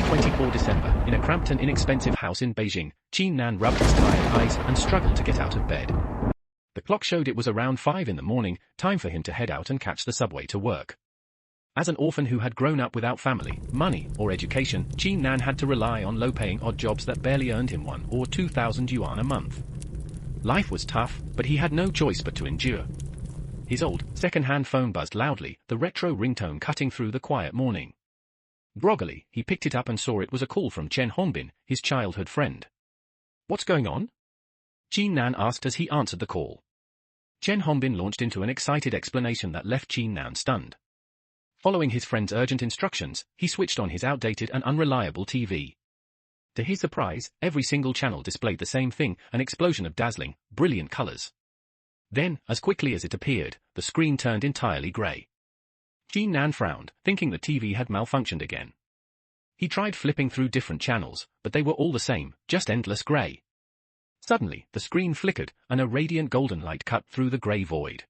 24 December, in a cramped and inexpensive house in Beijing, Qin Nan rubbed his tired eyes and struggled to get out of bed. The clock showed it was around 5 in the morning, time for him to head out and catch the subway to work. As an orphan who had grown up without family, money, or education, Qin Nan had to rely on low-paying odd jobs that barely earned him 1 or 2,000 yuan a month. Life was tough, but he had no choice but to endure. His old, second-hand phone buzzed loudly, the retro ringtone cutting through the quiet morning. Groggily, he picked it up and saw it was a call from Chen Hongbin, his childhood friend. "What's going on?" Qin Nan asked as he answered the call. Chen Hongbin launched into an excited explanation that left Qin Nan stunned. Following his friend's urgent instructions, he switched on his outdated and unreliable TV. To his surprise, every single channel displayed the same thing, an explosion of dazzling, brilliant colors. Then, as quickly as it appeared, the screen turned entirely grey. Qin Nan frowned, thinking the TV had malfunctioned again. He tried flipping through different channels, but they were all the same, just endless grey. Suddenly, the screen flickered, and a radiant golden light cut through the grey void.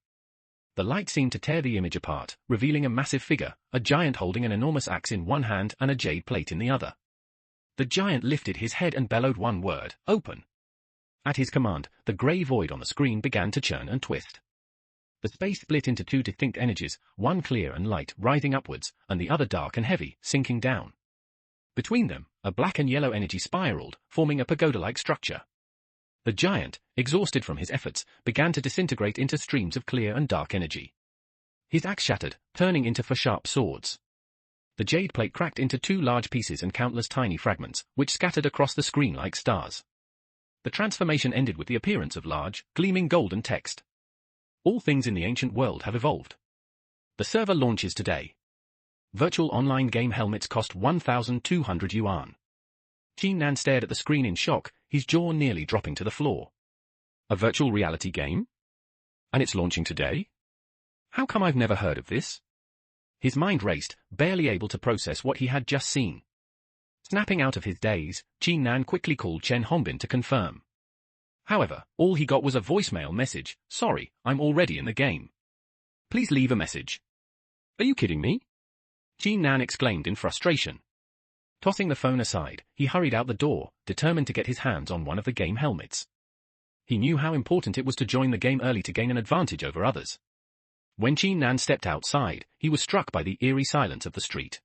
The light seemed to tear the image apart, revealing a massive figure, a giant holding an enormous axe in one hand and a jade plate in the other. The giant lifted his head and bellowed one word, "Open." At his command, the grey void on the screen began to churn and twist. The space split into two distinct energies, one clear and light, rising upwards, and the other dark and heavy, sinking down. Between them, a black and yellow energy spiraled, forming a pagoda-like structure. The giant, exhausted from his efforts, began to disintegrate into streams of clear and dark energy. His axe shattered, turning into four sharp swords. The jade plate cracked into 2 large pieces and countless tiny fragments, which scattered across the screen like stars. The transformation ended with the appearance of large, gleaming golden text. All things in the ancient world have evolved. The server launches today. Virtual online game helmets cost 1,200 yuan. Qin Nan stared at the screen in shock, his jaw nearly dropping to the floor. A virtual reality game? And it's launching today? How come I've never heard of this? His mind raced, barely able to process what he had just seen. Snapping out of his daze, Qin Nan quickly called Chen Hongbin to confirm. However, all he got was a voicemail message, "Sorry, I'm already in the game. Please leave a message." "Are you kidding me?" Qin Nan exclaimed in frustration. Tossing the phone aside, he hurried out the door, determined to get his hands on one of the game helmets. He knew how important it was to join the game early to gain an advantage over others. When Qin Nan stepped outside, he was struck by the eerie silence of the street.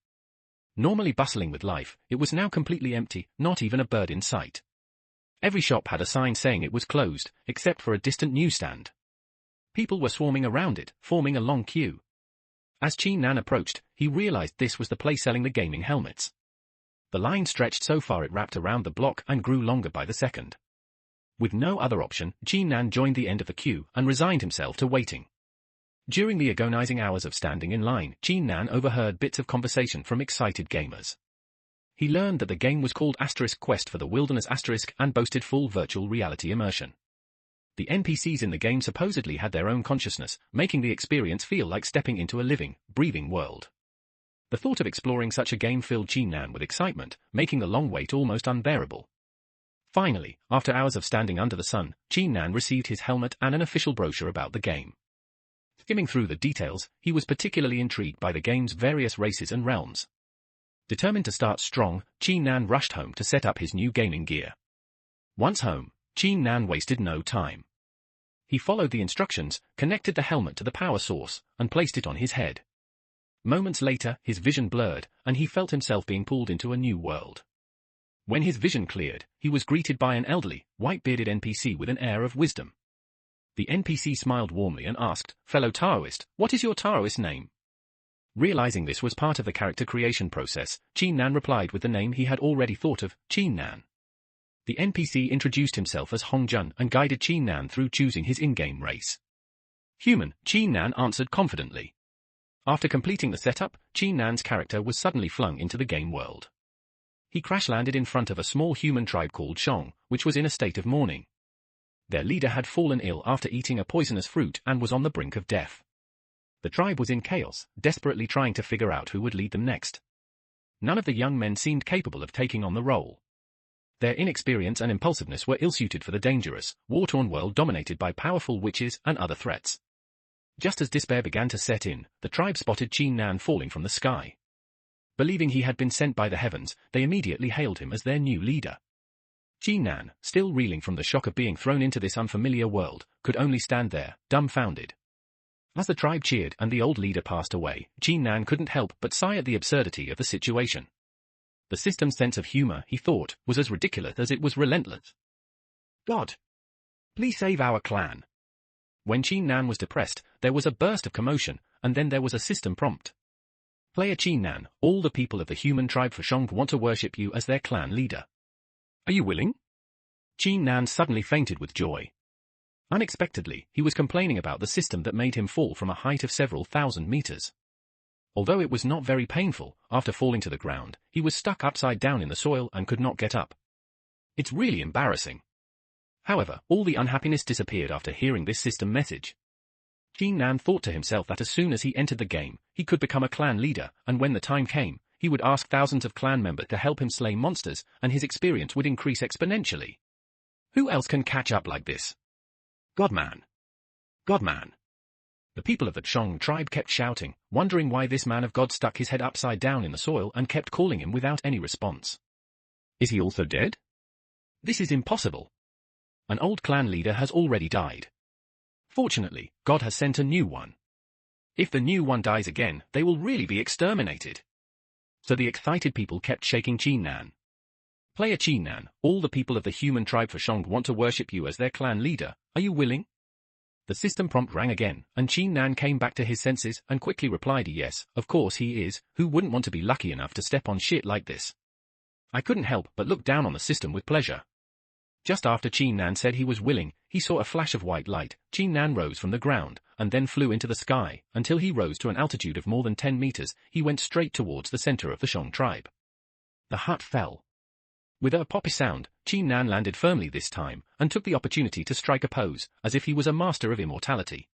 Normally bustling with life, it was now completely empty, not even a bird in sight. Every shop had a sign saying it was closed, except for a distant newsstand. People were swarming around it, forming a long queue. As Qin Nan approached, he realized this was the place selling the gaming helmets. The line stretched so far it wrapped around the block and grew longer by the second. With no other option, Qin Nan joined the end of the queue and resigned himself to waiting. During the agonizing hours of standing in line, Qin Nan overheard bits of conversation from excited gamers. He learned that the game was called Quest for the Wilderness and boasted full virtual reality immersion. The NPCs in the game supposedly had their own consciousness, making the experience feel like stepping into a living, breathing world. The thought of exploring such a game filled Qin Nan with excitement, making the long wait almost unbearable. Finally, after hours of standing under the sun, Qin Nan received his helmet and an official brochure about the game. Skimming through the details, he was particularly intrigued by the game's various races and realms. Determined to start strong, Qin Nan rushed home to set up his new gaming gear. Once home, Qin Nan wasted no time. He followed the instructions, connected the helmet to the power source, and placed it on his head. Moments later, his vision blurred, and he felt himself being pulled into a new world. When his vision cleared, he was greeted by an elderly, white-bearded NPC with an air of wisdom. The NPC smiled warmly and asked, "Fellow Taoist, what is your Taoist name?" Realizing this was part of the character creation process, Qin Nan replied with the name he had already thought of, Qin Nan. The NPC introduced himself as Hong Jun and guided Qin Nan through choosing his in-game race. Human, Qin Nan answered confidently. After completing the setup, Qin Nan's character was suddenly flung into the game world. He crash-landed in front of a small human tribe called Shong, which was in a state of mourning. Their leader had fallen ill after eating a poisonous fruit and was on the brink of death. The tribe was in chaos, desperately trying to figure out who would lead them next. None of the young men seemed capable of taking on the role. Their inexperience and impulsiveness were ill-suited for the dangerous, war-torn world dominated by powerful witches and other threats. Just as despair began to set in, the tribe spotted Qin Nan falling from the sky. Believing he had been sent by the heavens, they immediately hailed him as their new leader. Nan, still reeling from the shock of being thrown into this unfamiliar world, could only stand there, dumbfounded. As the tribe cheered and the old leader passed away, Nan couldn't help but sigh at the absurdity of the situation. The system's sense of humor, he thought, was as ridiculous as it was relentless. God, please save our clan. When Nan was depressed, there was a burst of commotion, and then there was a system prompt. Player Nan, all the people of the human tribe Fashong want to worship you as their clan leader. Are you willing? Nan suddenly fainted with joy. Unexpectedly, he was complaining about the system that made him fall from a height of several thousand meters. Although it was not very painful, after falling to the ground, he was stuck upside down in the soil and could not get up. It's really embarrassing. However, all the unhappiness disappeared after hearing this system message. Nan thought to himself that as soon as he entered the game, he could become a clan leader, and when the time came, he would ask thousands of clan members to help him slay monsters, and his experience would increase exponentially. Who else can catch up like this? Godman! Godman! The people of the Chong tribe kept shouting, wondering why this man of God stuck his head upside down in the soil and kept calling him without any response. Is he also dead? This is impossible. An old clan leader has already died. Fortunately, God has sent a new one. If the new one dies again, they will really be exterminated. So the excited people kept shaking Nan. Player Nan, all the people of the human tribe Fashong want to worship you as their clan leader. Are you willing? The system prompt rang again, and Nan came back to his senses and quickly replied yes, of course he is, who wouldn't want to be lucky enough to step on shit like this? I couldn't help but look down on the system with pleasure. Just after Nan said he was willing, he saw a flash of white light. Nan rose from the ground, and then flew into the sky. Until he rose to an altitude of more than 10 meters, he went straight towards the center of the Shong tribe. The hut fell. With a poppy sound, Nan landed firmly this time, and took the opportunity to strike a pose, as if he was a master of immortality.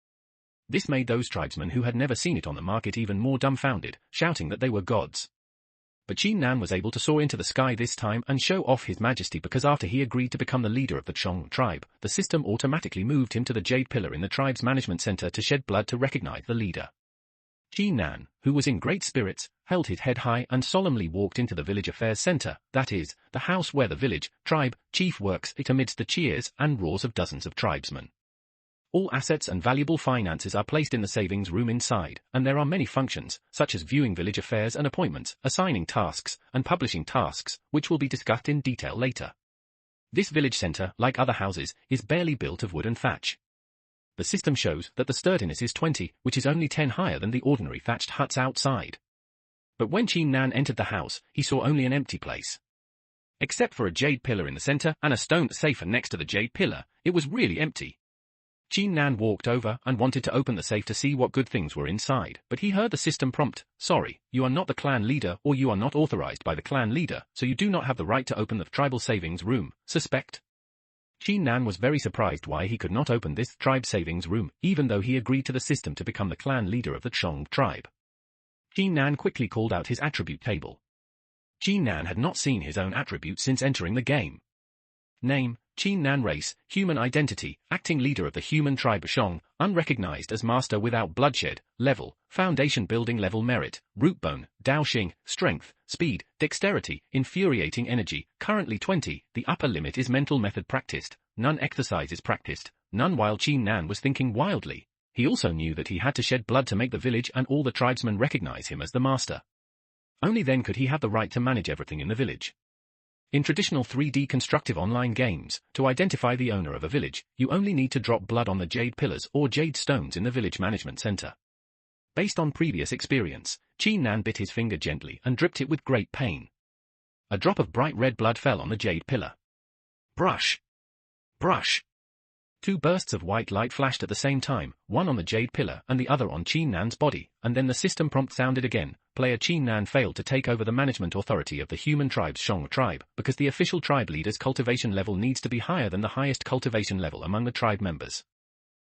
This made those tribesmen who had never seen it on the market even more dumbfounded, shouting that they were gods. But Nan was able to soar into the sky this time and show off his majesty because after he agreed to become the leader of the Chong tribe, the system automatically moved him to the Jade Pillar in the tribe's management center to shed blood to recognize the leader. Nan, who was in great spirits, held his head high and solemnly walked into the village affairs center, that is, the house where the village, tribe, chief works it amidst the cheers and roars of dozens of tribesmen. All assets and valuable finances are placed in the savings room inside, and there are many functions, such as viewing village affairs and appointments, assigning tasks, and publishing tasks, which will be discussed in detail later. This village center, like other houses, is barely built of wood and thatch. The system shows that the sturdiness is 20, which is only 10 higher than the ordinary thatched huts outside. But when Nan entered the house, he saw only an empty place. Except for a jade pillar in the center and a stone safe next to the jade pillar, it was really empty. Nan walked over and wanted to open the safe to see what good things were inside, but he heard the system prompt, sorry, you are not the clan leader or you are not authorized by the clan leader, so you do not have the right to open the tribal savings room, suspect? Nan was very surprised why he could not open this tribe savings room, even though he agreed to the system to become the clan leader of the Chong tribe. Nan quickly called out his attribute table. Nan had not seen his own attribute since entering the game. Name, Nan race, human identity, acting leader of the human tribe Shong, unrecognized as master without bloodshed, level, foundation building level merit, root bone, Daoxing, strength, speed, dexterity, infuriating energy, currently 20, the upper limit is mental method practiced, none exercises practiced, none while Nan was thinking wildly. He also knew that he had to shed blood to make the village and all the tribesmen recognize him as the master. Only then could he have the right to manage everything in the village. In traditional 3D constructive online games, to identify the owner of a village, you only need to drop blood on the jade pillars or jade stones in the village management center. Based on previous experience, Nan bit his finger gently and dripped it with great pain. A drop of bright red blood fell on the jade pillar. Brush! Brush! 2 bursts of white light flashed at the same time, one on the jade pillar and the other on Nan's body, and then the system prompt sounded again. Player Nan failed to take over the management authority of the human tribe's Shong tribe, because the official tribe leader's cultivation level needs to be higher than the highest cultivation level among the tribe members.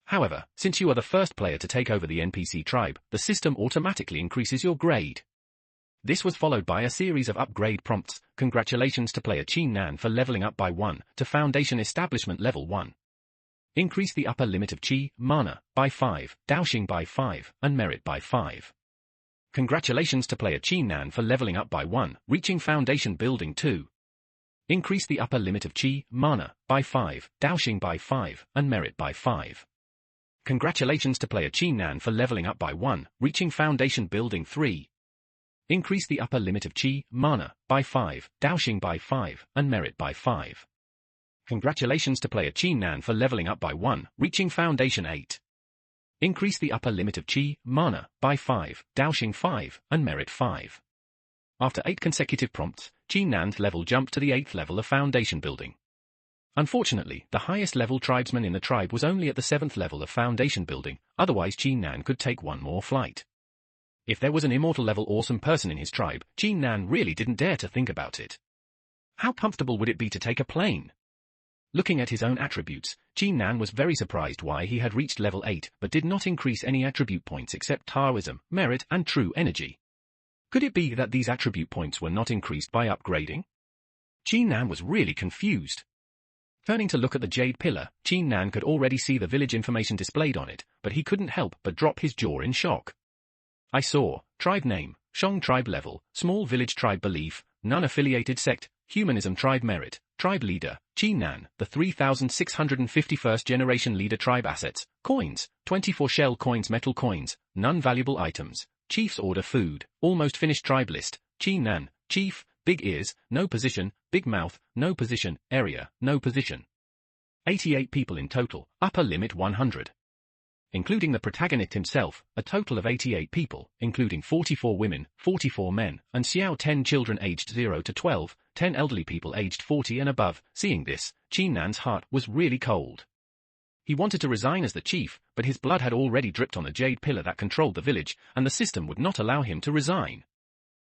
However, since you are the first player to take over the NPC tribe, the system automatically increases your grade. This was followed by a series of upgrade prompts. Congratulations to player Nan for leveling up by 1 to Foundation Establishment Level 1. Increase the upper limit of Chi, Mana, by 5, Daoxing by 5, and Merit by 5. Congratulations to player Chi Nan for leveling up by 1, reaching Foundation Building 2. Increase the upper limit of Chi, Mana, by 5, Daoxing by 5, and Merit by 5. Congratulations to player Chi Nan for leveling up by 1, reaching Foundation Building 3. Increase the upper limit of Chi, Mana, by 5, Daoxing by 5, and Merit by 5. Congratulations to player Chi Nan for leveling up by 1, reaching Foundation 8. Increase the upper limit of Chi, Mana, by 5, Daoxing 5, and Merit 5. After 8 consecutive prompts, Chi Nan's level jumped to the 8th level of Foundation Building. Unfortunately, the highest level tribesman in the tribe was only at the 7th level of Foundation Building, otherwise Chi Nan could take one more flight. If there was an immortal level awesome person in his tribe, Chi Nan really didn't dare to think about it. How comfortable would it be to take a plane? Looking at his own attributes, Chi Nan was very surprised why he had reached level 8 but did not increase any attribute points except Taoism, Merit, and True Energy. Could it be that these attribute points were not increased by upgrading? Chi Nan was really confused. Turning to look at the Jade Pillar, Chi Nan could already see the village information displayed on it, but he couldn't help but drop his jaw in shock. I saw, tribe name, Shong tribe level, small village tribe belief, non-affiliated sect, humanism tribe merit, tribe leader, Chi Nan, the 3651st generation leader tribe assets, coins, 24 shell coins metal coins, non-valuable items, chief's order food, almost finished tribe list, Chi Nan, chief, big ears, no position, big mouth, no position, area, no position. 88 people in total, upper limit 100. Including the protagonist himself, a total of 88 people, including 44 women, 44 men, and Xiao 10 children aged 0 to 12, 10 elderly people aged 40 and above. Seeing this, Chi Nan's heart was really cold. He wanted to resign as the chief, but his blood had already dripped on the Jade Pillar that controlled the village, and the system would not allow him to resign.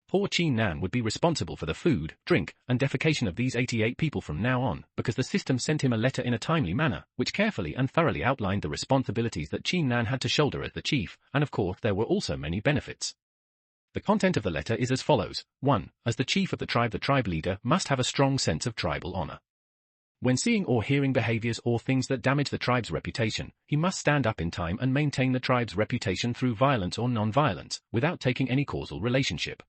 Poor Chi Nan would be responsible for the food, drink, and defecation of these 88 people from now on, because the system sent him a letter in a timely manner, which carefully and thoroughly outlined the responsibilities that Chi Nan had to shoulder as the chief, and of course there were also many benefits. The content of the letter is as follows. 1. As the chief of the tribe leader must have a strong sense of tribal honor. When seeing or hearing behaviors or things that damage the tribe's reputation, he must stand up in time and maintain the tribe's reputation through violence or non-violence, without taking any causal relationship.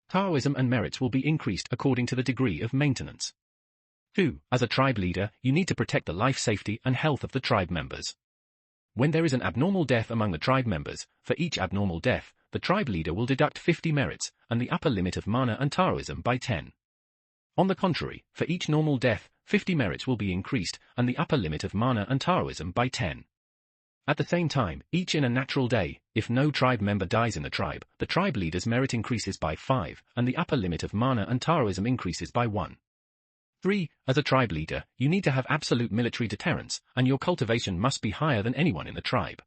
Taoism and merits will be increased according to the degree of maintenance. 2. As a tribe leader, you need to protect the life safety and health of the tribe members. When there is an abnormal death among the tribe members, for each abnormal death, the tribe leader will deduct 50 merits, and the upper limit of mana and Taoism by 10. On the contrary, for each normal death, 50 merits will be increased, and the upper limit of mana and Taoism by 10. At the same time, each in a natural day, if no tribe member dies in the tribe leader's merit increases by 5, and the upper limit of mana and Taoism increases by 1. 3. As a tribe leader, you need to have absolute military deterrence, and your cultivation must be higher than anyone in the tribe.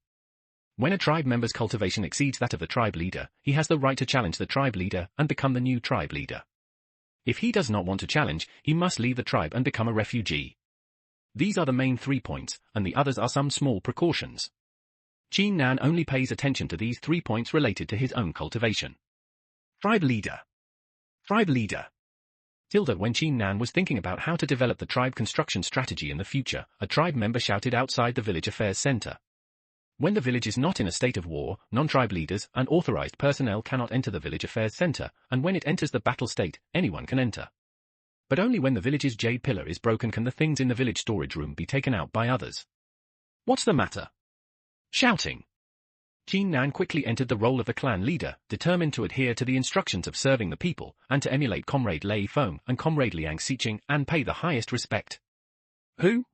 When a tribe member's cultivation exceeds that of the tribe leader, he has the right to challenge the tribe leader and become the new tribe leader. If he does not want to challenge, he must leave the tribe and become a refugee. These are the main 3 points, and the others are some small precautions. Chi Nan only pays attention to these 3 points related to his own cultivation. Tribe leader. Tribe leader. When Chi Nan was thinking about how to develop the tribe construction strategy in the future, a tribe member shouted outside the village affairs center. When the village is not in a state of war, non-tribe leaders and authorized personnel cannot enter the village affairs center, and when it enters the battle state, anyone can enter. But only when the village's Jade Pillar is broken can the things in the village storage room be taken out by others. What's the matter? Shouting. Chi Nan quickly entered the role of the clan leader, determined to adhere to the instructions of serving the people, and to emulate Comrade Lei Feng and Comrade Liang Xiqing and pay the highest respect. Who?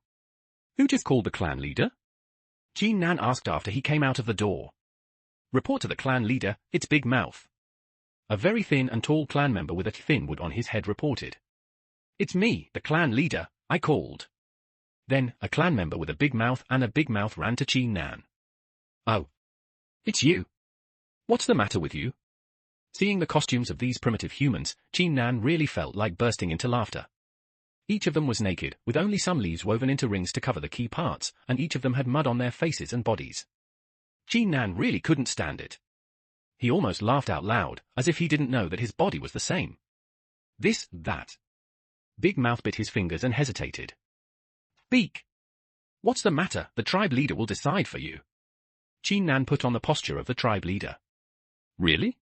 Who just called the clan leader? Chi Nan asked after he came out of the door. Report to the clan leader, it's Big Mouth. A very thin and tall clan member with a thin wood on his head reported. It's me, the clan leader, I called. Then, a clan member with a big mouth and a big mouth ran to Chi Nan. Oh. It's you. What's the matter with you? Seeing the costumes of these primitive humans, Chi Nan really felt like bursting into laughter. Each of them was naked, with only some leaves woven into rings to cover the key parts, and each of them had mud on their faces and bodies. Chi Nan really couldn't stand it. He almost laughed out loud, as if he didn't know that his body was the same. That. Big Mouth bit his fingers and hesitated. Speak. What's the matter? The tribe leader will decide for you. Chi Nan put on the posture of the tribe leader. Really?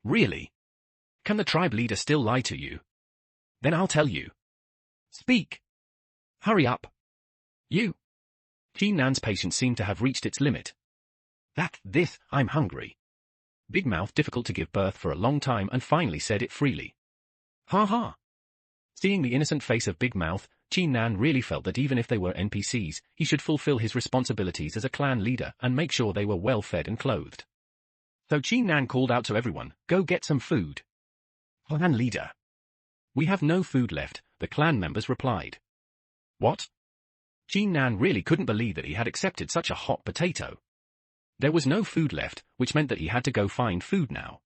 Really? Can the tribe leader still lie to you? Then I'll tell you. Speak. Hurry up. You. Qin Nan's patience seemed to have reached its limit. I'm hungry. Big Mouth difficult to give birth for a long time and finally said it freely. Ha ha. Seeing the innocent face of Big Mouth, Qin Nan really felt that even if they were NPCs, he should fulfill his responsibilities as a clan leader and make sure they were well fed and clothed. So Qin Nan called out to everyone, go get some food. Clan leader. We have no food left, the clan members replied. What? Qin Nan really couldn't believe that he had accepted such a hot potato. There was no food left, which meant that he had to go find food now.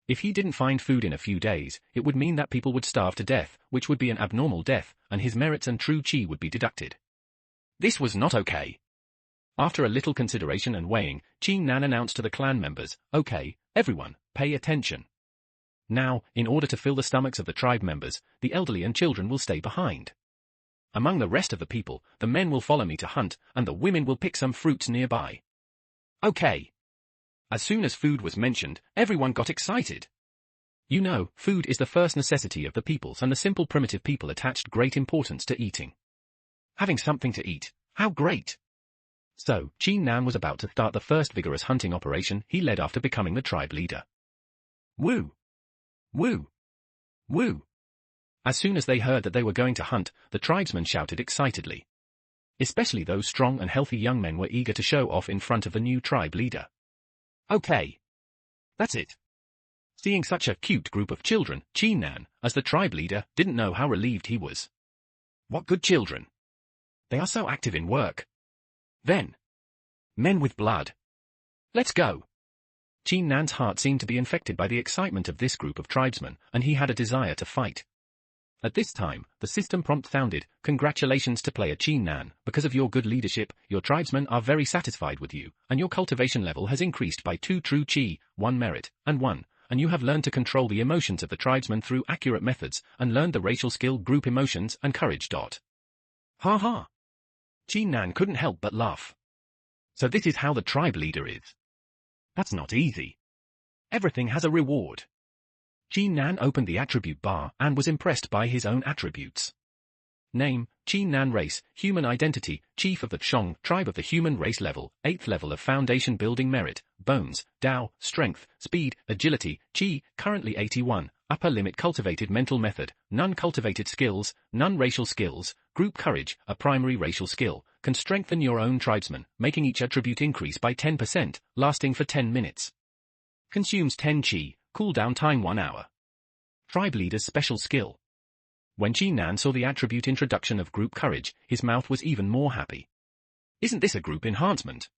If he didn't find food in a few days, it would mean that people would starve to death, which would be an abnormal death, and his merits and true chi would be deducted. This was not okay. After a little consideration and weighing, Qin Nan announced to the clan members, okay, everyone, pay attention. Now, in order to fill the stomachs of the tribe members, the elderly and children will stay behind. Among the rest of the people, the men will follow me to hunt, and the women will pick some fruits nearby. Okay. As soon as food was mentioned, everyone got excited. You know, food is the first necessity of the peoples, and the simple primitive people attached great importance to eating. Having something to eat, how great! So, Qin Nan was about to start the first vigorous hunting operation he led after becoming the tribe leader. Woo! Woo! Woo! As soon as they heard that they were going to hunt, the tribesmen shouted excitedly. Especially those strong and healthy young men were eager to show off in front of the new tribe leader. Okay. That's it. Seeing such a cute group of children, Qin Nan, as the tribe leader, didn't know how relieved he was. What good children! They are so active in work. Then. Men with blood. Let's go. Qin Nan's heart seemed to be infected by the excitement of this group of tribesmen, and he had a desire to fight. At this time, the system prompt sounded, congratulations to player Qin Nan, because of your good leadership, your tribesmen are very satisfied with you, and your cultivation level has increased by 2 true chi, 1 merit, and you have learned to control the emotions of the tribesmen through accurate methods, and learned the racial skill group emotions and courage. Ha ha. Qin Nan couldn't help but laugh. So this is how the tribe leader is. That's not easy. Everything has a reward. Qin Nan opened the attribute bar and was impressed by his own attributes. Name, Qin Nan race, human identity, chief of the Chong, tribe of the human race level, 8th level of foundation building merit, bones, Dao, strength, speed, agility, chi, currently 81, upper limit cultivated mental method, none cultivated skills, none racial skills, group courage, a primary racial skill, can strengthen your own tribesmen, making each attribute increase by 10%, lasting for 10 minutes. Consumes 10 chi, cooldown time 1 hour. Tribe leader's special skill. When Qin Nan saw the attribute introduction of group courage, his mouth was even more happy. Isn't this a group enhancement?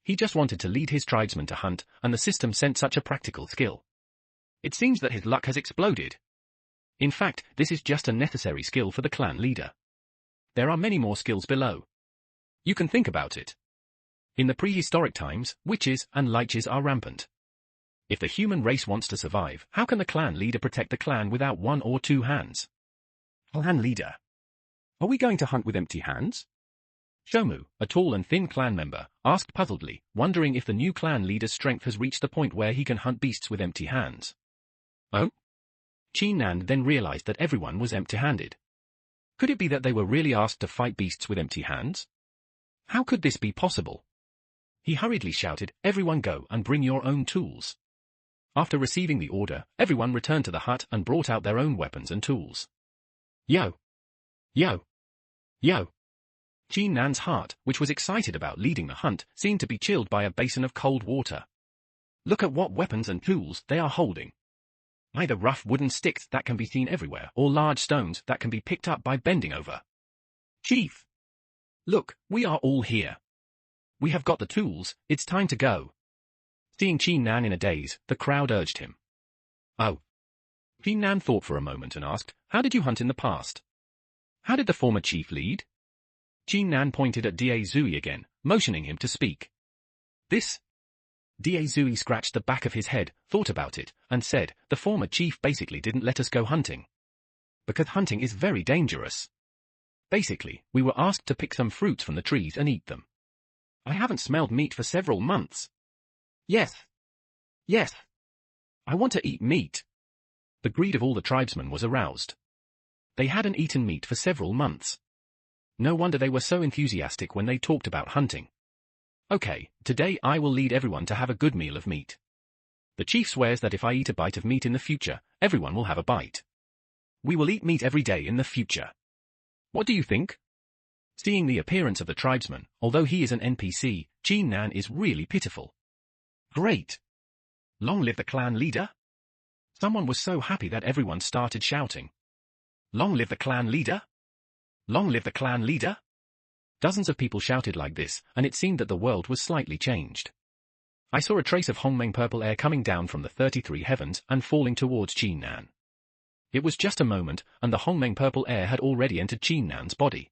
He just wanted to lead his tribesmen to hunt, and the system sent such a practical skill. It seems that his luck has exploded. In fact, this is just a necessary skill for the clan leader. There are many more skills below. You can think about it. In the prehistoric times, witches and liches are rampant. If the human race wants to survive, how can the clan leader protect the clan without 1 or 2 hands? Clan leader. Are we going to hunt with empty hands? Shomu, a tall and thin clan member, asked puzzledly, wondering if the new clan leader's strength has reached the point where he can hunt beasts with empty hands. Oh? Qin Nan then realized that everyone was empty-handed. Could it be that they were really asked to fight beasts with empty hands? How could this be possible? He hurriedly shouted, everyone go and bring your own tools. After receiving the order, everyone returned to the hut and brought out their own weapons and tools. Yo! Yo! Yo! Qin Nan's heart, which was excited about leading the hunt, seemed to be chilled by a basin of cold water. Look at what weapons and tools they are holding. Either rough wooden sticks that can be seen everywhere, or large stones that can be picked up by bending over. Chief! Look, we are all here. We have got the tools, it's time to go. Seeing Qin Nan in a daze, the crowd urged him. Oh. Qin Nan thought for a moment and asked, how did you hunt in the past? How did the former chief lead? Qin Nan pointed at Da Zui again, motioning him to speak. This? Da Zui scratched the back of his head, thought about it, and said, the former chief basically didn't let us go hunting. Because hunting is very dangerous. Basically, we were asked to pick some fruits from the trees and eat them. I haven't smelled meat for several months. Yes. Yes. I want to eat meat. The greed of all the tribesmen was aroused. They hadn't eaten meat for several months. No wonder they were so enthusiastic when they talked about hunting. Okay, today I will lead everyone to have a good meal of meat. The chief swears that if I eat a bite of meat in the future, everyone will have a bite. We will eat meat every day in the future. What do you think? Seeing the appearance of the tribesman, although he is an NPC, Chin Nan is really pitiful. Great! Long live the clan leader! Someone was so happy that everyone started shouting. Long live the clan leader! Long live the clan leader! Dozens of people shouted like this, and it seemed that the world was slightly changed. I saw a trace of Hongmeng purple air coming down from the 33 heavens and falling towards Chin Nan. It was just a moment, and the Hongmeng purple air had already entered Chin Nan's body.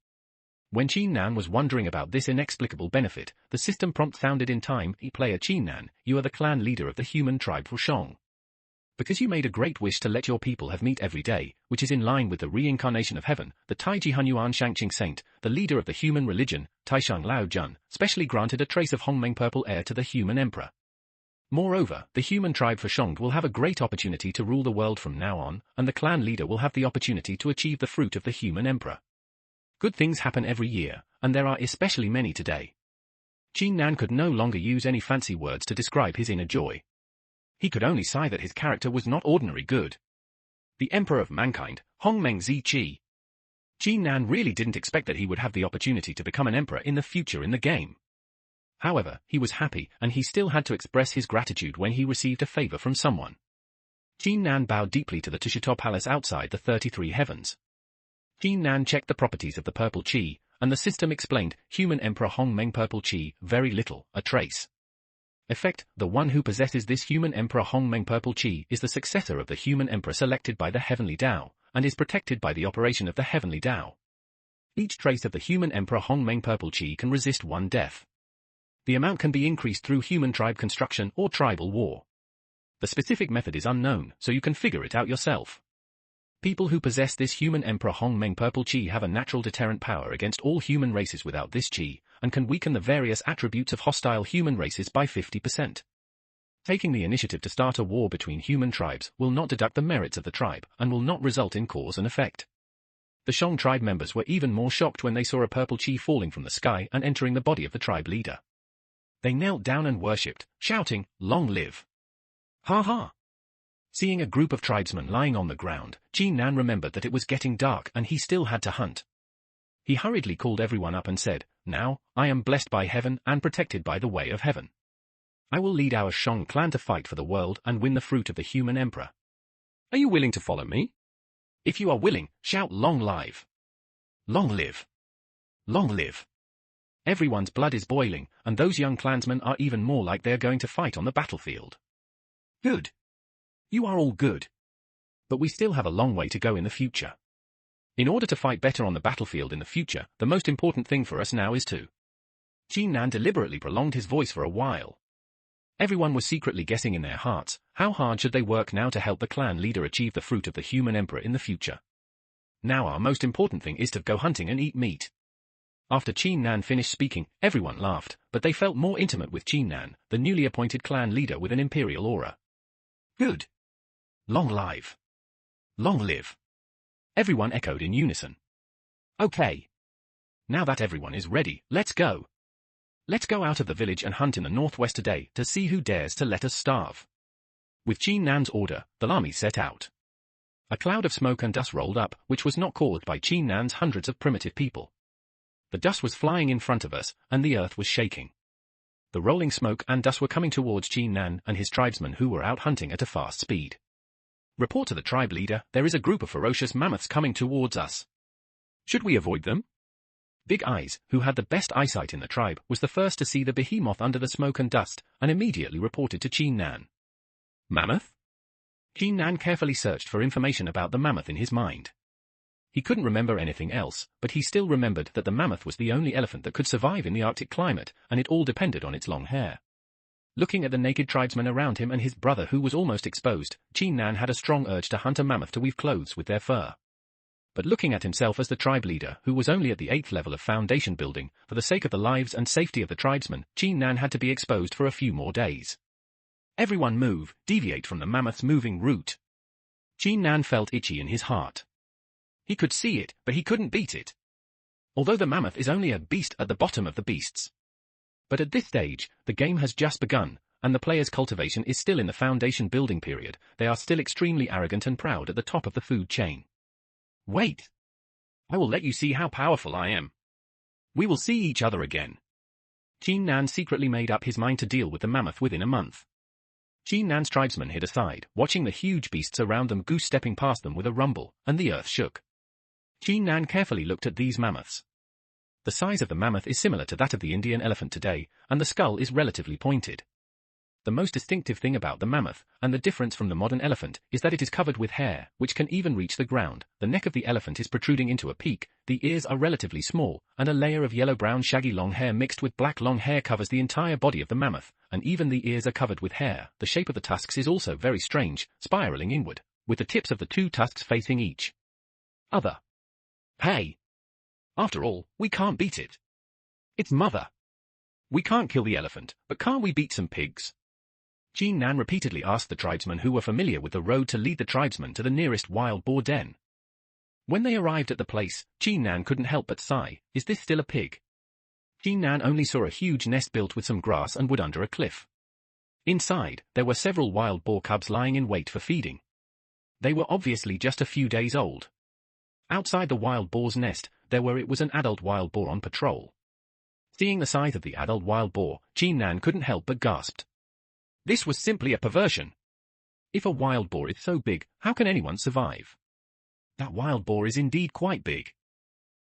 When Chin Nan was wondering about this inexplicable benefit, the system prompt sounded in time. Player Chin Nan, you are the clan leader of the human tribe Fushong. Because you made a great wish to let your people have meat every day, which is in line with the reincarnation of heaven, the Taiji Hunyuan Shangqing Saint, the leader of the human religion, Taishang Lao Jun, specially granted a trace of Hongmeng purple air to the human emperor. Moreover, the human tribe Fushong will have a great opportunity to rule the world from now on, and the clan leader will have the opportunity to achieve the fruit of the human emperor. Good things happen every year, and there are especially many today. Chin Nan could no longer use any fancy words to describe his inner joy. He could only sigh that his character was not ordinary good. The emperor of mankind, Hongmeng Ziqi. Chin Nan really didn't expect that he would have the opportunity to become an emperor in the future in the game. However, he was happy, and he still had to express his gratitude when he received a favor from someone. Chin Nan bowed deeply to the Tushito Palace outside the 33 heavens. Chin Nan checked the properties of the purple chi, and the system explained, Human Emperor Hongmeng purple chi, very little, a trace. Effect, the one who possesses this Human Emperor Hongmeng purple chi is the successor of the Human Emperor selected by the Heavenly Tao, and is protected by the operation of the Heavenly Tao. Each trace of the Human Emperor Hongmeng purple chi can resist one death. The amount can be increased through human tribe construction or tribal war. The specific method is unknown, so you can figure it out yourself. People who possess this Human Emperor Hongmeng purple chi have a natural deterrent power against all human races without this chi, and can weaken the various attributes of hostile human races by 50%. Taking the initiative to start a war between human tribes will not deduct the merits of the tribe, and will not result in cause and effect. The Shong tribe members were even more shocked when they saw a purple chi falling from the sky and entering the body of the tribe leader. They knelt down and worshipped, shouting, "Long live!" Ha ha! Seeing a group of tribesmen lying on the ground, Chin Nan remembered that it was getting dark and he still had to hunt. He hurriedly called everyone up and said, "Now, I am blessed by heaven and protected by the way of heaven. I will lead our Shong clan to fight for the world and win the fruit of the human emperor. Are you willing to follow me? If you are willing, shout long live. Long live. Long live." Everyone's blood is boiling, and those young clansmen are even more like they are going to fight on the battlefield. Good. You are all good. But we still have a long way to go in the future. In order to fight better on the battlefield in the future, the most important thing for us now is to... Chin Nan deliberately prolonged his voice for a while. Everyone was secretly guessing in their hearts, how hard should they work now to help the clan leader achieve the fruit of the human emperor in the future. Now our most important thing is to go hunting and eat meat. After Chin Nan finished speaking, everyone laughed, but they felt more intimate with Chin Nan, the newly appointed clan leader with an imperial aura. Good. Long live. Long live. Everyone echoed in unison. Okay. Now that everyone is ready, let's go. Let's go out of the village and hunt in the northwest today to see who dares to let us starve. With Chin Nan's order, the army set out. A cloud of smoke and dust rolled up, which was not caused by Chin Nan's hundreds of primitive people. The dust was flying in front of us, and the earth was shaking. The rolling smoke and dust were coming towards Chin Nan and his tribesmen who were out hunting at a fast speed. Report to the tribe leader, there is a group of ferocious mammoths coming towards us. Should we avoid them? Big Eyes, who had the best eyesight in the tribe, was the first to see the behemoth under the smoke and dust, and immediately reported to Chin Nan. Mammoth? Chin Nan carefully searched for information about the mammoth in his mind. He couldn't remember anything else, but he still remembered that the mammoth was the only elephant that could survive in the Arctic climate, and it all depended on its long hair. Looking at the naked tribesmen around him and his brother who was almost exposed, Chin Nan had a strong urge to hunt a mammoth to weave clothes with their fur. But looking at himself as the tribe leader, who was only at the 8th level of foundation building, for the sake of the lives and safety of the tribesmen, Chin Nan had to be exposed for a few more days. Everyone move, deviate from the mammoth's moving route. Qin Nan felt itchy in his heart. He could see it, but he couldn't beat it. Although the mammoth is only a beast at the bottom of the beasts. But at this stage, the game has just begun, and the player's cultivation is still in the foundation building period. They are still extremely arrogant and proud at the top of the food chain. Wait! I will let you see how powerful I am. We will see each other again. Qin Nan secretly made up his mind to deal with the mammoth within a month. Qin Nan's tribesmen hid aside, watching the huge beasts around them goose-stepping past them with a rumble, and the earth shook. Qin Nan carefully looked at these mammoths. The size of the mammoth is similar to that of the Indian elephant today, and the skull is relatively pointed. The most distinctive thing about the mammoth, and the difference from the modern elephant, is that it is covered with hair, which can even reach the ground. The neck of the elephant is protruding into a peak, the ears are relatively small, and a layer of yellow-brown shaggy long hair mixed with black long hair covers the entire body of the mammoth, and even the ears are covered with hair. The shape of the tusks is also very strange, spiraling inward, with the tips of the two tusks facing each other. Hey! After all, we can't beat it. It's mother. We can't kill the elephant, but can't we beat some pigs? Qin Nan repeatedly asked the tribesmen who were familiar with the road to lead the tribesmen to the nearest wild boar den. When they arrived at the place, Qin Nan couldn't help but sigh. Is this still a pig? Qin Nan only saw a huge nest built with some grass and wood under a cliff. Inside, there were several wild boar cubs lying in wait for feeding. They were obviously just a few days old. Outside the wild boar's nest, it was an adult wild boar on patrol. Seeing the size of the adult wild boar, Qin Nan couldn't help but gasped. This was simply a perversion. If a wild boar is so big, how can anyone survive? That wild boar is indeed quite big.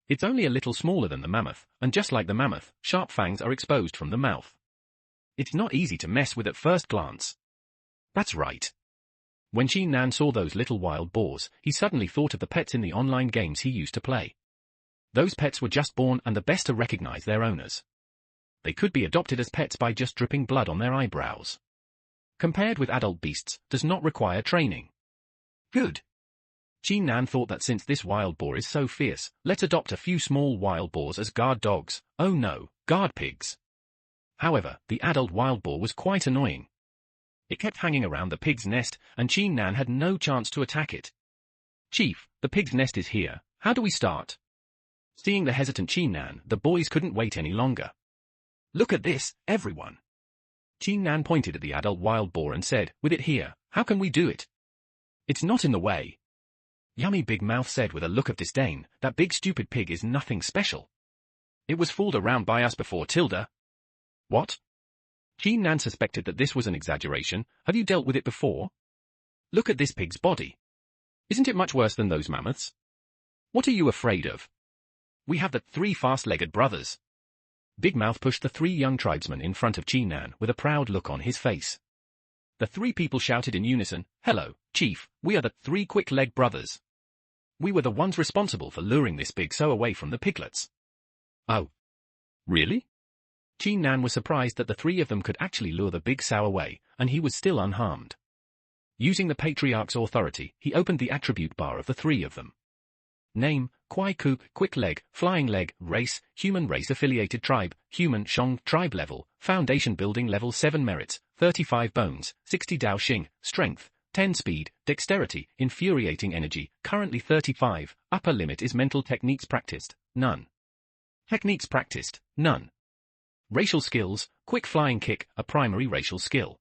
It's only a little smaller than the mammoth, and just like the mammoth, sharp fangs are exposed from the mouth. It's not easy to mess with at first glance. That's right. When Qin Nan saw those little wild boars, he suddenly thought of the pets in the online games he used to play. Those pets were just born and the best to recognize their owners. They could be adopted as pets by just dripping blood on their eyebrows. Compared with adult beasts, does not require training. Good. Qin Nan thought that since this wild boar is so fierce, let's adopt a few small wild boars as guard dogs. Oh no, guard pigs. However, the adult wild boar was quite annoying. It kept hanging around the pig's nest, and Qin Nan had no chance to attack it. Chief, the pig's nest is here. How do we start? Seeing the hesitant Qin Nan, the boys couldn't wait any longer. Look at this, everyone. Qin Nan pointed at the adult wild boar and said, with it here, how can we do it? It's not in the way. Yummy Big Mouth said with a look of disdain, that big stupid pig is nothing special. It was fooled around by us before, Tilda. What? Qin Nan suspected that this was an exaggeration. Have you dealt with it before? Look at this pig's body. Isn't it much worse than those mammoths? What are you afraid of? We have the 3 fast-legged brothers. Big Mouth pushed the 3 young tribesmen in front of Qin Nan with a proud look on his face. The 3 people shouted in unison, Hello, Chief, we are the 3 quick-legged brothers. We were the ones responsible for luring this big sow away from the piglets. Oh. Really? Qin Nan was surprised that the 3 of them could actually lure the big sow away, and he was still unharmed. Using the patriarch's authority, he opened the attribute bar of the 3 of them. Name, Kwai Kook, Quick Leg, Flying Leg, Race, Human Race Affiliated Tribe, Human Shong, Tribe Level, Foundation Building Level 7 Merits, 35 Bones, 60 Dao Xing, Strength, 10 Speed, Dexterity, Infuriating Energy, currently 35, Upper Limit is Mental Techniques Practiced, none. Techniques Practiced, none. Racial Skills, Quick Flying Kick, a primary racial skill.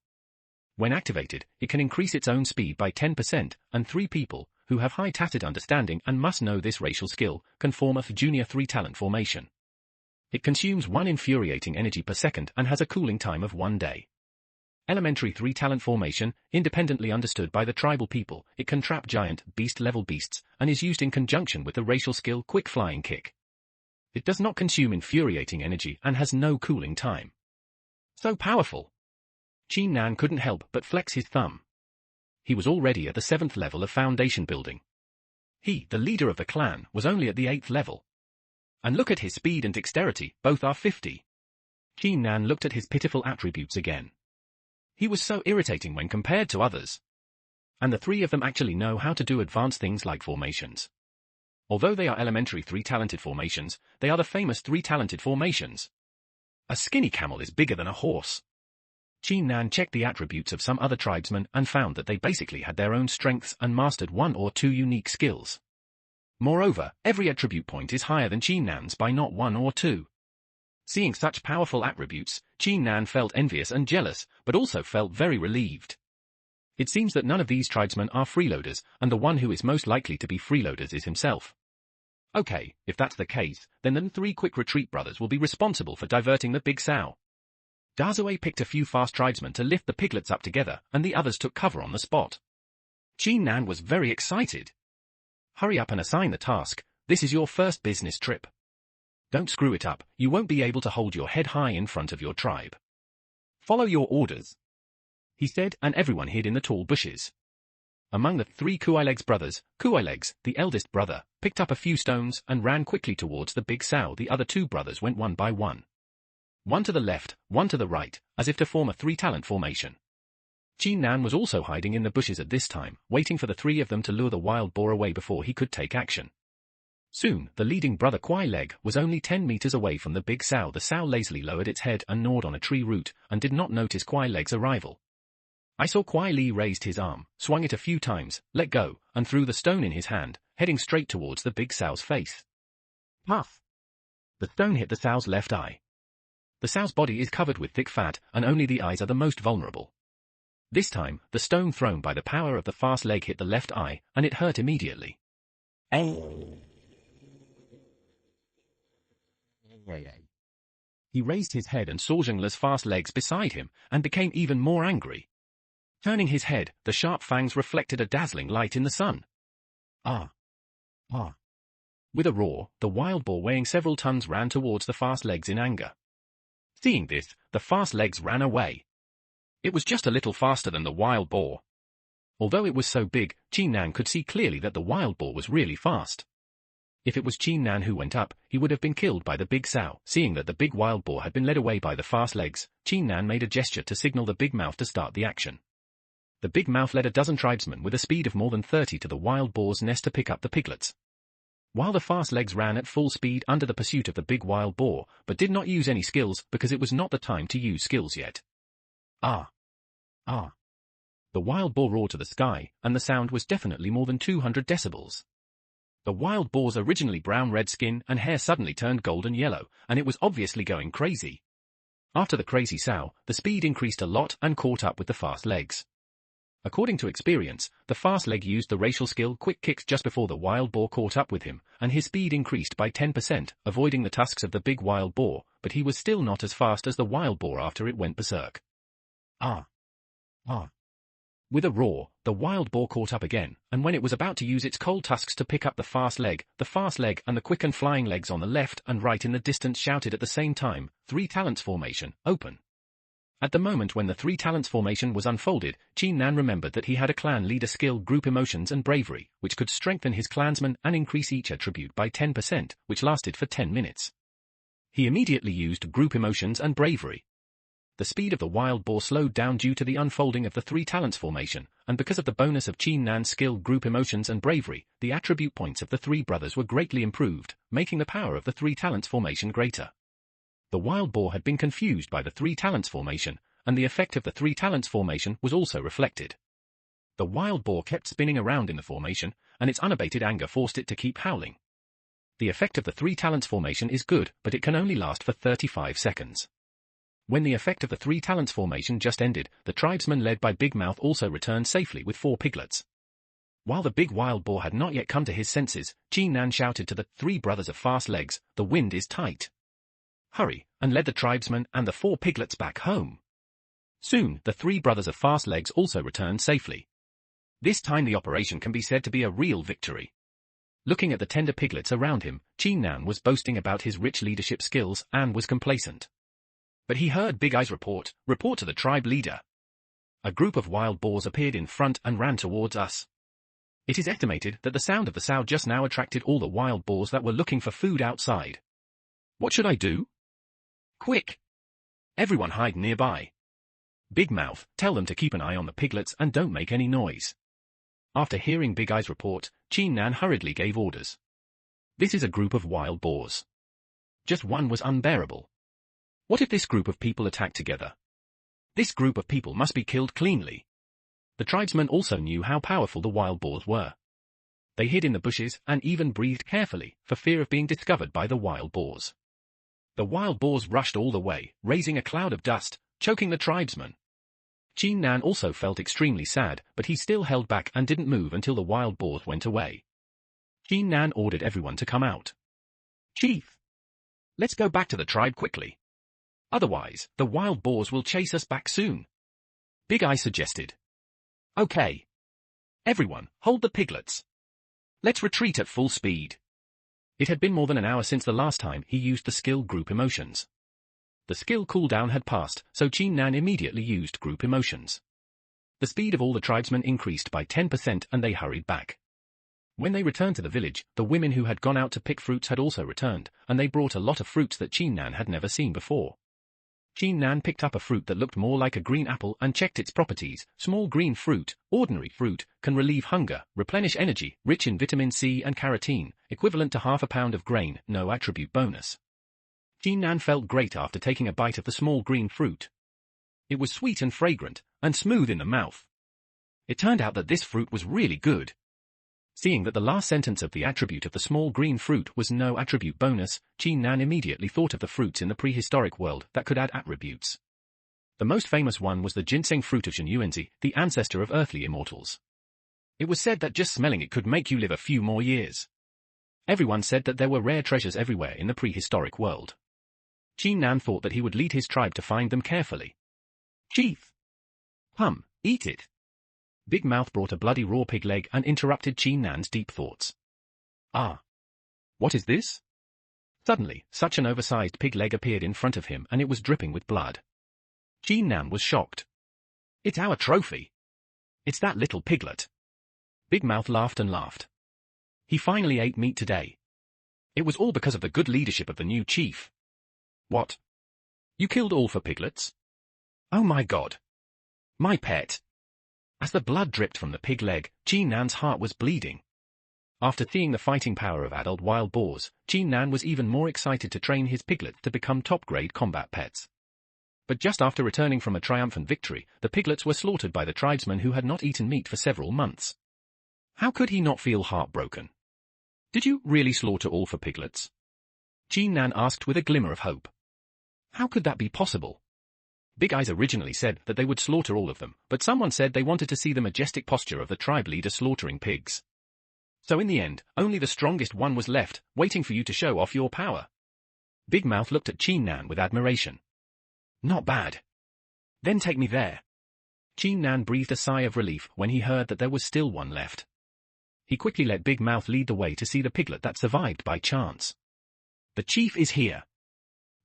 When activated, it can increase its own speed by 10%, and 3 people, who have high tacit understanding and must know this racial skill, can form a Junior 3 talent formation. It consumes 1 infuriating energy per second and has a cooling time of 1 day. Elementary 3 talent formation, independently understood by the tribal people, it can trap giant, beast-level beasts, and is used in conjunction with the racial skill Quick Flying Kick. It does not consume infuriating energy and has no cooling time. So powerful! Qin Nan couldn't help but flex his thumb. He was already at the 7th level of foundation building. He, the leader of the clan, was only at the 8th level. And look at his speed and dexterity, both are 50. Qin Nan looked at his pitiful attributes again. He was so irritating when compared to others. And the 3 of them actually know how to do advanced things like formations. Although they are elementary 3-talented formations, they are the famous 3-talented formations. A skinny camel is bigger than a horse. Qin Nan checked the attributes of some other tribesmen and found that they basically had their own strengths and mastered one or two unique skills. Moreover, every attribute point is higher than Qin Nan's by not one or two. Seeing such powerful attributes, Qin Nan felt envious and jealous, but also felt very relieved. It seems that none of these tribesmen are freeloaders, and the one who is most likely to be freeloaders is himself. Okay, if that's the case, then the 3 quick retreat brothers will be responsible for diverting the big sow. Dazue picked a few fast tribesmen to lift the piglets up together, and the others took cover on the spot. Qin Nan was very excited. Hurry up and assign the task. This is your first business trip. Don't screw it up, you won't be able to hold your head high in front of your tribe. Follow your orders, he said, and everyone hid in the tall bushes. Among the 3 Kuaileg's brothers, Kuailegs, the eldest brother, picked up a few stones and ran quickly towards the big sow. The other 2 brothers went one by one. One to the left, one to the right, as if to form a 3-talent formation. Qin Nan was also hiding in the bushes at this time, waiting for the 3 of them to lure the wild boar away before he could take action. Soon, the leading brother Kuaileg was only 10 meters away from the big sow. The sow lazily lowered its head and gnawed on a tree root, and did not notice Kuaileg's arrival. I saw Kuai Li raised his arm, swung it a few times, let go, and threw the stone in his hand, heading straight towards the big sow's face. Puff! The stone hit the sow's left eye. The sow's body is covered with thick fat, and only the eyes are the most vulnerable. This time, the stone thrown by the power of the fast leg hit the left eye, and it hurt immediately. He raised his head and saw Zhengle's fast legs beside him, and became even more angry. Turning his head, the sharp fangs reflected a dazzling light in the sun. Ah! Ah! With a roar, the wild boar weighing several tons ran towards the fast legs in anger. Seeing this, the fast legs ran away. It was just a little faster than the wild boar. Although it was so big, Qin Nan could see clearly that the wild boar was really fast. If it was Qin Nan who went up, he would have been killed by the big sow. Seeing that the big wild boar had been led away by the fast legs, Qin Nan made a gesture to signal the big mouth to start the action. The big mouth led a dozen tribesmen with a speed of more than 30 to the wild boar's nest to pick up the piglets. While the fast legs ran at full speed under the pursuit of the big wild boar, but did not use any skills because it was not the time to use skills yet. Ah! Ah! The wild boar roared to the sky, and the sound was definitely more than 200 decibels. The wild boar's originally brown-red skin and hair suddenly turned golden yellow, and it was obviously going crazy. After the crazy sow, the speed increased a lot and caught up with the fast legs. According to experience, the fast leg used the racial skill quick kicks just before the wild boar caught up with him, and his speed increased by 10%, avoiding the tusks of the big wild boar, but he was still not as fast as the wild boar after it went berserk. Ah! Ah! With a roar, the wild boar caught up again, and when it was about to use its cold tusks to pick up the fast leg and the quick and flying legs on the left and right in the distance shouted at the same time, 3 talents formation, open. At the moment when the 3 talents formation was unfolded, Qin Nan remembered that he had a clan leader skill group emotions and bravery, which could strengthen his clansmen and increase each attribute by 10%, which lasted for 10 minutes. He immediately used group emotions and bravery. The speed of the wild boar slowed down due to the unfolding of the 3 talents formation, and because of the bonus of Qin Nan's skill group emotions and bravery, the attribute points of the 3 brothers were greatly improved, making the power of the 3 talents formation greater. The wild boar had been confused by the 3 talents formation, and the effect of the 3 talents formation was also reflected. The wild boar kept spinning around in the formation, and its unabated anger forced it to keep howling. The effect of the 3 talents formation is good, but it can only last for 35 seconds. When the effect of the 3 talents formation just ended, the tribesmen led by Big Mouth also returned safely with 4 piglets. While the big wild boar had not yet come to his senses, Qin Nan shouted to the 3 brothers of fast legs, "The wind is tight. Hurry," and led the tribesmen and the 4 piglets back home. Soon, the 3 brothers of fast legs also returned safely. This time the operation can be said to be a real victory. Looking at the tender piglets around him, Qin Nan was boasting about his rich leadership skills and was complacent. But he heard Big Eye's report to the tribe leader. A group of wild boars appeared in front and ran towards us. It is estimated that the sound of the sow just now attracted all the wild boars that were looking for food outside. What should I do? Quick! Everyone hide nearby. Big Mouth, tell them to keep an eye on the piglets and don't make any noise. After hearing Big Eye's report, Qin Nan hurriedly gave orders. This is a group of wild boars. Just one was unbearable. What if this group of people attack together? This group of people must be killed cleanly. The tribesmen also knew how powerful the wild boars were. They hid in the bushes and even breathed carefully, for fear of being discovered by the wild boars. The wild boars rushed all the way, raising a cloud of dust, choking the tribesmen. Qin Nan also felt extremely sad, but he still held back and didn't move until the wild boars went away. Qin Nan ordered everyone to come out. "Chief! Let's go back to the tribe quickly. Otherwise, the wild boars will chase us back soon," Big Eye suggested. "Okay. Everyone, hold the piglets. Let's retreat at full speed." It had been more than an hour since the last time he used the skill Group Emotions. The skill cooldown had passed, so Qin Nan immediately used Group Emotions. The speed of all the tribesmen increased by 10% and they hurried back. When they returned to the village, the women who had gone out to pick fruits had also returned, and they brought a lot of fruits that Qin Nan had never seen before. Qin Nan picked up a fruit that looked more like a green apple and checked its properties. Small green fruit, ordinary fruit, can relieve hunger, replenish energy, rich in vitamin C and carotene, equivalent to half a pound of grain, no attribute bonus. Qin Nan felt great after taking a bite of the small green fruit. It was sweet and fragrant, and smooth in the mouth. It turned out that this fruit was really good. Seeing that the last sentence of the attribute of the small green fruit was no attribute bonus, Qin Nan immediately thought of the fruits in the prehistoric world that could add attributes. The most famous one was the ginseng fruit of Shen, the ancestor of earthly immortals. It was said that just smelling it could make you live a few more years. Everyone said that there were rare treasures everywhere in the prehistoric world. Qin Nan thought that he would lead his tribe to find them carefully. "Chief! Come, eat it." Big Mouth brought a bloody raw pig leg and interrupted Qin Nan's deep thoughts. "Ah! What is this?" Suddenly, such an oversized pig leg appeared in front of him and it was dripping with blood. Qin Nan was shocked. "It's our trophy. It's that little piglet." Big Mouth laughed and laughed. He finally ate meat today. It was all because of the good leadership of the new chief. "What? You killed all for piglets? Oh my God! My pet!" As the blood dripped from the pig leg, Qin Nan's heart was bleeding. After seeing the fighting power of adult wild boars, Qin Nan was even more excited to train his piglets to become top-grade combat pets. But just after returning from a triumphant victory, the piglets were slaughtered by the tribesmen who had not eaten meat for several months. How could he not feel heartbroken? "Did you really slaughter all for piglets?" Qin Nan asked with a glimmer of hope. How could that be possible? Big Eyes originally said that they would slaughter all of them, but someone said they wanted to see the majestic posture of the tribe leader slaughtering pigs. So in the end, only the strongest one was left, waiting for you to show off your power. Big Mouth looked at Qin Nan with admiration. "Not bad. Then take me there." Qin Nan breathed a sigh of relief when he heard that there was still one left. He quickly let Big Mouth lead the way to see the piglet that survived by chance. "The chief is here."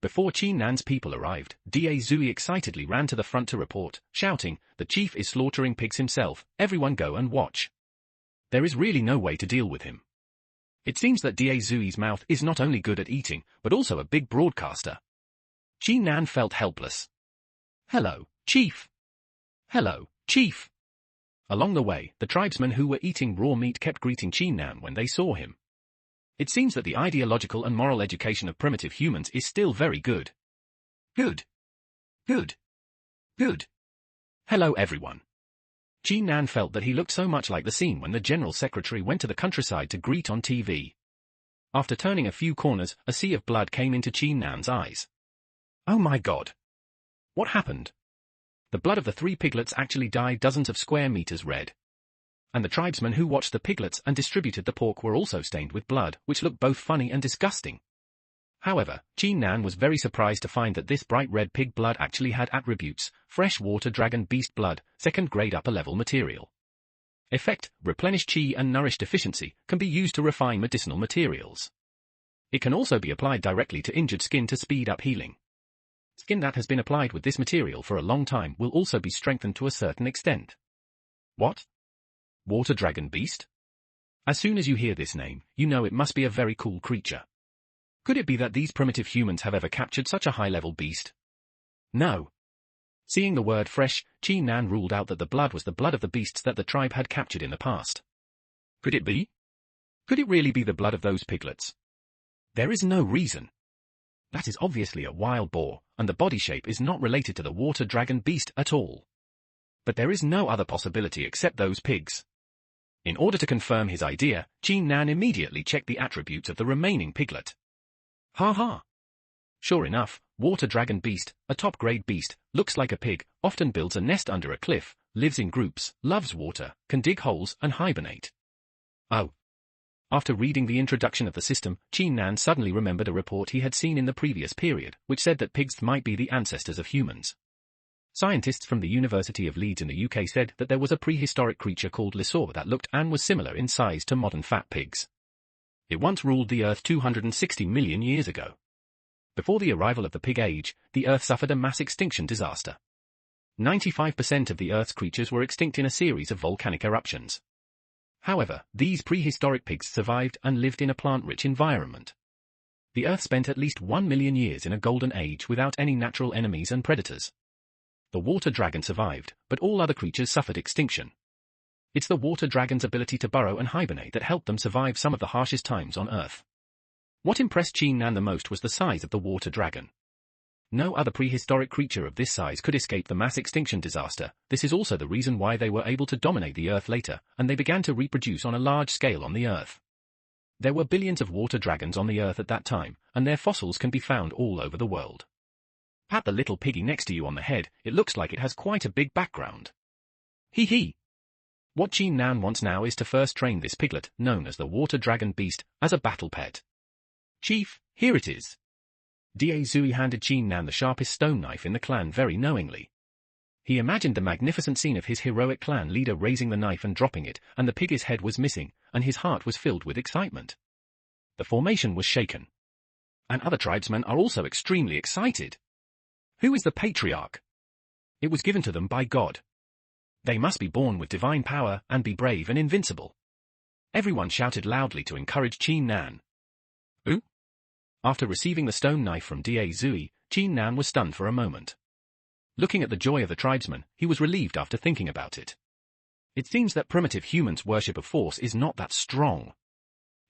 Before Qin Nan's people arrived, Da Zui excitedly ran to the front to report, shouting, "The chief is slaughtering pigs himself, everyone go and watch." There is really no way to deal with him. It seems that Da Zui's mouth is not only good at eating, but also a big broadcaster. Qin Nan felt helpless. "Hello, Chief." "Hello, Chief." Along the way, the tribesmen who were eating raw meat kept greeting Qin Nan when they saw him. It seems that the ideological and moral education of primitive humans is still very good. Good. Good. Good. Hello everyone. Qin Nan felt that he looked so much like the scene when the General Secretary went to the countryside to greet on TV. After turning a few corners, a sea of blood came into Qin Nan's eyes. Oh my God. What happened? The blood of the 3 piglets actually dyed dozens of square meters red. And the tribesmen who watched the piglets and distributed the pork were also stained with blood, which looked both funny and disgusting. However, Qin Nan was very surprised to find that this bright red pig blood actually had attributes: freshwater dragon beast blood, 2nd grade upper level material. Effect: replenish chi and nourish deficiency, can be used to refine medicinal materials. It can also be applied directly to injured skin to speed up healing. Skin that has been applied with this material for a long time will also be strengthened to a certain extent. What? Water dragon beast? As soon as you hear this name, you know it must be a very cool creature. Could it be that these primitive humans have ever captured such a high-level beast? No. Seeing the word fresh, Qin Nan ruled out that the blood was the blood of the beasts that the tribe had captured in the past. Could it be? Could it really be the blood of those piglets? There is no reason. That is obviously a wild boar, and the body shape is not related to the water dragon beast at all. But there is no other possibility except those pigs. In order to confirm his idea, Qin Nan immediately checked the attributes of the remaining piglet. Ha ha! Sure enough, water dragon beast, a top-grade beast, looks like a pig, often builds a nest under a cliff, lives in groups, loves water, can dig holes and hibernate. Oh. After reading the introduction of the system, Qin Nan suddenly remembered a report he had seen in the previous period, which said that pigs might be the ancestors of humans. Scientists from the University of Leeds in the UK said that there was a prehistoric creature called Lysaur that looked and was similar in size to modern fat pigs. It once ruled the Earth 260 million years ago. Before the arrival of the pig age, the Earth suffered a mass extinction disaster. 95% of the Earth's creatures were extinct in a series of volcanic eruptions. However, these prehistoric pigs survived and lived in a plant-rich environment. The Earth spent at least 1 million years in a golden age without any natural enemies and predators. The water dragon survived, but all other creatures suffered extinction. It's the water dragon's ability to burrow and hibernate that helped them survive some of the harshest times on Earth. What impressed Qin Nan the most was the size of the water dragon. No other prehistoric creature of this size could escape the mass extinction disaster. This is also the reason why they were able to dominate the Earth later, and they began to reproduce on a large scale on the Earth. There were billions of water dragons on the Earth at that time, and their fossils can be found all over the world. Pat the little piggy next to you on the head, it looks like it has quite a big background. Hee hee. What Qin Nan wants now is to first train this piglet, known as the water dragon beast, as a battle pet. Chief, here it is. Daezui handed Qin Nan the sharpest stone knife in the clan very knowingly. He imagined the magnificent scene of his heroic clan leader raising the knife and dropping it, and the pig's head was missing, and his heart was filled with excitement. The formation was shaken. And other tribesmen are also extremely excited. Who is the patriarch? It was given to them by God. They must be born with divine power and be brave and invincible. Everyone shouted loudly to encourage Qin Nan. Who? After receiving the stone knife from Daezui, Qin Nan was stunned for a moment. Looking at the joy of the tribesmen, he was relieved after thinking about it. It seems that primitive humans' worship of force is not that strong.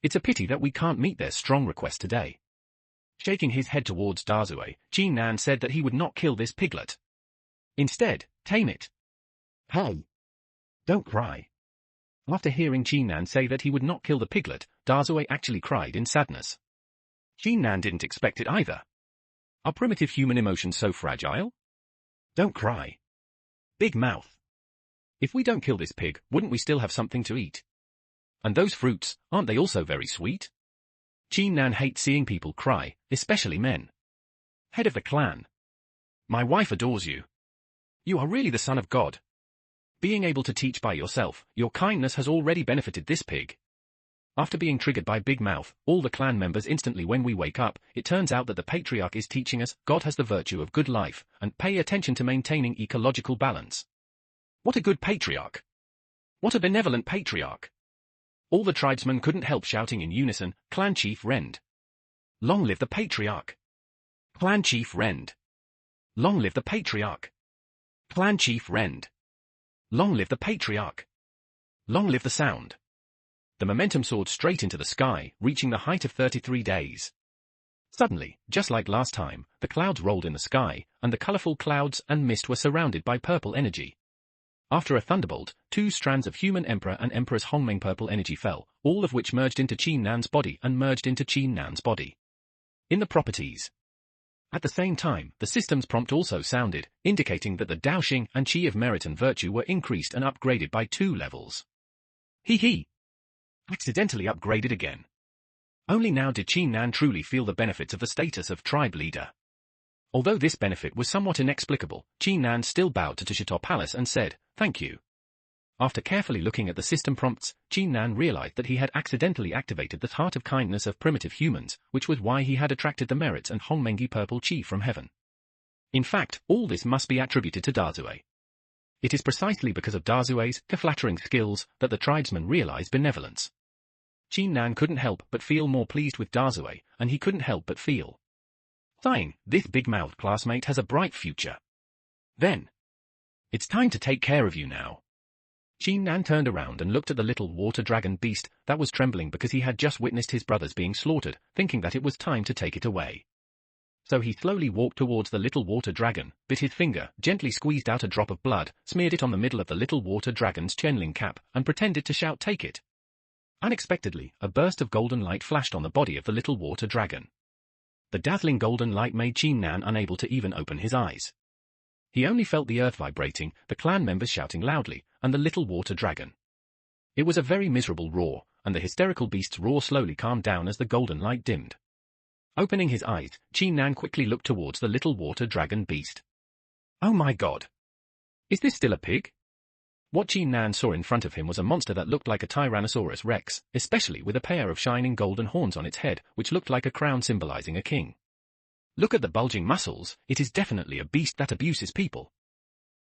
It's a pity that we can't meet their strong request today. Shaking his head towards Daezui, Qin Nan said that he would not kill this piglet. Instead, tame it. Hey! Don't cry. After hearing Qin Nan say that he would not kill the piglet, Daezui actually cried in sadness. Qin Nan didn't expect it either. Are primitive human emotions so fragile? Don't cry. Big mouth. If we don't kill this pig, wouldn't we still have something to eat? And those fruits, aren't they also very sweet? Qin Nan hates seeing people cry, especially men. Head of the clan. My wife adores you. You are really the son of God. Being able to teach by yourself, your kindness has already benefited this pig. After being triggered by Big Mouth, all the clan members instantly when we wake up, it turns out that the patriarch is teaching us, God has the virtue of good life, and pay attention to maintaining ecological balance. What a good patriarch! What a benevolent patriarch! All the tribesmen couldn't help shouting in unison, Clan Chief Rend. Long live the patriarch! Clan Chief Rend. Long live the patriarch! Clan Chief Rend. Long live the patriarch! Long live the sound! The momentum soared straight into the sky, reaching the height of 33 days. Suddenly, just like last time, the clouds rolled in the sky, and the colorful clouds and mist were surrounded by purple energy. After a thunderbolt, 2 strands of human emperor and empress Hongmeng purple energy fell, all of which merged into Qin Nan's body and merged into Qin Nan's body. In the properties. At the same time, the system's prompt also sounded, indicating that the Daoxing and Qi of merit and virtue were increased and upgraded by 2 levels. Hee hee! Accidentally upgraded again. Only now did Qin Nan truly feel the benefits of the status of tribe leader. Although this benefit was somewhat inexplicable, Qin Nan still bowed to Tishito Palace and said, "Thank you." After carefully looking at the system prompts, Qin Nan realized that he had accidentally activated the heart of kindness of primitive humans, which was why he had attracted the merits and Hongmengi purple chi from heaven. In fact, all this must be attributed to Daezui. It is precisely because of Daezui's flattering skills that the tribesmen realized benevolence. Qin Nan couldn't help but feel more pleased with Daezui, and he couldn't help but feel. Sighing, this big-mouthed classmate has a bright future. Then. It's time to take care of you now. Qin Nan turned around and looked at the little water dragon beast that was trembling because he had just witnessed his brothers being slaughtered, thinking that it was time to take it away. So he slowly walked towards the little water dragon, bit his finger, gently squeezed out a drop of blood, smeared it on the middle of the little water dragon's chenling cap, and pretended to shout, "Take it." Unexpectedly, a burst of golden light flashed on the body of the little water dragon. The dazzling golden light made Chin Nan unable to even open his eyes. He only felt the earth vibrating, the clan members shouting loudly, and the little water dragon. It was a very miserable roar, and the hysterical beast's roar slowly calmed down as the golden light dimmed. Opening his eyes, Chin Nan quickly looked towards the little water dragon beast. Oh my god! Is this still a pig? What Chin Nan saw in front of him was a monster that looked like a Tyrannosaurus Rex, especially with a pair of shining golden horns on its head, which looked like a crown symbolizing a king. Look at the bulging muscles, it is definitely a beast that abuses people.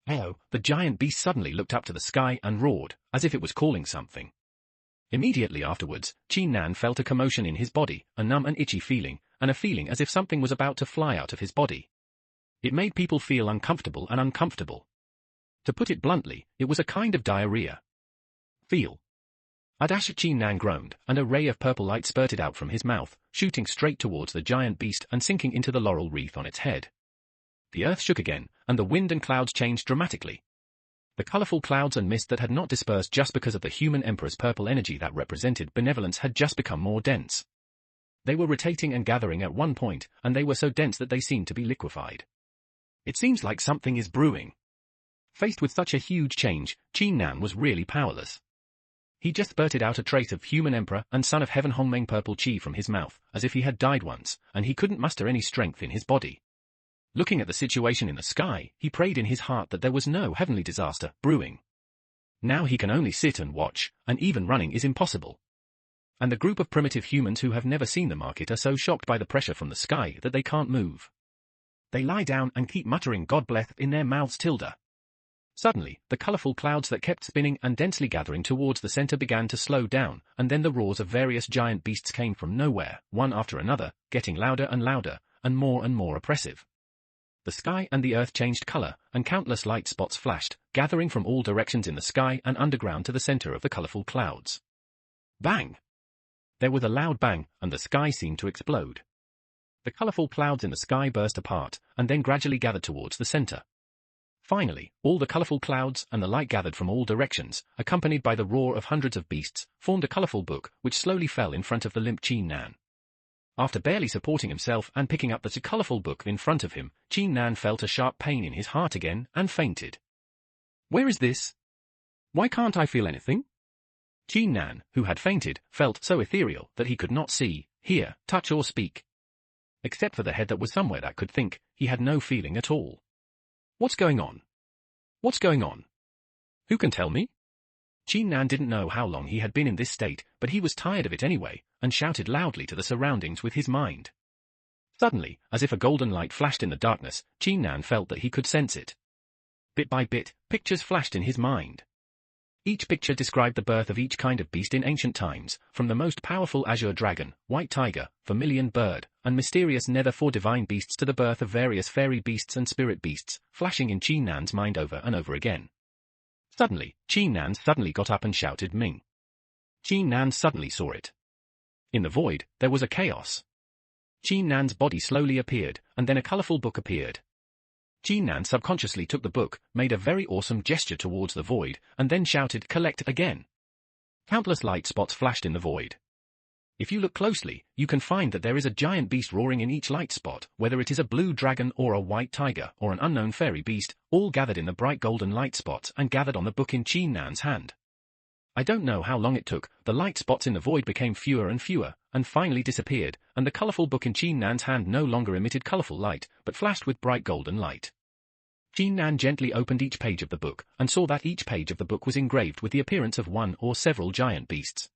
Oh, the giant beast suddenly looked up to the sky and roared, as if it was calling something. Immediately afterwards, Chin Nan felt a commotion in his body, a numb and itchy feeling, and a feeling as if something was about to fly out of his body. It made people feel uncomfortable and uncomfortable. To put it bluntly, it was a kind of diarrhea. Feel. Adash Chin Nan groaned, and a ray of purple light spurted out from his mouth, shooting straight towards the giant beast and sinking into the laurel wreath on its head. The earth shook again, and the wind and clouds changed dramatically. The colorful clouds and mist that had not dispersed just because of the human emperor's purple energy that represented benevolence had just become more dense. They were rotating and gathering at one point, and they were so dense that they seemed to be liquefied. It seems like something is brewing. Faced with such a huge change, Chin Nan was really powerless. He just spurted out a trace of human emperor and son of heaven Hongmeng purple chi from his mouth, as if he had died once, and he couldn't muster any strength in his body. Looking at the situation in the sky, he prayed in his heart that there was no heavenly disaster brewing. Now he can only sit and watch, and even running is impossible. And the group of primitive humans who have never seen the market are so shocked by the pressure from the sky that they can't move. They lie down and keep muttering God bless in their mouths tilde. Suddenly, the colorful clouds that kept spinning and densely gathering towards the center began to slow down, and then the roars of various giant beasts came from nowhere, one after another, getting louder and louder, and more oppressive. The sky and the earth changed color, and countless light spots flashed, gathering from all directions in the sky and underground to the center of the colorful clouds. Bang! There was a loud bang, and the sky seemed to explode. The colorful clouds in the sky burst apart, and then gradually gathered towards the center. Finally, all the colorful clouds and the light gathered from all directions, accompanied by the roar of hundreds of beasts, formed a colorful book, which slowly fell in front of the limp Chin Nan. After barely supporting himself and picking up the colorful book in front of him, Chin Nan felt a sharp pain in his heart again and fainted. Where is this? Why can't I feel anything? Chin Nan, who had fainted, felt so ethereal that he could not see, hear, touch or speak. Except for the head that was somewhere that could think, he had no feeling at all. What's going on? What's going on? Who can tell me? Chin Nan didn't know how long he had been in this state, but he was tired of it anyway, and shouted loudly to the surroundings with his mind. Suddenly, as if a golden light flashed in the darkness, Chin Nan felt that he could sense it. Bit by bit, pictures flashed in his mind. Each picture described the birth of each kind of beast in ancient times, from the most powerful azure dragon, white tiger, vermilion bird, and mysterious nether four divine beasts to the birth of various fairy beasts and spirit beasts, flashing in Chin Nan's mind over and over again. Suddenly, Chin Nan suddenly got up and shouted Ming. Chin Nan suddenly saw it. In the void, there was a chaos. Chin Nan's body slowly appeared, and then a colorful book appeared. Chin Nan subconsciously took the book, made a very awesome gesture towards the void, and then shouted, "Collect again." Countless light spots flashed in the void. If you look closely, you can find that there is a giant beast roaring in each light spot, whether it is a blue dragon or a white tiger or an unknown fairy beast, all gathered in the bright golden light spots and gathered on the book in Chin Nan's hand. I don't know how long it took, the light spots in the void became fewer and fewer, and finally disappeared, and the colorful book in Chin Nan's hand no longer emitted colorful light, but flashed with bright golden light. Chin Nan gently opened each page of the book, and saw that each page of the book was engraved with the appearance of one or several giant beasts.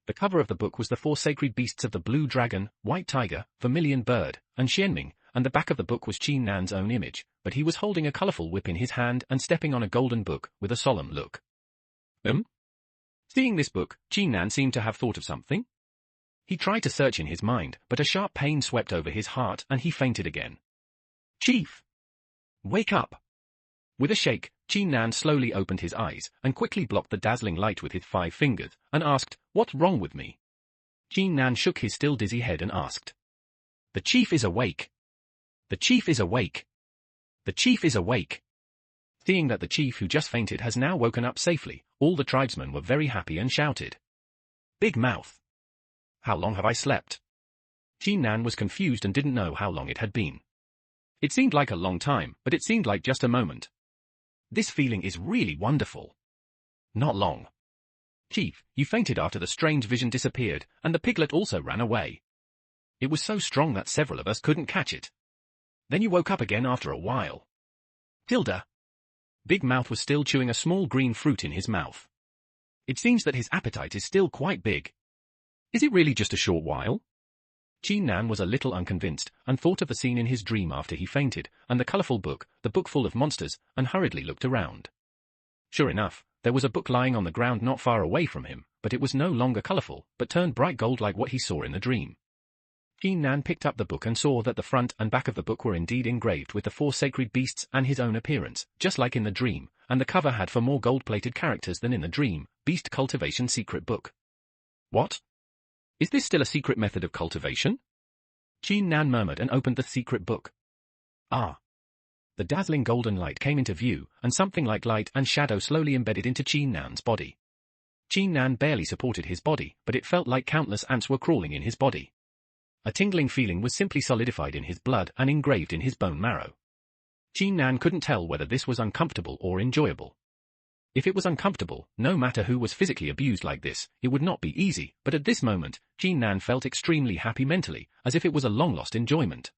The cover of the book was the four sacred beasts of the blue dragon, white tiger, vermilion bird, and Xianming, and the back of the book was Chin Nan's own image, but he was holding a colorful whip in his hand and stepping on a golden book, with a solemn look. Seeing this book, Chin Nan seemed to have thought of something. He tried to search in his mind, but a sharp pain swept over his heart and he fainted again. Chief! Wake up! With a shake, Chin Nan slowly opened his eyes and quickly blocked the dazzling light with his 5 fingers and asked, "What's wrong with me?" Chin Nan shook his still dizzy head and asked, "The chief is awake." The chief is awake. The chief is awake. Seeing that the chief who just fainted has now woken up safely, all the tribesmen were very happy and shouted. Big mouth. How long have I slept? Nan was confused and didn't know how long it had been. It seemed like a long time, but it seemed like just a moment. This feeling is really wonderful. Not long. Chief, you fainted after the strange vision disappeared, and the piglet also ran away. It was so strong that several of us couldn't catch it. Then you woke up again after a while. Tilda. Big Mouth was still chewing a small green fruit in his mouth. It seems that his appetite is still quite big. Is it really just a short while? Nan was a little unconvinced, and thought of the scene in his dream after he fainted, and the colourful book, the book full of monsters, and hurriedly looked around. Sure enough, there was a book lying on the ground not far away from him, but it was no longer colourful, but turned bright gold like what he saw in the dream. Nan picked up the book and saw that the front and back of the book were indeed engraved with the 4 sacred beasts and his own appearance, just like in the dream, and the cover had 4 more gold-plated characters than in the dream, Beast Cultivation Secret Book. What? Is this still a secret method of cultivation? Nan murmured and opened the secret book. Ah. The dazzling golden light came into view, and something like light and shadow slowly embedded into Nan's body. Nan barely supported his body, but it felt like countless ants were crawling in his body. A tingling feeling was simply solidified in his blood and engraved in his bone marrow. Nan couldn't tell whether this was uncomfortable or enjoyable. If it was uncomfortable, no matter who was physically abused like this, it would not be easy, but at this moment, Nan felt extremely happy mentally, as if it was a long-lost enjoyment.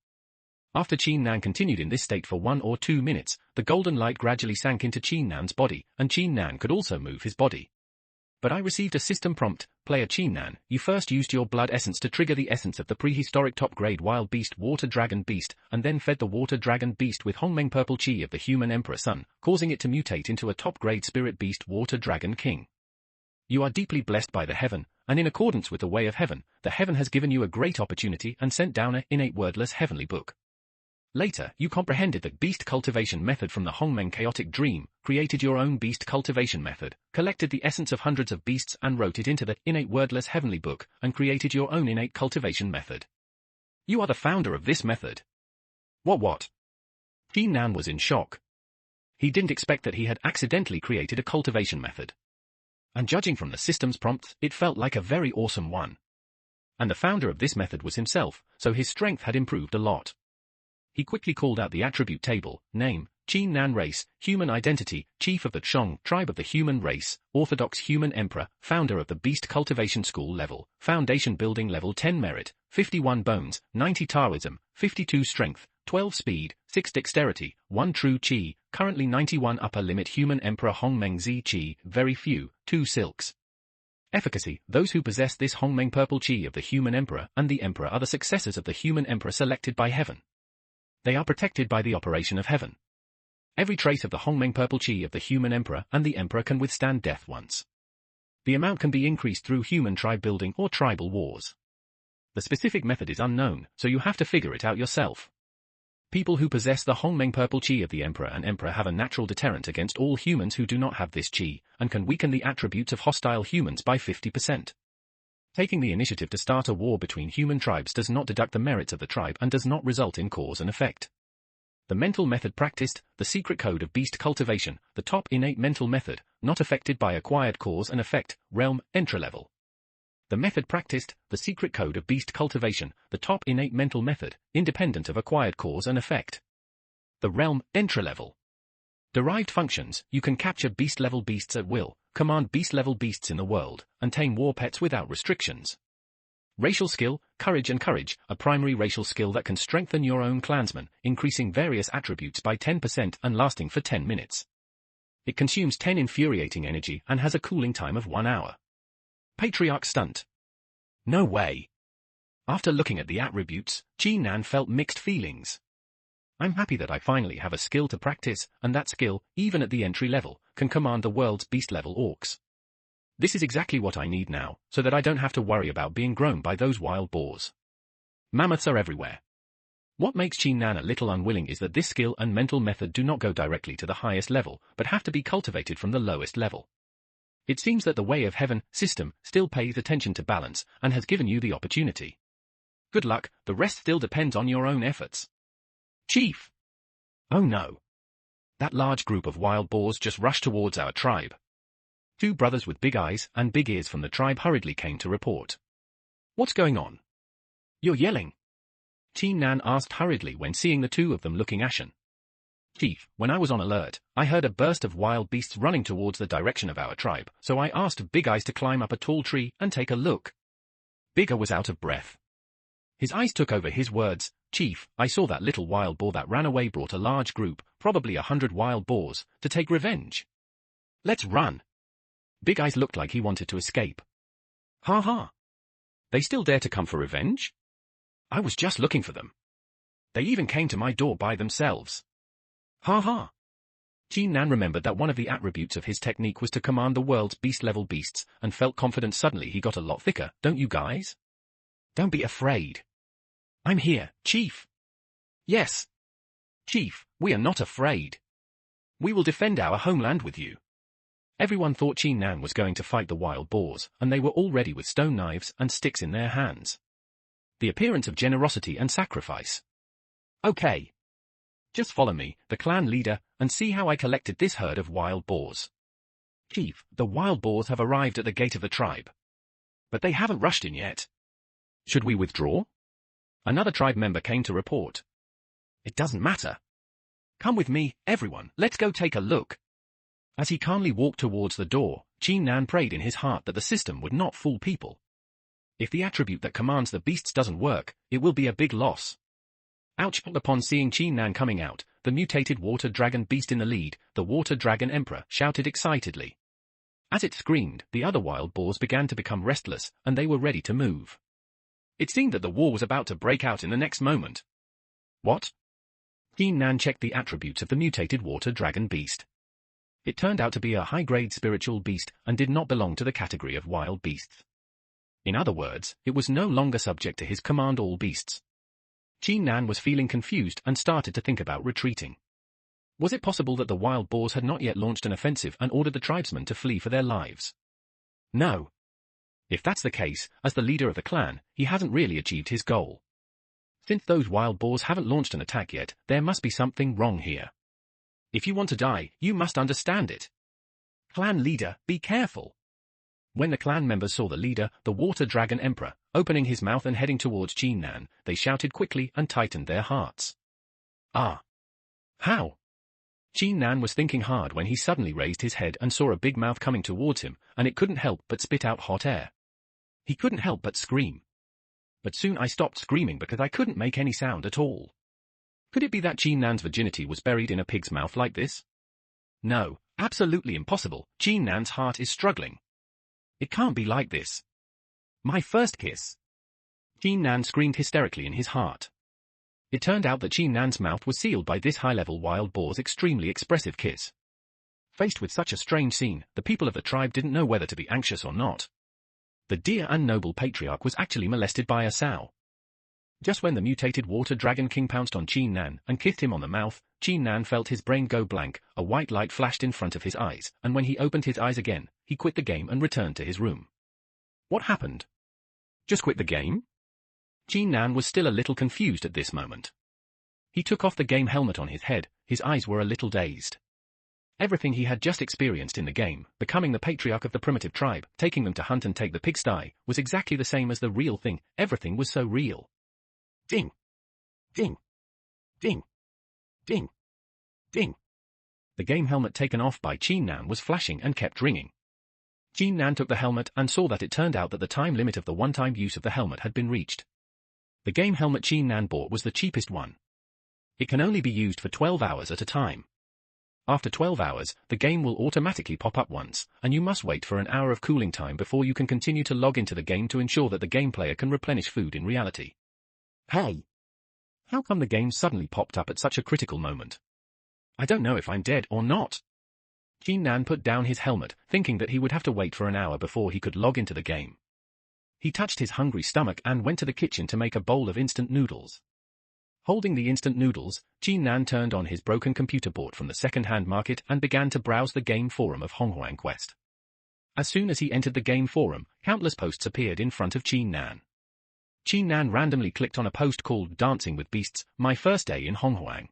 After Nan continued in this state for 1 or 2 minutes, the golden light gradually sank into Nan's body, and Nan could also move his body. But I received a system prompt, player Nan, you first used your blood essence to trigger the essence of the prehistoric top-grade wild beast Water Dragon Beast, and then fed the Water Dragon Beast with Hongmeng Purple Chi of the Human Emperor Sun, causing it to mutate into a top-grade spirit beast Water Dragon King. You are deeply blessed by the heaven, and in accordance with the way of heaven, the heaven has given you a great opportunity and sent down an innate wordless heavenly book. Later, you comprehended the beast cultivation method from the Hongmeng chaotic dream, created your own beast cultivation method, collected the essence of hundreds of beasts and wrote it into the innate wordless heavenly book, and created your own innate cultivation method. You are the founder of this method. What? Nan was in shock. He didn't expect that he had accidentally created a cultivation method. And judging from the system's prompts, it felt like a very awesome one. And the founder of this method was himself, so his strength had improved a lot. He quickly called out the attribute table, name, Nan race, human identity, chief of the Chong tribe of the human race, orthodox human emperor, founder of the beast cultivation school level, foundation building level 10 merit, 51 bones, 90 Taoism, 52 strength, 12 speed, 6 dexterity, 1 true chi, currently 91 upper limit human emperor Hongmeng Zi chi, very few, 2 silks. Efficacy, those who possess this Hongmeng purple chi of the human emperor and the emperor are the successors of the human emperor selected by heaven. They are protected by the operation of heaven. Every trace of the Hongmeng purple chi of the human emperor and the emperor can withstand death once. The amount can be increased through human tribe building or tribal wars. The specific method is unknown, so you have to figure it out yourself. People who possess the Hongmeng purple chi of the emperor and emperor have a natural deterrent against all humans who do not have this chi, and can weaken the attributes of hostile humans by 50%. Taking the initiative to start a war between human tribes does not deduct the merits of the tribe and does not result in cause and effect. The mental method practiced, the secret code of beast cultivation, the top innate mental method, not affected by acquired cause and effect, realm, entry-level. The method practiced, the secret code of beast cultivation, the top innate mental method, independent of acquired cause and effect. The realm, entry-level. Derived functions, you can capture beast-level beasts at will, command beast-level beasts in the world, and tame war pets without restrictions. Racial skill, courage and courage, a primary racial skill that can strengthen your own clansmen, increasing various attributes by 10% and lasting for 10 minutes. It consumes 10 infuriating energy and has a cooling time of 1 hour. Patriarch stunt. No way. After looking at the attributes, Nan felt mixed feelings. I'm happy that I finally have a skill to practice, and that skill, even at the entry level, can command the world's beast-level orcs. This is exactly what I need now, so that I don't have to worry about being grown by those wild boars. Mammoths are everywhere. What makes Nan a little unwilling is that this skill and mental method do not go directly to the highest level, but have to be cultivated from the lowest level. It seems that the way of heaven system still pays attention to balance, and has given you the opportunity. Good luck, the rest still depends on your own efforts. Chief! Oh no! That large group of wild boars just rushed towards our tribe. Two brothers with big eyes and big ears from the tribe hurriedly came to report. What's going on? You're yelling? Chin Nan asked hurriedly when seeing the two of them looking ashen. Chief, when I was on alert, I heard a burst of wild beasts running towards the direction of our tribe, so I asked Big Eyes to climb up a tall tree and take a look. Bigger was out of breath. His eyes took over his words. Chief, I saw that little wild boar that ran away brought a large group, probably 100 wild boars, to take revenge. Let's run. Big Eyes looked like he wanted to escape. Ha ha. They still dare to come for revenge? I was just looking for them. They even came to my door by themselves. Ha ha. Chin Nan remembered that one of the attributes of his technique was to command the world's beast-level beasts, and felt confident suddenly he got a lot thicker, don't you guys? Don't be afraid. I'm here, Chief. Yes. Chief, we are not afraid. We will defend our homeland with you. Everyone thought Chin Nan was going to fight the wild boars, and they were all ready with stone knives and sticks in their hands. The appearance of generosity and sacrifice. Okay. Just follow me, the clan leader, and see how I collected this herd of wild boars. Chief, the wild boars have arrived at the gate of the tribe. But they haven't rushed in yet. Should we withdraw? Another tribe member came to report. It doesn't matter. Come with me, everyone, let's go take a look. As he calmly walked towards the door, Chin Nan prayed in his heart that the system would not fool people. If the attribute that commands the beasts doesn't work, it will be a big loss. Ouch! Upon seeing Chin Nan coming out, the mutated water dragon beast in the lead, the water dragon emperor, shouted excitedly. As it screamed, the other wild boars began to become restless, and they were ready to move. It seemed that the war was about to break out in the next moment. What? Chin Nan checked the attributes of the mutated water dragon beast. It turned out to be a high-grade spiritual beast and did not belong to the category of wild beasts. In other words, it was no longer subject to his command all beasts. Chin Nan was feeling confused and started to think about retreating. Was it possible that the wild boars had not yet launched an offensive and ordered the tribesmen to flee for their lives? No. If that's the case, as the leader of the clan, he hasn't really achieved his goal. Since those wild boars haven't launched an attack yet, there must be something wrong here. If you want to die, you must understand it. Clan leader, be careful. When the clan members saw the leader, the water dragon emperor, opening his mouth and heading towards Chin Nan, they shouted quickly and tightened their hearts. Ah! How? Chin Nan was thinking hard when he suddenly raised his head and saw a big mouth coming towards him, and it couldn't help but spit out hot air. He couldn't help but scream. But soon I stopped screaming because I couldn't make any sound at all. Could it be that Chin Nan's virginity was buried in a pig's mouth like this? No, absolutely impossible. Chin Nan's heart is struggling. It can't be like this. My first kiss. Chin Nan screamed hysterically in his heart. It turned out that Chin Nan's mouth was sealed by this high-level wild boar's extremely expressive kiss. Faced with such a strange scene, the people of the tribe didn't know whether to be anxious or not. The dear and noble patriarch was actually molested by a sow. Just when the mutated water dragon king pounced on Chin Nan and kissed him on the mouth, Chin Nan felt his brain go blank, a white light flashed in front of his eyes, and when he opened his eyes again, he quit the game and returned to his room. What happened? Just quit the game? Chin Nan was still a little confused at this moment. He took off the game helmet on his head, his eyes were a little dazed. Everything he had just experienced in the game, becoming the patriarch of the primitive tribe, taking them to hunt and take the pigsty, was exactly the same as the real thing. Everything was so real. Ding! Ding! Ding! Ding! Ding! The game helmet taken off by Chin Nan was flashing and kept ringing. Chin Nan took the helmet and saw that it turned out that the time limit of the one-time use of the helmet had been reached. The game helmet Chin Nan bought was the cheapest one. It can only be used for 12 hours at a time. After 12 hours, the game will automatically pop up once, and you must wait for an hour of cooling time before you can continue to log into the game to ensure that the game player can replenish food in reality. Hey! How come the game suddenly popped up at such a critical moment? I don't know if I'm dead or not. Chin Nan put down his helmet, thinking that he would have to wait for an hour before he could log into the game. He touched his hungry stomach and went to the kitchen to make a bowl of instant noodles. Holding the instant noodles, Chin Nan turned on his broken computer bought from the second-hand market and began to browse the game forum of Honghuang Quest. As soon as he entered the game forum, countless posts appeared in front of Chin Nan. Qin Nan randomly clicked on a post called Dancing with Beasts, My First Day in Honghuang.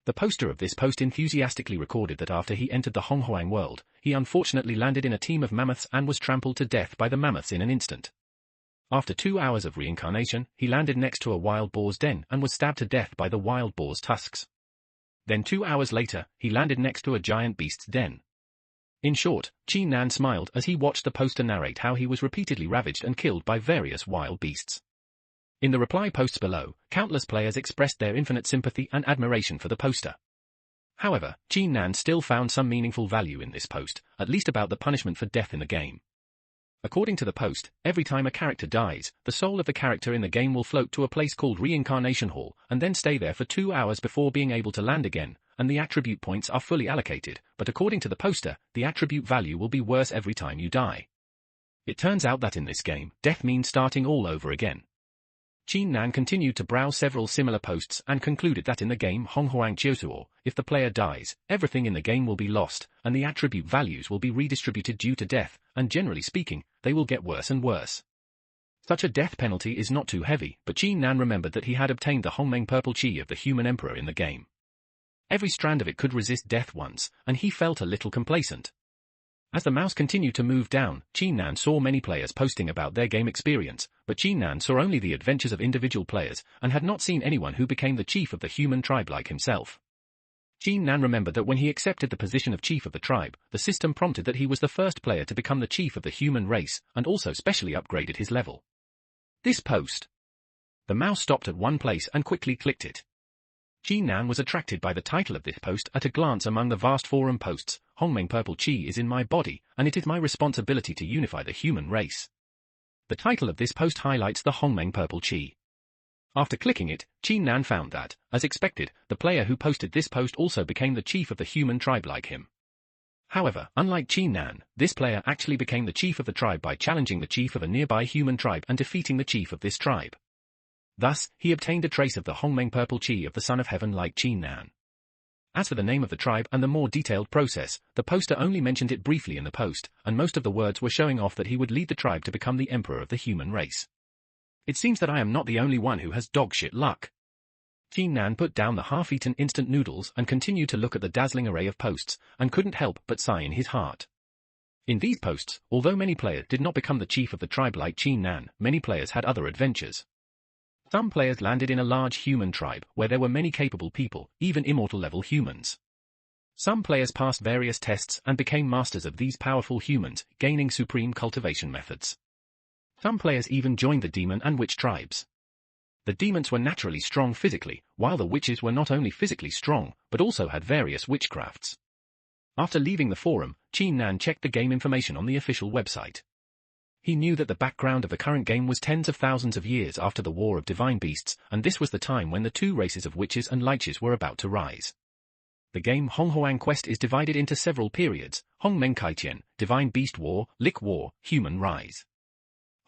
The poster of this post enthusiastically recorded that after he entered the Honghuang world, he unfortunately landed in a team of mammoths and was trampled to death by the mammoths in an instant. After 2 hours of reincarnation, he landed next to a wild boar's den and was stabbed to death by the wild boar's tusks. Then 2 hours later, he landed next to a giant beast's den. In short, Qin Nan smiled as he watched the poster narrate how he was repeatedly ravaged and killed by various wild beasts. In the reply posts below, countless players expressed their infinite sympathy and admiration for the poster. However, Qin Nan still found some meaningful value in this post, at least about the punishment for death in the game. According to the post, every time a character dies, the soul of the character in the game will float to a place called Reincarnation Hall and then stay there for 2 hours before being able to land again, and the attribute points are fully allocated, but according to the poster, the attribute value will be worse every time you die. It turns out that in this game, death means starting all over again. Qin Nan continued to browse several similar posts and concluded that in the game Honghuang Jiusuo, if the player dies, everything in the game will be lost, and the attribute values will be redistributed due to death, and generally speaking, they will get worse and worse. Such a death penalty is not too heavy, but Qin Nan remembered that he had obtained the Hongmeng Purple Qi of the human emperor in the game. Every strand of it could resist death once, and he felt a little complacent. As the mouse continued to move down, Qin Nan saw many players posting about their game experience, but Qin Nan saw only the adventures of individual players, and had not seen anyone who became the chief of the human tribe like himself. Qin Nan remembered that when he accepted the position of chief of the tribe, the system prompted that he was the first player to become the chief of the human race, and also specially upgraded his level. This post. The mouse stopped at one place and quickly clicked it. Qin Nan was attracted by the title of this post at a glance among the vast forum posts. Hongmeng Purple Qi is in my body, and it is my responsibility to unify the human race. The title of this post highlights the Hongmeng Purple Qi. After clicking it, Qin Nan found that, as expected, the player who posted this post also became the chief of the human tribe like him. However, unlike Qin Nan, this player actually became the chief of the tribe by challenging the chief of a nearby human tribe and defeating the chief of this tribe. Thus, he obtained a trace of the Hongmeng Purple Qi of the Son of Heaven like Qin Nan. As for the name of the tribe and the more detailed process, the poster only mentioned it briefly in the post, and most of the words were showing off that he would lead the tribe to become the emperor of the human race. It seems that I am not the only one who has dogshit luck. Qin Nan put down the half-eaten instant noodles and continued to look at the dazzling array of posts, and couldn't help but sigh in his heart. In these posts, although many players did not become the chief of the tribe like Qin Nan, many players had other adventures. Some players landed in a large human tribe where there were many capable people, even immortal-level humans. Some players passed various tests and became masters of these powerful humans, gaining supreme cultivation methods. Some players even joined the demon and witch tribes. The demons were naturally strong physically, while the witches were not only physically strong, but also had various witchcrafts. After leaving the forum, Qin Nan checked the game information on the official website. He knew that the background of the current game was tens of thousands of years after the War of Divine Beasts, and this was the time when the two races of witches and liches were about to rise. The game Honghuang Quest is divided into several periods: Hongmeng Kaitian, Divine Beast War, Lich War, Human Rise.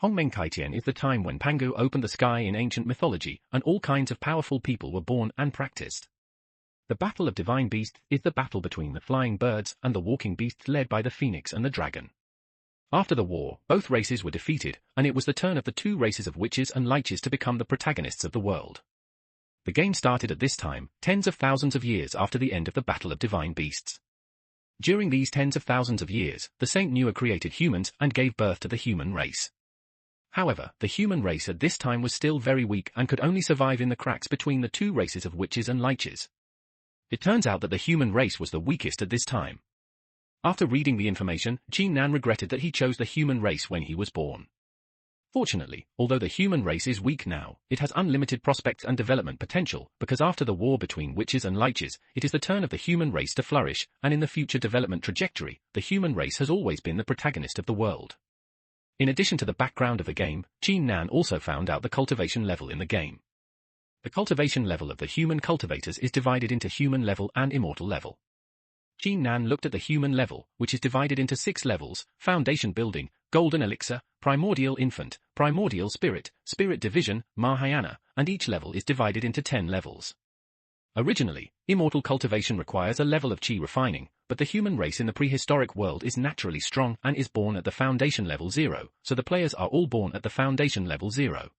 Hongmeng Kaitian is the time when Pangu opened the sky in ancient mythology, and all kinds of powerful people were born and practiced. The Battle of Divine Beasts is the battle between the flying birds and the walking beasts led by the phoenix and the dragon. After the war, both races were defeated, and it was the turn of the two races of witches and liches to become the protagonists of the world. The game started at this time, tens of thousands of years after the end of the Battle of Divine Beasts. During these tens of thousands of years, the Saint Nua created humans and gave birth to the human race. However, the human race at this time was still very weak and could only survive in the cracks between the two races of witches and liches. It turns out that the human race was the weakest at this time. After reading the information, Qin Nan regretted that he chose the human race when he was born. Fortunately, although the human race is weak now, it has unlimited prospects and development potential, because after the war between witches and liches, it is the turn of the human race to flourish, and in the future development trajectory, the human race has always been the protagonist of the world. In addition to the background of the game, Qin Nan also found out the cultivation level in the game. The cultivation level of the human cultivators is divided into human level and immortal level. Qin Nan looked at the human level, which is divided into 6 levels: Foundation Building, Golden Elixir, Primordial Infant, Primordial Spirit, Spirit Division, Mahayana, and each level is divided into 10 levels. Originally, immortal cultivation requires a level of Qi refining, but the human race in the prehistoric world is naturally strong and is born at the Foundation level 0, so the players are all born at the Foundation level 0.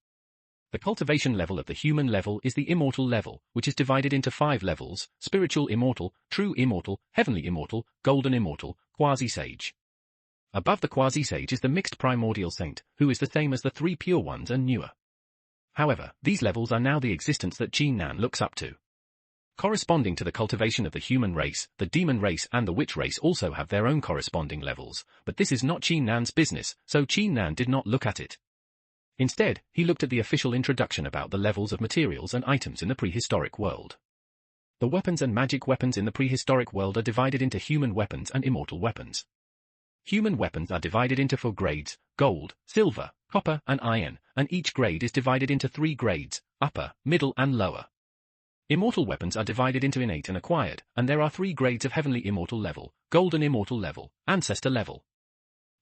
The cultivation level of the human level is the immortal level, which is divided into 5 levels: spiritual immortal, true immortal, heavenly immortal, golden immortal, quasi-sage. Above the quasi-sage is the mixed primordial saint, who is the same as the 3 pure ones and newer. However, these levels are now the existence that Qin Nan looks up to. Corresponding to the cultivation of the human race, the demon race and the witch race also have their own corresponding levels, but this is not Qin Nan's business, so Qin Nan did not look at it. Instead, he looked at the official introduction about the levels of materials and items in the prehistoric world. The weapons and magic weapons in the prehistoric world are divided into human weapons and immortal weapons. Human weapons are divided into 4 grades: gold, silver, copper, and iron, and each grade is divided into 3 grades: upper, middle, and lower. Immortal weapons are divided into innate and acquired, and there are 3 grades of heavenly immortal level, golden immortal level, ancestor level.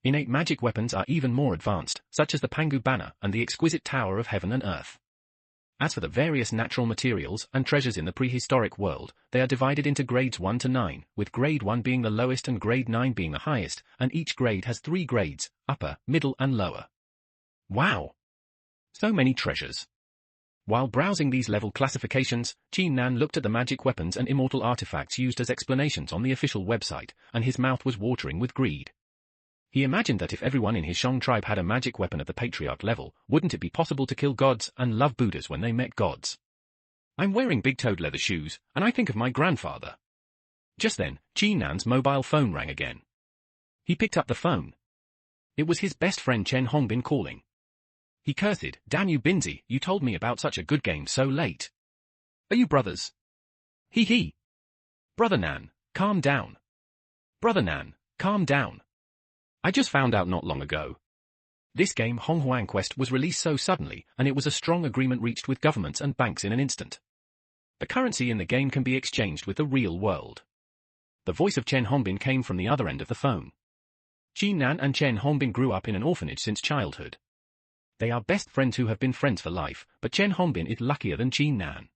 Innate magic weapons are even more advanced, such as the Pangu banner and the exquisite Tower of Heaven and Earth. As for the various natural materials and treasures in the prehistoric world, they are divided into grades 1 to 9, with grade 1 being the lowest and grade 9 being the highest, and each grade has 3 grades: upper, middle, and lower. Wow! So many treasures. While browsing these level classifications, Qin Nan looked at the magic weapons and immortal artifacts used as explanations on the official website, and his mouth was watering with greed. He imagined that if everyone in his Shang tribe had a magic weapon at the patriarch level, wouldn't it be possible to kill gods and love Buddhas when they met gods? I'm wearing big-toed leather shoes, and I think of my grandfather. Just then, Qin Nan's mobile phone rang again. He picked up the phone. It was his best friend Chen Hongbin calling. He cursed, "Damn you Binzi, you told me about such a good game so late. Are you brothers?" Hee. Brother Nan, calm down. Brother Nan, calm down. I just found out not long ago. This game Honghuang Quest was released so suddenly, and it was a strong agreement reached with governments and banks in an instant. The currency in the game can be exchanged with the real world. The voice of Chen Hongbin came from the other end of the phone. Qin Nan and Chen Hongbin grew up in an orphanage since childhood. They are best friends who have been friends for life, but Chen Hongbin is luckier than Qin Nan.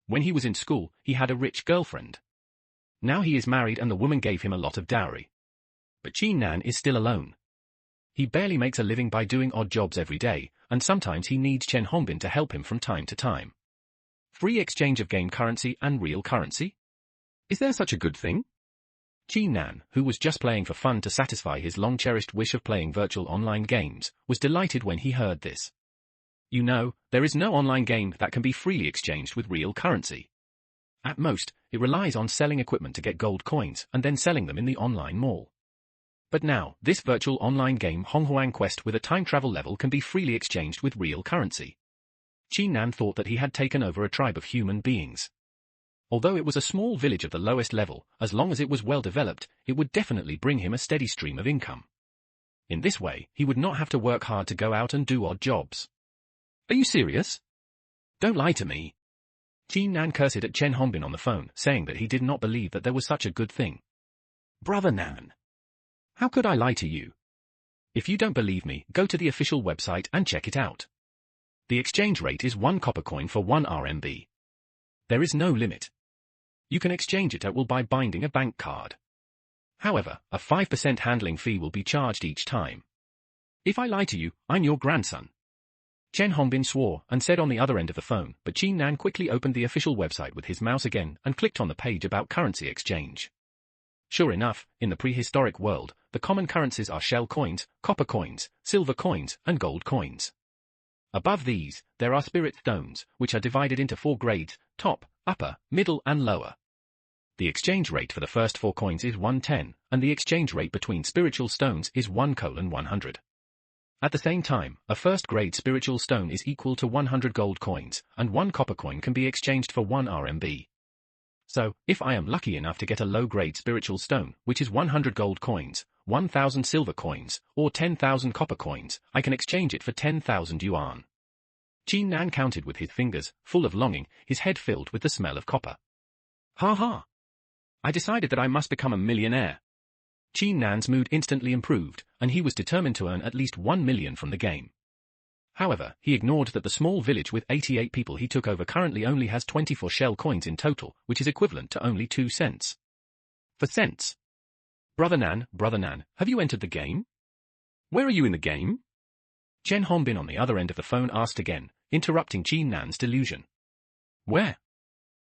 When he was in school, he had a rich girlfriend. Now he is married and the woman gave him a lot of dowry. But Qin Nan is still alone. He barely makes a living by doing odd jobs every day, and sometimes he needs Chen Hongbin to help him from time to time. Free exchange of game currency and real currency? Is there such a good thing? Qin Nan, who was just playing for fun to satisfy his long-cherished wish of playing virtual online games, was delighted when he heard this. You know, there is no online game that can be freely exchanged with real currency. At most, it relies on selling equipment to get gold coins and then selling them in the online mall. But now, this virtual online game Honghuang Quest with a time travel level can be freely exchanged with real currency. Qin Nan thought that he had taken over a tribe of human beings. Although it was a small village of the lowest level, as long as it was well developed, it would definitely bring him a steady stream of income. In this way, he would not have to work hard to go out and do odd jobs. Are you serious? Don't lie to me. Qin Nan cursed at Chen Hongbin on the phone, saying that he did not believe that there was such a good thing. Brother Nan. How could I lie to you? If you don't believe me, go to the official website and check it out. The exchange rate is 1 copper coin for 1 RMB. There is no limit. You can exchange it at will by binding a bank card. However, a 5% handling fee will be charged each time. If I lie to you, I'm your grandson. Chen Hongbin swore and said on the other end of the phone, but Qin Nan quickly opened the official website with his mouse again and clicked on the page about currency exchange. Sure enough, in the prehistoric world, the common currencies are shell coins, copper coins, silver coins, and gold coins. Above these, there are spirit stones, which are divided into 4 grades: top, upper, middle, and lower. The exchange rate for the first 4 coins is 110, and the exchange rate between spiritual stones is 1:100. At the same time, a first-grade spiritual stone is equal to 100 gold coins, and 1 copper coin can be exchanged for 1 RMB. So, if I am lucky enough to get a low-grade spiritual stone, which is 100 gold coins, 1,000 silver coins, or 10,000 copper coins, I can exchange it for 10,000 yuan. Qin Nan counted with his fingers, full of longing, his head filled with the smell of copper. Ha ha! I decided that I must become a millionaire. Qin Nan's mood instantly improved, and he was determined to earn at least 1 million from the game. However, he ignored that the small village with 88 people he took over currently only has 24 shell coins in total, which is equivalent to only 2 cents. For cents. Brother Nan, have you entered the game? Where are you in the game? Chen Hongbin on the other end of the phone asked again, interrupting Qin Nan's delusion. Where?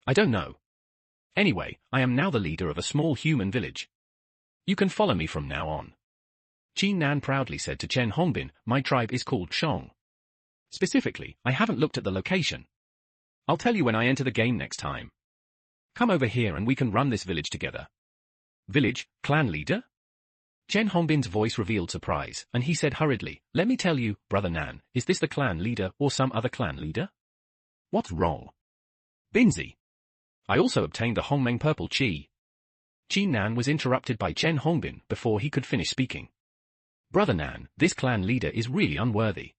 I don't know. Anyway, I am now the leader of a small human village. You can follow me from now on. Qin Nan proudly said to Chen Hongbin, my tribe is called Shong. Specifically, I haven't looked at the location. I'll tell you when I enter the game next time. Come over here and we can run this village together. Village, clan leader? Chen Hongbin's voice revealed surprise, and he said hurriedly, let me tell you, Brother Nan, is this the clan leader or some other clan leader? What's wrong? Binzi. I also obtained the Hongmeng purple chi. Qin Nan was interrupted by Chen Hongbin before he could finish speaking. Brother Nan, this clan leader is really unworthy.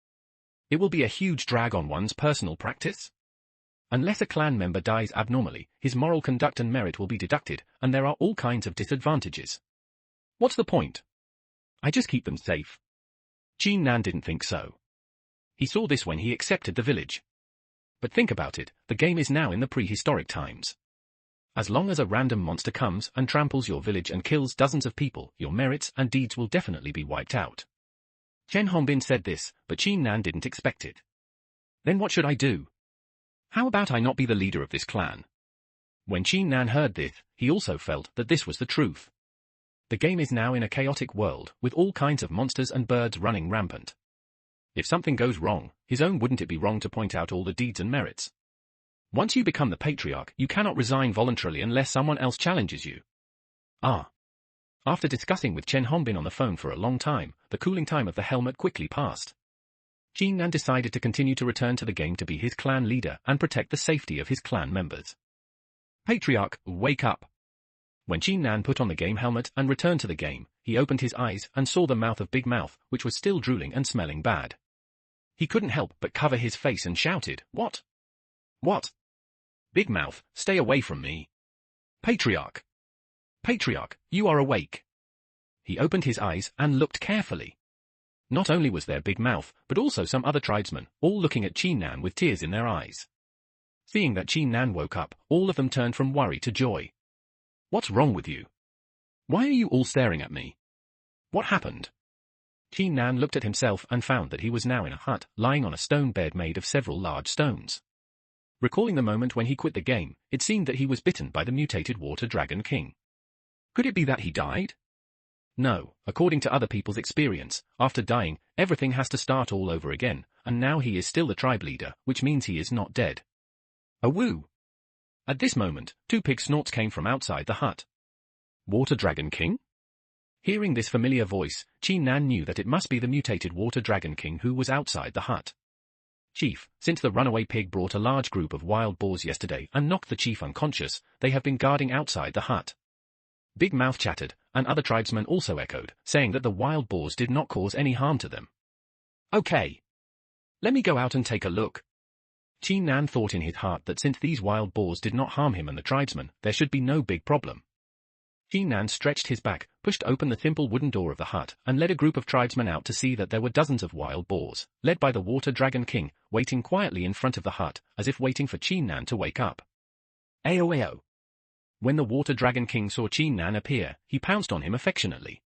It will be a huge drag on one's personal practice. Unless a clan member dies abnormally, his moral conduct and merit will be deducted, and there are all kinds of disadvantages. What's the point? I just keep them safe. Qin Nan didn't think so. He saw this when he accepted the village. But think about it, the game is now in the prehistoric times. As long as a random monster comes and tramples your village and kills dozens of people, your merits and deeds will definitely be wiped out. Chen Hongbin said this, but Qin Nan didn't expect it. Then what should I do? How about I not be the leader of this clan? When Qin Nan heard this, he also felt that this was the truth. The game is now in a chaotic world, with all kinds of monsters and birds running rampant. If something goes wrong, wouldn't it be wrong to point out all the deeds and merits? Once you become the patriarch, you cannot resign voluntarily unless someone else challenges you. After discussing with Chen Hongbin on the phone for a long time, the cooling time of the helmet quickly passed. Qin Nan decided to continue to return to the game to be his clan leader and protect the safety of his clan members. Patriarch, wake up! When Qin Nan put on the game helmet and returned to the game, he opened his eyes and saw the mouth of Big Mouth, which was still drooling and smelling bad. He couldn't help but cover his face and shouted, What? What? Big Mouth, stay away from me. Patriarch! Patriarch, you are awake. He opened his eyes and looked carefully. Not only was there Big Mouth, but also some other tribesmen, all looking at Qin Nan with tears in their eyes. Seeing that Qin Nan woke up, all of them turned from worry to joy. What's wrong with you? Why are you all staring at me? What happened? Qin Nan looked at himself and found that he was now in a hut, lying on a stone bed made of several large stones. Recalling the moment when he quit the game, it seemed that he was bitten by the mutated Water Dragon King. Could it be that he died? No, according to other people's experience, after dying, everything has to start all over again, and now he is still the tribe leader, which means he is not dead. A woo! At this moment, 2 pig snorts came from outside the hut. Water Dragon King? Hearing this familiar voice, Qin Nan knew that it must be the mutated Water Dragon King who was outside the hut. Chief, since the runaway pig brought a large group of wild boars yesterday and knocked the chief unconscious, they have been guarding outside the hut. Big Mouth chattered, and other tribesmen also echoed, saying that the wild boars did not cause any harm to them. Okay. Let me go out and take a look. Qin Nan thought in his heart that since these wild boars did not harm him and the tribesmen, there should be no big problem. Qin Nan stretched his back, pushed open the simple wooden door of the hut, and led a group of tribesmen out to see that there were dozens of wild boars, led by the Water Dragon King, waiting quietly in front of the hut, as if waiting for Qin Nan to wake up. Ayo. When the Water Dragon King saw Qin Nan appear, he pounced on him affectionately.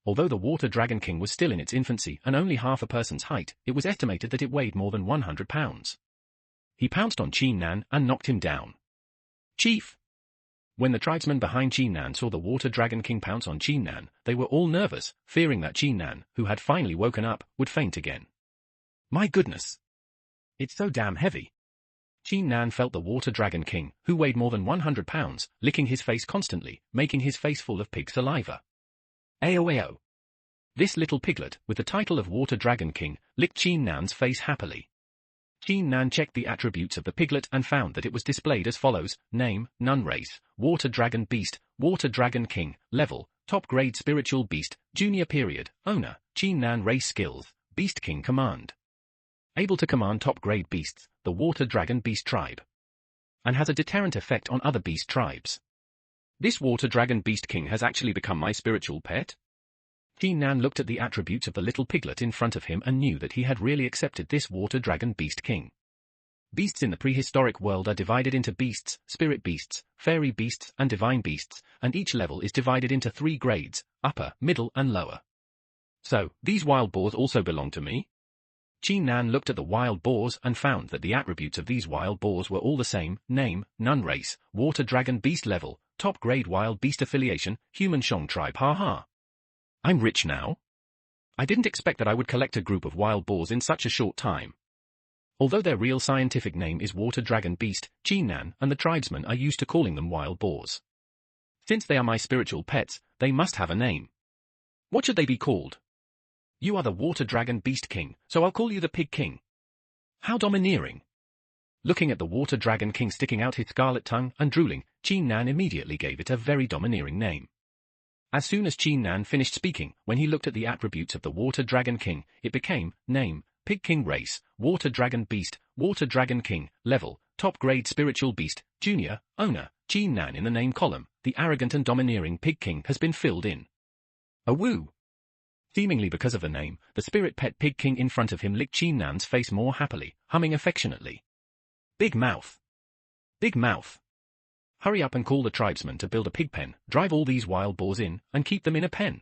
Although the Water Dragon King was still in its infancy and only half a person's height, it was estimated that it weighed more than 100 pounds. He pounced on Qin Nan and knocked him down. Chief! When the tribesmen behind Qin Nan saw the Water Dragon King pounce on Qin Nan, they were all nervous, fearing that Qin Nan, who had finally woken up, would faint again. My goodness! It's so damn heavy. Qin Nan felt the Water Dragon King, who weighed more than 100 pounds, licking his face constantly, making his face full of pig saliva. Ayo. This little piglet, with the title of Water Dragon King, licked Qin Nan's face happily. Qin Nan checked the attributes of the piglet and found that it was displayed as follows: name, Nun race, Water Dragon Beast, Water Dragon King, level, top grade spiritual beast, junior period, owner, Qin Nan race skills, Beast King command. Able to command top grade beasts, the Water Dragon Beast tribe. And has a deterrent effect on other beast tribes. This Water Dragon Beast King has actually become my spiritual pet? Qin Nan looked at the attributes of the little piglet in front of him and knew that he had really accepted this Water Dragon Beast King. Beasts in the prehistoric world are divided into beasts, spirit beasts, fairy beasts, and divine beasts, and each level is divided into 3 grades, upper, middle, and lower. So, these wild boars also belong to me? Qin Nan looked at the wild boars and found that the attributes of these wild boars were all the same: name, Nun race, water dragon beast level, top grade wild beast affiliation, human Shong tribe. Haha. I'm rich now. I didn't expect that I would collect a group of wild boars in such a short time. Although their real scientific name is water dragon beast, Qin Nan and the tribesmen are used to calling them wild boars. Since they are my spiritual pets, they must have a name. What should they be called? You are the water dragon beast king, so I'll call you the pig king. How domineering. Looking at the water dragon king sticking out his scarlet tongue and drooling, Qin Nan immediately gave it a very domineering name. As soon as Qin Nan finished speaking, when he looked at the attributes of the water dragon king, it became: name, pig king race, water dragon beast, water dragon king, level, top grade spiritual beast, junior, owner, Qin Nan. In the name column, the arrogant and domineering pig king has been filled in. A woo! Seemingly because of the name, the spirit pet pig king in front of him licked Qin Nan's face more happily, humming affectionately. Big mouth. Big mouth. Hurry up and call the tribesmen to build a pig pen, drive all these wild boars in, and keep them in a pen.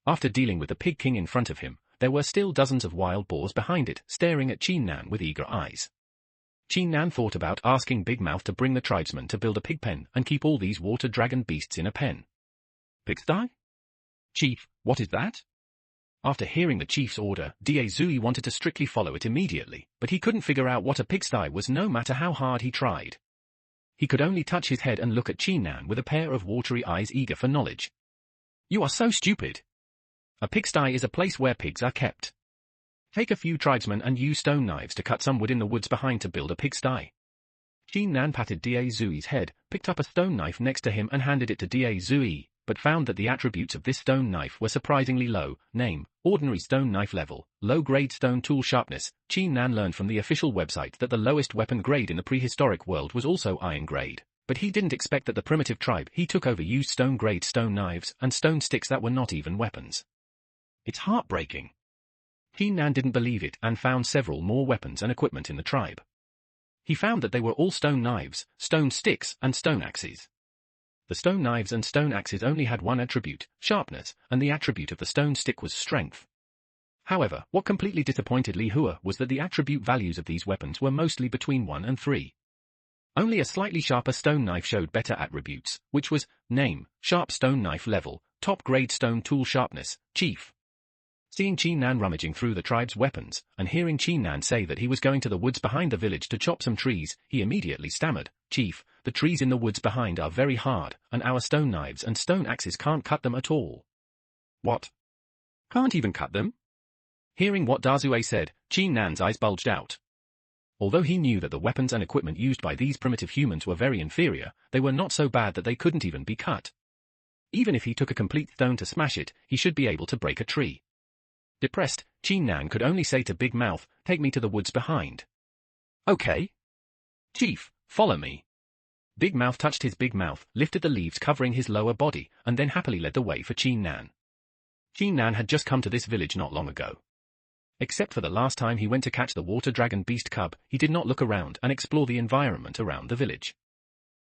After dealing with the pig king in front of him, there were still dozens of wild boars behind it, staring at Qin Nan with eager eyes. Qin Nan thought about asking Big Mouth to bring the tribesmen to build a pig pen and keep all these water dragon beasts in a pen. Pigsty? Chief, what is that? After hearing the chief's order, Zui wanted to strictly follow it immediately, but he couldn't figure out what a pigsty was no matter how hard he tried. He could only touch his head and look at Qin Nan with a pair of watery eyes eager for knowledge. You are so stupid. A pigsty is a place where pigs are kept. Take a few tribesmen and use stone knives to cut some wood in the woods behind to build a pigsty. Qin Nan patted Zui's head, picked up a stone knife next to him and handed it to Zui, but found that the attributes of this stone knife were surprisingly low. Name, ordinary stone knife level, low-grade stone tool sharpness. Qin Nan learned from the official website that the lowest weapon grade in the prehistoric world was also iron grade, but he didn't expect that the primitive tribe he took over used stone-grade stone knives and stone sticks that were not even weapons. It's heartbreaking. Qin Nan didn't believe it and found several more weapons and equipment in the tribe. He found that they were all stone knives, stone sticks, and stone axes. The stone knives and stone axes only had one attribute, sharpness, and the attribute of the stone stick was strength. However, what completely disappointed Li Hua was that the attribute values of these weapons were mostly between 1 and 3. Only a slightly sharper stone knife showed better attributes, which was, name, sharp stone knife level, top grade stone tool sharpness, chief. Seeing Qin Nan rummaging through the tribe's weapons, and hearing Qin Nan say that he was going to the woods behind the village to chop some trees, he immediately stammered, Chief, the trees in the woods behind are very hard, and our stone knives and stone axes can't cut them at all. What? Can't even cut them? Hearing what Dazue said, Qin Nan's eyes bulged out. Although he knew that the weapons and equipment used by these primitive humans were very inferior, they were not so bad that they couldn't even be cut. Even if he took a complete stone to smash it, he should be able to break a tree. Depressed, Qin Nan could only say to Big Mouth, take me to the woods behind. Okay. Chief, follow me. Big Mouth touched his big mouth, lifted the leaves covering his lower body, and then happily led the way for Qin Nan. Qin Nan had just come to this village not long ago. Except for the last time he went to catch the water dragon beast cub, he did not look around and explore the environment around the village.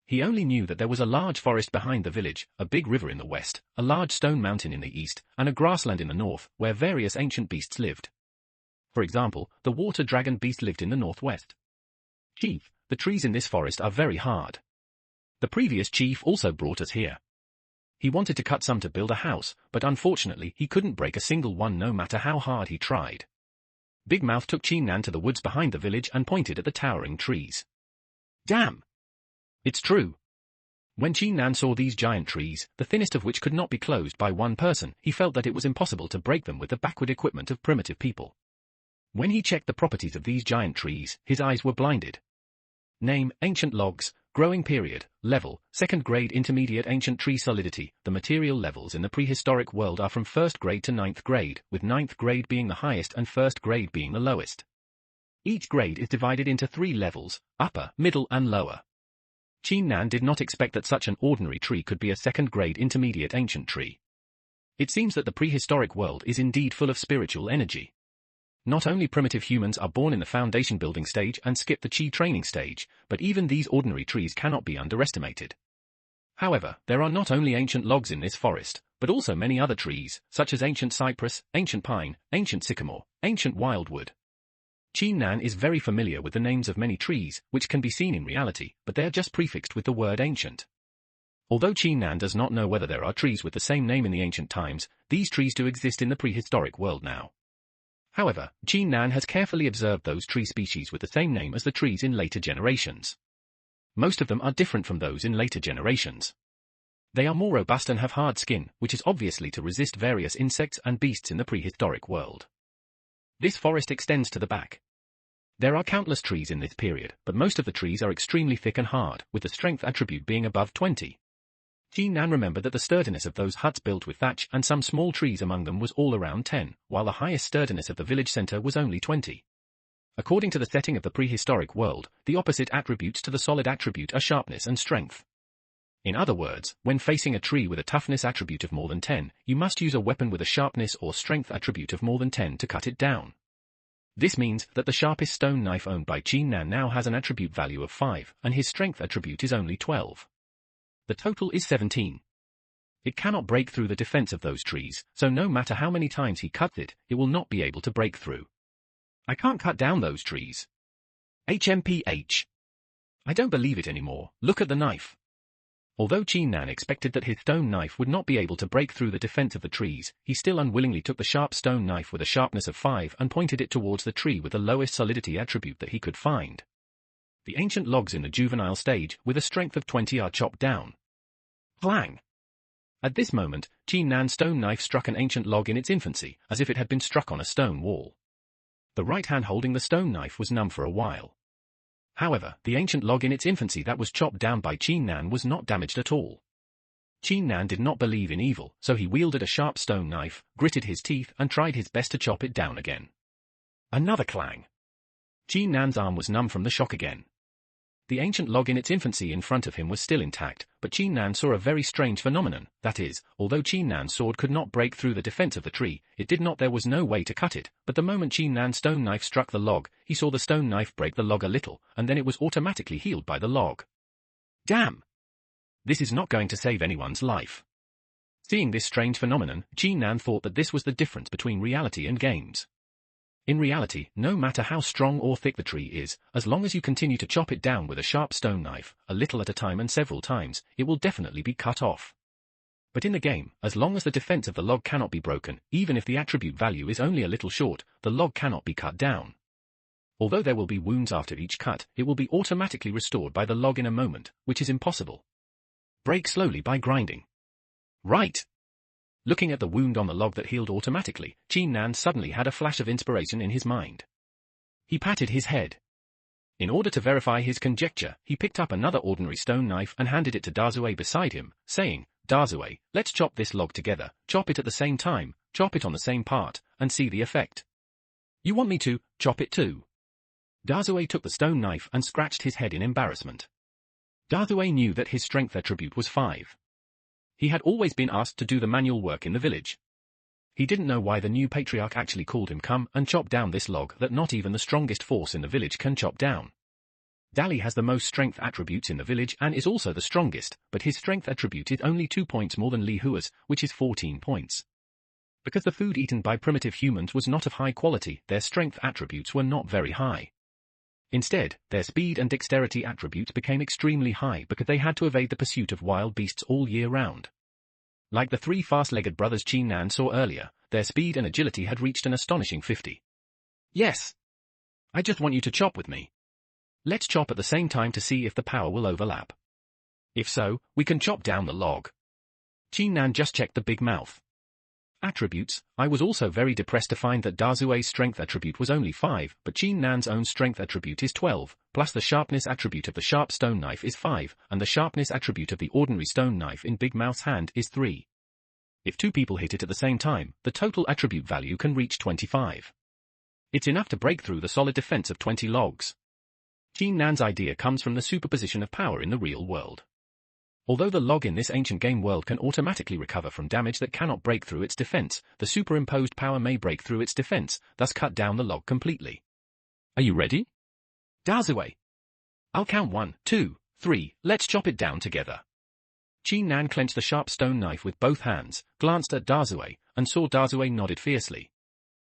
He only knew that there was a large forest behind the village, a big river in the west, a large stone mountain in the east, and a grassland in the north, where various ancient beasts lived. For example, the water dragon beast lived in the northwest. Chief, the trees in this forest are very hard. The previous chief also brought us here. He wanted to cut some to build a house, but unfortunately he couldn't break a single one no matter how hard he tried. Big Mouth took Qin Nan to the woods behind the village and pointed at the towering trees. Damn! It's true. When Qin Nan saw these giant trees, the thinnest of which could not be closed by one person, he felt that it was impossible to break them with the backward equipment of primitive people. When he checked the properties of these giant trees, his eyes were blinded. Name, ancient logs, growing period, level, 2nd grade intermediate ancient tree solidity. The material levels in the prehistoric world are from 1st grade to 9th grade, with 9th grade being the highest and 1st grade being the lowest. Each grade is divided into 3 levels, upper, middle and lower. Qin Nan did not expect that such an ordinary tree could be a 2nd grade intermediate ancient tree. It seems that the prehistoric world is indeed full of spiritual energy. Not only primitive humans are born in the foundation building stage and skip the chi training stage, but even these ordinary trees cannot be underestimated. However, there are not only ancient logs in this forest, but also many other trees, such as ancient cypress, ancient pine, ancient sycamore, ancient wildwood. Qin Nan is very familiar with the names of many trees, which can be seen in reality, but they are just prefixed with the word ancient. Although Qin Nan does not know whether there are trees with the same name in the ancient times, these trees do exist in the prehistoric world now. However, Qin Nan has carefully observed those tree species with the same name as the trees in later generations. Most of them are different from those in later generations. They are more robust and have hard skin, which is obviously to resist various insects and beasts in the prehistoric world. This forest extends to the back. There are countless trees in this period, but most of the trees are extremely thick and hard, with the strength attribute being above 20. Qin Nan remembered that the sturdiness of those huts built with thatch and some small trees among them was all around 10, while the highest sturdiness of the village center was only 20. According to the setting of the prehistoric world, the opposite attributes to the solid attribute are sharpness and strength. In other words, when facing a tree with a toughness attribute of more than 10, you must use a weapon with a sharpness or strength attribute of more than 10 to cut it down. This means that the sharpest stone knife owned by Qin Nan now has an attribute value of 5, and his strength attribute is only 12. The total is 17. It cannot break through the defense of those trees, so no matter how many times he cuts it, it will not be able to break through. I can't cut down those trees. HMPH. I don't believe it anymore, look at the knife. Although Qin Nan expected that his stone knife would not be able to break through the defense of the trees, he still unwillingly took the sharp stone knife with a sharpness of 5 and pointed it towards the tree with the lowest solidity attribute that he could find. The ancient logs in the juvenile stage, with a strength of 20, are chopped down. Clang! At this moment, Qin Nan's stone knife struck an ancient log in its infancy, as if it had been struck on a stone wall. The right hand holding the stone knife was numb for a while. However, the ancient log in its infancy that was chopped down by Qin Nan was not damaged at all. Qin Nan did not believe in evil, so he wielded a sharp stone knife, gritted his teeth, and tried his best to chop it down again. Another clang. Qin Nan's arm was numb from the shock again. The ancient log in its infancy in front of him was still intact, but Qin Nan saw a very strange phenomenon, that is, although Qin Nan's sword could not break through the defense of the tree, there was no way to cut it, but the moment Qin Nan's stone knife struck the log, he saw the stone knife break the log a little, and then it was automatically healed by the log. Damn! This is not going to save anyone's life. Seeing this strange phenomenon, Qin Nan thought that this was the difference between reality and games. In reality, no matter how strong or thick the tree is, as long as you continue to chop it down with a sharp stone knife, a little at a time and several times, it will definitely be cut off. But in the game, as long as the defense of the log cannot be broken, even if the attribute value is only a little short, the log cannot be cut down. Although there will be wounds after each cut, it will be automatically restored by the log in a moment, which is impossible. Break slowly by grinding. Right! Looking at the wound on the log that healed automatically, Qin Nan suddenly had a flash of inspiration in his mind. He patted his head. In order to verify his conjecture, he picked up another ordinary stone knife and handed it to Dazue beside him, saying, "Dazue, let's chop this log together, chop it at the same time, chop it on the same part, and see the effect." "You want me to chop it too?" Dazue took the stone knife and scratched his head in embarrassment. Dazue knew that his strength attribute was 5. He had always been asked to do the manual work in the village. He didn't know why the new patriarch actually called him come and chop down this log that not even the strongest force in the village can chop down. Dali has the most strength attributes in the village and is also the strongest, but his strength attribute is only 2 points more than Li Hua's, which is 14 points. Because the food eaten by primitive humans was not of high quality, their strength attributes were not very high. Instead, their speed and dexterity attributes became extremely high because they had to evade the pursuit of wild beasts all year round. Like the 3 fast-legged brothers Qin Nan saw earlier, their speed and agility had reached an astonishing 50. Yes! I just want you to chop with me. Let's chop at the same time to see if the power will overlap. If so, we can chop down the log. Qin Nan just checked the big mouth. Attributes. I was also very depressed to find that Dazue's strength attribute was only 5, but Qin Nan's own strength attribute is 12, plus the sharpness attribute of the sharp stone knife is 5, and the sharpness attribute of the ordinary stone knife in Big Mouth's hand is 3. If 2 people hit it at the same time, the total attribute value can reach 25. It's enough to break through the solid defense of 20 logs. Qin Nan's idea comes from the superposition of power in the real world. Although the log in this ancient game world can automatically recover from damage that cannot break through its defense, the superimposed power may break through its defense, thus cut down the log completely. Are you ready? Dazue! I'll count 1, 2, 3, let's chop it down together. Qin Nan clenched the sharp stone knife with both hands, glanced at Dazue, and saw Dazue nodded fiercely.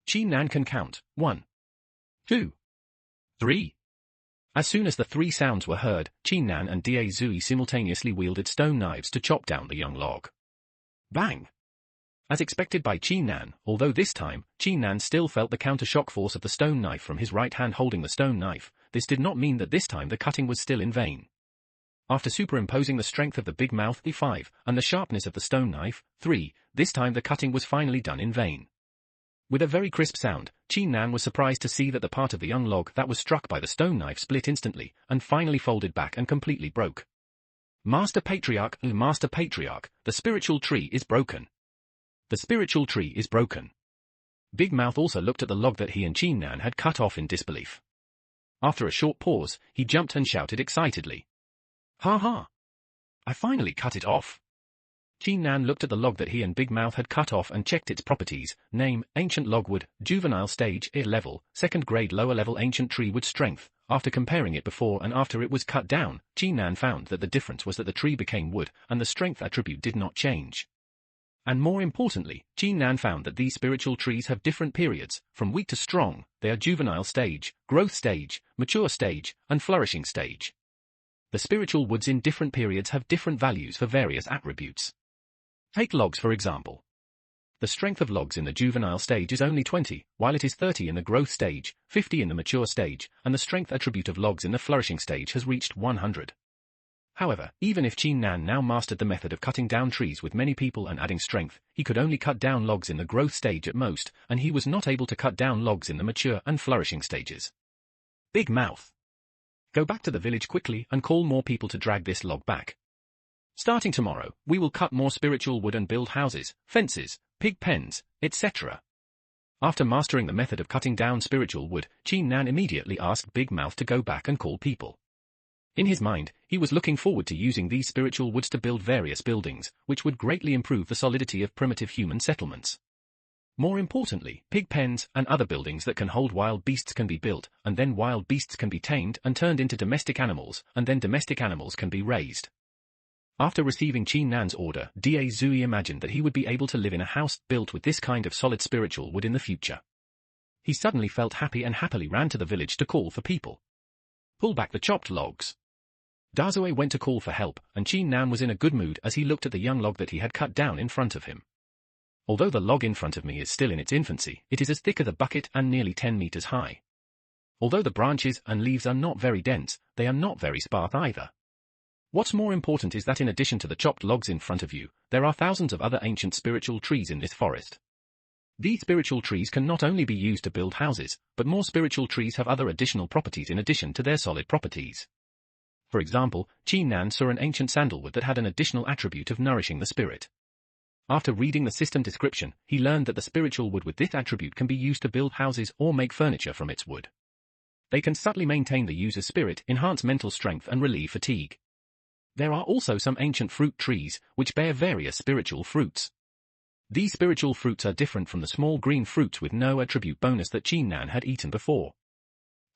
Qin Nan can count 1, 2, 3. As soon as the three sounds were heard, Chin-nan and Dae-zui simultaneously wielded stone knives to chop down the young log. Bang! As expected by Chin-nan, although this time, Chin-nan still felt the counter-shock force of the stone knife from his right hand holding the stone knife, this did not mean that this time the cutting was still in vain. After superimposing the strength of the big mouth, 5, and the sharpness of the stone knife, 3, this time the cutting was finally done in vain. With a very crisp sound, Chin-nan was surprised to see that the part of the young log that was struck by the stone knife split instantly, and finally folded back and completely broke. Master Patriarch, the spiritual tree is broken. The spiritual tree is broken. Big Mouth also looked at the log that he and Chin-nan had cut off in disbelief. After a short pause, he jumped and shouted excitedly. Ha ha! I finally cut it off. Chin-nan looked at the log that he and Big Mouth had cut off and checked its properties: name, ancient logwood, juvenile stage, level, 2nd grade lower level ancient tree wood strength. After comparing it before and after it was cut down, Chin-nan found that the difference was that the tree became wood, and the strength attribute did not change. And more importantly, Chin-nan found that these spiritual trees have different periods, from weak to strong. They are juvenile stage, growth stage, mature stage, and flourishing stage. The spiritual woods in different periods have different values for various attributes. Take logs for example. The strength of logs in the juvenile stage is only 20, while it is 30 in the growth stage, 50 in the mature stage, and the strength attribute of logs in the flourishing stage has reached 100. However, even if Chin-nan now mastered the method of cutting down trees with many people and adding strength, he could only cut down logs in the growth stage at most, and he was not able to cut down logs in the mature and flourishing stages. Big Mouth. Go back to the village quickly and call more people to drag this log back. Starting tomorrow, we will cut more spiritual wood and build houses, fences, pig pens, etc. After mastering the method of cutting down spiritual wood, Chin-nan immediately asked Big Mouth to go back and call people. In his mind, he was looking forward to using these spiritual woods to build various buildings, which would greatly improve the solidity of primitive human settlements. More importantly, pig pens and other buildings that can hold wild beasts can be built, and then wild beasts can be tamed and turned into domestic animals, and then domestic animals can be raised. After receiving Chin-nan's order, Dae-zui imagined that he would be able to live in a house built with this kind of solid spiritual wood in the future. He suddenly felt happy and happily ran to the village to call for people. Pull back the chopped logs. Dae-zui went to call for help, and Chin-nan was in a good mood as he looked at the young log that he had cut down in front of him. Although the log in front of me is still in its infancy, it is as thick as a bucket and nearly 10 meters high. Although the branches and leaves are not very dense, they are not very sparse either. What's more important is that in addition to the chopped logs in front of you, there are thousands of other ancient spiritual trees in this forest. These spiritual trees can not only be used to build houses, but more spiritual trees have other additional properties in addition to their solid properties. For example, Chin-nan saw an ancient sandalwood that had an additional attribute of nourishing the spirit. After reading the system description, he learned that the spiritual wood with this attribute can be used to build houses or make furniture from its wood. They can subtly maintain the user's spirit, enhance mental strength and relieve fatigue. There are also some ancient fruit trees, which bear various spiritual fruits. These spiritual fruits are different from the small green fruits with no attribute bonus that Chin-nan had eaten before.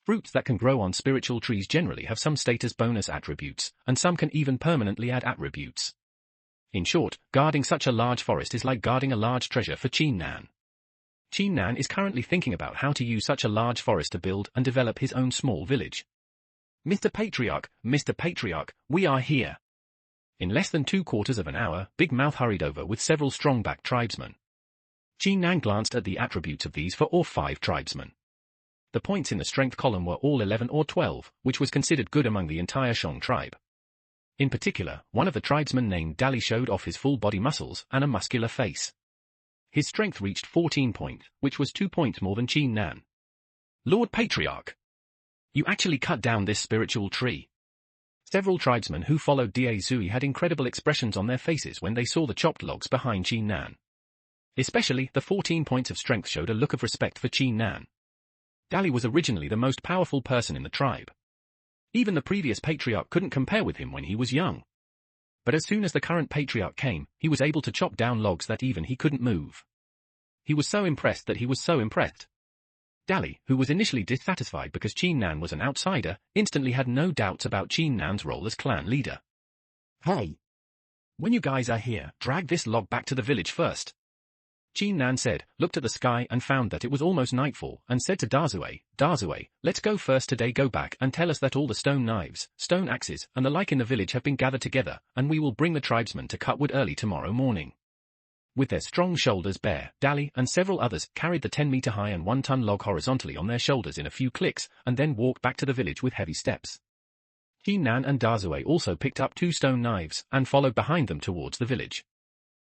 Fruits that can grow on spiritual trees generally have some status bonus attributes, and some can even permanently add attributes. In short, guarding such a large forest is like guarding a large treasure for Chin-nan. Chin-nan is currently thinking about how to use such a large forest to build and develop his own small village. Mr. Patriarch, we are here. In less than 2/4 of an hour, Big Mouth hurried over with several strong-backed tribesmen. Chin-nan glanced at the attributes of these for all 5 tribesmen. The points in the strength column were all 11 or 12, which was considered good among the entire Shang tribe. In particular, one of the tribesmen named Dali showed off his full body muscles and a muscular face. His strength reached 14 points, which was 2 points more than Chin-nan. Lord Patriarch, you actually cut down this spiritual tree. Several tribesmen who followed Dae-zui had incredible expressions on their faces when they saw the chopped logs behind Chin-nan. Especially, the 14 points of strength showed a look of respect for Chin-nan. Dali was originally the most powerful person in the tribe. Even the previous patriarch couldn't compare with him when he was young. But as soon as the current patriarch came, he was able to chop down logs that even he couldn't move. He was so impressed that he was so impressed. Dali, who was initially dissatisfied because Chin-nan was an outsider, instantly had no doubts about Chin-nan's role as clan leader. Hey! When you guys are here, drag this log back to the village first. Qin Nan said, looked at the sky and found that it was almost nightfall, and said to Dazue, Dazue, let's go first today, go back and tell us that all the stone knives, stone axes, and the like in the village have been gathered together, and we will bring the tribesmen to cut wood early tomorrow morning. With their strong shoulders bare, Dali and several others carried the 10-meter high and 1-ton log horizontally on their shoulders in a few clicks, and then walked back to the village with heavy steps. Qin Nan and Dazue also picked up 2 stone knives, and followed behind them towards the village.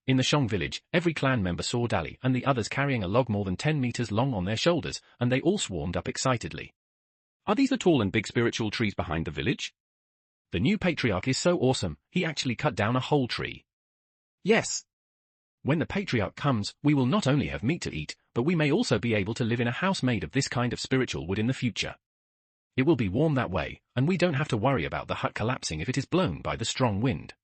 In the Shong village, every clan member saw Dali and the others carrying a log more than 10 meters long on their shoulders, and they all swarmed up excitedly. Are these the tall and big spiritual trees behind the village? The new patriarch is so awesome, he actually cut down a whole tree. Yes. When the patriarch comes, we will not only have meat to eat, but we may also be able to live in a house made of this kind of spiritual wood in the future. It will be warm that way, and we don't have to worry about the hut collapsing if it is blown by the strong wind.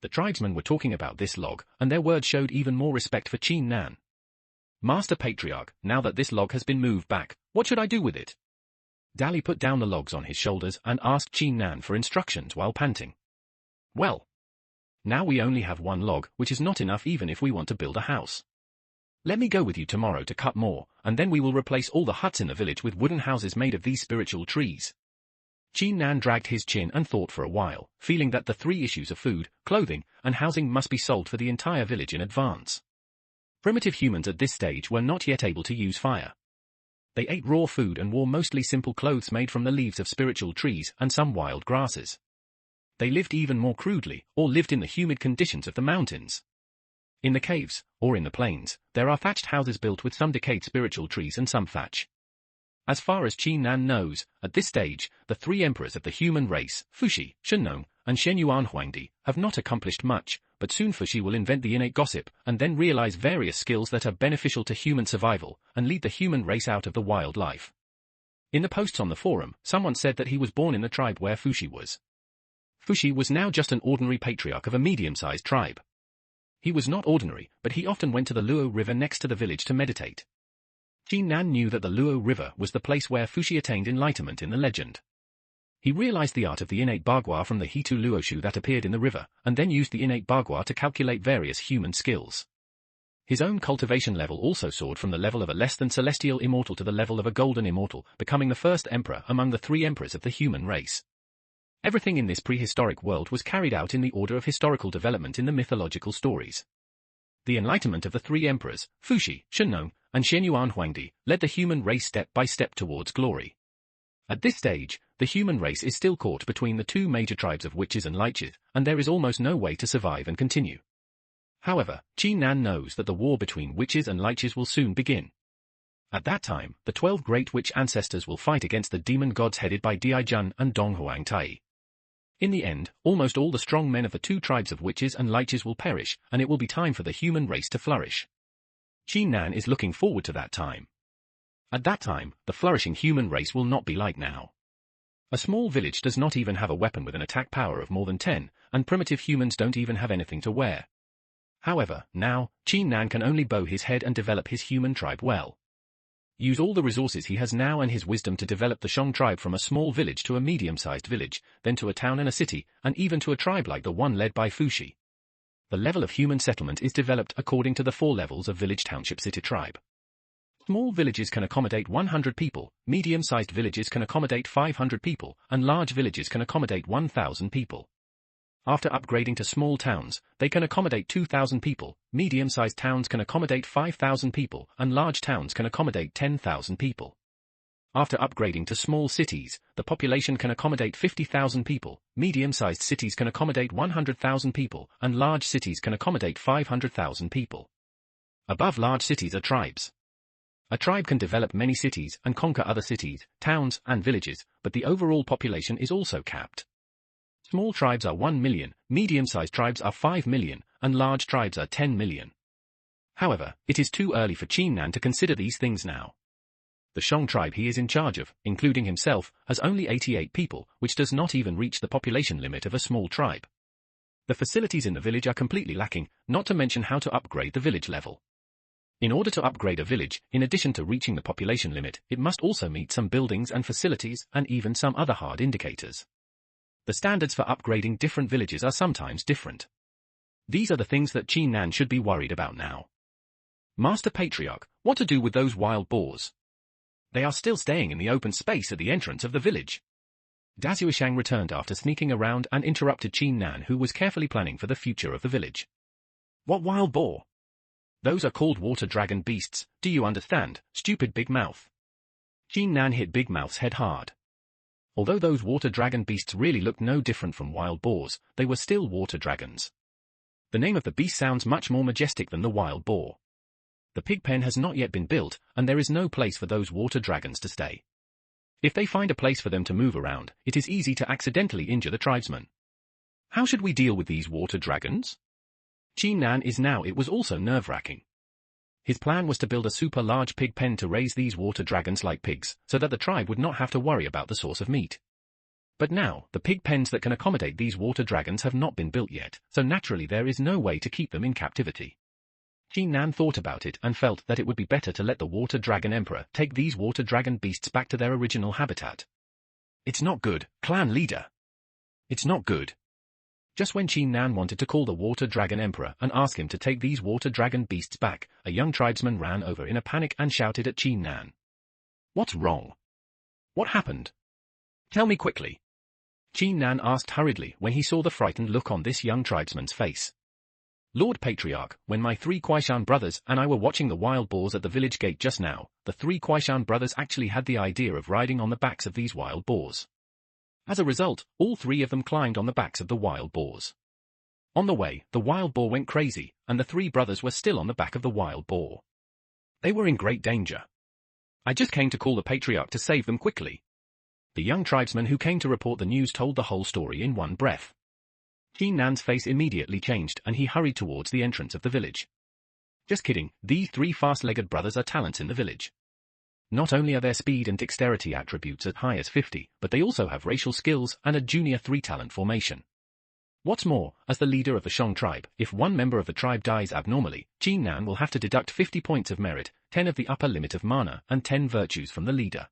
The tribesmen were talking about this log, and their words showed even more respect for Qin Nan. Master Patriarch, now that this log has been moved back, what should I do with it? Dali put down the logs on his shoulders and asked Qin Nan for instructions while panting. Well, now we only have 1 log, which is not enough even if we want to build a house. Let me go with you tomorrow to cut more, and then we will replace all the huts in the village with wooden houses made of these spiritual trees. Qin Nan dragged his chin and thought for a while, feeling that the 3 issues of food, clothing, and housing must be solved for the entire village in advance. Primitive humans at this stage were not yet able to use fire. They ate raw food and wore mostly simple clothes made from the leaves of spiritual trees and some wild grasses. They lived even more crudely, or lived in the humid conditions of the mountains. In the caves, or in the plains, there are thatched houses built with some decayed spiritual trees and some thatch. As far as Qin Nan knows, at this stage, the 3 emperors of the human race, Fuxi, Shenong, and Shenyuan Huangdi, have not accomplished much, but soon Fuxi will invent the innate gossip, and then realize various skills that are beneficial to human survival, and lead the human race out of the wild life. In the posts on the forum, someone said that he was born in the tribe where Fuxi was. Fuxi was now just an ordinary patriarch of a medium-sized tribe. He was not ordinary, but he often went to the Luo River next to the village to meditate. Qin Nan knew that the Luo River was the place where Fuxi attained enlightenment in the legend. He realized the art of the innate bagua from the Hitu Luoshu that appeared in the river, and then used the innate bagua to calculate various human skills. His own cultivation level also soared from the level of a less than celestial immortal to the level of a golden immortal, becoming the first emperor among the 3 emperors of the human race. Everything in this prehistoric world was carried out in the order of historical development in the mythological stories. The enlightenment of the 3 emperors, Fuxi, Shenong, and Shenyuan Huangdi, led the human race step by step towards glory. At this stage, the human race is still caught between the 2 major tribes of witches and liches, and there is almost no way to survive and continue. However, Qin Nan knows that the war between witches and liches will soon begin. At that time, the 12 great witch ancestors will fight against the demon gods headed by Diaijun and Donghuang Tai. In the end, almost all the strong men of the 2 tribes of witches and liches will perish, and it will be time for the human race to flourish. Qin Nan is looking forward to that time. At that time, the flourishing human race will not be like now. A small village does not even have a weapon with an attack power of more than 10, and primitive humans don't even have anything to wear. However, now, Qin Nan can only bow his head and develop his human tribe well. Use all the resources he has now and his wisdom to develop the Shong tribe from a small village to a medium-sized village, then to a town and a city, and even to a tribe like the one led by Fuxi. The level of human settlement is developed according to the 4 levels of village, township, city, tribe. Small villages can accommodate 100 people, medium-sized villages can accommodate 500 people, and large villages can accommodate 1,000 people. After upgrading to small towns, they can accommodate 2,000 people, medium-sized towns can accommodate 5,000 people, and large towns can accommodate 10,000 people. After upgrading to small cities, the population can accommodate 50,000 people, medium-sized cities can accommodate 100,000 people, and large cities can accommodate 500,000 people. Above large cities are tribes. A tribe can develop many cities and conquer other cities, towns, and villages, but the overall population is also capped. Small tribes are 1 million, medium-sized tribes are 5 million, and large tribes are 10 million. However, it is too early for Qin Nan to consider these things now. The Shong tribe he is in charge of, including himself, has only 88 people, which does not even reach the population limit of a small tribe. The facilities in the village are completely lacking, not to mention how to upgrade the village level. In order to upgrade a village, in addition to reaching the population limit, it must also meet some buildings and facilities, and even some other hard indicators. The standards for upgrading different villages are sometimes different. These are the things that Qin Nan should be worried about now. Master Patriarch, what to do with those wild boars? They are still staying in the open space at the entrance of the village. Dazuishang returned after sneaking around and interrupted Qin Nan, who was carefully planning for the future of the village. What wild boar? Those are called water dragon beasts, do you understand, stupid Big Mouth? Qin Nan hit Big Mouth's head hard. Although those water dragon beasts really looked no different from wild boars, they were still water dragons. The name of the beast sounds much more majestic than the wild boar. The pig pen has not yet been built, and there is no place for those water dragons to stay. If they find a place for them to move around, it is easy to accidentally injure the tribesmen. How should we deal with these water dragons? Qin Nan is now it was also nerve-wracking. His plan was to build a super large pig pen to raise these water dragons like pigs, so that the tribe would not have to worry about the source of meat. But now, the pig pens that can accommodate these water dragons have not been built yet, so naturally there is no way to keep them in captivity. Qin Nan thought about it and felt that it would be better to let the Water Dragon Emperor take these water dragon beasts back to their original habitat. It's not good, clan leader. It's not good. Just when Qin Nan wanted to call the Water Dragon Emperor and ask him to take these water dragon beasts back, a young tribesman ran over in a panic and shouted at Qin Nan. What's wrong? What happened? Tell me quickly. Qin Nan asked hurriedly when he saw the frightened look on this young tribesman's face. Lord Patriarch, when my 3 Kuaishan brothers and I were watching the wild boars at the village gate just now, the 3 Kuaishan brothers actually had the idea of riding on the backs of these wild boars. As a result, all 3 of them climbed on the backs of the wild boars. On the way, the wild boar went crazy, and the 3 brothers were still on the back of the wild boar. They were in great danger. I just came to call the Patriarch to save them quickly. The young tribesman who came to report the news told the whole story in one breath. Qin Nan's face immediately changed and he hurried towards the entrance of the village. Just kidding, these 3 fast-legged brothers are talents in the village. Not only are their speed and dexterity attributes as high as 50, but they also have racial skills and a junior 3-talent formation. What's more, as the leader of the Shang tribe, if one member of the tribe dies abnormally, Qin Nan will have to deduct 50 points of merit, 10 of the upper limit of mana, and 10 virtues from the leader.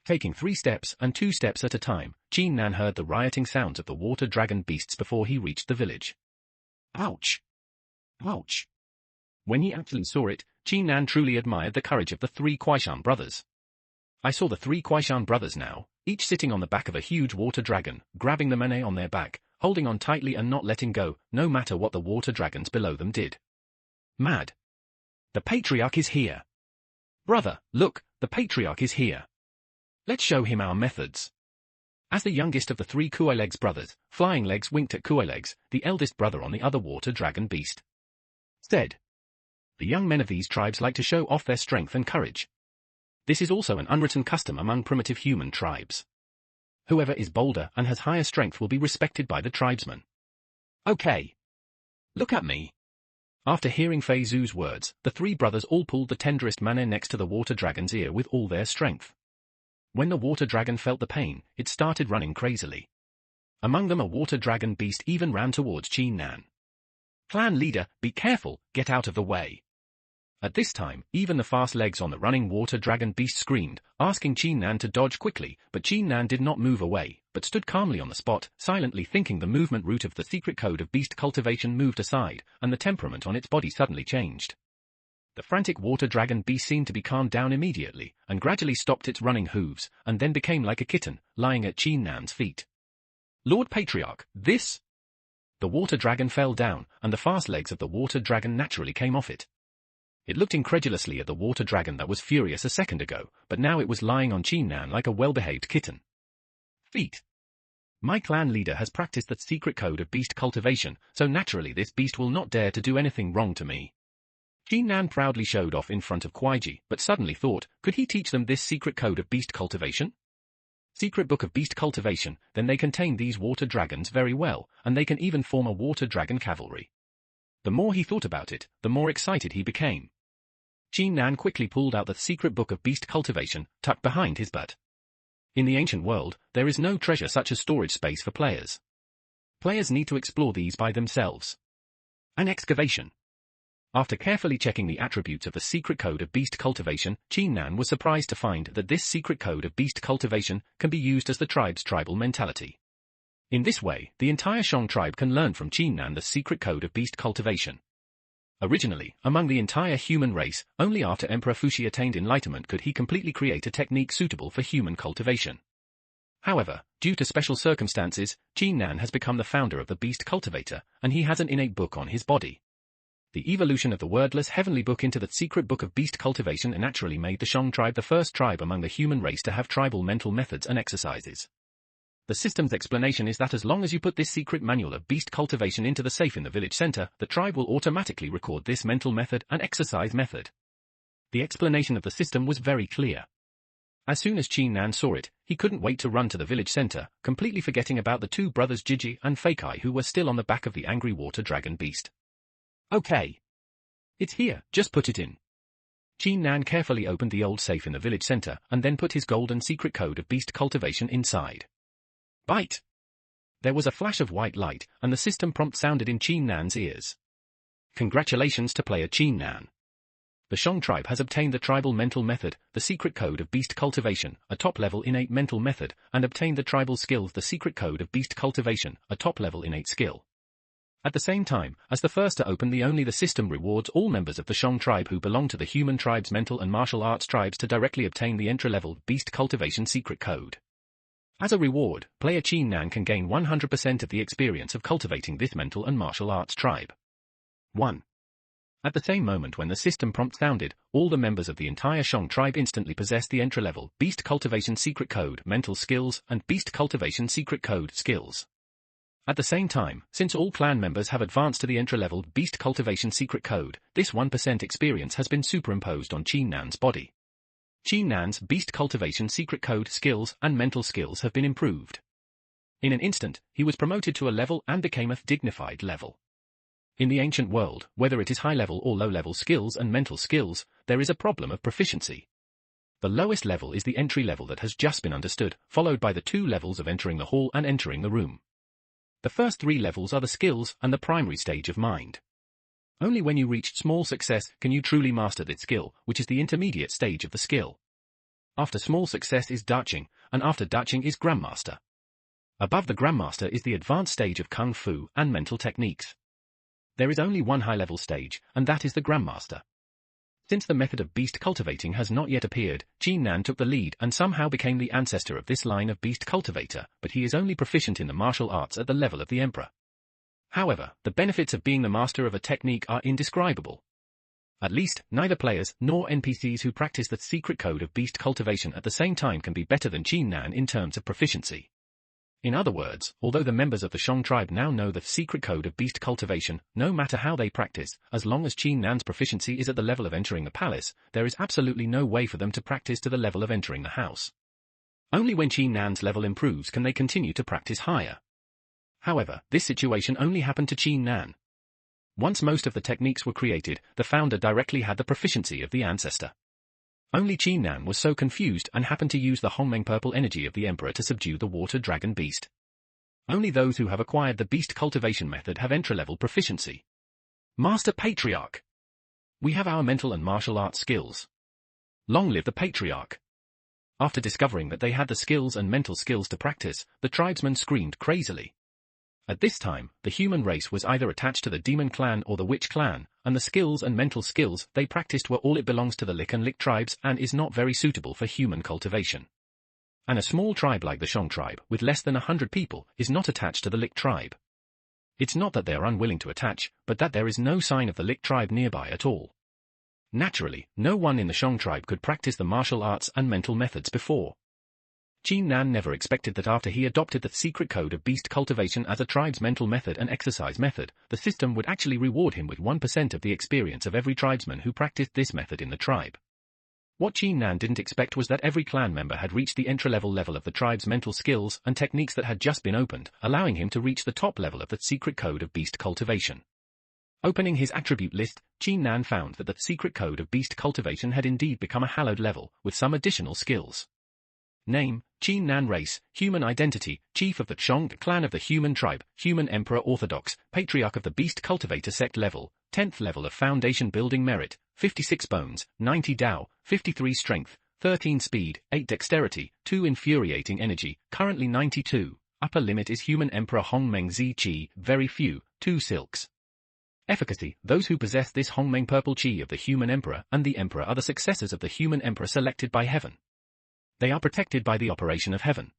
Taking 3 steps and 2 steps at a time, Qin Nan heard the rioting sounds of the water dragon beasts before he reached the village. Ouch! Ouch! When he actually saw it, Qin Nan truly admired the courage of the 3 Kuaishan brothers. I saw the 3 Kuaishan brothers now, each sitting on the back of a huge water dragon, grabbing the mane on their back, holding on tightly and not letting go, no matter what the water dragons below them did. Mad! The Patriarch is here! Brother, look, the Patriarch is here! Let's show him our methods. As the youngest of the 3 Kuailegs brothers, Flying Legs winked at Kuailegs, the eldest brother on the other water dragon beast. Said. The young men of these tribes like to show off their strength and courage. This is also an unwritten custom among primitive human tribes. Whoever is bolder and has higher strength will be respected by the tribesmen. Okay. Look at me. After hearing Fei Zhu's words, the 3 brothers all pulled the tenderest mane next to the water dragon's ear with all their strength. When the water dragon felt the pain, it started running crazily. Among them a water dragon beast even ran towards Qin Nan. Clan leader, be careful, get out of the way. At this time, even the fast legs on the running water dragon beast screamed, asking Qin Nan to dodge quickly, but Qin Nan did not move away, but stood calmly on the spot, silently thinking the movement route of the secret code of beast cultivation moved aside, and the temperament on its body suddenly changed. The frantic water dragon beast seemed to be calmed down immediately, and gradually stopped its running hooves, and then became like a kitten, lying at Qin Nan's feet. Lord Patriarch, this? The water dragon fell down, and the fast legs of the water dragon naturally came off it. It looked incredulously at the water dragon that was furious a second ago, but now it was lying on Qin Nan like a well-behaved kitten. Feet. My clan leader has practiced the secret code of beast cultivation, so naturally this beast will not dare to do anything wrong to me. Qin Nan proudly showed off in front of Kuaiji, but suddenly thought, could he teach them this secret code of beast cultivation? Secret book of beast cultivation, then they contain these water dragons very well, and they can even form a water dragon cavalry. The more he thought about it, the more excited he became. Qin Nan quickly pulled out the secret book of beast cultivation, tucked behind his butt. In the ancient world, there is no treasure such as storage space for players. Players need to explore these by themselves. An excavation. After carefully checking the attributes of the secret code of beast cultivation, Qin Nan was surprised to find that this secret code of beast cultivation can be used as the tribe's tribal mentality. In this way, the entire Shang tribe can learn from Qin Nan the secret code of beast cultivation. Originally, among the entire human race, only after Emperor Fuxi attained enlightenment could he completely create a technique suitable for human cultivation. However, due to special circumstances, Qin Nan has become the founder of the beast cultivator, and he has an innate book on his body. The evolution of the wordless heavenly book into the secret book of beast cultivation naturally made the Shang tribe the first tribe among the human race to have tribal mental methods and exercises. The system's explanation is that as long as you put this secret manual of beast cultivation into the safe in the village center, the tribe will automatically record this mental method and exercise method. The explanation of the system was very clear. As soon as Qin Nan saw it, he couldn't wait to run to the village center, completely forgetting about the two brothers Jiji and Fakai who were still on the back of the angry water dragon beast. Okay. It's here, just put it in. Qin Nan carefully opened the old safe in the village center and then put his golden secret code of beast cultivation inside. Bite! There was a flash of white light, and the system prompt sounded in Qin Nan's ears. Congratulations to player Qin Nan. The Shang tribe has obtained the tribal mental method, the secret code of beast cultivation, a top-level innate mental method, and obtained the tribal skills, the secret code of beast cultivation, a top-level innate skill. At the same time, as the first to open the system rewards all members of the Shang tribe who belong to the human tribe's mental and martial arts tribes to directly obtain the entry-level beast cultivation secret code. As a reward, player Qin Nan can gain 100% of the experience of cultivating this mental and martial arts tribe. 1. At the same moment when the system prompt sounded, all the members of the entire Shang tribe instantly possessed the entry-level beast cultivation secret code mental skills and beast cultivation secret code skills. At the same time, since all clan members have advanced to the entry-level beast cultivation secret code, this 1% experience has been superimposed on Qin Nan's body. Qin Nan's beast cultivation secret code skills and mental skills have been improved. In an instant, he was promoted to a level and became a dignified level. In the ancient world, whether it is high-level or low-level skills and mental skills, there is a problem of proficiency. The lowest level is the entry level that has just been understood, followed by the 2 levels of entering the hall and entering the room. The first 3 levels are the skills and the primary stage of mind. Only when you reach small success can you truly master this skill, which is the intermediate stage of the skill. After small success is Daching, and after Daching is Grandmaster. Above the Grandmaster is the advanced stage of Kung Fu and mental techniques. There is only one high-level stage, and that is the Grandmaster. Since the method of beast cultivating has not yet appeared, Qin Nan took the lead and somehow became the ancestor of this line of beast cultivator, but he is only proficient in the martial arts at the level of the Emperor. However, the benefits of being the master of a technique are indescribable. At least, neither players nor NPCs who practice the secret code of beast cultivation at the same time can be better than Qin Nan in terms of proficiency. In other words, although the members of the Shang tribe now know the secret code of beast cultivation, no matter how they practice, as long as Qin Nan's proficiency is at the level of entering the palace, there is absolutely no way for them to practice to the level of entering the house. Only when Qin Nan's level improves can they continue to practice higher. However, this situation only happened to Qin Nan. Once most of the techniques were created, the founder directly had the proficiency of the ancestor. Only Qin Nan was so confused and happened to use the Hongmeng purple energy of the Emperor to subdue the water dragon beast. Only those who have acquired the beast cultivation method have entry-level proficiency. Master Patriarch! We have our mental and martial arts skills. Long live the Patriarch! After discovering that they had the skills and mental skills to practice, the tribesmen screamed crazily. At this time, the human race was either attached to the demon clan or the witch clan, and the skills and mental skills they practiced were all it belongs to the Lick and Lick tribes and is not very suitable for human cultivation. And a small tribe like the Shang tribe, with less than 100 people, is not attached to the Lick tribe. It's not that they are unwilling to attach, but that there is no sign of the Lick tribe nearby at all. Naturally, no one in the Shang tribe could practice the martial arts and mental methods before. Qin Nan never expected that after he adopted the secret code of beast cultivation as a tribe's mental method and exercise method, the system would actually reward him with 1% of the experience of every tribesman who practiced this method in the tribe. What Qin Nan didn't expect was that every clan member had reached the entry-level level of the tribe's mental skills and techniques that had just been opened, allowing him to reach the top level of the secret code of beast cultivation. Opening his attribute list, Qin Nan found that the secret code of beast cultivation had indeed become a hallowed level, with some additional skills. Name, Qin Nan race, human identity, chief of the Shang clan of the human tribe, human emperor orthodox, patriarch of the beast cultivator sect level, 10th level of foundation building merit, 56 bones, 90 Dao, 53 strength, 13 speed, 8 dexterity, 2 infuriating energy, currently 92, upper limit is human emperor Hongmeng Zi Qi, very few, 2 silks. Efficacy: those who possess this Hongmeng purple chi of the human emperor and the emperor are the successors of the human emperor selected by heaven. They are protected by the operation of heaven.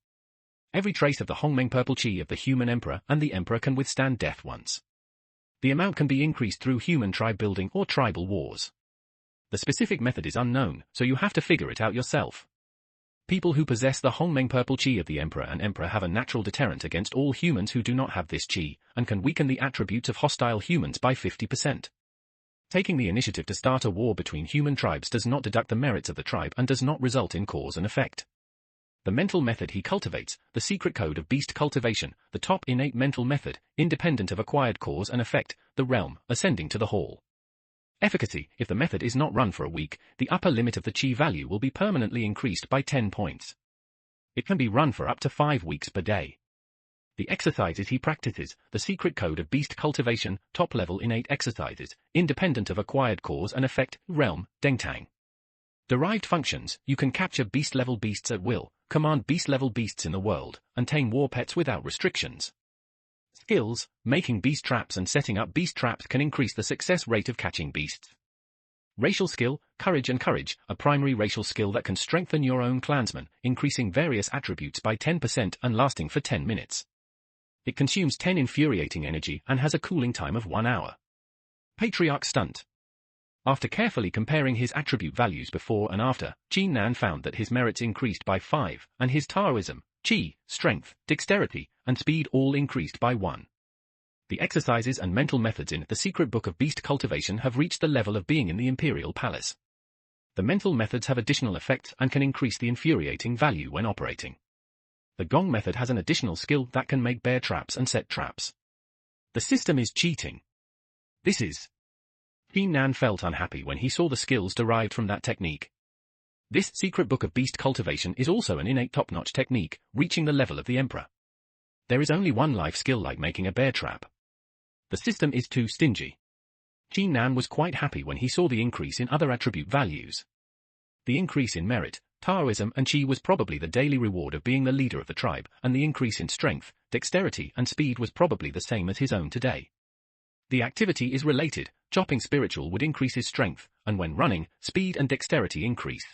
Every trace of the Hongmeng purple chi of the human emperor and the emperor can withstand death once. The amount can be increased through human tribe building or tribal wars. The specific method is unknown, so you have to figure it out yourself. People who possess the Hongmeng purple chi of the emperor and emperor have a natural deterrent against all humans who do not have this chi, and can weaken the attributes of hostile humans by 50%. Taking the initiative to start a war between human tribes does not deduct the merits of the tribe and does not result in cause and effect. The mental method he cultivates, the secret code of beast cultivation, the top innate mental method, independent of acquired cause and effect, the realm, ascending to the hall. Efficacy: if the method is not run for a week, the upper limit of the chi value will be permanently increased by 10 points. It can be run for up to 5 weeks per day. The exercises he practices, the secret code of beast cultivation, top-level innate exercises, independent of acquired cause and effect, realm, dengtang. Derived functions: you can capture beast-level beasts at will, command beast-level beasts in the world, and tame war pets without restrictions. Skills: making beast traps and setting up beast traps can increase the success rate of catching beasts. Racial skill: courage and courage, a primary racial skill that can strengthen your own clansmen, increasing various attributes by 10% and lasting for 10 minutes. It consumes 10 infuriating energy and has a cooling time of 1 hour. Patriarch stunt. After carefully comparing his attribute values before and after, Qin Nan found that his merits increased by 5, and his Taoism, Qi, strength, dexterity, and speed all increased by 1. The exercises and mental methods in The Secret Book of Beast Cultivation have reached the level of being in the Imperial Palace. The mental methods have additional effects and can increase the infuriating value when operating. The Gong method has an additional skill that can make bear traps and set traps. The system is cheating. Qin Nan felt unhappy when he saw the skills derived from that technique. This Secret Book of Beast Cultivation is also an innate top-notch technique, reaching the level of the Emperor. There is only one life skill like making a bear trap. The system is too stingy. Qin Nan was quite happy when he saw the increase in other attribute values. The increase in merit, Taoism and Qi was probably the daily reward of being the leader of the tribe, and the increase in strength, dexterity and speed was probably the same as his own today. The activity is related: chopping spiritual would increase his strength, and when running, speed and dexterity increase.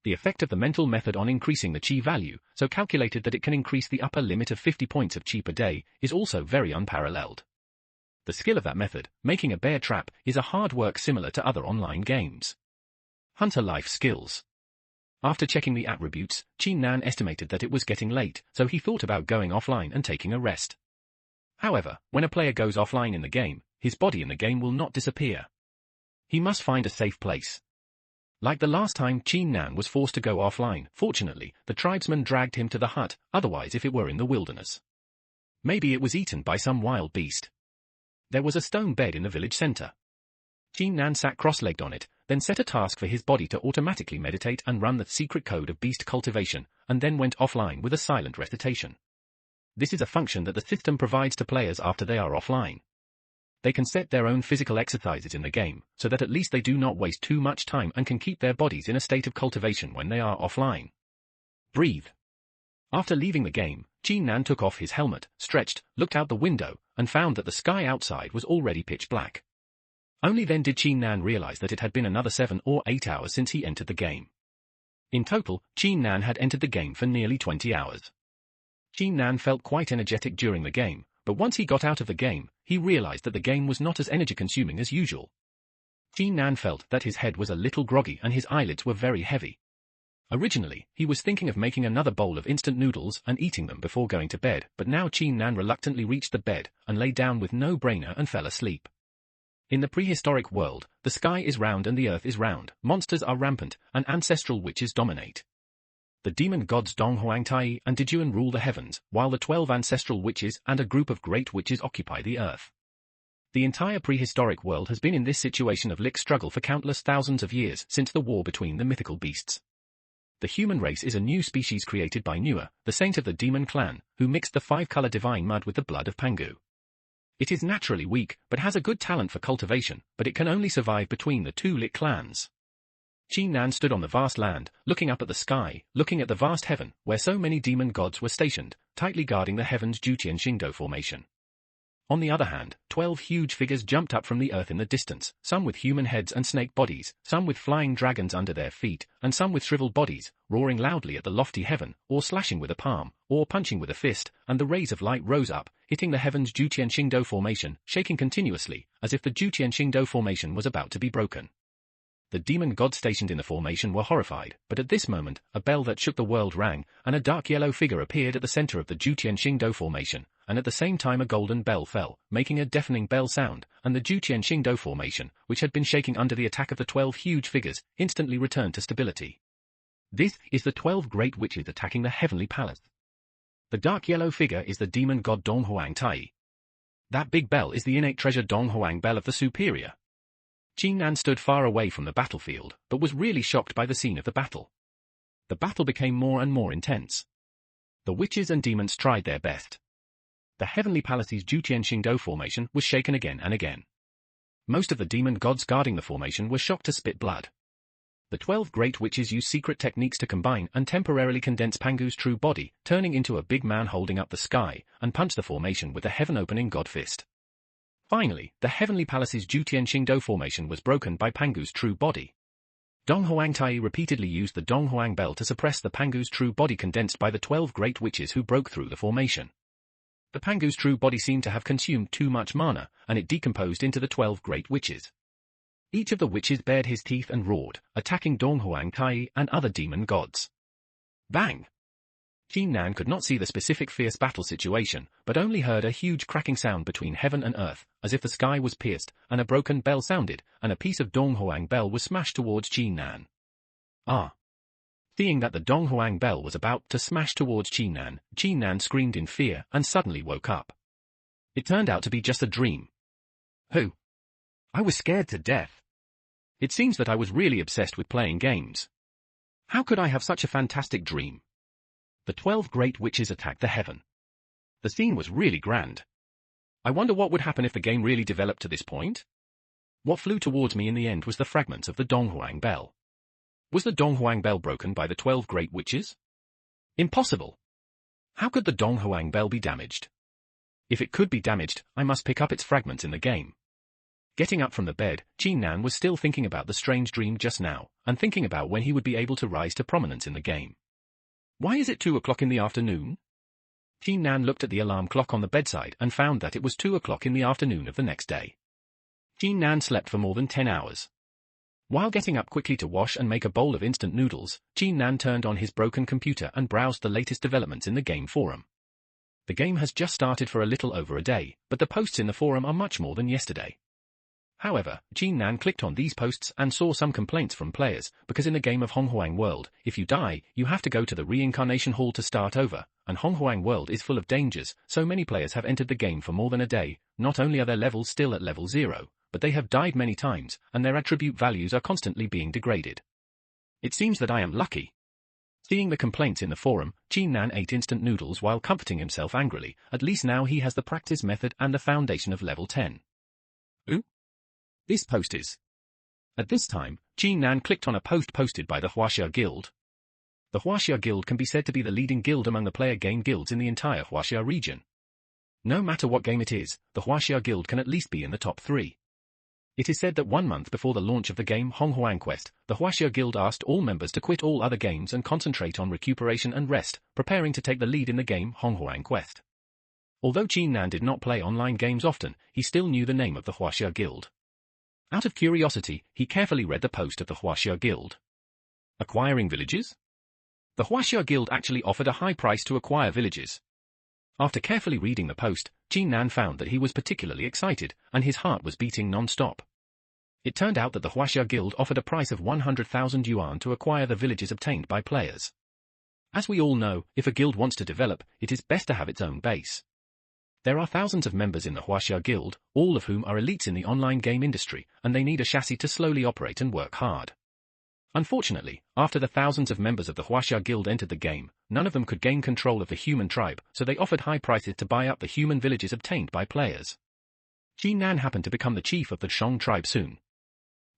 The effect of the mental method on increasing the chi value, so calculated that it can increase the upper limit of 50 points of chi per day, is also very unparalleled. The skill of that method, making a bear trap, is a hard work similar to other online games. Hunter life skills. After checking the attributes, Qin Nan estimated that it was getting late, so he thought about going offline and taking a rest. However, when a player goes offline in the game, his body in the game will not disappear. He must find a safe place. Like the last time Qin Nan was forced to go offline, fortunately, the tribesmen dragged him to the hut, otherwise if it were in the wilderness. Maybe it was eaten by some wild beast. There was a stone bed in the village center. Qin Nan sat cross-legged on it, then set a task for his body to automatically meditate and run the secret code of beast cultivation, and then went offline with a silent recitation. This is a function that the system provides to players after they are offline. They can set their own physical exercises in the game, so that at least they do not waste too much time and can keep their bodies in a state of cultivation when they are offline. Breathe. After leaving the game, Qin Nan took off his helmet, stretched, looked out the window, and found that the sky outside was already pitch black. Only then did Qin Nan realize that it had been another 7 or 8 hours since he entered the game. In total, Qin Nan had entered the game for nearly 20 hours. Qin Nan felt quite energetic during the game, but once he got out of the game, he realized that the game was not as energy-consuming as usual. Qin Nan felt that his head was a little groggy and his eyelids were very heavy. Originally, he was thinking of making another bowl of instant noodles and eating them before going to bed, but now Qin Nan reluctantly reached the bed and lay down with no brainer and fell asleep. In the prehistoric world, the sky is round and the earth is round, monsters are rampant, and ancestral witches dominate. The demon gods Dong Huangtai and Dijuan rule the heavens, while the 12 ancestral witches and a group of great witches occupy the earth. The entire prehistoric world has been in this situation of lick struggle for countless thousands of years since the war between the mythical beasts. The human race is a new species created by Nua, the saint of the demon clan, who mixed the 5-color divine mud with the blood of Pangu. It is naturally weak, but has a good talent for cultivation, but it can only survive between the 2 Lick clans. Qin Nan stood on the vast land, looking up at the sky, looking at the vast heaven, where so many demon gods were stationed, tightly guarding the heaven's Juqian Xingdo formation. On the other hand, 12 huge figures jumped up from the earth in the distance, some with human heads and snake bodies, some with flying dragons under their feet, and some with shriveled bodies, roaring loudly at the lofty heaven, or slashing with a palm, or punching with a fist, and the rays of light rose up, hitting the heavens Jutian-Shingdo formation, shaking continuously, as if the Jutian-Shingdo formation was about to be broken. The demon gods stationed in the formation were horrified, but at this moment, a bell that shook the world rang, and a dark yellow figure appeared at the center of the Jutian-Shingdo formation, and at the same time a golden bell fell, making a deafening bell sound, and the Jutian-Shingdo formation, which had been shaking under the attack of the 12 huge figures, instantly returned to stability. This is the 12 great witches attacking the heavenly palace. The dark yellow figure is the demon god Donghuang Tai. That big bell is the innate treasure Donghuang Bell of the Superior. Qin Nan stood far away from the battlefield, but was really shocked by the scene of the battle. The battle became more and more intense. The witches and demons tried their best. The heavenly palace's Jutian-Shingdo formation was shaken again and again. Most of the demon gods guarding the formation were shocked to spit blood. The 12 great witches used secret techniques to combine and temporarily condense Pangu's true body, turning into a big man holding up the sky, and punch the formation with the heaven-opening god fist. Finally, the heavenly palace's Jutian-Shingdo formation was broken by Pangu's true body. Donghuang Tai repeatedly used the Donghuang Bell to suppress the Pangu's true body condensed by the 12 great witches who broke through the formation. The Pangu's true body seemed to have consumed too much mana, and it decomposed into the 12 great witches. Each of the witches bared his teeth and roared, attacking Donghuang Tai and other demon gods. Bang! Qin Nan could not see the specific fierce battle situation, but only heard a huge cracking sound between heaven and earth, as if the sky was pierced, and a broken bell sounded, and a piece of Donghuang Bell was smashed towards Qin Nan. Ah! Seeing that the Donghuang Bell was about to smash towards Qin Nan screamed in fear and suddenly woke up. It turned out to be just a dream. Who? I was scared to death. It seems that I was really obsessed with playing games. How could I have such a fantastic dream? The 12 great witches attacked the heaven. The scene was really grand. I wonder what would happen if the game really developed to this point? What flew towards me in the end was the fragments of the Donghuang Bell. Was the Donghuang Bell broken by the 12 great witches? Impossible! How could the Donghuang Bell be damaged? If it could be damaged, I must pick up its fragments in the game. Getting up from the bed, Qin Nan was still thinking about the strange dream just now, and thinking about when he would be able to rise to prominence in the game. Why is it 2 o'clock in the afternoon? Qin Nan looked at the alarm clock on the bedside and found that it was 2 o'clock in the afternoon of the next day. Qin Nan slept for more than 10 hours. While getting up quickly to wash and make a bowl of instant noodles, Qin Nan turned on his broken computer and browsed the latest developments in the game forum. The game has just started for a little over a day, but the posts in the forum are much more than yesterday. However, Qin Nan clicked on these posts and saw some complaints from players, because in the game of Honghuang World, if you die, you have to go to the reincarnation hall to start over, and Honghuang World is full of dangers, so many players have entered the game for more than a day. Not only are their levels still at level 0, but they have died many times, and their attribute values are constantly being degraded. It seems that I am lucky. Seeing the complaints in the forum, Qin Nan ate instant noodles while comforting himself angrily. At least now he has the practice method and the foundation of level 10. Ooh? This post is. At this time, Qin Nan clicked on a post posted by the Huaxia Guild. The Huaxia Guild can be said to be the leading guild among the player game guilds in the entire Huaxia region. No matter what game it is, the Huaxia Guild can at least be in the top 3. It is said that 1 month before the launch of the game Honghuang Quest, the Huaxia Guild asked all members to quit all other games and concentrate on recuperation and rest, preparing to take the lead in the game Honghuang Quest. Although Qin Nan did not play online games often, he still knew the name of the Huaxia Guild. Out of curiosity, he carefully read the post of the Huaxia Guild. Acquiring villages? The Huaxia Guild actually offered a high price to acquire villages. After carefully reading the post, Qin Nan found that he was particularly excited, and his heart was beating non-stop. It turned out that the Huaxia Guild offered a price of 100,000 yuan to acquire the villages obtained by players. As we all know, if a guild wants to develop, it is best to have its own base. There are thousands of members in the Huaxia Guild, all of whom are elites in the online game industry, and they need a chassis to slowly operate and work hard. Unfortunately, after the thousands of members of the Huaxia Guild entered the game, none of them could gain control of the human tribe, so they offered high prices to buy up the human villages obtained by players. Qin Nan happened to become the chief of the Shong tribe soon.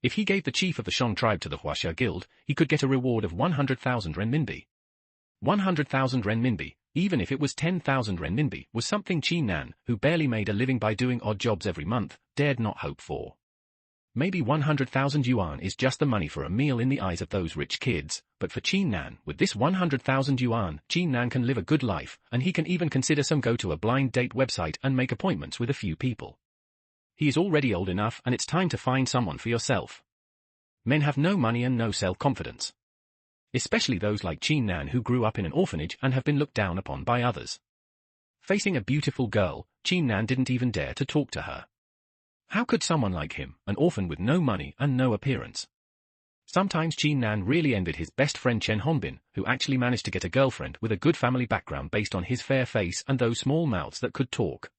If he gave the chief of the Shong tribe to the Huaxia Guild, he could get a reward of 100,000 renminbi. 100,000 renminbi, even if it was 10,000 renminbi, was something Qin Nan, who barely made a living by doing odd jobs every month, dared not hope for. Maybe 100,000 yuan is just the money for a meal in the eyes of those rich kids, but for Qin Nan, with this 100,000 yuan, Qin Nan can live a good life, and he can even consider some go to a blind date website and make appointments with a few people. He is already old enough and it's time to find someone for yourself. Men have no money and no self-confidence. Especially those like Qin Nan who grew up in an orphanage and have been looked down upon by others. Facing a beautiful girl, Qin Nan didn't even dare to talk to her. How could someone like him, an orphan with no money and no appearance? Sometimes Qin Nan really envied his best friend Chen Hongbin, who actually managed to get a girlfriend with a good family background based on his fair face and those small mouths that could talk.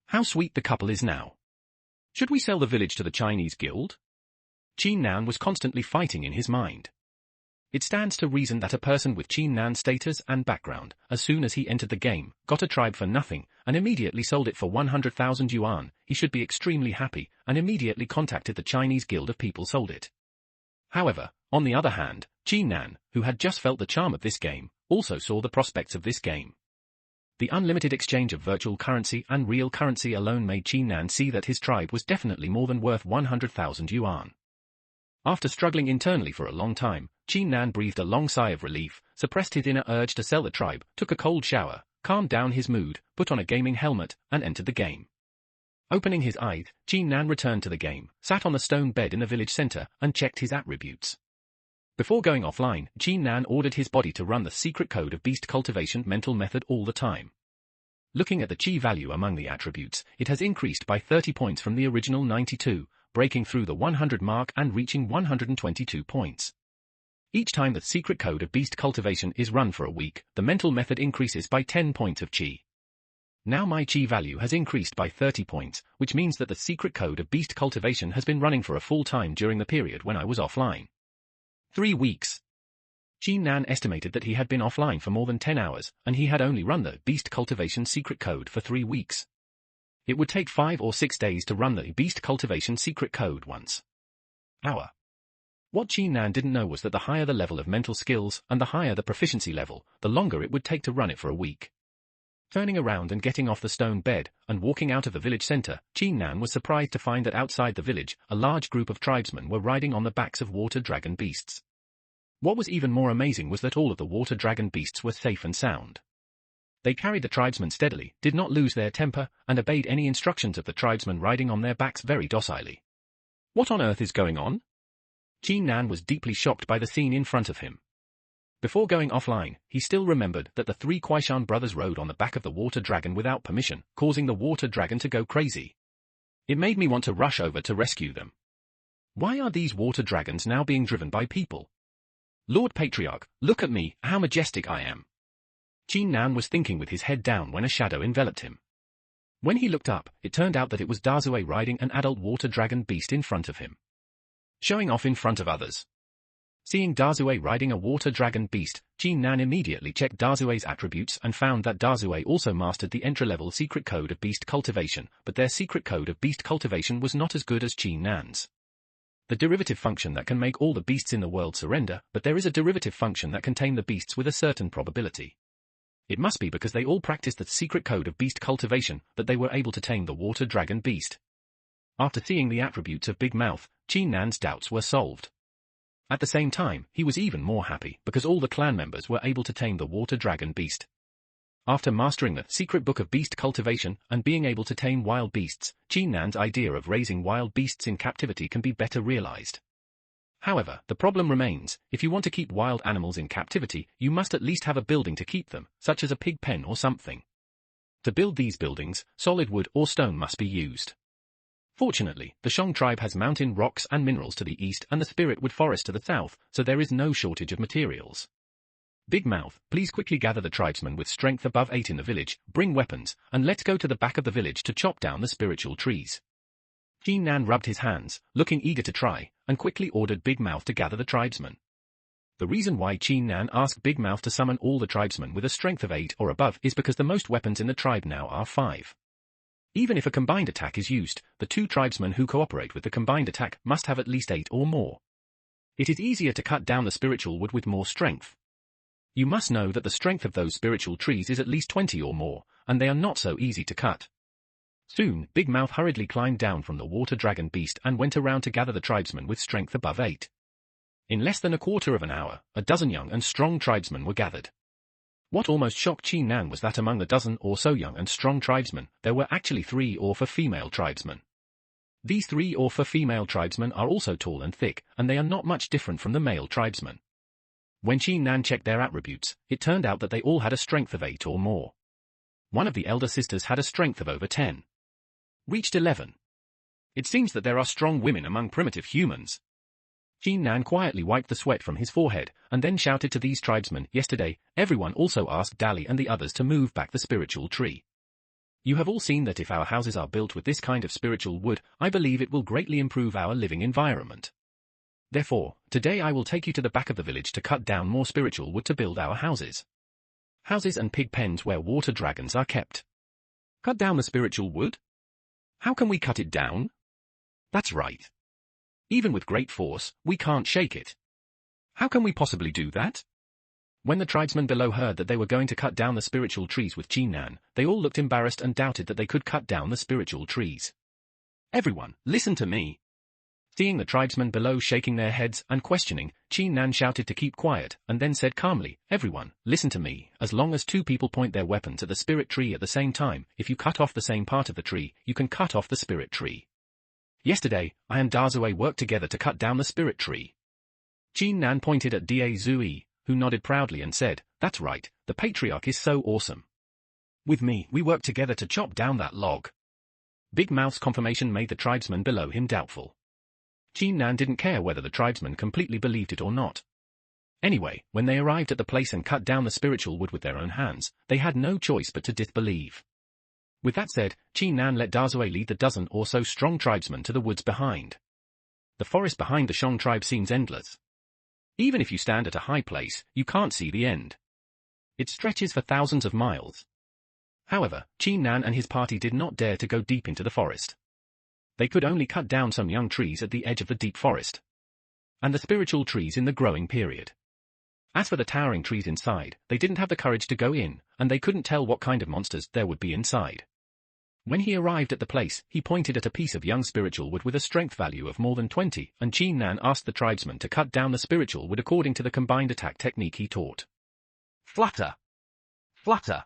How sweet the couple is now. Should we sell the village to the Chinese guild? Qin Nan was constantly fighting in his mind. It stands to reason that a person with Qin Nan's status and background, as soon as he entered the game, got a tribe for nothing, and immediately sold it for 100,000 yuan, he should be extremely happy, and immediately contacted the Chinese Guild of People sold it. However, on the other hand, Qin Nan, who had just felt the charm of this game, also saw the prospects of this game. The unlimited exchange of virtual currency and real currency alone made Qin Nan see that his tribe was definitely more than worth 100,000 yuan. After struggling internally for a long time, Qin Nan breathed a long sigh of relief, suppressed his inner urge to sell the tribe, took a cold shower, calmed down his mood, put on a gaming helmet, and entered the game. Opening his eyes, Qin Nan returned to the game, sat on the stone bed in the village center, and checked his attributes. Before going offline, Qin Nan ordered his body to run the secret code of beast cultivation mental method all the time. Looking at the chi value among the attributes, it has increased by 30 points from the original 92, breaking through the 100 mark and reaching 122 points. Each time the secret code of beast cultivation is run for a week, the mental method increases by 10 points of chi. Now my chi value has increased by 30 points, which means that the secret code of beast cultivation has been running for a full time during the period when I was offline. 3 weeks. Qin Nan estimated that he had been offline for more than 10 hours, and he had only run the beast cultivation secret code for 3 weeks. It would take 5 or 6 days to run the beast cultivation secret code once. Hour. What Qin Nan didn't know was that the higher the level of mental skills and the higher the proficiency level, the longer it would take to run it for a week. Turning around and getting off the stone bed and walking out of the village center, Qin Nan was surprised to find that outside the village, a large group of tribesmen were riding on the backs of water dragon beasts. What was even more amazing was that all of the water dragon beasts were safe and sound. They carried the tribesmen steadily, did not lose their temper, and obeyed any instructions of the tribesmen riding on their backs very docilely. What on earth is going on? Qin Nan was deeply shocked by the scene in front of him. Before going offline, he still remembered that the 3 Kuaishan brothers rode on the back of the water dragon without permission, causing the water dragon to go crazy. It made me want to rush over to rescue them. Why are these water dragons now being driven by people? Lord Patriarch, look at me, how majestic I am. Qin Nan was thinking with his head down when a shadow enveloped him. When he looked up, it turned out that it was Dazue riding an adult water dragon beast in front of him. Showing off in front of others. Seeing Dazue riding a water dragon beast, Qin Nan immediately checked Dazue's attributes and found that Dazue also mastered the entry-level secret code of beast cultivation, but their secret code of beast cultivation was not as good as Qin Nan's. The derivative function that can make all the beasts in the world surrender, but there is a derivative function that can tame the beasts with a certain probability. It must be because they all practiced the secret code of beast cultivation that they were able to tame the water dragon beast. After seeing the attributes of Big Mouth, Qin Nan's doubts were solved. At the same time, he was even more happy because all the clan members were able to tame the water dragon beast. After mastering the secret book of beast cultivation and being able to tame wild beasts, Qin Nan's idea of raising wild beasts in captivity can be better realized. However, the problem remains, if you want to keep wild animals in captivity, you must at least have a building to keep them, such as a pig pen or something. To build these buildings, solid wood or stone must be used. Fortunately, the Shang tribe has mountain rocks and minerals to the east and the spiritwood forest to the south, so there is no shortage of materials. Big Mouth, please quickly gather the tribesmen with strength above 8 in the village, bring weapons, and let's go to the back of the village to chop down the spiritual trees. Qin Nan rubbed his hands, looking eager to try, and quickly ordered Big Mouth to gather the tribesmen. The reason why Qin Nan asked Big Mouth to summon all the tribesmen with a strength of 8 or above is because the most weapons in the tribe now are 5. Even if a combined attack is used, the 2 tribesmen who cooperate with the combined attack must have at least 8 or more. It is easier to cut down the spiritual wood with more strength. You must know that the strength of those spiritual trees is at least 20 or more, and they are not so easy to cut. Soon, Big Mouth hurriedly climbed down from the water dragon beast and went around to gather the tribesmen with strength above 8. In less than a quarter of an hour, a dozen young and strong tribesmen were gathered. What almost shocked Qin Nan was that among the dozen or so young and strong tribesmen, there were actually 3 or 4 female tribesmen. These 3 or 4 female tribesmen are also tall and thick, and they are not much different from the male tribesmen. When Qin Nan checked their attributes, it turned out that they all had a strength of 8 or more. One of the elder sisters had a strength of over 10. Reached 11. It seems that there are strong women among primitive humans. Qin Nan quietly wiped the sweat from his forehead, and then shouted to these tribesmen, yesterday, everyone also asked Dali and the others to move back the spiritual tree. You have all seen that if our houses are built with this kind of spiritual wood, I believe it will greatly improve our living environment. Therefore, today I will take you to the back of the village to cut down more spiritual wood to build our houses. Houses and pig pens where water dragons are kept. Cut down the spiritual wood? How can we cut it down? That's right. Even with great force, we can't shake it. How can we possibly do that? When the tribesmen below heard that they were going to cut down the spiritual trees with Qin Nan, they all looked embarrassed and doubted that they could cut down the spiritual trees. Everyone, listen to me. Seeing the tribesmen below shaking their heads and questioning, Qin Nan shouted to keep quiet, and then said calmly, everyone, listen to me, as long as 2 people point their weapons at the spirit tree at the same time, if you cut off the same part of the tree, you can cut off the spirit tree. Yesterday, I and Dazue worked together to cut down the spirit tree. Qin Nan pointed at Da Zui, who nodded proudly and said, that's right, the patriarch is so awesome. With me, we worked together to chop down that log. Big Mouth's confirmation made the tribesmen below him doubtful. Qin Nan didn't care whether the tribesmen completely believed it or not. Anyway, when they arrived at the place and cut down the spiritual wood with their own hands, they had no choice but to disbelieve. With that said, Qin Nan let Dazue lead the dozen or so strong tribesmen to the woods behind. The forest behind the Shang tribe seems endless. Even if you stand at a high place, you can't see the end. It stretches for thousands of miles. However, Qin Nan and his party did not dare to go deep into the forest. They could only cut down some young trees at the edge of the deep forest, and the spiritual trees in the growing period. As for the towering trees inside, they didn't have the courage to go in, and they couldn't tell what kind of monsters there would be inside. When he arrived at the place, he pointed at a piece of young spiritual wood with a strength value of more than 20, and Qin Nan asked the tribesmen to cut down the spiritual wood according to the combined attack technique he taught. Flutter! Flutter!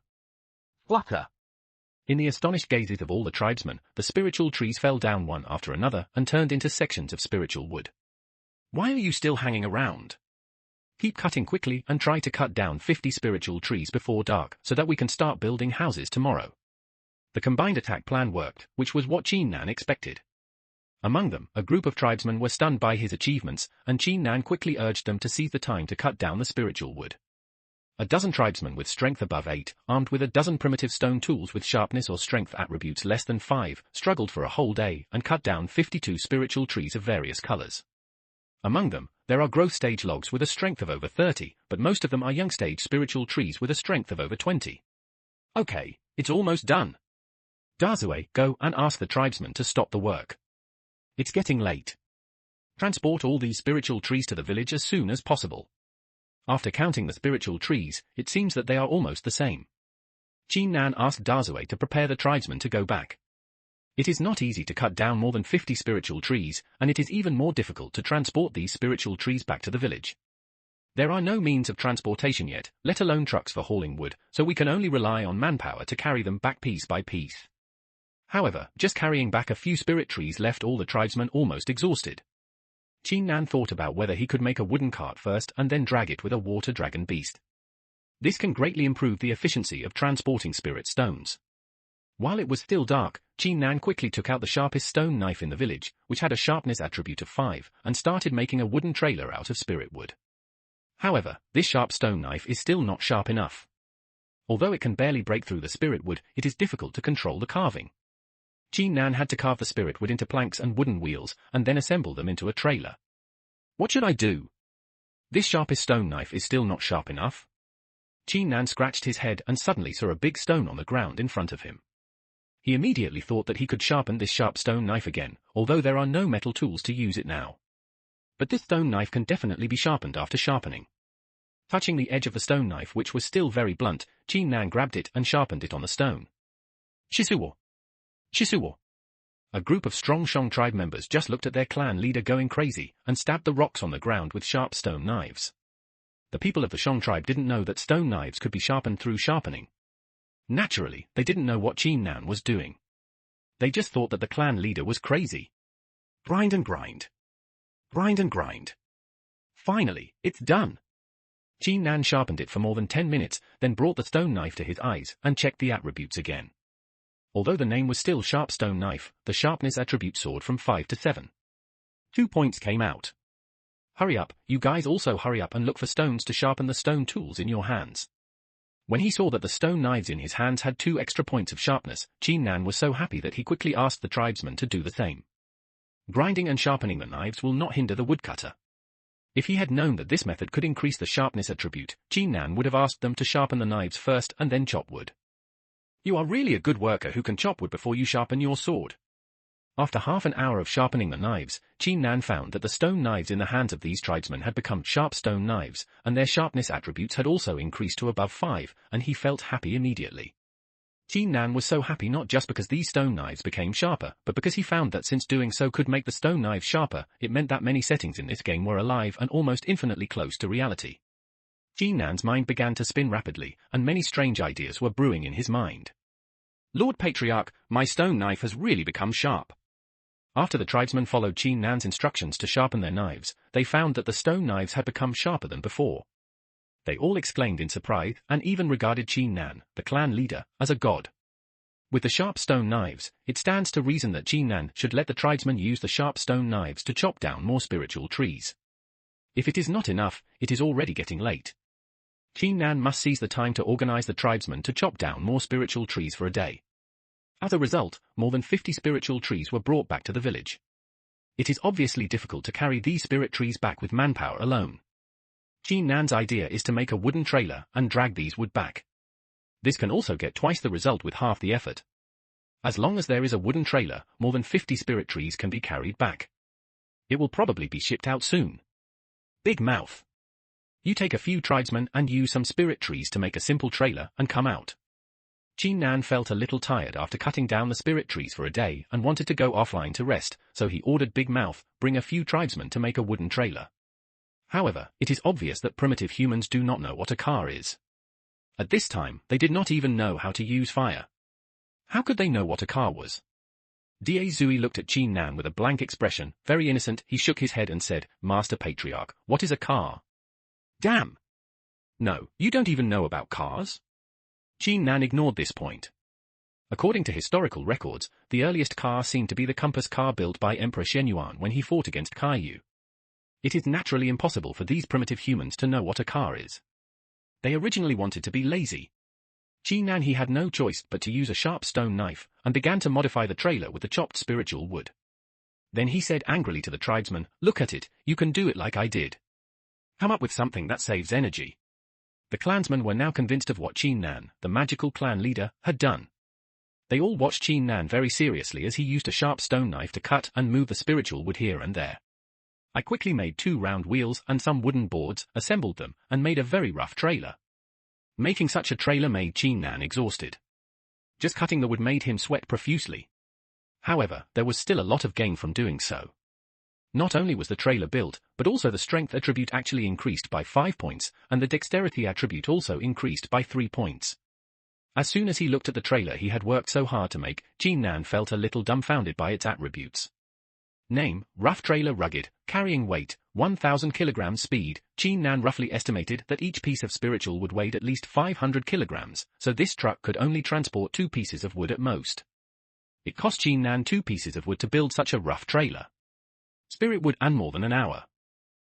Flutter! In the astonished gazes of all the tribesmen, the spiritual trees fell down one after another and turned into sections of spiritual wood. Why are you still hanging around? Keep cutting quickly and try to cut down 50 spiritual trees before dark so that we can start building houses tomorrow. The combined attack plan worked, which was what Qin Nan expected. Among them, a group of tribesmen were stunned by his achievements, and Qin Nan quickly urged them to seize the time to cut down the spiritual wood. A dozen tribesmen with strength above 8, armed with a dozen primitive stone tools with sharpness or strength attributes less than 5, struggled for a whole day and cut down 52 spiritual trees of various colors. Among them, there are growth stage logs with a strength of over 30, but most of them are young stage spiritual trees with a strength of over 20. Okay, it's almost done. Dazue, go and ask the tribesmen to stop the work. It's getting late. Transport all these spiritual trees to the village as soon as possible. After counting the spiritual trees, it seems that they are almost the same. Qin Nan asked Dazue to prepare the tribesmen to go back. It is not easy to cut down more than 50 spiritual trees, and it is even more difficult to transport these spiritual trees back to the village. There are no means of transportation yet, let alone trucks for hauling wood, so we can only rely on manpower to carry them back piece by piece. However, just carrying back a few spirit trees left all the tribesmen almost exhausted. Qin Nan thought about whether he could make a wooden cart first and then drag it with a water dragon beast. This can greatly improve the efficiency of transporting spirit stones. While it was still dark, Qin Nan quickly took out the sharpest stone knife in the village, which had a sharpness attribute of 5, and started making a wooden trailer out of spirit wood. However, this sharp stone knife is still not sharp enough. Although it can barely break through the spirit wood, it is difficult to control the carving. Qin Nan had to carve the spirit wood into planks and wooden wheels, and then assemble them into a trailer. What should I do? This sharpest stone knife is still not sharp enough. Qin Nan scratched his head and suddenly saw a big stone on the ground in front of him. He immediately thought that he could sharpen this sharp stone knife again, although there are no metal tools to use it now. But this stone knife can definitely be sharpened after sharpening. Touching the edge of the stone knife which was still very blunt, Qin Nan grabbed it and sharpened it on the stone. Shisuo! Shisuo! A group of strong Shang tribe members just looked at their clan leader going crazy and stabbed the rocks on the ground with sharp stone knives. The people of the Shang tribe didn't know that stone knives could be sharpened through sharpening. Naturally, they didn't know what Qin Nan was doing. They just thought that the clan leader was crazy. Grind and grind. Grind and grind. Finally, it's done. Qin Nan sharpened it for more than 10 minutes, then brought the stone knife to his eyes and checked the attributes again. Although the name was still Sharp Stone Knife, the sharpness attribute soared from 5 to 7. 2 points came out. Hurry up, you guys also hurry up and look for stones to sharpen the stone tools in your hands. When he saw that the stone knives in his hands had 2 extra points of sharpness, Qin Nan was so happy that he quickly asked the tribesmen to do the same. Grinding and sharpening the knives will not hinder the woodcutter. If he had known that this method could increase the sharpness attribute, Qin Nan would have asked them to sharpen the knives first and then chop wood. You are really a good worker who can chop wood before you sharpen your sword. After half an hour of sharpening the knives, Qin Nan found that the stone knives in the hands of these tribesmen had become sharp stone knives, and their sharpness attributes had also increased to above 5, and he felt happy immediately. Qin Nan was so happy not just because these stone knives became sharper, but because he found that since doing so could make the stone knives sharper, it meant that many settings in this game were alive and almost infinitely close to reality. Qin Nan's mind began to spin rapidly, and many strange ideas were brewing in his mind. Lord Patriarch, my stone knife has really become sharp. After the tribesmen followed Qin Nan's instructions to sharpen their knives, they found that the stone knives had become sharper than before. They all exclaimed in surprise and even regarded Qin Nan, the clan leader, as a god. With the sharp stone knives, it stands to reason that Qin Nan should let the tribesmen use the sharp stone knives to chop down more spiritual trees. If it is not enough, it is already getting late. Qin Nan must seize the time to organize the tribesmen to chop down more spiritual trees for a day. As a result, more than 50 spiritual trees were brought back to the village. It is obviously difficult to carry these spirit trees back with manpower alone. Qin Nan's idea is to make a wooden trailer and drag these wood back. This can also get twice the result with half the effort. As long as there is a wooden trailer, more than 50 spirit trees can be carried back. It will probably be shipped out soon. Big mouth. You take a few tribesmen and use some spirit trees to make a simple trailer and come out. Qin Nan felt a little tired after cutting down the spirit trees for a day and wanted to go offline to rest, so he ordered Big Mouth bring a few tribesmen to make a wooden trailer. However, it is obvious that primitive humans do not know what a car is. At this time, they did not even know how to use fire. How could they know what a car was? Da Zui looked at Qin Nan with a blank expression, very innocent. He shook his head and said, Master Patriarch, what is a car? Damn! No, you don't even know about cars? Qin Nan ignored this point. According to historical records, the earliest car seemed to be the compass car built by Emperor Shenyuan when he fought against Kaiyu. It is naturally impossible for these primitive humans to know what a car is. They originally wanted to be lazy. Qin Nan he had no choice but to use a sharp stone knife, and began to modify the trailer with the chopped spiritual wood. Then he said angrily to the tribesmen, look at it, you can do it like I did. Come up with something that saves energy. The clansmen were now convinced of what Qin Nan, the magical clan leader, had done. They all watched Qin Nan very seriously as he used a sharp stone knife to cut and move the spiritual wood here and there. I quickly made 2 round wheels and some wooden boards, assembled them, and made a very rough trailer. Making such a trailer made Qin Nan exhausted. Just cutting the wood made him sweat profusely. However, there was still a lot of gain from doing so. Not only was the trailer built, but also the strength attribute actually increased by 5 points, and the dexterity attribute also increased by 3 points. As soon as he looked at the trailer he had worked so hard to make, Qin Nan felt a little dumbfounded by its attributes. Name, rough trailer rugged, carrying weight, 1,000 kilograms speed. Qin Nan roughly estimated that each piece of spiritual wood weighed at least 500 kilograms, so this truck could only transport 2 pieces of wood at most. It cost Qin Nan 2 pieces of wood to build such a rough trailer. Spirit wood and more than an hour.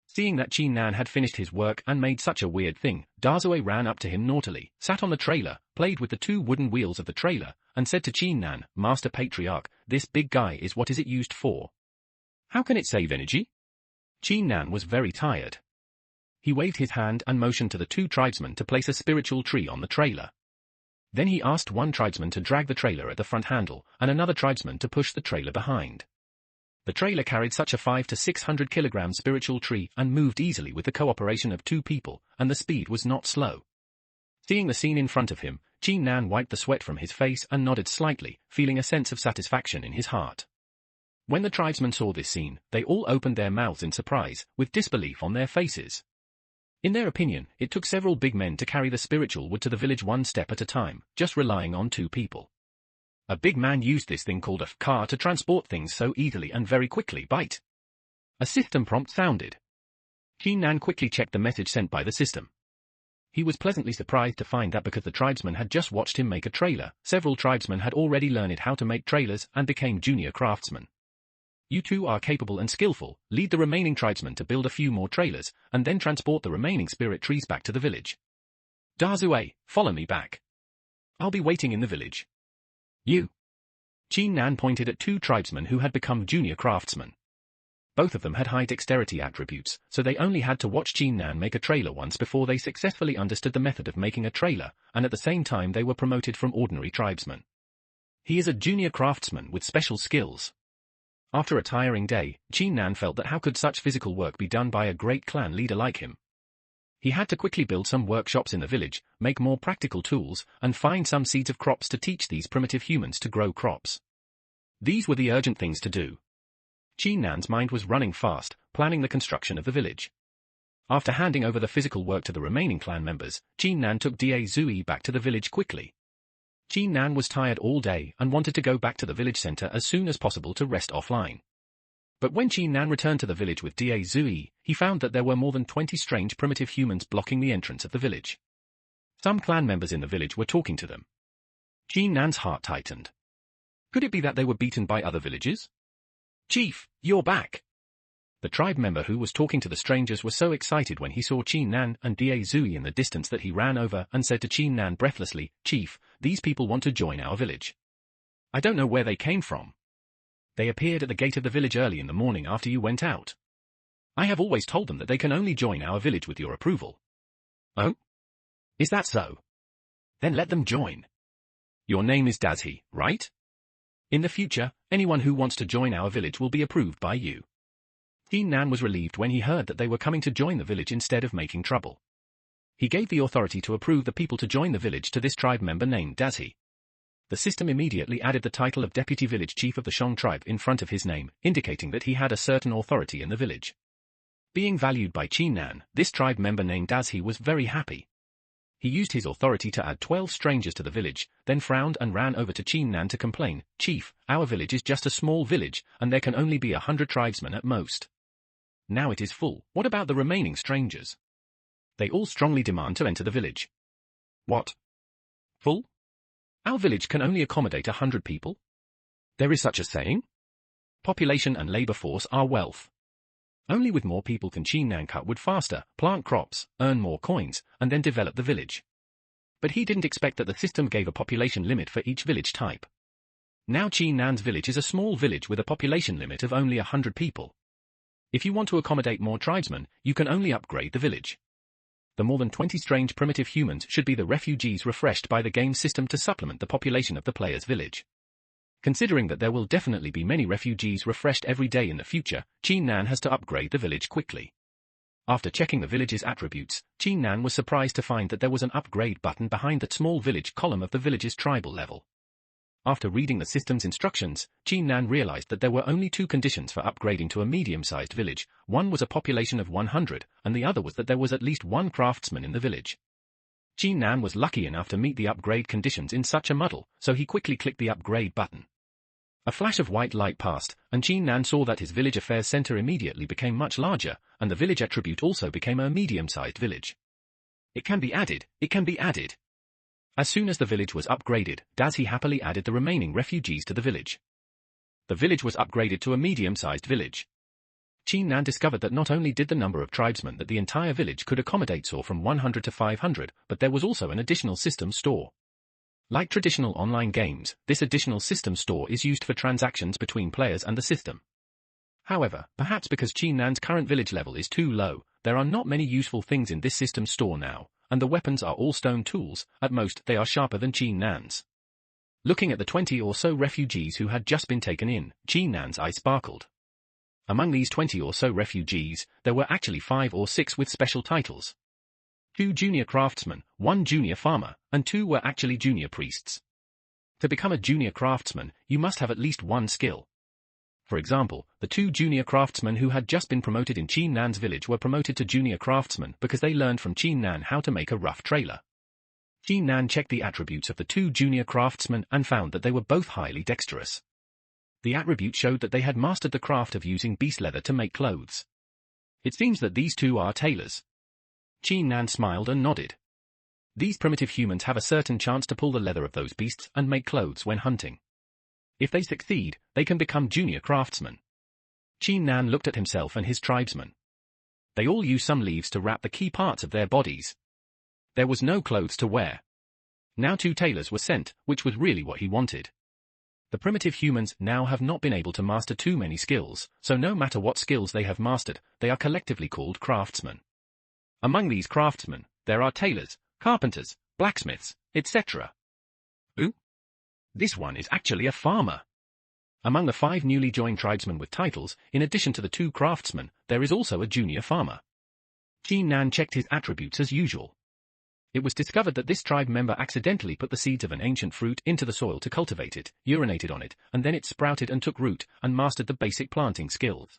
Seeing that Qin Nan had finished his work and made such a weird thing, Dazue ran up to him naughtily, sat on the trailer, played with the 2 wooden wheels of the trailer, and said to Qin Nan, Master Patriarch, this big guy is what is it used for? How can it save energy? Qin Nan was very tired. He waved his hand and motioned to the 2 tribesmen to place a spiritual tree on the trailer. Then he asked one tribesman to drag the trailer at the front handle, and another tribesman to push the trailer behind. The trailer carried such a 5 to 600 kilogram spiritual tree and moved easily with the cooperation of 2 people, and the speed was not slow. Seeing the scene in front of him, Qin Nan wiped the sweat from his face and nodded slightly, feeling a sense of satisfaction in his heart. When the tribesmen saw this scene, they all opened their mouths in surprise, with disbelief on their faces. In their opinion, it took several big men to carry the spiritual wood to the village one step at a time, just relying on 2 people. A big man used this thing called a car to transport things so easily and very quickly. Bite. A system prompt sounded. Qin Nan quickly checked the message sent by the system. He was pleasantly surprised to find that because the tribesmen had just watched him make a trailer, several tribesmen had already learned how to make trailers and became junior craftsmen. You 2 are capable and skillful, lead the remaining tribesmen to build a few more trailers, and then transport the remaining spirit trees back to the village. Dazue, follow me back. I'll be waiting in the village. You. Qin Nan pointed at 2 tribesmen who had become junior craftsmen. Both of them had high dexterity attributes, so they only had to watch Qin Nan make a trailer once before they successfully understood the method of making a trailer, and at the same time they were promoted from ordinary tribesmen. He is a junior craftsman with special skills. After a tiring day, Qin Nan felt that how could such physical work be done by a great clan leader like him? He had to quickly build some workshops in the village, make more practical tools, and find some seeds of crops to teach these primitive humans to grow crops. These were the urgent things to do. Qin Nan's mind was running fast, planning the construction of the village. After handing over the physical work to the remaining clan members, Qin Nan took Dazue back to the village quickly. Qin Nan was tired all day and wanted to go back to the village center as soon as possible to rest offline. But when Qin Nan returned to the village with Dazue, he found that there were more than 20 strange primitive humans blocking the entrance of the village. Some clan members in the village were talking to them. Qin Nan's heart tightened. Could it be that they were beaten by other villages? Chief, you're back! The tribe member who was talking to the strangers was so excited when he saw Qin Nan and Dazue in the distance that he ran over and said to Qin Nan breathlessly, Chief, these people want to join our village. I don't know where they came from. They appeared at the gate of the village early in the morning after you went out. I have always told them that they can only join our village with your approval. Oh? Is that so? Then let them join. Your name is Dazhe, right? In the future, anyone who wants to join our village will be approved by you. Qin Nan was relieved when he heard that they were coming to join the village instead of making trouble. He gave the authority to approve the people to join the village to this tribe member named Dazhe. The system immediately added the title of Deputy Village Chief of the Shang tribe in front of his name, indicating that he had a certain authority in the village. Being valued by Qin Nan, this tribe member named Dazhe was very happy. He used his authority to add 12 strangers to the village, then frowned and ran over to Qin Nan to complain, Chief, our village is just a small village, and there can only be 100 tribesmen at most. Now it is full. What about the remaining strangers? They all strongly demand to enter the village. What? Full? Our village can only accommodate 100 people? There is such a saying? Population and labor force are wealth. Only with more people can Qin Nan cut wood faster, plant crops, earn more coins, and then develop the village. But he didn't expect that the system gave a population limit for each village type. Now Qin Nan's village is a small village with a population limit of only 100 people. If you want to accommodate more tribesmen, you can only upgrade the village. The more than 20 strange primitive humans should be the refugees refreshed by the game system to supplement the population of the player's village. Considering that there will definitely be many refugees refreshed every day in the future, Qin Nan has to upgrade the village quickly. After checking the village's attributes, Qin Nan was surprised to find that there was an upgrade button behind the small village column of the village's tribal level. After reading the system's instructions, Qin Nan realized that there were only 2 conditions for upgrading to a medium-sized village. One was a population of 100, and the other was that there was at least 1 craftsman in the village. Qin Nan was lucky enough to meet the upgrade conditions in such a muddle, so he quickly clicked the upgrade button. A flash of white light passed, and Qin Nan saw that his village affairs center immediately became much larger, and the village attribute also became a medium-sized village. It can be added, it can be added. As soon as the village was upgraded, Dazhe happily added the remaining refugees to the village. The village was upgraded to a medium-sized village. Qin Nan discovered that not only did the number of tribesmen that the entire village could accommodate soar from 100 to 500, but there was also an additional system store. Like traditional online games, this additional system store is used for transactions between players and the system. However, perhaps because Qin Nan's current village level is too low, there are not many useful things in this system store now, and the weapons are all stone tools. At most they are sharper than Qin Nan's. Looking at the 20 or so refugees who had just been taken in, Qin Nan's eye sparkled. Among these 20 or so refugees, there were actually 5 or 6 with special titles. 2 junior craftsmen, 1 junior farmer, and 2 were actually junior priests. To become a junior craftsman, you must have at least one skill. For example, the 2 junior craftsmen who had just been promoted in Qin Nan's village were promoted to junior craftsmen because they learned from Qin Nan how to make a rough trailer. Qin Nan checked the attributes of the 2 junior craftsmen and found that they were both highly dexterous. The attribute showed that they had mastered the craft of using beast leather to make clothes. It seems that these 2 are tailors. Qin Nan smiled and nodded. These primitive humans have a certain chance to pull the leather of those beasts and make clothes when hunting. If they succeed, they can become junior craftsmen. Qin Nan looked at himself and his tribesmen. They all use some leaves to wrap the key parts of their bodies. There was no clothes to wear. Now 2 tailors were sent, which was really what he wanted. The primitive humans now have not been able to master too many skills, so no matter what skills they have mastered, they are collectively called craftsmen. Among these craftsmen, there are tailors, carpenters, blacksmiths, etc. Ooh? This one is actually a farmer. Among the 5 newly joined tribesmen with titles, in addition to the 2 craftsmen, there is also a junior farmer. Qin Nan checked his attributes as usual. It was discovered that this tribe member accidentally put the seeds of an ancient fruit into the soil to cultivate it, urinated on it, and then it sprouted and took root, and mastered the basic planting skills.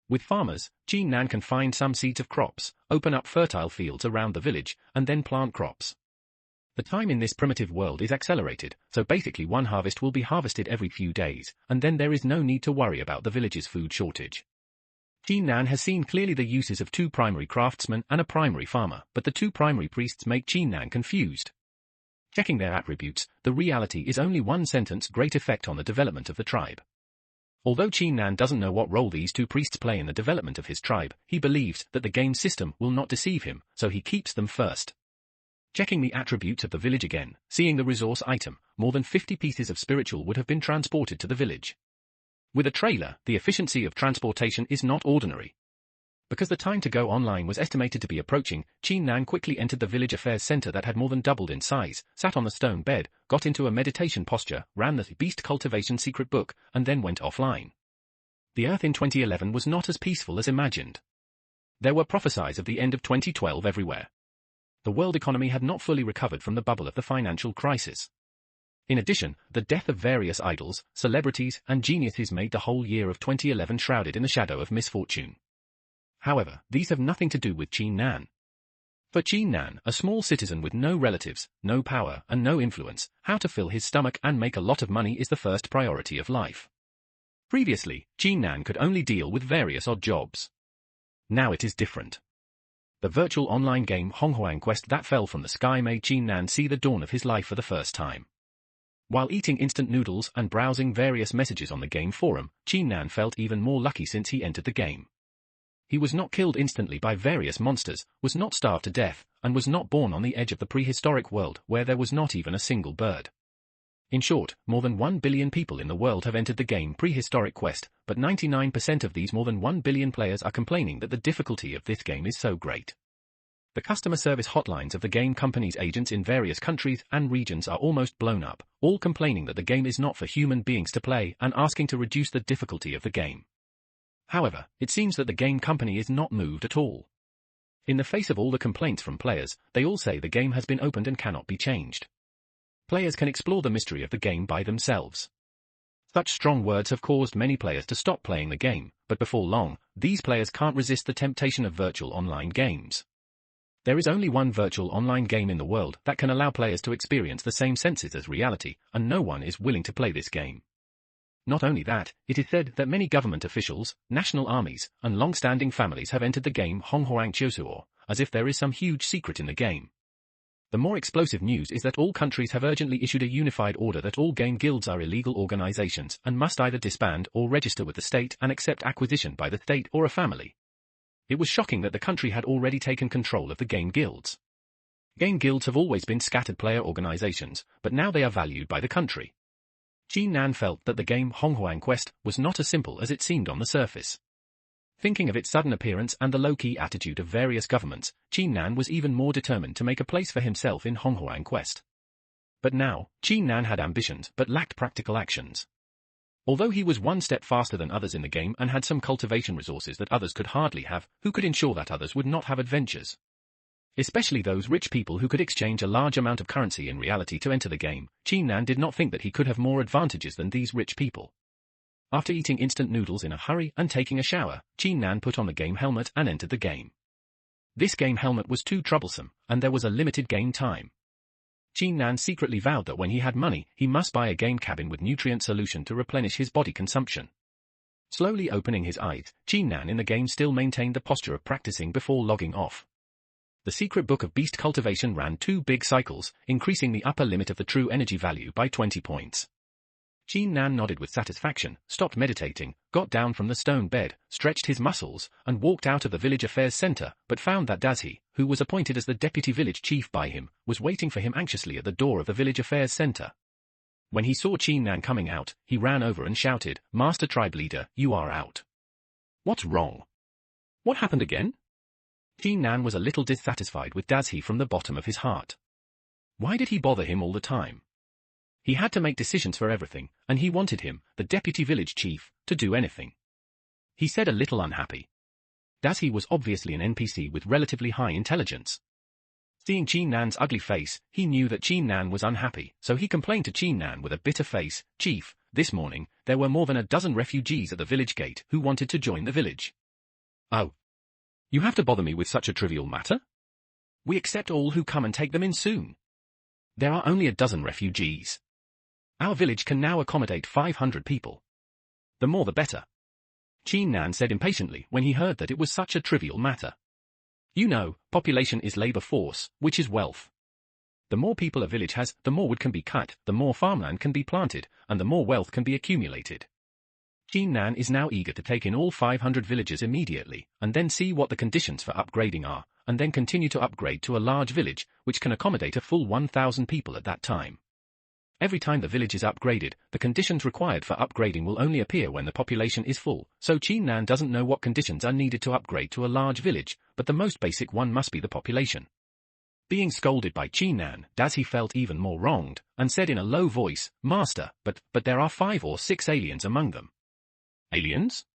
With farmers, Qin Nan can find some seeds of crops, open up fertile fields around the village, and then plant crops. The time in this primitive world is accelerated, so basically one harvest will be harvested every few days, and then there is no need to worry about the village's food shortage. Qin Nan has seen clearly the uses of 2 primary craftsmen and a primary farmer, but the 2 primary priests make Qin Nan confused. Checking their attributes, the reality is only one sentence: great effect on the development of the tribe. Although Qin Nan doesn't know what role these 2 priests play in the development of his tribe, he believes that the game system will not deceive him, so he keeps them first. Checking the attributes of the village again, seeing the resource item, more than 50 pieces of spiritual wood have been transported to the village. With a trailer, the efficiency of transportation is not ordinary. Because the time to go online was estimated to be approaching, Qin Nan quickly entered the village affairs center that had more than doubled in size, sat on the stone bed, got into a meditation posture, ran the beast cultivation secret book, and then went offline. The Earth in 2011 was not as peaceful as imagined. There were prophecies of the end of 2012 everywhere. The world economy had not fully recovered from the bubble of the financial crisis. In addition, the death of various idols, celebrities, and geniuses made the whole year of 2011 shrouded in the shadow of misfortune. However, these have nothing to do with Qin Nan. For Qin Nan, a small citizen with no relatives, no power, and no influence, how to fill his stomach and make a lot of money is the first priority of life. Previously, Qin Nan could only deal with various odd jobs. Now it is different. The virtual online game Honghuang Quest that fell from the sky made Qin Nan see the dawn of his life for the first time. While eating instant noodles and browsing various messages on the game forum, Qin Nan felt even more lucky since he entered the game. He was not killed instantly by various monsters, was not starved to death, and was not born on the edge of the prehistoric world where there was not even a single bird. In short, more than 1 billion people in the world have entered the game Prehistoric Quest, but 99% of these more than 1 billion players are complaining that the difficulty of this game is so great. The customer service hotlines of the game company's agents in various countries and regions are almost blown up, all complaining that the game is not for human beings to play and asking to reduce the difficulty of the game. However, it seems that the game company is not moved at all. In the face of all the complaints from players, they all say the game has been opened and cannot be changed. Players can explore the mystery of the game by themselves. Such strong words have caused many players to stop playing the game, but before long, these players can't resist the temptation of virtual online games. There is only one virtual online game in the world that can allow players to experience the same senses as reality, and no one is willing to play this game. Not only that, it is said that many government officials, national armies, and long-standing families have entered the game Honghuang Chiosuo, as if there is some huge secret in the game. The more explosive news is that all countries have urgently issued a unified order that all game guilds are illegal organizations and must either disband or register with the state and accept acquisition by the state or a family. It was shocking that the country had already taken control of the game guilds. Game guilds have always been scattered player organizations, but now they are valued by the country. Qin Nan felt that the game Honghuang Quest was not as simple as it seemed on the surface. Thinking of its sudden appearance and the low-key attitude of various governments, Qin Nan was even more determined to make a place for himself in Honghuang Quest. But now, Qin Nan had ambitions but lacked practical actions. Although he was one step faster than others in the game and had some cultivation resources that others could hardly have, who could ensure that others would not have adventures? Especially those rich people who could exchange a large amount of currency in reality to enter the game. Qin Nan did not think that he could have more advantages than these rich people. After eating instant noodles in a hurry and taking a shower, Qin Nan put on the game helmet and entered the game. This game helmet was too troublesome, and there was a limited game time. Qin Nan secretly vowed that when he had money, he must buy a game cabin with nutrient solution to replenish his body consumption. Slowly opening his eyes, Qin Nan in the game still maintained the posture of practicing before logging off. The secret book of beast cultivation ran 2 big cycles, increasing the upper limit of the true energy value by 20 points. Qin Nan nodded with satisfaction, stopped meditating, got down from the stone bed, stretched his muscles, and walked out of the village affairs center, but found that Dazhi, who was appointed as the deputy village chief by him, was waiting for him anxiously at the door of the village affairs center. When he saw Qin Nan coming out, he ran over and shouted, "Master Tribe Leader, you are out." "What's wrong? What happened again?" Qin Nan was a little dissatisfied with Dazhi from the bottom of his heart. Why did he bother him all the time? He had to make decisions for everything, and he wanted him, the deputy village chief, to do anything. He said a little unhappy. Dazhi was obviously an NPC with relatively high intelligence. Seeing Qin Nan's ugly face, he knew that Qin Nan was unhappy, so he complained to Qin Nan with a bitter face, "Chief, this morning, there were more than a dozen refugees at the village gate who wanted to join the village." "Oh. You have to bother me with such a trivial matter? We accept all who come and take them in soon. There are only a dozen refugees. Our village can now accommodate 500 people. The more the better." Qin Nan said impatiently when he heard that it was such a trivial matter. "You know, population is labor force, which is wealth. The more people a village has, the more wood can be cut, the more farmland can be planted, and the more wealth can be accumulated. Qin Nan is now eager to take in all 500 villages immediately, and then see what the conditions for upgrading are, and then continue to upgrade to a large village, which can accommodate a full 1,000 people at that time. Every time the village is upgraded, the conditions required for upgrading will only appear when the population is full, so Qin Nan doesn't know what conditions are needed to upgrade to a large village, but the most basic one must be the population." Being scolded by Qin Nan, Dazhi felt even more wronged, and said in a low voice, "Master, but there are 5 or 6 aliens among them." "Aliens?"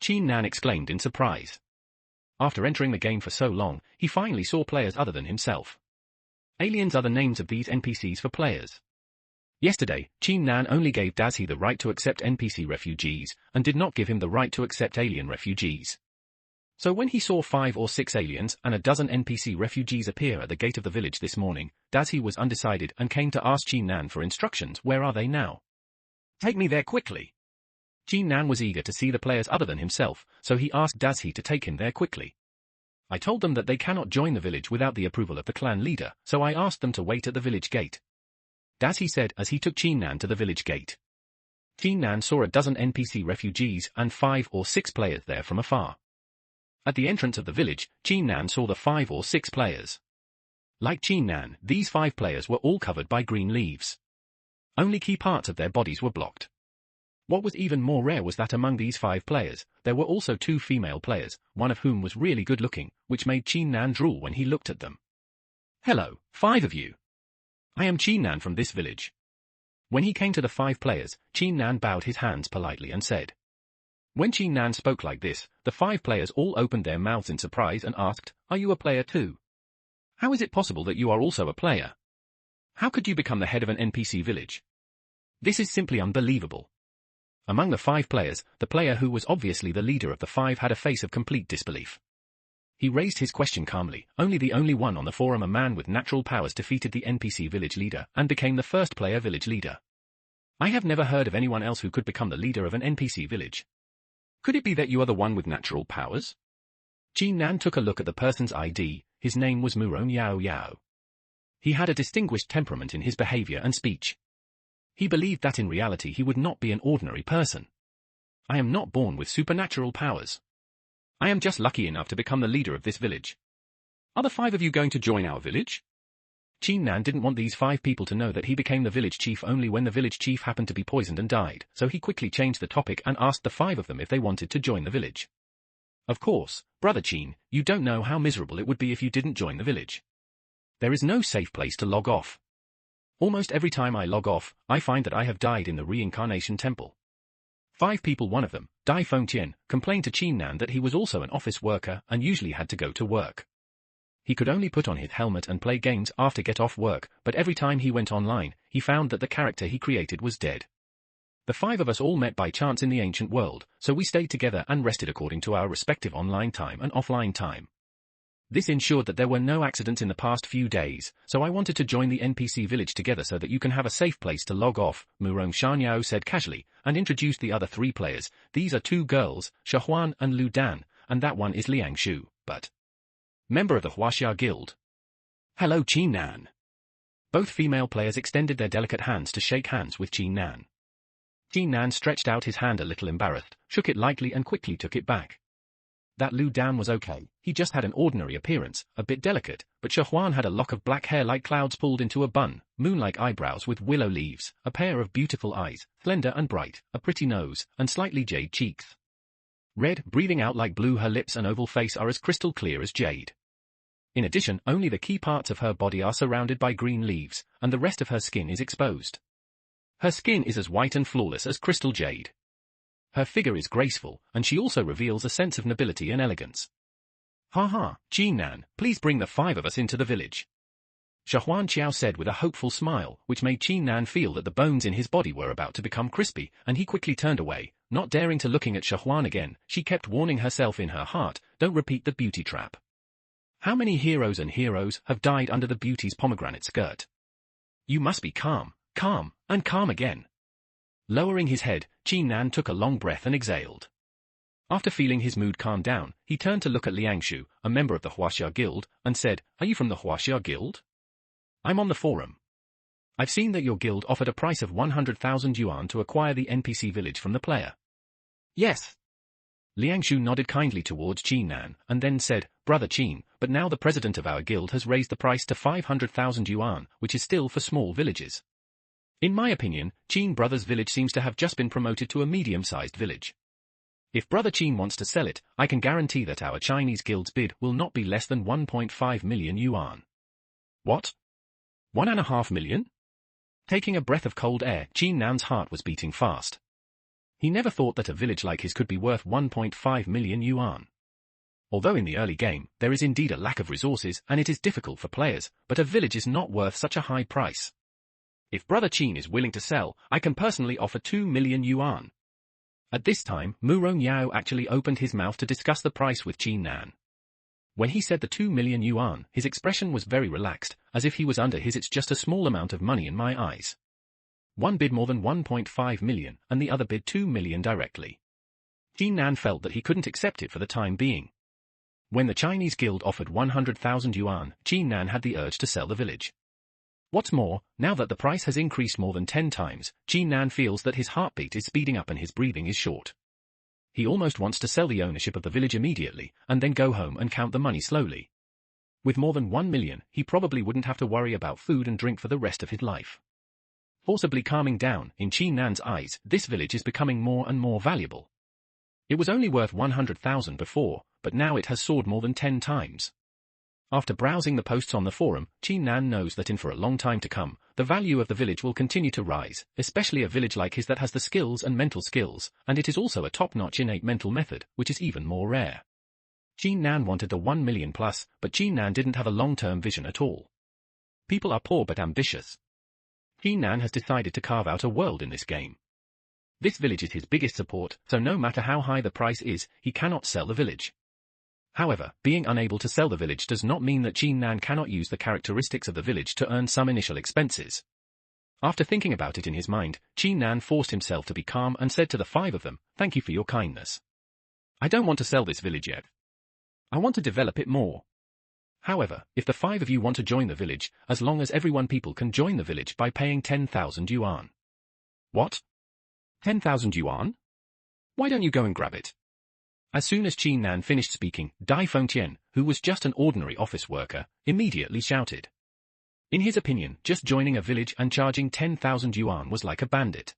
Qin Nan exclaimed in surprise. After entering the game for so long, he finally saw players other than himself. Aliens are the names of these NPCs for players. Yesterday, Qin Nan only gave Dazhi the right to accept NPC refugees, and did not give him the right to accept alien refugees. So when he saw 5 or 6 aliens and a dozen NPC refugees appear at the gate of the village this morning, Dazhi was undecided and came to ask Qin Nan for instructions. "Where are they now? Take me there quickly." Qin Nan was eager to see the players other than himself, so he asked Dazhi to take him there quickly. "I told them that they cannot join the village without the approval of the clan leader, so I asked them to wait at the village gate," Dazhi said as he took Qin Nan to the village gate. Qin Nan saw a dozen NPC refugees and 5 or 6 players there from afar. At the entrance of the village, Qin Nan saw the 5 or 6 players. Like Qin Nan, these 5 players were all covered by green leaves. Only key parts of their bodies were blocked. What was even more rare was that among these 5 players, there were also 2 female players, one of whom was really good looking, which made Qin Nan drool when he looked at them. "Hello, 5 of you. I am Qin Nan from this village." When he came to the 5 players, Qin Nan bowed his hands politely and said. When Qin Nan spoke like this, the 5 players all opened their mouths in surprise and asked, "Are you a player too? How is it possible that you are also a player? How could you become the head of an NPC village? This is simply unbelievable." Among the 5 players, the player who was obviously the leader of the 5 had a face of complete disbelief. He raised his question calmly. The only one on the forum, a man with natural powers, defeated the NPC village leader and became the first player village leader. I have never heard of anyone else who could become the leader of an NPC village. Could it be that you are the one with natural powers? Qin Nan took a look at the person's ID. His name was Muron Yao Yao. He had a distinguished temperament in his behavior and speech. He believed that in reality he would not be an ordinary person. "I am not born with supernatural powers. I am just lucky enough to become the leader of this village. Are the 5 of you going to join our village?" Qin Nan didn't want these 5 people to know that he became the village chief only when the village chief happened to be poisoned and died, so he quickly changed the topic and asked the 5 of them if they wanted to join the village. "Of course, Brother Qin, you don't know how miserable it would be if you didn't join the village. There is no safe place to log off. Almost every time I log off, I find that I have died in the reincarnation temple. 5 people, one of them, Dai Fengtian, complained to Qin Nan that he was also an office worker and usually had to go to work. He could only put on his helmet and play games after get off work, but every time he went online, he found that the character he created was dead. The 5 of us all met by chance in the ancient world, so we stayed together and rested according to our respective online time and offline time. This ensured that there were no accidents in the past few days, so I wanted to join the NPC village together so that you can have a safe place to log off, Murong Shangyao said casually, and introduced the other 3 players. These are 2 girls, Shahuan and Lu Dan, and that one is Liang Shu, but member of the Huaxia Guild. Hello Qin Nan. Both female players extended their delicate hands to shake hands with Qin Nan. Qin Nan stretched out his hand a little embarrassed, shook it lightly and quickly took it back. That Lu Dan was okay, he just had an ordinary appearance, a bit delicate, but Shahuan had a lock of black hair like clouds pulled into a bun, moon-like eyebrows with willow leaves, a pair of beautiful eyes, slender and bright, a pretty nose, and slightly jade cheeks. Red, breathing out like blue, her lips and oval face are as crystal clear as jade. In addition, only the key parts of her body are surrounded by green leaves, and the rest of her skin is exposed. Her skin is as white and flawless as crystal jade. Her figure is graceful, and she also reveals a sense of nobility and elegance. Ha ha, Qin Nan, please bring the 5 of us into the village. Shahuan Qiao said with a hopeful smile, which made Qin Nan feel that the bones in his body were about to become crispy, and he quickly turned away, not daring to looking at Shahuan again. She kept warning herself in her heart, don't repeat the beauty trap. How many heroes and heroes have died under the beauty's pomegranate skirt? You must be calm, calm, and calm again. Lowering his head, Qin Nan took a long breath and exhaled. After feeling his mood calm down, he turned to look at Liang Shu, a member of the Huaxia Guild, and said, Are you from the Huaxia Guild? I'm on the forum. I've seen that your guild offered a price of 100,000 yuan to acquire the NPC village from the player. Yes. Liang Shu nodded kindly towards Qin Nan, and then said, Brother Qin, but now the president of our guild has raised the price to 500,000 yuan, which is still for small villages. In my opinion, Qin Brothers' village seems to have just been promoted to a medium-sized village. If Brother Qin wants to sell it, I can guarantee that our Chinese guild's bid will not be less than 1.5 million yuan. What? 1.5 million? Taking a breath of cold air, Qin Nan's heart was beating fast. He never thought that a village like his could be worth 1.5 million yuan. Although in the early game, there is indeed a lack of resources and it is difficult for players, but a village is not worth such a high price. If Brother Qin is willing to sell, I can personally offer 2 million yuan. At this time, Murong Yao actually opened his mouth to discuss the price with Qin Nan. When he said the 2 million yuan, his expression was very relaxed, as if he was under his it's just a small amount of money in my eyes. One bid more than 1.5 million, and the other bid 2 million directly. Qin Nan felt that he couldn't accept it for the time being. When the Chinese guild offered 100,000 yuan, Qin Nan had the urge to sell the village. What's more, now that the price has increased more than 10 times, Qin Nan feels that his heartbeat is speeding up and his breathing is short. He almost wants to sell the ownership of the village immediately, and then go home and count the money slowly. With more than 1 million, he probably wouldn't have to worry about food and drink for the rest of his life. Forcibly calming down, in Qin Nan's eyes, this village is becoming more and more valuable. It was only worth 100,000 before, but now it has soared more than 10 times. After browsing the posts on the forum, Qin Nan knows that for a long time to come, the value of the village will continue to rise, especially a village like his that has the skills and mental skills, and it is also a top-notch innate mental method, which is even more rare. Qin Nan wanted the 1 million plus, but Qin Nan didn't have a long-term vision at all. People are poor but ambitious. Qin Nan has decided to carve out a world in this game. This village is his biggest support, so no matter how high the price is, he cannot sell the village. However, being unable to sell the village does not mean that Qin Nan cannot use the characteristics of the village to earn some initial expenses. After thinking about it in his mind, Qin Nan forced himself to be calm and said to the 5 of them, Thank you for your kindness. I don't want to sell this village yet. I want to develop it more. However, if the 5 of you want to join the village, as long as people can join the village by paying 10,000 yuan. What? 10,000 yuan? Why don't you go and grab it? As soon as Qin Nan finished speaking, Dai Fengtian, who was just an ordinary office worker, immediately shouted. In his opinion, just joining a village and charging 10,000 yuan was like a bandit.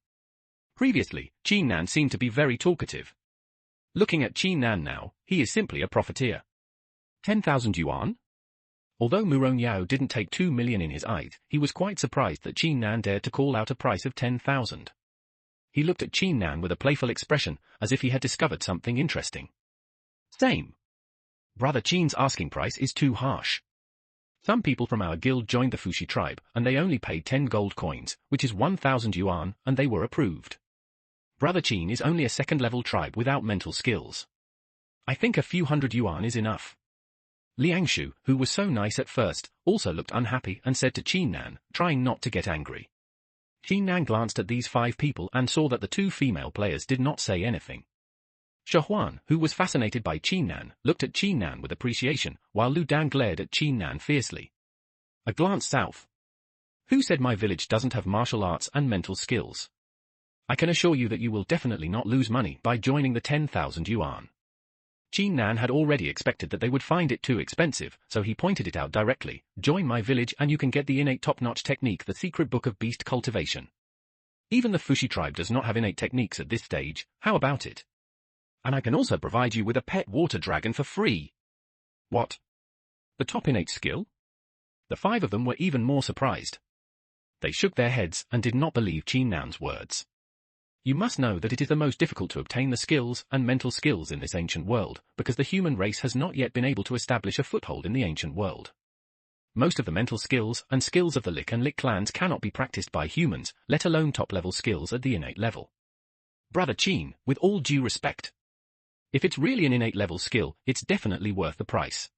Previously, Qin Nan seemed to be very talkative. Looking at Qin Nan now, he is simply a profiteer. 10,000 yuan? Although Murong Yao didn't take 2 million in his eyes, he was quite surprised that Qin Nan dared to call out a price of 10,000. he looked at Qin Nan with a playful expression, as if he had discovered something interesting. Same. Brother Qin's asking price is too harsh. Some people from our guild joined the Fushi tribe, and they only paid 10 gold coins, which is 1,000 yuan, and they were approved. Brother Qin is only a second-level tribe without mental skills. I think a few hundred yuan is enough. Liangshu, who was so nice at first, also looked unhappy and said to Qin Nan, trying not to get angry. Qin Nan glanced at these 5 people and saw that the 2 female players did not say anything. Shahuan, who was fascinated by Qin Nan, looked at Qin Nan with appreciation, while Lu Dan glared at Qin Nan fiercely. A glance south. Who said my village doesn't have martial arts and mental skills? I can assure you that you will definitely not lose money by joining the 10,000 yuan. Qin Nan had already expected that they would find it too expensive, so he pointed it out directly. Join my village and you can get the innate top-notch technique, the secret book of beast cultivation. Even the Fushi tribe does not have innate techniques at this stage. How about it? And I can also provide you with a pet water dragon for free. What? The top innate skill? The 5 of them were even more surprised. They shook their heads and did not believe Qin Nan's words. You must know that it is the most difficult to obtain the skills and mental skills in this ancient world, because the human race has not yet been able to establish a foothold in the ancient world. Most of the mental skills and skills of the Lick and Lick clans cannot be practiced by humans, let alone top-level skills at the innate level. Brother Qin, with all due respect. If it's really an innate level skill, it's definitely worth the price.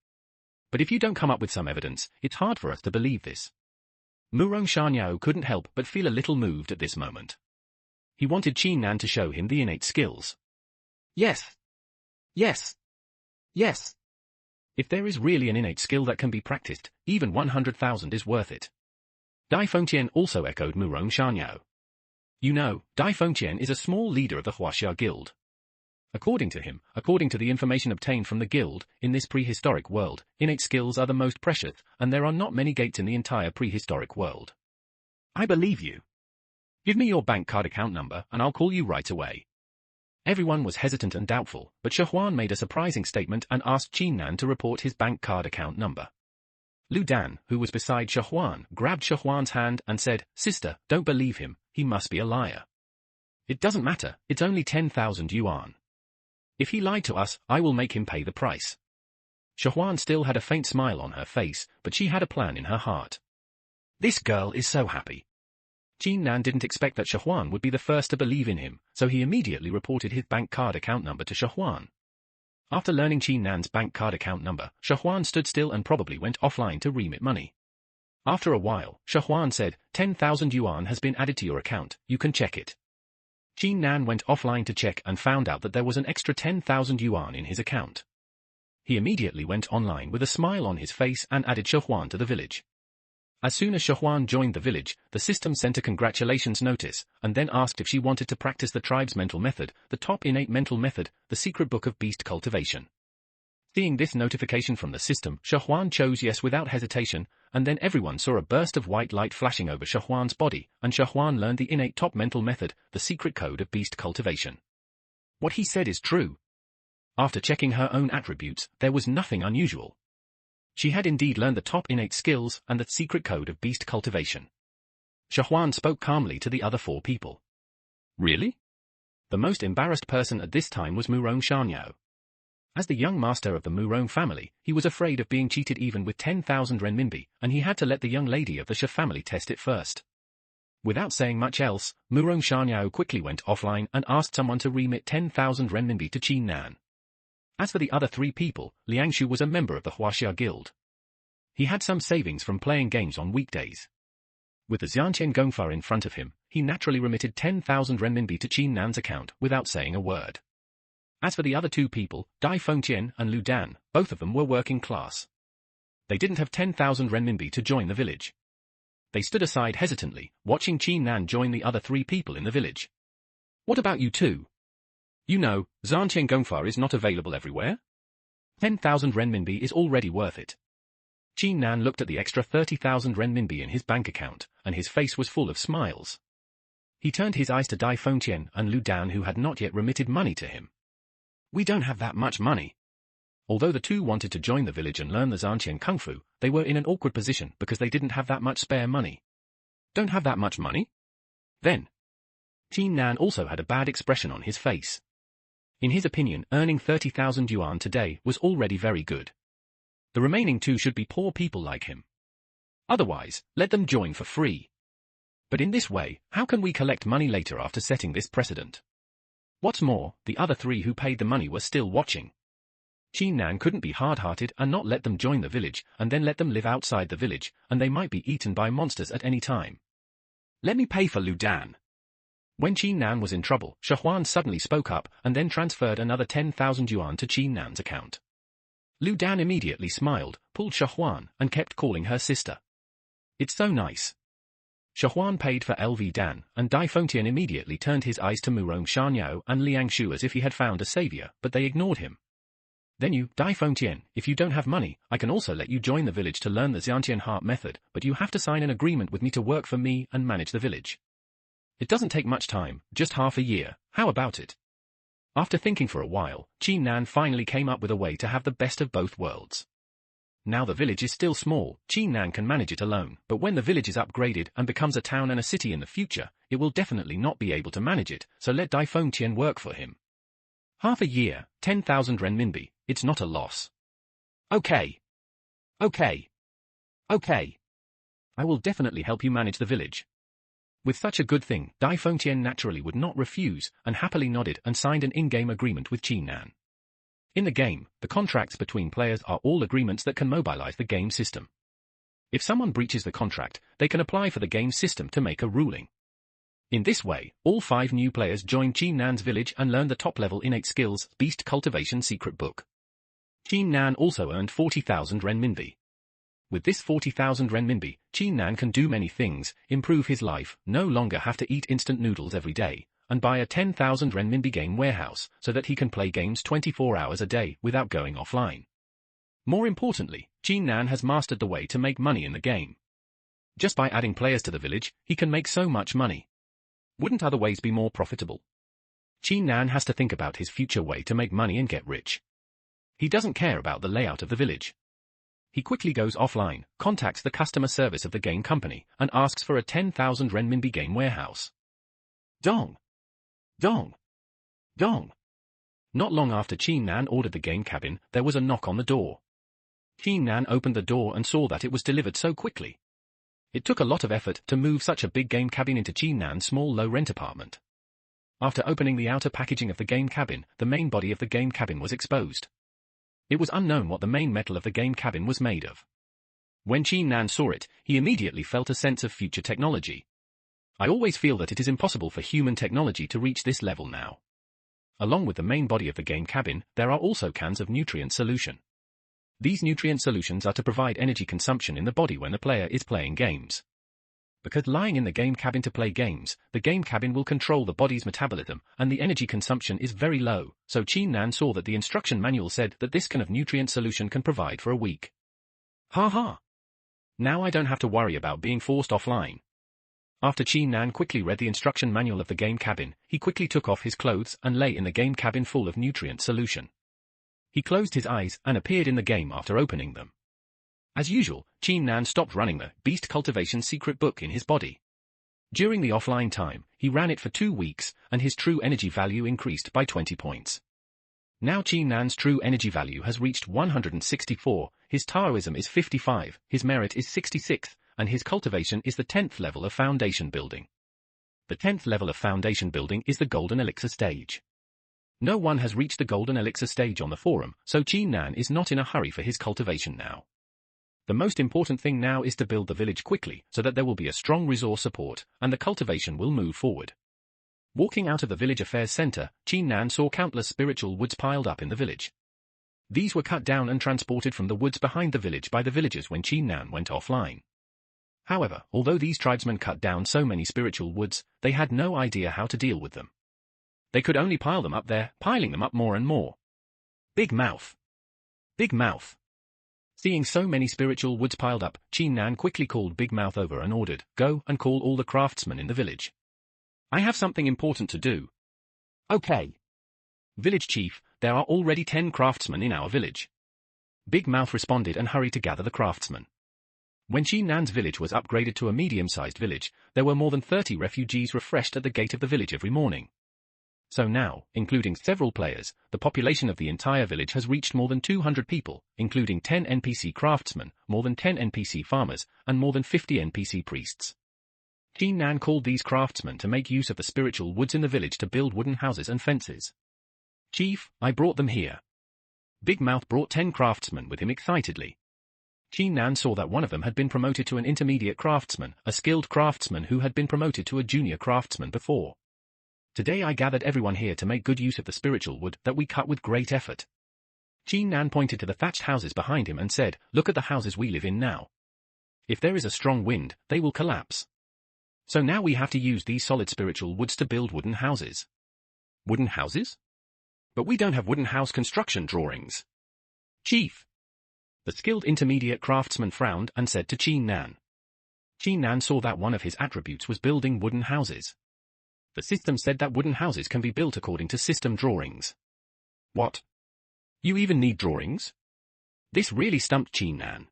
But if you don't come up with some evidence, it's hard for us to believe this. Murong Shangyao couldn't help but feel a little moved at this moment. He wanted Qin Nan to show him the innate skills. Yes. Yes. Yes. If there is really an innate skill that can be practiced, even 100,000 is worth it. Dai Fengqian also echoed Murong Shangyao. You know, Dai Fengqian is a small leader of the Huaxia Guild. According to him, according to the information obtained from the guild, in this prehistoric world, innate skills are the most precious, and there are not many gates in the entire prehistoric world. I believe you. Give me your bank card account number and I'll call you right away. Everyone was hesitant and doubtful, but Shahuan made a surprising statement and asked Qin Nan to report his bank card account number. Lu Dan, who was beside Shahuan, grabbed Shahuan's hand and said, Sister, don't believe him, he must be a liar. It doesn't matter, it's only 10,000 yuan. If he lied to us, I will make him pay the price. Shahuan still had a faint smile on her face, but she had a plan in her heart. This girl is so happy. Qin Nan didn't expect that Shahuan would be the first to believe in him, so he immediately reported his bank card account number to Shahuan. After learning Qin Nan's bank card account number, Shahuan stood still and probably went offline to remit money. After a while, Shahuan said, 10,000 yuan has been added to your account, you can check it. Qin Nan went offline to check and found out that there was an extra 10,000 yuan in his account. He immediately went online with a smile on his face and added Shahuan to the village. As soon as Shahuan joined the village, the system sent a congratulations notice, and then asked if she wanted to practice the tribe's mental method, the top innate mental method, the secret book of beast cultivation. Seeing this notification from the system, Shahuan chose yes without hesitation, and then everyone saw a burst of white light flashing over Shahuan's body, and Shahuan learned the innate top mental method, the secret code of beast cultivation. What he said is true. After checking her own attributes, there was nothing unusual. She had indeed learned the top innate skills and the secret code of beast cultivation. Shahuan spoke calmly to the other 4 people. Really? The most embarrassed person at this time was Murong Shangyao. As the young master of the Murong family, he was afraid of being cheated even with 10,000 renminbi, and he had to let the young lady of the Shi family test it first. Without saying much else, Murong Shangyao quickly went offline and asked someone to remit 10,000 renminbi to Qin Nan. As for the other 3 people, Liangshu was a member of the Huaxia Guild. He had some savings from playing games on weekdays. With the Xianqian Gongfa in front of him, he naturally remitted 10,000 renminbi to Qin Nan's account without saying a word. As for the other 2 people, Dai Fengqian and Lu Dan, both of them were working class. They didn't have 10,000 renminbi to join the village. They stood aside hesitantly, watching Qin Nan join the other 3 people in the village. What about you 2? You know, Xianqian Gongfa is not available everywhere. 10,000 renminbi is already worth it. Qin Nan looked at the extra 30,000 renminbi in his bank account, and his face was full of smiles. He turned his eyes to Dai Fengqian and Lu Dan, who had not yet remitted money to him. We don't have that much money. Although the 2 wanted to join the village and learn the Xianqian Kung Fu, they were in an awkward position because they didn't have that much spare money. Don't have that much money? Then Qin Nan also had a bad expression on his face. In his opinion, earning 30,000 yuan today was already very good. The remaining two should be poor people like him. Otherwise, let them join for free. But in this way, how can we collect money later after setting this precedent? What's more, the other three who paid the money were still watching. Qin Nan couldn't be hard-hearted and not let them join the village, and then let them live outside the village, and they might be eaten by monsters at any time. Let me pay for Lu Dan. When Qin Nan was in trouble, Shahuan suddenly spoke up and then transferred another 10,000 yuan to Qin Nan's account. Lu Dan immediately smiled, pulled Shahuan, and kept calling her sister. It's so nice. Shahuan paid for LV Dan, and Dai Fengtian immediately turned his eyes to Murong Shanyao and Liang Shu as if he had found a savior, but they ignored him. Then you, Dai Fengtian, if you don't have money, I can also let you join the village to learn the Xiantian heart method, but you have to sign an agreement with me to work for me and manage the village. It doesn't take much time, just half a year, how about it? After thinking for a while, Qin Nan finally came up with a way to have the best of both worlds. Now the village is still small, Qin Nan can manage it alone, but when the village is upgraded and becomes a town and a city in the future, it will definitely not be able to manage it, so let Dai Fengtian work for him. Half a year, 10,000 renminbi, it's not a loss. Okay. Okay. Okay. I will definitely help you manage the village. With such a good thing, Dai Fengtian naturally would not refuse, and happily nodded and signed an in-game agreement with Qin Nan. In the game, the contracts between players are all agreements that can mobilize the game system. If someone breaches the contract, they can apply for the game system to make a ruling. In this way, all 5 new players joined Qin Nan's village and learned the top-level innate skills Beast Cultivation Secret Book. Qin Nan also earned 40,000 renminbi. With this 40,000 renminbi, Qin Nan can do many things, improve his life, no longer have to eat instant noodles every day, and buy a 10,000 renminbi game warehouse so that he can play games 24 hours a day without going offline. More importantly, Qin Nan has mastered the way to make money in the game. Just by adding players to the village, he can make so much money. Wouldn't other ways be more profitable? Qin Nan has to think about his future way to make money and get rich. He doesn't care about the layout of the village. He quickly goes offline, contacts the customer service of the game company, and asks for a 10,000 renminbi game warehouse. Dong! Dong! Dong! Not long after Qin Nan ordered the game cabin, there was a knock on the door. Qin Nan opened the door and saw that it was delivered so quickly. It took a lot of effort to move such a big game cabin into Qin Nan's small low-rent apartment. After opening the outer packaging of the game cabin, the main body of the game cabin was exposed. It was unknown what the main metal of the game cabin was made of. When Qin Nan saw it, he immediately felt a sense of future technology. I always feel that it is impossible for human technology to reach this level now. Along with the main body of the game cabin, there are also cans of nutrient solution. These nutrient solutions are to provide energy consumption in the body when the player is playing games. Because lying in the game cabin to play games, the game cabin will control the body's metabolism, and the energy consumption is very low, so Qin Nan saw that the instruction manual said that this can of nutrient solution can provide for a week. Ha ha! Now I don't have to worry about being forced offline. After Qin Nan quickly read the instruction manual of the game cabin, he quickly took off his clothes and lay in the game cabin full of nutrient solution. He closed his eyes and appeared in the game after opening them. As usual, Qin Nan stopped running the Beast Cultivation Secret Book in his body. During the offline time, he ran it for 2 weeks, and his true energy value increased by 20 points. Now Qin Nan's true energy value has reached 164, his Taoism is 55, his merit is 66, and his cultivation is the 10th level of foundation building. The 10th level of foundation building is the golden elixir stage. No one has reached the golden elixir stage on the forum, so Qin Nan is not in a hurry for his cultivation now. The most important thing now is to build the village quickly so that there will be a strong resource support, and the cultivation will move forward. Walking out of the village affairs center, Qin Nan saw countless spiritual woods piled up in the village. These were cut down and transported from the woods behind the village by the villagers when Qin Nan went offline. However, although these tribesmen cut down so many spiritual woods, they had no idea how to deal with them. They could only pile them up there, piling them up more and more. Big mouth! Big mouth! Seeing so many spiritual woods piled up, Qin Nan quickly called Big Mouth over and ordered, "Go and call all the craftsmen in the village. I have something important to do." "Okay. Village chief, there are already 10 craftsmen in our village." Big Mouth responded and hurried to gather the craftsmen. When Qi Nan's village was upgraded to a medium-sized village, there were more than 30 refugees refreshed at the gate of the village every morning. So now, including several players, the population of the entire village has reached more than 200 people, including 10 NPC craftsmen, more than 10 NPC farmers, and more than 50 NPC priests. Qi Nan called these craftsmen to make use of the spiritual woods in the village to build wooden houses and fences. Chief, I brought them here. Big Mouth brought 10 craftsmen with him excitedly. Qi Nan saw that one of them had been promoted to an intermediate craftsman, a skilled craftsman who had been promoted to a junior craftsman before. Today I gathered everyone here to make good use of the spiritual wood that we cut with great effort. Qi Nan pointed to the thatched houses behind him and said, look at the houses we live in now. If there is a strong wind, they will collapse. So now we have to use these solid spiritual woods to build wooden houses. Wooden houses? But we don't have wooden house construction drawings. Chief. The skilled intermediate craftsman frowned and said to Qi Nan. Qi Nan saw that one of his attributes was building wooden houses. The system said that wooden houses can be built according to system drawings. What? You even need drawings? This really stumped Qi Nan.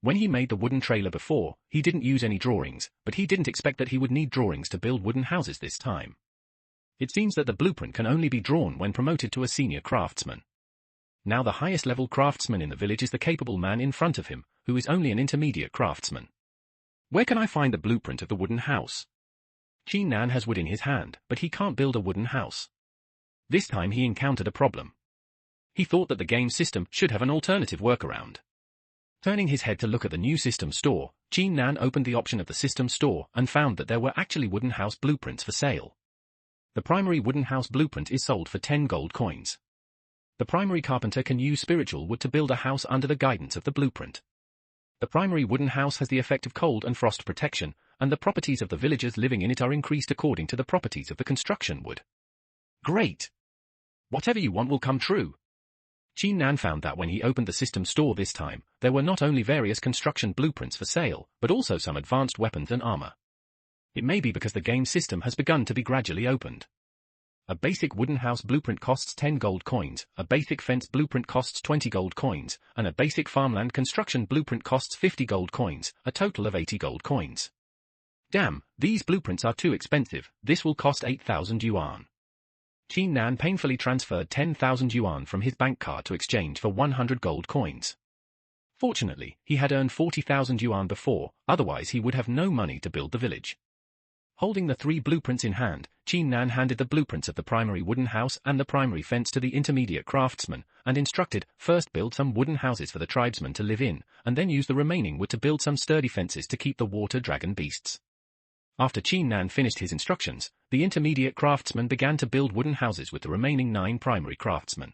When he made the wooden trailer before, he didn't use any drawings, but he didn't expect that he would need drawings to build wooden houses this time. It seems that the blueprint can only be drawn when promoted to a senior craftsman. Now the highest level craftsman in the village is the capable man in front of him, who is only an intermediate craftsman. Where can I find the blueprint of the wooden house? Qi Nan has wood in his hand, but he can't build a wooden house. This time he encountered a problem. He thought that the game system should have an alternative workaround. Turning his head to look at the new system store, Qi Nan opened the option of the system store and found that there were actually wooden house blueprints for sale. The primary wooden house blueprint is sold for 10 gold coins. The primary carpenter can use spiritual wood to build a house under the guidance of the blueprint. The primary wooden house has the effect of cold and frost protection, and the properties of the villagers living in it are increased according to the properties of the construction wood. Great! Whatever you want will come true. Qi Nan found that when he opened the system store this time, there were not only various construction blueprints for sale, but also some advanced weapons and armor. It may be because the game system has begun to be gradually opened. A basic wooden house blueprint costs 10 gold coins, a basic fence blueprint costs 20 gold coins, and a basic farmland construction blueprint costs 50 gold coins, a total of 80 gold coins. Damn, these blueprints are too expensive, this will cost 8,000 yuan. Qi Nan painfully transferred 10,000 yuan from his bank card to exchange for 100 gold coins. Fortunately, he had earned 40,000 yuan before, otherwise he would have no money to build the village. Holding the 3 blueprints in hand, Qi Nan handed the blueprints of the primary wooden house and the primary fence to the intermediate craftsman, and instructed, first build some wooden houses for the tribesmen to live in, and then use the remaining wood to build some sturdy fences to keep the water dragon beasts. After Qi Nan finished his instructions, the intermediate craftsman began to build wooden houses with the remaining 9 primary craftsmen.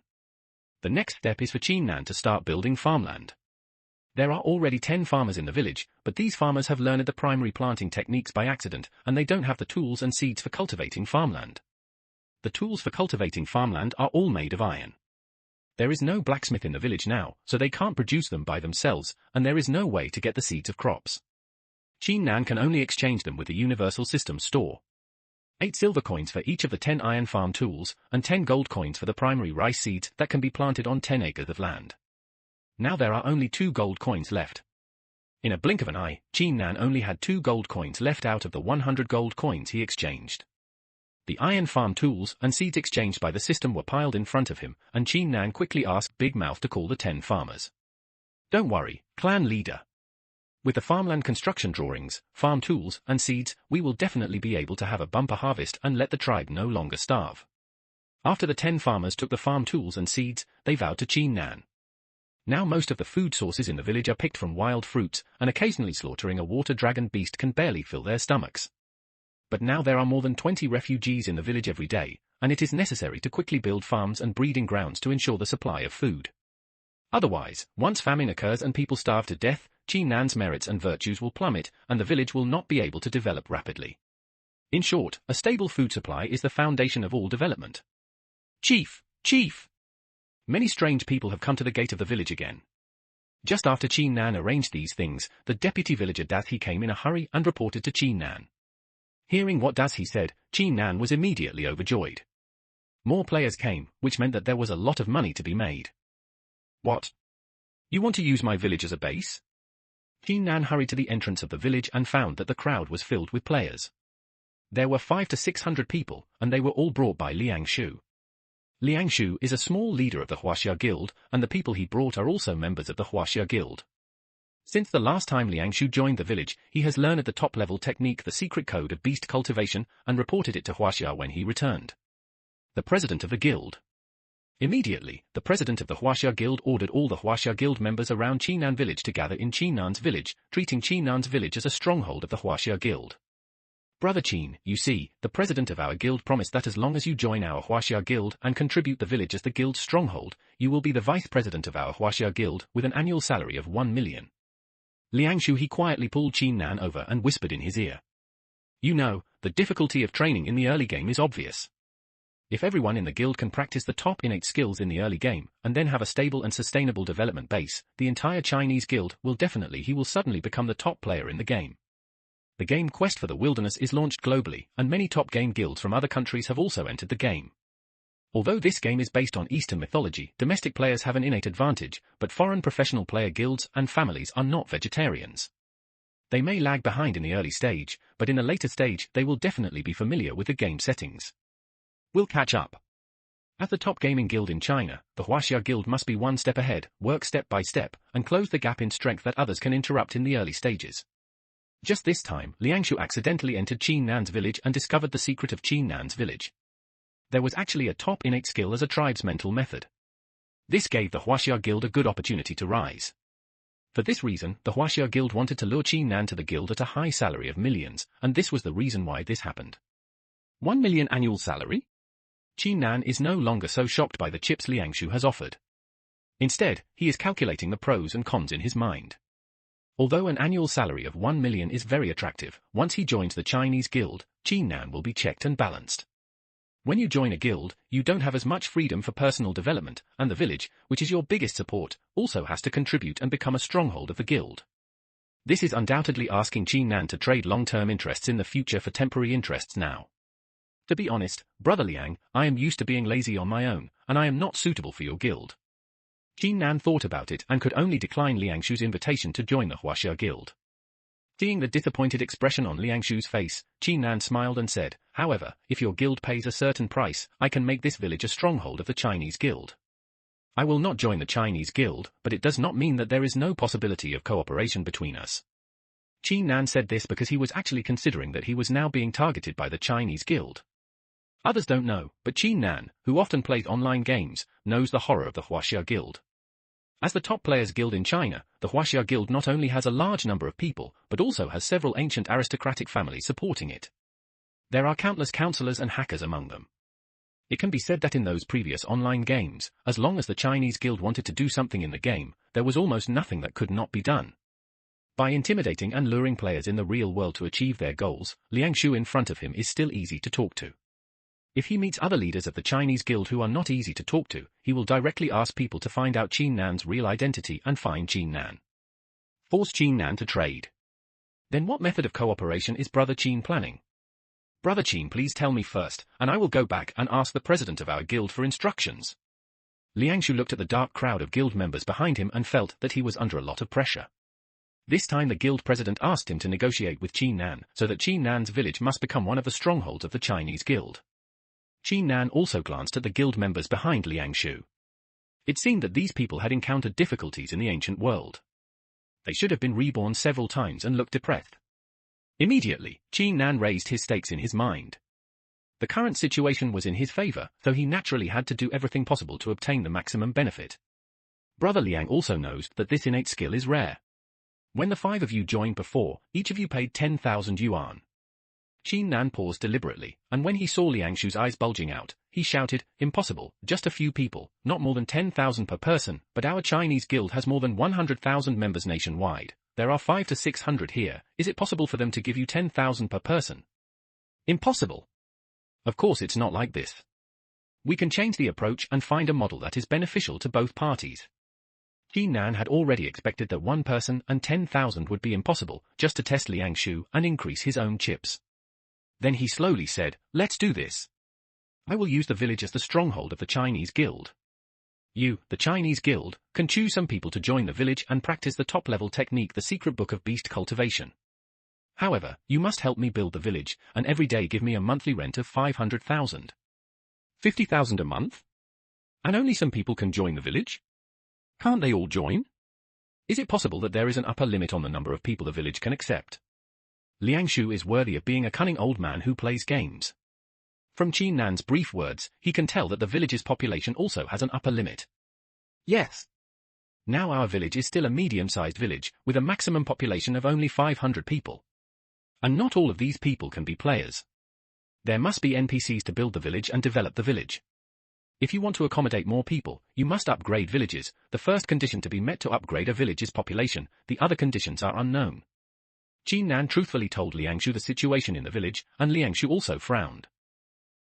The next step is for Qi Nan to start building farmland. There are already 10 farmers in the village, but these farmers have learned the primary planting techniques by accident, and they don't have the tools and seeds for cultivating farmland. The tools for cultivating farmland are all made of iron. There is no blacksmith in the village now, so they can't produce them by themselves, and there is no way to get the seeds of crops. Qi Nan can only exchange them with the Universal System store. 8 silver coins for each of the 10 iron farm tools, and 10 gold coins for the primary rice seeds that can be planted on 10 acres of land. Now there are only 2 gold coins left. In a blink of an eye, Qi Nan only had 2 gold coins left out of the 100 gold coins he exchanged. The iron farm tools and seeds exchanged by the system were piled in front of him, and Qi Nan quickly asked Big Mouth to call the 10 farmers. Don't worry, clan leader. With the farmland construction drawings, farm tools, and seeds, we will definitely be able to have a bumper harvest and let the tribe no longer starve. After the 10 farmers took the farm tools and seeds, they vowed to Qi Nan. Now most of the food sources in the village are picked from wild fruits, and occasionally slaughtering a water dragon beast can barely fill their stomachs. But now there are more than 20 refugees in the village every day, and it is necessary to quickly build farms and breeding grounds to ensure the supply of food. Otherwise, once famine occurs and people starve to death, Qi Nan's merits and virtues will plummet, and the village will not be able to develop rapidly. In short, a stable food supply is the foundation of all development. Chief! Chief! Many strange people have come to the gate of the village again. Just after Qi Nan arranged these things, the deputy villager Dazhi came in a hurry and reported to Qi Nan. Hearing what Dazhi said, Qi Nan was immediately overjoyed. More players came, which meant that there was a lot of money to be made. What? You want to use my village as a base? Qin Nan hurried to the entrance of the village and found that the crowd was filled with players. There were 500 to 600 people, and they were all brought by Liang Shu. Liang Shu is a small leader of the Huaxia Guild, and the people he brought are also members of the Huaxia Guild. Since the last time Liang Shu joined the village, he has learned the top-level technique, the secret code of beast cultivation, and reported it to Huaxia when he returned. The president of the guild. Immediately, the president of the Huaxia Guild ordered all the Huaxia Guild members around Qinan village to gather in Qinan's village, treating Qinan's village as a stronghold of the Huaxia Guild. Brother Qin, you see, the president of our guild promised that as long as you join our Huaxia Guild and contribute the village as the guild's stronghold, you will be the vice president of our Huaxia Guild with an annual salary of 1 million. Liang Shu he quietly pulled Qin Nan over and whispered in his ear. You know, the difficulty of training in the early game is obvious. If everyone in the guild can practice the top innate skills in the early game, and then have a stable and sustainable development base, the entire Chinese guild will suddenly become the top player in the game. The game Quest for the Wilderness is launched globally, and many top game guilds from other countries have also entered the game. Although this game is based on Eastern mythology, domestic players have an innate advantage, but foreign professional player guilds and families are not vegetarians. They may lag behind in the early stage, but in a later stage they will definitely be familiar with the game settings. We'll catch up. As the top gaming guild in China, the Huaxia Guild must be one step ahead, work step by step, and close the gap in strength that others can interrupt in the early stages. Just this time, Liang Shu accidentally entered Qin Nan's village and discovered the secret of Qin Nan's village. There was actually a top innate skill as a tribe's mental method. This gave the Huaxia Guild a good opportunity to rise. For this reason, the Huaxia Guild wanted to lure Qin Nan to the guild at a high salary of millions, and this was the reason why this happened. 1 million annual salary? Qin Nan is no longer so shocked by the chips Liang Shu has offered. Instead, he is calculating the pros and cons in his mind. Although an annual salary of 1 million is very attractive, once he joins the Chinese guild, Qin Nan will be checked and balanced. When you join a guild, you don't have as much freedom for personal development, and the village, which is your biggest support, also has to contribute and become a stronghold of the guild. This is undoubtedly asking Qin Nan to trade long-term interests in the future for temporary interests now. To be honest, Brother Liang, I am used to being lazy on my own, and I am not suitable for your guild. Qin Nan thought about it and could only decline Liang Shu's invitation to join the Huaxia Guild. Seeing the disappointed expression on Liang Shu's face, Qin Nan smiled and said, however, if your guild pays a certain price, I can make this village a stronghold of the Chinese guild. I will not join the Chinese guild, but it does not mean that there is no possibility of cooperation between us. Qin Nan said this because he was actually considering that he was now being targeted by the Chinese guild. Others don't know, but Qin Nan, who often plays online games, knows the horror of the Huaxia Guild. As the top players guild in China, the Huaxia Guild not only has a large number of people, but also has several ancient aristocratic families supporting it. There are countless counselors and hackers among them. It can be said that in those previous online games, as long as the Chinese guild wanted to do something in the game, there was almost nothing that could not be done. By intimidating and luring players in the real world to achieve their goals, Liang Shu in front of him is still easy to talk to. If he meets other leaders of the Chinese guild who are not easy to talk to, he will directly ask people to find out Qin Nan's real identity and find Qin Nan. Force Qin Nan to trade. Then what method of cooperation is Brother Qin planning? Brother Qin, please tell me first, and I will go back and ask the president of our guild for instructions. Liang Shu looked at the dark crowd of guild members behind him and felt that he was under a lot of pressure. This time the guild president asked him to negotiate with Qin Nan so that Qin Nan's village must become one of the strongholds of the Chinese guild. Qin Nan also glanced at the guild members behind Liang Shu. It seemed that these people had encountered difficulties in the ancient world. They should have been reborn several times and looked depressed. Immediately, Qin Nan raised his stakes in his mind. The current situation was in his favor, so he naturally had to do everything possible to obtain the maximum benefit. Brother Liang also knows that this innate skill is rare. When the 5 of you joined before, each of you paid 10,000 yuan. Qin Nan paused deliberately, and when he saw Liang Shu's eyes bulging out, he shouted, impossible, just a few people, not more than 10,000 per person, but our Chinese guild has more than 100,000 members nationwide. There are 500 to 600 here, is it possible for them to give you 10,000 per person? Impossible. Of course it's not like this. We can change the approach and find a model that is beneficial to both parties. Qin Nan had already expected that 1 person and 10,000 would be impossible, just to test Liang Shu and increase his own chips. Then he slowly said, let's do this. I will use the village as the stronghold of the Chinese guild. You, the Chinese guild, can choose some people to join the village and practice the top-level technique, the secret book of beast cultivation. However, you must help me build the village, and every day give me a monthly rent of 500,000. 50,000 a month? And only some people can join the village? Can't they all join? Is it possible that there is an upper limit on the number of people the village can accept? Liangshu is worthy of being a cunning old man who plays games. From Qin Nan's brief words, he can tell that the village's population also has an upper limit. Yes. Now our village is still a medium-sized village, with a maximum population of only 500 people. And not all of these people can be players. There must be NPCs to build the village and develop the village. If you want to accommodate more people, you must upgrade villages. The first condition to be met to upgrade a village is population, the other conditions are unknown. Qin Nan truthfully told Liangshu the situation in the village, and Liangshu also frowned.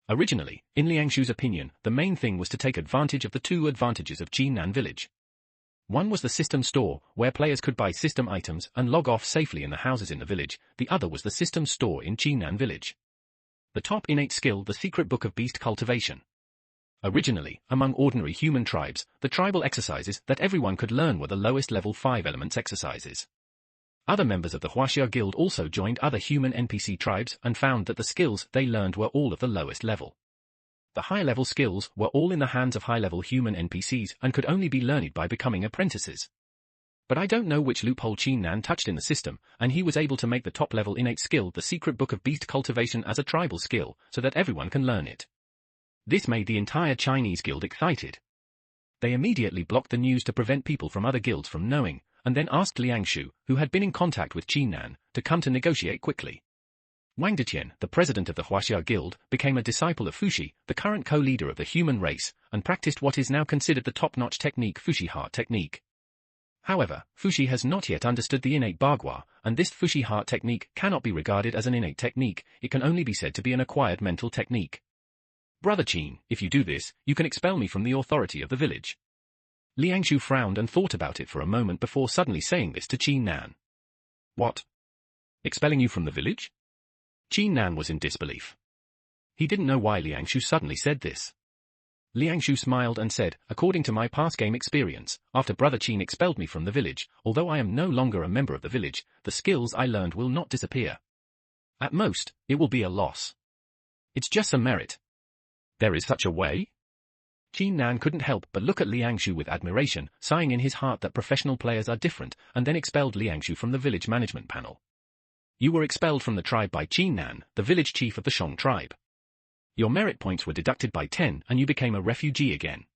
Originally, in Liangshu's opinion, the main thing was to take advantage of the two advantages of Qin Nan village. One was the system store, where players could buy system items and log off safely in the houses in the village. The other was the system store in Qin Nan village. The top innate skill, the secret book of beast cultivation. Originally, among ordinary human tribes, the tribal exercises that everyone could learn were the lowest level 5 elements exercises. Other members of the Huaxia Guild also joined other human NPC tribes and found that the skills they learned were all of the lowest level. The high-level skills were all in the hands of high-level human NPCs and could only be learned by becoming apprentices. But I don't know which loophole Qin Nan touched in the system, and he was able to make the top-level innate skill, the secret book of beast cultivation, as a tribal skill, so that everyone can learn it. This made the entire Chinese guild excited. They immediately blocked the news to prevent people from other guilds from knowing, and then asked Liangshu, who had been in contact with Qin Nan, to come to negotiate quickly. Wang Deqian, the president of the Huaxia Guild, became a disciple of Fuxi, the current co-leader of the human race, and practiced what is now considered the top-notch technique, Fuxi heart technique. However, Fuxi has not yet understood the innate Bagua, and this Fuxi heart technique cannot be regarded as an innate technique, it can only be said to be an acquired mental technique. Brother Qin, if you do this, you can expel me from the authority of the village. Liangshu frowned and thought about it for a moment before suddenly saying this to Qin Nan. What? Expelling you from the village? Qin Nan was in disbelief. He didn't know why Liangshu suddenly said this. Liangshu smiled and said, according to my past game experience, after Brother Qin expelled me from the village, although I am no longer a member of the village, the skills I learned will not disappear. At most, it will be a loss. It's just some merit. There is such a way? Qin Nan couldn't help but look at Liangshu with admiration, sighing in his heart that professional players are different, and then expelled Liangshu from the village management panel. You were expelled from the tribe by Qin Nan, the village chief of the Shong tribe. Your merit points were deducted by 10 and you became a refugee again.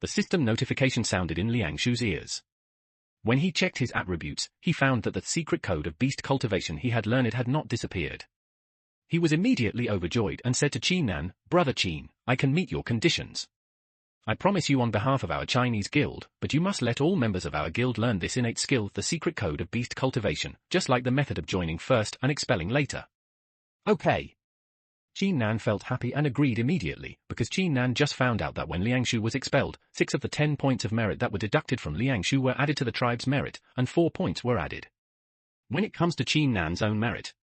The system notification sounded in Liangshu's ears. When he checked his attributes, he found that the secret code of beast cultivation he had learned had not disappeared. He was immediately overjoyed and said to Qin Nan, Brother Qin, I can meet your conditions. I promise you on behalf of our Chinese guild, but you must let all members of our guild learn this innate skill, the secret code of beast cultivation, just like the method of joining first and expelling later. Okay. Qin Nan felt happy and agreed immediately, because Qin Nan just found out that when Liangshu was expelled, 6 of the 10 points of merit that were deducted from Liangshu were added to the tribe's merit, and 4 points were added. When it comes to Qin Nan's own merit,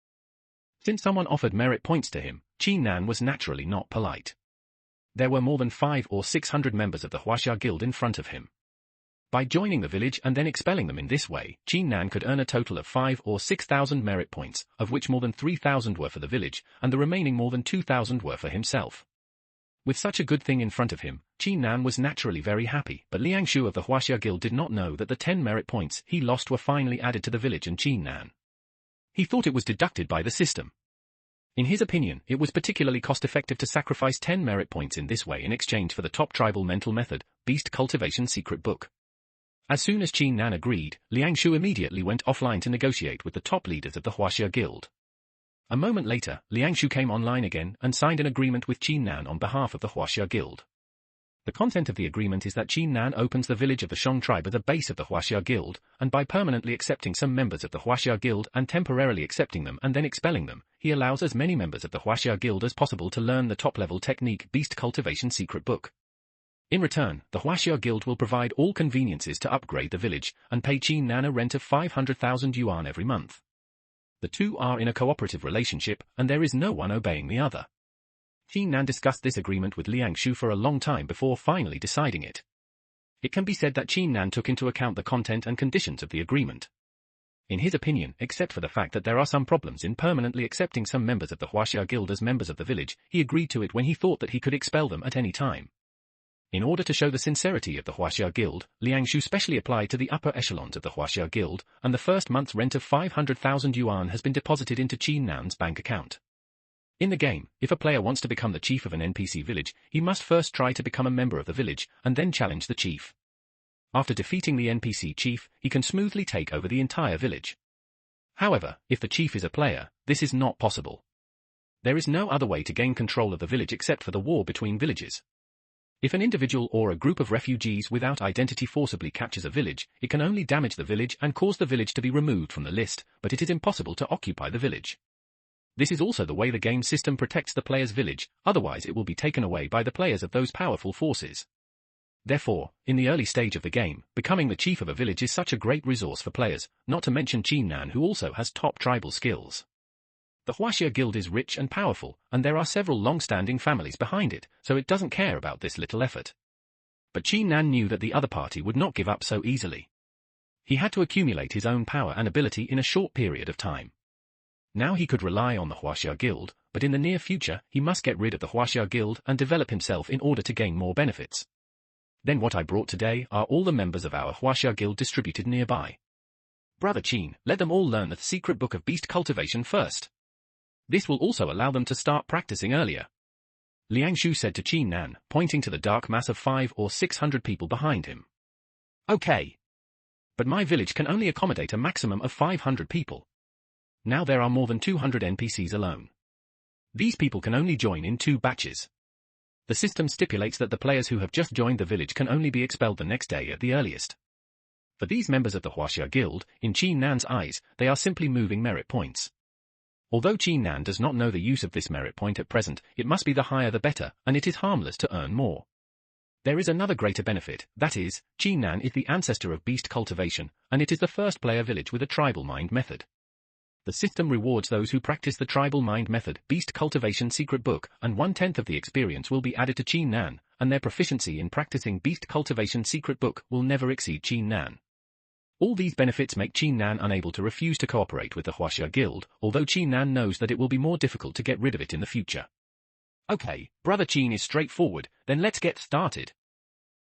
since someone offered merit points to him, Qin Nan was naturally not polite. There were more than 500 or 600 members of the Huaxia Guild in front of him. By joining the village and then expelling them in this way, Qin Nan could earn a total of 5,000 or 6,000 merit points, of which more than 3,000 were for the village, and the remaining more than 2,000 were for himself. With such a good thing in front of him, Qin Nan was naturally very happy, but Liangshu of the Huaxia Guild did not know that the 10 merit points he lost were finally added to the village and Qin Nan. He thought it was deducted by the system. In his opinion, it was particularly cost-effective to sacrifice 10 merit points in this way in exchange for the top tribal mental method, Beast Cultivation Secret Book. As soon as Qin Nan agreed, Liangshu immediately went offline to negotiate with the top leaders of the Huaxia Guild. A moment later, Liangshu came online again and signed an agreement with Qin Nan on behalf of the Huaxia Guild. The content of the agreement is that Qin Nan opens the village of the Shong tribe as a base of the Huaxia Guild, and by permanently accepting some members of the Huaxia Guild and temporarily accepting them and then expelling them, he allows as many members of the Huaxia Guild as possible to learn the top-level technique Beast Cultivation Secret Book. In return, the Huaxia Guild will provide all conveniences to upgrade the village, and pay Qin Nan a rent of 500,000 yuan every month. The two are in a cooperative relationship, and there is no one obeying the other. Qin Nan discussed this agreement with Liangshu for a long time before finally deciding it. it can be said that Qin Nan took into account the content and conditions of the agreement. In his opinion, except for the fact that there are some problems in permanently accepting some members of the Huaxia Guild as members of the village, he agreed to it when he thought that he could expel them at any time. In order to show the sincerity of the Huaxia Guild, Liang Shu specially applied to the upper echelons of the Huaxia Guild, and the first month's rent of 500,000 yuan has been deposited into Qin Nan's bank account. In the game, if a player wants to become the chief of an NPC village, he must first try to become a member of the village, and then challenge the chief. After defeating the NPC chief, he can smoothly take over the entire village. However, if the chief is a player, this is not possible. There is no other way to gain control of the village except for the war between villages. If an individual or a group of refugees without identity forcibly captures a village, it can only damage the village and cause the village to be removed from the list, but it is impossible to occupy the village. This is also the way the game system protects the player's village, otherwise it will be taken away by the players of those powerful forces. Therefore, in the early stage of the game, becoming the chief of a village is such a great resource for players, not to mention Qin Nan who also has top tribal skills. The Huaxia Guild is rich and powerful, and there are several long-standing families behind it, so it doesn't care about this little effort. But Qin Nan knew that the other party would not give up so easily. He had to accumulate his own power and ability in a short period of time. Now he could rely on the Huaxia Guild, but in the near future he must get rid of the Huaxia Guild and develop himself in order to gain more benefits. Then what I brought today are all the members of our Huaxia Guild distributed nearby. Brother Qin, let them all learn the secret book of beast cultivation first. This will also allow them to start practicing earlier. Liang Shu said to Qin Nan, pointing to the dark mass of 500 or 600 people behind him. Okay. But my village can only accommodate a maximum of 500 people. Now there are more than 200 NPCs alone. These people can only join in 2 batches. The system stipulates that the players who have just joined the village can only be expelled the next day at the earliest. For these members of the Huaxia Guild, in Qin Nan's eyes, they are simply moving merit points. Although Qin Nan does not know the use of this merit point at present, it must be the higher the better, and it is harmless to earn more. There is another greater benefit, that is, Qin Nan is the ancestor of beast cultivation, and it is the first player village with a tribal mind method. The system rewards those who practice the tribal mind method, beast cultivation secret book, and 1/10 of the experience will be added to Qin Nan, and their proficiency in practicing beast cultivation secret book will never exceed Qin Nan. All these benefits make Qin Nan unable to refuse to cooperate with the Huaxia Guild, although Qin Nan knows that it will be more difficult to get rid of it in the future. Okay, Brother Qin is straightforward, then let's get started.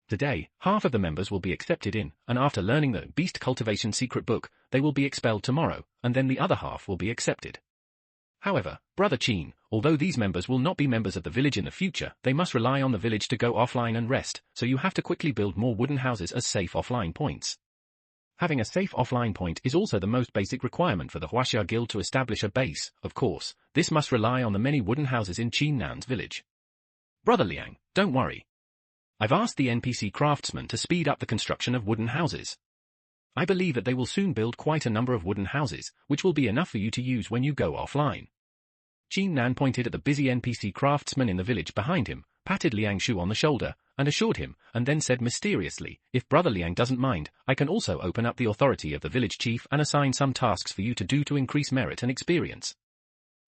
Today, half of the members will be accepted in, and after learning the beast cultivation secret book, they will be expelled tomorrow, and then the other half will be accepted. However, Brother Qin, although these members will not be members of the village in the future, they must rely on the village to go offline and rest, so you have to quickly build more wooden houses as safe offline points. Having a safe offline point is also the most basic requirement for the Huaxia Guild to establish a base, of course. This must rely on the many wooden houses in Qin Nan's village. Brother Liang, don't worry. I've asked the NPC craftsmen to speed up the construction of wooden houses. I believe that they will soon build quite a number of wooden houses, which will be enough for you to use when you go offline. Qin Nan pointed at the busy NPC craftsman in the village behind him, patted Liang Shu on the shoulder, and assured him, and then said mysteriously, if Brother Liang doesn't mind, I can also open up the authority of the village chief and assign some tasks for you to do to increase merit and experience.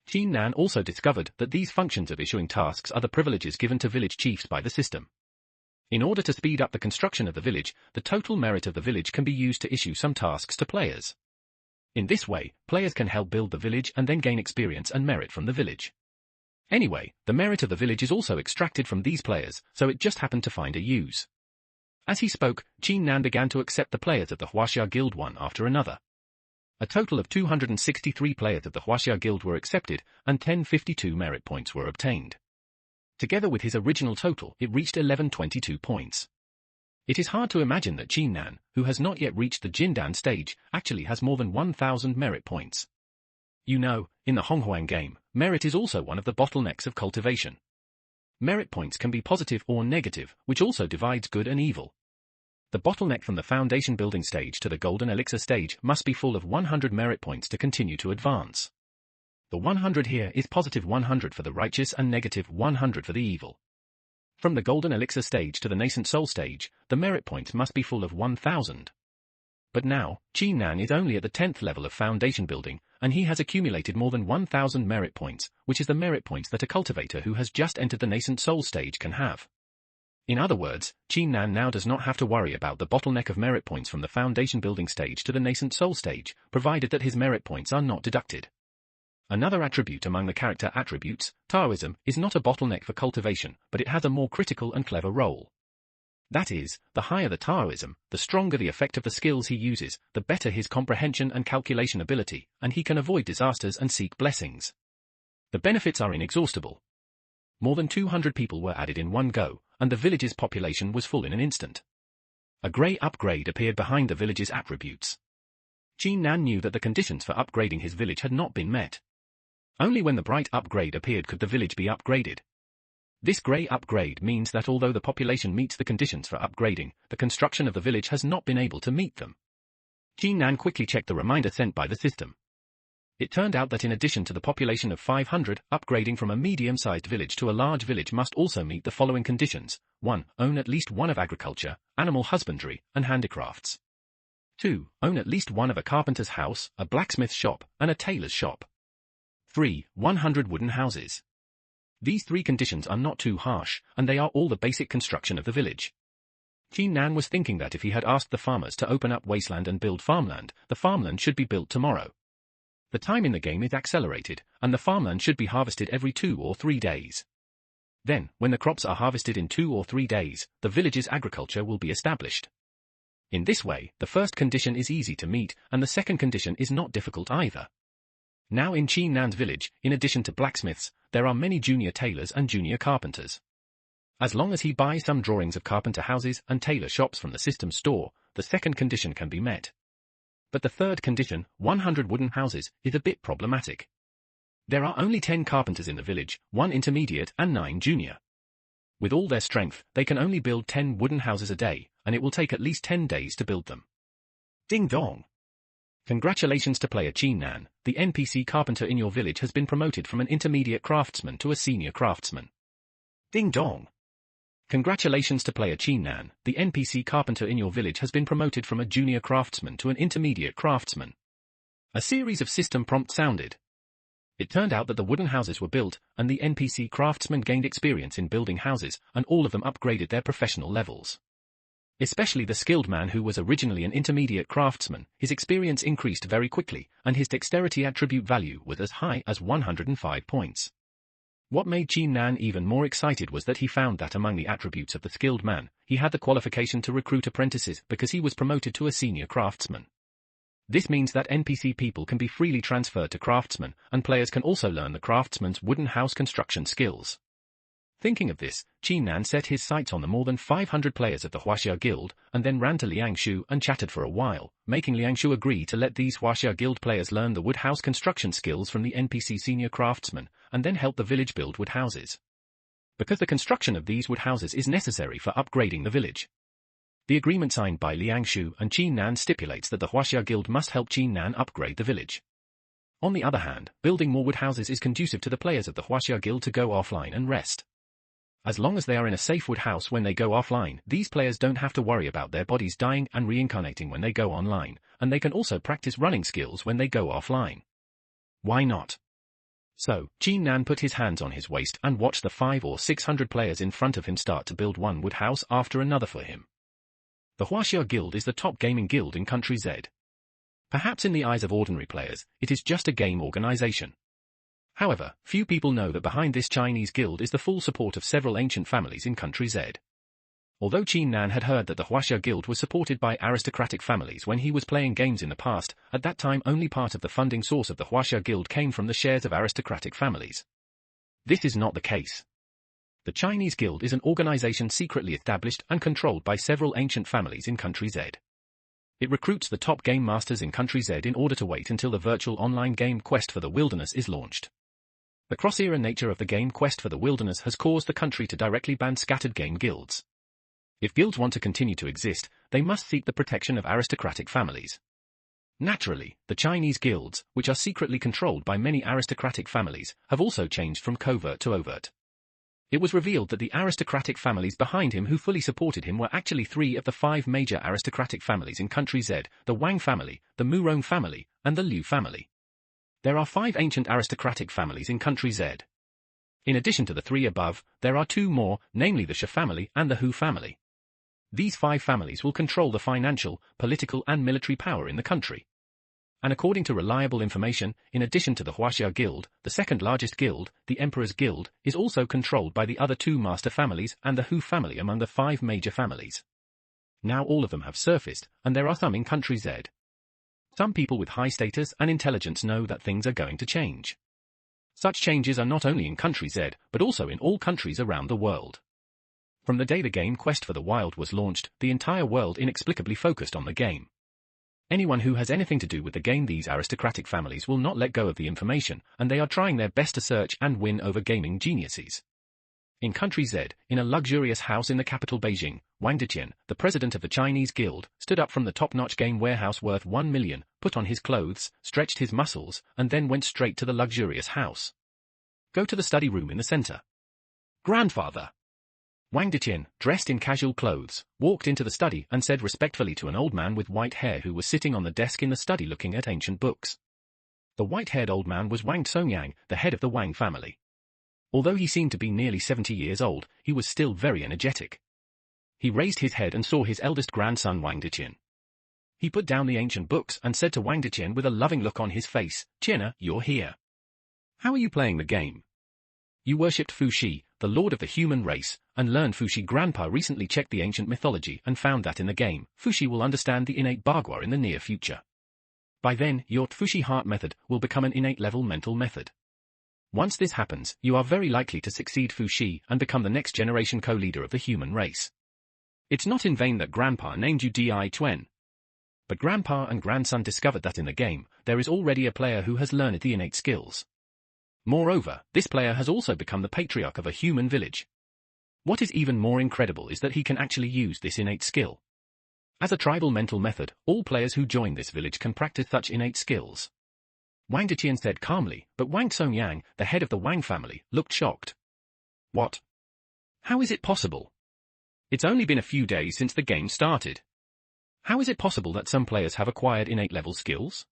Qin Nan also discovered that these functions of issuing tasks are the privileges given to village chiefs by the system. In order to speed up the construction of the village, the total merit of the village can be used to issue some tasks to players. In this way, players can help build the village and then gain experience and merit from the village. Anyway, the merit of the village is also extracted from these players, so it just happened to find a use. As he spoke, Qin Nan began to accept the players of the Huaxia Guild one after another. A total of 263 players of the Huaxia Guild were accepted, and 1052 merit points were obtained. Together with his original total, it reached 1122 points. It is hard to imagine that Qin Nan, who has not yet reached the Jindan stage, actually has more than 1000 merit points. You know, in the Honghuang game, merit is also one of the bottlenecks of cultivation. Merit points can be positive or negative, which also divides good and evil. The bottleneck from the foundation building stage to the golden elixir stage must be full of 100 merit points to continue to advance. The 100 here is positive 100 for the righteous and negative 100 for the evil. From the golden elixir stage to the nascent soul stage, the merit points must be full of 1000. But now, Qin Nan is only at the 10th level of foundation building, and he has accumulated more than 1000 merit points, which is the merit points that a cultivator who has just entered the nascent soul stage can have. In other words, Qin Nan now does not have to worry about the bottleneck of merit points from the foundation building stage to the nascent soul stage, provided that his merit points are not deducted. Another attribute among the character attributes, Taoism, is not a bottleneck for cultivation, but it has a more critical and clever role. That is, the higher the Taoism, the stronger the effect of the skills he uses, the better his comprehension and calculation ability, and he can avoid disasters and seek blessings. The benefits are inexhaustible. More than 200 people were added in one go, and the village's population was full in an instant. A grey upgrade appeared behind the village's attributes. Qin Nan knew that the conditions for upgrading his village had not been met. Only when the bright upgrade appeared could the village be upgraded. This grey upgrade means that although the population meets the conditions for upgrading, the construction of the village has not been able to meet them. Qin Nan quickly checked the reminder sent by the system. It turned out that in addition to the population of 500, upgrading from a medium-sized village to a large village must also meet the following conditions. 1. Own at least one of agriculture, animal husbandry, and handicrafts. 2. Own at least one of a carpenter's house, a blacksmith's shop, and a tailor's shop. 3. 100 wooden houses. These three conditions are not too harsh, and they are all the basic construction of the village. Qin Nan was thinking that if he had asked the farmers to open up wasteland and build farmland, the farmland should be built tomorrow. The time in the game is accelerated, and the farmland should be harvested every 2 or 3 days. Then, when the crops are harvested in 2 or 3 days, the village's agriculture will be established. In this way, the first condition is easy to meet, and the second condition is not difficult either. Now in Qin Nan's village, in addition to blacksmiths, there are many junior tailors and junior carpenters. As long as he buys some drawings of carpenter houses and tailor shops from the system store, the second condition can be met. But the third condition, 100 wooden houses, is a bit problematic. There are only 10 carpenters in the village, 1 intermediate and 9 junior. With all their strength, they can only build 10 wooden houses a day, and it will take at least 10 days to build them. Ding dong! Congratulations to player Qin Nan, the NPC carpenter in your village has been promoted from an intermediate craftsman to a senior craftsman. Ding dong! Congratulations to player Qin Nan, the NPC carpenter in your village has been promoted from a junior craftsman to an intermediate craftsman. A series of system prompts sounded. It turned out that the wooden houses were built, and the NPC craftsmen gained experience in building houses, and all of them upgraded their professional levels. Especially the skilled man who was originally an intermediate craftsman, his experience increased very quickly, and his dexterity attribute value was as high as 105 points. What made Qin Nan even more excited was that he found that among the attributes of the skilled man, he had the qualification to recruit apprentices because he was promoted to a senior craftsman. This means that NPC people can be freely transferred to craftsmen, and players can also learn the craftsman's wooden house construction skills. Thinking of this, Qin Nan set his sights on the more than 500 players of the Huaxia Guild, and then ran to Liangshu and chatted for a while, making Liangshu agree to let these Huaxia Guild players learn the wood house construction skills from the NPC senior craftsman, and then help the village build wood houses. Because the construction of these wood houses is necessary for upgrading the village. The agreement signed by Liangshu and Qin Nan stipulates that the Huaxia Guild must help Qin Nan upgrade the village. On the other hand, building more wood houses is conducive to the players of the Huaxia Guild to go offline and rest. As long as they are in a safe wood house when they go offline, these players don't have to worry about their bodies dying and reincarnating when they go online, and they can also practice running skills when they go offline. Why not? So, Qin Nan put his hands on his waist and watched the 500 or 600 players in front of him start to build one wood house after another for him. The Huaxia Guild is the top gaming guild in Country Z. Perhaps in the eyes of ordinary players, it is just a game organization. However, few people know that behind this Chinese guild is the full support of several ancient families in Country Z. Although Qin Nan had heard that the Huaxia Guild was supported by aristocratic families when he was playing games in the past, at that time only part of the funding source of the Huaxia Guild came from the shares of aristocratic families. This is not the case. The Chinese Guild is an organization secretly established and controlled by several ancient families in Country Z. It recruits the top game masters in Country Z in order to wait until the virtual online game Quest for the Wilderness is launched. The cross-era nature of the game Quest for the Wilderness has caused the country to directly ban scattered game guilds. If guilds want to continue to exist, they must seek the protection of aristocratic families. Naturally, the Chinese guilds, which are secretly controlled by many aristocratic families, have also changed from covert to overt. It was revealed that the aristocratic families behind him who fully supported him were actually 3 of the 5 major aristocratic families in Country Z, the Wang family, the Murong family, and the Liu family. There are 5 ancient aristocratic families in Country Z. In addition to the three above, there are two more, namely the Shi family and the Hu family. These five families will control the financial, political and military power in the country. And according to reliable information, in addition to the Huaxia Guild, the second largest guild, the Emperor's Guild, is also controlled by the other two master families and the Hu family among the five major families. Now all of them have surfaced, and there are some in Country Z. Some people with high status and intelligence know that things are going to change. Such changes are not only in Country Z, but also in all countries around the world. From the day the game Quest for the Wild was launched, the entire world inexplicably focused on the game. Anyone who has anything to do with the game, these aristocratic families will not let go of the information, and they are trying their best to search and win over gaming geniuses. In Country Z, in a luxurious house in the capital Beijing, Wang Deqian, the president of the Chinese Guild, stood up from the top-notch game warehouse worth 1 million, put on his clothes, stretched his muscles, and then went straight to the luxurious house. Go to the study room in the center. Grandfather! Wang Deqian, dressed in casual clothes, walked into the study and said respectfully to an old man with white hair who was sitting on the desk in the study looking at ancient books. The white-haired old man was Wang Songyang, the head of the Wang family. Although he seemed to be nearly 70 years old, he was still very energetic. He raised his head and saw his eldest grandson Wang Deqian. He put down the ancient books and said to Wang Deqian with a loving look on his face, "Qiana, you're here. How are you playing the game? You worshipped Fu Shi, the lord of the human race, and learned Fu Shi. Grandpa recently checked the ancient mythology and found that in the game, Fu Shi will understand the innate Bagua in the near future. By then, your Fu Shi heart method will become an innate level mental method. Once this happens, you are very likely to succeed Fu Shi and become the next generation co-leader of the human race. It's not in vain that Grandpa named you Di Tuen. But Grandpa and grandson discovered that in the game, there is already a player who has learned the innate skills. Moreover, this player has also become the patriarch of a human village. What is even more incredible is that he can actually use this innate skill. As a tribal mental method, all players who join this village can practice such innate skills. Wang Deqian said calmly, but Wang Songyang, the head of the Wang family, looked shocked. What? How is it possible? It's only been a few days since the game started. How is it possible that some players have acquired innate level skills?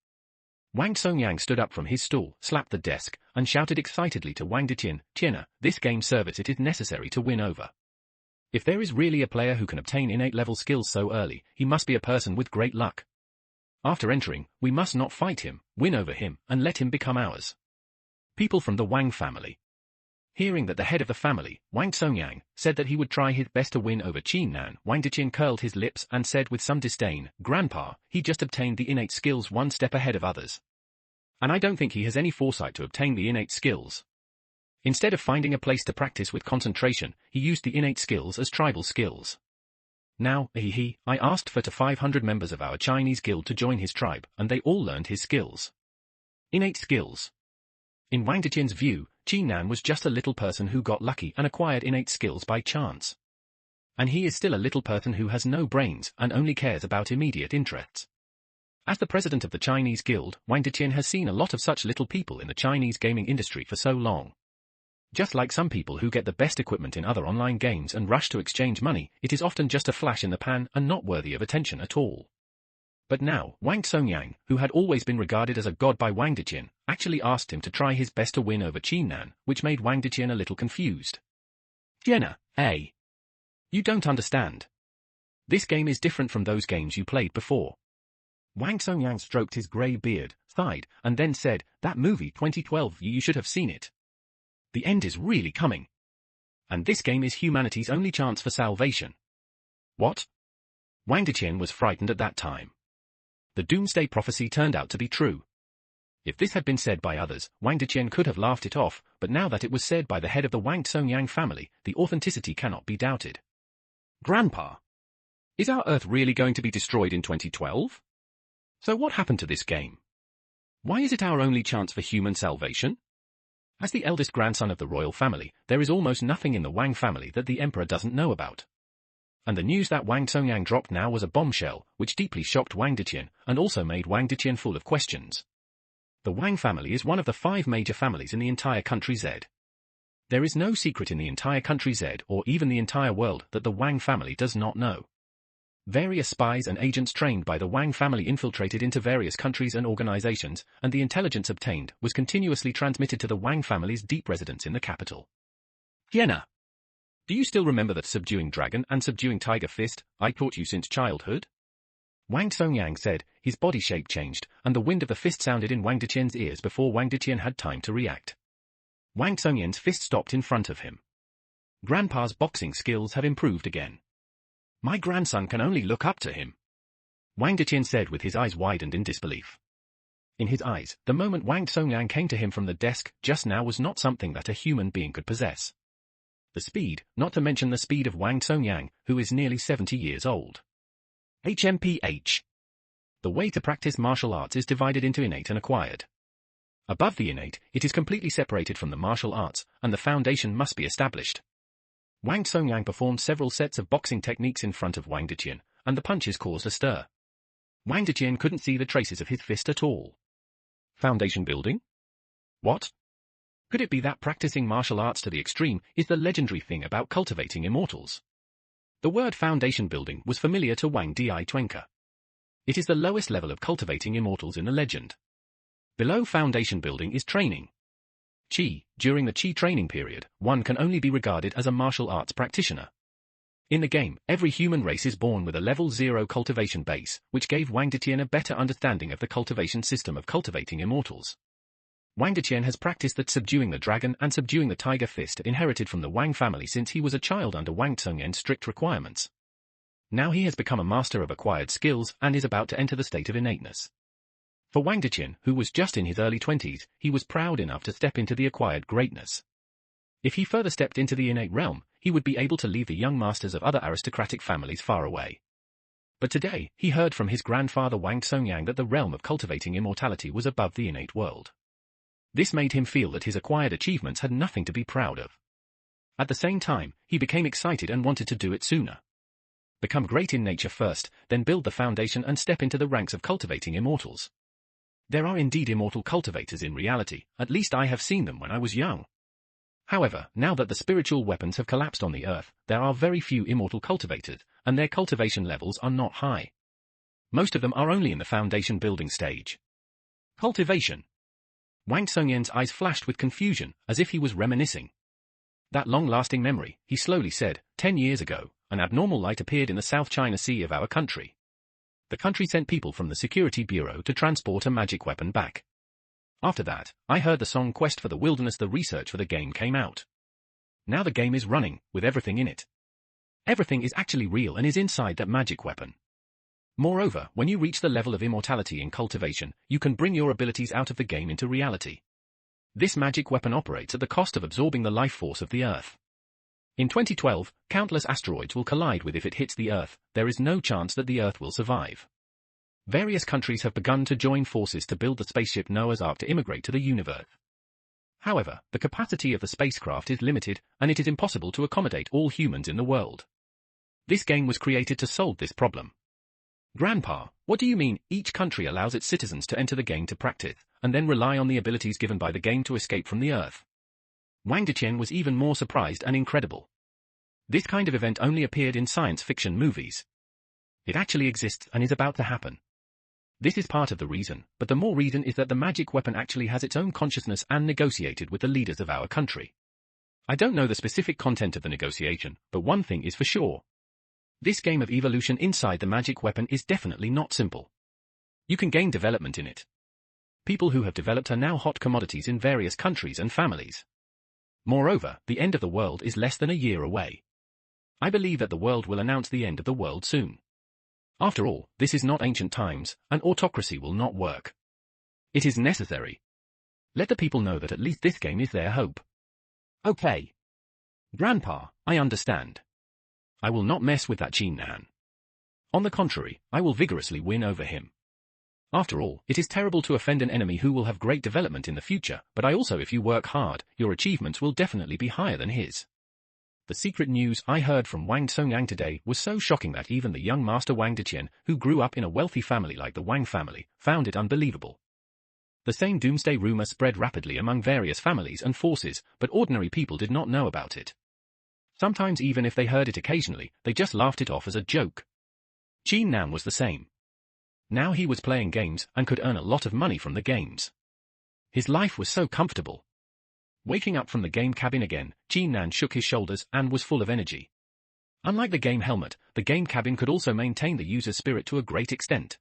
Wang Songyang stood up from his stool, slapped the desk, and shouted excitedly to Wang Deqian, "Qiana, this game service it is necessary to win over. If there is really a player who can obtain innate level skills so early, he must be a person with great luck. After entering, we must not fight him, win over him, and let him become ours." People from the Wang family. Hearing that the head of the family, Wang Songyang, said that he would try his best to win over Qin Nan, Wang Deqian curled his lips and said with some disdain, "Grandpa, he just obtained the innate skills one step ahead of others. And I don't think he has any foresight to obtain the innate skills. Instead of finding a place to practice with concentration, he used the innate skills as tribal skills. Now, I asked for 500 members of our Chinese guild to join his tribe, and they all learned his skills. Innate skills. In Wang Deqian's view, Qin Nan was just a little person who got lucky and acquired innate skills by chance. And he is still a little person who has no brains and only cares about immediate interests. As the president of the Chinese guild, Wang Deqian has seen a lot of such little people in the Chinese gaming industry for so long. Just like some people who get the best equipment in other online games and rush to exchange money, it is often just a flash in the pan and not worthy of attention at all. But now, Wang Songyang, who had always been regarded as a god by Wang Deqian, actually asked him to try his best to win over Qin Nan, which made Wang Deqian a little confused. "Qiana, you don't understand. This game is different from those games you played before." Wang Songyang stroked his grey beard, sighed, and then said, "That movie 2012, you should have seen it. The end is really coming. And this game is humanity's only chance for salvation." What? Wang Deqian was frightened at that time. The doomsday prophecy turned out to be true. If this had been said by others, Wang Deqian could have laughed it off, but now that it was said by the head of the Wang Songyang family, the authenticity cannot be doubted. "Grandpa, is our Earth really going to be destroyed in 2012? So what happened to this game? Why is it our only chance for human salvation?" As the eldest grandson of the royal family, there is almost nothing in the Wang family that the emperor doesn't know about. And the news that Wang Songyang dropped now was a bombshell, which deeply shocked Wang Deqian, and also made Wang Deqian full of questions. The Wang family is one of the 5 major families in the entire Country Z. There is no secret in the entire Country Z or even the entire world that the Wang family does not know. Various spies and agents trained by the Wang family infiltrated into various countries and organizations, and the intelligence obtained was continuously transmitted to the Wang family's deep residence in the capital. Hiena. Do you still remember that subduing dragon and subduing tiger fist I taught you since childhood? Wang Songyang said, his body shape changed, and the wind of the fist sounded in Wang Deqian's ears before Wang Deqian had time to react. Wang Songyang's fist stopped in front of him. Grandpa's boxing skills have improved again. My grandson can only look up to him. Wang Deqian said with his eyes widened in disbelief. In his eyes, the moment Wang Songyang came to him from the desk just now was not something that a human being could possess. The speed, not to mention the speed of Wang Songyang, who is nearly 70 years old. HMPH. The way to practice martial arts is divided into innate and acquired. Above the innate, it is completely separated from the martial arts, and the foundation must be established. Wang Songyang performed several sets of boxing techniques in front of Wang Deqian, and the punches caused a stir. Wang Deqian couldn't see the traces of his fist at all. Foundation building? What? Could it be that practicing martial arts to the extreme is the legendary thing about cultivating immortals? The word foundation building was familiar to Wang Di-Twenka. It is the lowest level of cultivating immortals in the legend. Below foundation building is training. Qi. During the Qi training period, one can only be regarded as a martial arts practitioner. In the game, every human race is born with a level 0 cultivation base, which gave Wang Deqian a better understanding of the cultivation system of cultivating immortals. Wang Deqian has practiced the subduing the dragon and subduing the tiger fist inherited from the Wang family since he was a child under Wang Tsungyen's strict requirements. Now he has become a master of acquired skills and is about to enter the state of innateness. For Wang Deqian, who was just in his early 20s, he was proud enough to step into the acquired greatness. If he further stepped into the innate realm, he would be able to leave the young masters of other aristocratic families far away. But today, he heard from his grandfather Wang Songyang that the realm of cultivating immortality was above the innate world. This made him feel that his acquired achievements had nothing to be proud of. At the same time, he became excited and wanted to do it sooner. Become great in nature first, then build the foundation and step into the ranks of cultivating immortals. There are indeed immortal cultivators in reality, at least I have seen them when I was young. However, now that the spiritual weapons have collapsed on the earth, there are very few immortal cultivators, and their cultivation levels are not high. Most of them are only in the foundation building stage. Cultivation. Wang Songyan's eyes flashed with confusion, as if he was reminiscing. That long-lasting memory, he slowly said, 10 years ago, an abnormal light appeared in the South China Sea of our country. The country sent people from the Security Bureau to transport a magic weapon back. After that, I heard the song Quest for the Wilderness. The research for the game came out. Now the game is running, with everything in it. Everything is actually real and is inside that magic weapon. Moreover, when you reach the level of immortality in cultivation, you can bring your abilities out of the game into reality. This magic weapon operates at the cost of absorbing the life force of the Earth. In 2012, countless asteroids will collide with. If it hits the Earth, there is no chance that the Earth will survive. Various countries have begun to join forces to build the spaceship Noah's Ark to immigrate to the universe. However, the capacity of the spacecraft is limited, and it is impossible to accommodate all humans in the world. This game was created to solve this problem. Grandpa, what do you mean each country allows its citizens to enter the game to practice, and then rely on the abilities given by the game to escape from the Earth? Wang Deqian was even more surprised and incredible. This kind of event only appeared in science fiction movies. It actually exists and is about to happen. This is part of the reason, but the more reason is that the magic weapon actually has its own consciousness and negotiated with the leaders of our country. I don't know the specific content of the negotiation, but one thing is for sure. This game of evolution inside the magic weapon is definitely not simple. You can gain development in it. People who have developed are now hot commodities in various countries and families. Moreover, the end of the world is less than a year away. I believe that the world will announce the end of the world soon. After all, this is not ancient times, and autocracy will not work. It is necessary. Let the people know that at least this game is their hope. Okay. Grandpa, I understand. I will not mess with that Qin Nan. On the contrary, I will vigorously win over him. After all, it is terrible to offend an enemy who will have great development in the future, but if you work hard, your achievements will definitely be higher than his. The secret news I heard from Wang Songyang today was so shocking that even the young master Wang Deqian, who grew up in a wealthy family like the Wang family, found it unbelievable. The same doomsday rumor spread rapidly among various families and forces, but ordinary people did not know about it. Sometimes even if they heard it occasionally, they just laughed it off as a joke. Qin Nan was the same. Now he was playing games and could earn a lot of money from the games. His life was so comfortable. Waking up from the game cabin again, Qin Nan shook his shoulders and was full of energy. Unlike the game helmet, the game cabin could also maintain the user's spirit to a great extent.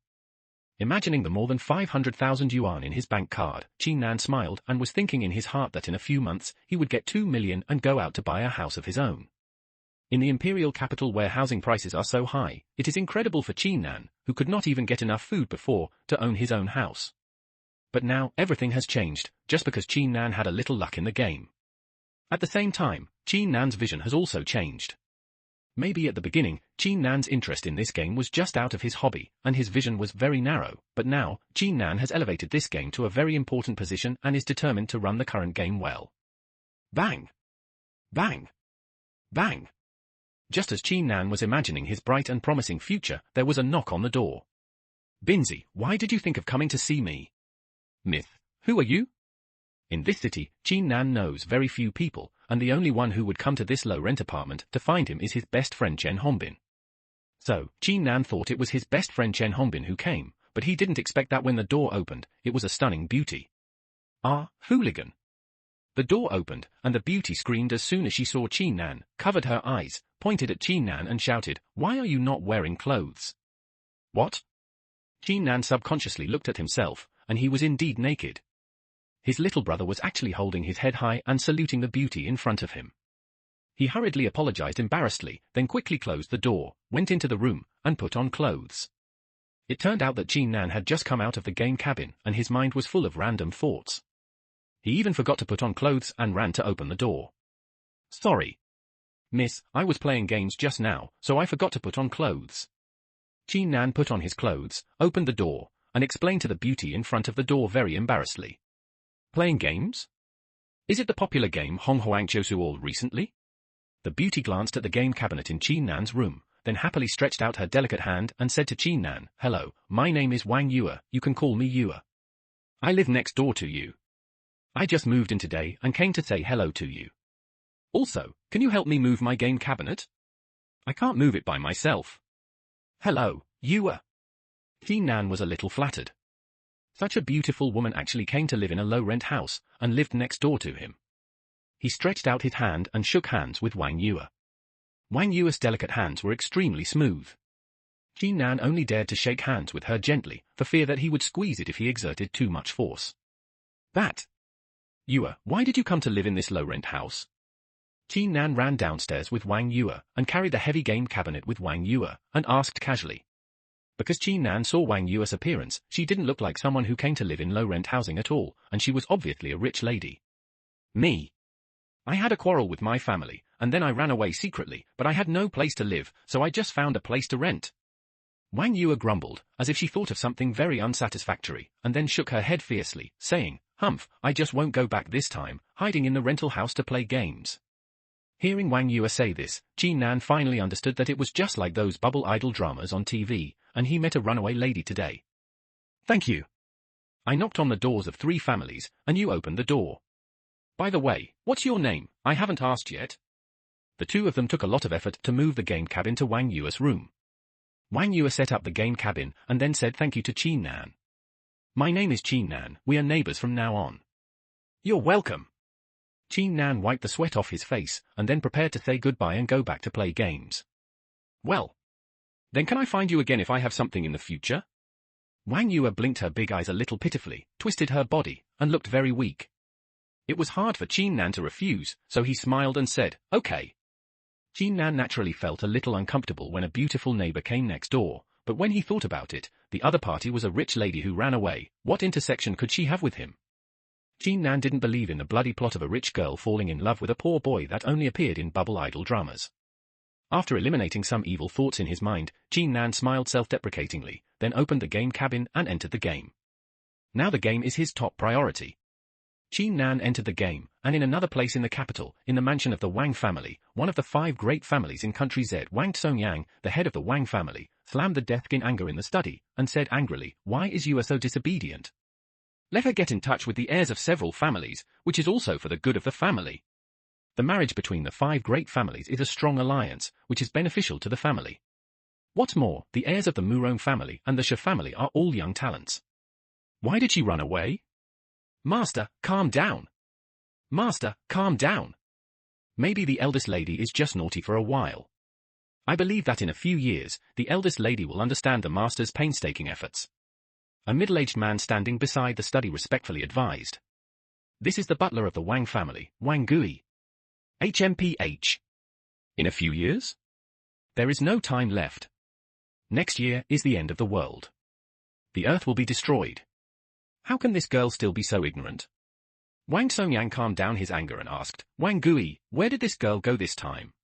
Imagining the more than 500,000 yuan in his bank card, Qin Nan smiled and was thinking in his heart that in a few months he would get 2 million and go out to buy a house of his own. In the imperial capital where housing prices are so high, it is incredible for Qin Nan, who could not even get enough food before, to own his own house. But now, everything has changed, just because Qin Nan had a little luck in the game. At the same time, Qin Nan's vision has also changed. Maybe at the beginning, Qin Nan's interest in this game was just out of his hobby, and his vision was very narrow, but now, Qin Nan has elevated this game to a very important position and is determined to run the current game well. Bang! Bang! Bang! Just as Qin Nan was imagining his bright and promising future, there was a knock on the door. Binzi, why did you think of coming to see me? Myth, who are you? In this city, Qin Nan knows very few people, and the only one who would come to this low-rent apartment to find him is his best friend Chen Hongbin. So, Qin Nan thought it was his best friend Chen Hongbin who came, but he didn't expect that when the door opened, it was a stunning beauty. Ah, hooligan! The door opened, and the beauty screamed as soon as she saw Qin Nan, covered her eyes, pointed at Qin Nan and shouted, "Why are you not wearing clothes?" What? Qin Nan subconsciously looked at himself, and he was indeed naked. His little brother was actually holding his head high and saluting the beauty in front of him. He hurriedly apologized embarrassedly, then quickly closed the door, went into the room, and put on clothes. It turned out that Qin Nan had just come out of the game cabin, and his mind was full of random thoughts. He even forgot to put on clothes and ran to open the door. Sorry. Miss, I was playing games just now, so I forgot to put on clothes. Qin Nan put on his clothes, opened the door, and explained to the beauty in front of the door very embarrassedly. Playing games? Is it the popular game Hong Huang Chiosu all recently? The beauty glanced at the game cabinet in Qin Nan's room, then happily stretched out her delicate hand and said to Qin Nan, "Hello, my name is Wang Yue, you can call me Yue. I live next door to you. I just moved in today and came to say hello to you. Also, can you help me move my game cabinet? I can't move it by myself." Hello, Yue. Qin Nan was a little flattered. Such a beautiful woman actually came to live in a low-rent house, and lived next door to him. He stretched out his hand and shook hands with Wang Yue. Wang Yue's delicate hands were extremely smooth. Qin Nan only dared to shake hands with her gently, for fear that he would squeeze it if he exerted too much force. That. Yue, why did you come to live in this low-rent house? Qin Nan ran downstairs with Wang Yue, and carried the heavy game cabinet with Wang Yue, and asked casually. Because Qin Nan saw Wang Yue's appearance, she didn't look like someone who came to live in low-rent housing at all, and she was obviously a rich lady. Me. I had a quarrel with my family, and then I ran away secretly, but I had no place to live, so I just found a place to rent. Wang Yue grumbled, as if she thought of something very unsatisfactory, and then shook her head fiercely, saying, "Humph, I just won't go back this time, hiding in the rental house to play games." Hearing Wang Yue say this, Qin Nan finally understood that it was just like those bubble idol dramas on TV, and he met a runaway lady today. Thank you. I knocked on the doors of 3 families, and you opened the door. By the way, what's your name? I haven't asked yet. The two of them took a lot of effort to move the game cabin to Wang Yue's room. Wang Yue set up the game cabin, and then said thank you to Qin Nan. My name is Qin Nan, we are neighbors from now on. You're welcome. Qin Nan wiped the sweat off his face, and then prepared to say goodbye and go back to play games. Well. Then can I find you again if I have something in the future? Wang Yue blinked her big eyes a little pitifully, twisted her body, and looked very weak. It was hard for Qin Nan to refuse, so he smiled and said, okay. Qin Nan naturally felt a little uncomfortable when a beautiful neighbor came next door, but when he thought about it, the other party was a rich lady who ran away. What intersection could she have with him? Qin Nan didn't believe in the bloody plot of a rich girl falling in love with a poor boy that only appeared in bubble idol dramas. After eliminating some evil thoughts in his mind, Qin Nan smiled self-deprecatingly, then opened the game cabin and entered the game. Now the game is his top priority. Qin Nan entered the game, and in another place in the capital, in the mansion of the Wang family, one of the 5 great families in country Z, Wang Tsongyang, the head of the Wang family, slammed the desk in anger in the study, and said angrily, "Why is Yue so disobedient? Let her get in touch with the heirs of several families, which is also for the good of the family. The marriage between the 5 great families is a strong alliance, which is beneficial to the family. What's more, the heirs of the Murong family and the Shi family are all young talents." Why did she run away? Master, calm down. Master, calm down. Maybe the eldest lady is just naughty for a while. I believe that in a few years, the eldest lady will understand the master's painstaking efforts. A middle-aged man standing beside the study respectfully advised. This is the butler of the Wang family, Wang Gui. HMPH. In a few years? There is no time left. Next year is the end of the world. The earth will be destroyed. How can this girl still be so ignorant? Wang Songyang calmed down his anger and asked, Wang Gui, where did this girl go this time?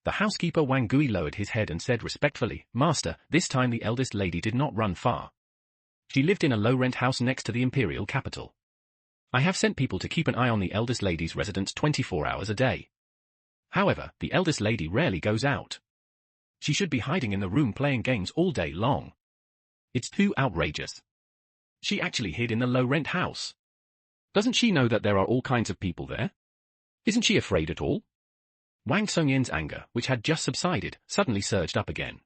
The housekeeper Wang Gui lowered his head and said respectfully, Master, this time the eldest lady did not run far. She lived in a low-rent house next to the imperial capital. I have sent people to keep an eye on the eldest lady's residence 24 hours a day. However, the eldest lady rarely goes out. She should be hiding in the room playing games all day long. It's too outrageous. She actually hid in the low-rent house. Doesn't she know that there are all kinds of people there? Isn't she afraid at all? Wang Songyin's anger, which had just subsided, suddenly surged up again.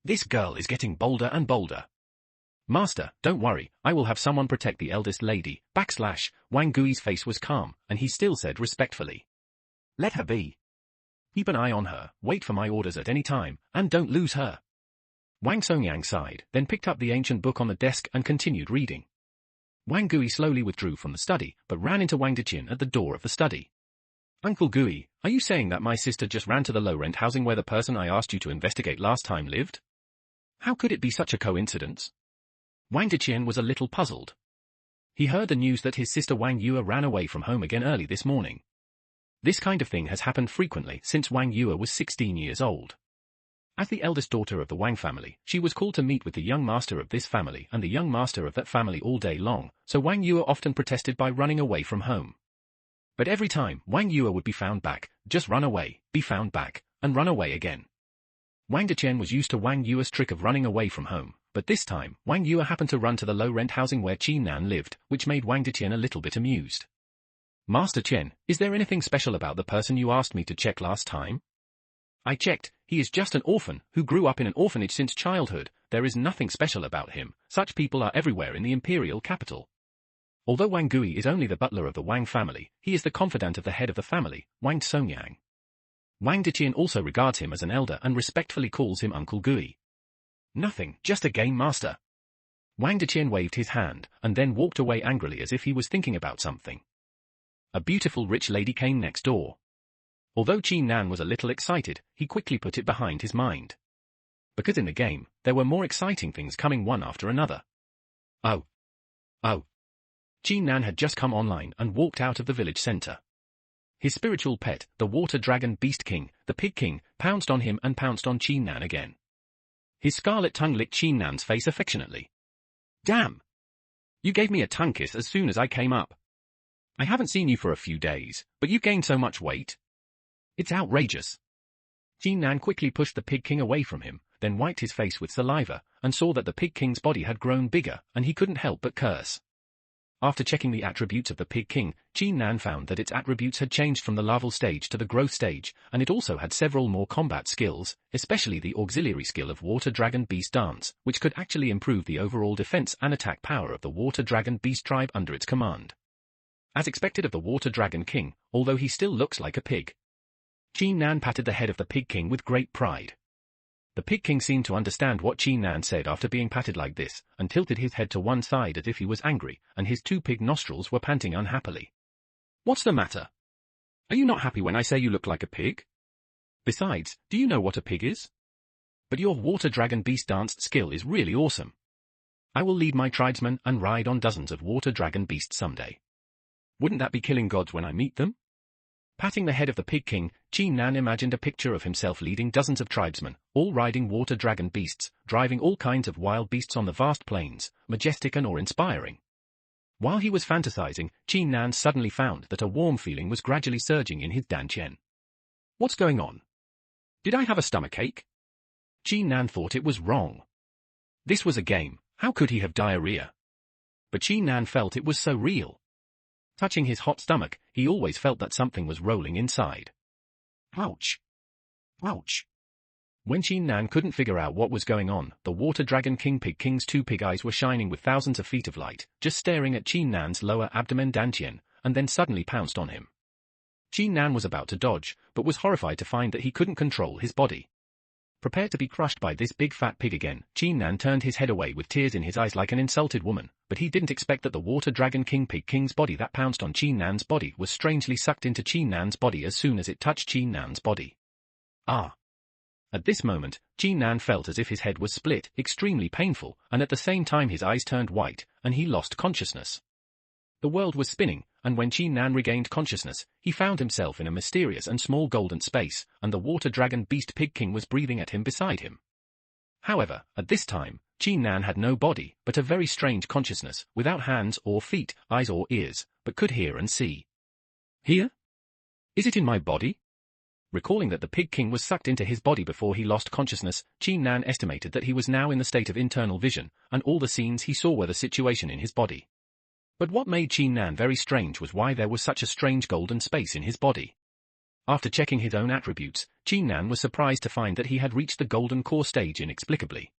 This girl is getting bolder and bolder. Master, don't worry, I will have someone protect the eldest lady, Wang Gui's face was calm, and he still said respectfully. Let her be. Keep an eye on her, wait for my orders at any time, and don't lose her. Wang Songyang sighed, then picked up the ancient book on the desk and continued reading. Wang Gui slowly withdrew from the study, but ran into Wang Deqian at the door of the study. Uncle Gui, are you saying that my sister just ran to the low-rent housing where the person I asked you to investigate last time lived? How could it be such a coincidence? Wang Deqian was a little puzzled. He heard the news that his sister Wang Yue ran away from home again early this morning. This kind of thing has happened frequently since Wang Yue was 16 years old. As the eldest daughter of the Wang family, she was called to meet with the young master of this family and the young master of that family all day long, so Wang Yue often protested by running away from home. But every time, Wang Yue would be found back, just run away, be found back, and run away again. Wang Deqian was used to Wang Yue's trick of running away from home, but this time, Wang Yue happened to run to the low-rent housing where Qin Nan lived, which made Wang Deqian a little bit amused. Master Chen, is there anything special about the person you asked me to check last time? I checked, he is just an orphan, who grew up in an orphanage since childhood, there is nothing special about him, such people are everywhere in the imperial capital. Although Wang Gui is only the butler of the Wang family, he is the confidant of the head of the family, Wang Songyang. Wang Deqian also regards him as an elder and respectfully calls him Uncle Gui. Nothing, just a game, master. Wang Deqian waved his hand, and then walked away angrily as if he was thinking about something. A beautiful rich lady came next door. Although Qin Nan was a little excited, he quickly put it behind his mind. Because in the game, there were more exciting things coming one after another. Oh. Qin Nan had just come online and walked out of the village center. His spiritual pet, the water dragon beast king, the pig king, pounced on him and pounced on Qin Nan again. His scarlet tongue licked Qin Nan's face affectionately. Damn! You gave me a tongue kiss as soon as I came up. I haven't seen you for a few days, but you've gained so much weight. It's outrageous. Qin Nan quickly pushed the pig king away from him, then wiped his face with saliva, and saw that the pig king's body had grown bigger, and he couldn't help but curse. After checking the attributes of the pig king, Qin Nan found that its attributes had changed from the larval stage to the growth stage, and it also had several more combat skills, especially the auxiliary skill of water dragon beast dance, which could actually improve the overall defense and attack power of the water dragon beast tribe under its command. As expected of the water dragon king, although he still looks like a pig. Qin Nan patted the head of the pig king with great pride. The pig king seemed to understand what Qin Nan said after being patted like this, and tilted his head to one side as if he was angry, and his two pig nostrils were panting unhappily. What's the matter? Are you not happy when I say you look like a pig? Besides, do you know what a pig is? But your water dragon beast dance skill is really awesome. I will lead my tribesmen and ride on dozens of water dragon beasts someday. Wouldn't that be killing gods when I meet them? Patting the head of the pig king, Qin Nan imagined a picture of himself leading dozens of tribesmen, all riding water dragon beasts, driving all kinds of wild beasts on the vast plains, majestic and awe-inspiring. While he was fantasizing, Qin Nan suddenly found that a warm feeling was gradually surging in his dantian. What's going on? Did I have a stomachache? Qin Nan thought it was wrong. This was a game, how could he have diarrhea? But Qin Nan felt it was so real. Touching his hot stomach, he always felt that something was rolling inside. Ouch! Ouch! When Qin Nan couldn't figure out what was going on, the water dragon king pig king's two pig eyes were shining with thousands of feet of light, just staring at Qin Nan's lower abdomen dantian, and then suddenly pounced on him. Qin Nan was about to dodge, but was horrified to find that he couldn't control his body. Prepared to be crushed by this big fat pig again, Qin Nan turned his head away with tears in his eyes like an insulted woman, but he didn't expect that the water dragon king pig king's body that pounced on Qin Nan's body was strangely sucked into Qin Nan's body as soon as it touched Qin Nan's body. Ah! At this moment, Qin Nan felt as if his head was split, extremely painful, and at the same time his eyes turned white, and he lost consciousness. The world was spinning, and when Qin Nan regained consciousness, he found himself in a mysterious and small golden space, and the water dragon beast pig king was breathing at him beside him. However, at this time, Qin Nan had no body, but a very strange consciousness, without hands or feet, eyes or ears, but could hear and see. Here? Is it in my body? Recalling that the pig king was sucked into his body before he lost consciousness, Qin Nan estimated that he was now in the state of internal vision, and all the scenes he saw were the situation in his body. But what made Qin Nan very strange was why there was such a strange golden space in his body. After checking his own attributes, Qin Nan was surprised to find that he had reached the golden core stage inexplicably.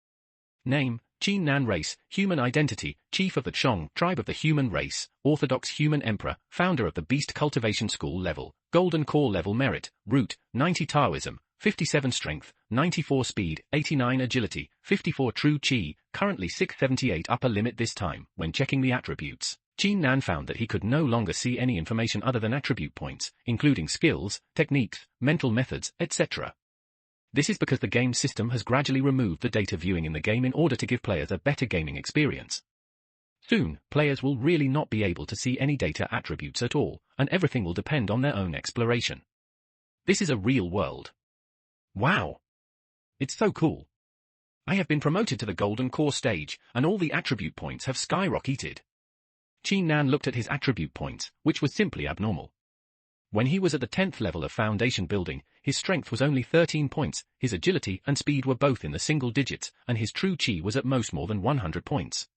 Name, Qin Nan race, human identity, chief of the Chong tribe of the human race, orthodox human emperor, founder of the beast cultivation school level, golden core level merit, root, 90 Taoism, 57 strength, 94 speed, 89 agility, 54 true chi, currently 678 upper limit. This time, when checking the attributes, Qin Nan found that he could no longer see any information other than attribute points, including skills, techniques, mental methods, etc. This is because the game system has gradually removed the data viewing in the game in order to give players a better gaming experience. Soon, players will really not be able to see any data attributes at all, and everything will depend on their own exploration. This is a real world. Wow! It's so cool. I have been promoted to the golden core stage, and all the attribute points have skyrocketed. Qin Nan looked at his attribute points, which was simply abnormal. When he was at the 10th level of foundation building, his strength was only 13 points, his agility and speed were both in the single digits, and his true chi was at most more than 100 points.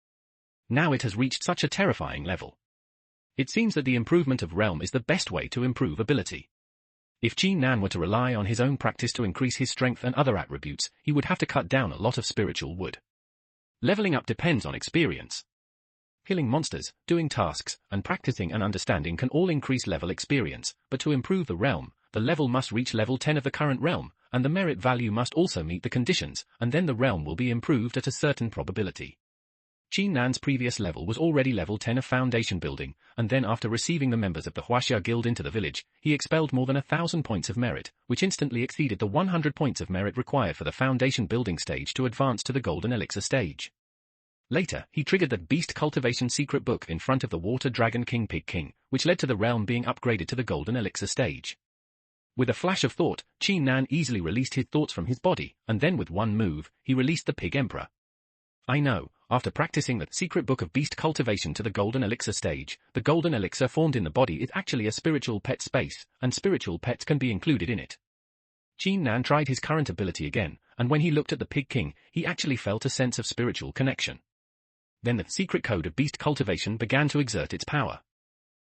Now it has reached such a terrifying level. It seems that the improvement of realm is the best way to improve ability. If Qin Nan were to rely on his own practice to increase his strength and other attributes, he would have to cut down a lot of spiritual wood. Leveling up depends on experience. Killing monsters, doing tasks, and practicing and understanding can all increase level experience, but to improve the realm, the level must reach level 10 of the current realm, and the merit value must also meet the conditions, and then the realm will be improved at a certain probability. Qin Nan's previous level was already level 10 of foundation building, and then after receiving the members of the Huaxia Guild into the village, he expelled more than 1,000 points of merit, which instantly exceeded the 100 points of merit required for the foundation building stage to advance to the golden elixir stage. Later, he triggered the Beast Cultivation Secret Book in front of the Water Dragon King Pig King, which led to the realm being upgraded to the Golden Elixir stage. With a flash of thought, Qin Nan easily released his thoughts from his body, and then with one move, he released the Pig Emperor. I know, after practicing the Secret Book of Beast Cultivation to the Golden Elixir stage, the Golden Elixir formed in the body is actually a spiritual pet space, and spiritual pets can be included in it. Qin Nan tried his current ability again, and when he looked at the Pig King, he actually felt a sense of spiritual connection. Then the secret code of beast cultivation began to exert its power.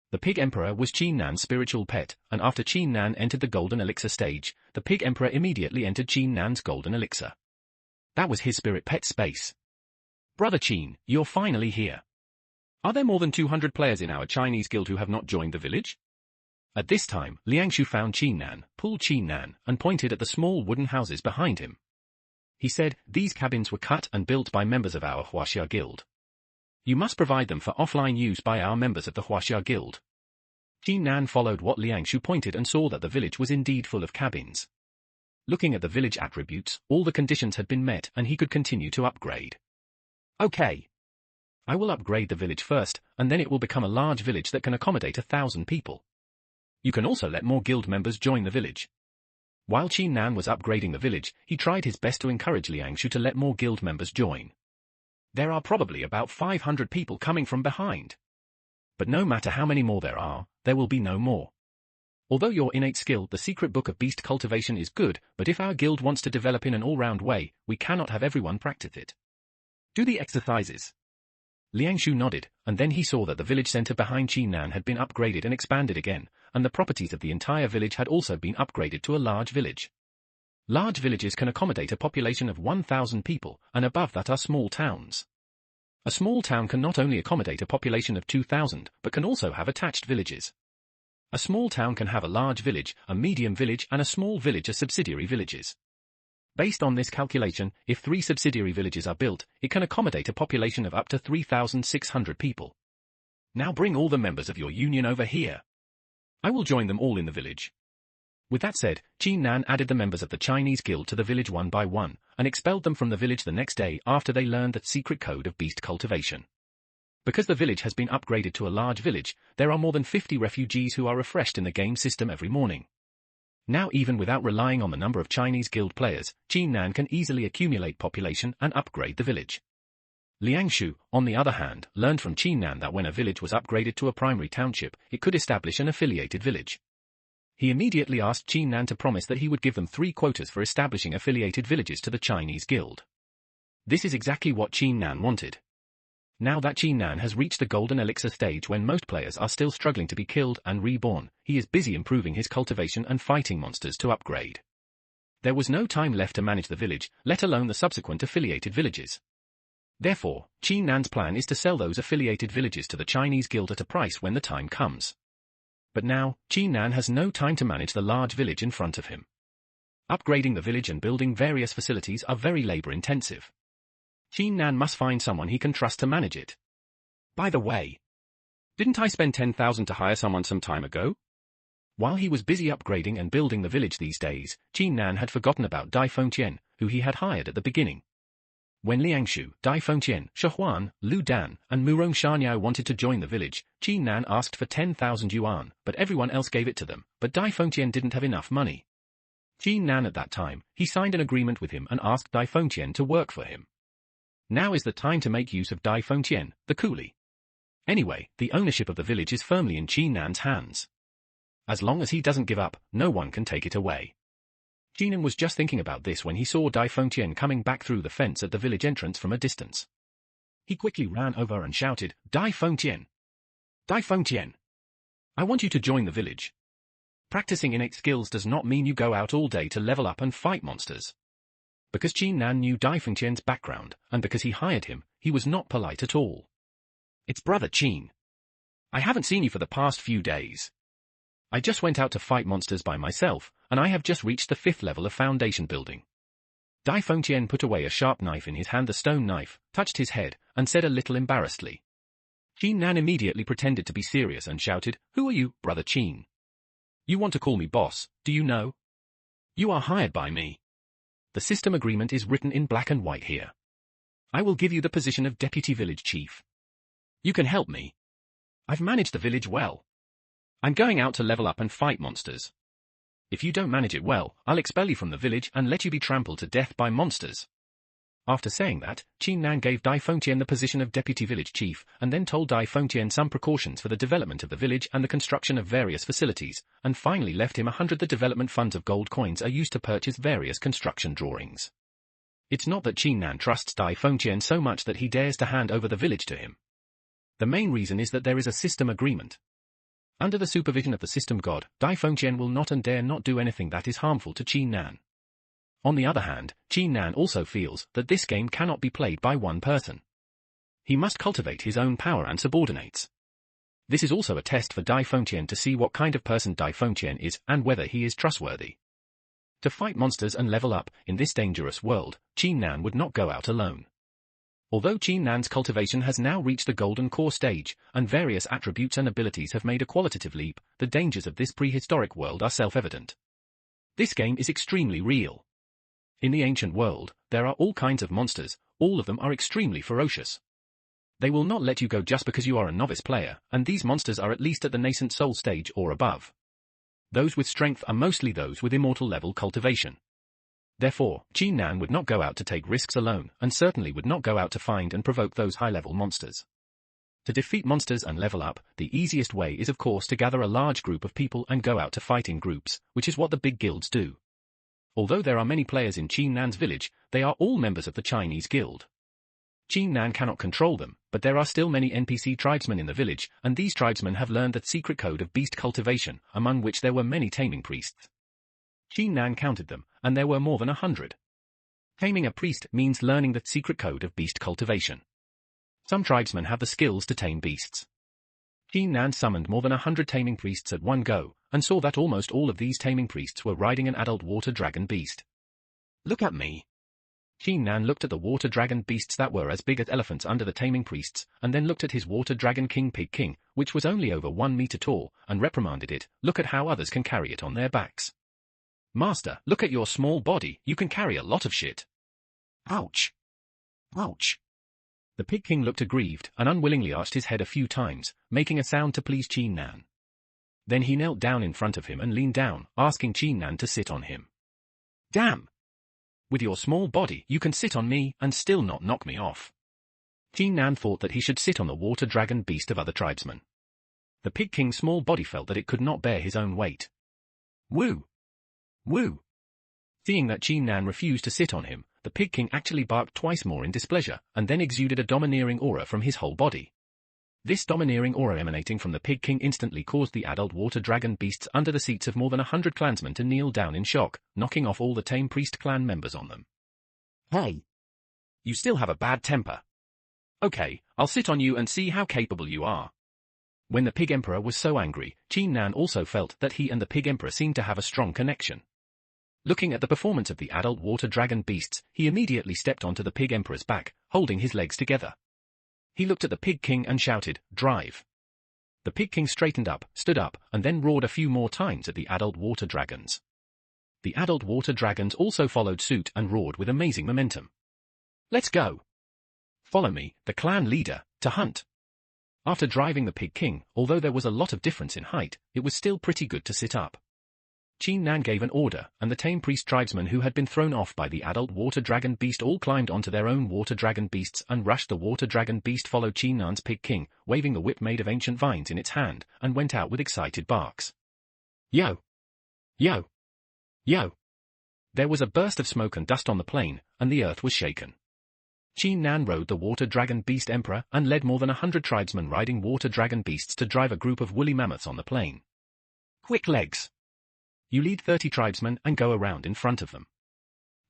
The Pig Emperor was Qin Nan's spiritual pet, and after Qin Nan entered the Golden Elixir stage, the Pig Emperor immediately entered Qin Nan's Golden Elixir. That was his spirit pet space. Brother Qin, you're finally here. Are there more than 200 players in our Chinese guild who have not joined the village? At this time, Liangshu found Qin Nan, pulled Qin Nan, and pointed at the small wooden houses behind him. He said, these cabins were cut and built by members of our Huaxia Guild. You must provide them for offline use by our members of the Huaxia Guild. Qin Nan followed what Liangshu pointed and saw that the village was indeed full of cabins. Looking at the village attributes, all the conditions had been met and he could continue to upgrade. Okay. I will upgrade the village first, and then it will become a large village that can accommodate 1,000 people. You can also let more guild members join the village. While Qin Nan was upgrading the village, he tried his best to encourage Liangshu to let more guild members join. There are probably about 500 people coming from behind. But no matter how many more there are, there will be no more. Although your innate skill, the Secret Book of Beast Cultivation, is good, but if our guild wants to develop in an all-round way, we cannot have everyone practice it. Do the exercises. Liangshu nodded, and then he saw that the village center behind Qin Nan had been upgraded and expanded again, and the properties of the entire village had also been upgraded to a large village. Large villages can accommodate a population of 1,000 people, and above that are small towns. A small town can not only accommodate a population of 2,000, but can also have attached villages. A small town can have a large village, a medium village, and a small village as subsidiary villages. Based on this calculation, if 3 subsidiary villages are built, it can accommodate a population of up to 3,600 people. Now bring all the members of your union over here. I will join them all in the village. With that said, Qin Nan added the members of the Chinese guild to the village one by one, and expelled them from the village the next day after they learned the secret code of beast cultivation. Because the village has been upgraded to a large village, there are more than 50 refugees who are refreshed in the game system every morning. Now even without relying on the number of Chinese guild players, Qin Nan can easily accumulate population and upgrade the village. Liang Shu, on the other hand, learned from Qin Nan that when a village was upgraded to a primary township, it could establish an affiliated village. He immediately asked Qin Nan to promise that he would give them 3 quotas for establishing affiliated villages to the Chinese guild. This is exactly what Qin Nan wanted. Now that Qin Nan has reached the golden elixir stage when most players are still struggling to be killed and reborn, he is busy improving his cultivation and fighting monsters to upgrade. There was no time left to manage the village, let alone the subsequent affiliated villages. Therefore, Qin Nan's plan is to sell those affiliated villages to the Chinese guild at a price when the time comes. But now, Qin Nan has no time to manage the large village in front of him. Upgrading the village and building various facilities are very labor-intensive. Qin Nan must find someone he can trust to manage it. By the way, didn't I spend 10,000 to hire someone some time ago? While he was busy upgrading and building the village these days, Qin Nan had forgotten about Dai Fengtian, who he had hired at the beginning. When Liangshu, Dai Fengtian, Shehuan, Lu Dan, and Murong Shaniao wanted to join the village, Qin Nan asked for 10,000 yuan, but everyone else gave it to them, but Dai Fengtian didn't have enough money. Qin Nan at that time, he signed an agreement with him and asked Dai Fengtian to work for him. Now is the time to make use of Dai Fengtian, the coolie. Anyway, the ownership of the village is firmly in Qin Nan's hands. As long as he doesn't give up, no one can take it away. Qin Nan was just thinking about this when he saw Dai Fengtian coming back through the fence at the village entrance from a distance. He quickly ran over and shouted, "Dai Fengtian! Dai Fengtian! I want you to join the village. Practicing innate skills does not mean you go out all day to level up and fight monsters." Because Qin Nan knew Dai Fengtian's background, and because he hired him, he was not polite at all. "It's brother Qin. I haven't seen you for the past few days. I just went out to fight monsters by myself, and I have just reached the 5th level of foundation building." Dai Fengtian put away a sharp knife in his hand, the stone knife, touched his head, and said a little embarrassedly. Qin Nan immediately pretended to be serious and shouted, "Who are you, brother Qin? You want to call me boss, do you know? You are hired by me. The system agreement is written in black and white here. I will give you the position of deputy village chief. You can help me. I've managed the village well. I'm going out to level up and fight monsters. If you don't manage it well, I'll expel you from the village and let you be trampled to death by monsters." After saying that, Qin Nan gave Dai Fengtian the position of deputy village chief, and then told Dai Fengtian some precautions for the development of the village and the construction of various facilities, and finally left him 100. The development funds of gold coins are used to purchase various construction drawings. It's not that Qin Nan trusts Dai Fengtian so much that he dares to hand over the village to him. The main reason is that there is a system agreement. Under the supervision of the system god, Dai Fengtian will not and dare not do anything that is harmful to Qin Nan. On the other hand, Qin Nan also feels that this game cannot be played by one person. He must cultivate his own power and subordinates. This is also a test for Dai Fengtian to see what kind of person Dai Fengtian is and whether he is trustworthy. To fight monsters and level up, in this dangerous world, Qin Nan would not go out alone. Although Qin Nan's cultivation has now reached the golden core stage, and various attributes and abilities have made a qualitative leap, the dangers of this prehistoric world are self-evident. This game is extremely real. In the ancient world, there are all kinds of monsters, all of them are extremely ferocious. They will not let you go just because you are a novice player, and these monsters are at least at the nascent soul stage or above. Those with strength are mostly those with immortal level cultivation. Therefore, Qin Nan would not go out to take risks alone, and certainly would not go out to find and provoke those high-level monsters. To defeat monsters and level up, the easiest way is of course to gather a large group of people and go out to fight in groups, which is what the big guilds do. Although there are many players in Qin Nan's village, they are all members of the Chinese guild. Qin Nan cannot control them, but there are still many NPC tribesmen in the village, and these tribesmen have learned the secret code of beast cultivation, among which there were many taming priests. Qin Nan counted them, and there were more than 100. Taming a priest means learning the secret code of beast cultivation. Some tribesmen have the skills to tame beasts. Qin Nan summoned more than 100 taming priests at one go, and saw that almost all of these taming priests were riding an adult water dragon beast. Look at me. Qin Nan looked at the water dragon beasts that were as big as elephants under the taming priests, and then looked at his water dragon king Pig King, which was only over 1 meter tall, and reprimanded it. Look at how others can carry it on their backs. Master, look at your small body, you can carry a lot of shit. Ouch. Ouch. The Pig King looked aggrieved and unwillingly arched his head a few times, making a sound to please Qin Nan. Then he knelt down in front of him and leaned down, asking Qin Nan to sit on him. Damn! With your small body, you can sit on me and still not knock me off. Qin Nan thought that he should sit on the water dragon beast of other tribesmen. The Pig King's small body felt that it could not bear his own weight. Woo! Woo! Seeing that Qin Nan refused to sit on him, the Pig King actually barked twice more in displeasure, and then exuded a domineering aura from his whole body. This domineering aura emanating from the Pig King instantly caused the adult water dragon beasts under the seats of more than 100 clansmen to kneel down in shock, knocking off all the tame priest clan members on them. Hey! You still have a bad temper. Okay, I'll sit on you and see how capable you are. When the Pig Emperor was so angry, Qin Nan also felt that he and the Pig Emperor seemed to have a strong connection. Looking at the performance of the adult water dragon beasts, he immediately stepped onto the Pig Emperor's back, holding his legs together. He looked at the Pig King and shouted, "Drive!" The Pig King straightened up, stood up, and then roared a few more times at the adult water dragons. The adult water dragons also followed suit and roared with amazing momentum. Let's go! Follow me, the clan leader, to hunt! After driving the Pig King, although there was a lot of difference in height, it was still pretty good to sit up. Qin Nan gave an order, and the tame priest tribesmen who had been thrown off by the adult water dragon beast all climbed onto their own water dragon beasts and rushed. The water dragon beast followed Qin Nan's Pig King, waving the whip made of ancient vines in its hand, and went out with excited barks. Yo! Yo! Yo! There was a burst of smoke and dust on the plain, and the earth was shaken. Qin Nan rode the water dragon beast emperor and led more than 100 tribesmen riding water dragon beasts to drive a group of woolly mammoths on the plain. Quick legs! You lead 30 tribesmen and go around in front of them.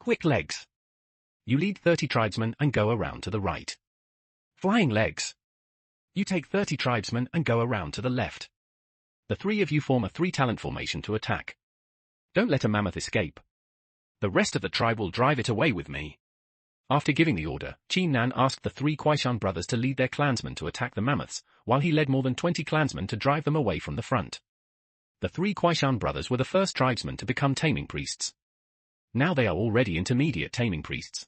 Quick legs! You lead 30 tribesmen and go around to the right. Flying legs! You take 30 tribesmen and go around to the left. The 3 of you form a 3-talent formation to attack. Don't let a mammoth escape. The rest of the tribe will drive it away with me. After giving the order, Qin Nan asked the 3 Kuaishan brothers to lead their clansmen to attack the mammoths, while he led more than 20 clansmen to drive them away from the front. The 3 Kuaishan brothers were the first tribesmen to become taming priests. Now they are already intermediate taming priests.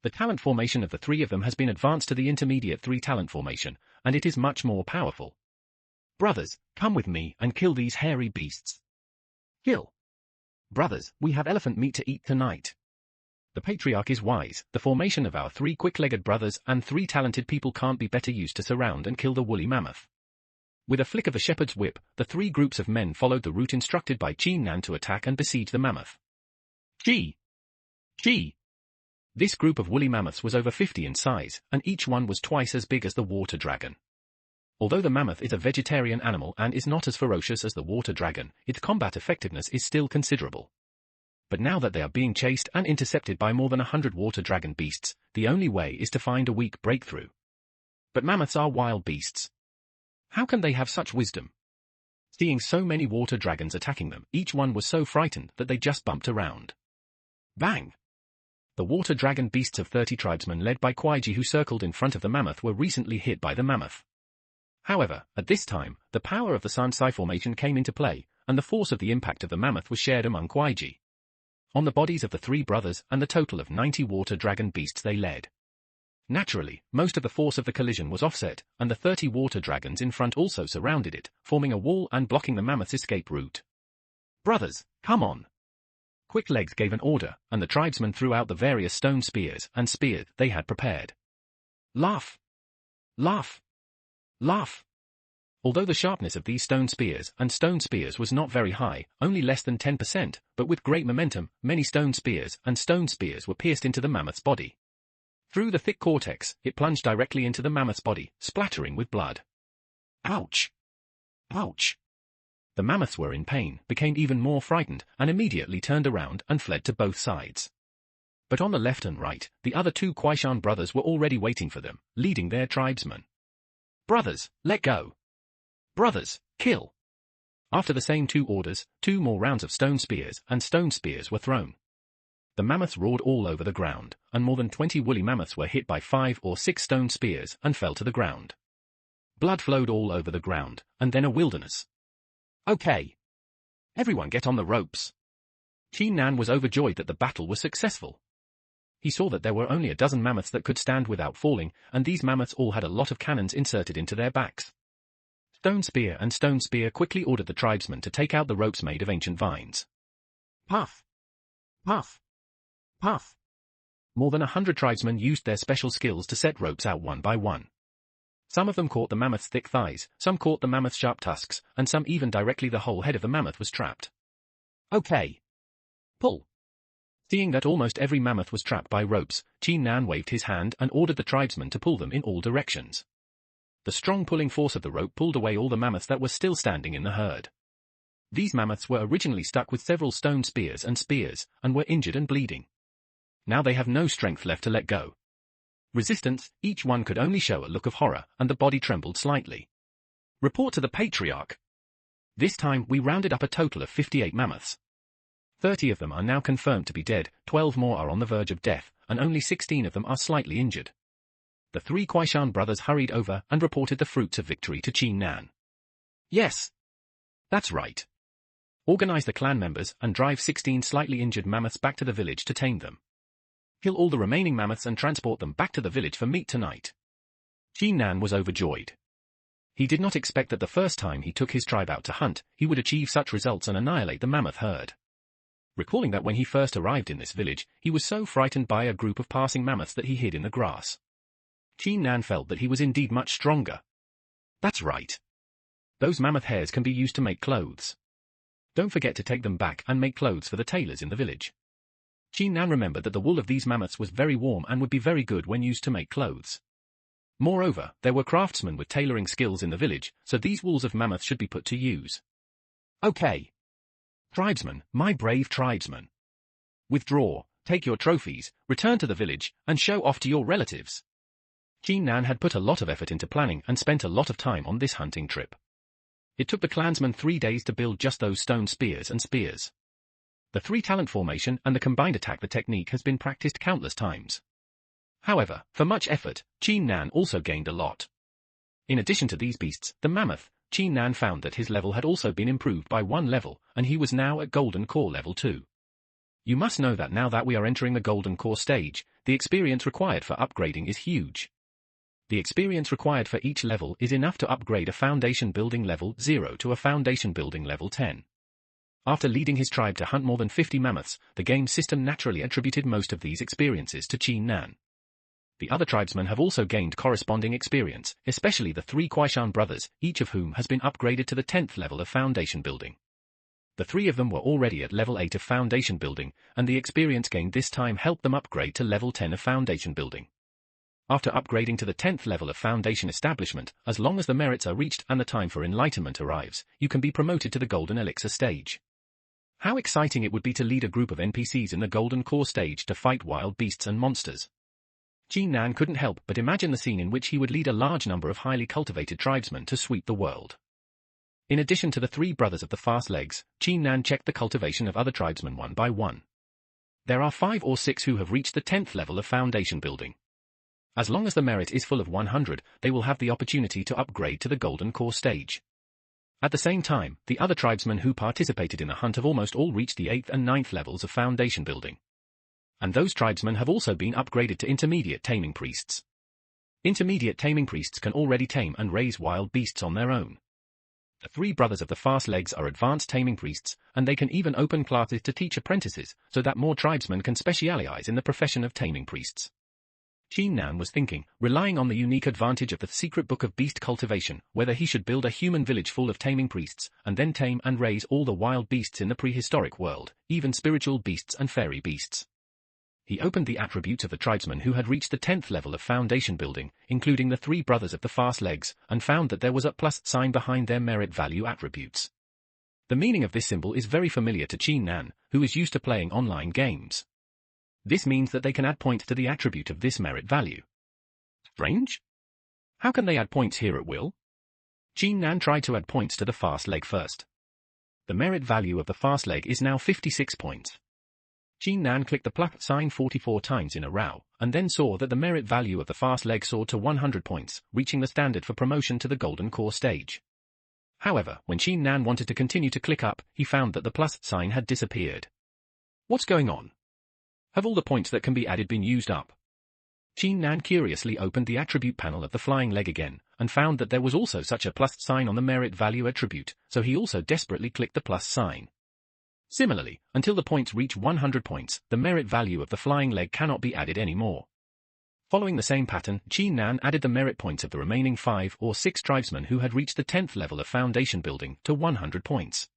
The talent formation of the 3 of them has been advanced to the intermediate 3-talent formation, and it is much more powerful. Brothers, come with me and kill these hairy beasts. Kill! Brothers, we have elephant meat to eat tonight. The patriarch is wise. The formation of our 3 quick-legged brothers and 3 talented people can't be better used to surround and kill the woolly mammoth. With a flick of the shepherd's whip, the 3 groups of men followed the route instructed by Qin Nan to attack and besiege the mammoth. Chi! Chi! This group of woolly mammoths was over 50 in size, and each one was twice as big as the water dragon. Although the mammoth is a vegetarian animal and is not as ferocious as the water dragon, its combat effectiveness is still considerable. But now that they are being chased and intercepted by more than 100 water dragon beasts, the only way is to find a weak breakthrough. But mammoths are wild beasts. How can they have such wisdom? Seeing so many water dragons attacking them, each one was so frightened that they just bumped around. Bang! The water dragon beasts of 30 tribesmen led by Kuaiji who circled in front of the mammoth were recently hit by the mammoth. However, at this time, the power of the Sansai formation came into play, and the force of the impact of the mammoth was shared among Kuaiji. On the bodies of the 3 brothers and the total of 90 water dragon beasts they led. Naturally, most of the force of the collision was offset, and the 30 water dragons in front also surrounded it, forming a wall and blocking the mammoth's escape route. Brothers, come on! Quick Legs gave an order, and the tribesmen threw out the various stone spears and spears they had prepared. Laugh! Laugh! Laugh! Although the sharpness of these stone spears was not very high, only less than 10%, but with great momentum, many stone spears were pierced into the mammoth's body. Through the thick cortex, it plunged directly into the mammoth's body, splattering with blood. Ouch! Ouch! The mammoths were in pain, became even more frightened, and immediately turned around and fled to both sides. But on the left and right, the other two Kwaishan brothers were already waiting for them, leading their tribesmen. Brothers, let go. Brothers, kill. After the same two orders, 2 more rounds of stone spears were thrown. The mammoths roared all over the ground, and more than 20 woolly mammoths were hit by 5 or 6 stone spears and fell to the ground. Blood flowed all over the ground, and then a wilderness. Okay. Everyone get on the ropes. Qin Nan was overjoyed that the battle was successful. He saw that there were only a dozen mammoths that could stand without falling, and these mammoths all had a lot of cannons inserted into their backs. Stone Spear quickly ordered the tribesmen to take out the ropes made of ancient vines. Puff! Puff! Puff! More than 100 tribesmen used their special skills to set ropes out one by one. Some of them caught the mammoth's thick thighs, some caught the mammoth's sharp tusks, and some even directly the whole head of the mammoth was trapped. Okay. Pull. Seeing that almost every mammoth was trapped by ropes, Qin Nan waved his hand and ordered the tribesmen to pull them in all directions. The strong pulling force of the rope pulled away all the mammoths that were still standing in the herd. These mammoths were originally stuck with several stone spears, and were injured and bleeding. Now they have no strength left to let go. Resistance, each one could only show a look of horror, and the body trembled slightly. Report to the Patriarch. This time we rounded up a total of 58 mammoths. 30 of them are now confirmed to be dead, 12 more are on the verge of death, and only 16 of them are slightly injured. The 3 Kwaishan brothers hurried over and reported the fruits of victory to Qin Nan. Yes. That's right. Organize the clan members and drive 16 slightly injured mammoths back to the village to tame them. Kill all the remaining mammoths and transport them back to the village for meat tonight. Qin Nan was overjoyed. He did not expect that the first time he took his tribe out to hunt, he would achieve such results and annihilate the mammoth herd. Recalling that when he first arrived in this village, he was so frightened by a group of passing mammoths that he hid in the grass. Qin Nan felt that he was indeed much stronger. That's right. Those mammoth hairs can be used to make clothes. Don't forget to take them back and make clothes for the tailors in the village. Qin Nan remembered that the wool of these mammoths was very warm and would be very good when used to make clothes. Moreover, there were craftsmen with tailoring skills in the village, so these wools of mammoth should be put to use. Okay. Tribesmen, my brave tribesmen. Withdraw, take your trophies, return to the village, and show off to your relatives. Qin Nan had put a lot of effort into planning and spent a lot of time on this hunting trip. It took the clansmen 3 days to build just those stone spears. The 3-talent formation and the combined attack technique has been practiced countless times. However, for much effort, Qin Nan also gained a lot. In addition to these beasts, the mammoth, Qin Nan found that his level had also been improved by 1 level, and he was now at Golden Core level 2. You must know that now that we are entering the Golden Core stage, the experience required for upgrading is huge. The experience required for each level is enough to upgrade a foundation building level 0 to a foundation building level 10. After leading his tribe to hunt more than 50 mammoths, the game system naturally attributed most of these experiences to Qin Nan. The other tribesmen have also gained corresponding experience, especially the 3 Kwaishan brothers, each of whom has been upgraded to the 10th level of foundation building. The 3 of them were already at level 8 of foundation building, and the experience gained this time helped them upgrade to level 10 of foundation building. After upgrading to the 10th level of foundation establishment, as long as the merits are reached and the time for enlightenment arrives, you can be promoted to the Golden Elixir stage. How exciting it would be to lead a group of NPCs in the Golden Core stage to fight wild beasts and monsters. Qin Nan couldn't help but imagine the scene in which he would lead a large number of highly cultivated tribesmen to sweep the world. In addition to the 3 brothers of the fast legs, Qin Nan checked the cultivation of other tribesmen one by one. There are 5 or 6 who have reached the 10th level of foundation building. As long as the merit is full of 100, they will have the opportunity to upgrade to the Golden Core stage. At the same time, the other tribesmen who participated in the hunt have almost all reached the 8th and 9th levels of foundation building. And those tribesmen have also been upgraded to intermediate taming priests. Intermediate taming priests can already tame and raise wild beasts on their own. The 3 brothers of the fast legs are advanced taming priests, and they can even open classes to teach apprentices, so that more tribesmen can specialize in the profession of taming priests. Qin Nan was thinking, relying on the unique advantage of the secret book of beast cultivation, whether he should build a human village full of taming priests, and then tame and raise all the wild beasts in the prehistoric world, even spiritual beasts and fairy beasts. He opened the attributes of the tribesmen who had reached the 10th level of foundation building, including the 3 brothers of the fast legs, and found that there was a plus sign behind their merit value attributes. The meaning of this symbol is very familiar to Qin Nan, who is used to playing online games. This means that they can add points to the attribute of this merit value. Strange? How can they add points here at will? Jean Nan tried to add points to the fast leg first. The merit value of the fast leg is now 56 points. Jean Nan clicked the plus sign 44 times in a row, and then saw that the merit value of the fast leg soared to 100 points, reaching the standard for promotion to the golden core stage. However, when Jean Nan wanted to continue to click up, he found that the plus sign had disappeared. What's going on? Have all the points that can be added been used up? Jean Nan curiously opened the attribute panel of the flying leg again, and found that there was also such a plus sign on the merit value attribute, so he also desperately clicked the plus sign. Similarly, until the points reach 100 points, the merit value of the flying leg cannot be added anymore. Following the same pattern, Jean Nan added the merit points of the remaining 5 or 6 tribesmen who had reached the 10th level of foundation building to 100 points.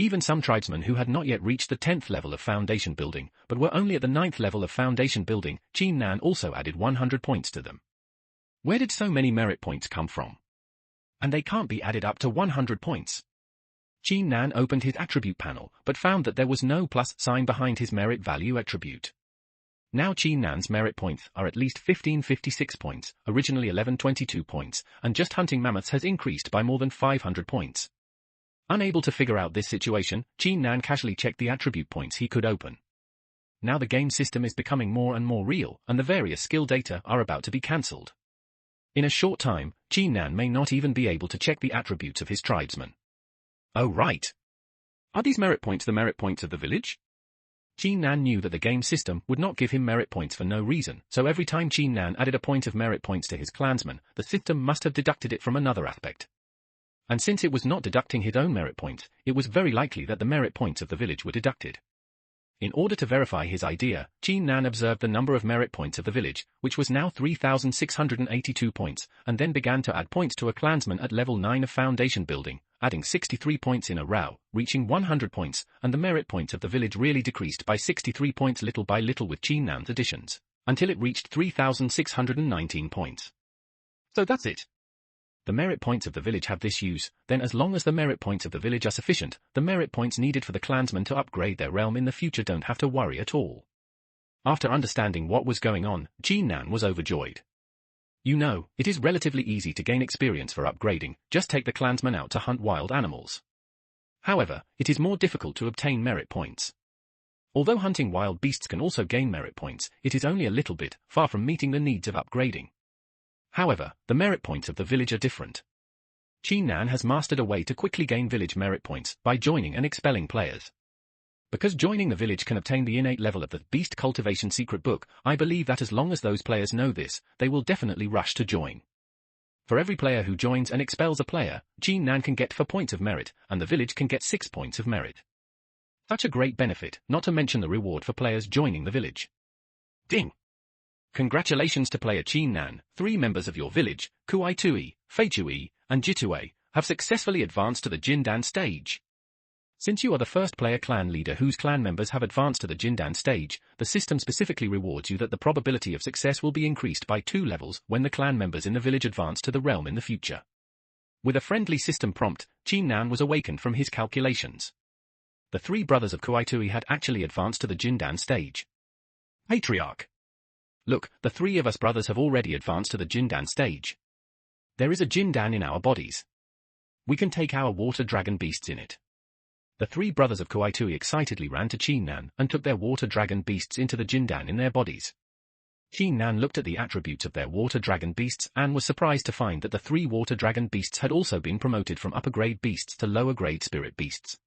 Even some tribesmen who had not yet reached the 10th level of foundation building, but were only at the 9th level of foundation building, Jean Nan also added 100 points to them. Where did so many merit points come from? And they can't be added up to 100 points. Jean Nan opened his attribute panel, but found that there was no plus sign behind his merit value attribute. Now Jean Nan's merit points are at least 1556 points, originally 1122 points, and just hunting mammoths has increased by more than 500 points. Unable to figure out this situation, Jean Nan casually checked the attribute points he could open. Now the game system is becoming more and more real, and the various skill data are about to be cancelled. In a short time, Jean Nan may not even be able to check the attributes of his tribesmen. Oh right. Are these merit points the merit points of the village? Jean Nan knew that the game system would not give him merit points for no reason, so every time Jean Nan added a point of merit points to his clansmen, the system must have deducted it from another aspect. And since it was not deducting his own merit points, it was very likely that the merit points of the village were deducted. In order to verify his idea, Jean Nan observed the number of merit points of the village, which was now 3,682 points, and then began to add points to a clansman at level 9 of foundation building, adding 63 points in a row, reaching 100 points, and the merit points of the village really decreased by 63 points little by little with Jean Nan's additions, until it reached 3,619 points. So that's it. The merit points of the village have this use, then as long as the merit points of the village are sufficient, the merit points needed for the clansmen to upgrade their realm in the future don't have to worry at all. After understanding what was going on, Jean Nan was overjoyed. You know, it is relatively easy to gain experience for upgrading, just take the clansmen out to hunt wild animals. However, it is more difficult to obtain merit points. Although hunting wild beasts can also gain merit points, it is only a little bit, far from meeting the needs of upgrading. However, the merit points of the village are different. Jean Nan has mastered a way to quickly gain village merit points by joining and expelling players. Because joining the village can obtain the innate level of the Beast Cultivation Secret Book, I believe that as long as those players know this, they will definitely rush to join. For every player who joins and expels a player, Jean Nan can get 4 points of merit, and the village can get 6 points of merit. Such a great benefit, not to mention the reward for players joining the village. Ding! Congratulations to player Jean Nan, 3 members of your village, Kuai-Tui, Fei-Chui, and Jitue, have successfully advanced to the Jindan stage. Since you are the first player clan leader whose clan members have advanced to the Jindan stage, the system specifically rewards you that the probability of success will be increased by 2 levels when the clan members in the village advance to the realm in the future. With a friendly system prompt, Jean Nan was awakened from his calculations. The 3 brothers of Kuai-Tui had actually advanced to the Jindan stage. Patriarch. Look, the 3 of us brothers have already advanced to the Jindan stage. There is a Jindan in our bodies. We can take our water dragon beasts in it. The 3 brothers of Kuai-Tui excitedly ran to Jean Nan and took their water dragon beasts into the Jindan in their bodies. Jean Nan looked at the attributes of their water dragon beasts and was surprised to find that the 3 water dragon beasts had also been promoted from upper grade beasts to lower grade spirit beasts.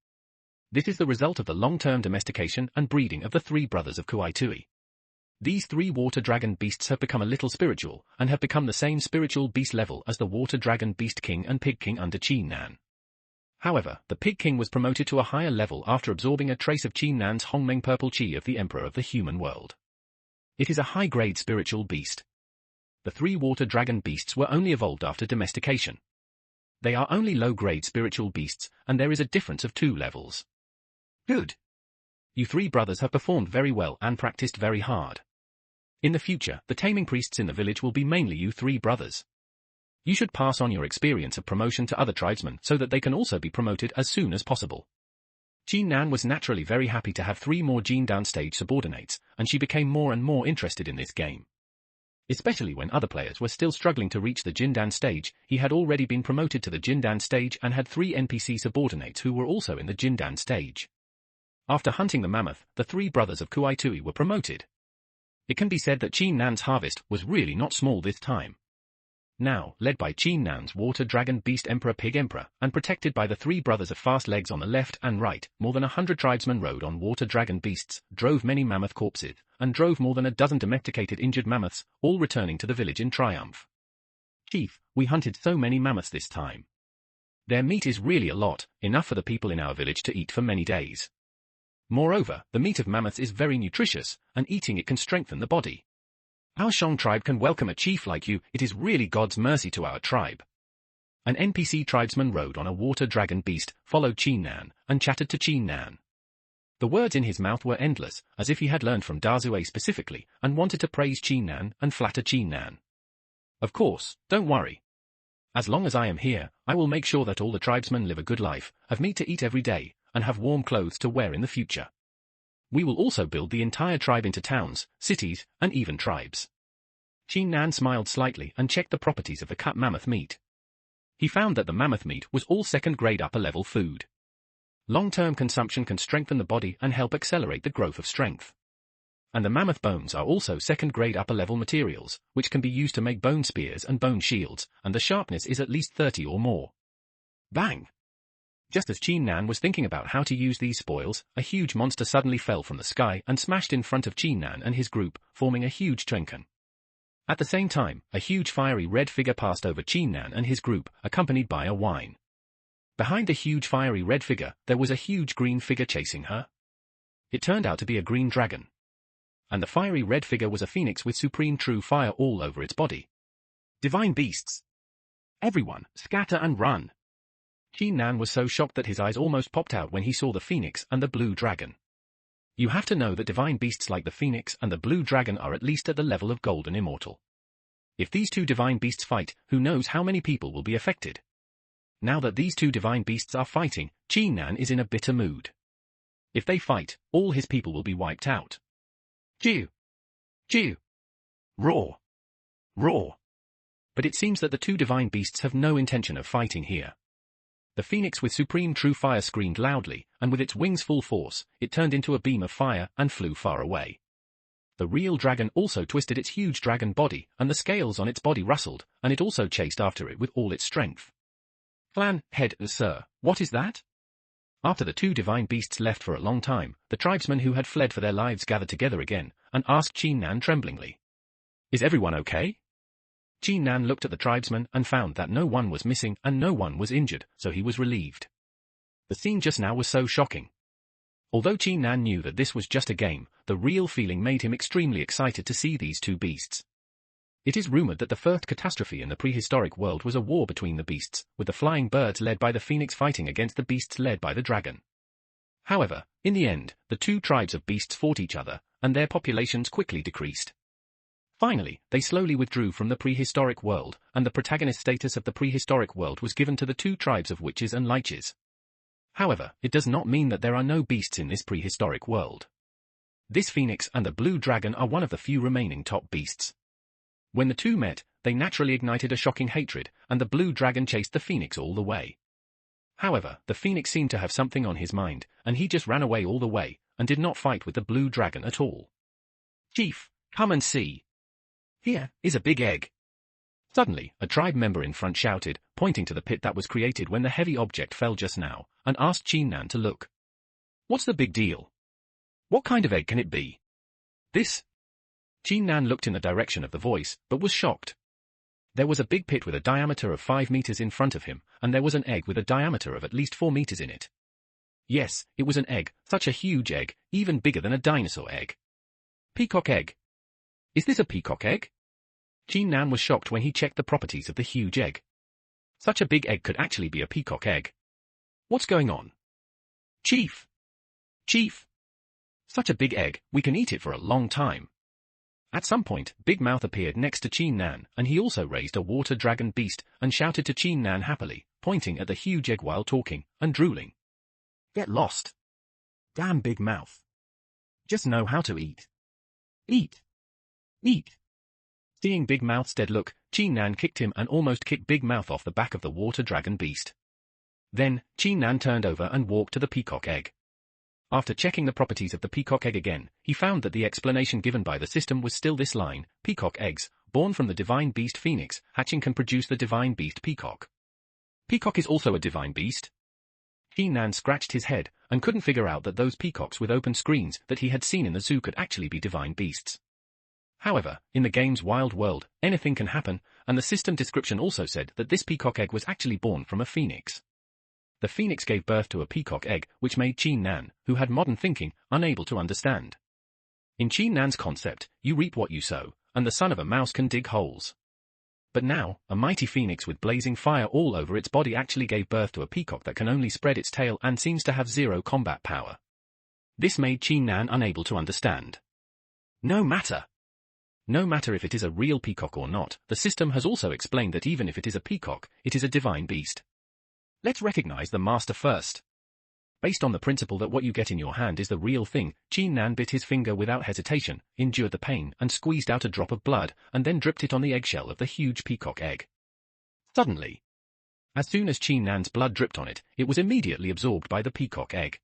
This is the result of the long-term domestication and breeding of the 3 brothers of Kuai-Tui. These 3 water dragon beasts have become a little spiritual, and have become the same spiritual beast level as the water dragon beast king and pig king under Jean Nan. However, the pig king was promoted to a higher level after absorbing a trace of Jean Nan's Hongmeng purple chi of the emperor of the human world. It is a high-grade spiritual beast. The 3 water dragon beasts were only evolved after domestication. They are only low-grade spiritual beasts, and there is a difference of 2 levels. Good. You 3 brothers have performed very well and practiced very hard. In the future, the taming priests in the village will be mainly you 3 brothers. You should pass on your experience of promotion to other tribesmen so that they can also be promoted as soon as possible. Qin Nan was naturally very happy to have 3 more Jin downstage subordinates, and she became more and more interested in this game. Especially when other players were still struggling to reach the Jindan stage, he had already been promoted to the Jindan stage and had 3 NPC subordinates who were also in the Jindan stage. After hunting the mammoth, the 3 brothers of Kuai-Tui were promoted. It can be said that Qin Nan's harvest was really not small this time. Now, led by Qin Nan's Water Dragon Beast Emperor Pig Emperor, and protected by the 3 brothers of Fast Legs on the left and right, more than 100 tribesmen rode on Water Dragon Beasts, drove many mammoth corpses, and drove more than a dozen domesticated injured mammoths, all returning to the village in triumph. Chief, we hunted so many mammoths this time. Their meat is really a lot, enough for the people in our village to eat for many days. Moreover, the meat of mammoths is very nutritious, and eating it can strengthen the body. Our Shang tribe can welcome a chief like you. It is really God's mercy to our tribe. An NPC tribesman rode on a water dragon beast, followed Qin Nan, and chatted to Qin Nan. The words in his mouth were endless, as if he had learned from Dazue specifically, and wanted to praise Qin Nan and flatter Qin Nan. Of course, don't worry. As long as I am here, I will make sure that all the tribesmen live a good life, have meat to eat every day, and have warm clothes to wear in the future. We will also build the entire tribe into towns, cities, and even tribes. Qin Nan smiled slightly and checked the properties of the cut mammoth meat. He found that the mammoth meat was all second-grade upper-level food. Long-term consumption can strengthen the body and help accelerate the growth of strength. And the mammoth bones are also second-grade upper-level materials, which can be used to make bone spears and bone shields, and the sharpness is at least 30 or more. Bang! Just as Qin Nan was thinking about how to use these spoils, a huge monster suddenly fell from the sky and smashed in front of Qin Nan and his group, forming a huge trenkan. At the same time, a huge fiery red figure passed over Qin Nan and his group, accompanied by a whine. Behind the huge fiery red figure, there was a huge green figure chasing her. It turned out to be a green dragon. And the fiery red figure was a phoenix with supreme true fire all over its body. Divine beasts! Everyone, scatter and run! Qin Nan was so shocked that his eyes almost popped out when he saw the phoenix and the blue dragon. You have to know that divine beasts like the phoenix and the blue dragon are at least at the level of golden immortal. If these 2 divine beasts fight, who knows how many people will be affected? Now that these 2 divine beasts are fighting, Qin Nan is in a bitter mood. If they fight, all his people will be wiped out. Chew! Chew! Roar! Roar! But it seems that the 2 divine beasts have no intention of fighting here. The phoenix with supreme true fire screamed loudly, and with its wings full force, it turned into a beam of fire and flew far away. The real dragon also twisted its huge dragon body, and the scales on its body rustled, and it also chased after it with all its strength. Clan, head, sir, what is that? After the 2 divine beasts left for a long time, the tribesmen who had fled for their lives gathered together again, and asked Qin Nan tremblingly. Is everyone okay? Qin Nan looked at the tribesmen and found that no one was missing and no one was injured, so he was relieved. The scene just now was so shocking. Although Qin Nan knew that this was just a game, the real feeling made him extremely excited to see these 2 beasts. It is rumored that the first catastrophe in the prehistoric world was a war between the beasts, with the flying birds led by the phoenix fighting against the beasts led by the dragon. However, in the end, the 2 tribes of beasts fought each other, and their populations quickly decreased. Finally, they slowly withdrew from the prehistoric world, and the protagonist status of the prehistoric world was given to the 2 tribes of witches and liches. However, it does not mean that there are no beasts in this prehistoric world. This phoenix and the blue dragon are one of the few remaining top beasts. When the 2 met, they naturally ignited a shocking hatred, and the blue dragon chased the phoenix all the way. However, the phoenix seemed to have something on his mind, and he just ran away all the way, and did not fight with the blue dragon at all. Chief, come and see. Here is a big egg. Suddenly, a tribe member in front shouted, pointing to the pit that was created when the heavy object fell just now, and asked Qin Nan to look. What's the big deal? What kind of egg can it be? This? Qin Nan looked in the direction of the voice, but was shocked. There was a big pit with a diameter of 5 meters in front of him, and there was an egg with a diameter of at least 4 meters in it. Yes, it was an egg, such a huge egg, even bigger than a dinosaur egg. Peacock egg. Is this a peacock egg? Qin Nan was shocked when he checked the properties of the huge egg. Such a big egg could actually be a peacock egg. What's going on? Chief! Chief! Such a big egg, we can eat it for a long time. At some point, Big Mouth appeared next to Qin Nan, and he also raised a water dragon beast, and shouted to Qin Nan happily, pointing at the huge egg while talking, and drooling. Get lost! Damn big mouth. Just know how to eat. Eat. Eat. Seeing Big Mouth's dead look, Nan kicked him and almost kicked Big Mouth off the back of the water dragon beast. Then, Nan turned over and walked to the peacock egg. After checking the properties of the peacock egg again, he found that the explanation given by the system was still this line: peacock eggs, born from the divine beast phoenix, hatching can produce the divine beast peacock. Peacock is also a divine beast? Nan scratched his head, and couldn't figure out that those peacocks with open screens that he had seen in the zoo could actually be divine beasts. However, in the game's wild world, anything can happen, and the system description also said that this peacock egg was actually born from a phoenix. The phoenix gave birth to a peacock egg, which made Nan, who had modern thinking, unable to understand. In Nan's concept, you reap what you sow, and the son of a mouse can dig holes. But now, a mighty phoenix with blazing fire all over its body actually gave birth to a peacock that can only spread its tail and seems to have zero combat power. This made Nan unable to understand. No matter if it is a real peacock or not, the system has also explained that even if it is a peacock, it is a divine beast. Let's recognize the master first. Based on the principle that what you get in your hand is the real thing, Nan bit his finger without hesitation, endured the pain, and squeezed out a drop of blood, and then dripped it on the eggshell of the huge peacock egg. Suddenly, as soon as Nan's blood dripped on it, it was immediately absorbed by the peacock egg.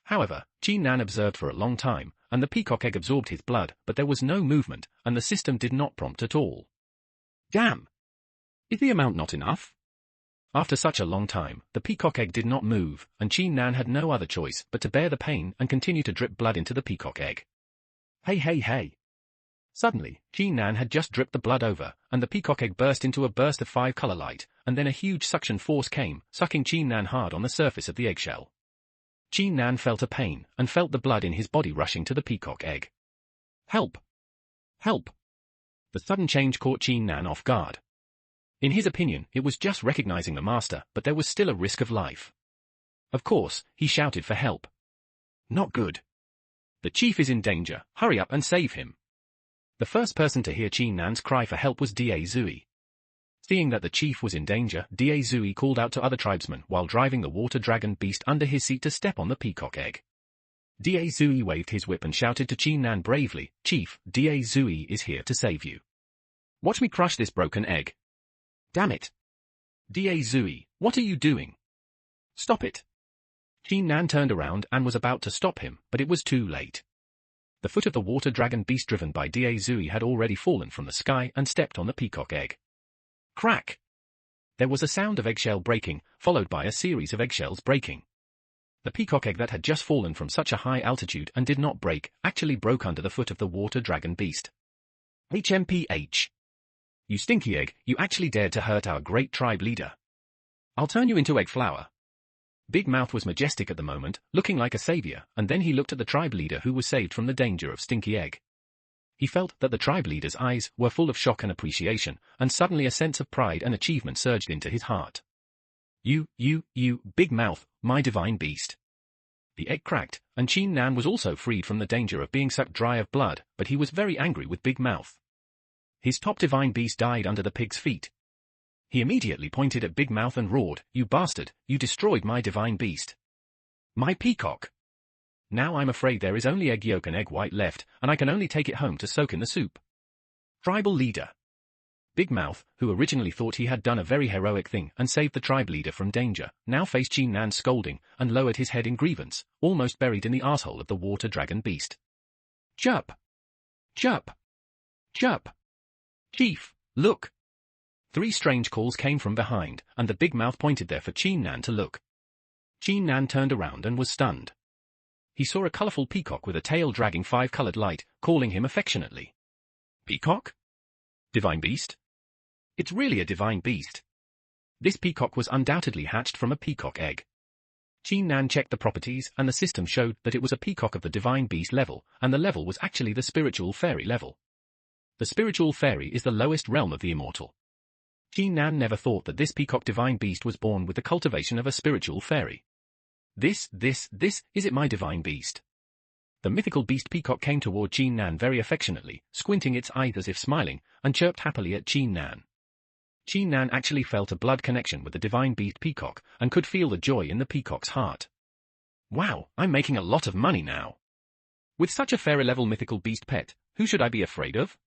However, Nan observed for a long time, and the peacock egg absorbed his blood, but there was no movement, and the system did not prompt at all. Damn! Is the amount not enough? After such a long time, the peacock egg did not move, and Nan had no other choice but to bear the pain and continue to drip blood into the peacock egg. Hey! Suddenly, Nan had just dripped the blood over, and the peacock egg burst into a burst of 5-color light, and then a huge suction force came, sucking Nan hard on the surface of the eggshell. Nan felt a pain, and felt the blood in his body rushing to the peacock egg. Help! Help! The sudden change caught Nan off guard. In his opinion, it was just recognizing the master, but there was still a risk of life. Of course, he shouted for help. Not good. The chief is in danger, hurry up and save him. The first person to hear Nan's cry for help was Zui. Seeing that the chief was in danger, Zui called out to other tribesmen while driving the water dragon beast under his seat to step on the peacock egg. Zui waved his whip and shouted to Nan bravely, "Chief, Zui is here to save you. Watch me crush this broken egg." Damn it! Zui, what are you doing? Stop it! Nan turned around and was about to stop him, but it was too late. The foot of the water dragon beast driven by Zui had already fallen from the sky and stepped on the peacock egg. Crack! There was a sound of eggshell breaking, followed by a series of eggshells breaking. The peacock egg that had just fallen from such a high altitude and did not break, actually broke under the foot of the water dragon beast. HMPH! You stinky egg, you actually dared to hurt our great tribe leader. I'll turn you into egg flour. Big Mouth was majestic at the moment, looking like a savior, and then he looked at the tribe leader who was saved from the danger of Stinky Egg. He felt that the tribe leader's eyes were full of shock and appreciation, and suddenly a sense of pride and achievement surged into his heart. You, Big Mouth, my divine beast. The egg cracked, and Nan was also freed from the danger of being sucked dry of blood, but he was very angry with Big Mouth. His top divine beast died under the pig's feet. He immediately pointed at Big Mouth and roared, "You bastard, you destroyed my divine beast. My peacock. Now I'm afraid there is only egg yolk and egg white left, and I can only take it home to soak in the soup." Tribal leader. Big Mouth, who originally thought he had done a very heroic thing and saved the tribe leader from danger, now faced Nan's scolding and lowered his head in grievance, almost buried in the arsehole of the water dragon beast. Jup! Jup! Jup! Chief, look! 3 strange calls came from behind, and the Big Mouth pointed there for Nan to look. Nan turned around and was stunned. He saw a colorful peacock with a tail dragging 5-colored light, calling him affectionately. Peacock? Divine beast? It's really a divine beast. This peacock was undoubtedly hatched from a peacock egg. Nan checked the properties, and the system showed that it was a peacock of the divine beast level, and the level was actually the spiritual fairy level. The spiritual fairy is the lowest realm of the immortal. Nan never thought that this peacock divine beast was born with the cultivation of a spiritual fairy. Is it my divine beast? The mythical beast peacock came toward Nan very affectionately, squinting its eyes as if smiling, and chirped happily at Nan. Nan actually felt a blood connection with the divine beast peacock, and could feel the joy in the peacock's heart. Wow, I'm making a lot of money now. With such a fairy-level mythical beast pet, who should I be afraid of?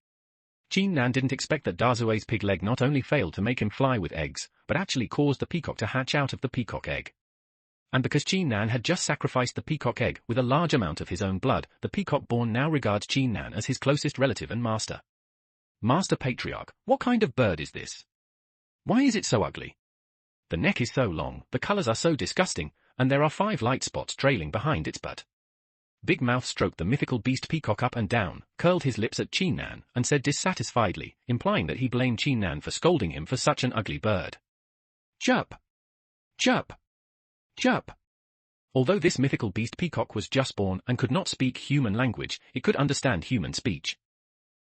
Nan didn't expect that Dazue's pig leg not only failed to make him fly with eggs, but actually caused the peacock to hatch out of the peacock egg. And because Nan had just sacrificed the peacock egg with a large amount of his own blood, the peacock-born now regards Nan as his closest relative and master. Master Patriarch, what kind of bird is this? Why is it so ugly? The neck is so long, the colors are so disgusting, and there are 5 light spots trailing behind its butt. Big Mouth stroked the mythical beast peacock up and down, curled his lips at Nan, and said dissatisfiedly, implying that he blamed Nan for scolding him for such an ugly bird. Chirp! Chirp! Chirp! Although this mythical beast peacock was just born and could not speak human language, it could understand human speech.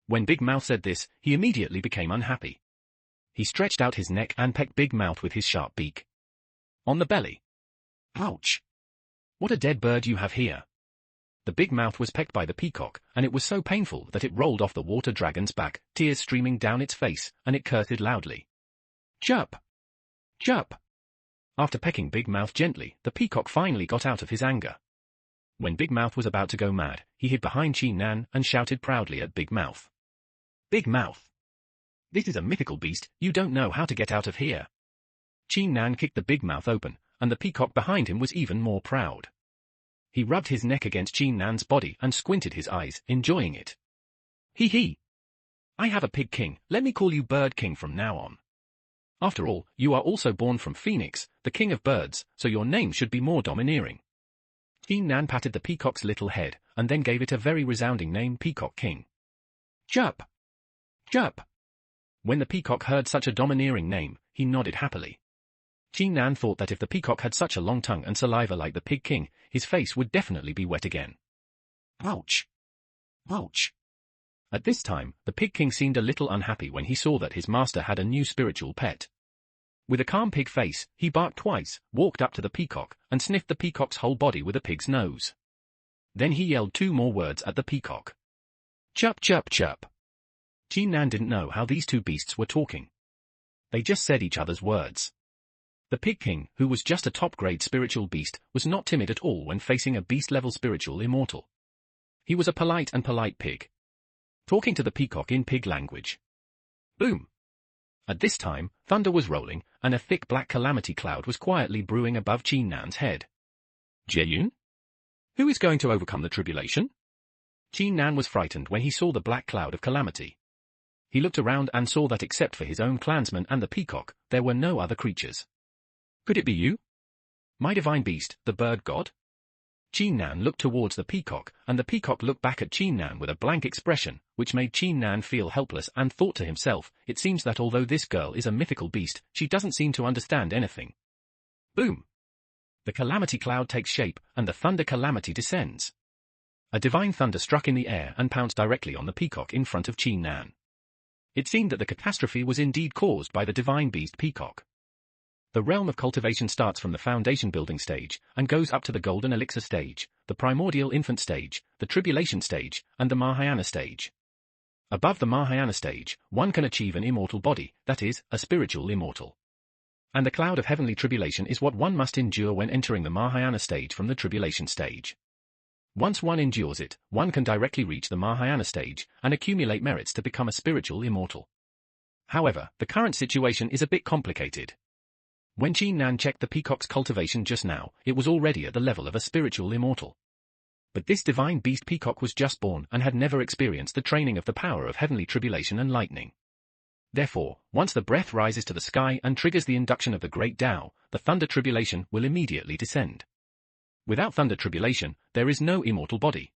When Big Mouth said this, he immediately became unhappy. He stretched out his neck and pecked Big Mouth with his sharp beak. On the belly. Ouch! What a dead bird you have here. The Big Mouth was pecked by the peacock, and it was so painful that it rolled off the water dragon's back, tears streaming down its face, and it cursed loudly. Chirp! Chirp! After pecking Big Mouth gently, the peacock finally got out of his anger. When Big Mouth was about to go mad, he hid behind Nan and shouted proudly at Big Mouth. Big Mouth! This is a mythical beast, you don't know how to get out of here. Nan kicked the Big Mouth open, and the peacock behind him was even more proud. He rubbed his neck against Nan's body and squinted his eyes, enjoying it. Hee hee! I have a pig king, let me call you Bird King from now on. After all, you are also born from Phoenix, the king of birds, so your name should be more domineering. Nan patted the peacock's little head, and then gave it a very resounding name, Peacock King. Chirp! Chirp! When the peacock heard such a domineering name, he nodded happily. Nan thought that if the peacock had such a long tongue and saliva like the pig king, his face would definitely be wet again. Ouch! Ouch! At this time, the pig king seemed a little unhappy when he saw that his master had a new spiritual pet. With a calm pig face, he barked twice, walked up to the peacock, and sniffed the peacock's whole body with a pig's nose. Then he yelled 2 more words at the peacock. Chirp, chirp, chirp. Nan didn't know how these 2 beasts were talking. They just said each other's words. The Pig King, who was just a top-grade spiritual beast, was not timid at all when facing a beast-level spiritual immortal. He was a polite pig. Talking to the peacock in pig language. Boom! At this time, thunder was rolling, and a thick black calamity cloud was quietly brewing above Nan's head. Jaeyun? Who is going to overcome the tribulation? Nan was frightened when he saw the black cloud of calamity. He looked around and saw that except for his own clansmen and the peacock, there were no other creatures. Could it be you? My divine beast, the bird god? Nan looked towards the peacock, and the peacock looked back at Nan with a blank expression, which made Nan feel helpless and thought to himself, it seems that although this girl is a mythical beast, she doesn't seem to understand anything. Boom! The calamity cloud takes shape, and the thunder calamity descends. A divine thunder struck in the air and pounced directly on the peacock in front of Nan. It seemed that the catastrophe was indeed caused by the divine beast peacock. The realm of cultivation starts from the foundation building stage, and goes up to the golden elixir stage, the primordial infant stage, the tribulation stage, and the Mahayana stage. Above the Mahayana stage, one can achieve an immortal body, that is, a spiritual immortal. And the cloud of heavenly tribulation is what one must endure when entering the Mahayana stage from the tribulation stage. Once one endures it, one can directly reach the Mahayana stage, and accumulate merits to become a spiritual immortal. However, the current situation is a bit complicated. When Nan checked the peacock's cultivation just now, it was already at the level of a spiritual immortal. But this divine beast peacock was just born and had never experienced the training of the power of heavenly tribulation and lightning. Therefore, once the breath rises to the sky and triggers the induction of the great Tao, the thunder tribulation will immediately descend. Without thunder tribulation, there is no immortal body.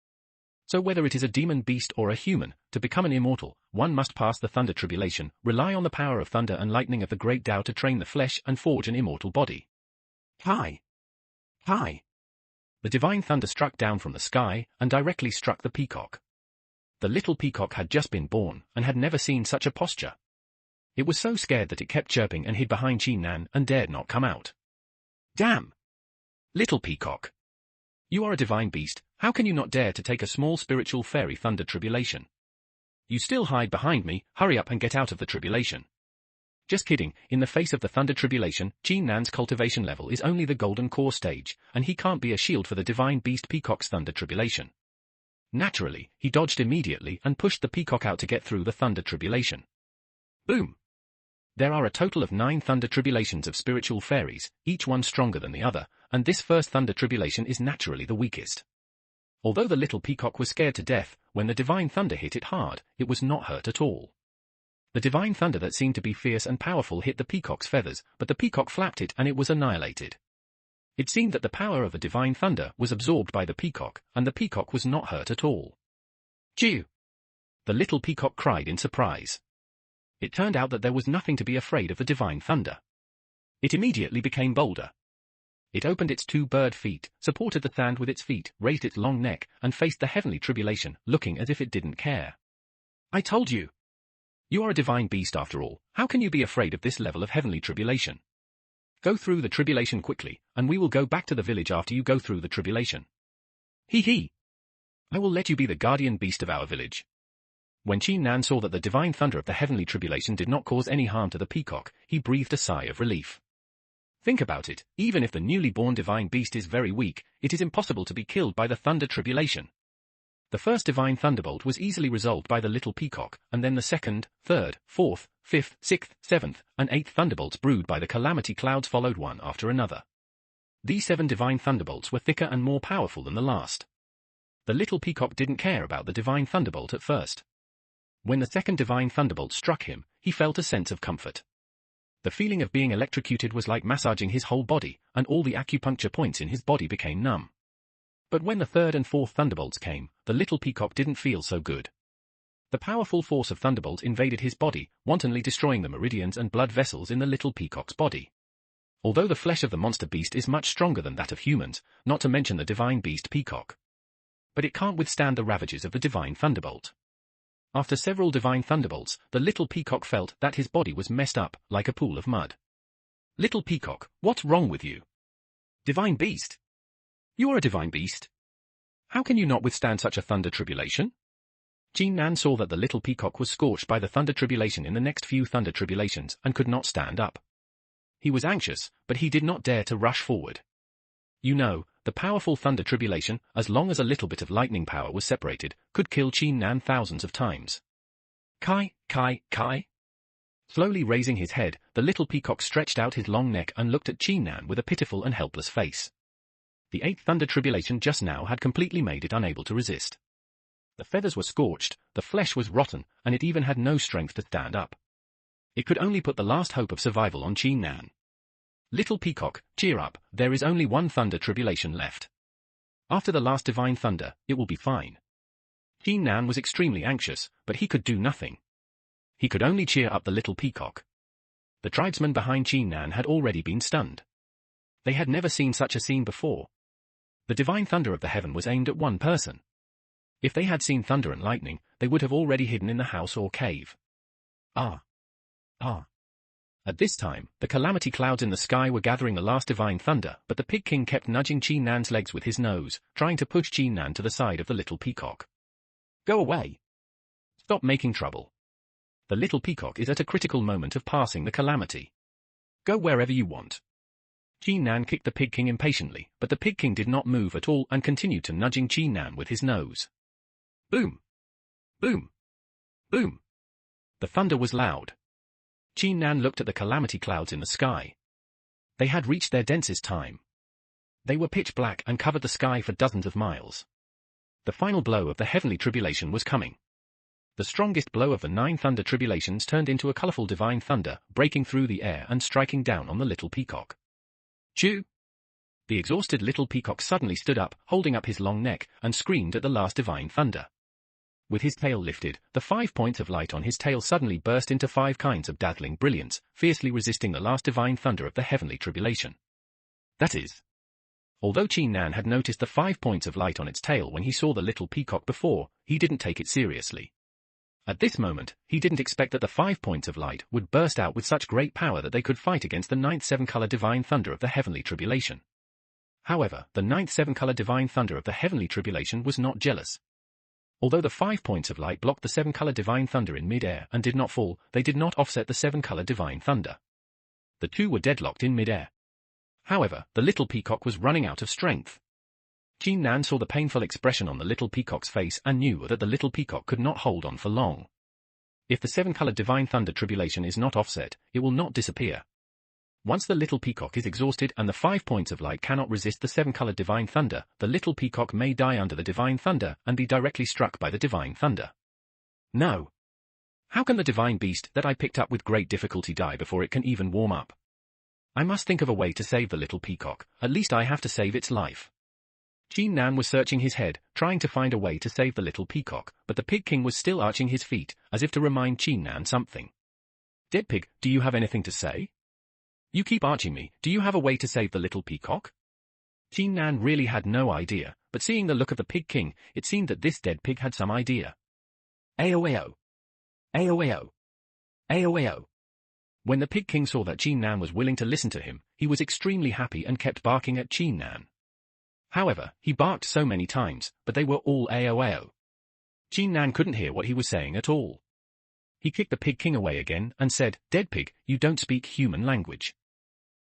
So whether it is a demon beast or a human, to become an immortal, one must pass the thunder tribulation, rely on the power of thunder and lightning of the great Tao to train the flesh and forge an immortal body. Hi! Hi! The divine thunder struck down from the sky and directly struck the peacock. The little peacock had just been born and had never seen such a posture. It was so scared that it kept chirping and hid behind Nan and dared not come out. Damn! Little peacock! You are a divine beast, how can you not dare to take a small spiritual fairy thunder tribulation? You still hide behind me, hurry up and get out of the tribulation. Just kidding, in the face of the Thunder Tribulation, Qin Nan's cultivation level is only the Golden Core stage, and he can't be a shield for the Divine Beast Peacock's Thunder Tribulation. Naturally, he dodged immediately and pushed the Peacock out to get through the Thunder Tribulation. Boom! There are a total of 9 Thunder Tribulations of spiritual fairies, each one stronger than the other, and this first Thunder Tribulation is naturally the weakest. Although the little Peacock was scared to death, when the Divine Thunder hit it hard, it was not hurt at all. The Divine Thunder that seemed to be fierce and powerful hit the Peacock's feathers, but the Peacock flapped it and it was annihilated. It seemed that the power of the Divine Thunder was absorbed by the Peacock, and the Peacock was not hurt at all. Chew! The little Peacock cried in surprise. It turned out that there was nothing to be afraid of the Divine Thunder. It immediately became bolder. It opened its 2 bird feet, supported the sand with its feet, raised its long neck, and faced the heavenly tribulation, looking as if it didn't care. I told you! You are a divine beast after all, how can you be afraid of this level of heavenly tribulation? Go through the tribulation quickly, and we will go back to the village after you go through the tribulation. Hee hee! I will let you be the guardian beast of our village. When Qin Nan saw that the divine thunder of the heavenly tribulation did not cause any harm to the Peacock, he breathed a sigh of relief. Think about it, even if the newly born divine beast is very weak, it is impossible to be killed by the Thunder Tribulation. The first divine thunderbolt was easily resolved by the little Peacock, and then the second, third, fourth, fifth, sixth, seventh, and eighth thunderbolts brewed by the calamity clouds followed one after another. These 7 divine thunderbolts were thicker and more powerful than the last. The little Peacock didn't care about the divine thunderbolt at first. When the second divine thunderbolt struck him, he felt a sense of comfort. The feeling of being electrocuted was like massaging his whole body, and all the acupuncture points in his body became numb. But when the third and fourth thunderbolts came, the little Peacock didn't feel so good. The powerful force of thunderbolts invaded his body, wantonly destroying the meridians and blood vessels in the little Peacock's body. Although the flesh of the monster beast is much stronger than that of humans, not to mention the divine beast Peacock. But it can't withstand the ravages of the divine thunderbolt. After several divine thunderbolts, the little Peacock felt that his body was messed up, like a pool of mud. Little Peacock, what's wrong with you? Divine beast? You are a divine beast. How can you not withstand such a thunder tribulation? Qin Nan saw that the little Peacock was scorched by the thunder tribulation in the next few thunder tribulations and could not stand up. He was anxious, but he did not dare to rush forward. You know, the powerful thunder tribulation, as long as a little bit of lightning power was separated, could kill Qin Nan thousands of times. Kai, Kai, Kai? Slowly raising his head, the little Peacock stretched out his long neck and looked at Qin Nan with a pitiful and helpless face. The 8th thunder tribulation just now had completely made it unable to resist. The feathers were scorched, the flesh was rotten, and it even had no strength to stand up. It could only put the last hope of survival on Qin Nan. Little Peacock, cheer up, there is only one thunder tribulation left. After the last divine thunder, it will be fine. Qin Nan was extremely anxious, but he could do nothing. He could only cheer up the little Peacock. The tribesmen behind Qin Nan had already been stunned. They had never seen such a scene before. The divine thunder of the heaven was aimed at one person. If they had seen thunder and lightning, they would have already hidden in the house or cave. Ah! At this time, the calamity clouds in the sky were gathering the last divine thunder, but the Pig King kept nudging Qin Nan's legs with his nose, trying to push Qin Nan to the side of the little Peacock. Go away! Stop making trouble. The little Peacock is at a critical moment of passing the calamity. Go wherever you want. Qin Nan kicked the Pig King impatiently, but the Pig King did not move at all and continued to nudging Qin Nan with his nose. Boom! Boom! Boom! The thunder was loud. Qin Nan looked at the calamity clouds in the sky. They had reached their densest time. They were pitch black and covered the sky for dozens of miles. The final blow of the heavenly tribulation was coming. The strongest blow of the 9 thunder tribulations turned into a colorful divine thunder, breaking through the air and striking down on the little Peacock. Chew! The exhausted little Peacock suddenly stood up, holding up his long neck, and screamed at the last divine thunder. With his tail lifted, the 5 points of light on his tail suddenly burst into 5 kinds of dazzling brilliance, fiercely resisting the last divine thunder of the heavenly tribulation. That is, although Qin Nan had noticed the 5 points of light on its tail when he saw the little Peacock before, he didn't take it seriously. At this moment, he didn't expect that the 5 points of light would burst out with such great power that they could fight against the 9th 7-color divine thunder of the heavenly tribulation. However, the 9th 7-color divine thunder of the heavenly tribulation was not jealous. Although the 5 points of light blocked the 7-color divine thunder in mid-air and did not fall, they did not offset the 7-color divine thunder. The two were deadlocked in mid-air. However, the little peacock was running out of strength. Qin Nan saw the painful expression on the little peacock's face and knew that the little peacock could not hold on for long. If the 7-color divine thunder tribulation is not offset, it will not disappear. Once the little peacock is exhausted and the 5 points of light cannot resist the 7-color divine thunder, the little peacock may die under the divine thunder and be directly struck by the divine thunder. No. How can the divine beast that I picked up with great difficulty die before it can even warm up? I must think of a way to save the little peacock. At least I have to save its life. Qin Nan was searching his head, trying to find a way to save the little peacock, but the Pig King was still arching his feet, as if to remind Qin Nan something. Dead Pig, do you have anything to say? You keep arching me, do you have a way to save the little peacock? Qin Nan really had no idea, but seeing the look of the Pig King, it seemed that this dead pig had some idea. Aoao. Aoao. Aoao. When the Pig King saw that Qin Nan was willing to listen to him, he was extremely happy and kept barking at Qin Nan. However, he barked so many times, but they were all aoao. Qin Nan couldn't hear what he was saying at all. He kicked the Pig King away again and said, "Dead pig, you don't speak human language."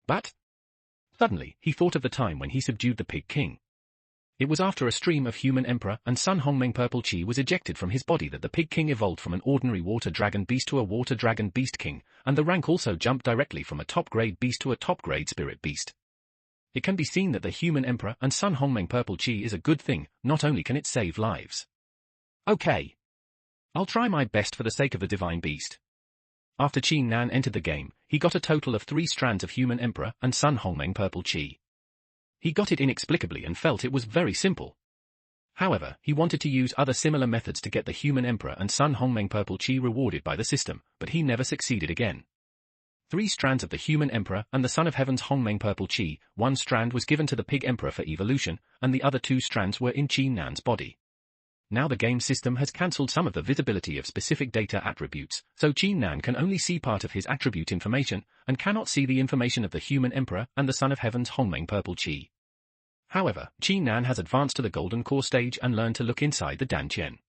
But suddenly, he thought of the time when he subdued the Pig King. It was after a stream of human emperor and Sun Hongmeng purple chi was ejected from his body that the Pig King evolved from an ordinary water dragon beast to a water dragon beast king, and the rank also jumped directly from a top-grade beast to a top-grade spirit beast. It can be seen that the human emperor and Sun Hongmeng purple chi is a good thing, not only can it save lives. Okay. I'll try my best for the sake of the divine beast. After Qin Nan entered the game, he got a total of 3 strands of human emperor and Sun Hongmeng purple chi. He got it inexplicably and felt it was very simple. However, he wanted to use other similar methods to get the human emperor and Sun Hongmeng purple chi rewarded by the system, but he never succeeded again. 3 strands of the human emperor and the Son of Heaven's Hongmeng purple chi, 1 strand was given to the pig emperor for evolution, and the other 2 strands were in Qin Nan's body. Now the game system has cancelled some of the visibility of specific data attributes, so Qin Nan can only see part of his attribute information, and cannot see the information of the human emperor and the Son of Heaven's Hongmeng purple chi. However, Qin Nan has advanced to the golden core stage and learned to look inside the Dantian.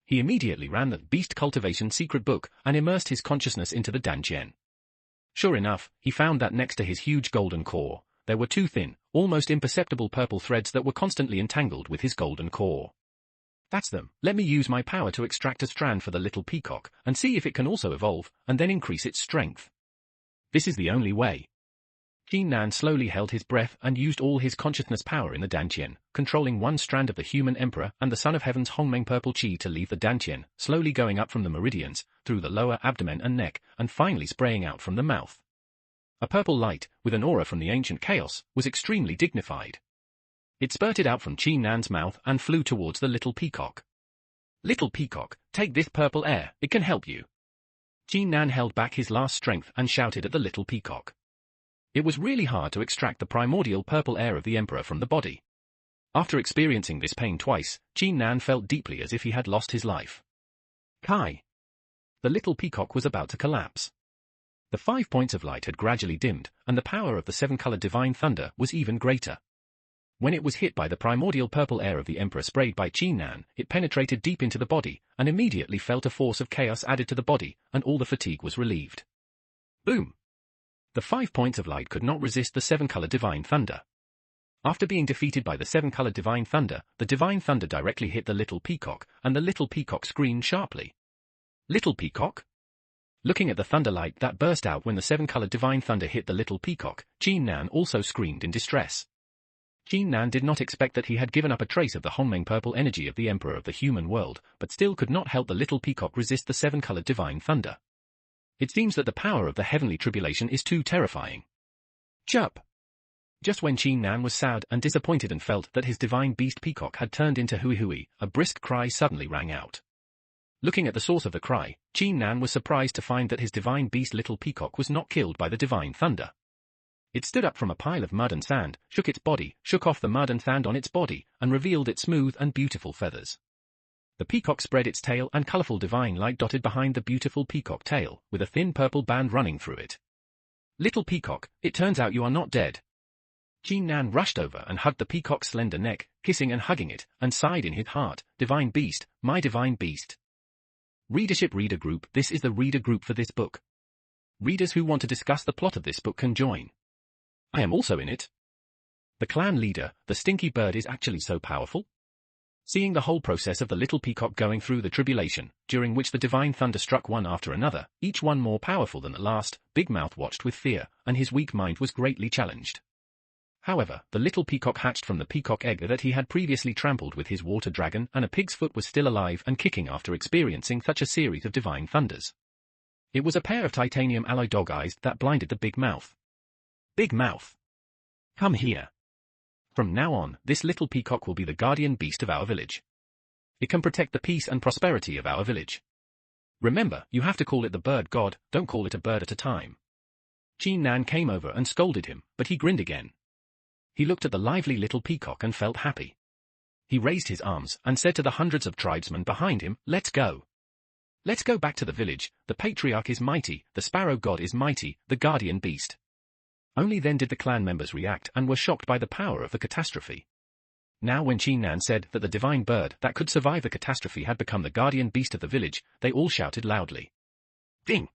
He immediately ran the Beast Cultivation secret book and immersed his consciousness into the Dantian. Sure enough, he found that next to his huge golden core, there were 2 thin, almost imperceptible purple threads that were constantly entangled with his golden core. That's them. Let me use my power to extract a strand for the little peacock, and see if it can also evolve, and then increase its strength. This is the only way. Qin Nan slowly held his breath and used all his consciousness power in the Dantian, controlling 1 strand of the human emperor and the Son of Heaven's Hongmeng purple chi to leave the Dantian, slowly going up from the meridians, through the lower abdomen and neck, and finally spraying out from the mouth. A purple light, with an aura from the ancient chaos, was extremely dignified. It spurted out from Qin Nan's mouth and flew towards the little peacock. Little peacock, take this purple air, it can help you. Qin Nan held back his last strength and shouted at the little peacock. It was really hard to extract the primordial purple air of the emperor from the body. After experiencing this pain twice, Qin Nan felt deeply as if he had lost his life. Kai! The little peacock was about to collapse. The 5 points of light had gradually dimmed, and the power of the 7-color divine thunder was even greater. When it was hit by the primordial purple air of the emperor sprayed by Qin Nan, it penetrated deep into the body, and immediately felt a force of chaos added to the body, and all the fatigue was relieved. Boom! The 5 points of light could not resist the 7-color divine thunder. After being defeated by the 7-color divine thunder, the divine thunder directly hit the little peacock, and the little peacock screamed sharply. Little peacock? Looking at the thunderlight that burst out when the 7-color divine thunder hit the little peacock, Qin Nan also screamed in distress. Qin Nan did not expect that he had given up a trace of the Hongmeng purple energy of the emperor of the human world, but still could not help the little peacock resist the 7-colored divine thunder. It seems that the power of the heavenly tribulation is too terrifying. Chirp! Just when Qin Nan was sad and disappointed and felt that his divine beast peacock had turned into hui hui, a brisk cry suddenly rang out. Looking at the source of the cry, Qin Nan was surprised to find that his divine beast little peacock was not killed by the divine thunder. It stood up from a pile of mud and sand, shook its body, shook off the mud and sand on its body, and revealed its smooth and beautiful feathers. The peacock spread its tail and colorful divine light dotted behind the beautiful peacock tail, with a thin purple band running through it. Little peacock, it turns out you are not dead. Qin Nan rushed over and hugged the peacock's slender neck, kissing and hugging it, and sighed in his heart, "Divine beast, my divine beast." Readership Reader Group. This is the reader group for this book. Readers who want to discuss the plot of this book can join. I am also in it. The clan leader, the stinky bird, is actually so powerful. Seeing the whole process of the little peacock going through the tribulation, during which the divine thunder struck one after another, each one more powerful than the last, Big Mouth watched with fear, and his weak mind was greatly challenged. However, the little peacock hatched from the peacock egg that he had previously trampled with his water dragon, and a pig's foot was still alive and kicking after experiencing such a series of divine thunders. It was a pair of titanium alloy dog eyes that blinded the Big Mouth. Big Mouth! Come here! From now on, this little peacock will be the guardian beast of our village. It can protect the peace and prosperity of our village. Remember, you have to call it the bird god, don't call it a bird at a time. Qin Nan came over and scolded him, but he grinned again. He looked at the lively little peacock and felt happy. He raised his arms and said to the hundreds of tribesmen behind him, "Let's go. Let's go back to the village. The patriarch is mighty, the sparrow god is mighty, the guardian beast." Only then did the clan members react and were shocked by the power of the catastrophe. Now when Qin Nan said that the divine bird that could survive the catastrophe had become the guardian beast of the village, they all shouted loudly. "Ding!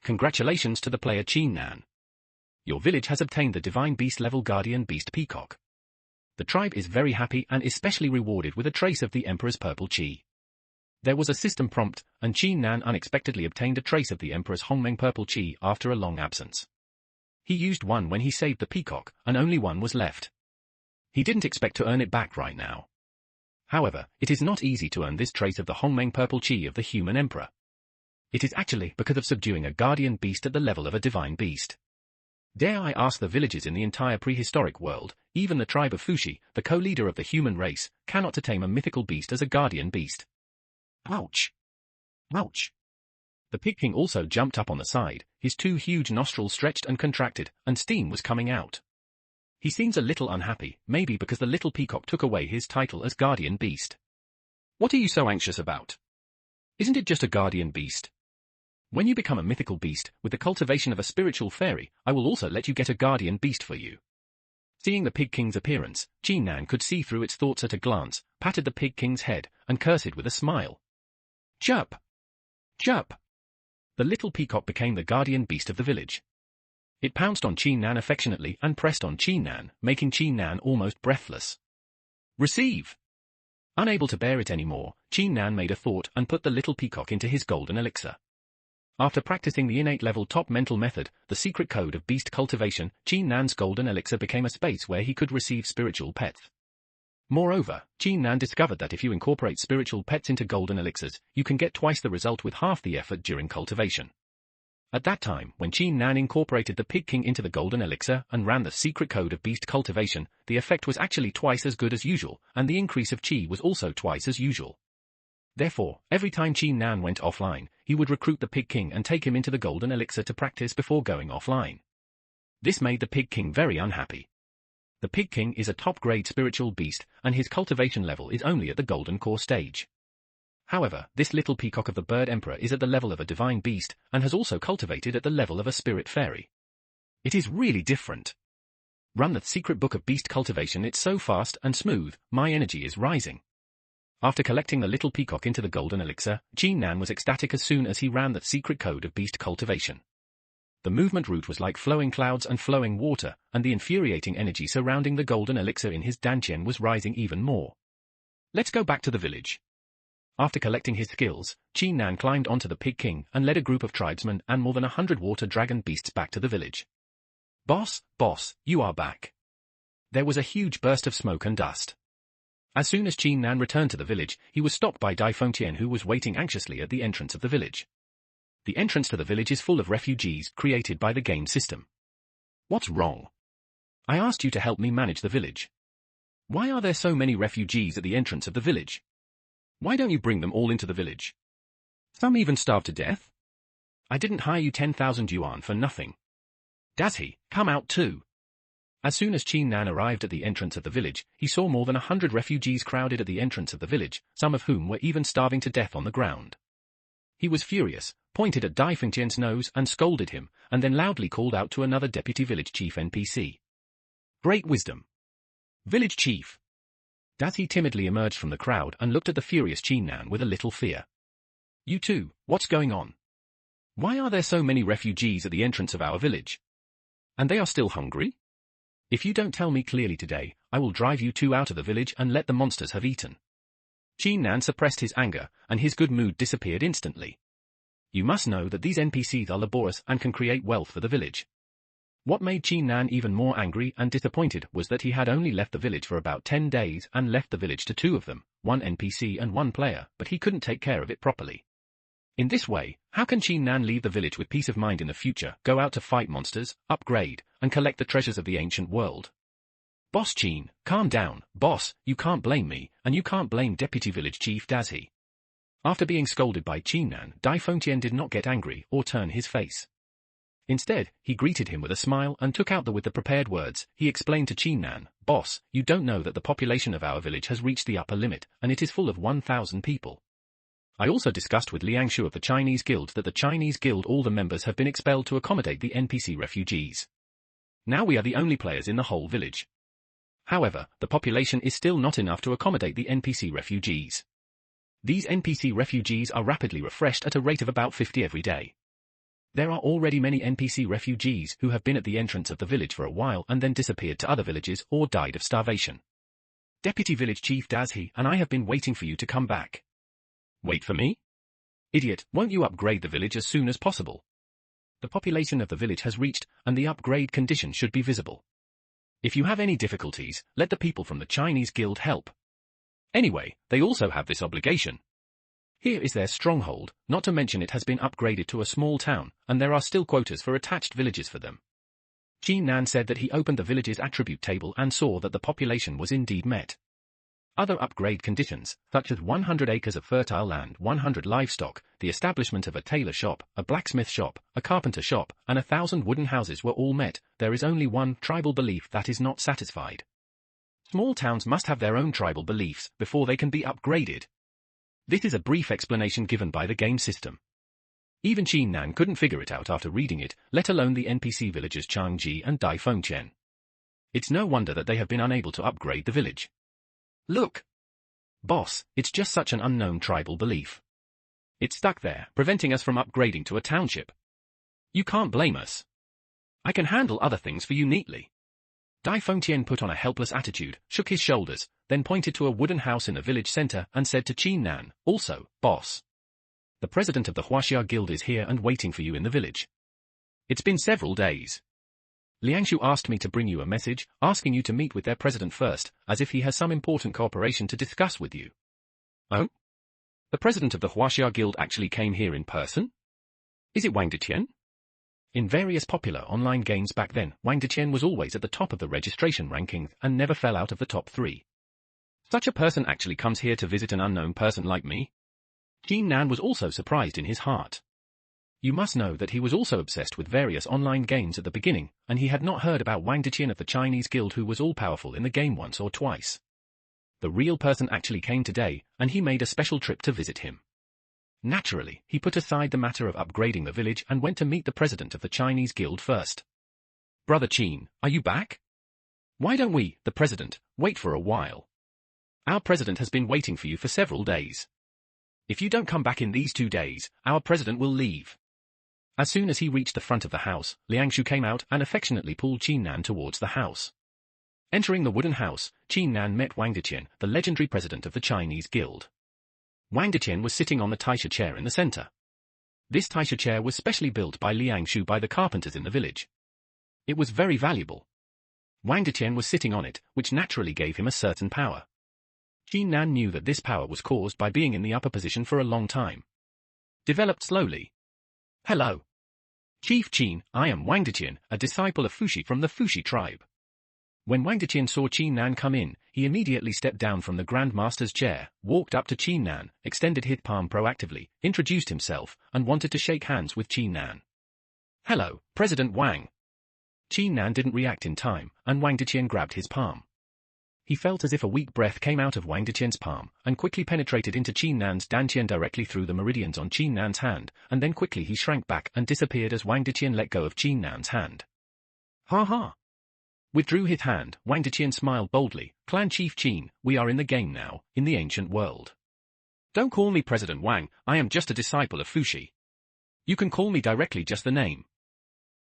Congratulations to the player Qin Nan. Your village has obtained the divine beast level guardian beast peacock. The tribe is very happy and is specially rewarded with a trace of the Emperor's purple chi." There was a system prompt, and Qin Nan unexpectedly obtained a trace of the Emperor's Hongmeng purple chi after a long absence. He used one when he saved the peacock, and only one was left. He didn't expect to earn it back right now. However, it is not easy to earn this trace of the Hongmeng purple chi of the human emperor. It is actually because of subduing a guardian beast at the level of a divine beast. Dare I ask the villages in the entire prehistoric world, even the tribe of Fushi, the co-leader of the human race, cannot tame a mythical beast as a guardian beast. Ouch! Ouch! The Pig King also jumped up on the side, his two huge nostrils stretched and contracted, and steam was coming out. He seems a little unhappy, maybe because the little peacock took away his title as guardian beast. What are you so anxious about? Isn't it just a guardian beast? When you become a mythical beast, with the cultivation of a spiritual fairy, I will also let you get a guardian beast for you. Seeing the Pig King's appearance, Qin Nan could see through its thoughts at a glance, patted the Pig King's head, and cursed with a smile. Chirp! Chirp! The little peacock became the guardian beast of the village. It pounced on Qin Nan affectionately and pressed on Qin Nan, making Qin Nan almost breathless. Receive! Unable to bear it anymore, Qin Nan made a thought and put the little peacock into his golden elixir. After practicing the innate level top mental method, the secret code of beast cultivation, Qin Nan's golden elixir became a space where he could receive spiritual pets. Moreover, Qin Nan discovered that if you incorporate spiritual pets into golden elixirs, you can get twice the result with half the effort during cultivation. At that time, when Qin Nan incorporated the Pig King into the golden elixir and ran the secret code of beast cultivation, the effect was actually twice as good as usual, and the increase of chi was also twice as usual. Therefore, every time Qin Nan went offline, he would recruit the Pig King and take him into the golden elixir to practice before going offline. This made the Pig King very unhappy. The Pig King is a top-grade spiritual beast, and his cultivation level is only at the golden core stage. However, this little peacock of the bird emperor is at the level of a divine beast, and has also cultivated at the level of a spirit fairy. It is really different. Run the secret book of beast cultivation. It's so fast and smooth, my energy is rising. After collecting the little peacock into the golden elixir, Qin Nan was ecstatic as soon as he ran the secret code of beast cultivation. The movement route was like flowing clouds and flowing water, and the infuriating energy surrounding the golden elixir in his dantian was rising even more. Let's go back to the village. After collecting his skills, Qin Nan climbed onto the Pig King and led a group of tribesmen and more than 100 water dragon beasts back to the village. Boss, you are back. There was a huge burst of smoke and dust. As soon as Qin Nan returned to the village, he was stopped by Dai Fengtian, who was waiting anxiously at the entrance of the village. The entrance to the village is full of refugees created by the game system. What's wrong? I asked you to help me manage the village. Why are there so many refugees at the entrance of the village? Why don't you bring them all into the village? Some even starve to death? I didn't hire you 10,000 yuan for nothing. Does he come out too? As soon as Qin Nan arrived at the entrance of the village, he saw more than 100 refugees crowded at the entrance of the village, some of whom were even starving to death on the ground. He was furious, pointed at Dai Fengtian's nose and scolded him, and then loudly called out to another deputy village chief NPC. Great wisdom. Village chief. Dazi timidly emerged from the crowd and looked at the furious Qin Nan with a little fear. You two, what's going on? Why are there so many refugees at the entrance of our village? And they are still hungry? If you don't tell me clearly today, I will drive you two out of the village and let the monsters have eaten. Qin Nan suppressed his anger, and his good mood disappeared instantly. You must know that these NPCs are laborious and can create wealth for the village. What made Qin Nan even more angry and disappointed was that he had only left the village for about 10 days and left the village to two of them, one NPC and one player, but he couldn't take care of it properly. In this way, how can Qin Nan leave the village with peace of mind in the future, go out to fight monsters, upgrade, and collect the treasures of the ancient world? Boss Qin, calm down, boss, you can't blame me, and you can't blame Deputy Village Chief Dazi. After being scolded by Qin Nan, Dai Fengtian did not get angry or turn his face. Instead, he greeted him with a smile and took out with the prepared words. He explained to Qin Nan, boss, you don't know that the population of our village has reached the upper limit, and it is full of 1,000 people. I also discussed with Liangshu of the Chinese Guild that the Chinese Guild all the members have been expelled to accommodate the NPC refugees. Now we are the only players in the whole village. However, the population is still not enough to accommodate the NPC refugees. These NPC refugees are rapidly refreshed at a rate of about 50 every day. There are already many NPC refugees who have been at the entrance of the village for a while and then disappeared to other villages or died of starvation. Deputy Village Chief Dazi and I have been waiting for you to come back. Wait for me? Idiot, won't you upgrade the village as soon as possible? The population of the village has reached, and the upgrade condition should be visible. If you have any difficulties, let the people from the Chinese Guild help. Anyway, they also have this obligation. Here is their stronghold, not to mention it has been upgraded to a small town, and there are still quotas for attached villages for them. Qin Nan said that he opened the village's attribute table and saw that the population was indeed met. Other upgrade conditions, such as 100 acres of fertile land, 100 livestock, the establishment of a tailor shop, a blacksmith shop, a carpenter shop, and 1,000 wooden houses were all met. There is only one tribal belief that is not satisfied. Small towns must have their own tribal beliefs before they can be upgraded. This is a brief explanation given by the game system. Even Qin Nan couldn't figure it out after reading it, let alone the NPC villagers Chang Ji and Dai Fengtian. It's no wonder that they have been unable to upgrade the village. Look! Boss, it's just such an unknown tribal belief. It's stuck there, preventing us from upgrading to a township. You can't blame us. I can handle other things for you neatly. Dai Fengtian put on a helpless attitude, shook his shoulders, then pointed to a wooden house in the village center and said to Qin Nan, also, boss. The president of the Huaxia Guild is here and waiting for you in the village. It's been several days. Liangshu asked me to bring you a message, asking you to meet with their president first, as if he has some important cooperation to discuss with you. Oh? The president of the Huaxia Guild actually came here in person? Is it Wang Deqian? In various popular online games back then, Wang Deqian was always at the top of the registration rankings and never fell out of the top 3. Such a person actually comes here to visit an unknown person like me? Qin Nan was also surprised in his heart. You must know that he was also obsessed with various online games at the beginning, and he had not heard about Wang Deqian of the Chinese Guild who was all-powerful in the game once or twice. The real person actually came today, and he made a special trip to visit him. Naturally, he put aside the matter of upgrading the village and went to meet the president of the Chinese Guild first. Brother Qin, are you back? Why don't we, the president, wait for a while? Our president has been waiting for you for several days. If you don't come back in these 2 days, our president will leave. As soon as he reached the front of the house, Liangshu came out and affectionately pulled Qin Nan towards the house. Entering the wooden house, Qin Nan met Wang Deqian, the legendary president of the Chinese Guild. Wang Deqian was sitting on the taisha chair in the center. This taisha chair was specially built by Liangshu by the carpenters in the village. It was very valuable. Wang Deqian was sitting on it, which naturally gave him a certain power. Qin Nan knew that this power was caused by being in the upper position for a long time. Developed slowly. Hello. Chief Qin, I am Wang Deqian, a disciple of Fuxi from the Fuxi tribe. When Wang Deqian saw Qin Nan come in, he immediately stepped down from the Grand Master's chair, walked up to Qin Nan, extended his palm proactively, introduced himself, and wanted to shake hands with Qin Nan. Hello, President Wang. Qin Nan didn't react in time, and Wang Deqian grabbed his palm. He felt as if a weak breath came out of Wang Deqian's palm, and quickly penetrated into Qin Nan's dantian directly through the meridians on Qin Nan's hand, and then quickly he shrank back and disappeared as Wang Deqian let go of Qin Nan's hand. Ha ha! Withdrew his hand, Wang Deqian smiled boldly. Clan Chief Qin, we are in the game now, in the ancient world. Don't call me President Wang, I am just a disciple of Fushi. You can call me directly just the name.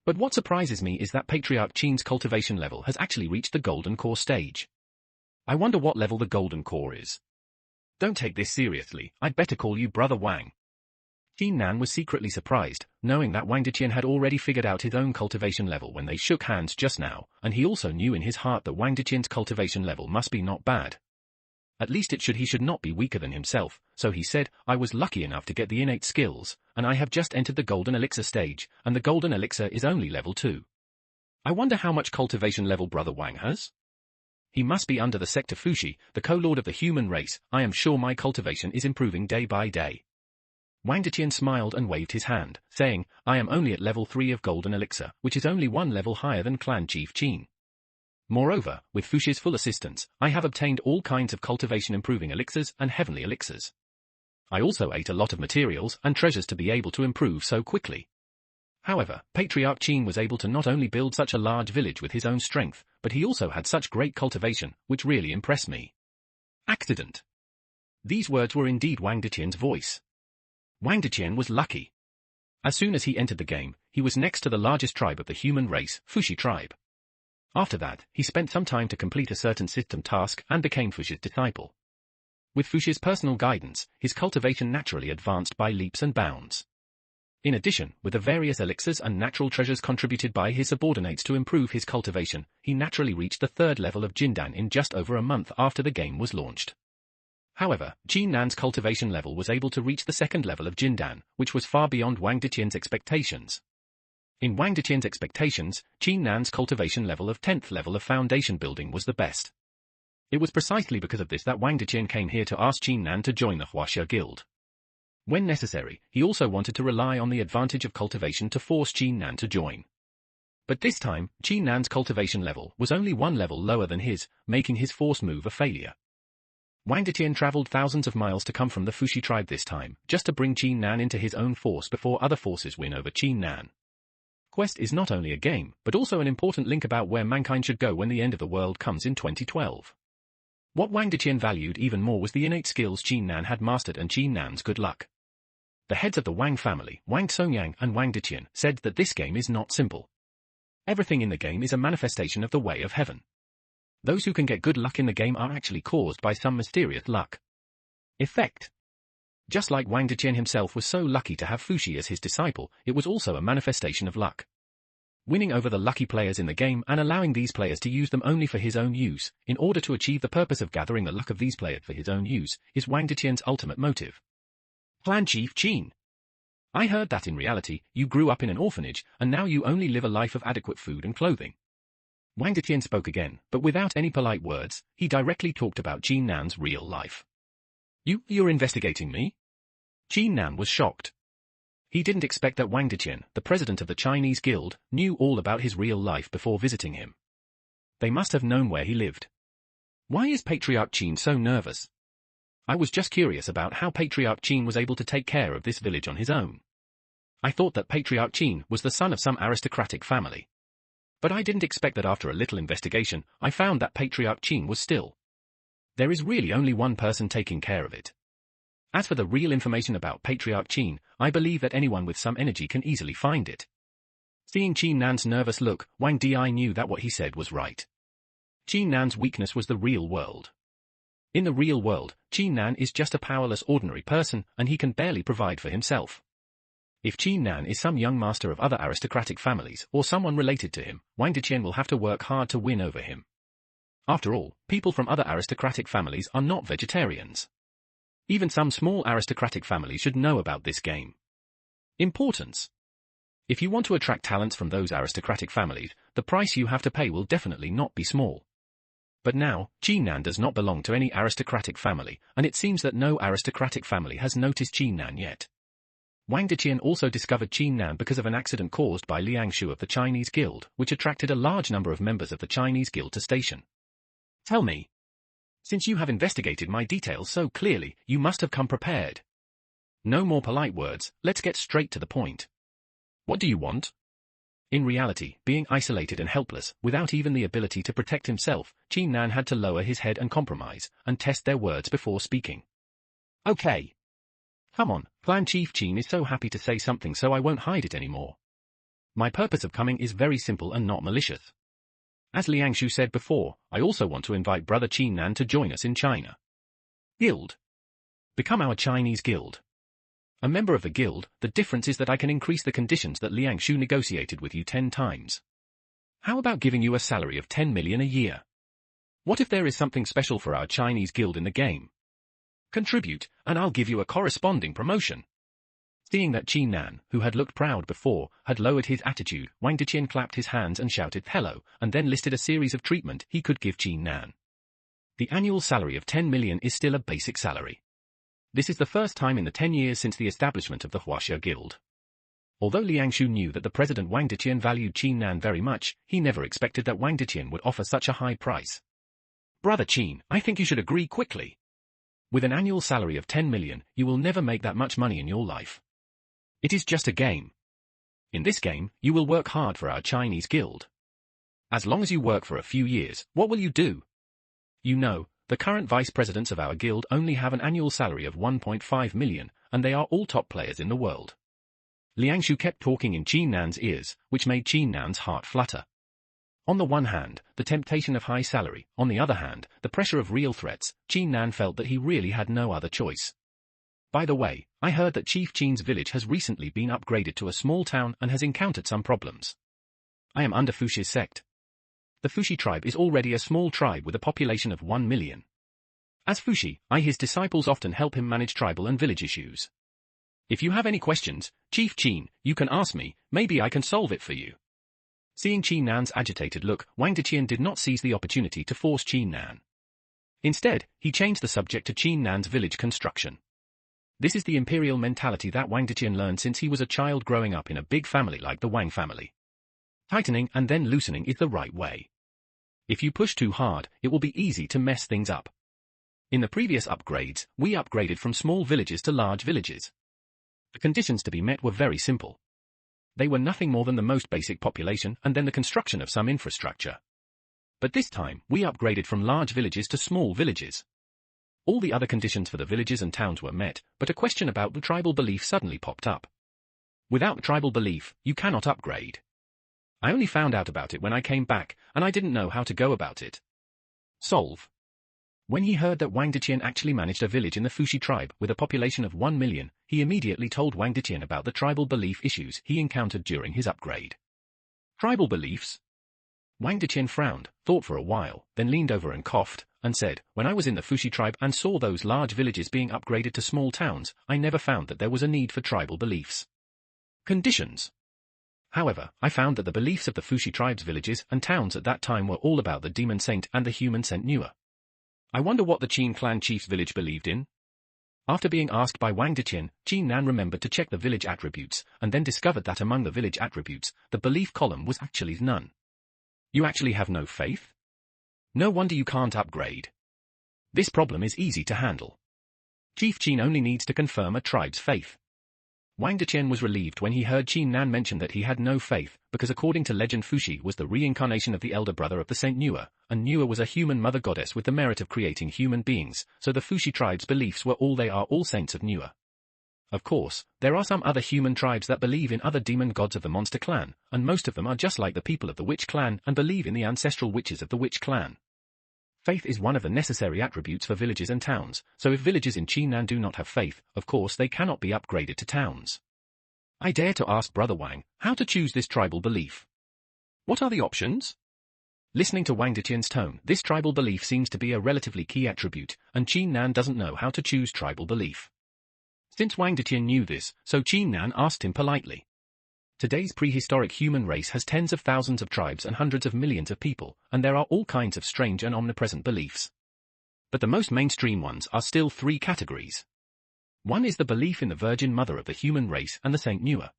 But what surprises me is that Patriarch Qin's cultivation level has actually reached the Golden Core stage. I wonder what level the Golden Core is. Don't take this seriously, I'd better call you Brother Wang. Qin Nan was secretly surprised, knowing that Wang Deqian had already figured out his own cultivation level when they shook hands just now, and he also knew in his heart that Wang Deqian's cultivation level must be not bad. At least he should not be weaker than himself, so he said, I was lucky enough to get the innate skills, and I have just entered the Golden Elixir stage, and the Golden Elixir is only level 2. I wonder how much cultivation level Brother Wang has? He must be under the Sector Fushi, the co-lord of the human race. I am sure my cultivation is improving day by day. Wang Deqian smiled and waved his hand, saying, I am only at level 3 of Golden Elixir, which is only one level higher than Clan Chief Qin. Moreover, with Fushi's full assistance, I have obtained all kinds of cultivation-improving elixirs and heavenly elixirs. I also ate a lot of materials and treasures to be able to improve so quickly. However, Patriarch Qin was able to not only build such a large village with his own strength, but he also had such great cultivation, which really impressed me. Accident. These words were indeed Wang Deqian's voice. Wang Deqian was lucky. As soon as he entered the game, he was next to the largest tribe of the human race, Fushi tribe. After that, he spent some time to complete a certain system task and became Fushi's disciple. With Fushi's personal guidance, his cultivation naturally advanced by leaps and bounds. In addition, with the various elixirs and natural treasures contributed by his subordinates to improve his cultivation, he naturally reached the 3rd level of Jindan in just over a month after the game was launched. However, Qin Nan's cultivation level was able to reach the 2nd level of Jindan, which was far beyond Wang Deqian's expectations. In Wang Deqian's expectations, Qin Nan's cultivation level of 10th level of foundation building was the best. It was precisely because of this that Wang Deqian came here to ask Qin Nan to join the Huaxia Guild. When necessary, he also wanted to rely on the advantage of cultivation to force Qin Nan to join. But this time, Qin Nan's cultivation level was only one level lower than his, making his force move a failure. Wang Deqian traveled thousands of miles to come from the Fushi tribe this time, just to bring Qin Nan into his own force before other forces win over Qin Nan. Quest is not only a game, but also an important link about where mankind should go when the end of the world comes in 2012. What Wang Deqian valued even more was the innate skills Qin Nan had mastered and Qin Nan's good luck. The heads of the Wang family, Wang Songyang and Wang Deqian, said that this game is not simple. Everything in the game is a manifestation of the way of heaven. Those who can get good luck in the game are actually caused by some mysterious luck effect. Just like Wang Deqian himself was so lucky to have Fushi as his disciple, it was also a manifestation of luck. Winning over the lucky players in the game and allowing these players to use them only for his own use, in order to achieve the purpose of gathering the luck of these players for his own use, is Wang Deqian's ultimate motive. Clan Chief Qin. I heard that in reality, you grew up in an orphanage, and now you only live a life of adequate food and clothing. Wang Deqian spoke again, but without any polite words, he directly talked about Qin Nan's real life. You're investigating me? Qin Nan was shocked. He didn't expect that Wang Deqian, the president of the Chinese Guild, knew all about his real life before visiting him. They must have known where he lived. Why is Patriarch Qin so nervous? I was just curious about how Patriarch Qin was able to take care of this village on his own. I thought that Patriarch Qin was the son of some aristocratic family. But I didn't expect that after a little investigation, I found that Patriarch Qin was still. There is really only one person taking care of it. As for the real information about Patriarch Qin, I believe that anyone with some energy can easily find it. Seeing Qin Nan's nervous look, Wang Di knew that what he said was right. Qin Nan's weakness was the real world. In the real world, Qin Nan is just a powerless ordinary person, and he can barely provide for himself. If Qin Nan is some young master of other aristocratic families, or someone related to him, Wang Deqian will have to work hard to win over him. After all, people from other aristocratic families are not vegetarians. Even some small aristocratic families should know about this game. Importance. If you want to attract talents from those aristocratic families, the price you have to pay will definitely not be small. But now, Qin Nan does not belong to any aristocratic family, and it seems that no aristocratic family has noticed Qin Nan yet. Wang Deqian also discovered Qin Nan because of an accident caused by Liang Shu of the Chinese Guild, which attracted a large number of members of the Chinese Guild to station. Tell me. Since you have investigated my details so clearly, you must have come prepared. No more polite words, let's get straight to the point. What do you want? In reality, being isolated and helpless, without even the ability to protect himself, Qin Nan had to lower his head and compromise, and test their words before speaking. Okay. Come on, Clan Chief Qin is so happy to say something, so I won't hide it anymore. My purpose of coming is very simple and not malicious. As Liangshu said before, I also want to invite Brother Qin Nan to join us in China. Guild. Become our Chinese guild. A member of the guild, the difference is that I can increase the conditions that Liangshu negotiated with you 10 times. How about giving you a salary of 10 million a year? What if there is something special for our Chinese guild in the game? Contribute, and I'll give you a corresponding promotion. Seeing that Qin Nan, who had looked proud before, had lowered his attitude, Wang Deqian clapped his hands and shouted hello, and then listed a series of treatment he could give Qin Nan. The annual salary of 10 million is still a basic salary. This is the first time in the 10 years since the establishment of the Huaxia Guild. Although Liangshu knew that the president Wang Deqian valued Qin Nan very much, he never expected that Wang Deqian would offer such a high price. Brother Qin, I think you should agree quickly. With an annual salary of 10 million, you will never make that much money in your life. It is just a game. In this game, you will work hard for our Chinese guild. As long as you work for a few years, what will you do? You know, the current vice presidents of our guild only have an annual salary of 1.5 million, and they are all top players in the world. Liangshu kept talking in Qin Nan's ears, which made Qin Nan's heart flutter. On the one hand, the temptation of high salary, on the other hand, the pressure of real threats, Qin Nan felt that he really had no other choice. By the way, I heard that Chief Qin's village has recently been upgraded to a small town and has encountered some problems. I am under Fushi's sect. The Fushi tribe is already a small tribe with a population of 1 million. As Fushi, his disciples often help him manage tribal and village issues. If you have any questions, Chief Qin, you can ask me, maybe I can solve it for you. Seeing Qin Nan's agitated look, Wang Deqian did not seize the opportunity to force Qin Nan. Instead, he changed the subject to Qin Nan's village construction. This is the imperial mentality that Wang Deqian learned since he was a child growing up in a big family like the Wang family. Tightening and then loosening is the right way. If you push too hard, it will be easy to mess things up. In the previous upgrades, we upgraded from small villages to large villages. The conditions to be met were very simple. They were nothing more than the most basic population and then the construction of some infrastructure. But this time, we upgraded from large villages to small villages. All the other conditions for the villages and towns were met, but a question about the tribal belief suddenly popped up. Without tribal belief, you cannot upgrade. I only found out about it when I came back, and I didn't know how to go about it. Solve. When he heard that Wang Deqian actually managed a village in the Fushi tribe with a population of 1 million, he immediately told Wang Deqian about the tribal belief issues he encountered during his upgrade. Tribal beliefs? Wang Deqian frowned, thought for a while, then leaned over and coughed, and said, when I was in the Fushi tribe and saw those large villages being upgraded to small towns, I never found that there was a need for tribal beliefs. Conditions. However, I found that the beliefs of the Fushi tribe's villages and towns at that time were all about the demon saint and the human saint Nua. I wonder what the Qin clan chief's village believed in? After being asked by Wang Deqian, Qin Nan remembered to check the village attributes, and then discovered that among the village attributes, the belief column was actually none. You actually have no faith? No wonder you can't upgrade. This problem is easy to handle. Chief Qin only needs to confirm a tribe's faith. Wang Deqian was relieved when he heard Qin Nan mention that he had no faith, because according to legend Fushi was the reincarnation of the elder brother of the Saint Nua, and Nua was a human mother goddess with the merit of creating human beings, so the Fushi tribe's beliefs were all they are all saints of Nua. Of course, there are some other human tribes that believe in other demon gods of the monster clan, and most of them are just like the people of the witch clan and believe in the ancestral witches of the witch clan. Faith is one of the necessary attributes for villages and towns, so if villages in Qin Nan do not have faith, of course they cannot be upgraded to towns. I dare to ask Brother Wang, how to choose this tribal belief. What are the options? Listening to Wang Deqian's tone, this tribal belief seems to be a relatively key attribute, and Qin Nan doesn't know how to choose tribal belief. Since Wang Deqian knew this, so Qin Nan asked him politely. Today's prehistoric human race has tens of thousands of tribes and hundreds of millions of people, and there are all kinds of strange and omnipresent beliefs. But the most mainstream ones are still 3 categories. One is the belief in the Virgin Mother of the human race and the Saint Nua.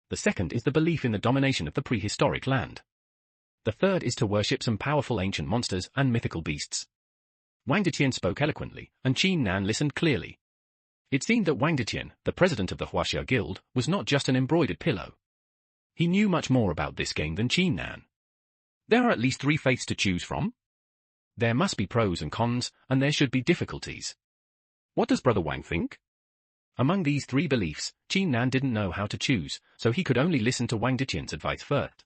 The second is the belief in the domination of the prehistoric land. The third is to worship some powerful ancient monsters and mythical beasts. Wang Deqian spoke eloquently, and Qin Nan listened clearly. It seemed that Wang Deqian, the president of the Huaxia Guild, was not just an embroidered pillow. He knew much more about this game than Qin Nan. There are at least 3 faiths to choose from. There must be pros and cons, and there should be difficulties. What does Brother Wang think? Among these 3 beliefs, Qin Nan didn't know how to choose, so he could only listen to Wang Deqian's advice first.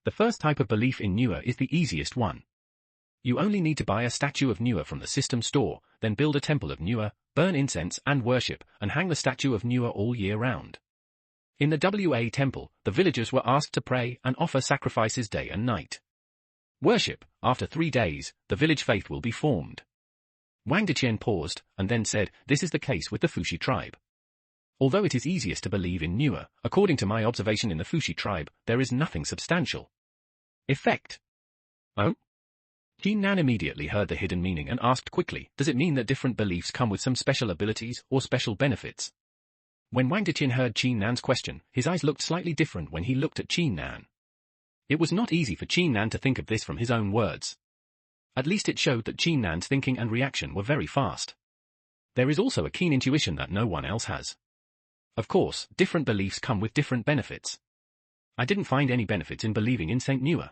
The first type of belief in Nua is the easiest one. You only need to buy a statue of Nua from the system store, then build a temple of Nua, burn incense and worship, and hang the statue of Nua all year round. In the Wa temple, the villagers were asked to pray and offer sacrifices day and night. Worship, after 3 days, the village faith will be formed. Wang Deqian paused, and then said, this is the case with the Fushi tribe. Although it is easiest to believe in Nua, according to my observation in the Fushi tribe, there is nothing substantial. Effect. Oh? Qin Nan immediately heard the hidden meaning and asked quickly, does it mean that different beliefs come with some special abilities or special benefits? When Wang Deqian heard Qin Nan's question, his eyes looked slightly different when he looked at Qin Nan. It was not easy for Qin Nan to think of this from his own words. At least it showed that Qin Nan's thinking and reaction were very fast. There is also a keen intuition that no one else has. Of course, different beliefs come with different benefits. I didn't find any benefits in believing in Saint Nua.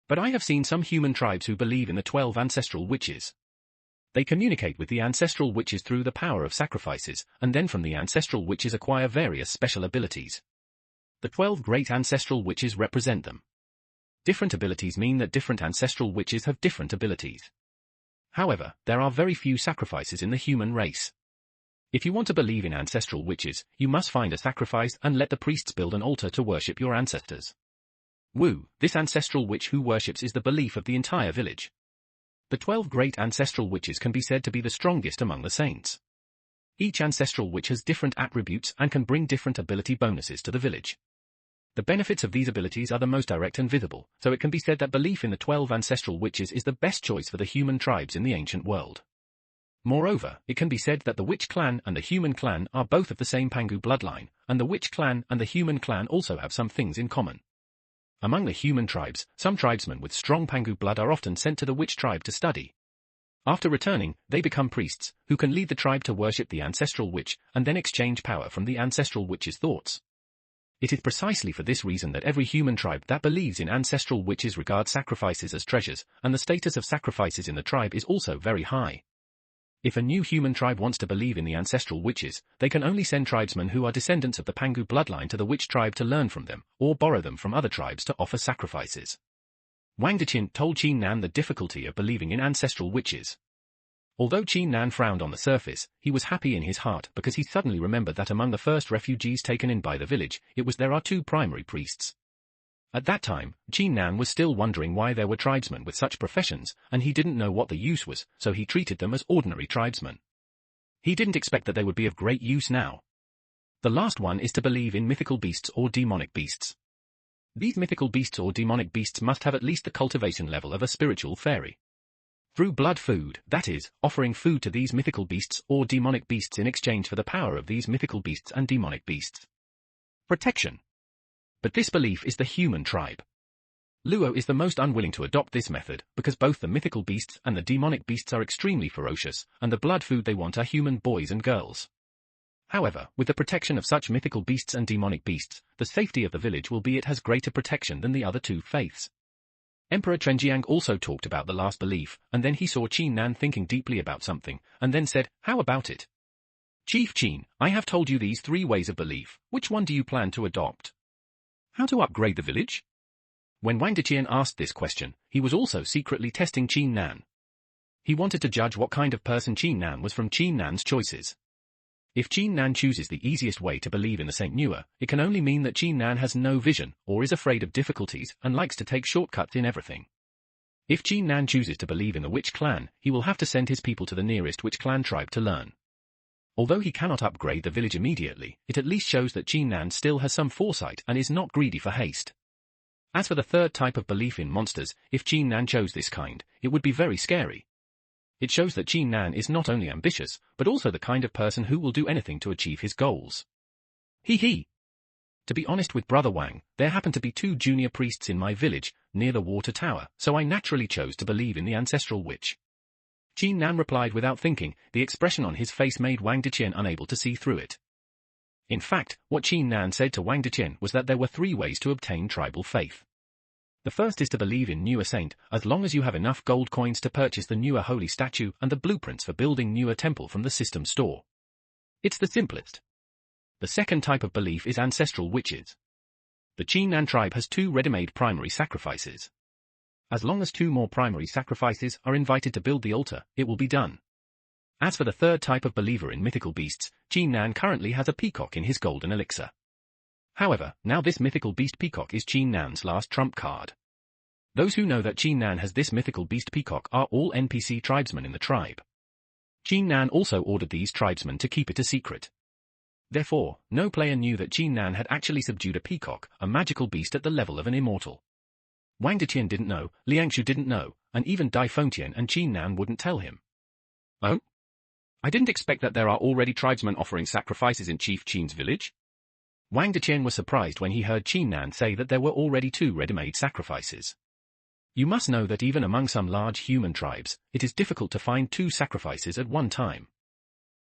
But I have seen some human tribes who believe in the 12 ancestral witches. They communicate with the ancestral witches through the power of sacrifices, and then from the ancestral witches acquire various special abilities. The 12 great ancestral witches represent them. Different abilities mean that different ancestral witches have different abilities. However, there are very few sacrifices in the human race. If you want to believe in ancestral witches, you must find a sacrifice and let the priests build an altar to worship your ancestors. Wu, this ancestral witch who worships is the belief of the entire village. The 12 great ancestral witches can be said to be the strongest among the saints. Each ancestral witch has different attributes and can bring different ability bonuses to the village. The benefits of these abilities are the most direct and visible, so it can be said that belief in the 12 ancestral witches is the best choice for the human tribes in the ancient world. Moreover, it can be said that the witch clan and the human clan are both of the same Pangu bloodline, and the witch clan and the human clan also have some things in common. Among the human tribes, some tribesmen with strong Pangu blood are often sent to the witch tribe to study. After returning, they become priests, who can lead the tribe to worship the ancestral witch, and then exchange power from the ancestral witch's thoughts. It is precisely for this reason that every human tribe that believes in ancestral witches regards sacrifices as treasures, and the status of sacrifices in the tribe is also very high. If a new human tribe wants to believe in the ancestral witches, they can only send tribesmen who are descendants of the Pangu bloodline to the witch tribe to learn from them, or borrow them from other tribes to offer sacrifices. Wang Deqian told Qin Nan the difficulty of believing in ancestral witches. Although Qin Nan frowned on the surface, he was happy in his heart because he suddenly remembered that among the first refugees taken in by the village, there are 2 primary priests. At that time, Qin Nan was still wondering why there were tribesmen with such professions, and he didn't know what the use was, so he treated them as ordinary tribesmen. He didn't expect that they would be of great use now. The last one is to believe in mythical beasts or demonic beasts. These mythical beasts or demonic beasts must have at least the cultivation level of a spiritual fairy. Through blood food, that is, offering food to these mythical beasts or demonic beasts in exchange for the power of these mythical beasts and demonic beasts. Protection. But this belief is the human tribe. Luo is the most unwilling to adopt this method because both the mythical beasts and the demonic beasts are extremely ferocious, and the blood food they want are human boys and girls. However, with the protection of such mythical beasts and demonic beasts, the safety of the village will be it has greater protection than the other 2 faiths. Emperor Chenjiang also talked about the last belief, and then he saw Qin Nan thinking deeply about something, and then said, how about it? Chief Qin, I have told you these 3 ways of belief, which one do you plan to adopt? How to upgrade the village? When Wang Deqian asked this question, he was also secretly testing Qin Nan. He wanted to judge what kind of person Qin Nan was from Qin Nan's choices. If Qin Nan chooses the easiest way to believe in the Saint Nua, it can only mean that Qin Nan has no vision, or is afraid of difficulties, and likes to take shortcuts in everything. If Qin Nan chooses to believe in the witch clan, he will have to send his people to the nearest witch clan tribe to learn. Although he cannot upgrade the village immediately, it at least shows that Qin Nan still has some foresight and is not greedy for haste. As for the 3rd type of belief in monsters, if Qin Nan chose this kind, it would be very scary. It shows that Qin Nan is not only ambitious, but also the kind of person who will do anything to achieve his goals. Hee. To be honest with Brother Wang, there happen to be 2 junior priests in my village, near the water tower, so I naturally chose to believe in the ancestral witch. Qin Nan replied without thinking. The expression on his face made Wang Deqian unable to see through it. In fact, what Qin Nan said to Wang Deqian was that there were 3 ways to obtain tribal faith. The first is to believe in newer saint, as long as you have enough gold coins to purchase the newer holy statue and the blueprints for building newer temple from the system store. It's the simplest. The second type of belief is ancestral witches. The Qin Nan tribe has 2 ready-made primary sacrifices. As long as 2 more primary sacrifices are invited to build the altar, it will be done. As for the third type of believer in mythical beasts, Qin Nan currently has a peacock in his golden elixir. However, now this mythical beast peacock is Qin Nan's last trump card. Those who know that Qin Nan has this mythical beast peacock are all NPC tribesmen in the tribe. Qin Nan also ordered these tribesmen to keep it a secret. Therefore, no player knew that Qin Nan had actually subdued a peacock, a magical beast at the level of an immortal. Wang Deqian didn't know, Liangshu didn't know, and even Dai Fengtian and Qin Nan wouldn't tell him. Oh? I didn't expect that there are already tribesmen offering sacrifices in Chief Qin's village. Wang Deqian was surprised when he heard Qin Nan say that there were already 2 ready-made sacrifices. You must know that even among some large human tribes, it is difficult to find 2 sacrifices at one time.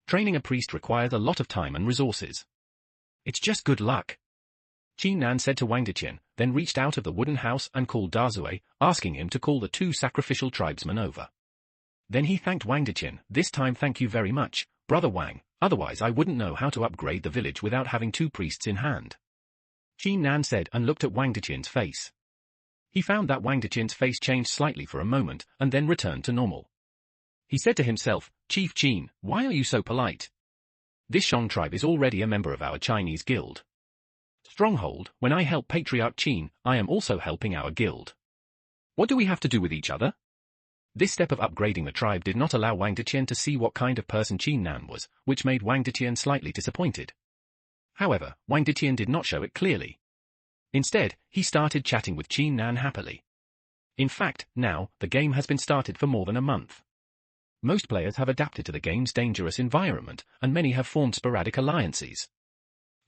Training a priest requires a lot of time and resources. It's just good luck. Qin Nan said to Wang Deqian, then reached out of the wooden house and called Dazue, asking him to call the 2 sacrificial tribesmen over. Then he thanked Wang Deqian, this time thank you very much, Brother Wang, otherwise I wouldn't know how to upgrade the village without having 2 priests in hand. Qin Nan said and looked at Wang Deqian's face. He found that Wang Deqian's face changed slightly for a moment and then returned to normal. He said to himself, Chief Qin, why are you so polite? This Shang tribe is already a member of our Chinese guild. Stronghold, when I help Patriarch Qin, I am also helping our guild. What do we have to do with each other? This step of upgrading the tribe did not allow Wang Deqian to see what kind of person Qin Nan was, which made Wang Deqian slightly disappointed. However, Wang Deqian did not show it clearly. Instead, he started chatting with Qin Nan happily. In fact, now, the game has been started for more than a month. Most players have adapted to the game's dangerous environment, and many have formed sporadic alliances.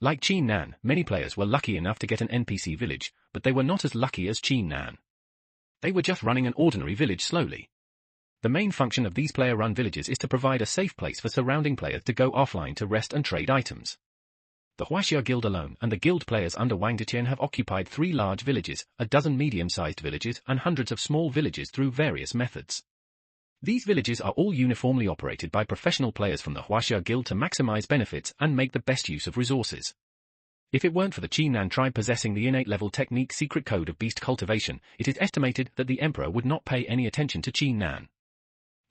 Like Qin Nan, many players were lucky enough to get an NPC village, but they were not as lucky as Qin Nan. They were just running an ordinary village slowly. The main function of these player-run villages is to provide a safe place for surrounding players to go offline to rest and trade items. The Huaxia Guild alone and the guild players under Wang Deqian have occupied 3 large villages, a dozen medium-sized villages and hundreds of small villages through various methods. These villages are all uniformly operated by professional players from the Huaxia Guild to maximize benefits and make the best use of resources. If it weren't for the Qin Nan tribe possessing the innate level technique secret code of beast cultivation, it is estimated that the emperor would not pay any attention to Qin Nan.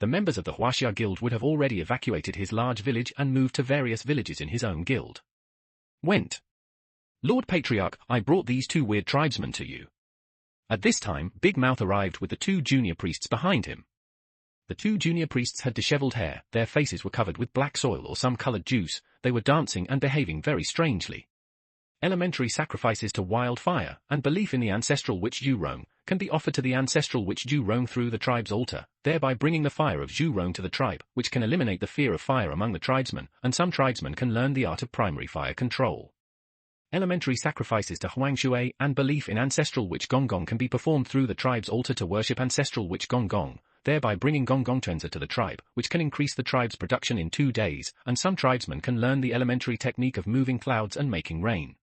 The members of the Huaxia Guild would have already evacuated his large village and moved to various villages in his own guild. Went. Lord Patriarch, I brought these 2 weird tribesmen to you. At this time, Big Mouth arrived with the 2 junior priests behind him. The 2 junior priests had disheveled hair, their faces were covered with black soil or some colored juice, they were dancing and behaving very strangely. Elementary sacrifices to wildfire and belief in the ancestral witch Zhurong can be offered to the ancestral witch Zhurong through the tribe's altar, thereby bringing the fire of Zhurong to the tribe, which can eliminate the fear of fire among the tribesmen, and some tribesmen can learn the art of primary fire control. Elementary sacrifices to Huangshui and belief in ancestral witch Gonggong can be performed through the tribe's altar to worship ancestral witch Gonggong, thereby bringing Gonggong Trenza to the tribe, which can increase the tribe's production in 2 days, and some tribesmen can learn the elementary technique of moving clouds and making rain.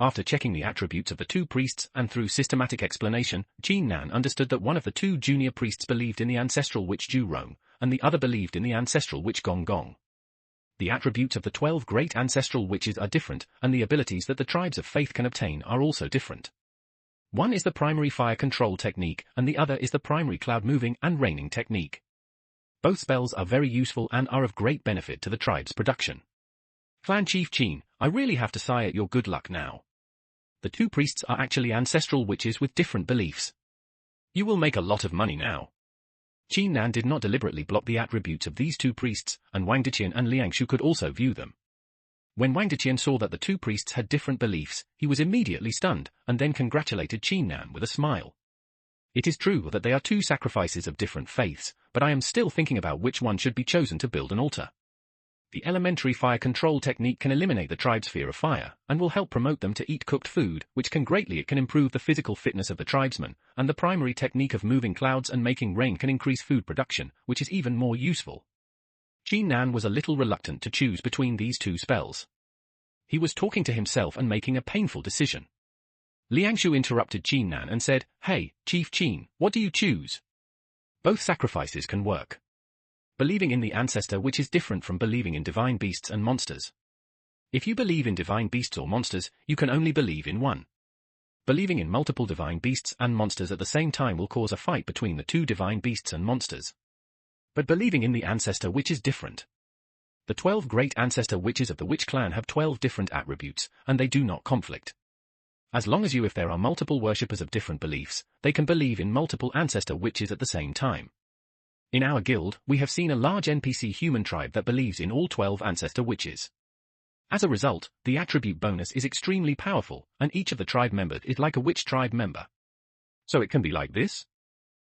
After checking the attributes of the 2 priests and through systematic explanation, Qin Nan understood that one of the 2 junior priests believed in the ancestral witch Zhurong, and the other believed in the ancestral witch Gonggong. The attributes of the 12 great ancestral witches are different, and the abilities that the tribes of faith can obtain are also different. One is the primary fire control technique, and the other is the primary cloud moving and raining technique. Both spells are very useful and are of great benefit to the tribe's production. Clan Chief Qin, I really have to sigh at your good luck now. The 2 priests are actually ancestral witches with different beliefs. You will make a lot of money now. Qin Nan did not deliberately block the attributes of these 2 priests, and Wang Deqian and Liangshu could also view them. When Wang Deqian saw that the 2 priests had different beliefs, he was immediately stunned, and then congratulated Qin Nan with a smile. It is true that they are 2 sacrifices of different faiths, but I am still thinking about which one should be chosen to build an altar. The elementary fire control technique can eliminate the tribe's fear of fire, and will help promote them to eat cooked food, which can improve the physical fitness of the tribesmen, and the primary technique of moving clouds and making rain can increase food production, which is even more useful. Qin Nan was a little reluctant to choose between these 2 spells. He was talking to himself and making a painful decision. Liangshu interrupted Qin Nan and said, "Hey, Chief Qin, what do you choose? Both sacrifices can work. Believing in the ancestor which is different from believing in divine beasts and monsters. If you believe in divine beasts or monsters, you can only believe in one. Believing in multiple divine beasts and monsters at the same time will cause a fight between the two divine beasts and monsters. But believing in the ancestor which is different. The 12 great ancestor witches of the witch clan have 12 different attributes, and they do not conflict. As long as if there are multiple worshippers of different beliefs, they can believe in multiple ancestor witches at the same time. In our guild, we have seen a large NPC human tribe that believes in all 12 ancestor witches. As a result, the attribute bonus is extremely powerful, and each of the tribe members is like a witch tribe member. So it can be like this?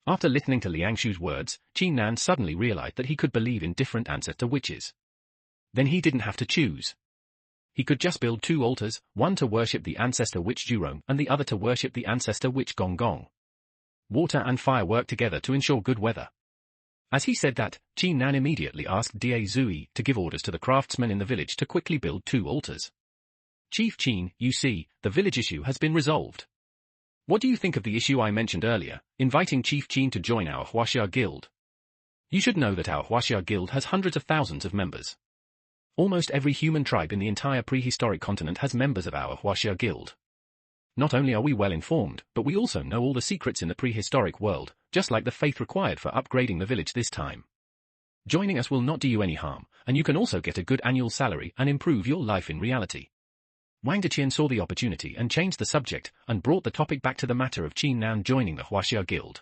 After listening to Liangshu's words, Qin Nan suddenly realized that he could believe in different ancestor witches. Then he didn't have to choose. He could just build 2 altars, one to worship the ancestor witch Jurong and the other to worship the ancestor witch Gong Gong. Water and fire work together to ensure good weather. As he said that, Qin Nan immediately asked Da Zui to give orders to the craftsmen in the village to quickly build 2 altars. Chief Qin, you see, the village issue has been resolved. What do you think of the issue I mentioned earlier, inviting Chief Qin to join our Huaxia Guild? You should know that our Huaxia Guild has hundreds of thousands of members. Almost every human tribe in the entire prehistoric continent has members of our Huaxia Guild. Not only are we well informed, but we also know all the secrets in the prehistoric world, just like the faith required for upgrading the village this time. Joining us will not do you any harm, and you can also get a good annual salary and improve your life in reality. Wang Deqian saw the opportunity and changed the subject, and brought the topic back to the matter of Qin Nan joining the Huaxia Guild.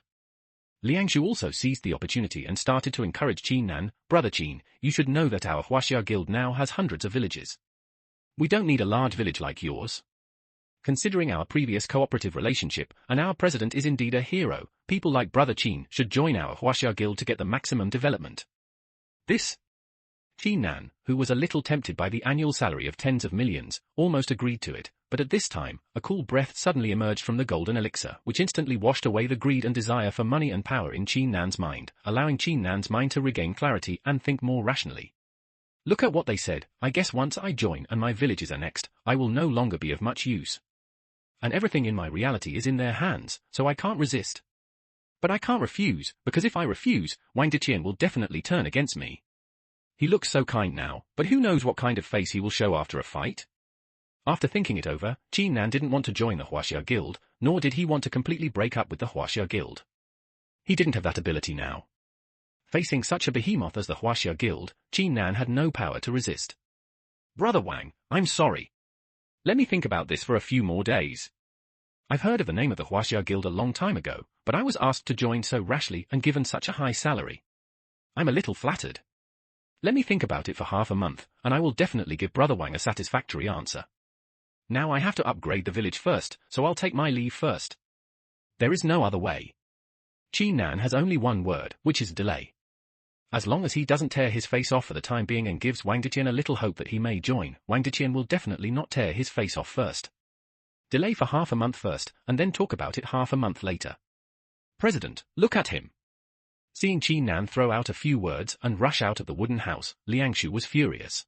Liangshu also seized the opportunity and started to encourage Qin Nan, "Brother Qin, you should know that our Huaxia Guild now has hundreds of villages. We don't need a large village like yours. Considering our previous cooperative relationship, and our president is indeed a hero, people like Brother Qin should join our Huaxia Guild to get the maximum development." This Qin Nan, who was a little tempted by the annual salary of tens of millions, almost agreed to it, but at this time, a cool breath suddenly emerged from the golden elixir, which instantly washed away the greed and desire for money and power in Qin Nan's mind, allowing Qin Nan's mind to regain clarity and think more rationally. Look at what they said, I guess once I join and my village is annexed, I will no longer be of much use. And everything in my reality is in their hands, so I can't resist. But I can't refuse, because if I refuse, Wang Deqian will definitely turn against me. He looks so kind now, but who knows what kind of face he will show after a fight? After thinking it over, Qin Nan didn't want to join the Huaxia Guild, nor did he want to completely break up with the Huaxia Guild. He didn't have that ability now. Facing such a behemoth as the Huaxia Guild, Qin Nan had no power to resist. "Brother Wang, I'm sorry. Let me think about this for a few more days. I've heard of the name of the Huaxia Guild a long time ago, but I was asked to join so rashly and given such a high salary. I'm a little flattered. Let me think about it for half a month, and I will definitely give Brother Wang a satisfactory answer. Now I have to upgrade the village first, so I'll take my leave first. There is no other way." Qin Nan has only one word, which is delay. As long as he doesn't tear his face off for the time being and gives Wang Deqian a little hope that he may join, Wang Deqian will definitely not tear his face off first. Delay for half a month first, and then talk about it half a month later. "President, look at him." Seeing Qin Nan throw out a few words and rush out of the wooden house, Liangshu was furious.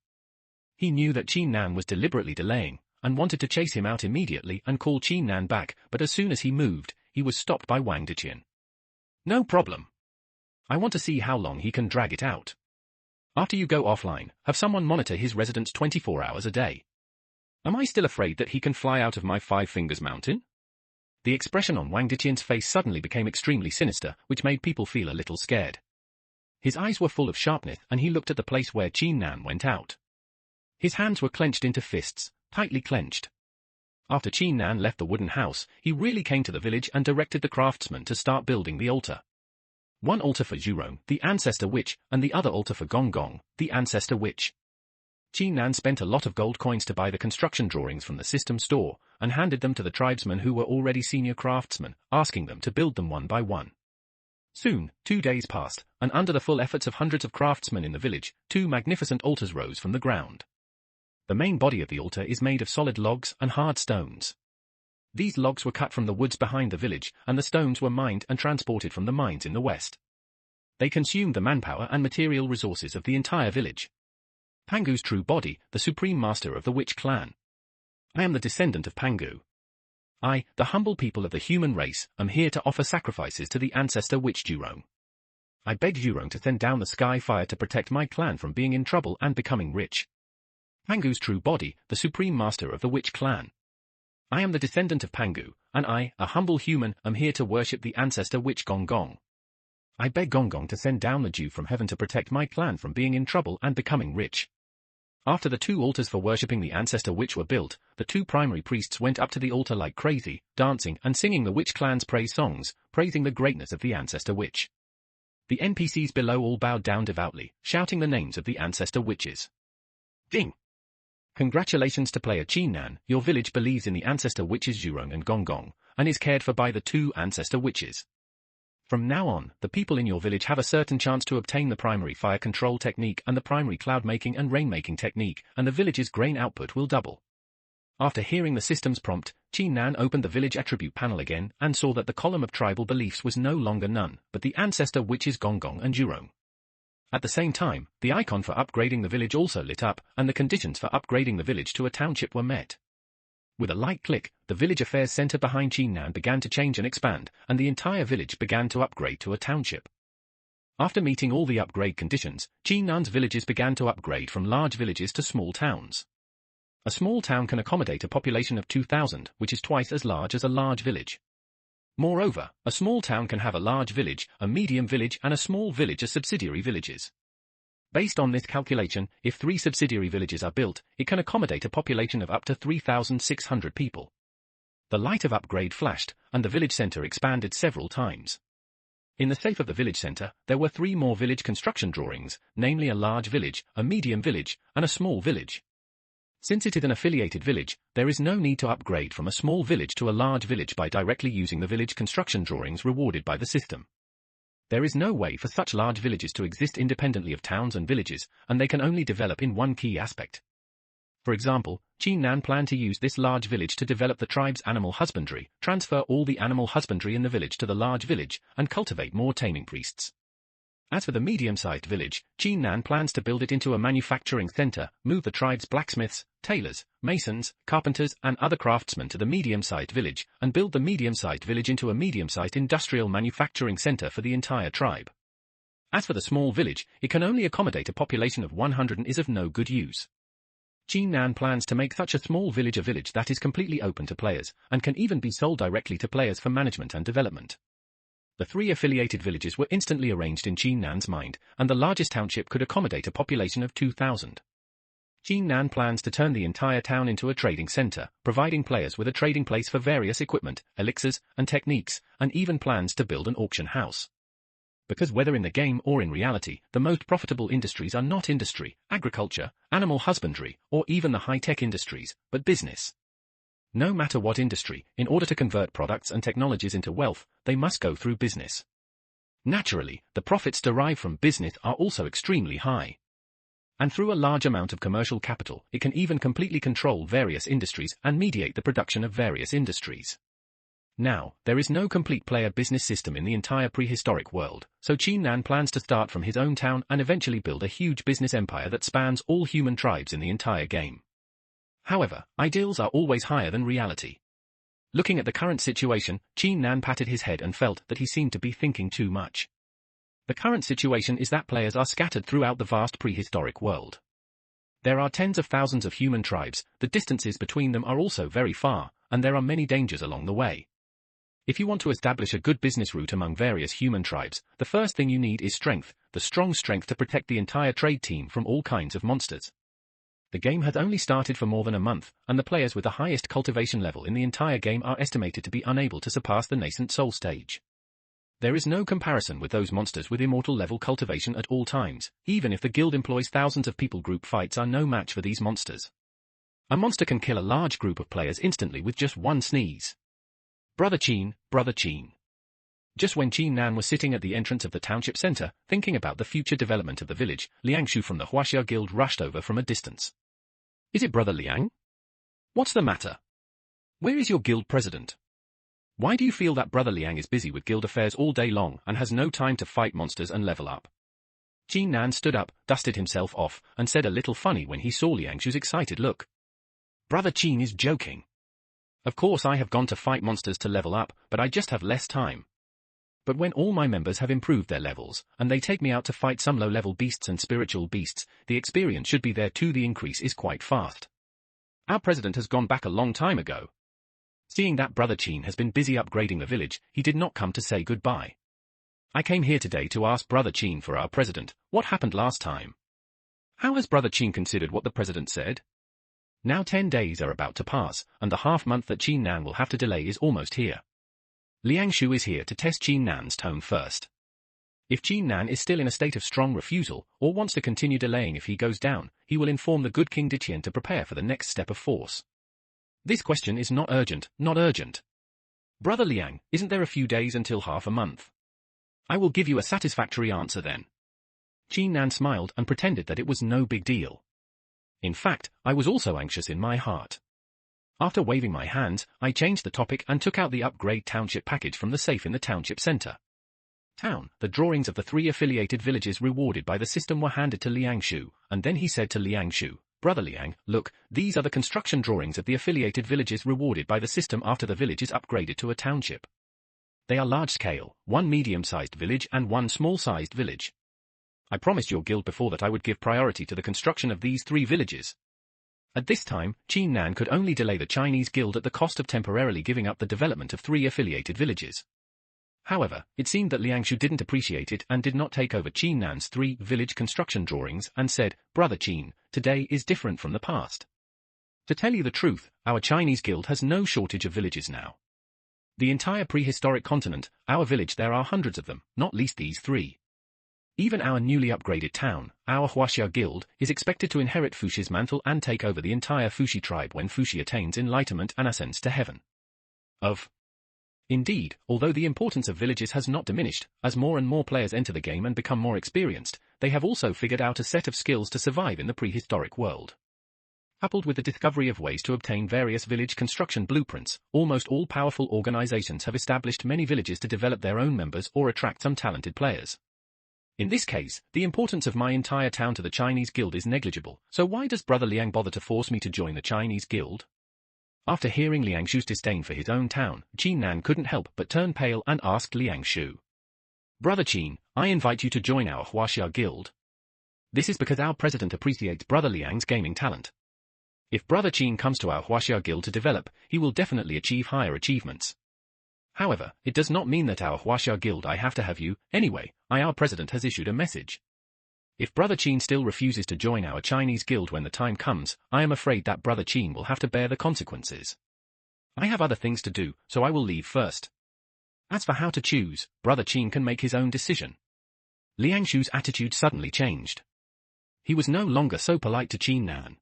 He knew that Qin Nan was deliberately delaying, and wanted to chase him out immediately and call Qin Nan back, but as soon as he moved, he was stopped by Wang Deqian. "No problem. I want to see how long he can drag it out. After you go offline, have someone monitor his residence 24 hours a day. Am I still afraid that he can fly out of my Five Fingers Mountain?" The expression on Wang Deqian's face suddenly became extremely sinister, which made people feel a little scared. His eyes were full of sharpness and he looked at the place where Qin Nan went out. His hands were clenched into fists, tightly clenched. After Qin Nan left the wooden house, he really came to the village and directed the craftsmen to start building the altar. One altar for Jurong, the ancestor witch, and the other altar for Gong Gong, the ancestor witch. Qin Nan spent a lot of gold coins to buy the construction drawings from the system store, and handed them to the tribesmen who were already senior craftsmen, asking them to build them one by one. Soon, 2 days passed, and under the full efforts of hundreds of craftsmen in the village, 2 magnificent altars rose from the ground. The main body of the altar is made of solid logs and hard stones. These logs were cut from the woods behind the village, and the stones were mined and transported from the mines in the west. They consumed the manpower and material resources of the entire village. Pangu's true body, the supreme master of the witch clan. I am the descendant of Pangu. I, the humble people of the human race, am here to offer sacrifices to the ancestor witch Jurong. I beg Jurong to send down the sky fire to protect my clan from being in trouble and becoming rich. Pangu's true body, the supreme master of the witch clan. I am the descendant of Pangu, and I, a humble human, am here to worship the ancestor witch Gong Gong. I beg Gong Gong to send down the dew from heaven to protect my clan from being in trouble and becoming rich. After the 2 altars for worshipping the ancestor witch were built, the 2 primary priests went up to the altar like crazy, dancing and singing the witch clan's praise songs, praising the greatness of the ancestor witch. The NPCs below all bowed down devoutly, shouting the names of the ancestor witches. Ding! Congratulations to player Qin, your village believes in the ancestor witches Jurong and Gong Gong, and is cared for by the 2 ancestor witches. From now on, the people in your village have a certain chance to obtain the primary fire control technique and the primary cloud making and rain making technique, and the village's grain output will double. After hearing the system's prompt, Qin opened the village attribute panel again and saw that the column of tribal beliefs was no longer none, but the ancestor witches Gong Gong and Jurong. At the same time, the icon for upgrading the village also lit up, and the conditions for upgrading the village to a township were met. With a light click, the village affairs center behind Qin began to change and expand, and the entire village began to upgrade to a township. After meeting all the upgrade conditions, Qin's villages began to upgrade from large villages to small towns. A small town can accommodate a population of 2,000, which is twice as large as a large village. Moreover, a small town can have a large village, a medium village and a small village as subsidiary villages. Based on this calculation, if 3 subsidiary villages are built, it can accommodate a population of up to 3,600 people. The light of upgrade flashed, and the village center expanded several times. In the safe of the village center, there were 3 more village construction drawings, namely a large village, a medium village, and a small village. Since it is an affiliated village, there is no need to upgrade from a small village to a large village by directly using the village construction drawings rewarded by the system. There is no way for such large villages to exist independently of towns and villages, and they can only develop in one key aspect. For example, Qin planned to use this large village to develop the tribe's animal husbandry, transfer all the animal husbandry in the village to the large village, and cultivate more taming priests. As for the medium-sized village, Qin plans to build it into a manufacturing center, move the tribe's blacksmiths, tailors, masons, carpenters and other craftsmen to the medium-sized village, and build the medium-sized village into a medium-sized industrial manufacturing center for the entire tribe. As for the small village, it can only accommodate a population of 100 and is of no good use. Qin plans to make such a small village a village that is completely open to players, and can even be sold directly to players for management and development. The 3 affiliated villages were instantly arranged in Qin's mind, and the largest township could accommodate a population of 2,000. Qin plans to turn the entire town into a trading center, providing players with a trading place for various equipment, elixirs, and techniques, and even plans to build an auction house. Because whether in the game or in reality, the most profitable industries are not industry, agriculture, animal husbandry, or even the high-tech industries, but business. No matter what industry, in order to convert products and technologies into wealth, they must go through business. Naturally, the profits derived from business are also extremely high. And through a large amount of commercial capital, it can even completely control various industries and mediate the production of various industries. Now, there is no complete player business system in the entire prehistoric world, so Qin plans to start from his own town and eventually build a huge business empire that spans all human tribes in the entire game. However, ideals are always higher than reality. Looking at the current situation, Qin patted his head and felt that he seemed to be thinking too much. The current situation is that players are scattered throughout the vast prehistoric world. There are tens of thousands of human tribes, the distances between them are also very far, and there are many dangers along the way. If you want to establish a good business route among various human tribes, the first thing you need is strength, the strong strength to protect the entire trade team from all kinds of monsters. The game has only started for more than a month, and the players with the highest cultivation level in the entire game are estimated to be unable to surpass the nascent soul stage. There is no comparison with those monsters with immortal level cultivation at all times, even if the guild employs thousands of people. Group fights are no match for these monsters. A monster can kill a large group of players instantly with just one sneeze. Brother Qin. Just when Qin was sitting at the entrance of the township center, thinking about the future development of the village, Liangshu from the Huaxia guild rushed over from a distance. Is it Brother Liang? What's the matter? Where is your guild president? Why do you feel that Brother Liang is busy with guild affairs all day long and has no time to fight monsters and level up? Qin Nan stood up, dusted himself off, and said a little funny when he saw Liangshu's excited look. Brother Qin is joking. Of course I have gone to fight monsters to level up, but I just have less time. But when all my members have improved their levels, and they take me out to fight some low-level beasts and spiritual beasts, the experience should be there too. The increase is quite fast. Our president has gone back a long time ago. Seeing that Brother Qin has been busy upgrading the village, he did not come to say goodbye. I came here today to ask Brother Qin for our president, what happened last time? How has Brother Qin considered what the president said? Now 10 days are about to pass, and the half-month that Qin Nan will have to delay is almost here. Liangshu is here to test Qin Nan's tone first. If Qin Nan is still in a state of strong refusal, or wants to continue delaying if he goes down, he will inform the good King Diqian to prepare for the next step of force. This question is not urgent, not urgent. Brother Liang, isn't there a few days until half a month? I will give you a satisfactory answer then. Qin Nan smiled and pretended that it was no big deal. In fact, I was also anxious in my heart. After waving my hands, I changed the topic and took out the upgrade township package from the safe in the township center. The drawings of the 3 affiliated villages rewarded by the system were handed to Liangshu, and then he said to Liangshu, Brother Liang, look, these are the construction drawings of the affiliated villages rewarded by the system after the village is upgraded to a township. They are large-scale, 1 medium-sized village and 1 small-sized village. I promised your guild before that I would give priority to the construction of these 3 villages. At this time, Qin Nan could only delay the Chinese guild at the cost of temporarily giving up the development of 3 affiliated villages. However, it seemed that Liangshu didn't appreciate it and did not take over Qin Nan's 3 village construction drawings and said, Brother Qin, today is different from the past. To tell you the truth, our Chinese guild has no shortage of villages now. The entire prehistoric continent, our village, there are hundreds of them, not least these 3. Even our newly upgraded town, our Huaxia guild, is expected to inherit Fushi's mantle and take over the entire Fushi tribe when Fushi attains enlightenment and ascends to heaven. Indeed, although the importance of villages has not diminished, as more and more players enter the game and become more experienced, they have also figured out a set of skills to survive in the prehistoric world. Coupled with the discovery of ways to obtain various village construction blueprints, almost all powerful organizations have established many villages to develop their own members or attract some talented players. In this case, the importance of my entire town to the Chinese guild is negligible, so why does Brother Liang bother to force me to join the Chinese guild? After hearing Liangshu's disdain for his own town, Qin Nan couldn't help but turn pale and asked Liangshu. Brother Qin, I invite you to join our Huaxia guild. This is because our president appreciates Brother Liang's gaming talent. If Brother Qin comes to our Huaxia guild to develop, he will definitely achieve higher achievements. However, it does not mean that our Huaxia guild I have to have you, anyway, our president has issued a message. If Brother Qin still refuses to join our Chinese guild when the time comes, I am afraid that Brother Qin will have to bear the consequences. I have other things to do, so I will leave first. As for how to choose, Brother Qin can make his own decision. Liangshu's attitude suddenly changed. He was no longer so polite to Qin Nan.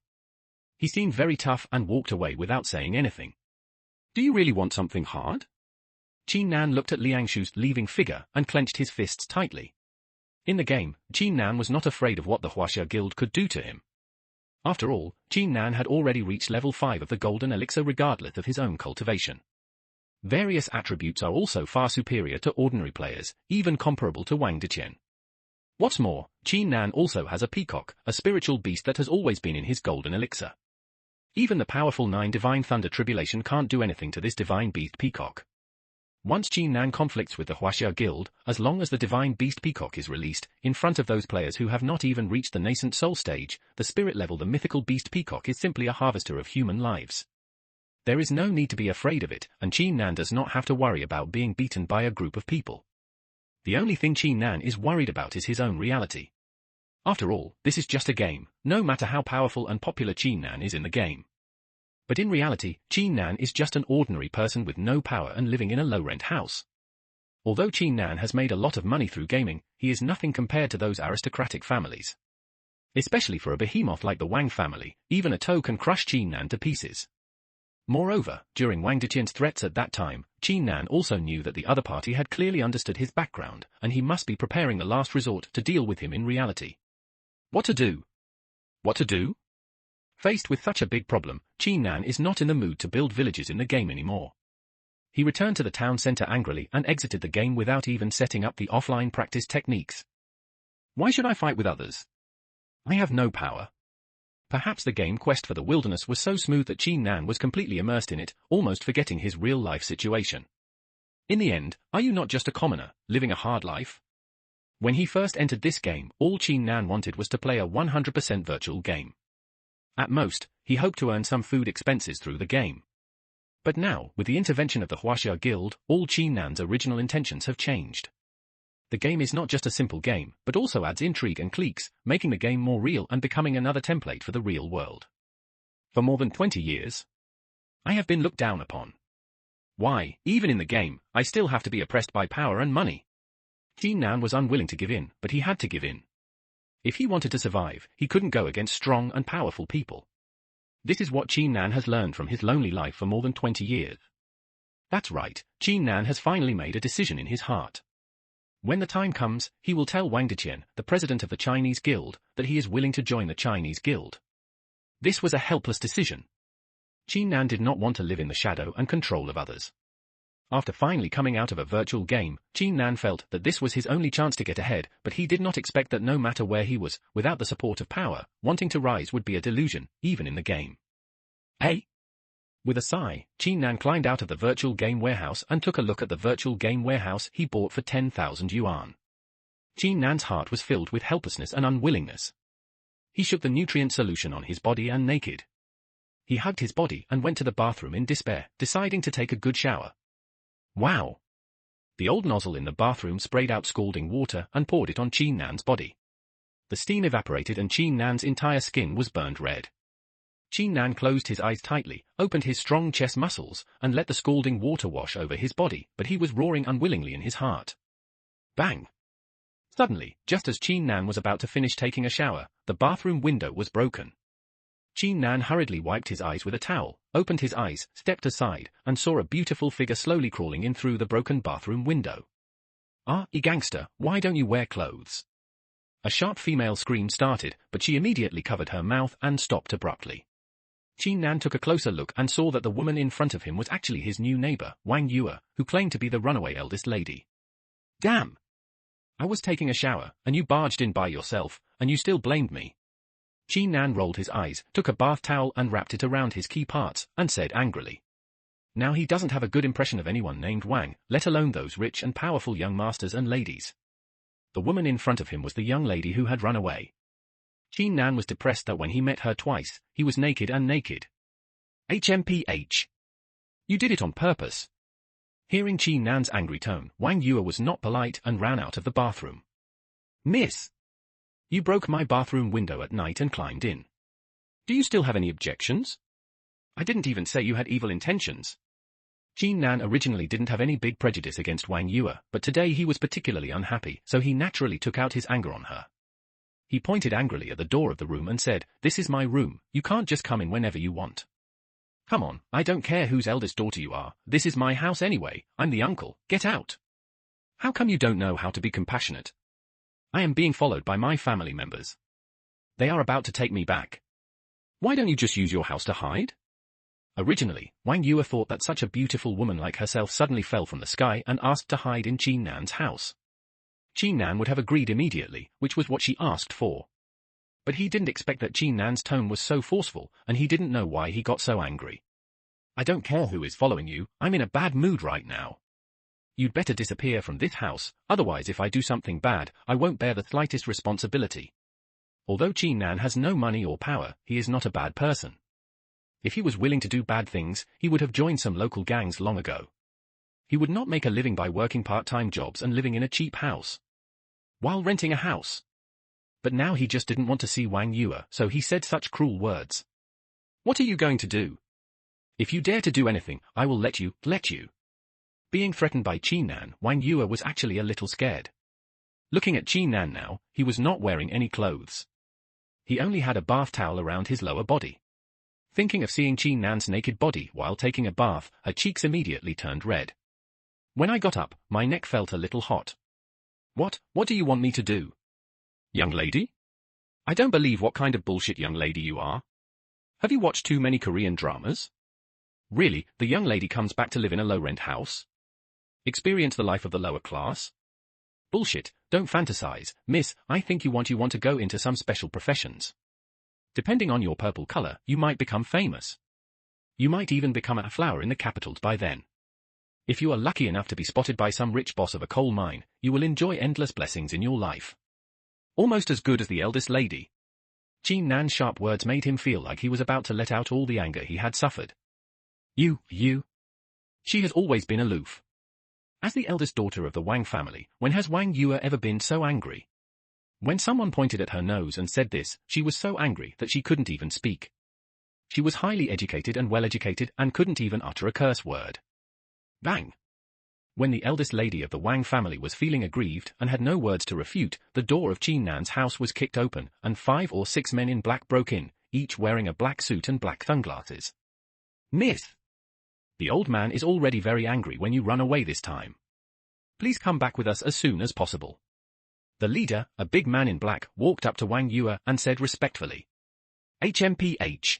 He seemed very tough and walked away without saying anything. Do you really want something hard? Qin Nan looked at Liangshu's leaving figure and clenched his fists tightly. In the game, Qin Nan was not afraid of what the Huaxia guild could do to him. After all, Qin Nan had already reached level 5 of the golden elixir regardless of his own cultivation. Various attributes are also far superior to ordinary players, even comparable to Wang Diqian. What's more, Qin Nan also has a peacock, a spiritual beast that has always been in his golden elixir. Even the powerful 9 Divine Thunder Tribulation can't do anything to this divine beast peacock. Once Qin Nan conflicts with the Huaxia guild, as long as the divine beast peacock is released, in front of those players who have not even reached the nascent soul stage, the spirit level, the mythical beast peacock is simply a harvester of human lives. There is no need to be afraid of it, and Qin Nan does not have to worry about being beaten by a group of people. The only thing Qin Nan is worried about is his own reality. After all, this is just a game, no matter how powerful and popular Qin Nan is in the game. But in reality, Qin Nan is just an ordinary person with no power and living in a low-rent house. Although Qin Nan has made a lot of money through gaming, he is nothing compared to those aristocratic families. Especially for a behemoth like the Wang family, even a toe can crush Qin Nan to pieces. Moreover, during Wang Diqian's threats at that time, Qin Nan also knew that the other party had clearly understood his background, and he must be preparing the last resort to deal with him in reality. What to do? What to do? Faced with such a big problem, Qin Nan is not in the mood to build villages in the game anymore. He returned to the town center angrily and exited the game without even setting up the offline practice techniques. Why should I fight with others? I have no power. Perhaps the game quest for the wilderness was so smooth that Qin Nan was completely immersed in it, almost forgetting his real-life situation. In the end, are you not just a commoner, living a hard life? When he first entered this game, all Qin Nan wanted was to play a 100% virtual game. At most, he hoped to earn some food expenses through the game. But now, with the intervention of the Huaxia Guild, all Qin Nan's original intentions have changed. The game is not just a simple game, but also adds intrigue and cliques, making the game more real and becoming another template for the real world. For more than 20 years, I have been looked down upon. Why, even in the game, I still have to be oppressed by power and money. Qin Nan was unwilling to give in, but he had to give in. If he wanted to survive, he couldn't go against strong and powerful people. This is what Qin Nan has learned from his lonely life for more than 20 years. That's right, Qin Nan has finally made a decision in his heart. When the time comes, he will tell Wang Deqian, the president of the Chinese Guild, that he is willing to join the Chinese Guild. This was a helpless decision. Qin Nan did not want to live in the shadow and control of others. After finally coming out of a virtual game, Qin Nan felt that this was his only chance to get ahead, but he did not expect that no matter where he was, without the support of power, wanting to rise would be a delusion, even in the game. Hey! With a sigh, Qin Nan climbed out of the virtual game warehouse and took a look at the virtual game warehouse he bought for 10,000 yuan. Qin Nan's heart was filled with helplessness and unwillingness. He shook the nutrient solution on his body and naked. He hugged his body and went to the bathroom in despair, deciding to take a good shower. Wow! The old nozzle in the bathroom sprayed out scalding water and poured it on Qin Nan's body. The steam evaporated and Qin Nan's entire skin was burned red. Qin Nan closed his eyes tightly, opened his strong chest muscles, and let the scalding water wash over his body, but he was roaring unwillingly in his heart. Bang! Suddenly, just as Qin Nan was about to finish taking a shower, the bathroom window was broken. Qin Nan hurriedly wiped his eyes with a towel, opened his eyes, stepped aside, and saw a beautiful figure slowly crawling in through the broken bathroom window. Ah, gangster, why don't you wear clothes? A sharp female scream started, but she immediately covered her mouth and stopped abruptly. Qin Nan took a closer look and saw that the woman in front of him was actually his new neighbor, Wang Yue, who claimed to be the runaway eldest lady. Damn! I was taking a shower, and you barged in by yourself, and you still blamed me. Qin Nan rolled his eyes, took a bath towel and wrapped it around his key parts, and said angrily. Now he doesn't have a good impression of anyone named Wang, let alone those rich and powerful young masters and ladies. The woman in front of him was the young lady who had run away. Qin Nan was depressed that when he met her twice, he was naked and naked. HMPH. You did it on purpose. Hearing Qin Nan's angry tone, Wang Yue was not polite and ran out of the bathroom. Miss! You broke my bathroom window at night and climbed in. Do you still have any objections? I didn't even say you had evil intentions. Qin Nan originally didn't have any big prejudice against Wang Yue, but today he was particularly unhappy, so he naturally took out his anger on her. He pointed angrily at the door of the room and said, "This is my room, you can't just come in whenever you want. Come on, I don't care whose eldest daughter you are, this is my house anyway, I'm the uncle, get out. How come you don't know how to be compassionate? I am being followed by my family members. They are about to take me back. Why don't you just use your house to hide?" Originally, Wang Yue thought that such a beautiful woman like herself suddenly fell from the sky and asked to hide in Qin Nan's house. Qin Nan would have agreed immediately, which was what she asked for. But he didn't expect that Qin Nan's tone was so forceful, and he didn't know why he got so angry. I don't care who is following you, I'm in a bad mood right now. You'd better disappear from this house, otherwise if I do something bad, I won't bear the slightest responsibility. Although Qin Nan has no money or power, he is not a bad person. If he was willing to do bad things, he would have joined some local gangs long ago. He would not make a living by working part-time jobs and living in a cheap house. While renting a house. But now he just didn't want to see Wang Yue, so he said such cruel words. What are you going to do? If you dare to do anything, I will let you. Being threatened by Qin Nan, Wang Yue was actually a little scared. Looking at Qin Nan now, he was not wearing any clothes. He only had a bath towel around his lower body. Thinking of seeing Qin Nan's naked body while taking a bath, her cheeks immediately turned red. When I got up, my neck felt a little hot. What do you want me to do? Young lady? I don't believe what kind of bullshit young lady you are. Have you watched too many Korean dramas? Really, the young lady comes back to live in a low-rent house? Experience the life of the lower class? Bullshit, don't fantasize, miss, I think you want to go into some special professions. Depending on your purple color, you might become famous. You might even become a flower in the capitals by then. If you are lucky enough to be spotted by some rich boss of a coal mine, you will enjoy endless blessings in your life. Almost as good as the eldest lady. Qin Nan's sharp words made him feel like he was about to let out all the anger he had suffered. You. She has always been aloof. As the eldest daughter of the Wang family, when has Wang Yue ever been so angry? When someone pointed at her nose and said this, she was so angry that she couldn't even speak. She was highly educated and well-educated and couldn't even utter a curse word. Bang! When the eldest lady of the Wang family was feeling aggrieved and had no words to refute, the door of Qin Nan's house was kicked open, and 5 or 6 men in black broke in, each wearing a black suit and black sunglasses. Myth! The old man is already very angry when you run away this time. Please come back with us as soon as possible. The leader, a big man in black, walked up to Wang Yue and said respectfully. HMPH.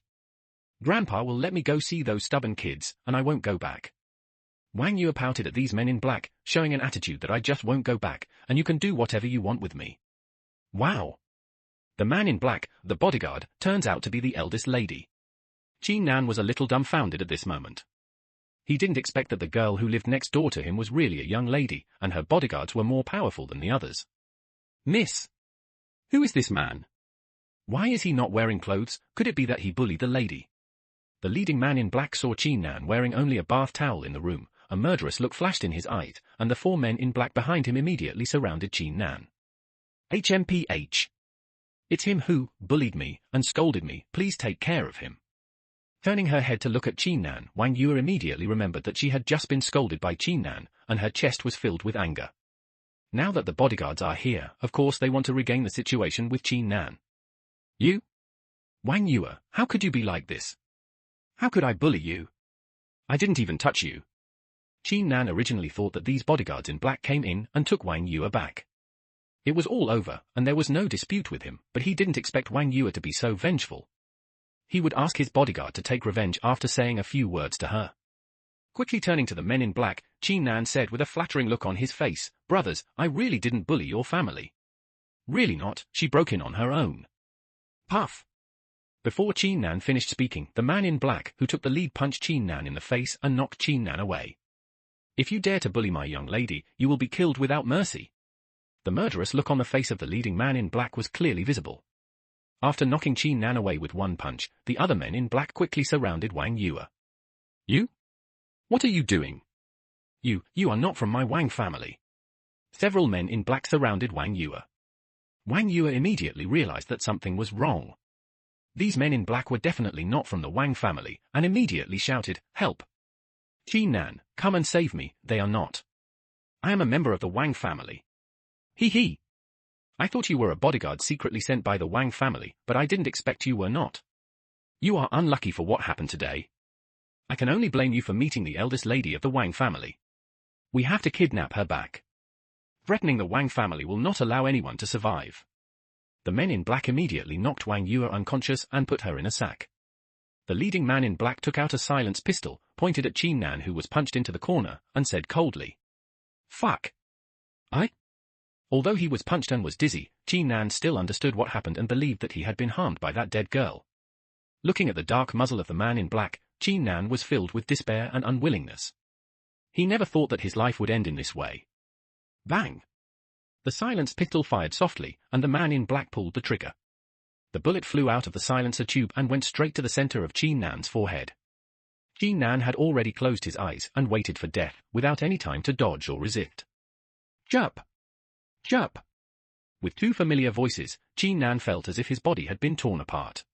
Grandpa will let me go see those stubborn kids, and I won't go back. Wang Yue pouted at these men in black, showing an attitude that I just won't go back, and you can do whatever you want with me. Wow! The man in black, the bodyguard, turns out to be the eldest lady. Qin Nan was a little dumbfounded at this moment. He didn't expect that the girl who lived next door to him was really a young lady, and her bodyguards were more powerful than the others. Miss! Who is this man? Why is he not wearing clothes? Could it be that he bullied the lady? The leading man in black saw Qin Nan wearing only a bath towel in the room. A murderous look flashed in his eyes, and the 4 men in black behind him immediately surrounded Qin Nan. HMPH. It's him who bullied me and scolded me, please take care of him. Turning her head to look at Qin Nan, Wang Yue immediately remembered that she had just been scolded by Qin Nan, and her chest was filled with anger. Now that the bodyguards are here, of course they want to regain the situation with Qin Nan. You? Wang Yue, how could you be like this? How could I bully you? I didn't even touch you. Qin Nan originally thought that these bodyguards in black came in and took Wang Yue back. It was all over, and there was no dispute with him, but he didn't expect Wang Yue to be so vengeful. He would ask his bodyguard to take revenge after saying a few words to her. Quickly turning to the men in black, Qin Nan said with a flattering look on his face, brothers, I really didn't bully your family. Really not, she broke in on her own. Puff! Before Qin Nan finished speaking, the man in black who took the lead punched Qin Nan in the face and knocked Qin Nan away. If you dare to bully my young lady, you will be killed without mercy. The murderous look on the face of the leading man in black was clearly visible. After knocking Qin Nan away with one punch, the other men in black quickly surrounded Wang Yue. You? What are you doing? You are not from my Wang family. Several men in black surrounded Wang Yue. Wang Yue immediately realized that something was wrong. These men in black were definitely not from the Wang family, and immediately shouted, help! Qin Nan, come and save me, they are not. I am a member of the Wang family. Hee. I thought you were a bodyguard secretly sent by the Wang family, but I didn't expect you were not. You are unlucky for what happened today. I can only blame you for meeting the eldest lady of the Wang family. We have to kidnap her back. Threatening the Wang family will not allow anyone to survive. The men in black immediately knocked Wang Yue unconscious and put her in a sack. The leading man in black took out a silenced pistol, pointed at Qin Nan who was punched into the corner, and said coldly, fuck. Although he was punched and was dizzy, Qin Nan still understood what happened and believed that he had been harmed by that dead girl. Looking at the dark muzzle of the man in black, Qin Nan was filled with despair and unwillingness. He never thought that his life would end in this way. Bang! The silenced pistol fired softly, and the man in black pulled the trigger. The bullet flew out of the silencer tube and went straight to the center of Qin Nan's forehead. Qin Nan had already closed his eyes and waited for death, without any time to dodge or resist. Jup! Jup! With 2 familiar voices, Qin Nan felt as if his body had been torn apart.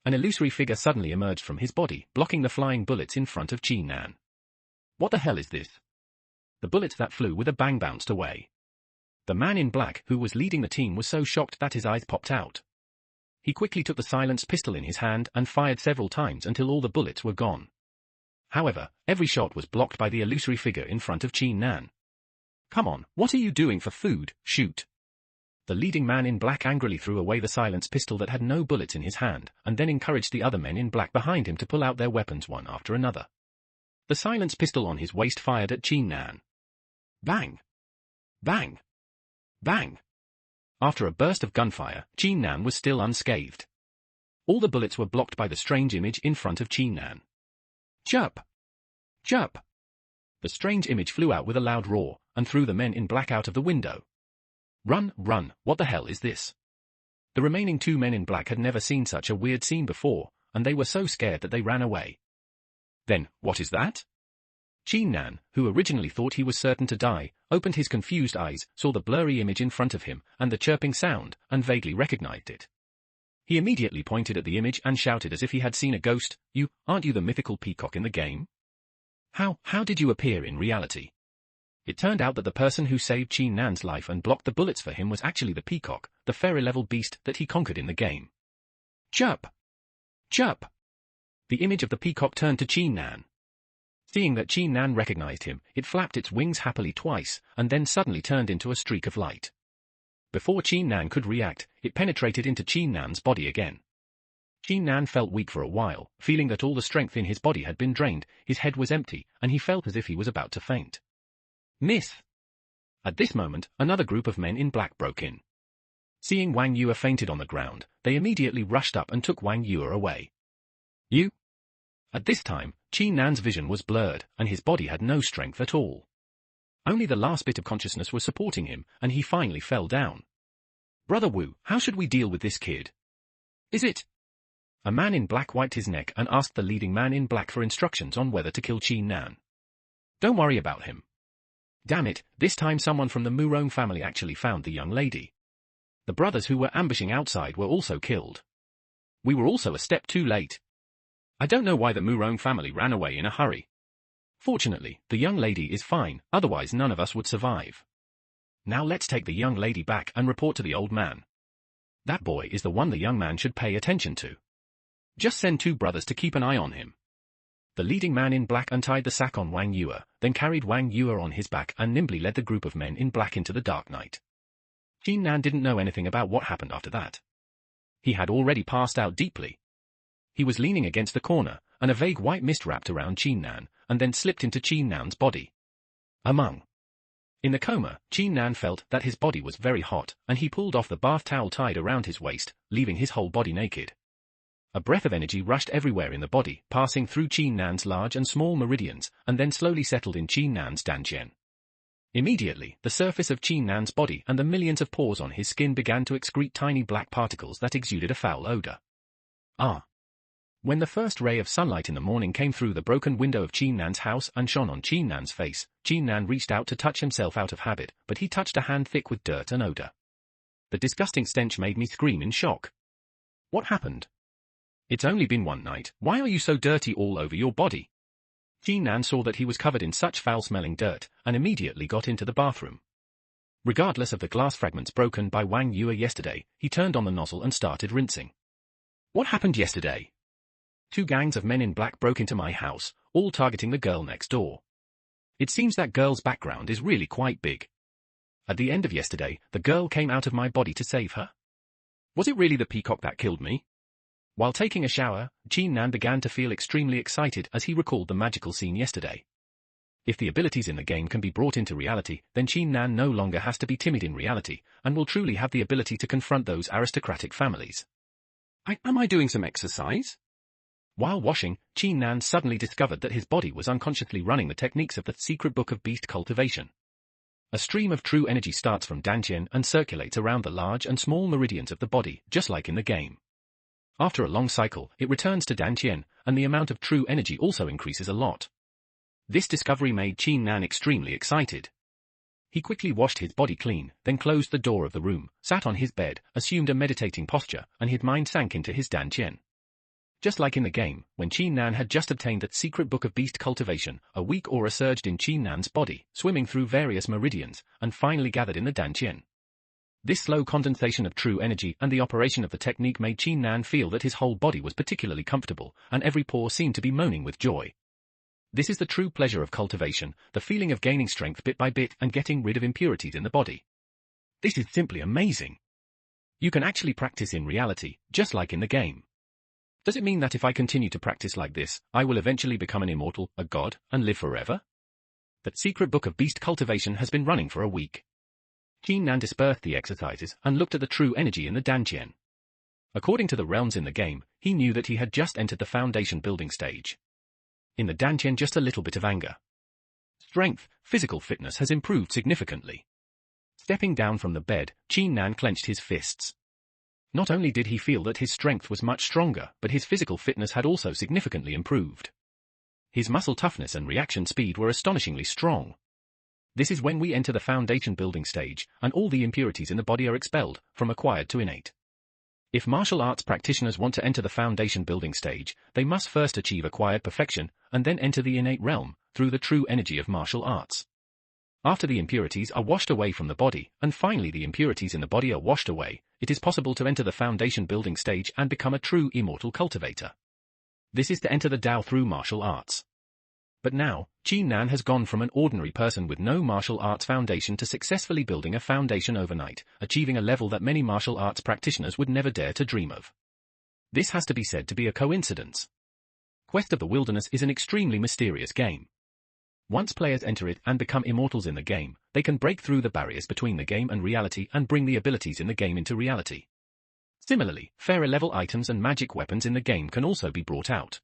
An illusory figure suddenly emerged from his body, blocking the flying bullets in front of Qin Nan. What the hell is this? The bullets that flew with a bang bounced away. The man in black who was leading the team was so shocked that his eyes popped out. He quickly took the silenced pistol in his hand and fired several times until all the bullets were gone. However, every shot was blocked by the illusory figure in front of Qin Nan. Come on, what are you doing for food? Shoot! The leading man in black angrily threw away the silenced pistol that had no bullets in his hand, and then encouraged the other men in black behind him to pull out their weapons one after another. The silenced pistol on his waist fired at Qin Nan. Bang! Bang! Bang! After a burst of gunfire, Qin Nan was still unscathed. All the bullets were blocked by the strange image in front of Qin Nan. Jup! Jup! The strange image flew out with a loud roar, and threw the men in black out of the window. Run, run, what the hell is this? The remaining 2 men in black had never seen such a weird scene before, and they were so scared that they ran away. Then, what is that? Qin Nan, who originally thought he was certain to die, opened his confused eyes, saw the blurry image in front of him, and the chirping sound, and vaguely recognized it. He immediately pointed at the image and shouted as if he had seen a ghost, aren't you the mythical peacock in the game? How did you appear in reality? It turned out that the person who saved Qin Nan's life and blocked the bullets for him was actually the peacock, the fairy-level beast that he conquered in the game. Chirp! Chirp! The image of the peacock turned to Qin Nan. Seeing that Qin Nan recognized him, it flapped its wings happily twice, and then suddenly turned into a streak of light. Before Qin Nan could react, it penetrated into Qin Nan's body again. Qin Nan felt weak for a while, feeling that all the strength in his body had been drained, his head was empty, and he felt as if he was about to faint. Miss! At this moment, another group of men in black broke in. Seeing Wang Yue fainted on the ground, they immediately rushed up and took Wang Yue away. You? At this time, Qin Nan's vision was blurred, and his body had no strength at all. Only the last bit of consciousness was supporting him, and he finally fell down. Brother Wu, how should we deal with this kid? Is it? A man in black wiped his neck and asked the leading man in black for instructions on whether to kill Qin Nan. Don't worry about him. Damn it, this time someone from the Murong family actually found the young lady. The brothers who were ambushing outside were also killed. We were also a step too late. I don't know why the Murong family ran away in a hurry. Fortunately, the young lady is fine, otherwise none of us would survive. Now let's take the young lady back and report to the old man. That boy is the one the young man should pay attention to. Just send 2 brothers to keep an eye on him. The leading man in black untied the sack on Wang Yue, then carried Wang Yue on his back and nimbly led the group of men in black into the dark night. Qin Nan didn't know anything about what happened after that. He had already passed out deeply. He was leaning against the corner, and a vague white mist wrapped around Qin Nan, and then slipped into Qin Nan's body. In the coma, Qin Nan felt that his body was very hot, and he pulled off the bath towel tied around his waist, leaving his whole body naked. A breath of energy rushed everywhere in the body, passing through Qin Nan's large and small meridians, and then slowly settled in Qin Nan's dantian. Immediately, the surface of Qin Nan's body and the millions of pores on his skin began to excrete tiny black particles that exuded a foul odor. When the first ray of sunlight in the morning came through the broken window of Qin Nan's house and shone on Qin Nan's face, Qin Nan reached out to touch himself out of habit, but he touched a hand thick with dirt and odor. The disgusting stench made me scream in shock. What happened? It's only been one night, why are you so dirty all over your body? Qin Nan saw that he was covered in such foul-smelling dirt, and immediately got into the bathroom. Regardless of the glass fragments broken by Wang Yue yesterday, he turned on the nozzle and started rinsing. What happened yesterday? 2 gangs of men in black broke into my house, all targeting the girl next door. It seems that girl's background is really quite big. At the end of yesterday, the girl came out of my body to save her. Was it really the peacock that killed me? While taking a shower, Qin Nan began to feel extremely excited as he recalled the magical scene yesterday. If the abilities in the game can be brought into reality, then Qin Nan no longer has to be timid in reality, and will truly have the ability to confront those aristocratic families. Am I doing some exercise? While washing, Qin Nan suddenly discovered that his body was unconsciously running the techniques of the secret book of beast cultivation. A stream of true energy starts from dantian and circulates around the large and small meridians of the body, just like in the game. After a long cycle, it returns to dantian, and the amount of true energy also increases a lot. This discovery made Qin Nan extremely excited. He quickly washed his body clean, then closed the door of the room, sat on his bed, assumed a meditating posture, and his mind sank into his dantian. Just like in the game, when Qin Nan had just obtained that secret book of beast cultivation, a weak aura surged in Qin Nan's body, swimming through various meridians, and finally gathered in the dantian. This slow condensation of true energy and the operation of the technique made Qin Nan feel that his whole body was particularly comfortable, and every pore seemed to be moaning with joy. This is the true pleasure of cultivation, the feeling of gaining strength bit by bit and getting rid of impurities in the body. This is simply amazing. You can actually practice in reality, just like in the game. Does it mean that if I continue to practice like this, I will eventually become an immortal, a god, and live forever? That secret book of beast cultivation has been running for a week. Qin Nan dispersed the exercises and looked at the true energy in the Dantian. According to the realms in the game, he knew that he had just entered the foundation building stage. In the Dantian, just a little bit of anger. Strength, physical fitness has improved significantly. Stepping down from the bed, Qin Nan clenched his fists. Not only did he feel that his strength was much stronger, but his physical fitness had also significantly improved. His muscle toughness and reaction speed were astonishingly strong. This is when we enter the foundation building stage, and all the impurities in the body are expelled, from acquired to innate. If martial arts practitioners want to enter the foundation building stage, they must first achieve acquired perfection, and then enter the innate realm, through the true energy of martial arts. After the impurities are washed away from the body, and finally the impurities in the body are washed away, it is possible to enter the foundation building stage and become a true immortal cultivator. This is to enter the Tao through martial arts. But now, Qin Nan has gone from an ordinary person with no martial arts foundation to successfully building a foundation overnight, achieving a level that many martial arts practitioners would never dare to dream of. This has to be said to be a coincidence. Quest of the Wilderness is an extremely mysterious game. Once players enter it and become immortals in the game, they can break through the barriers between the game and reality and bring the abilities in the game into reality. Similarly, fairer level items and magic weapons in the game can also be brought out.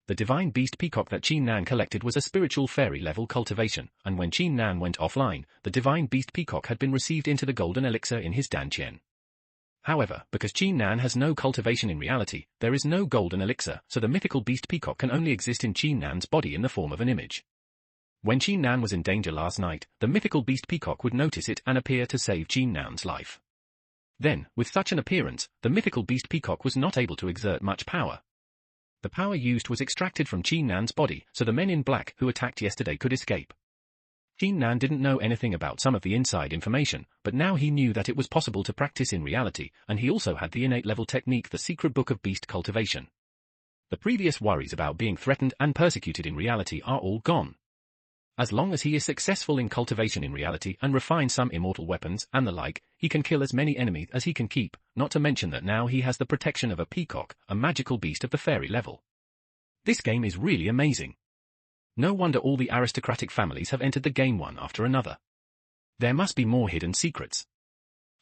The divine beast peacock that Qin Nan collected was a spiritual fairy level cultivation, and when Qin Nan went offline, the divine beast peacock had been received into the golden elixir in his Dantian. However, because Qin Nan has no cultivation in reality, there is no golden elixir, so the mythical beast peacock can only exist in Qin Nan's body in the form of an image. When Qin Nan was in danger last night, the mythical beast peacock would notice it and appear to save Qin Nan's life. Then, with such an appearance, the mythical beast peacock was not able to exert much power. The power used was extracted from Qin Nan's body, so the men in black who attacked yesterday could escape. Qin Nan didn't know anything about some of the inside information, but now he knew that it was possible to practice in reality, and he also had the innate level technique, the secret book of beast cultivation. The previous worries about being threatened and persecuted in reality are all gone. As long as he is successful in cultivation in reality and refines some immortal weapons and the like, he can kill as many enemies as he can keep, not to mention that now he has the protection of a peacock, a magical beast of the fairy level. This game is really amazing. No wonder all the aristocratic families have entered the game one after another. There must be more hidden secrets.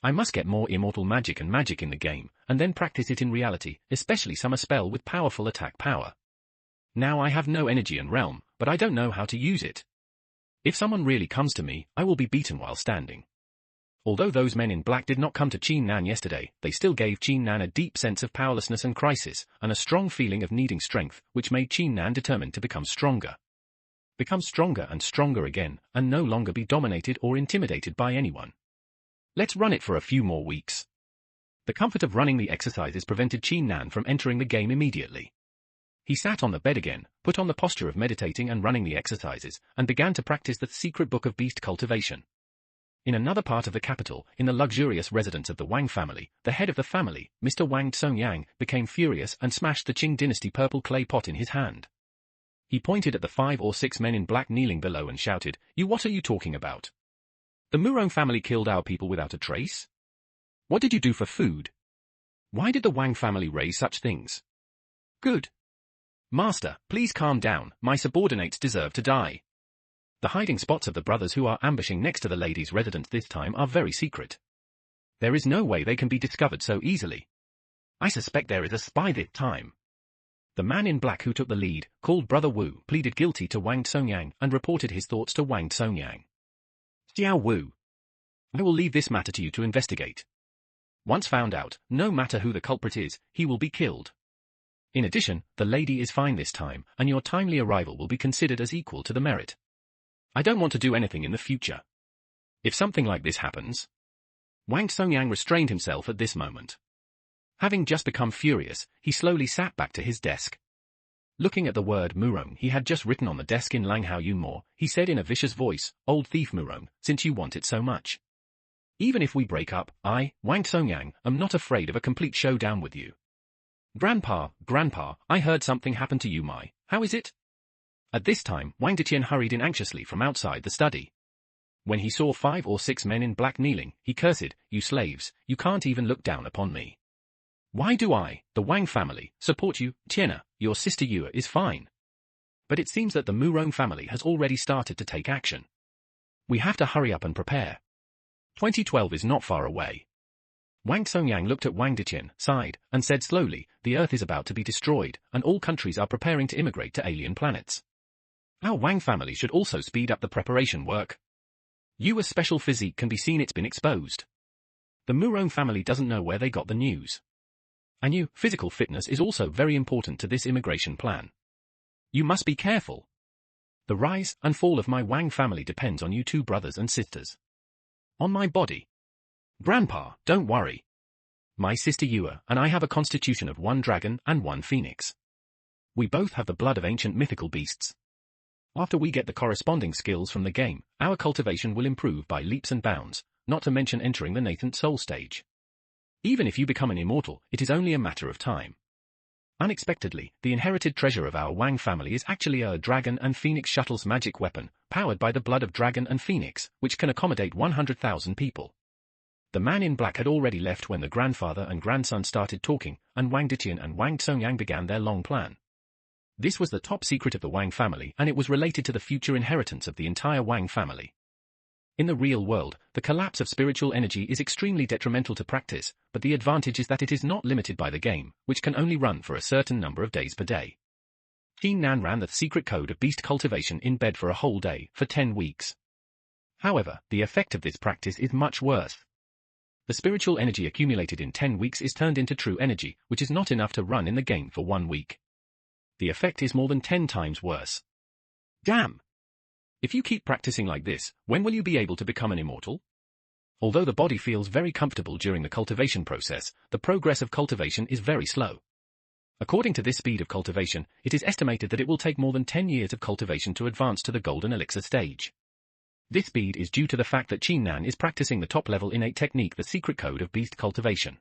I must get more immortal magic and magic in the game, and then practice it in reality, especially some spell with powerful attack power. Now I have no energy and realm, but I don't know how to use it. If someone really comes to me, I will be beaten while standing. Although those men in black did not come to Qin Nan yesterday, they still gave Qin Nan a deep sense of powerlessness and crisis, and a strong feeling of needing strength, which made Qin Nan determined to become stronger. Become stronger and stronger again, and no longer be dominated or intimidated by anyone. Let's run it for a few more weeks. The comfort of running the exercises prevented Qin Nan from entering the game immediately. He sat on the bed again, put on the posture of meditating and running the exercises, and began to practice the secret book of beast cultivation. In another part of the capital, in the luxurious residence of the Wang family, the head of the family, Mr. Wang Tsongyang, became furious and smashed the Qing dynasty purple clay pot in his hand. He pointed at the 5 or 6 men in black kneeling below and shouted, What are you talking about? The Murong family killed our people without a trace? What did you do for food? Why did the Wang family raise such things? Good. Master, please calm down, my subordinates deserve to die. The hiding spots of the brothers who are ambushing next to the lady's residence this time are very secret. There is no way they can be discovered so easily. I suspect there is a spy this time. The man in black who took the lead, called Brother Wu, pleaded guilty to Wang Tsongyang and reported his thoughts to Wang Tsongyang. Xiao Wu. I will leave this matter to you to investigate. Once found out, no matter who the culprit is, he will be killed. In addition, the lady is fine this time, and your timely arrival will be considered as equal to the merit. I don't want to do anything in the future. If something like this happens... Wang Tsongyang restrained himself at this moment. Having just become furious, he slowly sat back to his desk. Looking at the word Murong he had just written on the desk in Langhao Yunmo, he said in a vicious voice, Old thief Murong, since you want it so much. Even if we break up, I, Wang Tsongyang, am not afraid of a complete showdown with you. Grandpa, I heard something happened to you, how is it? At this time, Wang Detian hurried in anxiously from outside the study. When he saw 5 or 6 men in black kneeling, he cursed, You slaves, you can't even look down upon me. Why do I, the Wang family, support you? Tiana, your sister Yua is fine. But it seems that the Murong family has already started to take action. We have to hurry up and prepare. 2012 is not far away. Wang Songyang looked at Wang Diqian, sighed, and said slowly, the Earth is about to be destroyed, and all countries are preparing to immigrate to alien planets. Our Wang family should also speed up the preparation work. Yu's special physique can be seen, it's been exposed. The Murong family doesn't know where they got the news. And you, physical fitness is also very important to this immigration plan. You must be careful. The rise and fall of my Wang family depends on you two brothers and sisters. On my body. Grandpa, don't worry. My sister Yua and I have a constitution of 1 dragon and 1 phoenix. We both have the blood of ancient mythical beasts. After we get the corresponding skills from the game, our cultivation will improve by leaps and bounds, not to mention entering the nascent soul stage. Even if you become an immortal, it is only a matter of time. Unexpectedly, the inherited treasure of our Wang family is actually a dragon and phoenix shuttle's magic weapon, powered by the blood of dragon and phoenix, which can accommodate 100,000 people. The man in black had already left when the grandfather and grandson started talking, and Wang Diqian and Wang Songyang began their long plan. This was the top secret of the Wang family, and it was related to the future inheritance of the entire Wang family. In the real world, the collapse of spiritual energy is extremely detrimental to practice, but the advantage is that it is not limited by the game, which can only run for a certain number of days per day. Qin Nan ran the secret code of beast cultivation in bed for a whole day, for 10 weeks. However, the effect of this practice is much worse. The spiritual energy accumulated in 10 weeks is turned into true energy, which is not enough to run in the game for 1 week. The effect is more than 10 times worse. Damn! If you keep practicing like this, when will you be able to become an immortal? Although the body feels very comfortable during the cultivation process, the progress of cultivation is very slow. According to this speed of cultivation, it is estimated that it will take more than 10 years of cultivation to advance to the golden elixir stage. This speed is due to the fact that Qin Nan is practicing the top-level innate technique, the secret code of beast cultivation.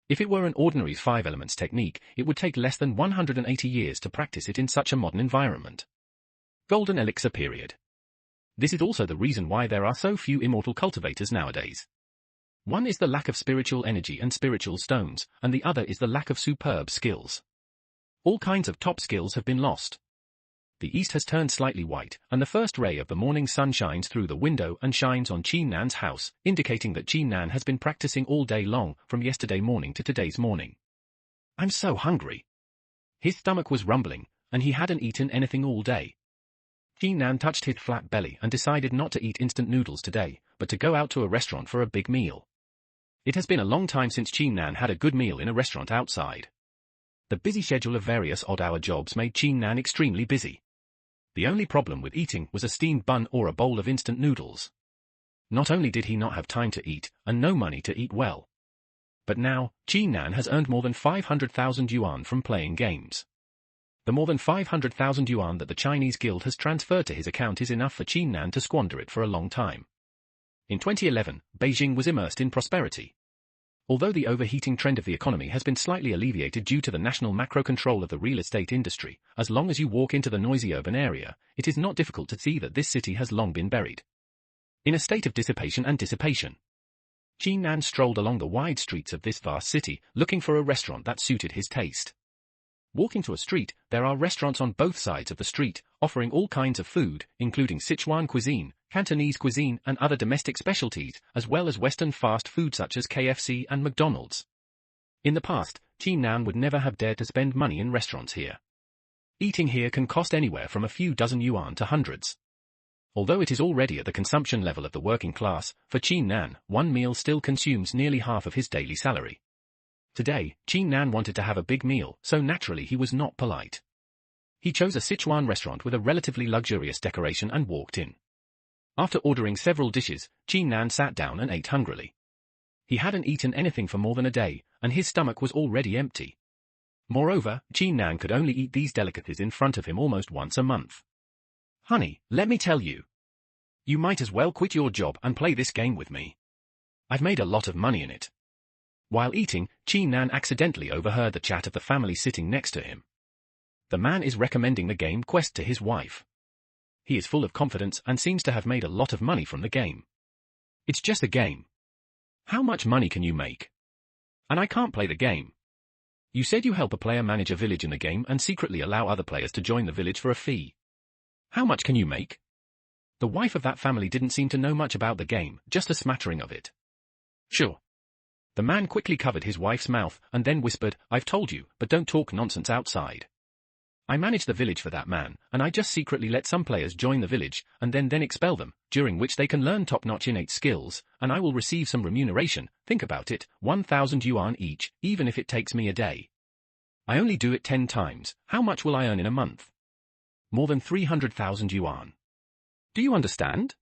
If it were an ordinary 5 elements technique, it would take less than 180 years to practice it in such a modern environment. Golden elixir period. This is also the reason why there are so few immortal cultivators nowadays. One is the lack of spiritual energy and spiritual stones, and the other is the lack of superb skills. All kinds of top skills have been lost. The east has turned slightly white, and the first ray of the morning sun shines through the window and shines on Qin Nan's house, indicating that Qin Nan has been practicing all day long, from yesterday morning to today's morning. I'm so hungry. His stomach was rumbling, and he hadn't eaten anything all day. Qin Nan touched his flat belly and decided not to eat instant noodles today, but to go out to a restaurant for a big meal. It has been a long time since Qin Nan had a good meal in a restaurant outside. The busy schedule of various odd-hour jobs made Qin Nan extremely busy. The only problem with eating was a steamed bun or a bowl of instant noodles. Not only did he not have time to eat, and no money to eat well, but now, Qin Nan has earned more than 500,000 yuan from playing games. The more than 500,000 yuan that the Chinese guild has transferred to his account is enough for Qin Nan to squander it for a long time. In 2011, Beijing was immersed in prosperity. Although the overheating trend of the economy has been slightly alleviated due to the national macro control of the real estate industry, as long as you walk into the noisy urban area, it is not difficult to see that this city has long been buried in a state of dissipation and dissipation. Qin Nan strolled along the wide streets of this vast city, looking for a restaurant that suited his taste. Walking to a street, there are restaurants on both sides of the street, offering all kinds of food, including Sichuan cuisine, Cantonese cuisine and other domestic specialties, as well as Western fast food such as KFC and McDonald's. In the past, Qin Nan would never have dared to spend money in restaurants here. Eating here can cost anywhere from a few dozen yuan to hundreds. Although it is already at the consumption level of the working class, for Qin Nan, one meal still consumes nearly half of his daily salary. Today, Qin Nan wanted to have a big meal, so naturally he was not polite. He chose a Sichuan restaurant with a relatively luxurious decoration and walked in. After ordering several dishes, Qin Nan sat down and ate hungrily. He hadn't eaten anything for more than a day, and his stomach was already empty. Moreover, Qin Nan could only eat these delicacies in front of him almost once a month. Honey, let me tell you. You might as well quit your job and play this game with me. I've made a lot of money in it. While eating, Qin Nan accidentally overheard the chat of the family sitting next to him. The man is recommending the game Quest to his wife. He is full of confidence and seems to have made a lot of money from the game. It's just a game. How much money can you make? And I can't play the game. You said you help a player manage a village in the game and secretly allow other players to join the village for a fee. How much can you make? The wife of that family didn't seem to know much about the game, just a smattering of it. Sure. The man quickly covered his wife's mouth and then whispered, I've told you, but don't talk nonsense outside. I manage the village for that man, and I just secretly let some players join the village, and then expel them, during which they can learn top-notch innate skills, and I will receive some remuneration, think about it, 1,000 yuan each, even if it takes me a day. I only do it 10 times, how much will I earn in a month? More than 300,000 yuan. Do you understand?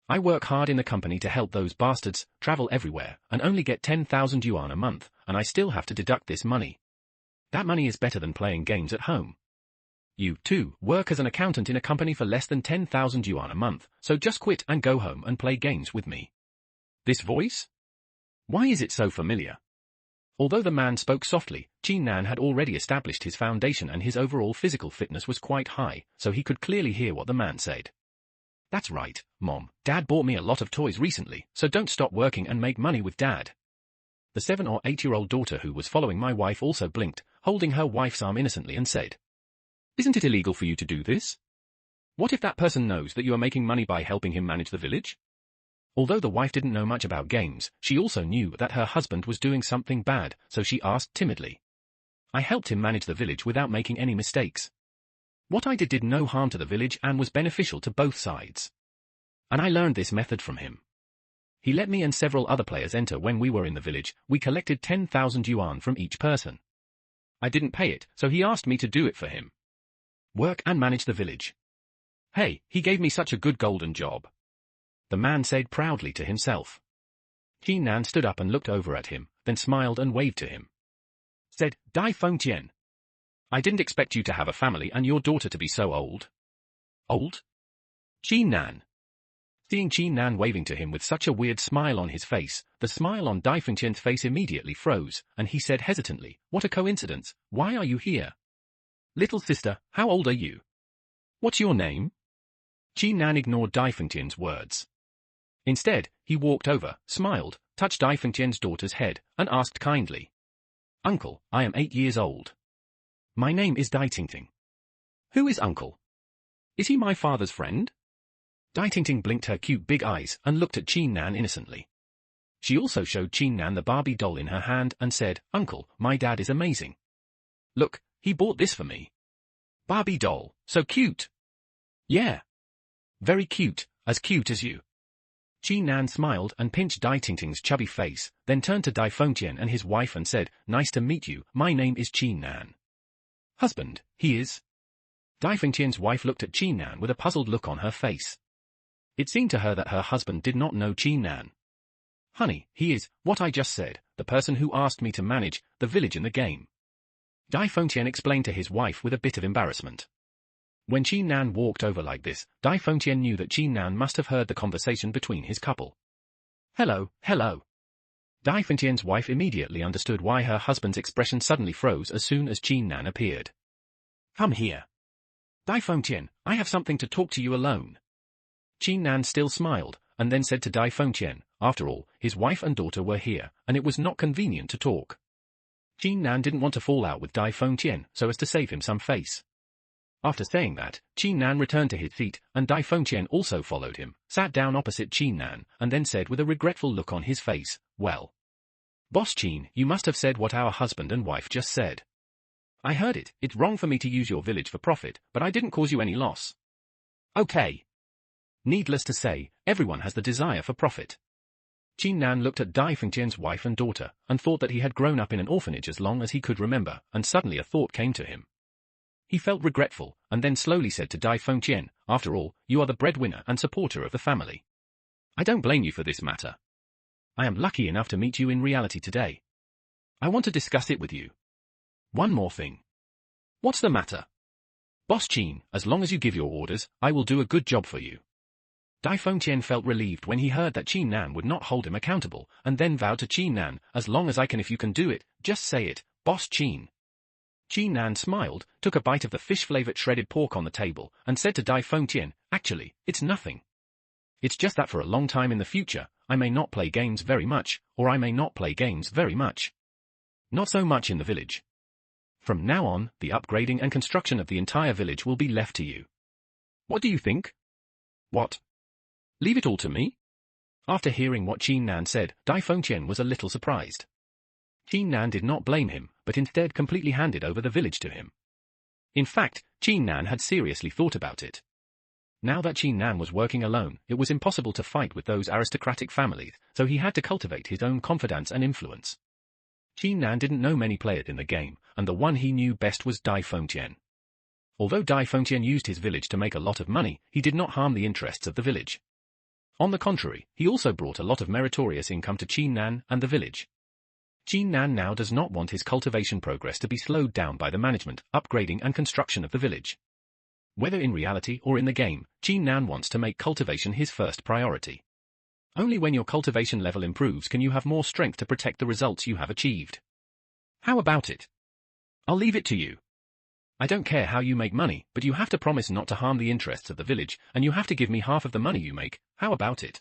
I work hard in the company to help those bastards, travel everywhere, and only get 10,000 yuan a month, and I still have to deduct this money. That money is better than playing games at home. You, too, work as an accountant in a company for less than 10,000 yuan a month, so just quit and go home and play games with me. This voice? Why is it so familiar? Although the man spoke softly, Qin Nan had already established his foundation and his overall physical fitness was quite high, so he could clearly hear what the man said. That's right, Mom, Dad bought me a lot of toys recently, so don't stop working and make money with Dad. The 7 or 8-year-old daughter who was following my wife also blinked, holding her wife's arm innocently and said, Isn't it illegal for you to do this? What if that person knows that you are making money by helping him manage the village? Although the wife didn't know much about games, she also knew that her husband was doing something bad, so she asked timidly. I helped him manage the village without making any mistakes. What I did no harm to the village and was beneficial to both sides. And I learned this method from him. He let me and several other players enter when we were in the village. We collected 10,000 yuan from each person. I didn't pay it, so he asked me to do it for him. Work and manage the village. Hey, he gave me such a good golden job. The man said proudly to himself. Qin Nan stood up and looked over at him, then smiled and waved to him. Said, Dai Fengtian. I didn't expect you to have a family and your daughter to be so old. Old? Qin Nan. Seeing Qin Nan waving to him with such a weird smile on his face, the smile on Dai Fengtian's face immediately froze, and he said hesitantly, What a coincidence, why are you here? Little sister, how old are you? What's your name? Qin Nan ignored Dai Fengtian's words. Instead, he walked over, smiled, touched Dai Fengtian's daughter's head, and asked kindly. Uncle, I am 8 years old. My name is Dai Tingting. Who is Uncle? Is he my father's friend? Dai Tingting blinked her cute big eyes and looked at Qin Nan innocently. She also showed Qin Nan the Barbie doll in her hand and said, Uncle, my dad is amazing. Look, he bought this for me. Barbie doll, so cute. Yeah. Very cute, as cute as you. Qin Nan smiled and pinched Dai Tingting's chubby face, then turned to Dai Fengtian and his wife and said, Nice to meet you, my name is Qin Nan. Husband, he is? Dai Fengtian's wife looked at Qin Nan with a puzzled look on her face. It seemed to her that her husband did not know Qin Nan. Honey, he is, what I just said, the person who asked me to manage the village in the game. Dai Fengtian explained to his wife with a bit of embarrassment. When Qin Nan walked over like this, Dai Fengtian knew that Qin Nan must have heard the conversation between his couple. Hello, hello. Dai Fengtian's wife immediately understood why her husband's expression suddenly froze as soon as Qin Nan appeared. Come here. Dai Fengtian, I have something to talk to you alone. Qin Nan still smiled, and then said to Dai Fengtian, after all, his wife and daughter were here, and it was not convenient to talk. Qin Nan didn't want to fall out with Dai Fengtian so as to save him some face. After saying that, Qin Nan returned to his seat, and Dai Fengtian also followed him, sat down opposite Qin Nan, and then said with a regretful look on his face, Well. Boss Qin, you must have said what our husband and wife just said. I heard it, it's wrong for me to use your village for profit, but I didn't cause you any loss. Okay. Needless to say, everyone has the desire for profit. Qin Nan looked at Dai Fengtian's wife and daughter, and thought that he had grown up in an orphanage as long as he could remember, and suddenly a thought came to him. He felt regretful, and then slowly said to Dai Fengtian, After all, you are the breadwinner and supporter of the family. I don't blame you for this matter. I am lucky enough to meet you in reality today. I want to discuss it with you. One more thing. What's the matter? Boss Qin, as long as you give your orders, I will do a good job for you. Dai Fengtian felt relieved when he heard that Qin Nan would not hold him accountable, and then vowed to Qin Nan, as long as I can, if you can do it, just say it, Boss Qin. Qin Nan smiled, took a bite of the fish-flavored shredded pork on the table, and said to Dai Fengtian, Actually, it's nothing. It's just that for a long time in the future, I may not play games very much, or I may not play games very much. Not so much in the village. From now on, the upgrading and construction of the entire village will be left to you. What do you think? What? Leave it all to me? After hearing what Qin Nan said, Dai Fengqian was a little surprised. Qin Nan did not blame him, but instead completely handed over the village to him. In fact, Qin Nan had seriously thought about it. Now that Qin Nan was working alone, it was impossible to fight with those aristocratic families, so he had to cultivate his own confidence and influence. Qin Nan didn't know many players in the game, and the one he knew best was Dai Fengqian. Although Dai Fengqian used his village to make a lot of money, he did not harm the interests of the village. On the contrary, he also brought a lot of meritorious income to Qin Nan and the village. Qin Nan now does not want his cultivation progress to be slowed down by the management, upgrading and construction of the village. Whether in reality or in the game, Qin Nan wants to make cultivation his first priority. Only when your cultivation level improves can you have more strength to protect the results you have achieved. How about it? I'll leave it to you. I don't care how you make money, but you have to promise not to harm the interests of the village, and you have to give me half of the money you make. How about it?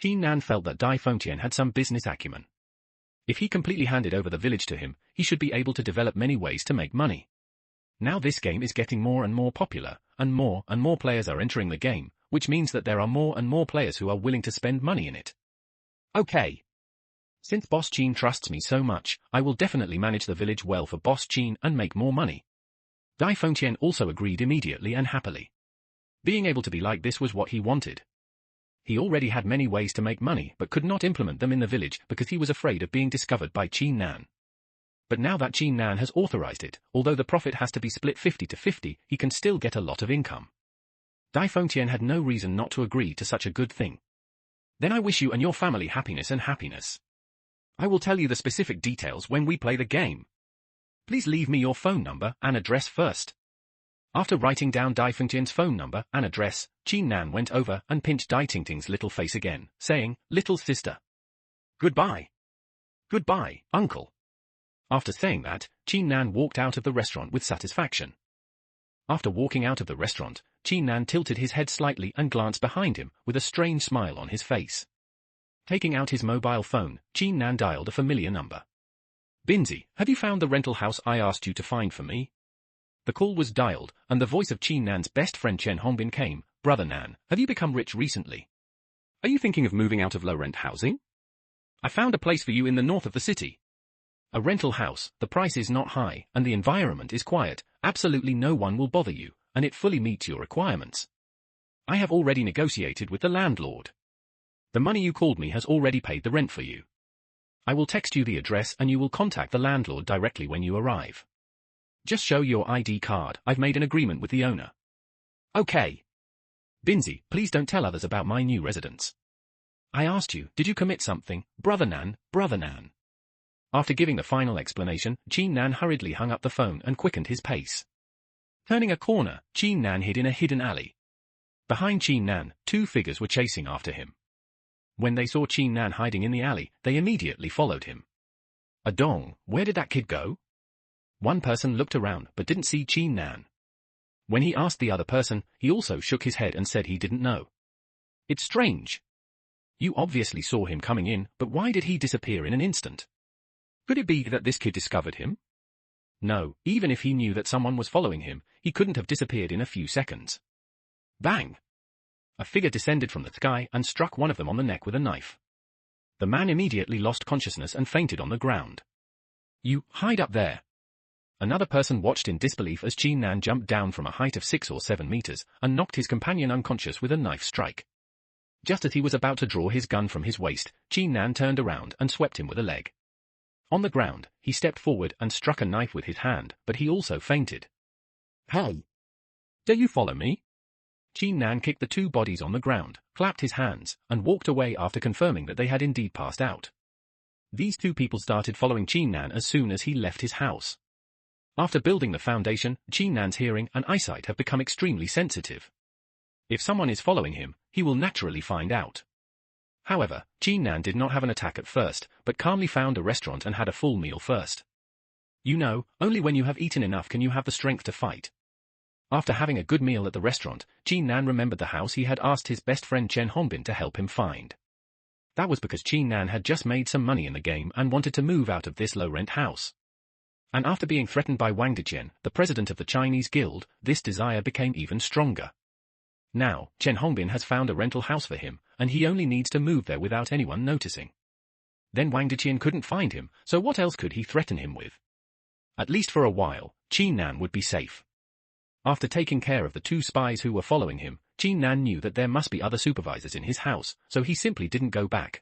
Qin Nan felt that Dai Fengqian had some business acumen. If he completely handed over the village to him, he should be able to develop many ways to make money. Now this game is getting more and more popular, and more players are entering the game, which means that there are more and more players who are willing to spend money in it. Okay. Since Boss Qin trusts me so much, I will definitely manage the village well for Boss Qin and make more money. Dai Fengqian also agreed immediately and happily. Being able to be like this was what he wanted. He already had many ways to make money but could not implement them in the village because he was afraid of being discovered by Qin Nan. But now that Qin Nan has authorized it, although the profit has to be split 50-50, he can still get a lot of income. Dai Fengqian had no reason not to agree to such a good thing. Then I wish you and your family happiness and happiness. I will tell you the specific details when we play the game. Please leave me your phone number and address first. After writing down Dai Fengqian's phone number and address, Qin Nan went over and pinched Dai Tingting's little face again, saying, "Little sister. Goodbye. Goodbye, uncle." After saying that, Qin Nan walked out of the restaurant with satisfaction. After walking out of the restaurant, Qin Nan tilted his head slightly and glanced behind him with a strange smile on his face. Taking out his mobile phone, Qin Nan dialed a familiar number. "Binzi, have you found the rental house I asked you to find for me?" The call was dialed, and the voice of Qin Nan's best friend Chen Hongbin came. "Brother Nan, have you become rich recently? Are you thinking of moving out of low-rent housing? I found a place for you in the north of the city. A rental house, the price is not high, and the environment is quiet, absolutely no one will bother you, and it fully meets your requirements. I have already negotiated with the landlord. The money you called me has already paid the rent for you. I will text you the address and you will contact the landlord directly when you arrive. Just show your ID card, I've made an agreement with the owner." "Okay. Binzi, please don't tell others about my new residence. I asked you, did you commit something, Brother Nan, Brother Nan?" After giving the final explanation, Qin Nan hurriedly hung up the phone and quickened his pace. Turning a corner, Qin Nan hid in a hidden alley. Behind Qin Nan, two figures were chasing after him. When they saw Qin Nan hiding in the alley, they immediately followed him. "Adong, where did that kid go?" One person looked around but didn't see Qin Nan. When he asked the other person, he also shook his head and said he didn't know. "It's strange. You obviously saw him coming in, but why did he disappear in an instant? Could it be that this kid discovered him? No, even if he knew that someone was following him, he couldn't have disappeared in a few seconds." Bang! A figure descended from the sky and struck one of them on the neck with a knife. The man immediately lost consciousness and fainted on the ground. "You, hide up there." Another person watched in disbelief as Qin Nan jumped down from a height of 6 or 7 meters and knocked his companion unconscious with a knife strike. Just as he was about to draw his gun from his waist, Qin Nan turned around and swept him with a leg. On the ground, he stepped forward and struck a knife with his hand, but he also fainted. "Hey! Do you follow me?" Qin Nan kicked the two bodies on the ground, clapped his hands, and walked away after confirming that they had indeed passed out. These two people started following Qin Nan as soon as he left his house. After building the foundation, Qin Nan's hearing and eyesight have become extremely sensitive. If someone is following him, he will naturally find out. However, Qin Nan did not have an attack at first, but calmly found a restaurant and had a full meal first. You know, only when you have eaten enough can you have the strength to fight. After having a good meal at the restaurant, Qin Nan remembered the house he had asked his best friend Chen Hongbin to help him find. That was because Qin Nan had just made some money in the game and wanted to move out of this low-rent house. And after being threatened by Wang Deqian, the president of the Chinese guild, this desire became even stronger. Now, Chen Hongbin has found a rental house for him, and he only needs to move there without anyone noticing. Then Wang Deqian couldn't find him, so what else could he threaten him with? At least for a while, Qin Nan would be safe. After taking care of the two spies who were following him, Qin Nan knew that there must be other supervisors in his house, so he simply didn't go back.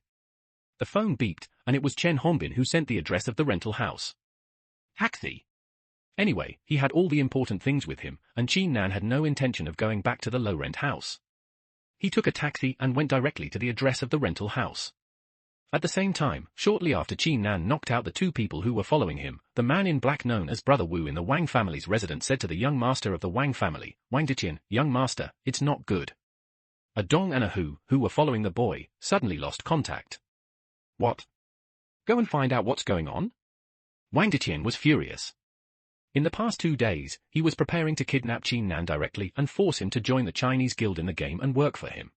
The phone beeped, and it was Chen Hongbin who sent the address of the rental house. Taxi. Anyway, he had all the important things with him, and Qin Nan had no intention of going back to the low-rent house. He took a taxi and went directly to the address of the rental house. At the same time, shortly after Qin Nan knocked out the two people who were following him, the man in black known as Brother Wu in the Wang family's residence said to the young master of the Wang family, Wang Deqian, young master, it's not good. A Dong and a Hu, who were following the boy, suddenly lost contact. What? Go and find out what's going on? Wang Deqian was furious. In the past 2 days, he was preparing to kidnap Qin Nan directly and force him to join the Chinese guild in the game and work for him.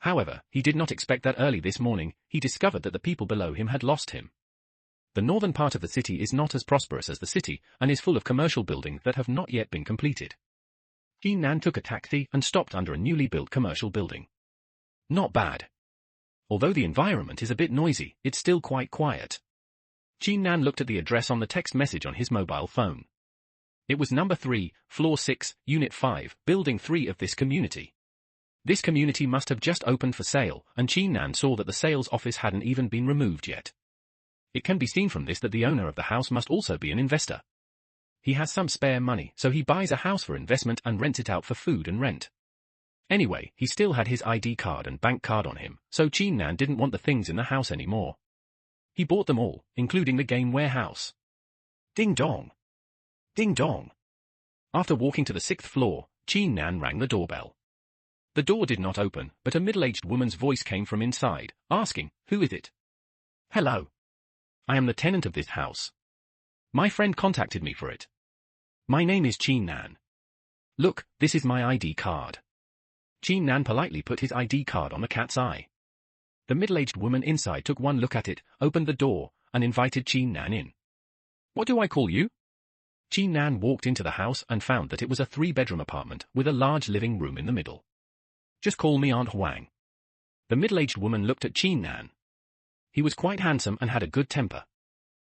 However, he did not expect that early this morning, he discovered that the people below him had lost him. The northern part of the city is not as prosperous as the city, and is full of commercial buildings that have not yet been completed. Qin Nan took a taxi and stopped under a newly built commercial building. Not bad. Although the environment is a bit noisy, it's still quite quiet. Qin Nan looked at the address on the text message on his mobile phone. It was number 3, floor 6, unit 5, building 3 of this community. This community must have just opened for sale, and Qin Nan saw that the sales office hadn't even been removed yet. It can be seen from this that the owner of the house must also be an investor. He has some spare money, so he buys a house for investment and rents it out for food and rent. Anyway, he still had his ID card and bank card on him, so Qin Nan didn't want the things in the house anymore. He bought them all, including the game warehouse. Ding dong. Ding dong. After walking to the 6th floor, Qin Nan rang the doorbell. The door did not open, but a middle-aged woman's voice came from inside, asking, "Who is it?" "Hello. I am the tenant of this house. My friend contacted me for it. My name is Qin Nan. Look, this is my ID card." Qin Nan politely put his ID card on the cat's eye. The middle-aged woman inside took one look at it, opened the door, and invited Qin Nan in. "What do I call you?" Qin Nan walked into the house and found that it was a 3-bedroom apartment with a large living room in the middle. "Just call me Aunt Huang." The middle-aged woman looked at Qin Nan. He was quite handsome and had a good temper.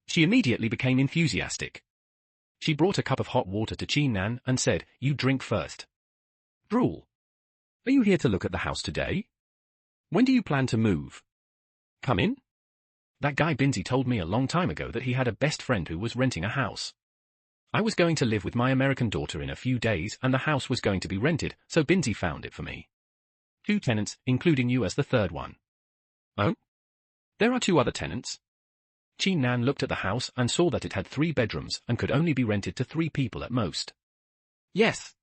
She immediately became enthusiastic. She brought a cup of hot water to Qin Nan and said, "You drink first." "Drool. Are you here to look at the house today? When do you plan to move? Come in." That guy Binzi told me a long time ago that he had a best friend who was renting a house. I was going to live with my American daughter in a few days and the house was going to be rented, so Binzi found it for me. 2 tenants, including you as the 3rd one. "Oh? There are 2 other tenants?" Qin Nan looked at the house and saw that it had 3 bedrooms and could only be rented to 3 people at most. "Yes.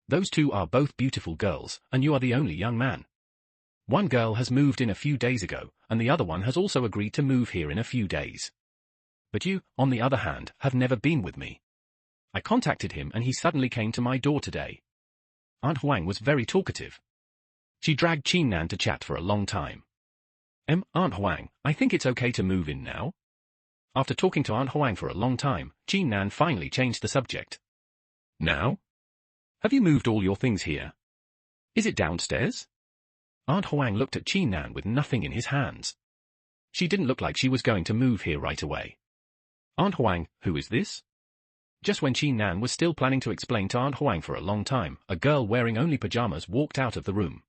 Those 2 are both beautiful girls, and you are the only young man. One girl has moved in a few days ago, and the other one has also agreed to move here in a few days. But you, on the other hand, have never been with me. I contacted him and he suddenly came to my door today." Aunt Huang was very talkative. She dragged Qin Nan to chat for a long time. Aunt Huang, I think it's okay to move in now?" After talking to Aunt Huang for a long time, Qin Nan finally changed the subject. "Now? Have you moved all your things here? Is it downstairs?" Aunt Huang looked at Qin Nan with nothing in his hands. She didn't look like she was going to move here right away. "Aunt Huang, who is this?" Just when Qin Nan was still planning to explain to Aunt Huang for a long time, a girl wearing only pajamas walked out of the room.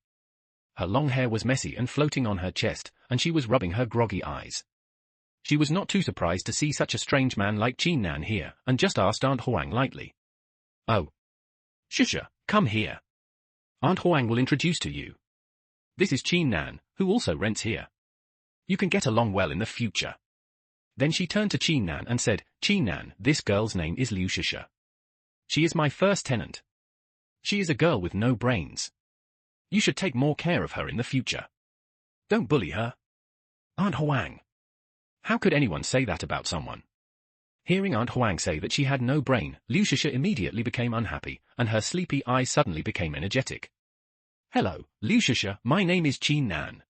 Her long hair was messy and floating on her chest, and she was rubbing her groggy eyes. She was not too surprised to see such a strange man like Qin Nan here, and just asked Aunt Huang lightly. "Oh. Shusha, come here. Aunt Huang will introduce to you. This is Qin Nan, who also rents here. You can get along well in the future." Then she turned to Qin Nan and said, "Qin Nan, this girl's name is Liu Shusha. She is my first tenant. She is a girl with no brains. You should take more care of her in the future. Don't bully her." "Aunt Huang. How could anyone say that about someone?" Hearing Aunt Huang say that she had no brain, Liu Shusha immediately became unhappy, and her sleepy eyes suddenly became energetic. "Hello, Liu Shusha, my name is Qin Nan."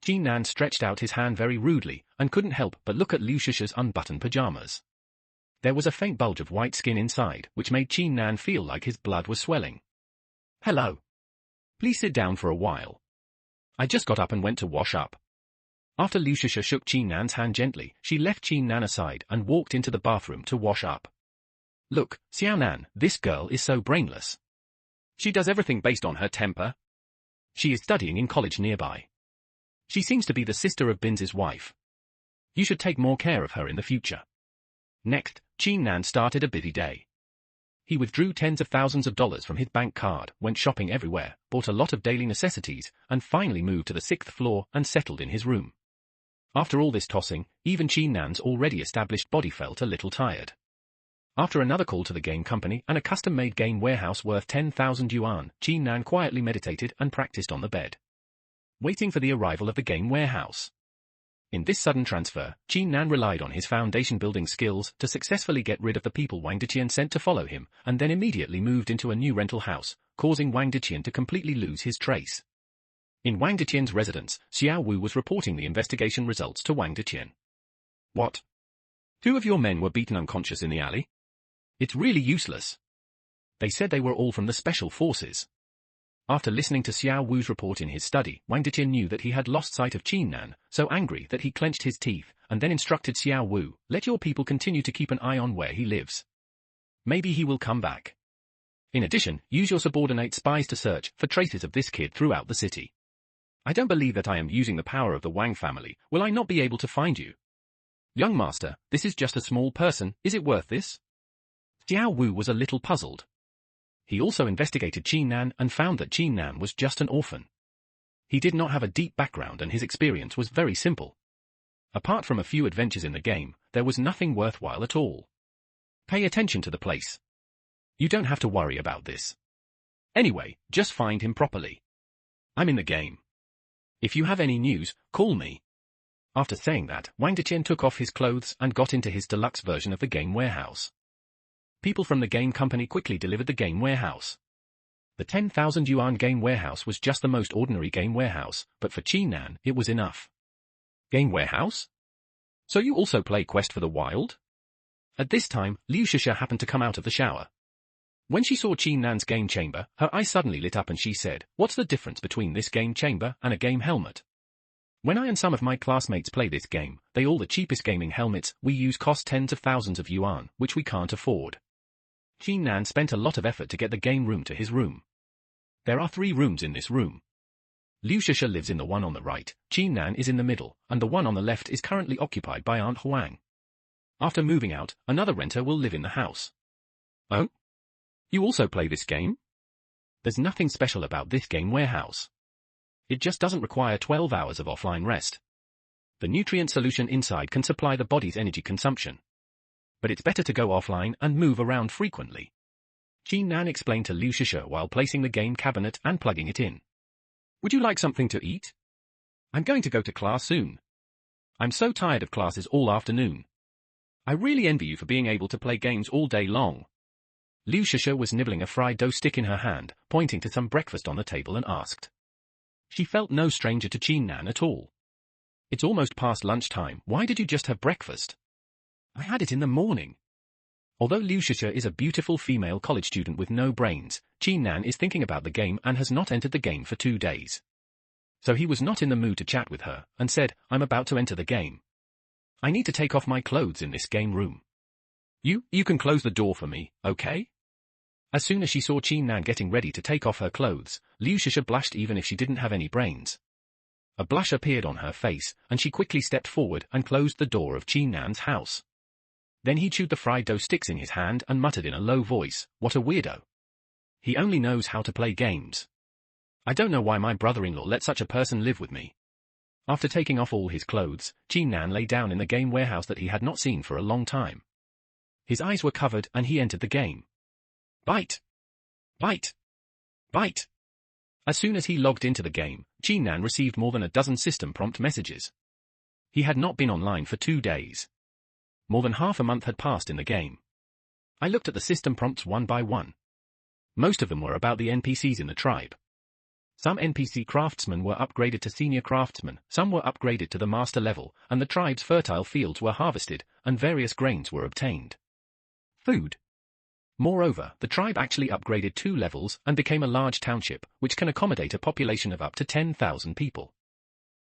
Qin Nan stretched out his hand very rudely, and couldn't help but look at Liu Shusha's unbuttoned pajamas. There was a faint bulge of white skin inside, which made Qin Nan feel like his blood was swelling. "Hello. Please sit down for a while. I just got up and went to wash up. After Liu Shusha shook Qin Nan's hand gently, she left Qin Nan aside and walked into the bathroom to wash up. Look, Xiao Nan, this girl is so brainless. She does everything based on her temper. She is studying in college nearby. She seems to be the sister of Bin's wife. You should take more care of her in the future. Next, Qin Nan started a busy day. He withdrew tens of thousands of dollars from his bank card, went shopping everywhere, bought a lot of daily necessities, and finally moved to the 6th floor and settled in his room. After all this tossing, even Qin Nan's already established body felt a little tired. After another call to the game company and a custom-made game warehouse worth 10,000 yuan, Qin Nan quietly meditated and practiced on the bed, waiting for the arrival of the game warehouse. In this sudden transfer, Qin Nan relied on his foundation-building skills to successfully get rid of the people Wang Deqian sent to follow him, and then immediately moved into a new rental house, causing Wang Deqian to completely lose his trace. In Wang Deqian's residence, Xiao Wu was reporting the investigation results to Wang Deqian. What? 2 of your men were beaten unconscious in the alley? It's really useless. They said they were all from the special forces. After listening to Xiao Wu's report in his study, Wang Deqian knew that he had lost sight of Qin Nan, so angry that he clenched his teeth, and then instructed Xiao Wu, let your people continue to keep an eye on where he lives. Maybe he will come back. In addition, use your subordinate spies to search for traces of this kid throughout the city. I don't believe that I am using the power of the Wang family. Will I not be able to find you? Young master, this is just a small person, is it worth this? Xiao Wu was a little puzzled. He also investigated Qin Nan and found that Qin Nan was just an orphan. He did not have a deep background and his experience was very simple. Apart from a few adventures in the game, there was nothing worthwhile at all. Pay attention to the place. You don't have to worry about this. Anyway, just find him properly. I'm in the game. If you have any news, call me. After saying that, Wang Deqian took off his clothes and got into his deluxe version of the game warehouse. People from the game company quickly delivered the game warehouse. The 10,000 yuan game warehouse was just the most ordinary game warehouse, but for Qin Nan, it was enough. Game warehouse? So you also play Quest for the Wild? At this time, Liu Shusha happened to come out of the shower. When she saw Qin Nan's game chamber, her eyes suddenly lit up and she said, what's the difference between this game chamber and a game helmet? When I and some of my classmates play this game, they all the cheapest gaming helmets we use cost tens of thousands of yuan, which we can't afford. Qin Nan spent a lot of effort to get the game room to his room. There are 3 rooms in this room. Liu Shusha lives in the one on the right, Qin Nan is in the middle, and the one on the left is currently occupied by Aunt Huang. After moving out, another renter will live in the house. Oh? You also play this game? There's nothing special about this game warehouse. It just doesn't require 12 hours of offline rest. The nutrient solution inside can supply the body's energy consumption. But it's better to go offline and move around frequently. Qin Nan explained to Liu Shusha while placing the game cabinet and plugging it in. Would you like something to eat? I'm going to go to class soon. I'm so tired of classes all afternoon. I really envy you for being able to play games all day long. Liu Shusha was nibbling a fried dough stick in her hand, pointing to some breakfast on the table and asked. She felt no stranger to Qin Nan at all. It's almost past lunchtime, why did you just have breakfast? I had it in the morning. Although Liu Shusha is a beautiful female college student with no brains, Qin Nan is thinking about the game and has not entered the game for 2 days. So he was not in the mood to chat with her, and said, I'm about to enter the game. I need to take off my clothes in this game room. You can close the door for me, okay? As soon as she saw Qin Nan getting ready to take off her clothes, Liu Shusha blushed even if she didn't have any brains. A blush appeared on her face, and she quickly stepped forward and closed the door of Qin Nan's house. Then he chewed the fried dough sticks in his hand and muttered in a low voice, what a weirdo. He only knows how to play games. I don't know why my brother-in-law let such a person live with me. After taking off all his clothes, Qin Nan lay down in the game warehouse that he had not seen for a long time. His eyes were covered and he entered the game. Bite! Bite! Bite! As soon as he logged into the game, Qin Nan received more than a dozen system prompt messages. He had not been online for 2 days. More than half a month had passed in the game. I looked at the system prompts one by one. Most of them were about the NPCs in the tribe. Some NPC craftsmen were upgraded to senior craftsmen, some were upgraded to the master level, and the tribe's fertile fields were harvested, and various grains were obtained. Food. Moreover, the tribe actually upgraded 2 levels and became a large township, which can accommodate a population of up to 10,000 people.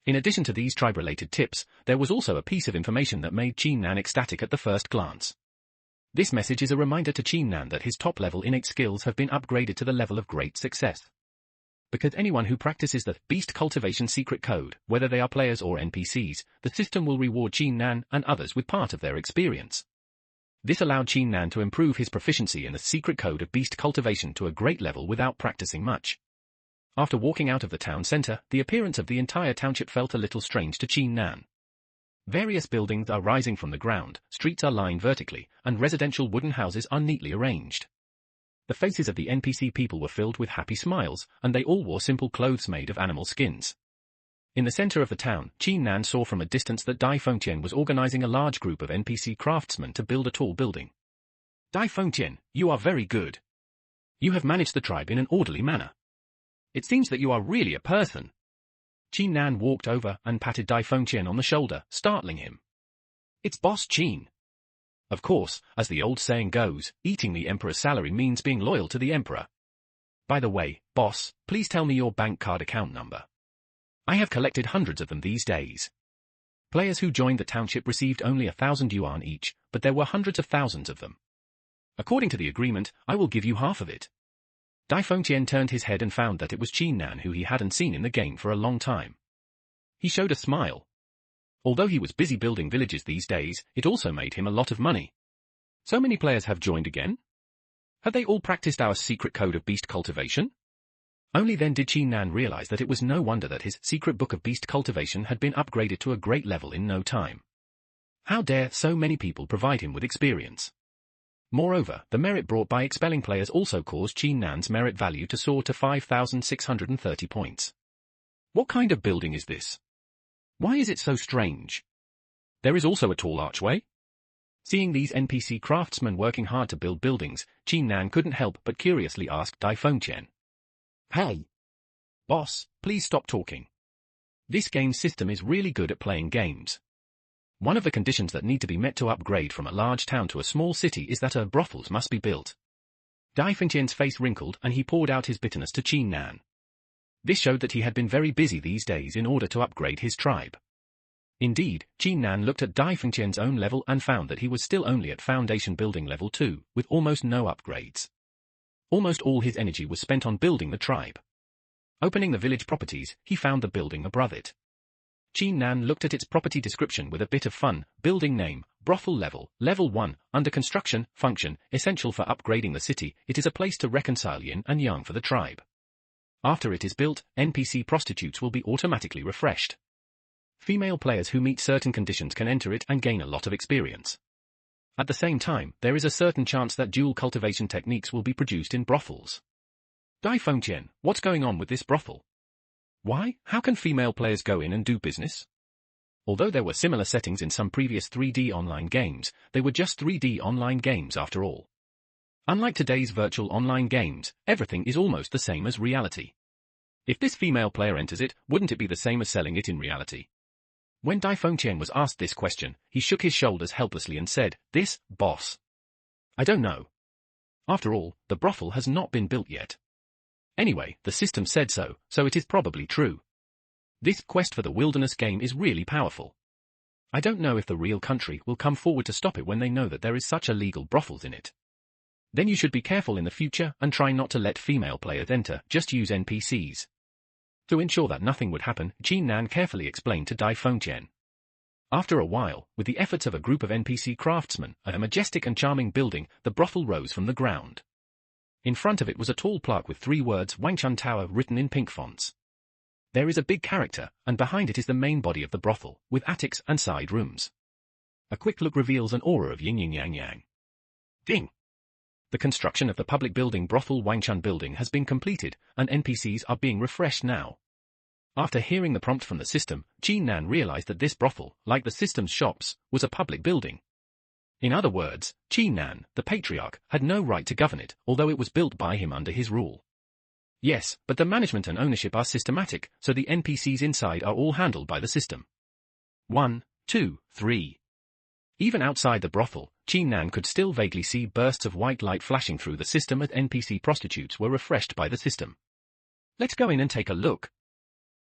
In addition to these tribe-related tips, there was also a piece of information that made Nan ecstatic at the first glance. This message is a reminder to Nan that his top-level innate skills have been upgraded to the level of great success. Because anyone who practices the Beast Cultivation secret code, whether they are players or NPCs, the system will reward Nan and others with part of their experience. This allowed Nan to improve his proficiency in the secret code of Beast Cultivation to a great level without practicing much. After walking out of the town center, the appearance of the entire township felt a little strange to Nan. Various buildings are rising from the ground, streets are lined vertically, and residential wooden houses are neatly arranged. The faces of the NPC people were filled with happy smiles, and they all wore simple clothes made of animal skins. In the center of the town, Nan saw from a distance that Dai Fengtian was organizing a large group of NPC craftsmen to build a tall building. Dai Fengtian, you are very good. You have managed the tribe in an orderly manner. It seems that you are really a person. Nan walked over and patted Dai Fengtian on the shoulder, startling him. It's Boss Qin. Of course, as the old saying goes, eating the emperor's salary means being loyal to the emperor. By the way, boss, please tell me your bank card account number. I have collected hundreds of them these days. Players who joined the township received only 1,000 yuan each, but there were hundreds of thousands of them. According to the agreement, I will give you half of it. Dai Fengtian turned his head and found that it was Nan who he hadn't seen in the game for a long time. He showed a smile. Although he was busy building villages these days, it also made him a lot of money. So many players have joined again? Have they all practiced our secret code of beast cultivation? Only then did Nan realize that it was no wonder that his secret book of beast cultivation had been upgraded to a great level in no time. How dare so many people provide him with experience? Moreover, the merit brought by expelling players also caused Nan's merit value to soar to 5,630 points. What kind of building is this? Why is it so strange? There is also a tall archway. Seeing these NPC craftsmen working hard to build buildings, Nan couldn't help but curiously ask Dai Fengtian. Hey! Boss, please stop talking. This game system is really good at playing games. One of the conditions that need to be met to upgrade from a large town to a small city is that brothels must be built. Dai Fengtian's face wrinkled and he poured out his bitterness to Nan. This showed that he had been very busy these days in order to upgrade his tribe. Indeed, Nan looked at Dai Fengtian's own level and found that he was still only at foundation building level 2, with almost no upgrades. Almost all his energy was spent on building the tribe. Opening the village properties, he found the building above it. Nan looked at its property description with a bit of fun: building name, brothel level, level 1, under construction, function, essential for upgrading the city, it is a place to reconcile yin and yang for the tribe. After it is built, NPC prostitutes will be automatically refreshed. Female players who meet certain conditions can enter it and gain a lot of experience. At the same time, there is a certain chance that dual cultivation techniques will be produced in brothels. Dai Fengtian, what's going on with this brothel? Why, how can female players go in and do business? Although there were similar settings in some previous 3D online games, they were just 3D online games after all. Unlike today's virtual online games, everything is almost the same as reality. If this female player enters it, wouldn't it be the same as selling it in reality? When Dai Fengtian was asked this question, he shook his shoulders helplessly and said, "This, boss. I don't know. After all, the brothel has not been built yet. Anyway, the system said so, so it is probably true. This quest for the wilderness game is really powerful. I don't know if the real country will come forward to stop it when they know that there is such illegal brothels in it. Then you should be careful in the future and try not to let female players enter, just use NPCs." To ensure that nothing would happen, Nan carefully explained to Dai Fengtian. After a while, with the efforts of a group of NPC craftsmen, a majestic and charming building, the brothel rose from the ground. In front of it was a tall plaque with 3 words Wangchun Tower written in pink fonts. There is a big character, and behind it is the main body of the brothel, with attics and side rooms. A quick look reveals an aura of yin yin yang yang. Ding! The construction of the public building brothel Wangchun building has been completed, and NPCs are being refreshed now. After hearing the prompt from the system, Nan realized that this brothel, like the system's shops, was a public building. In other words, Nan, the patriarch, had no right to govern it, although it was built by him under his rule. Yes, but the management and ownership are systematic, so the NPCs inside are all handled by the system. 1, 2, 3. Even outside the brothel, Qin Nan could still vaguely see bursts of white light flashing through the system as NPC prostitutes were refreshed by the system. Let's go in and take a look.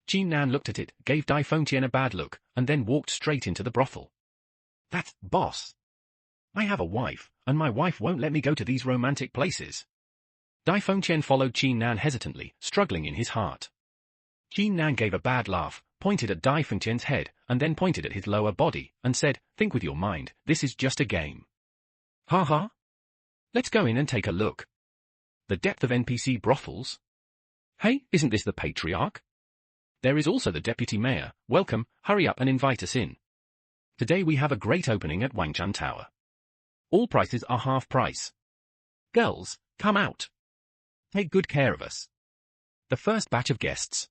Qin Nan looked at it, gave Dai Fengtian a bad look, and then walked straight into the brothel. That's boss. I have a wife, and my wife won't let me go to these romantic places. Dai Fengtian followed Qin Nan hesitantly, struggling in his heart. Qin Nan gave a bad laugh, pointed at Dai Fengtian's head, and then pointed at his lower body, and said, think with your mind, this is just a game. Ha ha. Let's go in and take a look. The depth of NPC brothels? Hey, isn't this the patriarch? There is also the deputy mayor. Welcome, hurry up and invite us in. Today we have a great opening at Wangchun Tower. All prices are half price. Girls, come out. Take good care of us. The first batch of guests.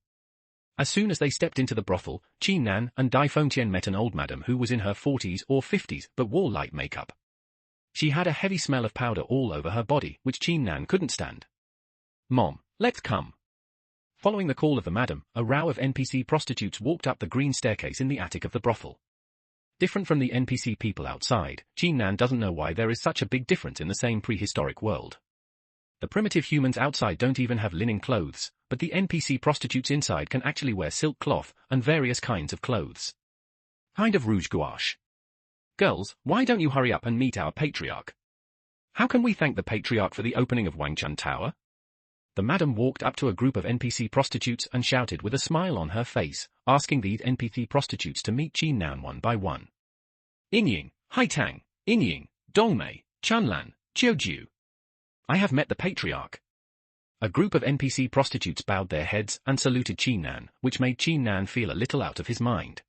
As soon as they stepped into the brothel, Qin Nan and Dai Fengtian met an old madam who was in her 40s or 50s but wore light makeup. She had a heavy smell of powder all over her body, which Qin Nan couldn't stand. Mom, let's come. Following the call of the madam, a row of NPC prostitutes walked up the green staircase in the attic of the brothel. Different from the NPC people outside, Qin Nan doesn't know why there is such a big difference in the same prehistoric world. The primitive humans outside don't even have linen clothes, but the NPC prostitutes inside can actually wear silk cloth and various kinds of clothes. Kind of rouge gouache. Girls, why don't you hurry up and meet our patriarch? How can we thank the patriarch for the opening of Wangchun Tower? The madam walked up to a group of NPC prostitutes and shouted with a smile on her face, asking these NPC prostitutes to meet Qin Nan one by one. Inying, Haitang, Inying, Dongmei, Chunlan, Qiujiu. I have met the patriarch. A group of NPC prostitutes bowed their heads and saluted Qin Nan, which made Qin Nan feel a little out of his mind.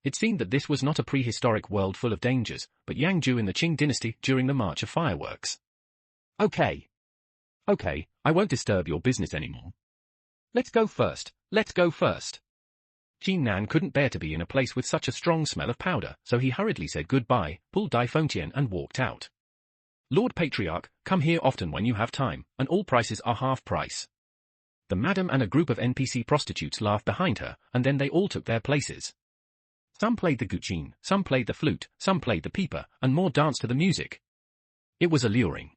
It seemed that this was not a prehistoric world full of dangers, but Yangzhou in the Qing dynasty during the March of Fireworks. Okay, I won't disturb your business anymore. Let's go first. Qin Nan couldn't bear to be in a place with such a strong smell of powder, so he hurriedly said goodbye, pulled Dai Fengtian and walked out. Lord Patriarch, come here often when you have time, and all prices are half price. The madam and a group of NPC prostitutes laughed behind her, and then they all took their places. Some played the guqin, some played the flute, some played the pipa, and more danced to the music. It was alluring.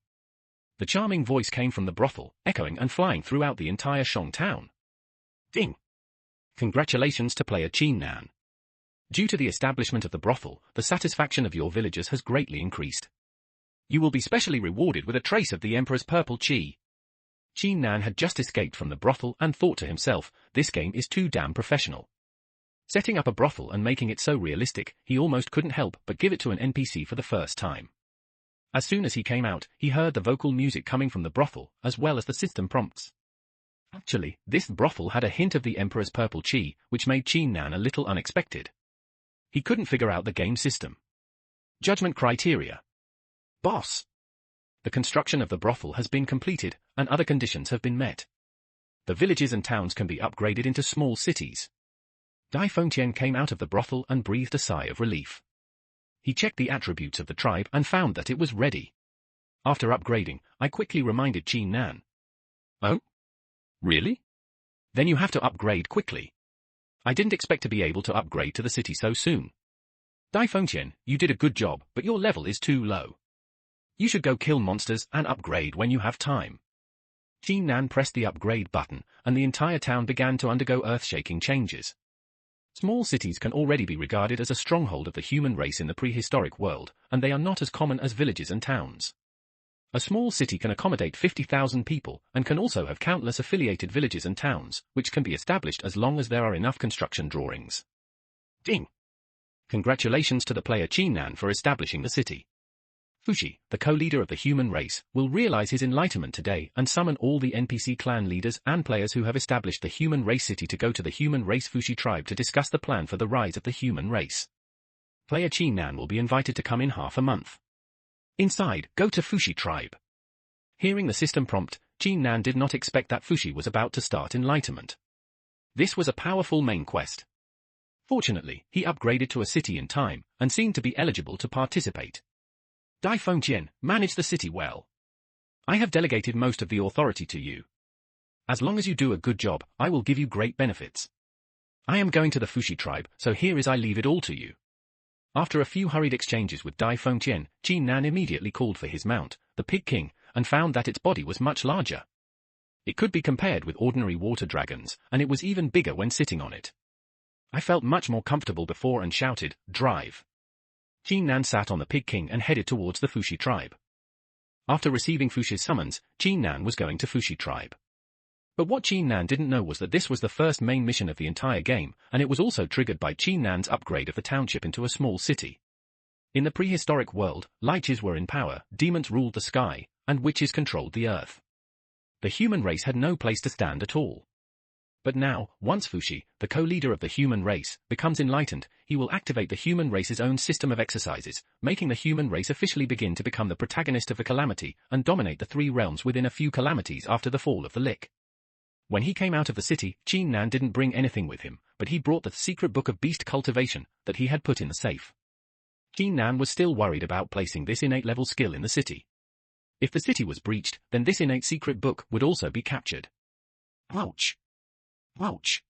The charming voice came from the brothel, echoing and flying throughout the entire Shong town. Ding! Congratulations to player Qin Nan. Due to the establishment of the brothel, the satisfaction of your villagers has greatly increased. You will be specially rewarded with a trace of the Emperor's purple chi. Qin Nan had just escaped from the brothel and thought to himself, this game is too damn professional. Setting up a brothel and making it so realistic, he almost couldn't help but give it to an NPC for the first time. As soon as he came out, he heard the vocal music coming from the brothel, as well as the system prompts. Actually, this brothel had a hint of the Emperor's purple chi, which made Qin Nan a little unexpected. He couldn't figure out the game system. Judgment criteria. Boss! The construction of the brothel has been completed, and other conditions have been met. The villages and towns can be upgraded into small cities. Dai Fengtian came out of the brothel and breathed a sigh of relief. He checked the attributes of the tribe and found that it was ready. After upgrading, I quickly reminded Qin Nan. Oh? Really? Then you have to upgrade quickly. I didn't expect to be able to upgrade to the city so soon. Dai Fengtian, you did a good job, but your level is too low. You should go kill monsters and upgrade when you have time. Qin Nan pressed the upgrade button, and the entire town began to undergo earth-shaking changes. Small cities can already be regarded as a stronghold of the human race in the prehistoric world, and they are not as common as villages and towns. A small city can accommodate 50,000 people, and can also have countless affiliated villages and towns, which can be established as long as there are enough construction drawings. Ding! Congratulations to the player Qin Nan for establishing the city. Fushi, the co-leader of the human race, will realize his enlightenment today and summon all the NPC clan leaders and players who have established the human race city to go to the human race Fushi tribe to discuss the plan for the rise of the human race. Player Qin Nan will be invited to come in half a month. Inside, go to Fushi tribe. Hearing the system prompt, Qin Nan did not expect that Fushi was about to start enlightenment. This was a powerful main quest. Fortunately, he upgraded to a city in time, and seemed to be eligible to participate. Dai Fengtian, manage the city well. I have delegated most of the authority to you. As long as you do a good job, I will give you great benefits. I am going to the Fushi tribe, so here is I leave it all to you. After a few hurried exchanges with Dai Fengqian, Qin Nan immediately called for his mount, the Pig King, and found that its body was much larger. It could be compared with ordinary water dragons, and it was even bigger when sitting on it. I felt much more comfortable before and shouted, "Drive!" Qin Nan sat on the Pig King and headed towards the Fushi tribe. After receiving Fushi's summons, Qin Nan was going to Fushi tribe. But what Qin Nan didn't know was that this was the first main mission of the entire game, and it was also triggered by Qin Nan's upgrade of the township into a small city. In the prehistoric world, liches were in power, demons ruled the sky, and witches controlled the earth. The human race had no place to stand at all. But now, once Fushi, the co-leader of the human race, becomes enlightened, he will activate the human race's own system of exercises, making the human race officially begin to become the protagonist of a calamity and dominate the three realms within a few calamities after the fall of the Lick. When he came out of the city, Qin Nan didn't bring anything with him, but he brought the secret book of beast cultivation that he had put in the safe. Qin Nan was still worried about placing this innate level skill in the city. If the city was breached, then this innate secret book would also be captured. Ouch! Ouch!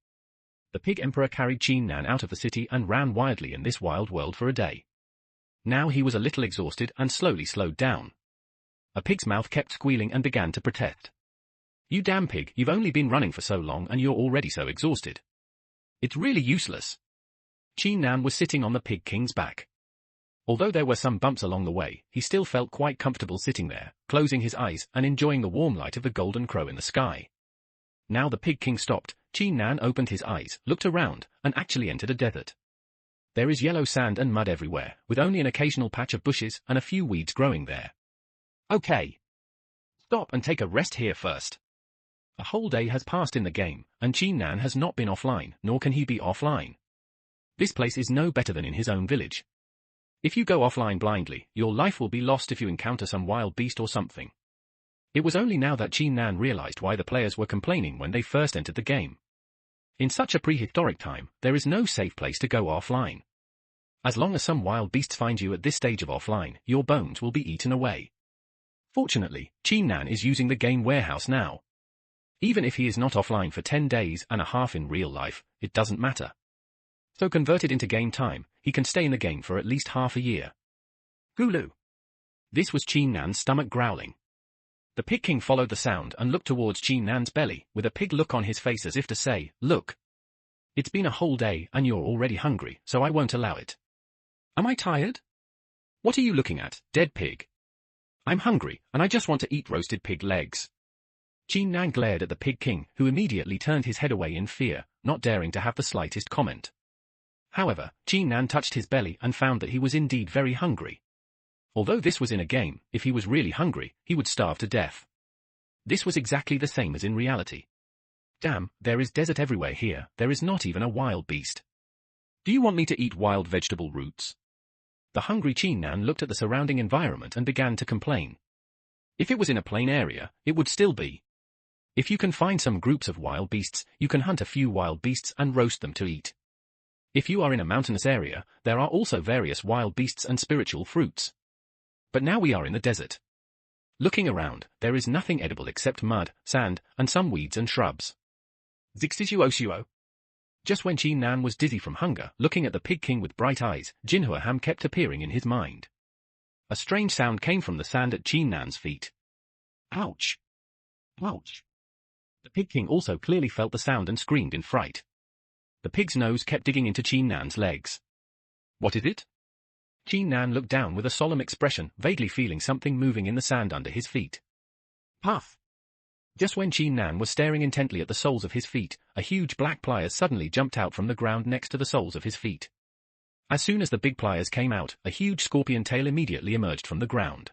The Pig Emperor carried Qin Nan out of the city and ran wildly in this wild world for a day. Now he was a little exhausted and slowly slowed down. A pig's mouth kept squealing and began to protest. "You damn pig, you've only been running for so long and you're already so exhausted. It's really useless." Qin Nan was sitting on the Pig King's back. Although there were some bumps along the way, he still felt quite comfortable sitting there, closing his eyes and enjoying the warm light of the golden crow in the sky. Now the Pig King stopped, Qin Nan opened his eyes, looked around, and actually entered a desert. There is yellow sand and mud everywhere, with only an occasional patch of bushes and a few weeds growing there. Okay. Stop and take a rest here first. A whole day has passed in the game, and Qin Nan has not been offline, nor can he be offline. This place is no better than in his own village. If you go offline blindly, your life will be lost if you encounter some wild beast or something. It was only now that Qin Nan realized why the players were complaining when they first entered the game. In such a prehistoric time, there is no safe place to go offline. As long as some wild beasts find you at this stage of offline, your bones will be eaten away. Fortunately, Qin Nan is using the game warehouse now. Even if he is not offline for 10 days and a half in real life, it doesn't matter. So converted into game time, he can stay in the game for at least half a year. Gulu! This was Qin Nan's stomach growling. The Pig King followed the sound and looked towards Qin Nan's belly, with a pig look on his face as if to say, "Look. It's been a whole day and you're already hungry, so I won't allow it." "Am I tired? What are you looking at, dead pig?" "I'm hungry, and I just want to eat roasted pig legs." Qin Nan glared at the Pig King, who immediately turned his head away in fear, not daring to have the slightest comment. However, Qin Nan touched his belly and found that he was indeed very hungry. Although this was in a game, if he was really hungry, he would starve to death. This was exactly the same as in reality. Damn, there is desert everywhere here, there is not even a wild beast. "Do you want me to eat wild vegetable roots?" The hungry Qin Nan looked at the surrounding environment and began to complain. If it was in a plain area, it would still be. If you can find some groups of wild beasts, you can hunt a few wild beasts and roast them to eat. If you are in a mountainous area, there are also various wild beasts and spiritual fruits. But now we are in the desert. Looking around, there is nothing edible except mud, sand, and some weeds and shrubs. Zixisuoshuo. Just when Qin Nan was dizzy from hunger, looking at the Pig King with bright eyes, Jinhua Ham kept appearing in his mind. A strange sound came from the sand at Qin Nan's feet. Ouch! Ouch! The Pig King also clearly felt the sound and screamed in fright. The pig's nose kept digging into Qin Nan's legs. "What is it?" Qin Nan looked down with a solemn expression, vaguely feeling something moving in the sand under his feet. Puff! Just when Qin Nan was staring intently at the soles of his feet, a huge black pliers suddenly jumped out from the ground next to the soles of his feet. As soon as the big pliers came out, a huge scorpion tail immediately emerged from the ground.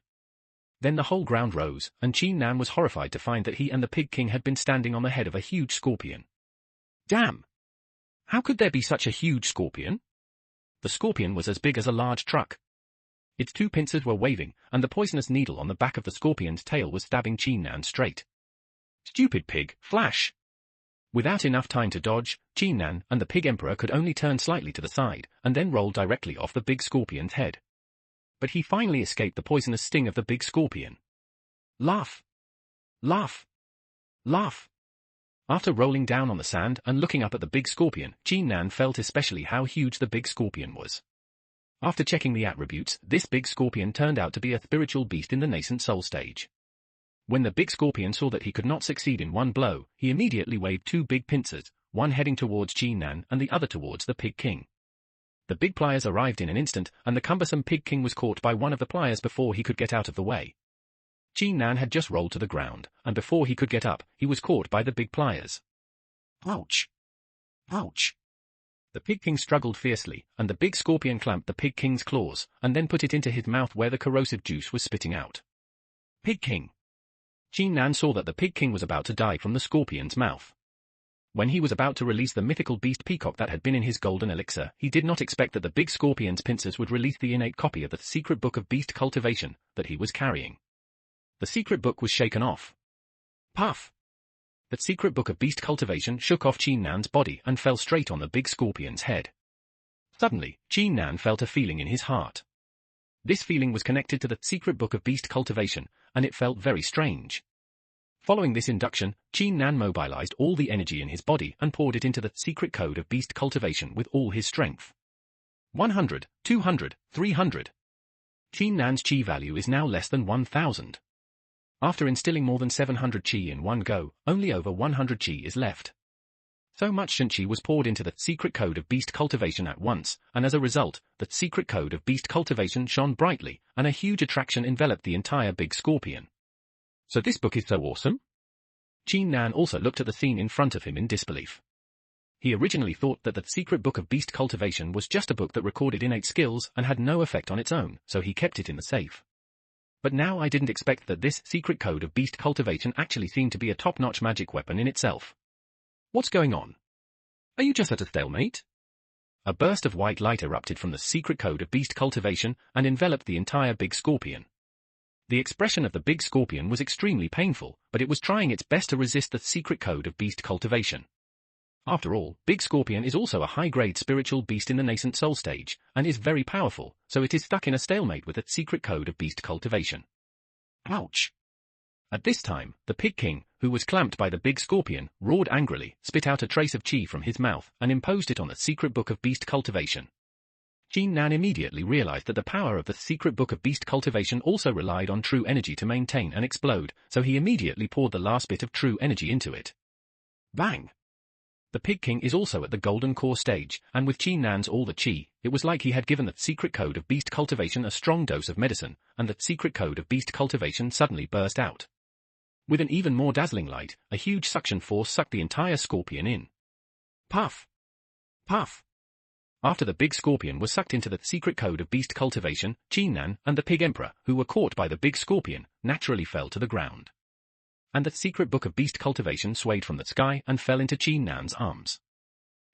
Then the whole ground rose, and Qin Nan was horrified to find that he and the Pig King had been standing on the head of a huge scorpion. Damn! How could there be such a huge scorpion? The scorpion was as big as a large truck. Its two pincers were waving, and the poisonous needle on the back of the scorpion's tail was stabbing Qin Nan straight. Stupid pig, flash! Without enough time to dodge, Qin Nan and the Pig Emperor could only turn slightly to the side, and then roll directly off the big scorpion's head. But he finally escaped the poisonous sting of the big scorpion. Laugh! Laugh! Laugh! After rolling down on the sand and looking up at the big scorpion, Qin Nan felt especially how huge the big scorpion was. After checking the attributes, this big scorpion turned out to be a spiritual beast in the nascent soul stage. When the big scorpion saw that he could not succeed in one blow, he immediately waved two big pincers, one heading towards Qin and the other towards the Pig King. The big pliers arrived in an instant, and the cumbersome Pig King was caught by one of the pliers before he could get out of the way. Qin had just rolled to the ground, and before he could get up, he was caught by the big pliers. Ouch! Ouch! The Pig King struggled fiercely, and the big scorpion clamped the Pig King's claws, and then put it into his mouth where the corrosive juice was spitting out. Pig King! Qin saw that the Pig King was about to die from the scorpion's mouth. When he was about to release the mythical beast peacock that had been in his golden elixir, he did not expect that the big scorpion's pincers would release the innate copy of the secret book of beast cultivation that he was carrying. The secret book was shaken off. Puff! The secret book of beast cultivation shook off Qin's body and fell straight on the big scorpion's head. Suddenly, Qin felt a feeling in his heart. This feeling was connected to the secret book of beast cultivation, and it felt very strange. Following this induction, Qin mobilized all the energy in his body and poured it into the secret code of beast cultivation with all his strength. 100, 200, 300. Qin's chi value is now less than 1,000. After instilling more than 700 chi in one go, only over 100 chi is left. So much chi was poured into the secret code of beast cultivation at once, and as a result, the secret code of beast cultivation shone brightly, and a huge attraction enveloped the entire big scorpion. So this book is so awesome? Qin also looked at the scene in front of him in disbelief. He originally thought that the secret book of beast cultivation was just a book that recorded innate skills and had no effect on its own, so he kept it in the safe. But now I didn't expect that this secret code of beast cultivation actually seemed to be a top-notch magic weapon in itself. What's going on? Are you just at a stalemate? A burst of white light erupted from the secret code of beast cultivation and enveloped the entire big scorpion. The expression of the big scorpion was extremely painful, but it was trying its best to resist the secret code of beast cultivation. After all, Big Scorpion is also a high-grade spiritual beast in the nascent soul stage, and is very powerful, so it is stuck in a stalemate with its secret code of beast cultivation. Ouch! At this time, the Pig King, who was clamped by the Big Scorpion, roared angrily, spit out a trace of chi from his mouth, and imposed it on the secret book of beast cultivation. Qin immediately realized that the power of the secret book of beast cultivation also relied on true energy to maintain and explode, so he immediately poured the last bit of true energy into it. Bang! The Pig King is also at the golden core stage, and with Qin's all the chi, it was like he had given the secret code of beast cultivation a strong dose of medicine, and the secret code of beast cultivation suddenly burst out. With an even more dazzling light, a huge suction force sucked the entire scorpion in. Puff! Puff! After the big scorpion was sucked into the secret code of beast cultivation, Qin and the Pig Emperor, who were caught by the big scorpion, naturally fell to the ground. And the secret book of beast cultivation swayed from the sky and fell into Qin's arms.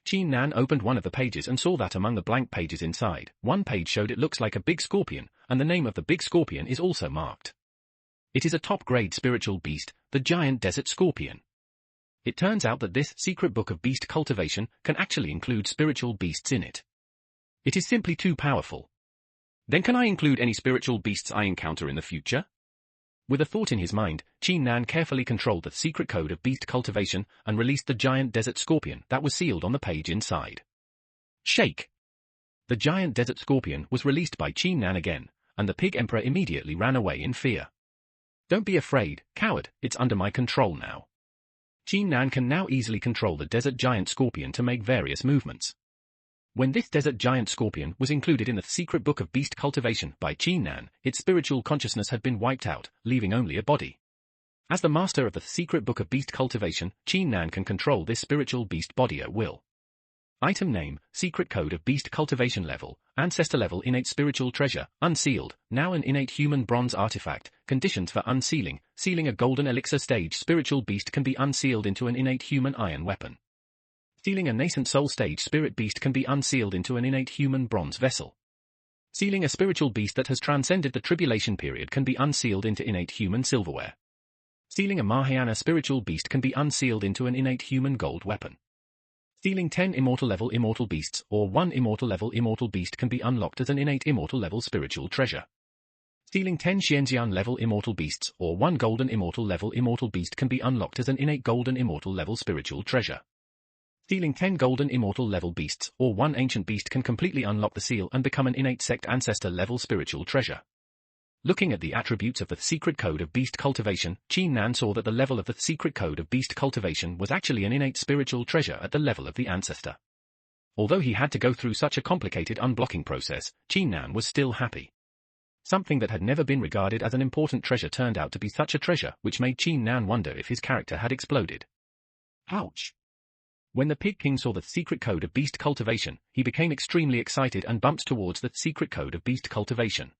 Qin opened one of the pages and saw that among the blank pages inside, one page showed it looks like a big scorpion, and the name of the big scorpion is also marked. It is a top-grade spiritual beast, the giant desert scorpion. It turns out that this secret book of beast cultivation can actually include spiritual beasts in it. It is simply too powerful. Then can I include any spiritual beasts I encounter in the future? With a thought in his mind, Qin carefully controlled the secret code of beast cultivation and released the giant desert scorpion that was sealed on the page inside. Shake! The giant desert scorpion was released by Qin again, and the Pig Emperor immediately ran away in fear. Don't be afraid, coward, it's under my control now. Qin can now easily control the desert giant scorpion to make various movements. When this desert giant scorpion was included in the secret book of beast cultivation by Qin, its spiritual consciousness had been wiped out, leaving only a body. As the master of the secret book of beast cultivation, Qin can control this spiritual beast body at will. Item name, secret code of beast cultivation level, ancestor level innate spiritual treasure, unsealed, now an innate human bronze artifact, conditions for unsealing, sealing a golden elixir stage spiritual beast can be unsealed into an innate human iron weapon. Sealing a nascent soul stage spirit beast can be unsealed into an innate human bronze vessel. Sealing a spiritual beast that has transcended the tribulation period can be unsealed into innate human silverware. Sealing a Mahayana spiritual beast can be unsealed into an innate human gold weapon. Sealing 10 immortal level immortal beasts or 1 immortal level immortal beast can be unlocked as an innate immortal level spiritual treasure. Sealing 10 Xianxian level immortal beasts or 1 golden immortal level immortal beast can be unlocked as an innate golden immortal level spiritual treasure. Stealing 10 golden immortal level beasts or 1 ancient beast can completely unlock the seal and become an innate sect ancestor level spiritual treasure. Looking at the attributes of the secret code of beast cultivation, Qin Nan saw that the level of the secret code of beast cultivation was actually an innate spiritual treasure at the level of the ancestor. Although he had to go through such a complicated unblocking process, Qin Nan was still happy. Something that had never been regarded as an important treasure turned out to be such a treasure, which made Qin Nan wonder if his character had exploded. Ouch! When the Pig King saw the secret code of beast cultivation, he became extremely excited and bumped towards the secret code of beast cultivation.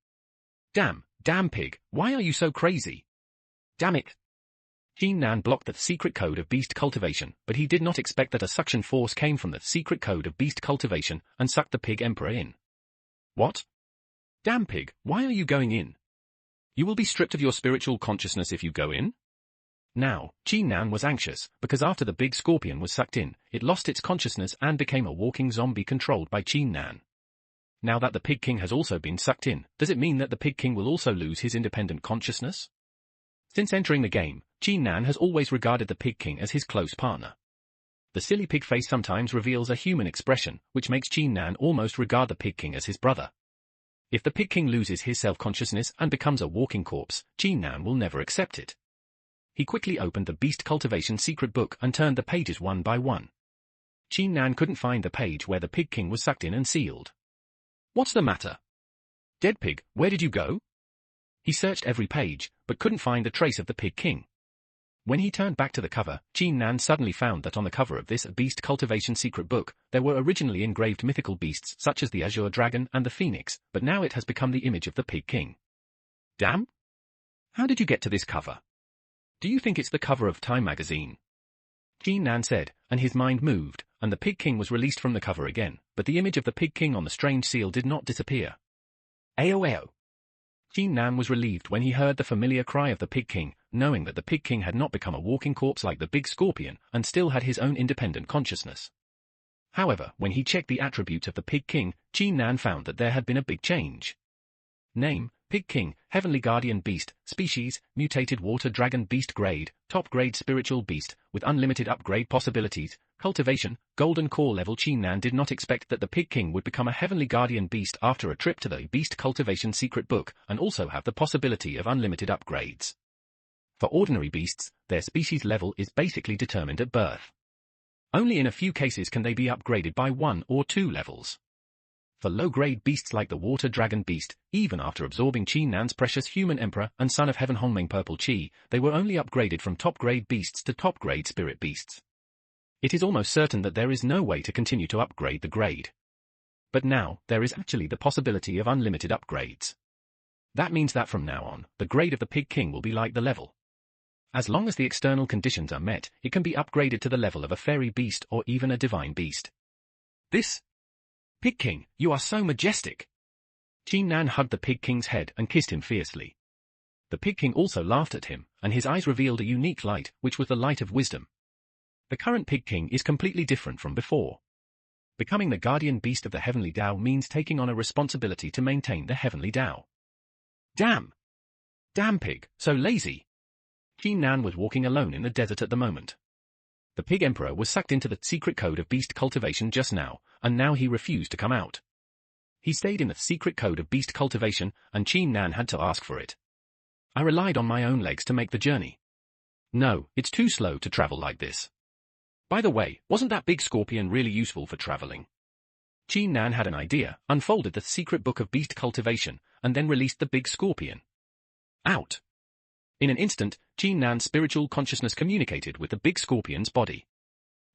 Damn pig, why are you so crazy? Damn it! Qin Nan blocked the secret code of beast cultivation, but he did not expect that a suction force came from the secret code of beast cultivation and sucked the pig emperor in. What? Damn pig, why are you going in? You will be stripped of your spiritual consciousness if you go in? Now, Qin Nan was anxious, because after the big scorpion was sucked in, it lost its consciousness and became a walking zombie controlled by Qin Nan. Now that the Pig King has also been sucked in, does it mean that the Pig King will also lose his independent consciousness? Since entering the game, Qin Nan has always regarded the Pig King as his close partner. The silly pig face sometimes reveals a human expression, which makes Qin Nan almost regard the Pig King as his brother. If the Pig King loses his self-consciousness and becomes a walking corpse, Qin Nan will never accept it. He quickly opened the Beast Cultivation secret book and turned the pages one by one. Qin Nan couldn't find the page where the Pig King was sucked in and sealed. What's the matter? Dead pig, where did you go? He searched every page, but couldn't find a trace of the Pig King. When he turned back to the cover, Qin Nan suddenly found that on the cover of this Beast Cultivation secret book, there were originally engraved mythical beasts such as the Azure Dragon and the Phoenix, but now it has become the image of the Pig King. Damn! How did you get to this cover? Do you think it's the cover of Time magazine? Qin Nan said, and his mind moved, and the Pig King was released from the cover again, but the image of the Pig King on the strange seal did not disappear. Ayo! Qin Nan was relieved when he heard the familiar cry of the Pig King, knowing that the Pig King had not become a walking corpse like the big scorpion, and still had his own independent consciousness. However, when he checked the attributes of the Pig King, Qin Nan found that there had been a big change. Name, Pig King, Heavenly Guardian Beast, Species, Mutated Water Dragon Beast Grade, Top Grade Spiritual Beast, with unlimited upgrade possibilities, Cultivation, Golden Core Level. Qin Nan did not expect that the Pig King would become a Heavenly Guardian Beast after a trip to the Beast Cultivation secret book, and also have the possibility of unlimited upgrades. For ordinary beasts, their species level is basically determined at birth. Only in a few cases can they be upgraded by 1 or 2 levels. For low-grade beasts like the Water Dragon Beast, even after absorbing Qin Nan's precious human emperor and son of heaven Hongmeng Purple Qi, they were only upgraded from top-grade beasts to top-grade spirit beasts. It is almost certain that there is no way to continue to upgrade the grade. But now, there is actually the possibility of unlimited upgrades. That means that from now on, the grade of the Pig King will be like the level. As long as the external conditions are met, it can be upgraded to the level of a fairy beast or even a divine beast. This Pig King, you are so majestic. Qin Nan hugged the Pig King's head and kissed him fiercely. The Pig King also laughed at him, and his eyes revealed a unique light, which was the light of wisdom. The current Pig King is completely different from before. Becoming the guardian beast of the Heavenly Tao means taking on a responsibility to maintain the Heavenly Tao. Damn! Damn pig, so lazy. Qin Nan was walking alone in the desert at the moment. The Pig Emperor was sucked into the secret code of beast cultivation just now, and now he refused to come out. He stayed in the secret code of beast cultivation, and Qin Nan had to ask for it. I relied on my own legs to make the journey. No, it's too slow to travel like this. By the way, wasn't that big scorpion really useful for traveling? Qin Nan had an idea, unfolded the secret book of beast cultivation, and then released the big scorpion. Out! In an instant, Qin Nan's spiritual consciousness communicated with the big scorpion's body.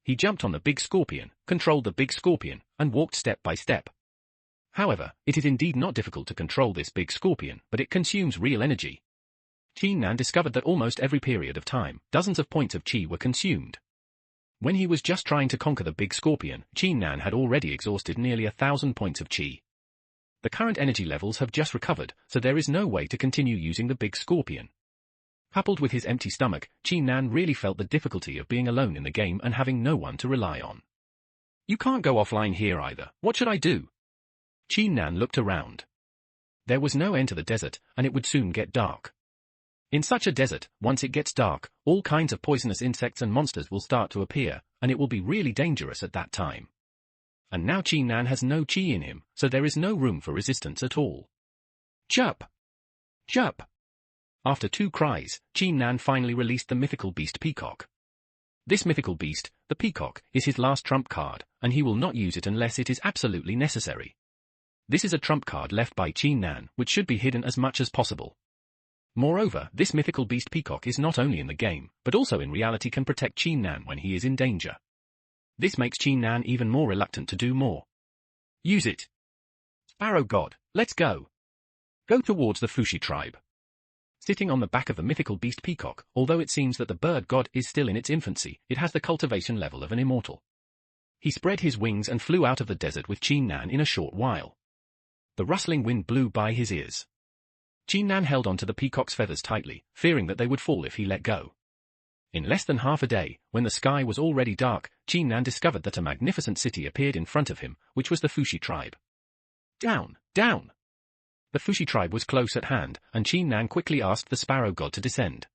He jumped on the big scorpion, controlled the big scorpion, and walked step by step. However, it is indeed not difficult to control this big scorpion, but it consumes real energy. Qin Nan discovered that almost every period of time, dozens of points of qi were consumed. When he was just trying to conquer the big scorpion, Qin Nan had already exhausted nearly 1,000 points of qi. The current energy levels have just recovered, so there is no way to continue using the big scorpion. Coupled with his empty stomach, Qin Nan really felt the difficulty of being alone in the game and having no one to rely on. You can't go offline here either. What should I do? Qin Nan looked around. There was no end to the desert, and it would soon get dark. In such a desert, once it gets dark, all kinds of poisonous insects and monsters will start to appear, and it will be really dangerous at that time. And now Qin Nan has no qi in him, so there is no room for resistance at all. Chirp! Chirp! After 2 cries, Qin Nan finally released the mythical beast Peacock. This mythical beast, the Peacock, is his last trump card, and he will not use it unless it is absolutely necessary. This is a trump card left by Qin Nan, which should be hidden as much as possible. Moreover, this mythical beast Peacock is not only in the game, but also in reality can protect Qin Nan when he is in danger. This makes Qin Nan even more reluctant to do more. Use it. Sparrow God, let's go. Go towards the Fushi tribe. Sitting on the back of the mythical beast Peacock, although it seems that the bird god is still in its infancy, it has the cultivation level of an immortal. He spread his wings and flew out of the desert with Qin Nan in a short while. The rustling wind blew by his ears. Qin Nan held onto the peacock's feathers tightly, fearing that they would fall if he let go. In less than half a day, when the sky was already dark, Qin Nan discovered that a magnificent city appeared in front of him, which was the Fushi tribe. Down! Down! The Fushi tribe was close at hand, and Qin Nan quickly asked the sparrow god to descend.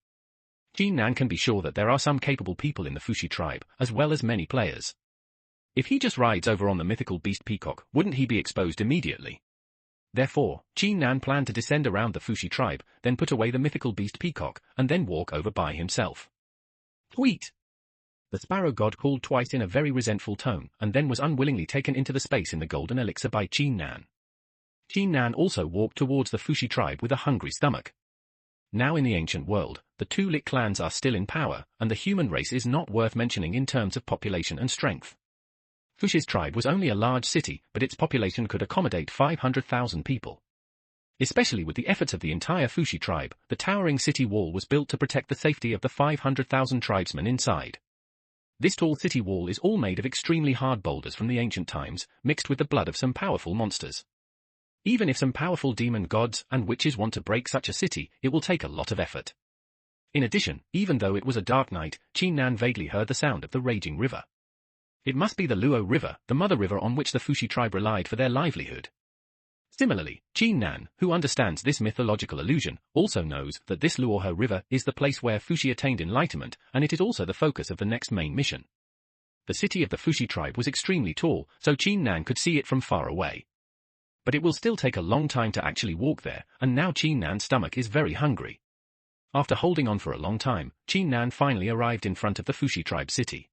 Qin Nan can be sure that there are some capable people in the Fushi tribe, as well as many players. If he just rides over on the mythical beast Peacock, wouldn't he be exposed immediately? Therefore, Qin Nan planned to descend around the Fushi tribe, then put away the mythical beast Peacock, and then walk over by himself. Tweet! The sparrow god called twice in a very resentful tone, and then was unwillingly taken into the space in the golden elixir by Qin Nan. Qin Nan also walked towards the Fushi tribe with a hungry stomach. Now in the ancient world, the 2 Lik clans are still in power, and the human race is not worth mentioning in terms of population and strength. Fushi's tribe was only a large city, but its population could accommodate 500,000 people. Especially with the efforts of the entire Fushi tribe, the towering city wall was built to protect the safety of the 500,000 tribesmen inside. This tall city wall is all made of extremely hard boulders from the ancient times, mixed with the blood of some powerful monsters. Even if some powerful demon gods and witches want to break such a city, it will take a lot of effort. In addition, even though it was a dark night, Qin Nan vaguely heard the sound of the raging river. It must be the Luo River, the mother river on which the Fushi tribe relied for their livelihood. Similarly, Qin Nan, who understands this mythological allusion, also knows that this Luohe River is the place where Fushi attained enlightenment, and it is also the focus of the next main mission. The city of the Fushi tribe was extremely tall, so Qin Nan could see it from far away. But it will still take a long time to actually walk there, and now Qin Nan's stomach is very hungry. After holding on for a long time, Qin Nan finally arrived in front of the Fushi tribe city.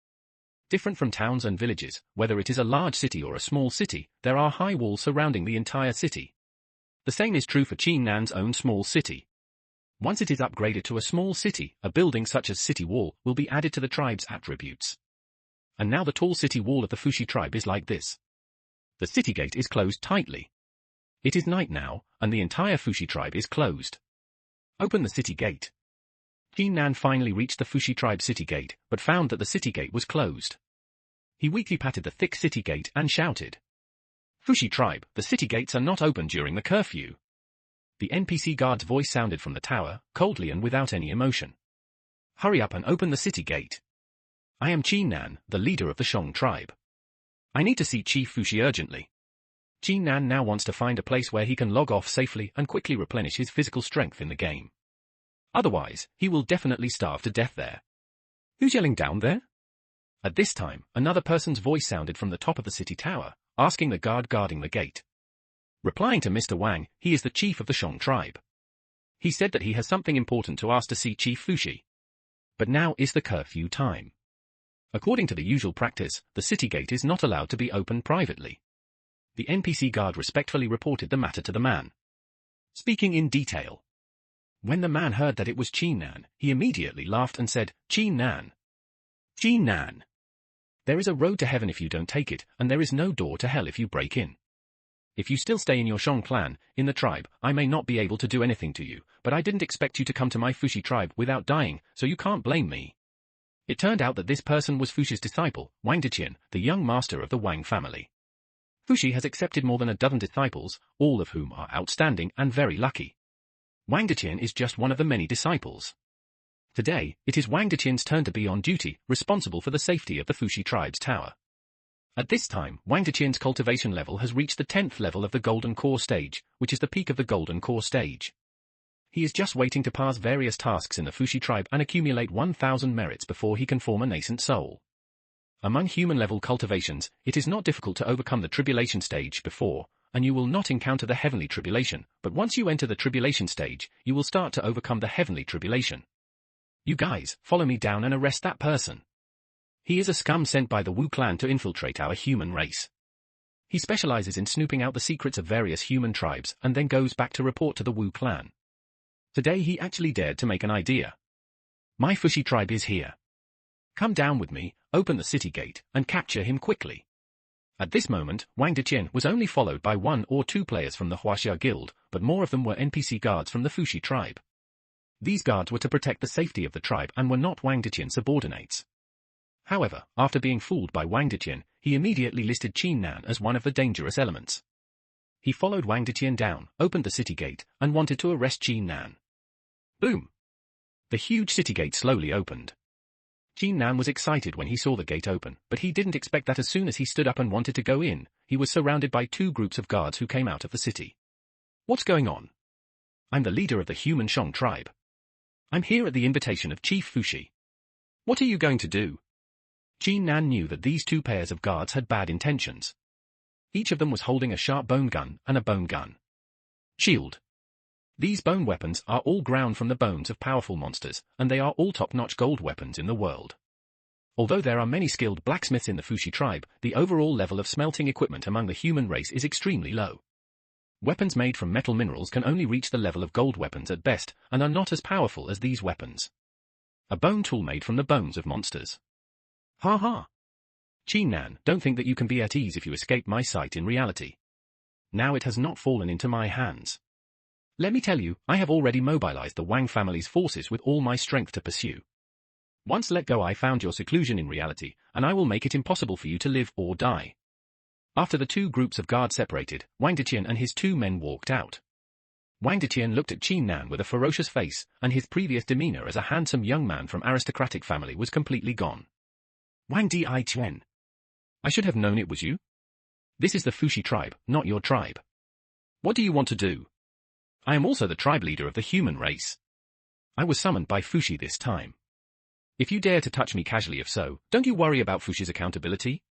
Different from towns and villages, whether it is a large city or a small city, there are high walls surrounding the entire city. The same is true for Qin Nan's own small city. Once it is upgraded to a small city, a building such as city wall will be added to the tribe's attributes. And now the tall city wall of the Fushi tribe is like this. The city gate is closed tightly. It is night now, and the entire Fushi tribe is closed. Open the city gate. Qin Nan finally reached the Fushi tribe city gate, but found that the city gate was closed. He weakly patted the thick city gate and shouted, "Fushi tribe, the city gates are not open during the curfew." The NPC guard's voice sounded from the tower, coldly and without any emotion. "Hurry up and open the city gate. I am Qin Nan, the leader of the Shong tribe. I need to see Chief Fushi urgently." Qin Nan now wants to find a place where he can log off safely and quickly replenish his physical strength in the game. Otherwise, he will definitely starve to death there. Who's yelling down there? At this time, another person's voice sounded from the top of the city tower, asking the guard guarding the gate. Replying to Mr. Wang, he is the chief of the Shong tribe. He said that he has something important to ask to see Chief Fushi. But now is the curfew time. According to the usual practice, the city gate is not allowed to be opened privately. The NPC guard respectfully reported the matter to the man. Speaking in detail. When the man heard that it was Qin Nan, he immediately laughed and said, "Qin Nan. Qin Nan. There is a road to heaven if you don't take it, and there is no door to hell if you break in. If you still stay in your Shong clan, in the tribe, I may not be able to do anything to you, but I didn't expect you to come to my Fushi tribe without dying, so you can't blame me." It turned out that this person was Fushi's disciple, Wang Deqian, the young master of the Wang family. Fushi has accepted more than a dozen disciples, all of whom are outstanding and very lucky. Wang Deqian is just one of the many disciples. Today, it is Wang Deqian's turn to be on duty, responsible for the safety of the Fushi tribe's tower. At this time, Wang Deqian's cultivation level has reached the 10th level of the Golden Core stage, which is the peak of the Golden Core stage. He is just waiting to pass various tasks in the Fushi tribe and accumulate 1,000 merits before he can form a nascent soul. Among human-level cultivations, it is not difficult to overcome the tribulation stage before, and you will not encounter the heavenly tribulation, but once you enter the tribulation stage, you will start to overcome the heavenly tribulation. You guys, follow me down and arrest that person. He is a scum sent by the Wu clan to infiltrate our human race. He specializes in snooping out the secrets of various human tribes and then goes back to report to the Wu clan. Today he actually dared to make an idea. My Fushi tribe is here. Come down with me, open the city gate, and capture him quickly. At this moment, Wang Deqian was only followed by 1 or 2 players from the Huaxia guild, but more of them were NPC guards from the Fushi tribe. These guards were to protect the safety of the tribe and were not Wang Deqian's subordinates. However, after being fooled by Wang Deqian, he immediately listed Qin Nan as one of the dangerous elements. He followed Wang Deqian down, opened the city gate, and wanted to arrest Qin Nan. Boom! The huge city gate slowly opened. Qin Nan was excited when he saw the gate open, but he didn't expect that as soon as he stood up and wanted to go in, he was surrounded by 2 groups of guards who came out of the city. What's going on? I'm the leader of the human Shang tribe. I'm here at the invitation of Chief Fushi. What are you going to do? Qin Nan knew that these 2 pairs of guards had bad intentions. Each of them was holding a sharp bone gun and a bone gun. Shield. These bone weapons are all ground from the bones of powerful monsters, and they are all top-notch gold weapons in the world. Although there are many skilled blacksmiths in the Fushi tribe, the overall level of smelting equipment among the human race is extremely low. Weapons made from metal minerals can only reach the level of gold weapons at best, and are not as powerful as these weapons. A bone tool made from the bones of monsters. Ha ha! Qin Nan, don't think that you can be at ease if you escape my sight in reality. Now it has not fallen into my hands. Let me tell you, I have already mobilized the Wang family's forces with all my strength to pursue. Once let go, I found your seclusion in reality, and I will make it impossible for you to live or die. After the 2 groups of guards separated, Wang Deqian and his 2 men walked out. Wang Deqian looked at Qin Nan with a ferocious face, and his previous demeanor as a handsome young man from aristocratic family was completely gone. Wang Deqian. I should have known it was you. This is the Fushi tribe, not your tribe. What do you want to do? I am also the tribe leader of the human race. I was summoned by Fushi this time. If you dare to touch me casually, if so, don't you worry about Fushi's accountability?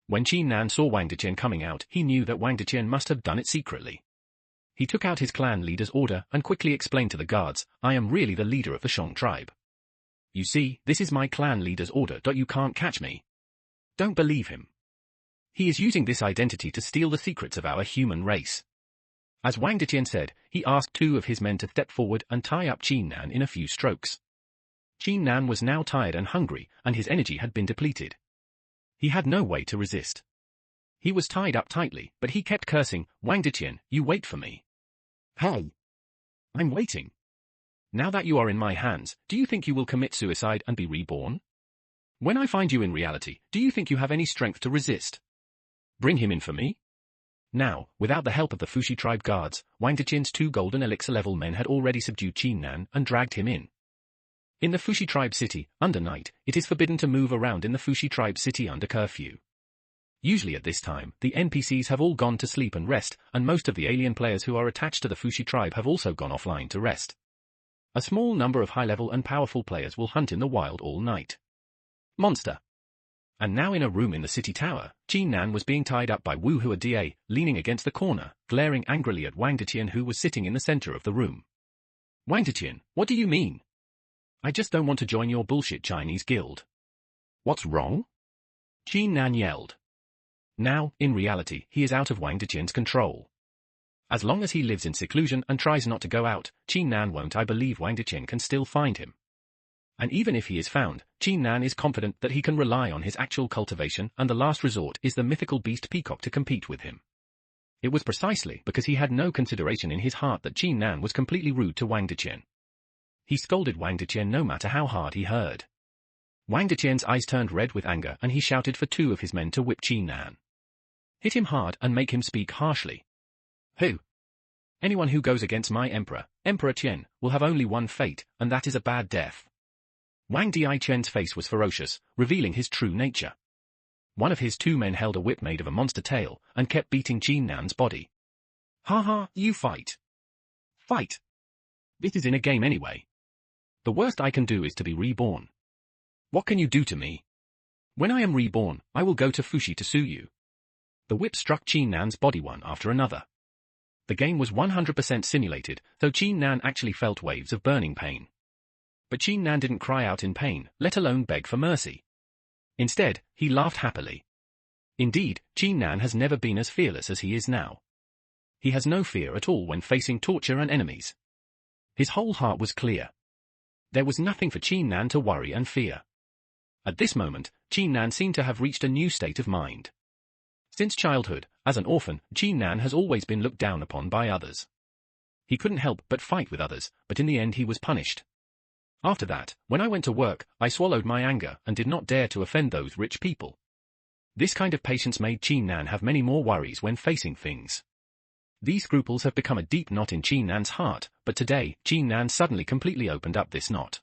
When Qin Nan saw Wang Deqian coming out, he knew that Wang Deqian must have done it secretly. He took out his clan leader's order and quickly explained to the guards, I am really the leader of the Shang tribe. You see, this is my clan leader's order. You can't catch me. Don't believe him. He is using this identity to steal the secrets of our human race. As Wang Deqian said, he asked 2 of his men to step forward and tie up Qin Nan in a few strokes. Qin Nan was now tired and hungry, and his energy had been depleted. He had no way to resist. He was tied up tightly, but he kept cursing, Wang Deqian, you wait for me. Hey! I'm waiting. Now that you are in my hands, do you think you will commit suicide and be reborn? When I find you in reality, do you think you have any strength to resist? Bring him in for me. Now, without the help of the Fushi tribe guards, Wang Deqian's 2 golden elixir level men had already subdued Qin Nan and dragged him in. In the Fushi tribe city, under night, it is forbidden to move around in the Fushi tribe city under curfew. Usually at this time, the NPCs have all gone to sleep and rest, and most of the alien players who are attached to the Fushi tribe have also gone offline to rest. A small number of high-level and powerful players will hunt in the wild all night. Monster. And now in a room in the city tower, Qin Nan was being tied up by Wu Hua Da, leaning against the corner, glaring angrily at Wang Deqian, who was sitting in the center of the room. Wang Deqian, what do you mean? I just don't want to join your bullshit Chinese guild. What's wrong? Qin Nan yelled. Now, in reality, he is out of Wang Deqian's control. As long as he lives in seclusion and tries not to go out, Qin Nan won't. I believe Wang Deqian can still find him. And even if he is found, Qin Nan is confident that he can rely on his actual cultivation, and the last resort is the mythical beast peacock to compete with him. It was precisely because he had no consideration in his heart that Qin Nan was completely rude to Wang Deqian. He scolded Wang Deqian no matter how hard he heard. Wang Deqian's eyes turned red with anger, and he shouted for 2 of his men to whip Qin Nan. Hit him hard and make him speak harshly. Who? Anyone who goes against my emperor, Emperor Qian, will have only one fate, and that is a bad death. Wang Deqian's face was ferocious, revealing his true nature. One of his 2 men held a whip made of a monster tail, and kept beating Qin Nan's body. Ha ha, you fight. Fight. This is in a game anyway. The worst I can do is to be reborn. What can you do to me? When I am reborn, I will go to Fushi to sue you. The whip struck Qin Nan's body one after another. The game was 100% simulated, so Qin Nan actually felt waves of burning pain. But Qin Nan didn't cry out in pain, let alone beg for mercy. Instead, he laughed happily. Indeed, Qin Nan has never been as fearless as he is now. He has no fear at all when facing torture and enemies. His whole heart was clear. There was nothing for Qin Nan to worry and fear. At this moment, Qin Nan seemed to have reached a new state of mind. Since childhood, as an orphan, Qin Nan has always been looked down upon by others. He couldn't help but fight with others, but in the end he was punished. After that, when I went to work, I swallowed my anger and did not dare to offend those rich people. This kind of patience made Qin Nan have many more worries when facing things. These scruples have become a deep knot in Qin Nan's heart, but today, Qin Nan suddenly completely opened up this knot.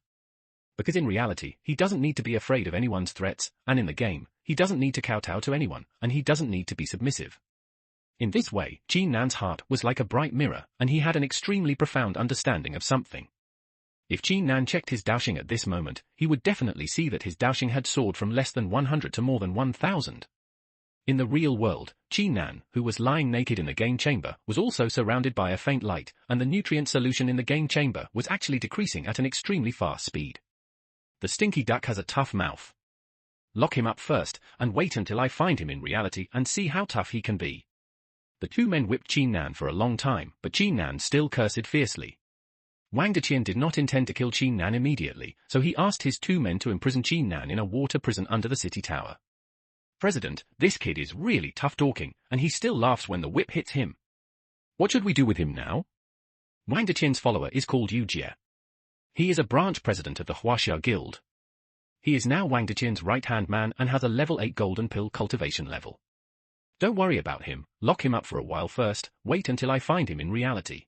Because in reality, he doesn't need to be afraid of anyone's threats, and in the game, he doesn't need to kowtow to anyone, and he doesn't need to be submissive. In this way, Qin Nan's heart was like a bright mirror, and he had an extremely profound understanding of something. If Qin Nan checked his Daoxing at this moment, he would definitely see that his Daoxing had soared from less than 100 to more than 1,000. In the real world, Qin Nan, who was lying naked in the game chamber, was also surrounded by a faint light, and the nutrient solution in the game chamber was actually decreasing at an extremely fast speed. The stinky duck has a tough mouth. Lock him up first, and wait until I find him in reality and see how tough he can be. The two men whipped Qin Nan for a long time, but Qin Nan still cursed fiercely. Wang Deqian did not intend to kill Qin Nan immediately, so he asked his two men to imprison Qin Nan in a water prison under the city tower. President, this kid is really tough talking, and he still laughs when the whip hits him. What should we do with him now? Wang Deqian's follower is called Yu Jie. He is a branch president of the Huaxia Guild. He is now Wang Deqian's right-hand man and has a level 8 golden pill cultivation level. Don't worry about him, lock him up for a while first, wait until I find him in reality.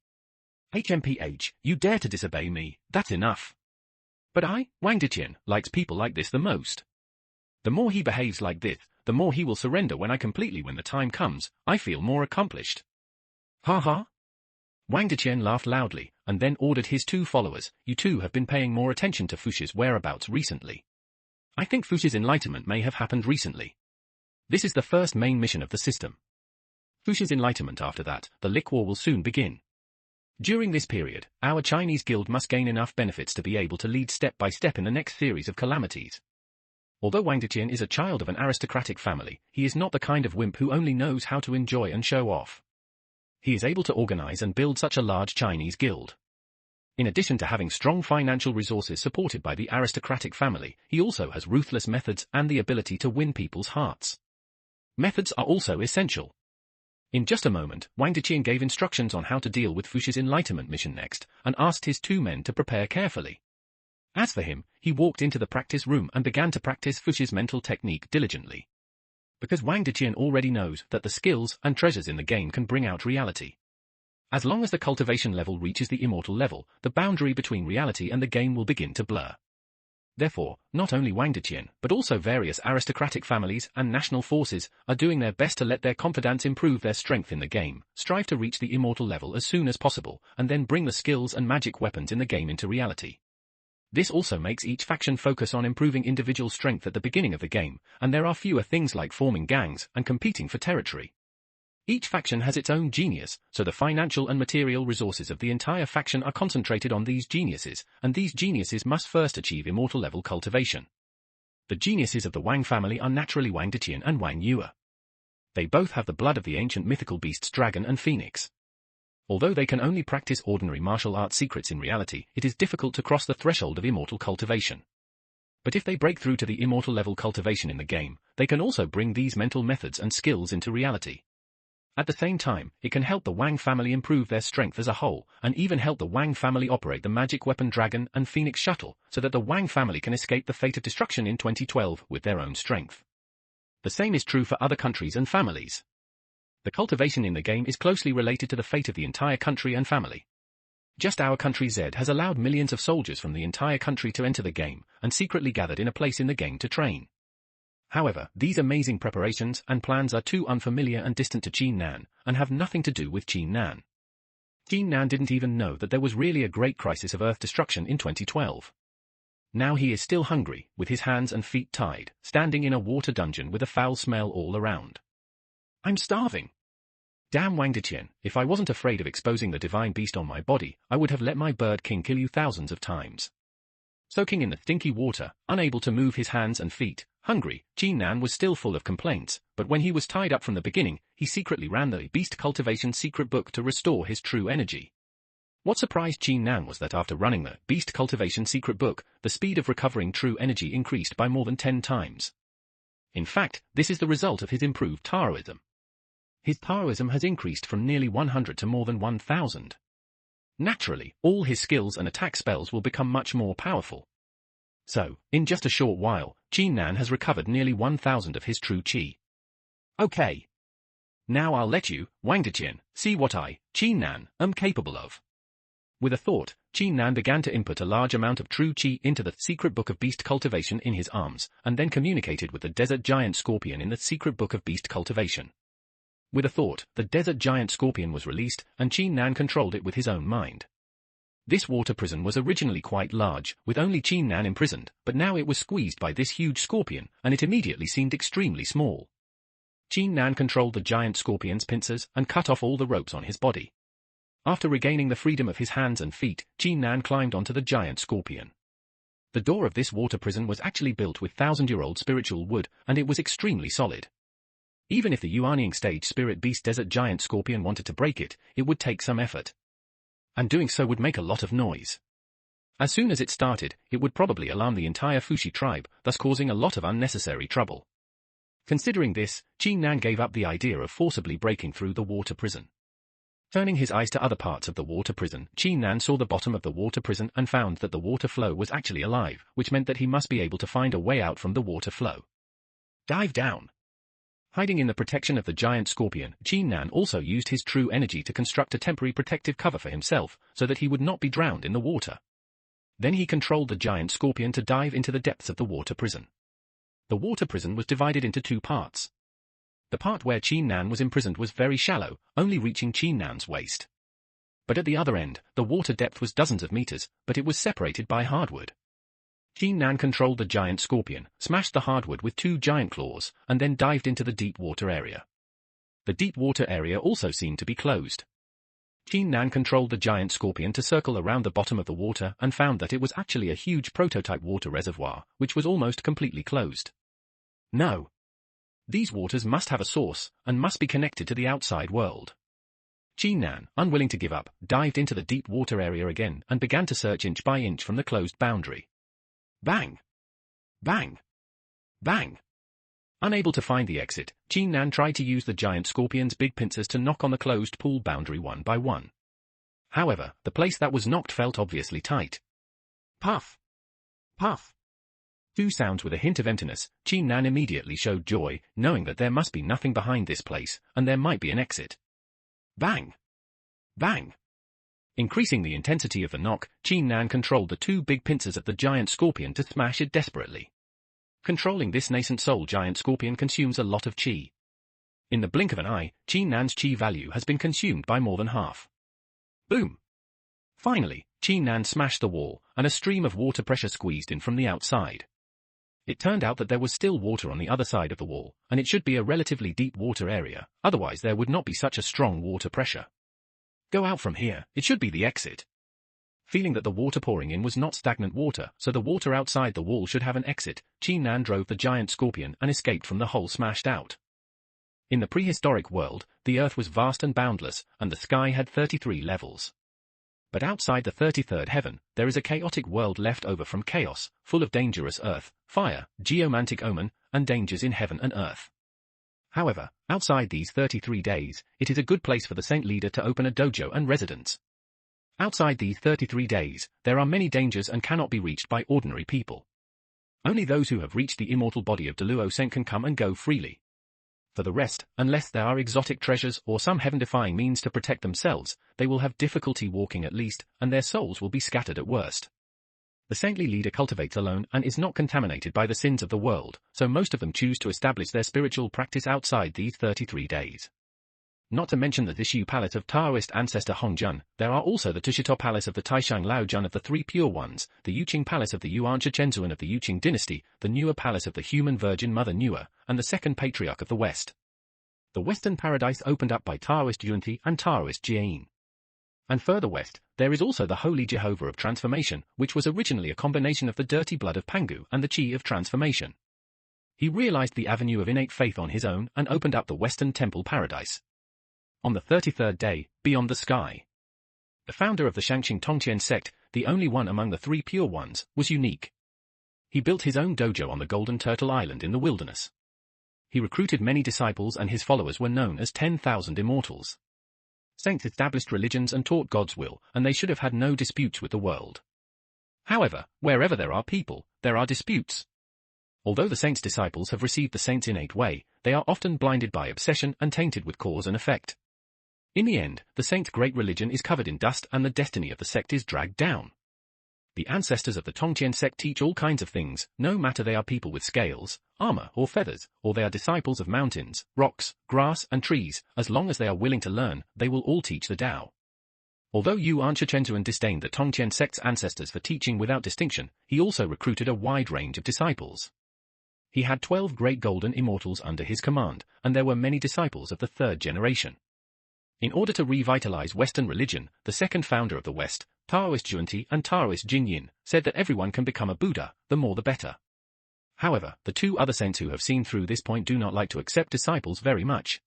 HMPH, you dare to disobey me, that's enough. But Wang Deqian, likes people like this the most. The more he behaves like this, the more he will surrender when the time comes, I feel more accomplished. Ha ha. Wang Deqian laughed loudly, and then ordered his two followers, you two have been paying more attention to Fushi's whereabouts recently. I think Fushi's enlightenment may have happened recently. This is the first main mission of the system. Fushi's enlightenment after that, the Lick War will soon begin. During this period, our Chinese guild must gain enough benefits to be able to lead step by step in the next series of calamities. Although Wang Deqian is a child of an aristocratic family, he is not the kind of wimp who only knows how to enjoy and show off. He is able to organize and build such a large Chinese guild. In addition to having strong financial resources supported by the aristocratic family, he also has ruthless methods and the ability to win people's hearts. Methods are also essential. In just a moment, Wang Deqian gave instructions on how to deal with Fushi's enlightenment mission next, and asked his two men to prepare carefully. As for him, he walked into the practice room and began to practice Fushi's mental technique diligently. Because Wang Deqian already knows that the skills and treasures in the game can bring out reality. As long as the cultivation level reaches the immortal level, the boundary between reality and the game will begin to blur. Therefore, not only Wang Deqian, but also various aristocratic families and national forces are doing their best to let their confidants improve their strength in the game, strive to reach the immortal level as soon as possible, and then bring the skills and magic weapons in the game into reality. This also makes each faction focus on improving individual strength at the beginning of the game, and there are fewer things like forming gangs and competing for territory. Each faction has its own genius, so the financial and material resources of the entire faction are concentrated on these geniuses, and these geniuses must first achieve immortal level cultivation. The geniuses of the Wang family are naturally Wang Deqian and Wang Yue. They both have the blood of the ancient mythical beasts Dragon and Phoenix. Although they can only practice ordinary martial arts secrets in reality, it is difficult to cross the threshold of immortal cultivation. But if they break through to the immortal level cultivation in the game, they can also bring these mental methods and skills into reality. At the same time, it can help the Wang family improve their strength as a whole, and even help the Wang family operate the magic weapon Dragon and Phoenix shuttle, so that the Wang family can escape the fate of destruction in 2012 with their own strength. The same is true for other countries and families. The cultivation in the game is closely related to the fate of the entire country and family. Just our country Z has allowed millions of soldiers from the entire country to enter the game, and secretly gathered in a place in the game to train. However, these amazing preparations and plans are too unfamiliar and distant to Qin Nan, and have nothing to do with Qin Nan. Qin Nan didn't even know that there was really a great crisis of Earth destruction in 2012. Now he is still hungry, with his hands and feet tied, standing in a water dungeon with a foul smell all around. I'm starving. Damn Wang Deqian, if I wasn't afraid of exposing the divine beast on my body, I would have let my bird king kill you thousands of times. Soaking in the stinky water, unable to move his hands and feet, hungry, Qin Nan was still full of complaints, but when he was tied up from the beginning, he secretly ran the Beast Cultivation Secret Book to restore his true energy. What surprised Qin Nan was that after running the Beast Cultivation Secret Book, the speed of recovering true energy increased by more than 10 times. In fact, this is the result of his improved Taoism. His Taoism has increased from nearly 100 to more than 1,000. Naturally, all his skills and attack spells will become much more powerful. So, in just a short while, Qin Nan has recovered nearly 1,000 of his true qi. Okay. Now I'll let you, Wang Deqian, see what I, Qin Nan, am capable of. With a thought, Qin Nan began to input a large amount of true qi into the secret book of beast cultivation in his arms, and then communicated with the desert giant scorpion in the secret book of beast cultivation. With a thought, the desert giant scorpion was released, and Qin Nan controlled it with his own mind. This water prison was originally quite large, with only Qin Nan imprisoned, but now it was squeezed by this huge scorpion, and it immediately seemed extremely small. Qin Nan controlled the giant scorpion's pincers and cut off all the ropes on his body. After regaining the freedom of his hands and feet, Qin Nan climbed onto the giant scorpion. The door of this water prison was actually built with 1,000-year-old spiritual wood, and it was extremely solid. Even if the Yuanying stage spirit beast desert giant scorpion wanted to break it, it would take some effort. And doing so would make a lot of noise. As soon as it started, it would probably alarm the entire Fushi tribe, thus causing a lot of unnecessary trouble. Considering this, Qin Nan gave up the idea of forcibly breaking through the water prison. Turning his eyes to other parts of the water prison, Qin Nan saw the bottom of the water prison and found that the water flow was actually alive, which meant that he must be able to find a way out from the water flow. Dive down. Hiding in the protection of the giant scorpion, Qin Nan also used his true energy to construct a temporary protective cover for himself, so that he would not be drowned in the water. Then he controlled the giant scorpion to dive into the depths of the water prison. The water prison was divided into 2 parts. The part where Qin Nan was imprisoned was very shallow, only reaching Qin Nan's waist. But at the other end, the water depth was dozens of meters, but it was separated by hardwood. Qin Nan controlled the giant scorpion, smashed the hardwood with 2 giant claws, and then dived into the deep water area. The deep water area also seemed to be closed. Qin Nan controlled the giant scorpion to circle around the bottom of the water and found that it was actually a huge prototype water reservoir, which was almost completely closed. No. These waters must have a source, and must be connected to the outside world. Qin Nan, unwilling to give up, dived into the deep water area again and began to search inch by inch from the closed boundary. Bang! Bang! Bang! Unable to find the exit, Qin Nan tried to use the giant scorpion's big pincers to knock on the closed pool boundary one by one. However, the place that was knocked felt obviously tight. Puff! Puff! 2 sounds with a hint of emptiness, Qin Nan immediately showed joy, knowing that there must be nothing behind this place, and there might be an exit. Bang! Bang! Increasing the intensity of the knock, Qin Nan controlled the 2 big pincers of the giant scorpion to smash it desperately. Controlling this nascent soul giant scorpion consumes a lot of qi. In the blink of an eye, Qin Nan's qi value has been consumed by more than half. Boom! Finally, Qin Nan smashed the wall, and a stream of water pressure squeezed in from the outside. It turned out that there was still water on the other side of the wall, and it should be a relatively deep water area, otherwise there would not be such a strong water pressure. Go out from here, it should be the exit. Feeling that the water pouring in was not stagnant water, so the water outside the wall should have an exit, Qin Nan drove the giant scorpion and escaped from the hole smashed out. In the prehistoric world, the earth was vast and boundless, and the sky had 33 levels. But outside the 33rd heaven, there is a chaotic world left over from chaos, full of dangerous earth, fire, geomantic omen, and dangers in heaven and earth. However, outside these 33 days, it is a good place for the saint leader to open a dojo and residence. Outside these 33 days, there are many dangers and cannot be reached by ordinary people. Only those who have reached the immortal body of Deluo Saint can come and go freely. For the rest, unless there are exotic treasures or some heaven-defying means to protect themselves, they will have difficulty walking at least, and their souls will be scattered at worst. The saintly leader cultivates alone and is not contaminated by the sins of the world, so most of them choose to establish their spiritual practice outside these 33 days. Not to mention the Zishu Palace of Taoist ancestor Hongjun, there are also the Tushito Palace of the Taishang Laojun of the Three Pure Ones, the Yuqing Palace of the Yuan Shichenzuan of the Yuqing dynasty, the Nuwa Palace of the Human Virgin Mother Nuwa, and the Second Patriarch of the West. The Western Paradise opened up by Taoist Junti and Taoist Jiayin. And further west, there is also the Holy Jehovah of Transformation, which was originally a combination of the dirty blood of Pangu and the Qi of Transformation. He realized the avenue of innate faith on his own and opened up the Western Temple Paradise. On the 33rd day, beyond the sky. The founder of the Shangqing Tongqian sect, the only one among the Three Pure Ones, was unique. He built his own dojo on the Golden Turtle Island in the wilderness. He recruited many disciples and his followers were known as 10,000 immortals. Saints established religions and taught God's will, and they should have had no disputes with the world. However, wherever there are people, there are disputes. Although the saints' disciples have received the saints' innate way, they are often blinded by obsession and tainted with cause and effect. In the end, the saints' great religion is covered in dust and the destiny of the sect is dragged down. The ancestors of the Tongqian sect teach all kinds of things, no matter they are people with scales, armor or feathers, or they are disciples of mountains, rocks, grass and trees, as long as they are willing to learn, they will all teach the Tao. Although Yuan Shichenzuan disdained the Tongqian sect's ancestors for teaching without distinction, he also recruited a wide range of disciples. He had 12 great golden immortals under his command, and there were many disciples of the third generation. In order to revitalize Western religion, the second founder of the West, Taoist Junti and Taoist Jinyin, said that everyone can become a Buddha, the more the better. However, the two other saints who have seen through this point do not like to accept disciples very much.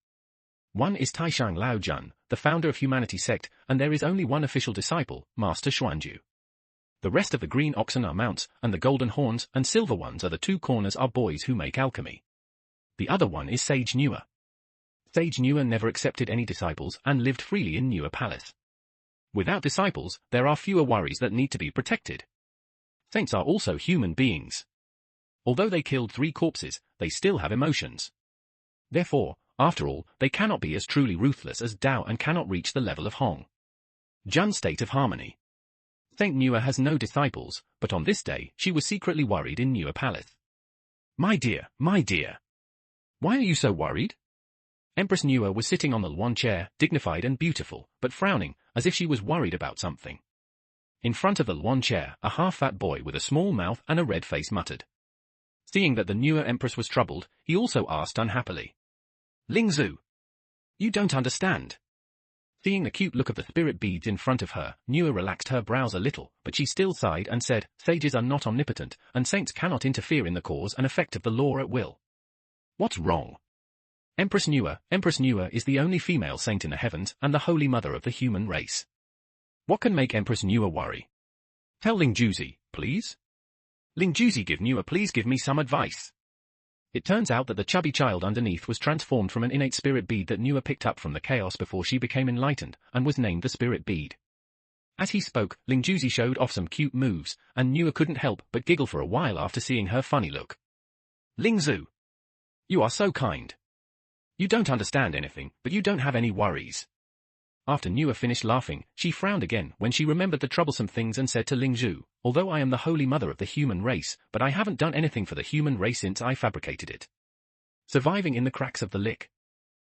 One is Taishang Laojun, the founder of Humanity sect, and there is only one official disciple, Master Xuanju. The rest of the green oxen are mounts, and the golden horns and silver ones are the two corners are boys who make alchemy. The other one is Sage Nuwa. Sage Nuwa never accepted any disciples and lived freely in Nuwa Palace. Without disciples, there are fewer worries that need to be protected. Saints are also human beings. Although they killed 3 corpses, they still have emotions. Therefore, after all, they cannot be as truly ruthless as Tao and cannot reach the level of Hong Jun's state of harmony. Saint Nuwa has no disciples, but on this day, she was secretly worried in Nuwa Palace. My dear, why are you so worried? Empress Nuwa was sitting on the Luan chair, dignified and beautiful, but frowning, as if she was worried about something. In front of the Luan chair, a half-fat boy with a small mouth and a red face muttered. Seeing that the Nuwa Empress was troubled, he also asked unhappily. Lingzhu, you don't understand. Seeing the cute look of the spirit beads in front of her, Nuwa relaxed her brows a little, but she still sighed and said, sages are not omnipotent, and saints cannot interfere in the cause and effect of the law at will. What's wrong? Empress Nuwa is the only female saint in the heavens and the holy mother of the human race. What can make Empress Nuwa worry? Tell Lingjuzi, please. Lingjuzi, please give me some advice. It turns out that the chubby child underneath was transformed from an innate spirit bead that Nuwa picked up from the chaos before she became enlightened, and was named the spirit bead. As he spoke, Lingjuzi showed off some cute moves, and Nuwa couldn't help but giggle for a while after seeing her funny look. Lingzhu, you are so kind. You don't understand anything, but you don't have any worries. After Nuwa finished laughing, she frowned again when she remembered the troublesome things and said to Lingzhu, although I am the holy mother of the human race, but I haven't done anything for the human race since I fabricated it. Surviving in the cracks of the lick.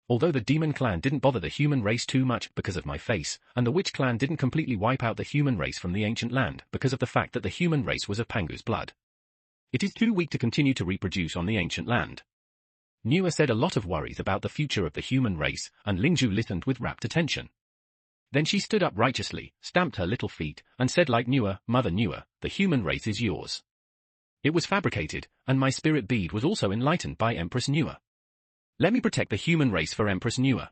Although the demon clan didn't bother the human race too much because of my face, and the witch clan didn't completely wipe out the human race from the ancient land because of the fact that the human race was of Pangu's blood. It is too weak to continue to reproduce on the ancient land. Nuwa said a lot of worries about the future of the human race, and Lingzhu listened with rapt attention. Then she stood up righteously, stamped her little feet, and said like Nuwa, Mother Nuwa, the human race is yours. It was fabricated, and my spirit bead was also enlightened by Empress Nuwa. Let me protect the human race for Empress Nuwa.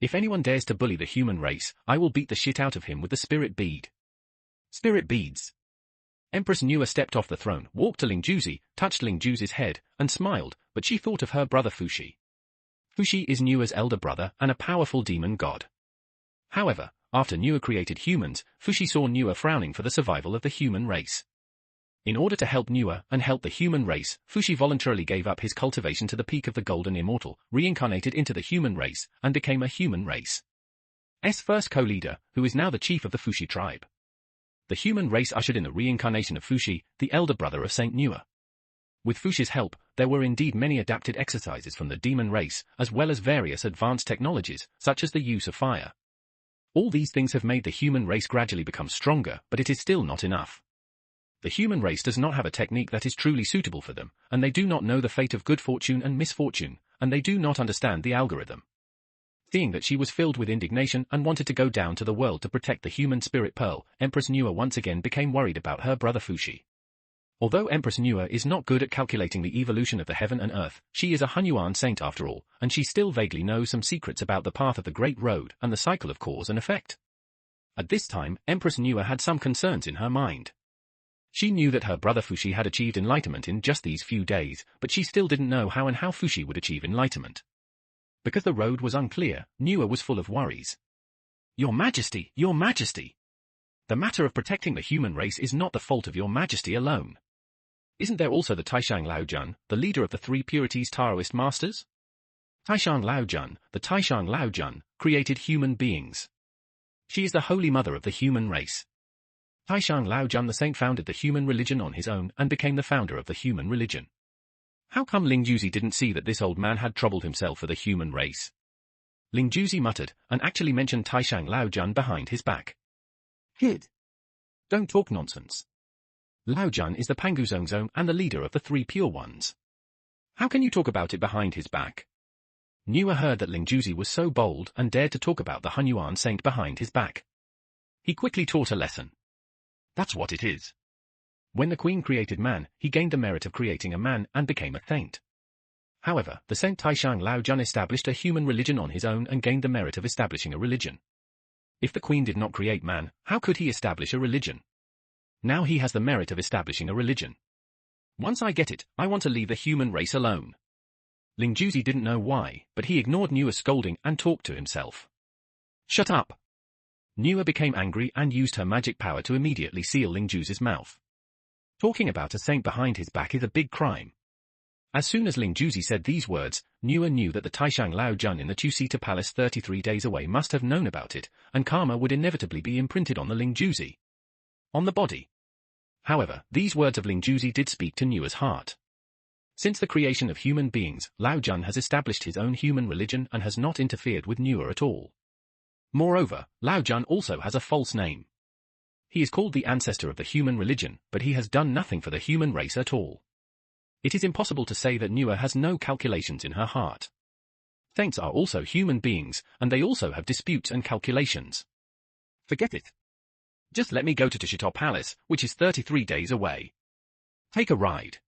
If anyone dares to bully the human race, I will beat the shit out of him with the spirit bead. Spirit beads. Empress Nuwa stepped off the throne, walked to Lingjuzi, touched Lingjuzi's head, and smiled, but she thought of her brother Fushi. Fushi is Nuwa's elder brother and a powerful demon god. However, after Nuwa created humans, Fushi saw Nuwa frowning for the survival of the human race. In order to help Nuwa and help the human race, Fushi voluntarily gave up his cultivation to the peak of the Golden Immortal, reincarnated into the human race, and became a human race's first co-leader, who is now the chief of the Fushi tribe. The human race ushered in the reincarnation of Fushi, the elder brother of Saint Nuwa. With Fushi's help, there were indeed many adapted exercises from the demon race, as well as various advanced technologies, such as the use of fire. All these things have made the human race gradually become stronger, but it is still not enough. The human race does not have a technique that is truly suitable for them, and they do not know the fate of good fortune and misfortune, and they do not understand the algorithm. Seeing that she was filled with indignation and wanted to go down to the world to protect the human spirit pearl, Empress Nua once again became worried about her brother Fushi. Although Empress Nua is not good at calculating the evolution of the heaven and earth, she is a Hunyuan saint after all, and she still vaguely knows some secrets about the path of the Great Road and the cycle of cause and effect. At this time, Empress Nua had some concerns in her mind. She knew that her brother Fushi had achieved enlightenment in just these few days, but she still didn't know how Fushi would achieve enlightenment. Because the road was unclear, Nua was full of worries. Your Majesty, Your Majesty! The matter of protecting the human race is not the fault of Your Majesty alone. Isn't there also the Taishang Laojun, the leader of the three purities Taoist masters? Taishang Laojun, created human beings. She is the holy mother of the human race. Taishang Laojun the saint founded the human religion on his own and became the founder of the human religion. How come Ling Juzi didn't see that this old man had troubled himself for the human race? Ling Juzi muttered, and actually mentioned Taishang Laojun behind his back. Kid! Don't talk nonsense. Laojun is the Panguzongzong and the leader of the three pure ones. How can you talk about it behind his back? Nua heard that Ling Juzi was so bold and dared to talk about the Hunyuan saint behind his back. He quickly taught a lesson. That's what it is. When the queen created man, he gained the merit of creating a man and became a saint. However, the saint Taishang Laojun established a human religion on his own and gained the merit of establishing a religion. If the queen did not create man, how could he establish a religion? Now he has the merit of establishing a religion. Once I get it, I want to leave the human race alone. Ling Juzi didn't know why, but he ignored Nua's scolding and talked to himself. Shut up! Nua became angry and used her magic power to immediately seal Ling Juzi's mouth. Talking about a saint behind his back is a big crime. As soon as Ling Juzi said these words, Nua knew that the Taishang Laojun in the Two-Seater Palace 33 days away must have known about it, and karma would inevitably be imprinted on the Ling Juzi. On the body. However, these words of Ling Juzi did speak to Nua's heart. Since the creation of human beings, Laojun has established his own human religion and has not interfered with Nua at all. Moreover, Laojun also has a false name. He is called the ancestor of the human religion, but he has done nothing for the human race at all. It is impossible to say that Nua has no calculations in her heart. Saints are also human beings, and they also have disputes and calculations. Forget it. Just let me go to Two-Seater Palace, which is 33 days away. Take a ride.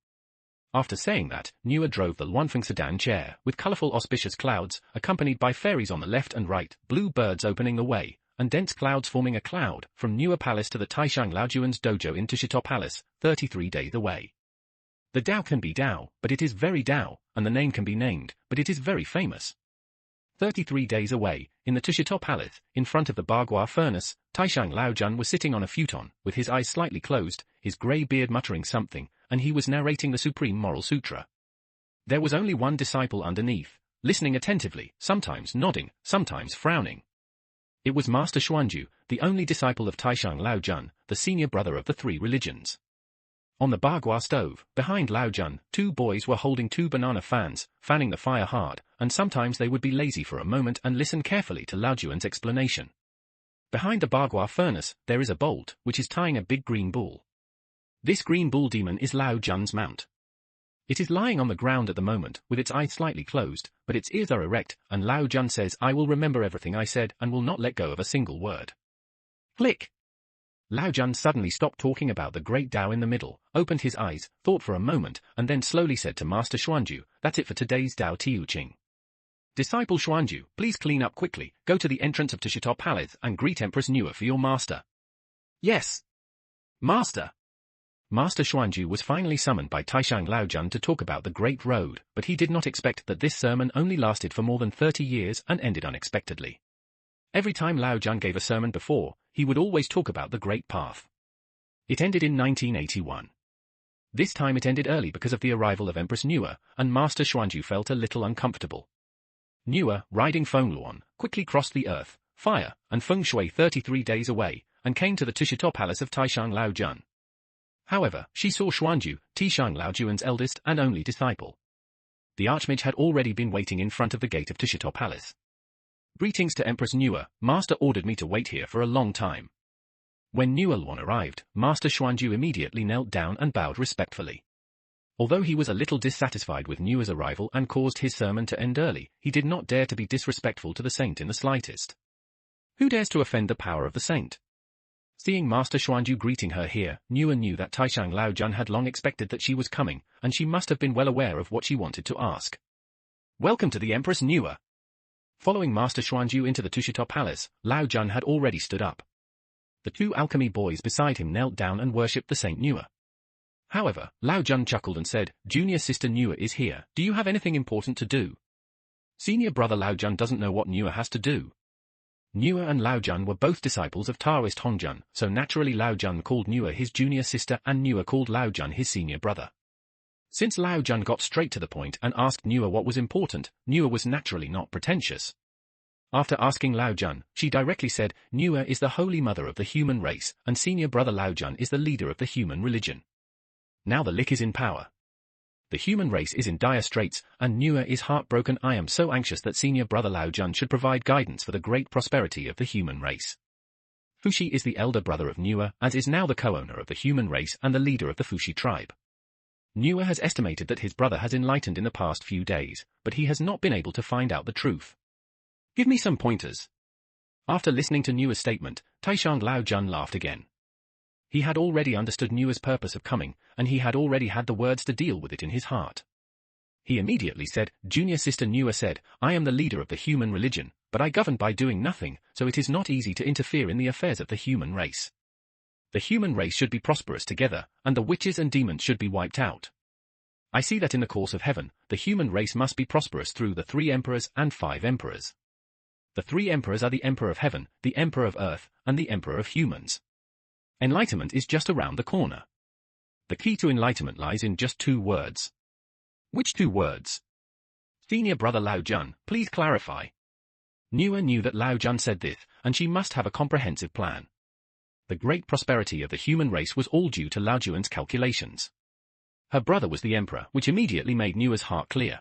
After saying that, Nua drove the Luanfeng sedan chair, with colorful auspicious clouds, accompanied by fairies on the left and right, blue birds opening the way, and dense clouds forming a cloud, from Nua Palace to the Taishang Laojuan's dojo in Two-Seater Palace, 33 days away. The Dao can be Dao, but it is very Dao, and the name can be named, but it is very famous. 33 days away, in the Two-Seater Palace, in front of the Bagua furnace, Taishang Laojun was sitting on a futon, with his eyes slightly closed, his grey beard muttering something, and he was narrating the Supreme Moral Sutra. There was only one disciple underneath, listening attentively, sometimes nodding, sometimes frowning. It was Master Xuanju, the only disciple of Taishang Laojun, the senior brother of the three religions. On the Bagua stove, behind Laojun, two boys were holding two banana fans, fanning the fire hard, and sometimes they would be lazy for a moment and listen carefully to Laojuan's explanation. Behind the Bagua furnace, there is a bolt, which is tying a big green bull. This green bull demon is Laojun's mount. It is lying on the ground at the moment, with its eyes slightly closed, but its ears are erect, and Laojun says, "I will remember everything I said and will not let go of a single word." Click! Laojun suddenly stopped talking about the great Tao in the middle, opened his eyes, thought for a moment, and then slowly said to Master Xuanju, "That's it for today's Tao Tiuqing. Disciple Xuanju, please clean up quickly, go to the entrance of Two-Seater Palace and greet Empress Nua for your master." Yes. Master. Master Xuanju was finally summoned by Taishang Laojun to talk about the Great Road, but he did not expect that this sermon only lasted for more than 30 years and ended unexpectedly. Every time Laojun gave a sermon before, he would always talk about the Great Path. It ended in 1981. This time it ended early because of the arrival of Empress Nua, and Master Xuanju felt a little uncomfortable. Nua, riding Fengluan, quickly crossed the earth, fire, and feng shui 33 days away, and came to the Two-Seater Palace of Taishang Laojun. However, she saw Xuanju, Tishang Laojuan's eldest and only disciple. The Archmage had already been waiting in front of the gate of Tushito Palace. Greetings to Empress Nua, Master ordered me to wait here for a long time. When Nua Luan arrived, Master Xuanju immediately knelt down and bowed respectfully. Although he was a little dissatisfied with Nua's arrival and caused his sermon to end early, he did not dare to be disrespectful to the saint in the slightest. Who dares to offend the power of the saint? Seeing Master Xuanju greeting her here, Nua knew that Taishang Laojun had long expected that she was coming, and she must have been well aware of what she wanted to ask. Welcome to the Empress Nua. Following Master Xuanju into the Tushito Palace, Laojun had already stood up. The two alchemy boys beside him knelt down and worshipped the Saint Nua. However, Laojun chuckled and said, Junior sister Nua is here, do you have anything important to do? Senior brother Laojun doesn't know what Nua has to do. Nua and Laojun were both disciples of Taoist Hongjun, so naturally Laojun called Nua his junior sister and Nua called Laojun his senior brother. Since Laojun got straight to the point and asked Nua what was important, Nua was naturally not pretentious. After asking Laojun, she directly said, Nua is the holy mother of the human race, and senior brother Laojun is the leader of the human religion. Now the Lik is in power. The human race is in dire straits, and Nua is heartbroken. I am so anxious that senior brother Laojun should provide guidance for the great prosperity of the human race. Fushi is the elder brother of Nua, as is now the co-owner of the human race and the leader of the Fushi tribe. Nua has estimated that his brother has enlightened in the past few days, but he has not been able to find out the truth. Give me some pointers. After listening to Nua's statement, Taishang Laojun laughed again. He had already understood Nua's purpose of coming, and he had already had the words to deal with it in his heart. He immediately said, Junior sister Nua said, I am the leader of the human religion, but I govern by doing nothing, so it is not easy to interfere in the affairs of the human race. The human race should be prosperous together, and the witches and demons should be wiped out. I see that in the course of heaven, the human race must be prosperous through the 3 emperors and 5 emperors. The 3 emperors are the Emperor of Heaven, the Emperor of Earth, and the Emperor of Humans. Enlightenment is just around the corner. The key to enlightenment lies in just 2 words. Which 2 words? Senior brother Laojun, please clarify. Nua knew that Laojun said this, and she must have a comprehensive plan. The great prosperity of the human race was all due to Laojuan's calculations. Her brother was the emperor, which immediately made Nua's heart clear.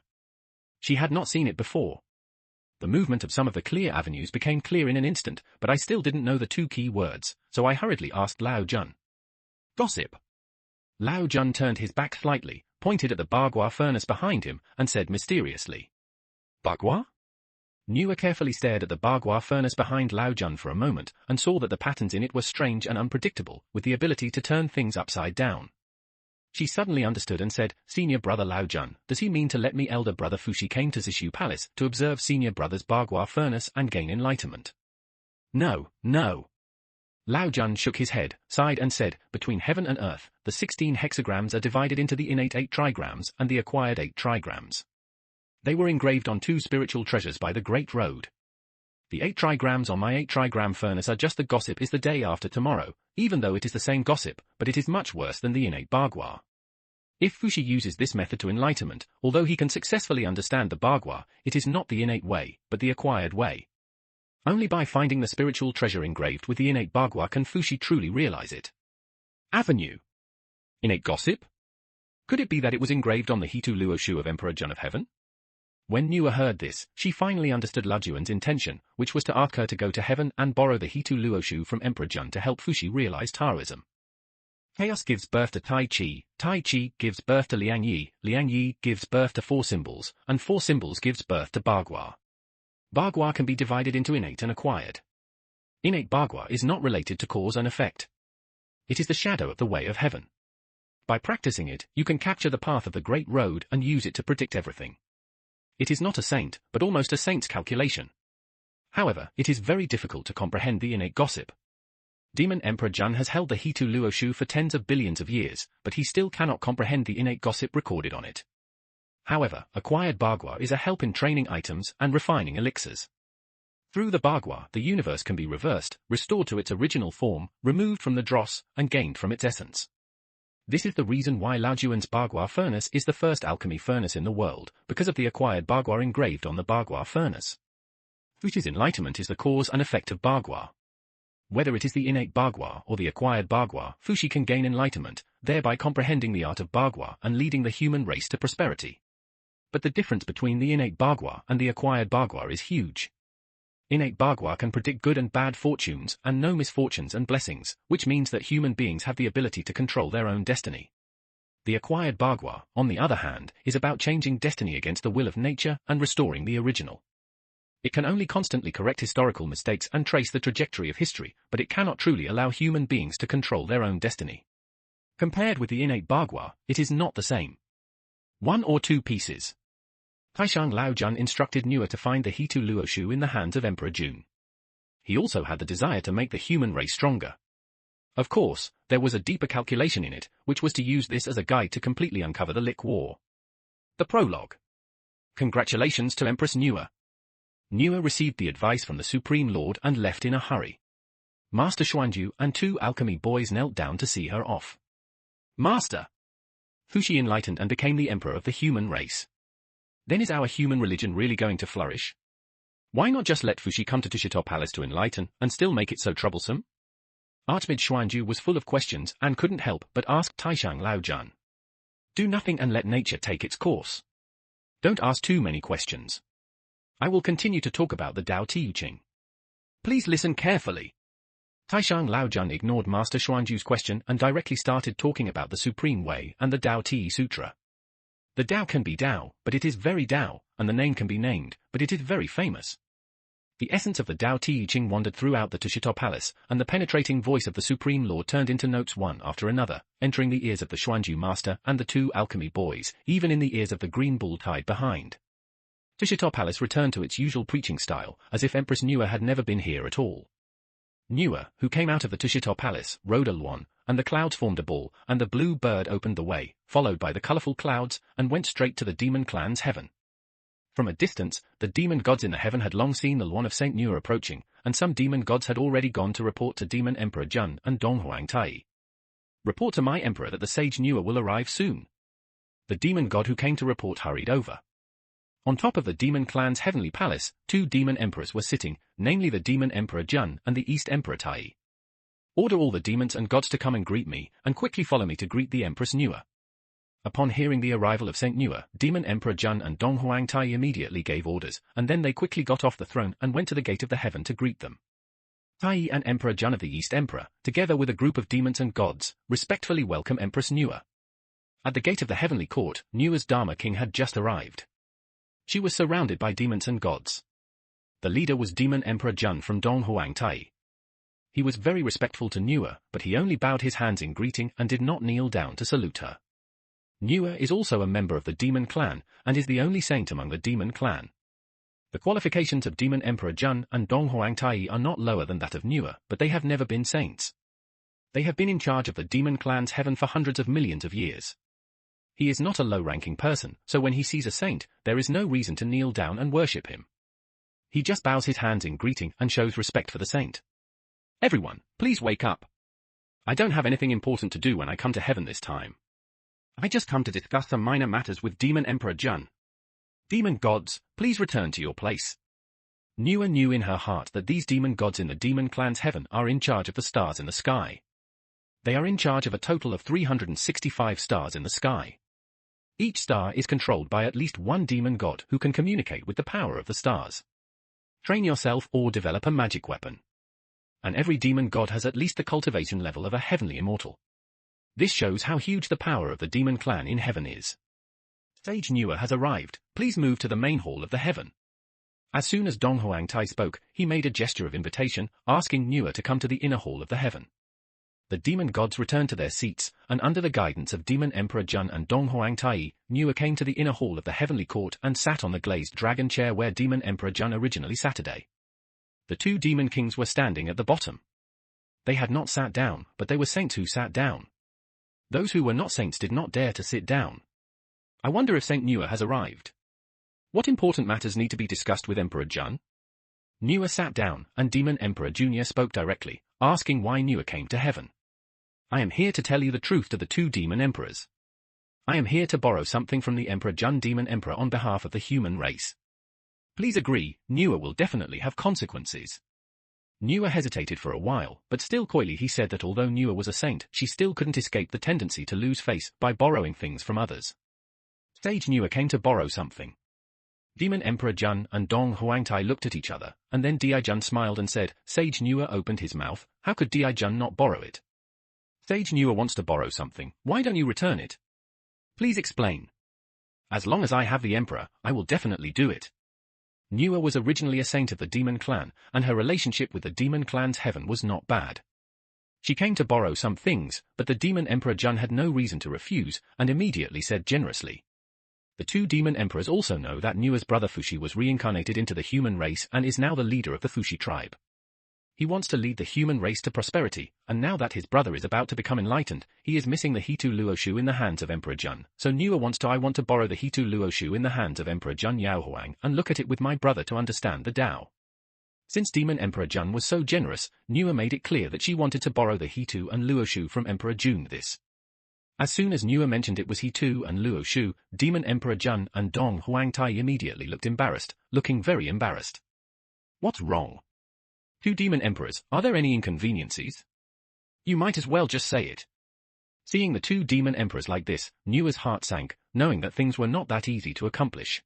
She had not seen it before. The movement of some of the clear avenues became clear in an instant, but I still didn't know the 2 key words, so I hurriedly asked Laojun. Gossip. Laojun turned his back slightly, pointed at the Bagua furnace behind him, and said mysteriously. Bagua? Nua carefully stared at the Bagua furnace behind Laojun for a moment, and saw that the patterns in it were strange and unpredictable, with the ability to turn things upside down. She suddenly understood and said, Senior brother Laojun, does he mean to let me elder brother Fushi came to Zishu Palace to observe senior brother's Bagua furnace and gain enlightenment? No, no. Laojun shook his head, sighed and said, between heaven and earth, the 16 hexagrams are divided into the innate 8 trigrams and the acquired 8 trigrams. They were engraved on 2 spiritual treasures by the Great Road. The 8 trigrams on my 8 trigram furnace are just the gossip is the day after tomorrow, even though it is the same gossip, but it is much worse than the innate Bagua. If Fushi uses this method to enlightenment, although he can successfully understand the Bagua, it is not the innate way, but the acquired way. Only by finding the spiritual treasure engraved with the innate Bagua can Fushi truly realize it. Avenue. Innate gossip? Could it be that it was engraved on the Hitu Luoshu of Emperor Jun of Heaven? When Nua heard this, she finally understood Lajuan's intention, which was to ask her to go to heaven and borrow the Hitu Luoshu from Emperor Jun to help Fushi realize Taoism. Chaos gives birth to Tai Chi, Tai Chi gives birth to Liang Yi, Liang Yi gives birth to 4 symbols, and 4 symbols gives birth to Bagua. Bagua can be divided into innate and acquired. Innate Bagua is not related to cause and effect. It is the shadow of the way of heaven. By practicing it, you can capture the path of the Great Road and use it to predict everything. It is not a saint, but almost a saint's calculation. However, it is very difficult to comprehend the innate gossip. Demon Emperor Jun has held the Hitu Luoshu for tens of billions of years, but he still cannot comprehend the innate gossip recorded on it. However, acquired Bagua is a help in training items and refining elixirs. Through the Bagua, the universe can be reversed, restored to its original form, removed from the dross, and gained from its essence. This is the reason why Laojuan's Bagua furnace is the first alchemy furnace in the world, because of the acquired Bagua engraved on the Bagua furnace. Fushi's enlightenment is the cause and effect of Bagua. Whether it is the innate Bagua or the acquired Bagua, Fushi can gain enlightenment, thereby comprehending the art of bagua and leading the human race to prosperity. But the difference between the innate bagua and the acquired bagua is huge. Innate bagua can predict good and bad fortunes and know misfortunes and blessings, which means that human beings have the ability to control their own destiny. The acquired bagua, on the other hand, is about changing destiny against the will of nature and restoring the original. It can only constantly correct historical mistakes and trace the trajectory of history, but it cannot truly allow human beings to control their own destiny. Compared with the innate bagua, it is not the same. 1 or 2 pieces. Taishang Laojun instructed Nua to find the Hitu Luoshu in the hands of Emperor Jun. He also had the desire to make the human race stronger. Of course, there was a deeper calculation in it, which was to use this as a guide to completely uncover the Lick War. The prologue. Congratulations to Empress Nua. Nua received the advice from the Supreme Lord and left in a hurry. Master Xuanju and 2 alchemy boys knelt down to see her off. Master! Fuxi enlightened and became the emperor of the human race. Then is our human religion really going to flourish? Why not just let Fuxi come to Tushito Palace to enlighten, and still make it so troublesome? Archmage Xuanju was full of questions and couldn't help but ask Taishang Laojun. Do nothing and let nature take its course. Don't ask too many questions. I will continue to talk about the Tao Te Ching. Please listen carefully. Taishang Laojun ignored Master Xuanju's question and directly started talking about the Supreme Way and the Tao Te Sutra. The Tao can be Tao, but it is very Tao, and the name can be named, but it is very famous. The essence of the Tao Te Ching wandered throughout the Tushito Palace, and the penetrating voice of the Supreme Lord turned into notes one after another, entering the ears of the Xuanju Master and the 2 alchemy boys, even in the ears of the Green Bull tied behind. Tushito Palace returned to its usual preaching style, as if Empress Nua had never been here at all. Nua, who came out of the Tushito Palace, rode a luan, and the clouds formed a ball, and the blue bird opened the way, followed by the colorful clouds, and went straight to the demon clan's heaven. From a distance, the demon gods in the heaven had long seen the luan of Saint Nua approaching, and some demon gods had already gone to report to Demon Emperor Jun and Donghuang Tai. Report to my emperor that the sage Nua will arrive soon. The demon god who came to report hurried over. On top of the demon clan's heavenly palace, 2 demon emperors were sitting, namely the demon emperor Jun and the East Emperor Tai. Order all the demons and gods to come and greet me, and quickly follow me to greet the Empress Nua. Upon hearing the arrival of Saint Nua, Demon Emperor Jun and Donghuang Tai immediately gave orders, and then they quickly got off the throne and went to the gate of the heaven to greet them. Tai and Emperor Jun of the East Emperor, together with a group of demons and gods, respectfully welcome Empress Nua. At the gate of the heavenly court, Nua's Dharma King had just arrived. She was surrounded by demons and gods. The leader was Demon Emperor Jun from Donghuang Tai. He was very respectful to Nua, but he only bowed his hands in greeting and did not kneel down to salute her. Nua is also a member of the Demon Clan, and is the only saint among the Demon Clan. The qualifications of Demon Emperor Jun and Donghuang Tai are not lower than that of Nua, but they have never been saints. They have been in charge of the Demon Clan's heaven for hundreds of millions of years. He is not a low-ranking person, so when he sees a saint, there is no reason to kneel down and worship him. He just bows his hands in greeting and shows respect for the saint. Everyone, please wake up. I don't have anything important to do when I come to heaven this time. I just come to discuss some minor matters with Demon Emperor Jun. Demon gods, please return to your place. Nua knew in her heart that these demon gods in the Demon Clan's heaven are in charge of the stars in the sky. They are in charge of a total of 365 stars in the sky. Each star is controlled by at least one demon god who can communicate with the power of the stars. Train yourself or develop a magic weapon. And every demon god has at least the cultivation level of a heavenly immortal. This shows how huge the power of the demon clan in heaven is. Sage Nua has arrived, please move to the main hall of the heaven. As soon as Donghuang Tai spoke, he made a gesture of invitation, asking Nua to come to the inner hall of the heaven. The demon gods returned to their seats, and under the guidance of Demon Emperor Jun and Donghuang Tai, Nua came to the inner hall of the heavenly court and sat on the glazed dragon chair where Demon Emperor Jun originally sat today. The 2 demon kings were standing at the bottom. They had not sat down, but they were saints who sat down. Those who were not saints did not dare to sit down. I wonder if Saint Nua has arrived. What important matters need to be discussed with Emperor Jun? Nua sat down, and Demon Emperor Jr. spoke directly, asking why Nua came to heaven. I am here to tell you the truth to the 2 demon emperors. I am here to borrow something from the Emperor Jun Demon Emperor on behalf of the human race. Please agree, Nua will definitely have consequences. Nua hesitated for a while, but still coyly he said that although Nua was a saint, she still couldn't escape the tendency to lose face by borrowing things from others. Sage Nua came to borrow something. Demon Emperor Jun and Dong Huangtai looked at each other, and then Di Jun smiled and said, Sage Nua opened his mouth, how could Di Jun not borrow it? Sage Nua wants to borrow something, why don't you return it? Please explain. As long as I have the Emperor, I will definitely do it. Nua was originally a saint of the Demon Clan, and her relationship with the Demon Clan's heaven was not bad. She came to borrow some things, but the Demon Emperor Jun had no reason to refuse, and immediately said generously. The two Demon Emperors also know that Nua's brother Fushi was reincarnated into the human race and is now the leader of the Fushi tribe. He wants to lead the human race to prosperity, and now that his brother is about to become enlightened, he is missing the Hitu Luoshu in the hands of Emperor Jun. So Nua wants to I want to borrow the Hitu Luoshu in the hands of Emperor Jun Yaohuang and look at it with my brother to understand the Tao. Since Demon Emperor Jun was so generous, Nua made it clear that she wanted to borrow the Hitu and Luoshu from Emperor Jun this. As soon as Nua mentioned it was Hitu and Luoshu, Demon Emperor Jun and Dong Huangtai immediately looked embarrassed, looking very embarrassed. What's wrong? Two Demon Emperors, are there any inconveniences? You might as well just say it. Seeing the two Demon Emperors like this, Nua's heart sank, knowing that things were not that easy to accomplish.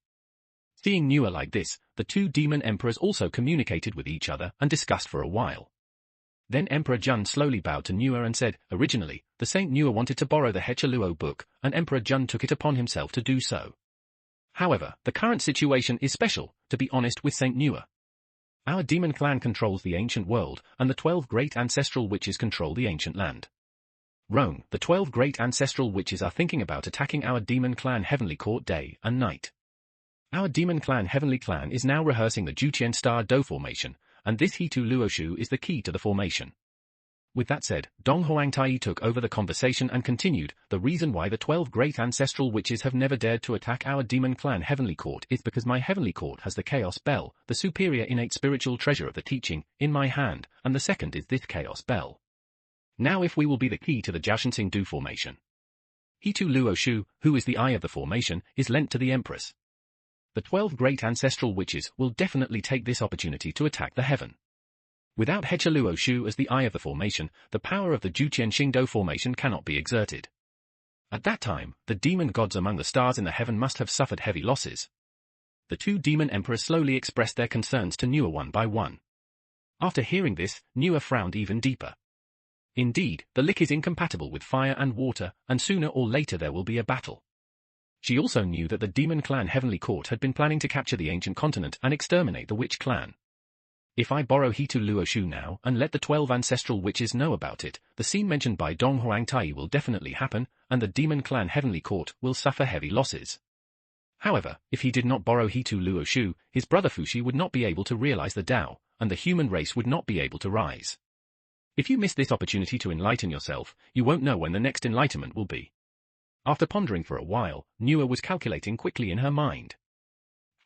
Seeing Nua like this, the two Demon Emperors also communicated with each other and discussed for a while. Then Emperor Jun slowly bowed to Nua and said, originally, the Saint Nua wanted to borrow the Hechaluo book, and Emperor Jun took it upon himself to do so. However, the current situation is special, to be honest with Saint Nua. Our demon clan controls the ancient world, and the 12 great ancestral witches control the ancient land. Roan, the 12 great ancestral witches are thinking about attacking our demon clan Heavenly Court day and night. Our demon clan Heavenly Clan is now rehearsing the Juqian Star Do formation, and this Hitu Luoshu is the key to the formation. With that said, Dong Huangtai took over the conversation and continued, the reason why the 12 great ancestral witches have never dared to attack our demon clan Heavenly Court is because my Heavenly Court has the Chaos Bell, the superior innate spiritual treasure of the teaching, in my hand, and the second is this Chaos Bell. Now if we will be the key to the Jiaoshanxing Du formation. Hitu Luoshu, who is the eye of the formation, is lent to the Empress. The 12 great ancestral witches will definitely take this opportunity to attack the heaven. Without Hechaluo as the eye of the formation, the power of the Juqian Xingdo formation cannot be exerted. At that time, the demon gods among the stars in the heaven must have suffered heavy losses. The two demon emperors slowly expressed their concerns to Nua one by one. After hearing this, Nua frowned even deeper. Indeed, the lick is incompatible with fire and water, and sooner or later there will be a battle. She also knew that the demon clan Heavenly Court had been planning to capture the ancient continent and exterminate the witch clan. If I borrow Hitu Luoshu now and let the 12 ancestral witches know about it, the scene mentioned by Dong Huangtai will definitely happen, and the demon clan Heavenly Court will suffer heavy losses. However, if he did not borrow Hitu Luoshu, his brother Fushi would not be able to realize the Tao, and the human race would not be able to rise. If you miss this opportunity to enlighten yourself, you won't know when the next enlightenment will be. After pondering for a while, Nua was calculating quickly in her mind.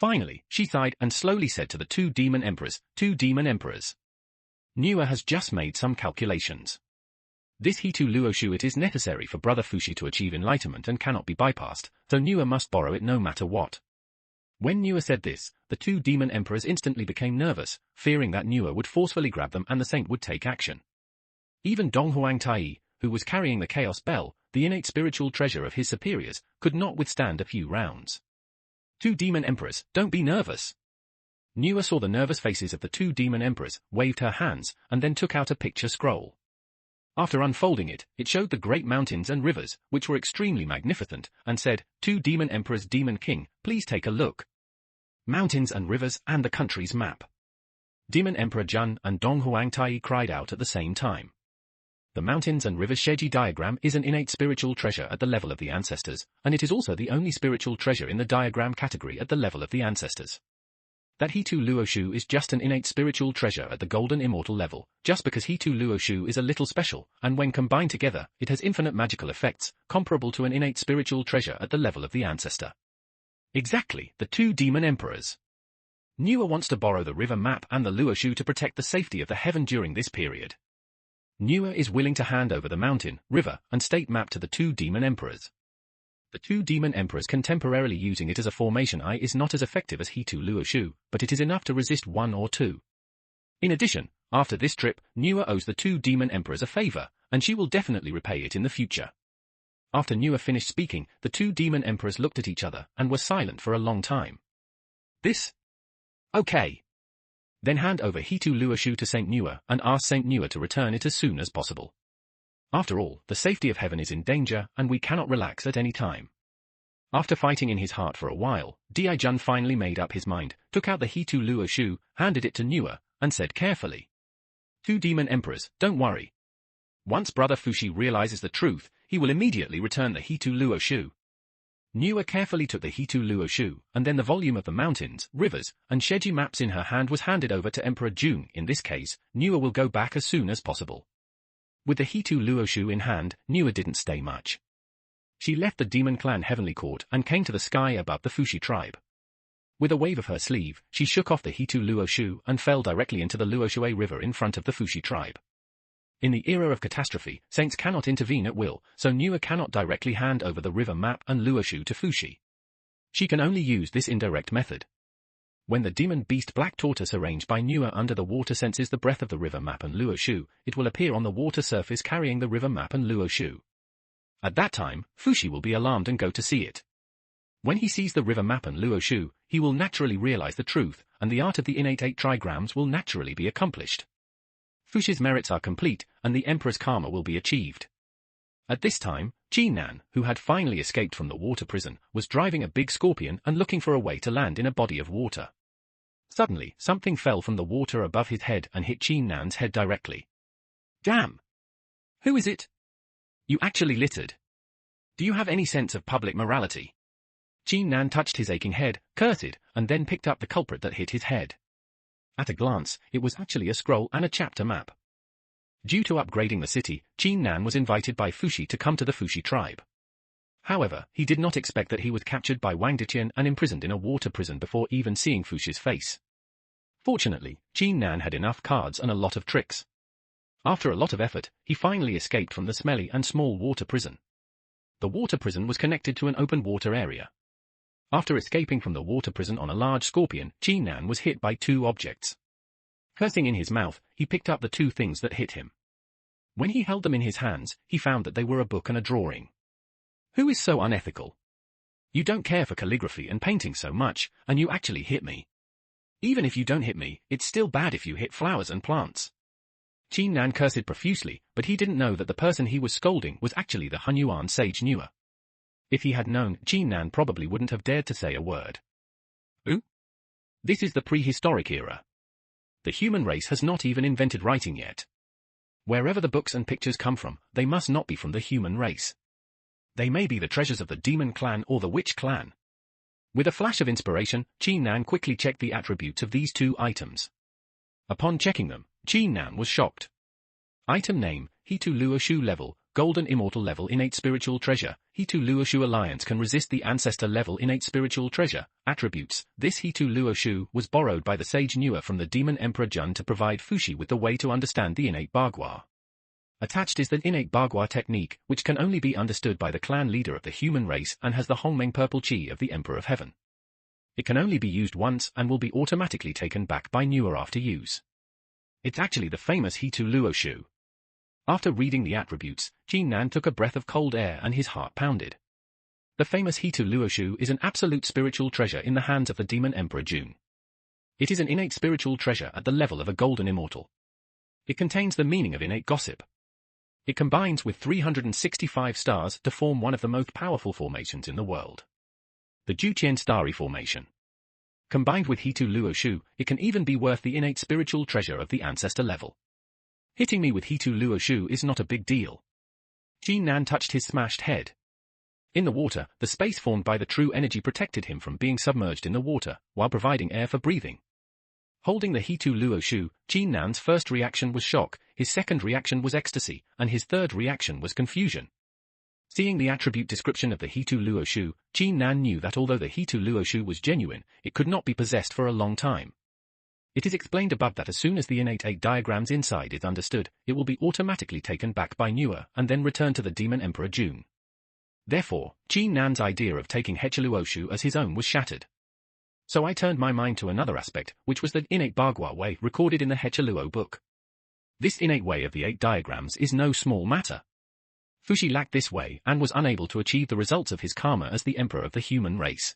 Finally, she sighed and slowly said to the two demon emperors, Nua has just made some calculations. This Hitu Luoshu it is necessary for brother Fushi to achieve enlightenment and cannot be bypassed, so Nua must borrow it no matter what. When Nua said this, the two demon emperors instantly became nervous, fearing that Nua would forcefully grab them and the saint would take action. Even Dong Huangtai, who was carrying the Chaos Bell, the innate spiritual treasure of his superiors, could not withstand a few rounds. Two demon emperors, don't be nervous. Nua saw the nervous faces of the two demon emperors, waved her hands, and then took out a picture scroll. After unfolding it, it showed the great mountains and rivers, which were extremely magnificent, and said, two demon emperors demon king, please take a look. Mountains and rivers and the country's map. Demon Emperor Jun and Dong Huangtai cried out at the same time. The mountains and rivers Sheji diagram is an innate spiritual treasure at the level of the ancestors, and it is also the only spiritual treasure in the diagram category at the level of the ancestors. That Hitu Luoshu is just an innate spiritual treasure at the golden immortal level, just because Hitu Luoshu is a little special, and when combined together, it has infinite magical effects, comparable to an innate spiritual treasure at the level of the ancestor. Exactly, the two demon emperors. Nua wants to borrow the river map and the Luoshu to protect the safety of the heaven during this period. Nua is willing to hand over the mountain, river, and state map to the two demon emperors. The two demon emperors can temporarily using it as a formation eye is not as effective as Hitu Luoshu, but it is enough to resist one or two. In addition, After this trip, Nua owes the two demon emperors a favor, and she will definitely repay it in the future. After Nua finished speaking, the two demon emperors looked at each other and were silent for a long time. This? Okay. Then hand over Hitu Luoshu to Saint Nua and ask Saint Nua to return it as soon as possible. After all, the safety of heaven is in danger, and we cannot relax at any time. After fighting in his heart for a while, Daijun finally made up his mind, took out the Hitu Luoshu, handed it to Nua, and said carefully, "Two demon emperors, don't worry. Once Brother Fushi realizes the truth, he will immediately return the Hitu Luoshu." Nua carefully took the Hitu Luoshu, and then the volume of the mountains, rivers, and Sheji maps in her hand was handed over to Emperor June. In this case, Nua will go back as soon as possible. With the Hitu Luoshu in hand, Nua didn't stay much. She left the demon clan heavenly court and came to the sky above the Fushi tribe. With a wave of her sleeve, she shook off the Hitu Luoshu and fell directly into the Luoshue River in front of the Fushi tribe. In the era of catastrophe, saints cannot intervene at will, so Nua cannot directly hand over the river map and Luoshu to Fushi. She can only use this indirect method. When the demon beast Black Tortoise arranged by Nua under the water senses the breath of the river map and Luoshu, it will appear on the water surface carrying the river map and Luoshu. At that time, Fushi will be alarmed and go to see it. When he sees the river map and Luoshu, he will naturally realize the truth, and the art of the innate 8 trigrams will naturally be accomplished. Fushi's merits are complete, and the Emperor's karma will be achieved. At this time, Jinan, who had finally escaped from the water prison, was driving a big scorpion and looking for a way to land in a body of water. Suddenly, something fell from the water above his head and hit Jinan's head directly. Damn! Who is it? You actually littered. Do you have any sense of public morality? Jinan touched his aching head, cursed, and then picked up the culprit that hit his head. At a glance, it was actually a scroll and a chapter map. Due to upgrading the city, Jinan was invited by Fushi to come to the Fushi tribe. However, he did not expect that he was captured by Wang Diqian and imprisoned in a water prison before even seeing Fushi's face. Fortunately, Jinan had enough cards and a lot of tricks. After a lot of effort, he finally escaped from the smelly and small water prison. The water prison was connected to an open water area. After escaping from the water prison on a large scorpion, Jinan was hit by two objects. Cursing in his mouth, he picked up the two things that hit him. When he held them in his hands, he found that they were a book and a drawing. Who is so unethical? You don't care for calligraphy and painting so much, and you actually hit me. Even if you don't hit me, it's still bad if you hit flowers and plants. Jinan cursed profusely, but he didn't know that the person he was scolding was actually the Hunyuan sage Nua. If he had known, Jinan probably wouldn't have dared to say a word. Ooh? This is the prehistoric era. The human race has not even invented writing yet. Wherever the books and pictures come from, they must not be from the human race. They may be the treasures of the demon clan or the witch clan. With a flash of inspiration, Jinan quickly checked the attributes of these two items. Upon checking them, Jinan was shocked. Item name, Hitu Luoshu level, Golden Immortal level innate spiritual treasure. Hitu Luoshu Alliance can resist the ancestor level innate spiritual treasure. Attributes, this Hitu Luoshu was borrowed by the sage Nua from the demon emperor Jun to provide Fushi with the way to understand the innate Bagua. Attached is the innate Bagua technique, which can only be understood by the clan leader of the human race and has the Hongmeng purple chi of the Emperor of Heaven. It can only be used once and will be automatically taken back by Nua after use. It's actually the famous Hitu Luoshu. After reading the attributes, Jinan took a breath of cold air and his heart pounded. The famous Hitu Luoshu is an absolute spiritual treasure in the hands of the demon emperor June. It is an innate spiritual treasure at the level of a golden immortal. It contains the meaning of innate gossip. It combines with 365 stars to form one of the most powerful formations in the world. The Juqian Starry Formation. Combined with Hitu Luoshu, it can even be worth the innate spiritual treasure of the ancestor level. Hitting me with Hitu Luoshu is not a big deal. Jinan touched his smashed head. In the water, the space formed by the true energy protected him from being submerged in the water, while providing air for breathing. Holding the Hitu Luoshu, Jinan's first reaction was shock, his second reaction was ecstasy, and his third reaction was confusion. Seeing the attribute description of the Hitu Luoshu, Jinan knew that although the Hitu Luoshu was genuine, it could not be possessed for a long time. It is explained above that as soon as the innate 8 diagrams inside is understood, it will be automatically taken back by Nua and then returned to the demon emperor June. Therefore, Jinan's idea of taking Hechiluoshu as his own was shattered. So I turned my mind to another aspect, which was the innate Bagua way recorded in the Hechiluo book. This innate way of the 8 diagrams is no small matter. Fushi lacked this way and was unable to achieve the results of his karma as the emperor of the human race.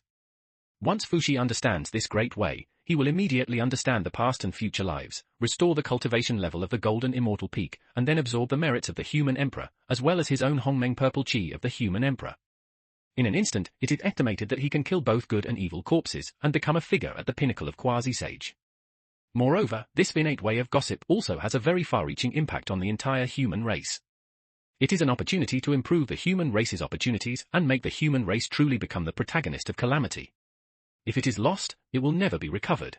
Once Fushi understands this great way, he will immediately understand the past and future lives, restore the cultivation level of the golden immortal peak, and then absorb the merits of the human emperor, as well as his own Hongmeng purple chi of the human emperor. In an instant, it is estimated that he can kill both good and evil corpses, and become a figure at the pinnacle of quasi-sage. Moreover, this innate way of gossip also has a very far-reaching impact on the entire human race. It is an opportunity to improve the human race's opportunities and make the human race truly become the protagonist of calamity. If it is lost, it will never be recovered.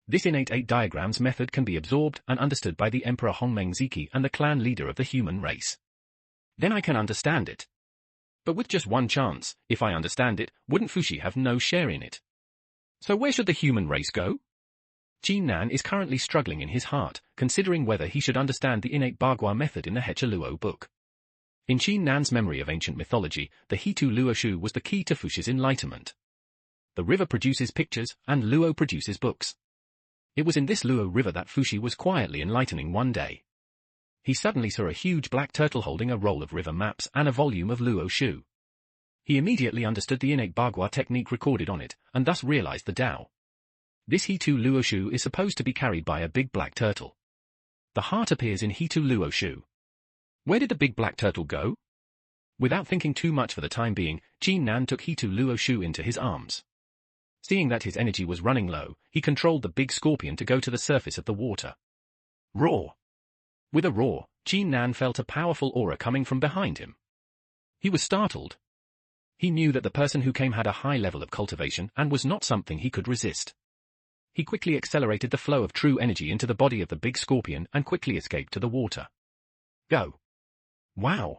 This innate 8 diagrams method can be absorbed and understood by the Emperor Hongmeng Ziki and the clan leader of the human race. Then I can understand it. But with just one chance, if I understand it, wouldn't Fushi have no share in it? So where should the human race go? Qin Nan is currently struggling in his heart, considering whether he should understand the innate Bagua method in the Hechaluo book. In Qin Nan's memory of ancient mythology, the Hitu Luoshu was the key to Fushi's enlightenment. The river produces pictures, and Luo produces books. It was in this Luo river that Fushi was quietly enlightening one day. He suddenly saw a huge black turtle holding a roll of river maps and a volume of Luo Shu. He immediately understood the innate Bagua technique recorded on it, and thus realized the Tao. This Hitu Luo Shu is supposed to be carried by a big black turtle. The heart appears in Hitu Luo Shu. Where did the big black turtle go? Without thinking too much for the time being, Qin Nan took Hitu Luo Shu into his arms. Seeing that his energy was running low, he controlled the big scorpion to go to the surface of the water. Roar! With a roar, Qin Nan felt a powerful aura coming from behind him. He was startled. He knew that the person who came had a high level of cultivation and was not something he could resist. He quickly accelerated the flow of true energy into the body of the big scorpion and quickly escaped to the water. Go! Wow!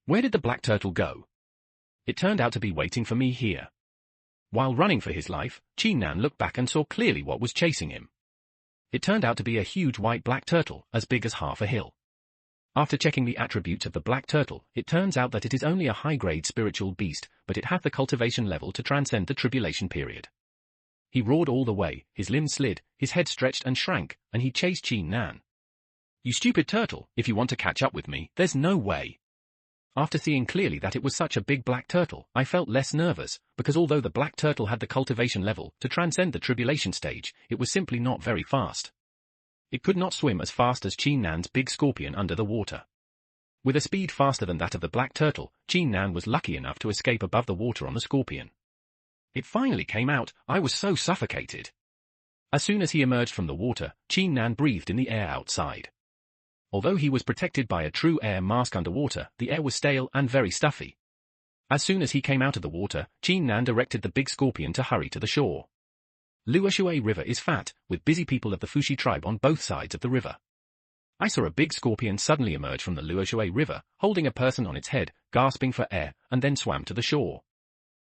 Where did the black turtle go? It turned out to be waiting for me here. While running for his life, Qin Nan looked back and saw clearly what was chasing him. It turned out to be a huge white black turtle, as big as half a hill. After checking the attributes of the black turtle, it turns out that it is only a high-grade spiritual beast, but it had the cultivation level to transcend the tribulation period. He roared all the way, his limbs slid, his head stretched and shrank, and he chased Qin Nan. You stupid turtle, if you want to catch up with me, there's no way. After seeing clearly that it was such a big black turtle, I felt less nervous, because although the black turtle had the cultivation level to transcend the tribulation stage, it was simply not very fast. It could not swim as fast as Qin Nan's big scorpion under the water. With a speed faster than that of the black turtle, Qin Nan was lucky enough to escape above the water on the scorpion. It finally came out, I was so suffocated. As soon as he emerged from the water, Qin Nan breathed in the air outside. Although he was protected by a true air mask underwater, the air was stale and very stuffy. As soon as he came out of the water, Qin Nan directed the big scorpion to hurry to the shore. Luoshui River is fat, with busy people of the Fushi tribe on both sides of the river. I saw a big scorpion suddenly emerge from the Luoshui River, holding a person on its head, gasping for air, and then swam to the shore.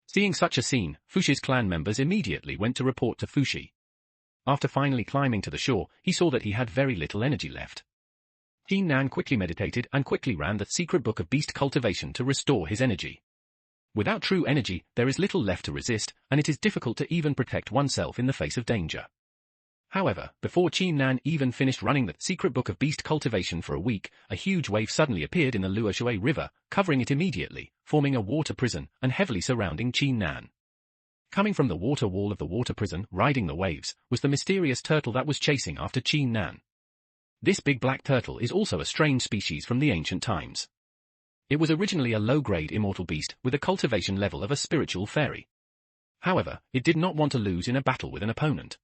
Seeing such a scene, Fushi's clan members immediately went to report to Fushi. After finally climbing to the shore, he saw that he had very little energy left. Qin Nan quickly meditated and quickly ran the secret book of beast cultivation to restore his energy. Without true energy, there is little left to resist, and it is difficult to even protect oneself in the face of danger. However, before Qin Nan even finished running the secret book of beast cultivation for a week, a huge wave suddenly appeared in the Luoshui River, covering it immediately, forming a water prison, and heavily surrounding Qin Nan. Coming from the water wall of the water prison, riding the waves, was the mysterious turtle that was chasing after Qin Nan. This big black turtle is also a strange species from the ancient times. It was originally a low-grade immortal beast with a cultivation level of a spiritual fairy. However, it did not want to lose in a battle with an opponent.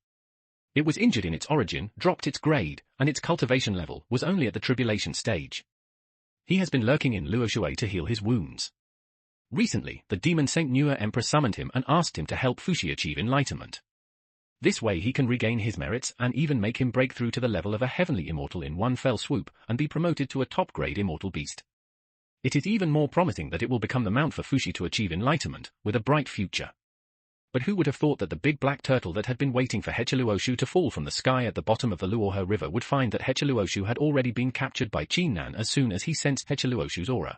It was injured in its origin, dropped its grade, and its cultivation level was only at the tribulation stage. He has been lurking in Luoshui to heal his wounds. Recently, the demon Saint Nua Emperor summoned him and asked him to help Fushi achieve enlightenment. This way he can regain his merits and even make him break through to the level of a heavenly immortal in one fell swoop and be promoted to a top-grade immortal beast. It is even more promising that it will become the mount for Fushi to achieve enlightenment, with a bright future. But who would have thought that the big black turtle that had been waiting for Hechaluoshu to fall from the sky at the bottom of the Luohe River would find that Hechaluoshu had already been captured by Qin Nan as soon as he sensed Hechaluoshu's aura.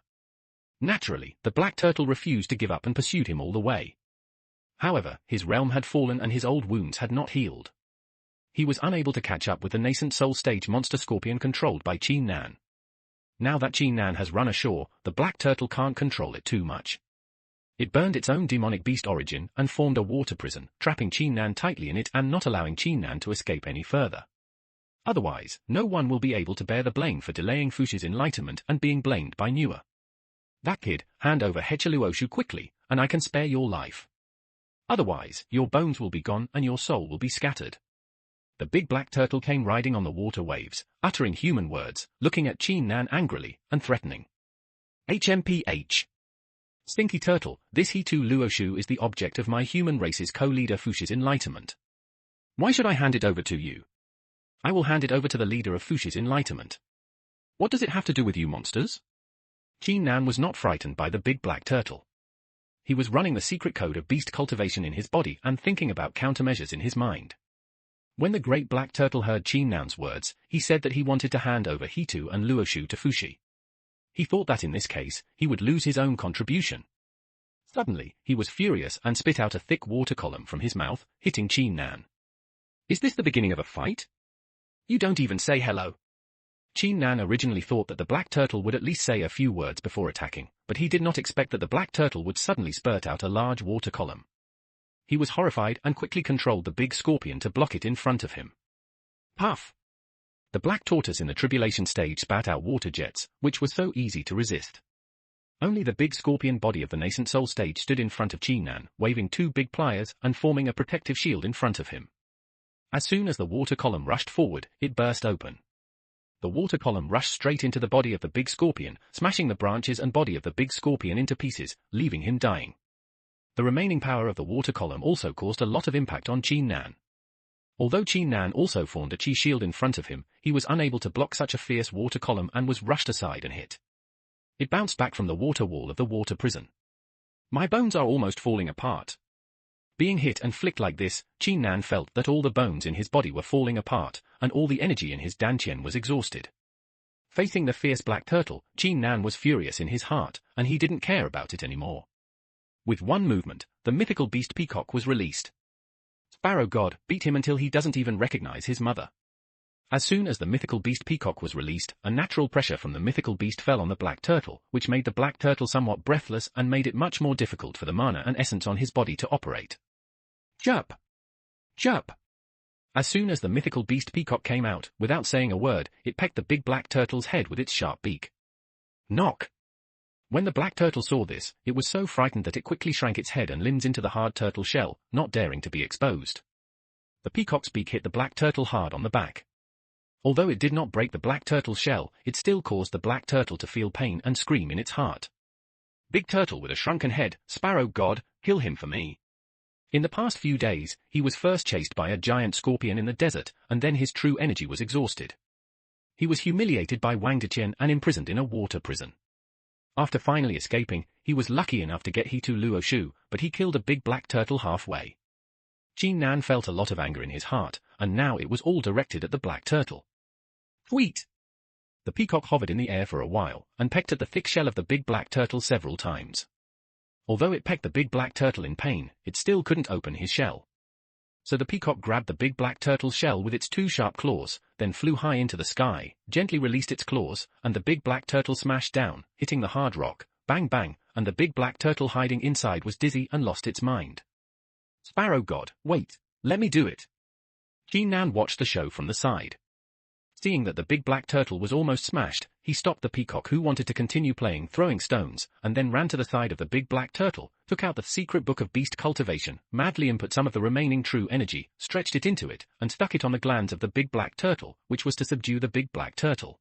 Naturally, the black turtle refused to give up and pursued him all the way. However, his realm had fallen and his old wounds had not healed. he was unable to catch up with the nascent soul stage monster scorpion controlled by Qin Nan. Now that Qin Nan has run ashore, the black turtle can't control it too much. It burned its own demonic beast origin and formed a water prison, trapping Qin Nan tightly in it and not allowing Qin Nan to escape any further. Otherwise, no one will be able to bear the blame for delaying Fushi's enlightenment and being blamed by Nua. That kid, hand over Hechiluoshu quickly, and I can spare your life. Otherwise, your bones will be gone and your soul will be scattered. The big black turtle came riding on the water waves, uttering human words, looking at Qin Nan angrily and threatening. HMPH. Stinky turtle, this Hechiluoshu is the object of my human race's co-leader Fushi's enlightenment. Why should I hand it over to you? I will hand it over to the leader of Fushi's enlightenment. What does it have to do with you monsters? Qin Nan was not frightened by the big black turtle. He was running the secret code of beast cultivation in his body and thinking about countermeasures in his mind. When the great black turtle heard Qin Nan's words, he said that he wanted to hand over Hetu and Luoshu to Fushi. He thought that in this case, he would lose his own contribution. Suddenly, he was furious and spit out a thick water column from his mouth, hitting Qin Nan. Is this the beginning of a fight? You don't even say hello. Qin Nan originally thought that the black turtle would at least say a few words before attacking, but he did not expect that the black turtle would suddenly spurt out a large water column. He was horrified and quickly controlled the big scorpion to block it in front of him. Puff! The black tortoise in the tribulation stage spat out water jets, which was so easy to resist. Only the big scorpion body of the nascent soul stage stood in front of Qin Nan, waving two big pliers and forming a protective shield in front of him. As soon as the water column rushed forward, it burst open. The water column rushed straight into the body of the big scorpion, smashing the branches and body of the big scorpion into pieces, leaving him dying. The remaining power of the water column also caused a lot of impact on Qin Nan. Although Qin Nan also formed a chi shield in front of him, he was unable to block such a fierce water column and was rushed aside and hit. It bounced back from the water wall of the water prison. My bones are almost falling apart. Being hit and flicked like this, Qin Nan felt that all the bones in his body were falling apart, and all the energy in his dantian was exhausted. Facing the fierce black turtle, Qin Nan was furious in his heart, and he didn't care about it anymore. With one movement, the mythical beast peacock was released. Sparrow God, beat him until he doesn't even recognize his mother. As soon as the mythical beast peacock was released, a natural pressure from the mythical beast fell on the black turtle, which made the black turtle somewhat breathless and made it much more difficult for the mana and essence on his body to operate. Chirp! Chirp! As soon as the mythical beast peacock came out, without saying a word, it pecked the big black turtle's head with its sharp beak. Knock! When the black turtle saw this, it was so frightened that it quickly shrank its head and limbs into the hard turtle shell, not daring to be exposed. The peacock's beak hit the black turtle hard on the back. Although it did not break the black turtle's shell, it still caused the black turtle to feel pain and scream in its heart. Big turtle with a shrunken head, Sparrow God, kill him for me. In the past few days, he was first chased by a giant scorpion in the desert, and then his true energy was exhausted. He was humiliated by Wang Deqian and imprisoned in a water prison. After finally escaping, he was lucky enough to get Hetu Luoshu, but he killed a big black turtle halfway. Qin Nan felt a lot of anger in his heart, and now it was all directed at the black turtle. Sweet! The peacock hovered in the air for a while, and pecked at the thick shell of the big black turtle several times. Although it pecked the big black turtle in pain, it still couldn't open his shell. So the peacock grabbed the big black turtle's shell with its two sharp claws, then flew high into the sky, gently released its claws, and the big black turtle smashed down, hitting the hard rock, bang bang, and the big black turtle hiding inside was dizzy and lost its mind. Sparrow God, wait, let me do it. Qin Nan watched the show from the side. Seeing that the big black turtle was almost smashed, he stopped the peacock who wanted to continue playing throwing stones, and then ran to the side of the big black turtle, took out the secret book of beast cultivation, madly input some of the remaining true energy, stretched it into it, and stuck it on the glands of the big black turtle, which was to subdue the big black turtle.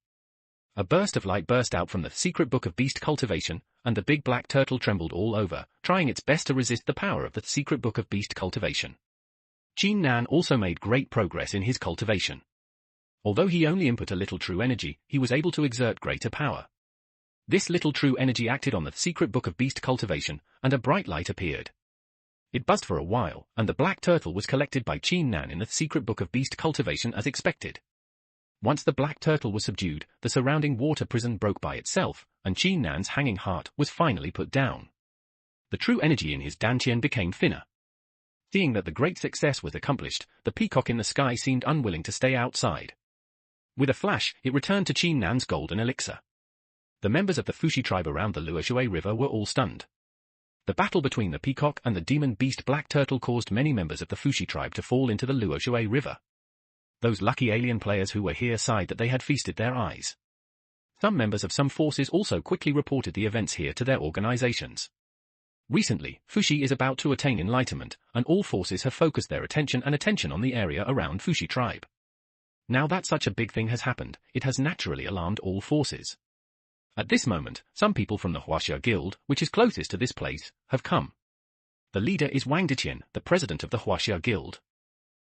A burst of light burst out from the secret book of beast cultivation, and the big black turtle trembled all over, trying its best to resist the power of the secret book of beast cultivation. Qin Nan also made great progress in his cultivation. Although he only input a little true energy, he was able to exert greater power. This little true energy acted on the secret book of beast cultivation, and a bright light appeared. It buzzed for a while, and the black turtle was collected by Qin Nan in the secret book of beast cultivation as expected. Once the black turtle was subdued, the surrounding water prison broke by itself, and Qin Nan's hanging heart was finally put down. The true energy in his dantian became thinner. Seeing that the great success was accomplished, the peacock in the sky seemed unwilling to stay outside. With a flash, it returned to Qin Nan's golden elixir. The members of the Fushi tribe around the Luoshui River were all stunned. The battle between the peacock and the demon beast black turtle caused many members of the Fushi tribe to fall into the Luoshui River. Those lucky alien players who were here sighed that they had feasted their eyes. Some members of some forces also quickly reported the events here to their organizations. Recently, Fushi is about to attain enlightenment, and all forces have focused their attention on the area around Fushi tribe. Now that such a big thing has happened, it has naturally alarmed all forces. At this moment, some people from the Huaxia Guild, which is closest to this place, have come. The leader is Wang Diqian, the president of the Huaxia Guild.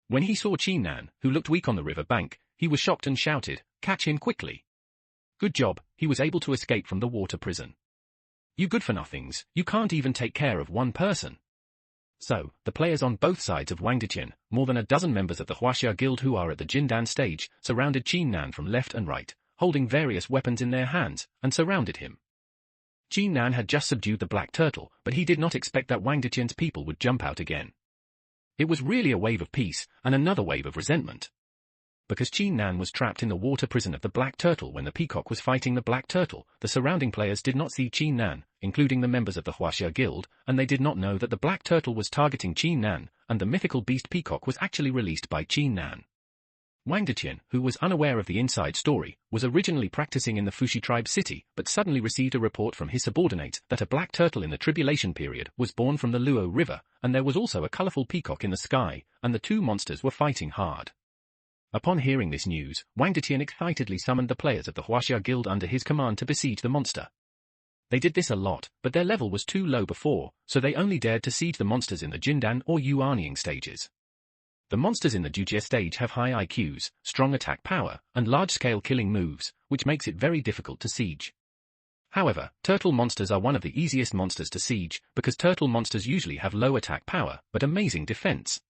When he saw Qin Nan, who looked weak on the river bank, he was shocked and shouted, "Catch him quickly!" Good job, he was able to escape from the water prison. You good-for-nothings, you can't even take care of one person. So, the players on both sides of Wang Diqian, more than a dozen members of the Huaxia Guild who are at the Jindan stage, surrounded Qin Nan from left and right, holding various weapons in their hands, and surrounded him. Qin Nan had just subdued the black turtle, but he did not expect that Wang Diqian's people would jump out again. It was really a wave of peace, and another wave of resentment. Because Qin Nan was trapped in the water prison of the black turtle when the peacock was fighting the black turtle, the surrounding players did not see Qin Nan, including the members of the Huaxia Guild, and they did not know that the black turtle was targeting Qin Nan, and the mythical beast peacock was actually released by Qin Nan. Wang Diqian, who was unaware of the inside story, was originally practicing in the Fushi tribe city, but suddenly received a report from his subordinates that a black turtle in the tribulation period was born from the Luo River, and there was also a colorful peacock in the sky, and the two monsters were fighting hard. Upon hearing this news, Wang Diqian excitedly summoned the players of the Huaxia Guild under his command to besiege the monster. They did this a lot, but their level was too low before, so they only dared to siege the monsters in the Jindan or Yuanying stages. The monsters in the Jujie stage have high IQs, strong attack power, and large-scale killing moves, which makes it very difficult to siege. However, turtle monsters are one of the easiest monsters to siege, because turtle monsters usually have low attack power, but amazing defense.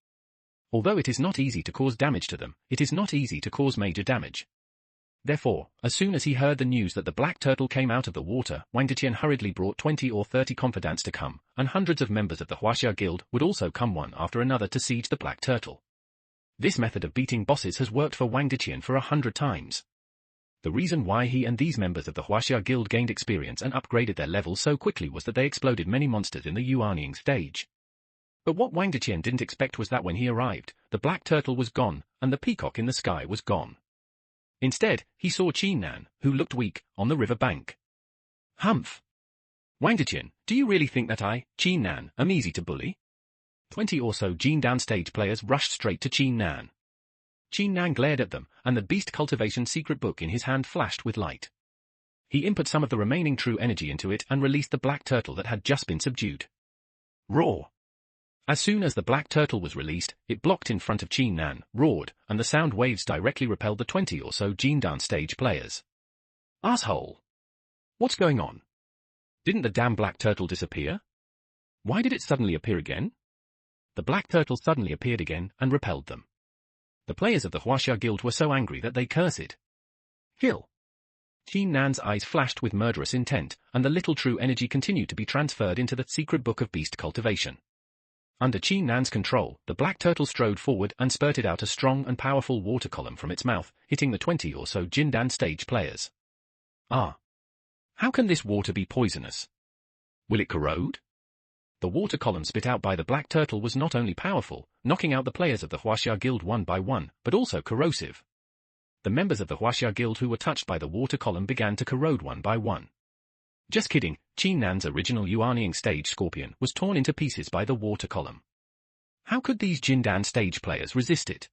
Although it is not easy to cause damage to them, it is not easy to cause major damage. Therefore, as soon as he heard the news that the black turtle came out of the water, Wang Diqian hurriedly brought 20 or 30 confidants to come, and hundreds of members of the Huaxia Guild would also come one after another to siege the black turtle. This method of beating bosses has worked for Wang Diqian for 100 times. The reason why he and these members of the Huaxia Guild gained experience and upgraded their levels so quickly was that they exploded many monsters in the Yuanying stage. But what Wang Diqian didn't expect was that when he arrived, the black turtle was gone, and the peacock in the sky was gone. Instead, he saw Qin Nan, who looked weak, on the river bank. Humph! Wang Diqian, do you really think that I, Qin Nan, am easy to bully? 20 or so Jindan stage players rushed straight to Qin Nan. Qin Nan glared at them, and the beast cultivation secret book in his hand flashed with light. He input some of the remaining true energy into it and released the black turtle that had just been subdued. Roar! As soon as the black turtle was released, it blocked in front of Qin Nan, roared, and the sound waves directly repelled the 20 or so Jindan stage players. Asshole! What's going on? Didn't the damn black turtle disappear? Why did it suddenly appear again? The black turtle suddenly appeared again and repelled them. The players of the Huaxia Guild were so angry that they cursed. Kill! Qin Nan's eyes flashed with murderous intent, and the little true energy continued to be transferred into the secret book of beast cultivation. Under Qin Nan's control, the black turtle strode forward and spurted out a strong and powerful water column from its mouth, hitting the 20 or so Jindan stage players. Ah! How can this water be poisonous? Will it corrode? The water column spit out by the black turtle was not only powerful, knocking out the players of the Huaxia Guild one by one, but also corrosive. The members of the Huaxia Guild who were touched by the water column began to corrode one by one. Just kidding, Qin Nan's original Yuanying stage scorpion was torn into pieces by the water column. How could these Jindan stage players resist it?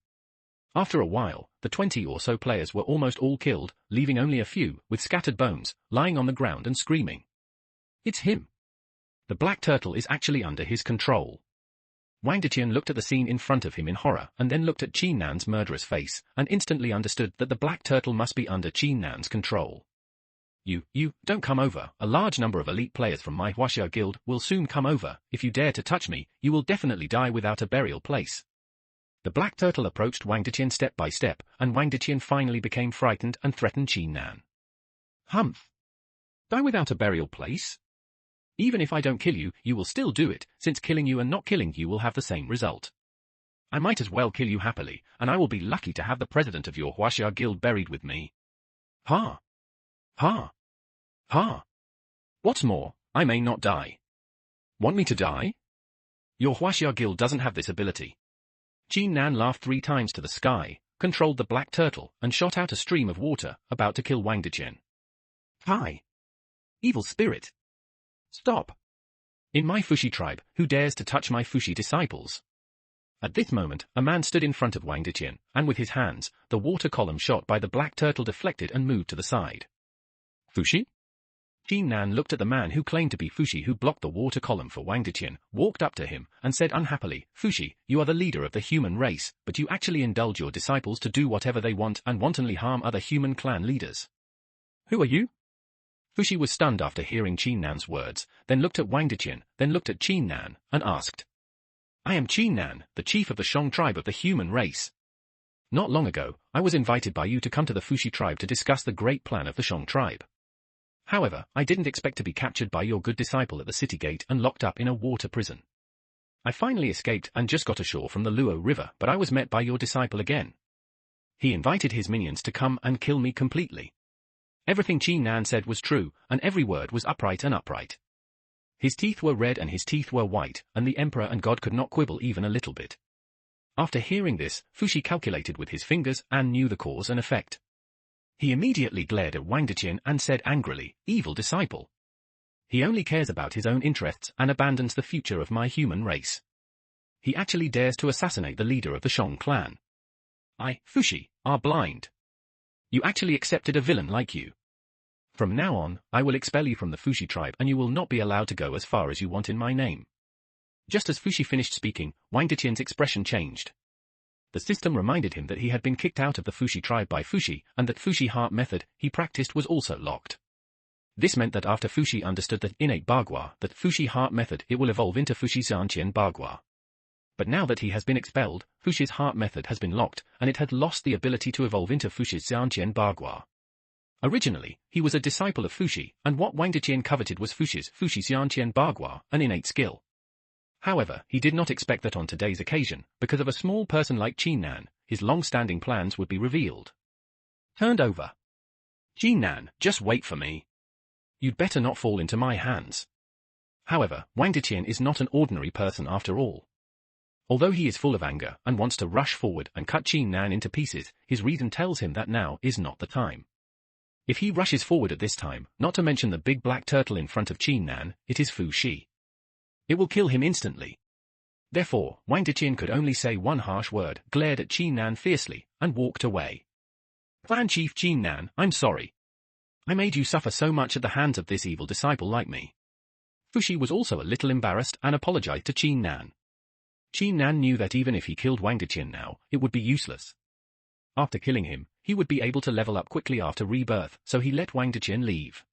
After a while, the 20 or so players were almost all killed, leaving only a few, with scattered bones, lying on the ground and screaming. It's him! The black turtle is actually under his control. Wang Diqian looked at the scene in front of him in horror and then looked at Qin Nan's murderous face, and instantly understood that the black turtle must be under Qin Nan's control. You, don't come over. A large number of elite players from my Huaxia Guild will soon come over. If you dare to touch me, you will definitely die without a burial place. The black turtle approached Wang Diqian step by step, and Wang Diqian finally became frightened and threatened Qin Nan. Humph! Die without a burial place? Even if I don't kill you, you will still do it, since killing you and not killing you will have the same result. I might as well kill you happily, and I will be lucky to have the president of your Huaxia guild buried with me. Ha! Ha! Ha! What's more, I may not die. Want me to die? Your Huaxia guild doesn't have this ability. Qin Nan laughed 3 times to the sky, controlled the black turtle, and shot out a stream of water, about to kill Wang Deqian. Hi! Evil spirit! Stop! In my Fushi tribe, who dares to touch my Fushi disciples? At this moment, a man stood in front of Wang Deqian, and with his hands, the water column shot by the black turtle deflected and moved to the side. Fushi? Qin Nan looked at the man who claimed to be Fushi who blocked the water column for Wang Deqian, walked up to him, and said unhappily, Fushi, you are the leader of the human race, but you actually indulge your disciples to do whatever they want and wantonly harm other human clan leaders. Who are you? Fushi was stunned after hearing Qin Nan's words, then looked at Wang Deqian, then looked at Qin Nan, and asked. I am Qin Nan, the chief of the Shang tribe of the human race. Not long ago, I was invited by you to come to the Fushi tribe to discuss the great plan of the Shang tribe. However, I didn't expect to be captured by your good disciple at the city gate and locked up in a water prison. I finally escaped and just got ashore from the Luo River, but I was met by your disciple again. He invited his minions to come and kill me completely. Everything Qin Nan said was true, and every word was upright and upright. His teeth were red and his teeth were white, and the emperor and god could not quibble even a little bit. After hearing this, Fushi calculated with his fingers and knew the cause and effect. He immediately glared at Wang Deqian and said angrily, evil disciple. He only cares about his own interests and abandons the future of my human race. He actually dares to assassinate the leader of the Shang clan. I, Fushi, are blind. You actually accepted a villain like you. From now on, I will expel you from the Fushi tribe and you will not be allowed to go as far as you want in my name. Just as Fushi finished speaking, Wang Deqian's expression changed. The system reminded him that he had been kicked out of the Fushi tribe by Fushi, and that Fushi heart method he practiced was also locked. This meant that after Fushi understood the innate Bagua, that Fushi heart method it will evolve into Fushi Xianqian Bagua. But now that he has been expelled, Fushi's heart method has been locked, and it had lost the ability to evolve into Fushi's Xianqian Bagua. Originally, he was a disciple of Fushi, and what Wang Deqian coveted was Fushi Xianqian Bagua, an innate skill. However, he did not expect that on today's occasion, because of a small person like Qin Nan, his long-standing plans would be revealed. Turned over. Qin Nan, just wait for me. You'd better not fall into my hands. However, Wang Deqian is not an ordinary person after all. Although he is full of anger and wants to rush forward and cut Qin Nan into pieces, his reason tells him that now is not the time. If he rushes forward at this time, not to mention the big black turtle in front of Qin Nan, it is Fushi. It will kill him instantly. Therefore, Wang Deqian could only say one harsh word, glared at Qin Nan fiercely, and walked away. Clan Chief Qin Nan, I'm sorry. I made you suffer so much at the hands of this evil disciple like me. Fushi was also a little embarrassed and apologized to Qin Nan. Qin Nan knew that even if he killed Wang Deqian now, it would be useless. After killing him, he would be able to level up quickly after rebirth, so he let Wang Deqian leave.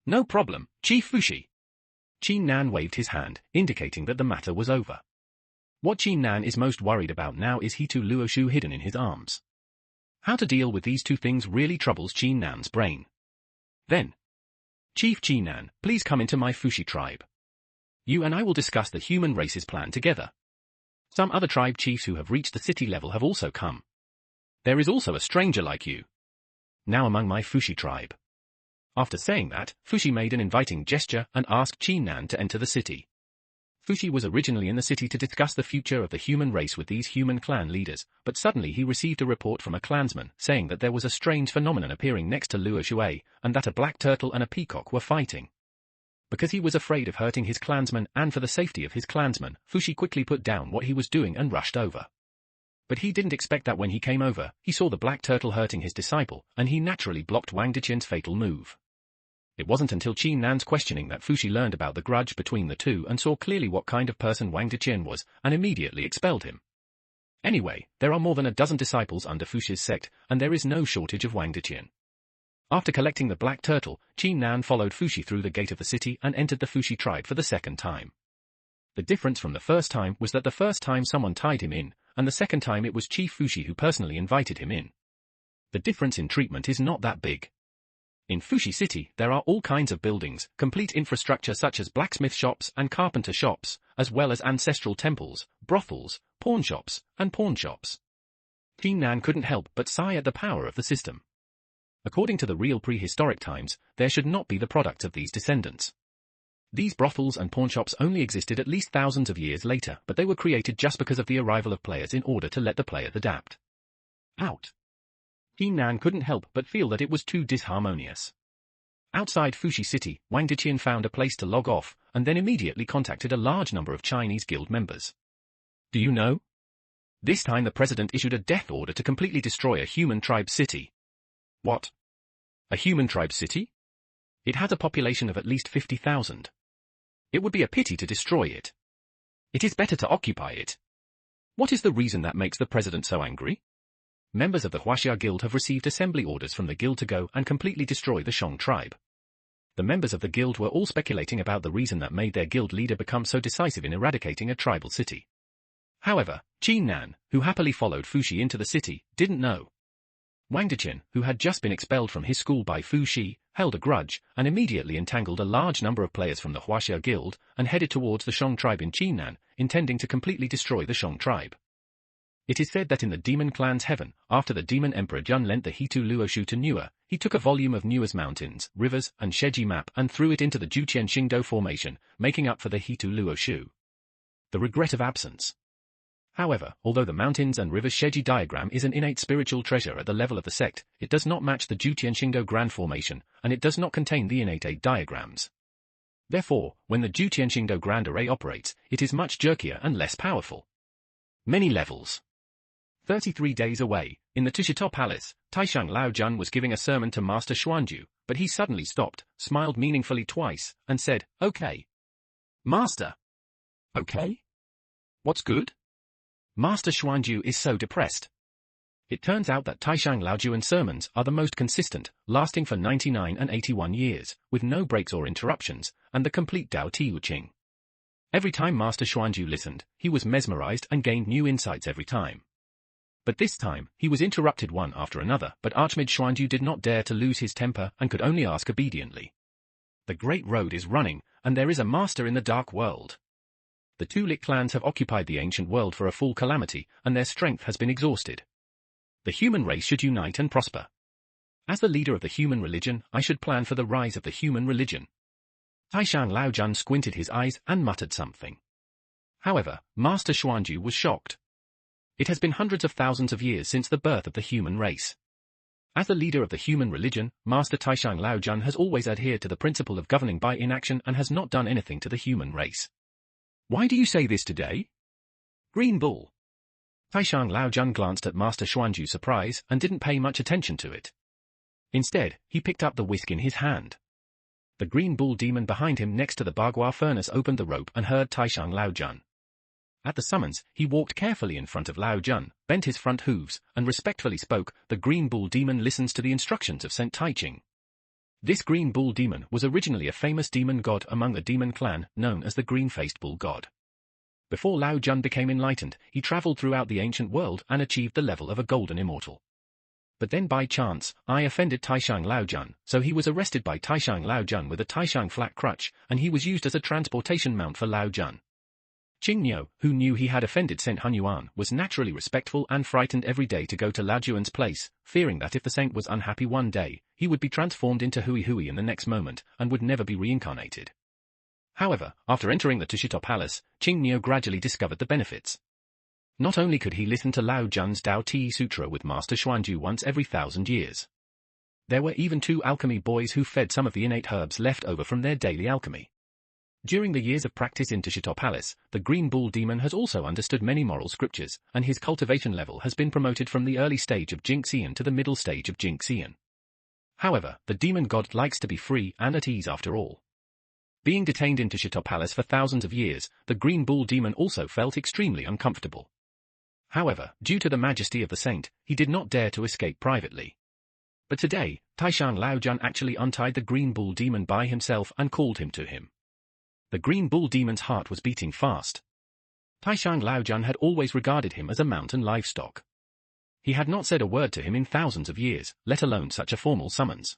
No problem, Chief Fushi. Qin Nan waved his hand, indicating that the matter was over. What Qin Nan is most worried about now is he to Luoshu hidden in his arms. How to deal with these two things really troubles Qin Nan's brain. Then, Chief Qin Nan, please come into my Fushi tribe. You and I will discuss the human race's plan together. Some other tribe chiefs who have reached the city level have also come. There is also a stranger like you. Now among my Fushi tribe. After saying that, Fushi made an inviting gesture and asked Qin Nan to enter the city. Fushi was originally in the city to discuss the future of the human race with these human clan leaders, but suddenly he received a report from a clansman saying that there was a strange phenomenon appearing next to Luoshu, and that a black turtle and a peacock were fighting. Because he was afraid of hurting his clansman and for the safety of his clansman, Fushi quickly put down what he was doing and rushed over. But he didn't expect that when he came over, he saw the black turtle hurting his disciple, and he naturally blocked Wang Deqian's fatal move. It wasn't until Qin Nan's questioning that Fushi learned about the grudge between the two and saw clearly what kind of person Wang Deqian was, and immediately expelled him. Anyway, there are more than a dozen disciples under Fushi's sect, and there is no shortage of Wang Deqian. After collecting the black turtle, Qin Nan followed Fushi through the gate of the city and entered the Fushi tribe for the second time. The difference from the first time was that the first time someone tied him in, and the second time it was Chief Fushi who personally invited him in. The difference in treatment is not that big. In Fushi City, there are all kinds of buildings, complete infrastructure such as blacksmith shops and carpenter shops, as well as ancestral temples, brothels, pawn shops, and pawn shops. Qin Nan couldn't help but sigh at the power of the system. According to the real prehistoric times, there should not be the product of these descendants. These brothels and pawnshops only existed at least thousands of years later, but they were created just because of the arrival of players in order to let the player adapt. Out. Qin Nan couldn't help but feel that it was too disharmonious. Outside Fushi City, Wang Deqian found a place to log off, and then immediately contacted a large number of Chinese guild members. Do you know? This time the president issued a death order to completely destroy a human tribe city. What? A human tribe city? It has a population of at least 50,000. It would be a pity to destroy it. It is better to occupy it. What is the reason that makes the president so angry? Members of the Huaxia Guild have received assembly orders from the guild to go and completely destroy the Shang tribe. The members of the guild were all speculating about the reason that made their guild leader become so decisive in eradicating a tribal city. However, Qin Nan, who happily followed Fushi into the city, didn't know. Wang Deqian, who had just been expelled from his school by Fushi, held a grudge, and immediately entangled a large number of players from the Huaxia Guild, and headed towards the Shang tribe in Qin Nan, intending to completely destroy the Shang tribe. It is said that in the demon clan's heaven, after the demon emperor Jun lent the Hitu Luoshu to Nua, he took a volume of Nua's mountains, rivers, and Sheji map and threw it into the Juqian Xingdo formation, making up for the Hitu Luoshu. The regret of absence. However, although the mountains and rivers Sheji diagram is an innate spiritual treasure at the level of the sect, it does not match the Juqian Xingdo Grand Formation, and it does not contain the innate 8 diagrams. Therefore, when the Juqian Xingdo Grand Array operates, it is much jerkier and less powerful. Many levels. 33 days away, in the Tushito Palace, Taishang Laojun was giving a sermon to Master Xuanju, but he suddenly stopped, smiled meaningfully twice, and said, "Okay." "Master." "Okay? What's good?" Master Xuanju is so depressed. It turns out that Taishang Laojuan's sermons are the most consistent, lasting for 99 and 81 years, with no breaks or interruptions, and the complete Dao Tiuqing. Every time Master Xuanju listened, he was mesmerized and gained new insights every time. But this time, he was interrupted one after another, but Archmage Xuanju did not dare to lose his temper and could only ask obediently. The Great Road is running, and there is a master in the Dark World. The two Lik clans have occupied the ancient world for a full calamity, and their strength has been exhausted. The human race should unite and prosper. As the leader of the human religion, I should plan for the rise of the human religion. Taishang Laojun squinted his eyes and muttered something. However, Master Xuanju was shocked. It has been hundreds of thousands of years since the birth of the human race. As the leader of the human religion, Master Taishang Laojun has always adhered to the principle of governing by inaction and has not done anything to the human race. Why do you say this today? Green Bull. Taishang Laojun glanced at Master Xuanju's surprise and didn't pay much attention to it. Instead, he picked up the whisk in his hand. The Green Bull demon behind him next to the Bagua furnace opened the rope and heard Taishang Laojun. At the summons, he walked carefully in front of Laojun, bent his front hooves, and respectfully spoke. The Green Bull demon listens to the instructions of Saint Taiching. This Green Bull demon was originally a famous demon god among the demon clan, known as the Green-Faced Bull God. Before Laojun became enlightened, he traveled throughout the ancient world and achieved the level of a golden immortal. But then by chance, I offended Taishang Laojun, so he was arrested by Taishang Laojun with a Taishang flat crutch, and he was used as a transportation mount for Laojun. Qing Niu, who knew he had offended Saint Hunyuan, was naturally respectful and frightened every day to go to Laojuan's place, fearing that if the saint was unhappy one day, he would be transformed into Hui Hui in the next moment, and would never be reincarnated. However, after entering the Tushito Palace, Qing Niu gradually discovered the benefits. Not only could he listen to Laojun's Dao Ti Sutra with Master Xuanju once every 1,000 years. There were even 2 alchemy boys who fed some of the innate herbs left over from their daily alchemy. During the years of practice in Tushito Palace, the Green Bull demon has also understood many moral scriptures, and his cultivation level has been promoted from the early stage of Jinxian to the middle stage of Jinxian. However, the demon god likes to be free and at ease after all. Being detained in Tushito Palace for thousands of years, the Green Bull demon also felt extremely uncomfortable. However, due to the majesty of the saint, he did not dare to escape privately. But today, Taishang Laojun actually untied the Green Bull demon by himself and called him to him. The Green Bull demon's heart was beating fast. Taishang Laojun had always regarded him as a mountain livestock. He had not said a word to him in thousands of years, let alone such a formal summons.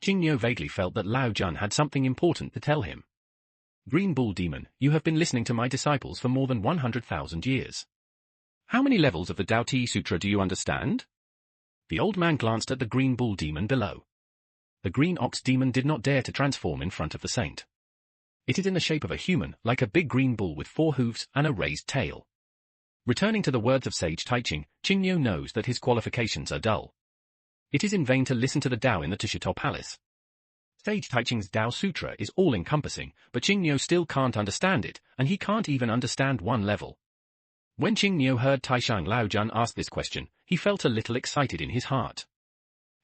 Qingniu vaguely felt that Lao Jun had something important to tell him. Green Bull Demon, you have been listening to my disciples for more than 100,000 years. How many levels of the Tao Te Sutra do you understand? The old man glanced at the Green Bull Demon below. The Green Ox Demon did not dare to transform in front of the saint. It is in the shape of a human, like a big green bull with 4 hooves and a raised tail. Returning to the words of Sage Taiching, Qingniu knows that his qualifications are dull. It is in vain to listen to the Tao in the Tushito Palace. Sage Taiching's Tao Sutra is all-encompassing, but Qingniu still can't understand it, and he can't even understand one level. When Qingniu heard Taishang Laojun ask this question, he felt a little excited in his heart.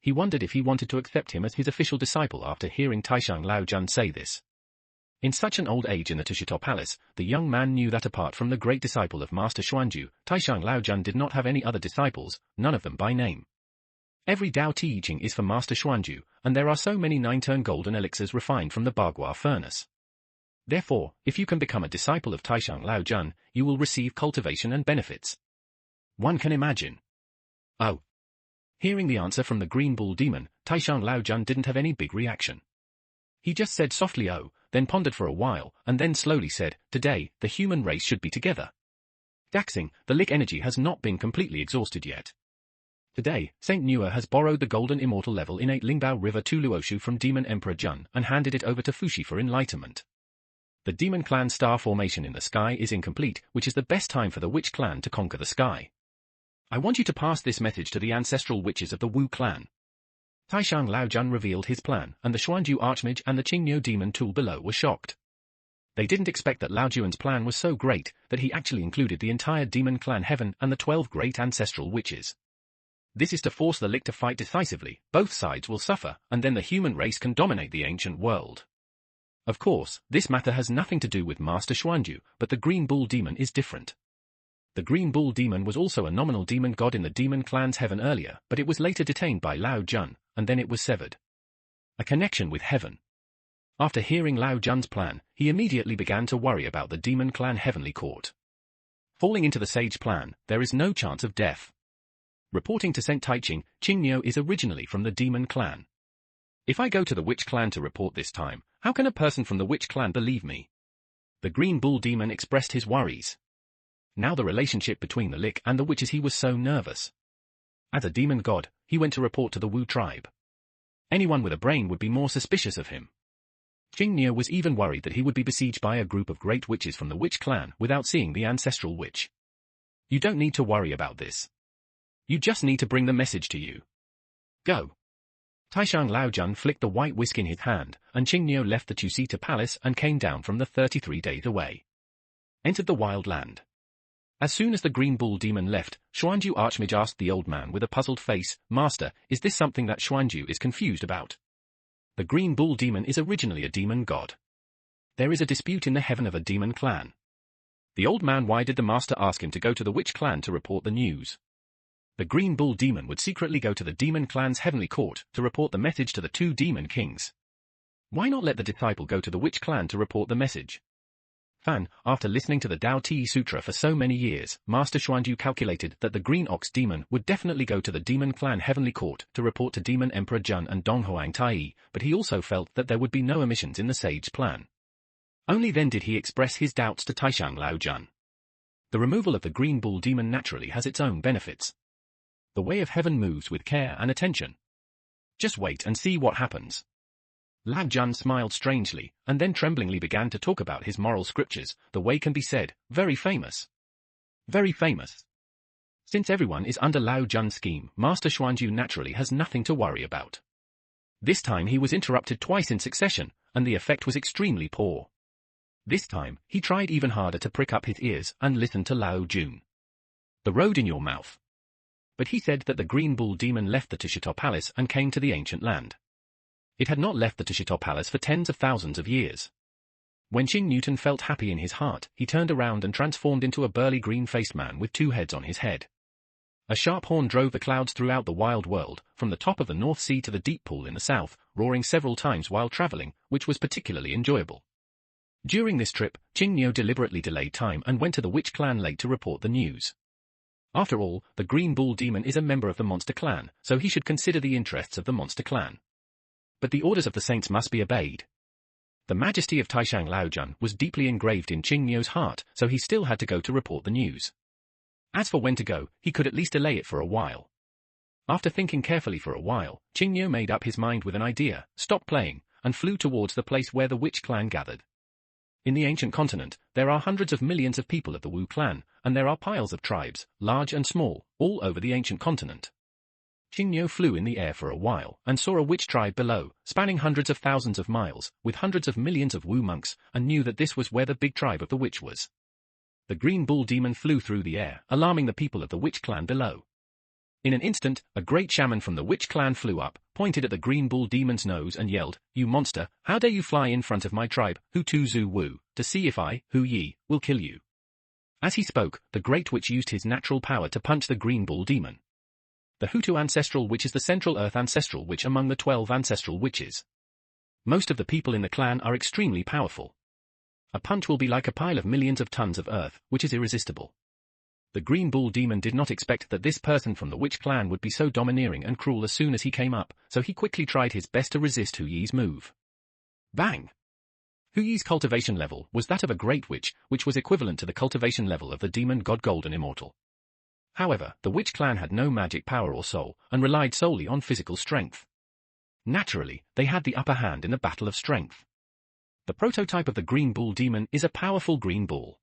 He wondered if he wanted to accept him as his official disciple after hearing Taishang Laojun say this. In such an old age in the Tushito Palace, the young man knew that apart from the great disciple of Master Xuanju, Taishang Laojun did not have any other disciples, none of them by name. Every Tao teaching is for Master Xuanju, and there are so many 9-turn golden elixirs refined from the Bagua furnace. Therefore, if you can become a disciple of Taishang Laojun, you will receive cultivation and benefits. One can imagine. Oh. Hearing the answer from the Green Bull Demon, Taishang Laojun didn't have any big reaction. He just said softly oh, then pondered for a while, and then slowly said, today, the human race should be together. Daxing, the Lick energy has not been completely exhausted yet. Today, Saint Nua has borrowed the golden immortal level innate Lingbao River Tuluoshu from Demon Emperor Jun and handed it over to Fushi for enlightenment. The Demon Clan star formation in the sky is incomplete, which is the best time for the Witch Clan to conquer the sky. I want you to pass this message to the ancestral witches of the Wu Clan. Taishang Laojun revealed his plan, and the Xuanju Archmage and the Qingniu Demon Tool below were shocked. They didn't expect that Laojuan's plan was so great that he actually included the entire Demon Clan Heaven and the 12 great ancestral witches. This is to force the Lick to fight decisively, both sides will suffer, and then the human race can dominate the ancient world. Of course, this matter has nothing to do with Master Xuanju, but the Green Bull Demon is different. The Green Bull Demon was also a nominal demon god in the Demon Clan's heaven earlier, but it was later detained by Lao Jun, and then it was severed. A connection with heaven. After hearing Lao Jun's plan, he immediately began to worry about the Demon Clan heavenly court. Falling into the sage plan, there is no chance of death. Reporting to Saint Taiching, Qingniu is originally from the Demon Clan. If I go to the Witch Clan to report this time, how can a person from the Witch Clan believe me? The Green Bull Demon expressed his worries. Now the relationship between the Lick and the witches, he was so nervous. As a demon god, he went to report to the Wu tribe. Anyone with a brain would be more suspicious of him. Qingniu was even worried that he would be besieged by a group of great witches from the Witch Clan without seeing the ancestral witch. You don't need to worry about this. You just need to bring the message to you. Go. Taishang Laojun flicked the white whisk in his hand, and Qingniu left the Tusita Palace and came down from the 33 days away. Entered the wild land. As soon as the Green Bull Demon left, Xuanju Archmage asked the old man with a puzzled face, Master, is this something that Xuanju is confused about? The Green Bull Demon is originally a demon god. There is a dispute in the heaven of a demon clan. The old man, why did the master ask him to go to the Witch Clan to report the news? The Green Bull Demon would secretly go to the Demon Clan's heavenly court to report the message to the 2 demon kings. Why not let the disciple go to the Witch Clan to report the message? Fan, after listening to the Tao Te Sutra for so many years, Master Xuanju calculated that the Green Ox Demon would definitely go to the Demon Clan heavenly court to report to Demon Emperor Jun and Donghuang Tai, but he also felt that there would be no omissions in the sage plan. Only then did he express his doubts to Taishang Laojun. The removal of the Green Bull Demon naturally has its own benefits. The way of heaven moves with care and attention. Just wait and see what happens. Lao Jun smiled strangely, and then tremblingly began to talk about his moral scriptures. The way can be said, very famous. Very famous. Since everyone is under Lao Jun's scheme, Master Xuanju naturally has nothing to worry about. This time he was interrupted twice in succession, and the effect was extremely poor. This time, he tried even harder to prick up his ears and listen to Lao Jun. The road in your mouth. But he said that the Green Bull Demon left the Tushito Palace and came to the ancient land. It had not left the Tushito Palace for tens of thousands of years. When Qing Newton felt happy in his heart, he turned around and transformed into a burly green-faced man with 2 heads on his head. A sharp horn drove the clouds throughout the wild world, from the top of the North Sea to the deep pool in the south, roaring several times while traveling, which was particularly enjoyable. During this trip, Qingniu deliberately delayed time and went to the Witch Clan late to report the news. After all, the Green Bull Demon is a member of the Monster Clan, so he should consider the interests of the Monster Clan. but the orders of the saints must be obeyed. The majesty of Taishang Laojun was deeply engraved in Qing Niu's heart, so he still had to go to report the news. As for when to go, he could at least delay it for a while. After thinking carefully for a while, Qing Niu made up his mind with an idea, stopped playing, and flew towards the place where the witch clan gathered. In the ancient continent, there are hundreds of millions of people of the Wu clan, and there are piles of tribes, large and small, all over the ancient continent. Qing Niu flew in the air for a while, and saw a witch tribe below, spanning hundreds of thousands of miles, with hundreds of millions of Wu monks, and knew that this was where the big tribe of the witch was. The green bull demon flew through the air, alarming the people of the witch clan below. In an instant, a great shaman from the witch clan flew up, pointed at the green bull demon's nose and yelled, "You monster, how dare you fly in front of my tribe, Hutu Zu Wu, to see if I, Hu Yi, will kill you." As he spoke, the great witch used his natural power to punch the green bull demon. The Hutu ancestral witch is the Central Earth ancestral witch among the 12 ancestral witches. Most of the people in the clan are extremely powerful. A punch will be like a pile of millions of tons of earth, which is irresistible. The green bull demon did not expect that this person from the witch clan would be so domineering and cruel as soon as he came up, so he quickly tried his best to resist Hu Yi's move. Bang! Hu Yi's cultivation level was that of a great witch, which was equivalent to the cultivation level of the demon god Golden Immortal. However, the witch clan had no magic power or soul, and relied solely on physical strength. Naturally, they had the upper hand in the battle of strength. The prototype of the green bull demon is a powerful green bull.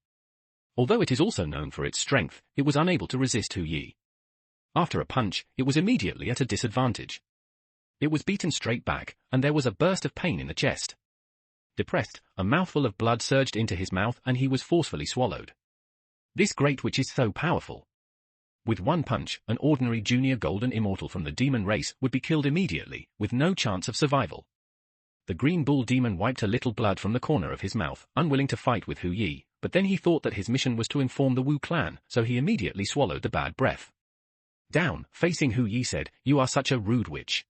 Although it is also known for its strength, it was unable to resist Hu Yi. After a punch, it was immediately at a disadvantage. It was beaten straight back, and there was a burst of pain in the chest. Depressed, a mouthful of blood surged into his mouth and he was forcefully swallowed. This great witch is so powerful. With one punch, an ordinary junior golden immortal from the demon race would be killed immediately, with no chance of survival. The green bull demon wiped a little blood from the corner of his mouth, unwilling to fight with Hu Yi, but then he thought that his mission was to inform the Wu clan, so he immediately swallowed the bad breath. Down, facing Hu Yi said, "You are such a rude witch.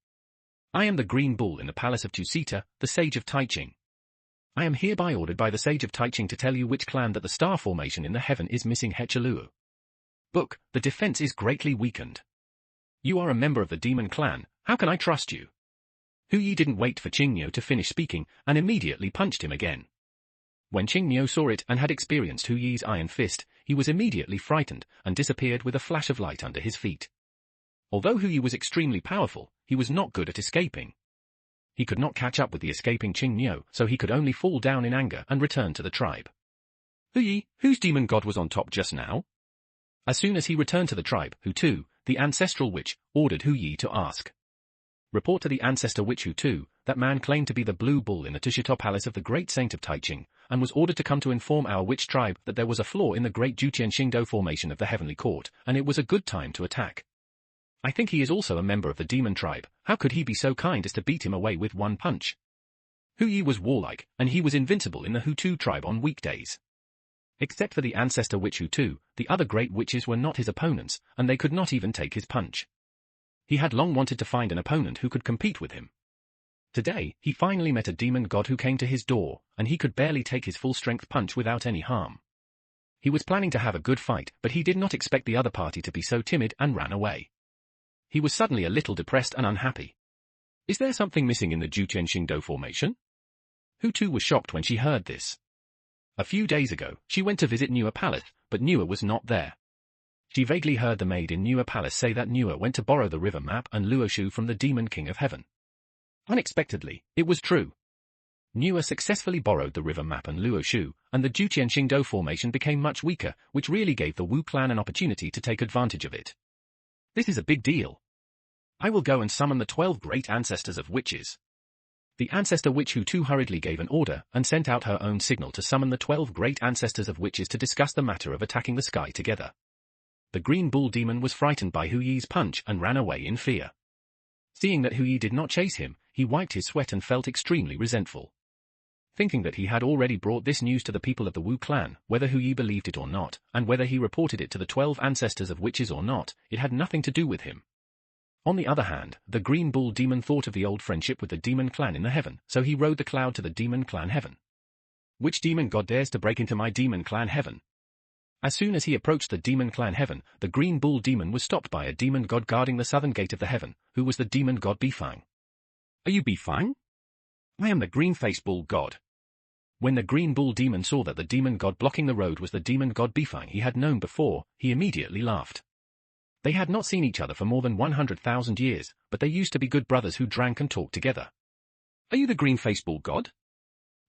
I am the green bull in the palace of Tusita, the sage of Taiching. I am hereby ordered by the sage of Taiching to tell you which clan that the star formation in the heaven is missing Hechaluo. Book, the defense is greatly weakened. You are a member of the demon clan, how can I trust you?" Hu Yi didn't wait for Qing Niu to finish speaking, and immediately punched him again. When Qing Niu saw it and had experienced Hu Yi's iron fist, he was immediately frightened, and disappeared with a flash of light under his feet. Although Hu Yi was extremely powerful, he was not good at escaping. He could not catch up with the escaping Qing Niu, so he could only fall down in anger and return to the tribe. "Hu Yi, whose demon god was on top just now?" As soon as he returned to the tribe, Hutu, the ancestral witch, ordered Hu Yi to ask. Report to the ancestor witch Hutu, that man claimed to be the blue bull in the Tushito palace of the great saint of Taiching, and was ordered to come to inform our witch tribe that there was a flaw in the great Juqian Xingdo formation of the heavenly court, and it was a good time to attack. I think he is also a member of the demon tribe, how could he be so kind as to beat him away with one punch? Hu Yi was warlike, and he was invincible in the Hutu tribe on weekdays. Except for the ancestor witch Hutu, the other great witches were not his opponents, and they could not even take his punch. He had long wanted to find an opponent who could compete with him. Today, he finally met a demon god who came to his door, and he could barely take his full-strength punch without any harm. He was planning to have a good fight, but he did not expect the other party to be so timid and ran away. He was suddenly a little depressed and unhappy. Is there something missing in the Juqian Xingdo formation? Hutu was shocked when she heard this. A few days ago, she went to visit Nua Palace, but Nua was not there. She vaguely heard the maid in Nua Palace say that Nua went to borrow the river map and Luoshu from the demon king of heaven. Unexpectedly, it was true. Nua successfully borrowed the river map and Luoshu, and the Juqian Xingdo formation became much weaker, which really gave the Wu clan an opportunity to take advantage of it. This is a big deal. I will go and summon the 12 great ancestors of witches. The ancestor witch Hutu hurriedly gave an order and sent out her own signal to summon the 12 great ancestors of witches to discuss the matter of attacking the sky together. The green bull demon was frightened by Hu Yi's punch and ran away in fear. Seeing that Hu Yi did not chase him, he wiped his sweat and felt extremely resentful. Thinking that he had already brought this news to the people of the Wu clan, whether Hu Yi believed it or not, and whether he reported it to the 12 ancestors of witches or not, it had nothing to do with him. On the other hand, the green bull demon thought of the old friendship with the demon clan in the heaven, so he rode the cloud to the demon clan heaven. Which demon god dares to break into my demon clan heaven? As soon as he approached the demon clan heaven, the green bull demon was stopped by a demon god guarding the southern gate of the heaven, who was the demon god Bifang. Are you Bifang? I am the green-faced bull god. When the green bull demon saw that the demon god blocking the road was the demon god Bifang he had known before, he immediately laughed. They had not seen each other for more than 100,000 years, but they used to be good brothers who drank and talked together. Are you the green-faced bull god?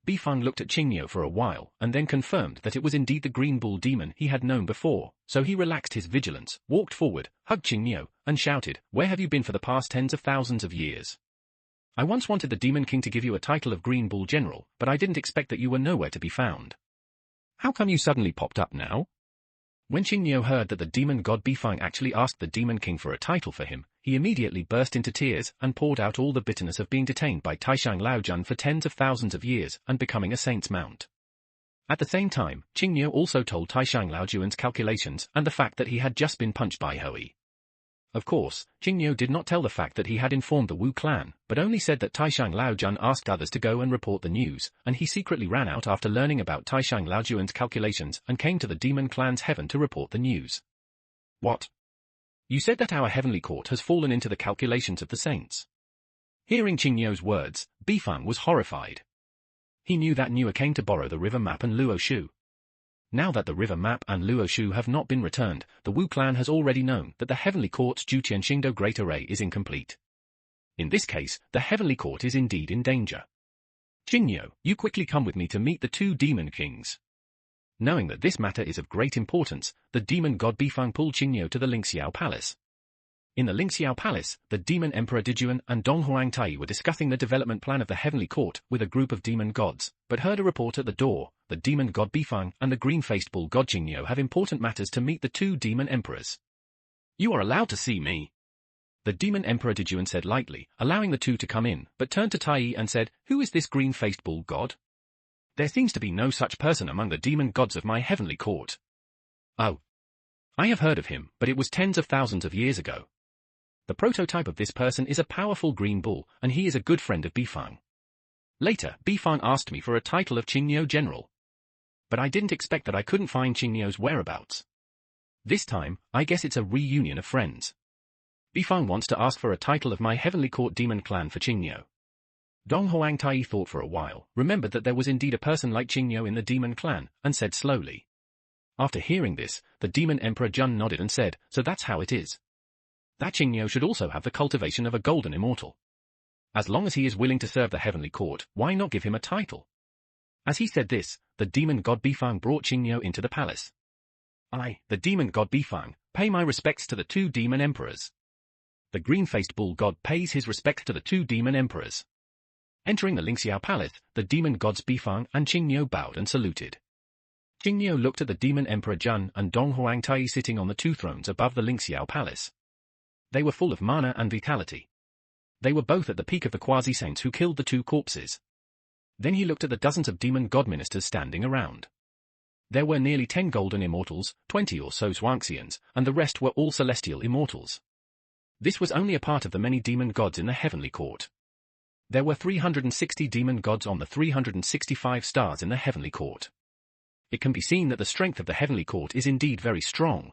Bifang looked at Qingniu for a while, and then confirmed that it was indeed the green bull demon he had known before, so he relaxed his vigilance, walked forward, hugged Qingniu, and shouted, "Where have you been for the past tens of thousands of years? I once wanted the Demon King to give you a title of Green Bull General, but I didn't expect that you were nowhere to be found. How come you suddenly popped up now?" When Qingniu heard that the demon god Bifang actually asked the Demon King for a title for him, he immediately burst into tears and poured out all the bitterness of being detained by Taishang Laojun for tens of thousands of years and becoming a saint's mount. At the same time, Qingniu also told Taishang Laojun's calculations and the fact that he had just been punched by Hui. Of course, Qingniu did not tell the fact that he had informed the Wu clan, but only said that Taishang Laojun asked others to go and report the news, and he secretly ran out after learning about Taishang Laojun's calculations and came to the demon clan's heaven to report the news. What? You said that our heavenly court has fallen into the calculations of the saints. Hearing Qingniu's words, Bifang was horrified. He knew that Niue came to borrow the river map and Luo Shu. Now that the river map and Luo Shu have not been returned, the Wu clan has already known that the heavenly court's Juqian Xingdou Great Array is incomplete. In this case, the heavenly court is indeed in danger. Qingniu, you quickly come with me to meet the two demon kings. Knowing that this matter is of great importance, the demon god Bifang pulled Qingniu to the Lingxiao Palace. In the Lingxiao Palace, the demon emperor Dijuan and Dong Huangtai were discussing the development plan of the heavenly court with a group of demon gods, but heard a report at the door. The demon god Bifang and the green-faced bull god Qingniu have important matters to meet the two demon emperors. You are allowed to see me. The demon emperor Dijuan said lightly, allowing the two to come in, but turned to Tai and said, "Who is this green-faced bull god? There seems to be no such person among the demon gods of my heavenly court." "Oh. I have heard of him, but it was tens of thousands of years ago. The prototype of this person is a powerful green bull, and he is a good friend of Bifang. Later, Bifang asked me for a title of Qingniu General. But I didn't expect that I couldn't find Qingniu's whereabouts. This time, I guess it's a reunion of friends. Bifang wants to ask for a title of my heavenly court demon clan for Qingniu." Dong Huangtai thought for a while, remembered that there was indeed a person like Qingniu in the demon clan, and said slowly. After hearing this, the demon emperor Jun nodded and said, "So that's how it is. That Qingniu should also have the cultivation of a golden immortal. As long as he is willing to serve the heavenly court, why not give him a title?" As he said this, the demon god Bifang brought Qingniu into the palace. "I, the demon god Bifang, pay my respects to the two demon emperors." The green-faced bull god pays his respect to the two demon emperors. Entering the Lingxiao Palace, the demon gods Bifang and Qingniu bowed and saluted. Qingniu looked at the demon emperor Jun and Dong Huangtai sitting on the two thrones above the Lingxiao Palace. They were full of mana and vitality. They were both at the peak of the quasi-saints who killed the two corpses. Then he looked at the dozens of demon god ministers standing around. There were nearly 10 golden immortals, 20 or so Zhuangxians, and the rest were all celestial immortals. This was only a part of the many demon gods in the heavenly court. There were 360 demon gods on the 365 stars in the heavenly court. It can be seen that the strength of the heavenly court is indeed very strong.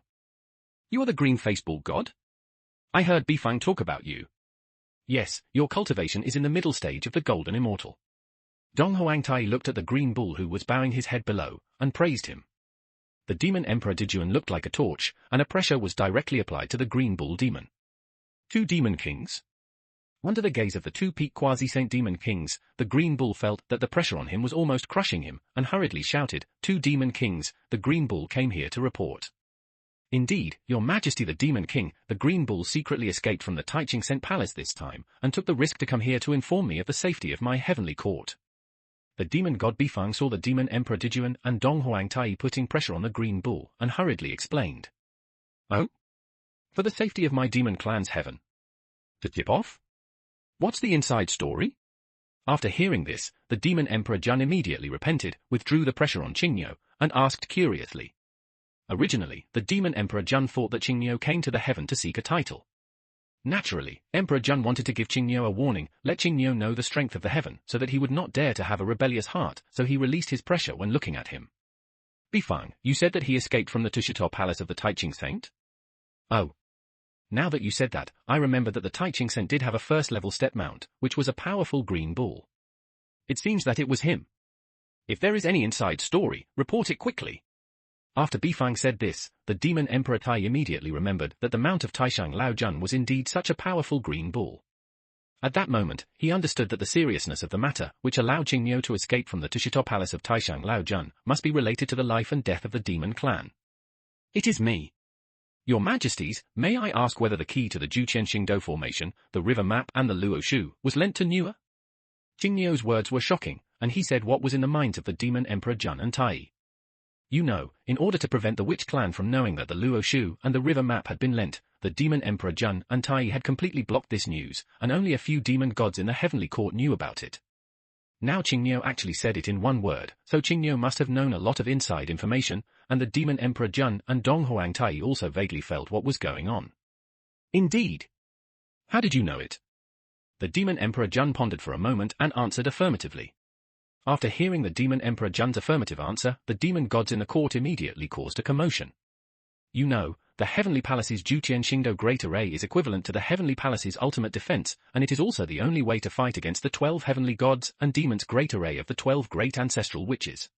"You are the green-faced bull god? I heard Bifang talk about you." "Yes, your cultivation is in the middle stage of the golden immortal." Dong Huangtai looked at the green bull who was bowing his head below, and praised him. The demon emperor Dijuan looked like a torch, and a pressure was directly applied to the green bull demon. Two demon kings? Under the gaze of the two peak quasi-saint demon kings, the green bull felt that the pressure on him was almost crushing him, and hurriedly shouted, "Two demon kings, the green bull came here to report." "Indeed, your majesty the demon king, the green bull secretly escaped from the Taiching Sent Palace this time, and took the risk to come here to inform me of the safety of my heavenly court." The demon god Bifang saw the demon emperor Dijuan and Dong Huangtai putting pressure on the green bull, and hurriedly explained. "Oh? For the safety of my demon clan's heaven? To tip off? What's the inside story?" After hearing this, the demon emperor Jun immediately repented, withdrew the pressure on Qingniu, and asked curiously. Originally, the demon emperor Jun thought that Qingniu came to the heaven to seek a title. Naturally, Emperor Jun wanted to give Qingniu a warning, let Qingniu know the strength of the heaven, so that he would not dare to have a rebellious heart, so he released his pressure when looking at him. "Bifang, you said that he escaped from the Tushito Palace of the Taiching Saint?" "Oh. Now that you said that, I remember that the Taiching Saint did have a first-level step mount, which was a powerful green bull. It seems that it was him. If there is any inside story, report it quickly. After Bifang said this, the demon Emperor Tai immediately remembered that the mount of Taishang Laojun was indeed such a powerful green bull. At that moment, he understood that the seriousness of the matter, which allowed Qingniu to escape from the Tushito palace of Taishang Laojun, must be related to the life and death of the demon clan. It is me. Your Majesties, may I ask whether the key to the Juqianxingdo formation, the river map and the Luoshu, was lent to Niue? Qingniu's words were shocking, and he said what was in the minds of the demon Emperor Jun and Tai. You know, in order to prevent the witch clan from knowing that the Luoshu and the river map had been lent, the demon Emperor Jun and Tai had completely blocked this news, and only a few demon gods in the heavenly court knew about it. Now Qingniu actually said it in one word, so Qingniu must have known a lot of inside information, and the demon Emperor Jun and Donghuang Tai also vaguely felt what was going on. Indeed. How did you know it? The demon Emperor Jun pondered for a moment and answered affirmatively. After hearing the demon Emperor Jun's affirmative answer, the demon gods in the court immediately caused a commotion. You know, the Heavenly Palace's Juqianxingdo Great Array is equivalent to the Heavenly Palace's ultimate defense, and it is also the only way to fight against the 12 heavenly gods and demons' great array of the 12 great ancestral witches.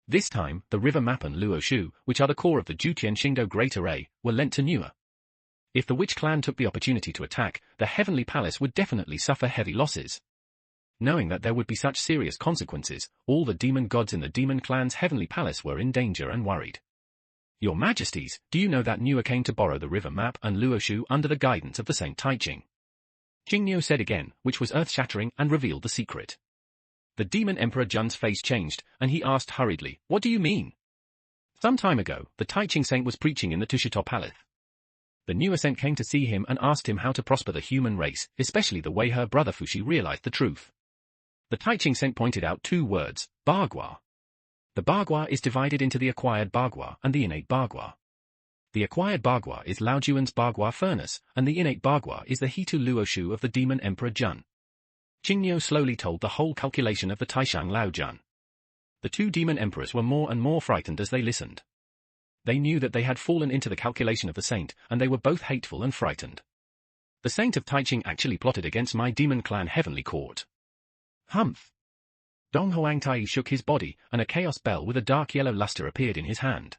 This time, the river map and Luoshu, which are the core of the Juqianxingdo Great Array, were lent to Niue. If the witch clan took the opportunity to attack, the Heavenly Palace would definitely suffer heavy losses. Knowing that there would be such serious consequences, all the demon gods in the demon clan's Heavenly Palace were in danger and worried. Your Majesties, do you know that Niue came to borrow the river map and Luoshu under the guidance of the Saint Taiching? Qingniu said again, which was earth-shattering and revealed the secret. The demon Emperor Jun's face changed, and he asked hurriedly, what do you mean? Some time ago, the Taiching Saint was preaching in the Tushito Palace. The Niue Saint came to see him and asked him how to prosper the human race, especially the way her brother Fushi realized the truth. The Taiching Saint pointed out two words, Bagua. The Bagua is divided into the acquired Bagua and the innate Bagua. The acquired Bagua is Lao Juan's Bagua furnace, and the innate Bagua is the Hitu Luoshu of the demon Emperor Jun. Qingniu slowly told the whole calculation of the Taishang Laojun. The two demon emperors were more and more frightened as they listened. They knew that they had fallen into the calculation of the saint, and they were both hateful and frightened. The saint of Taiching actually plotted against my demon clan heavenly court. Humph! Donghuang Tai shook his body, and a chaos bell with a dark yellow luster appeared in his hand.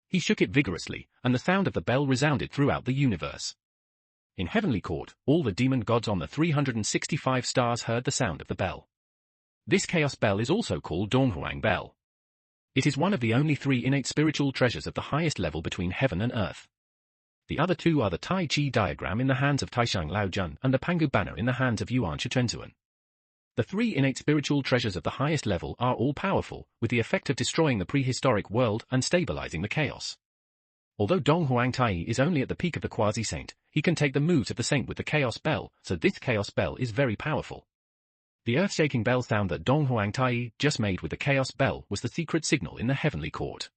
He shook it vigorously, and the sound of the bell resounded throughout the universe. In heavenly court, all the demon gods on the 365 stars heard the sound of the bell. This chaos bell is also called Donghuang Bell. It is one of the only 3 innate spiritual treasures of the highest level between heaven and earth. The other 2 are the Tai Chi diagram in the hands of Taishang Laojun and the Pangu banner in the hands of Yuan Shizhenzuan. The 3 innate spiritual treasures of the highest level are all powerful, with the effect of destroying the prehistoric world and stabilizing the chaos. Although Donghuang Tai is only at the peak of the quasi-saint, he can take the moves of the saint with the chaos bell, so this chaos bell is very powerful. The earth-shaking bell sound that Donghuang Tai just made with the chaos bell was the secret signal in the heavenly court.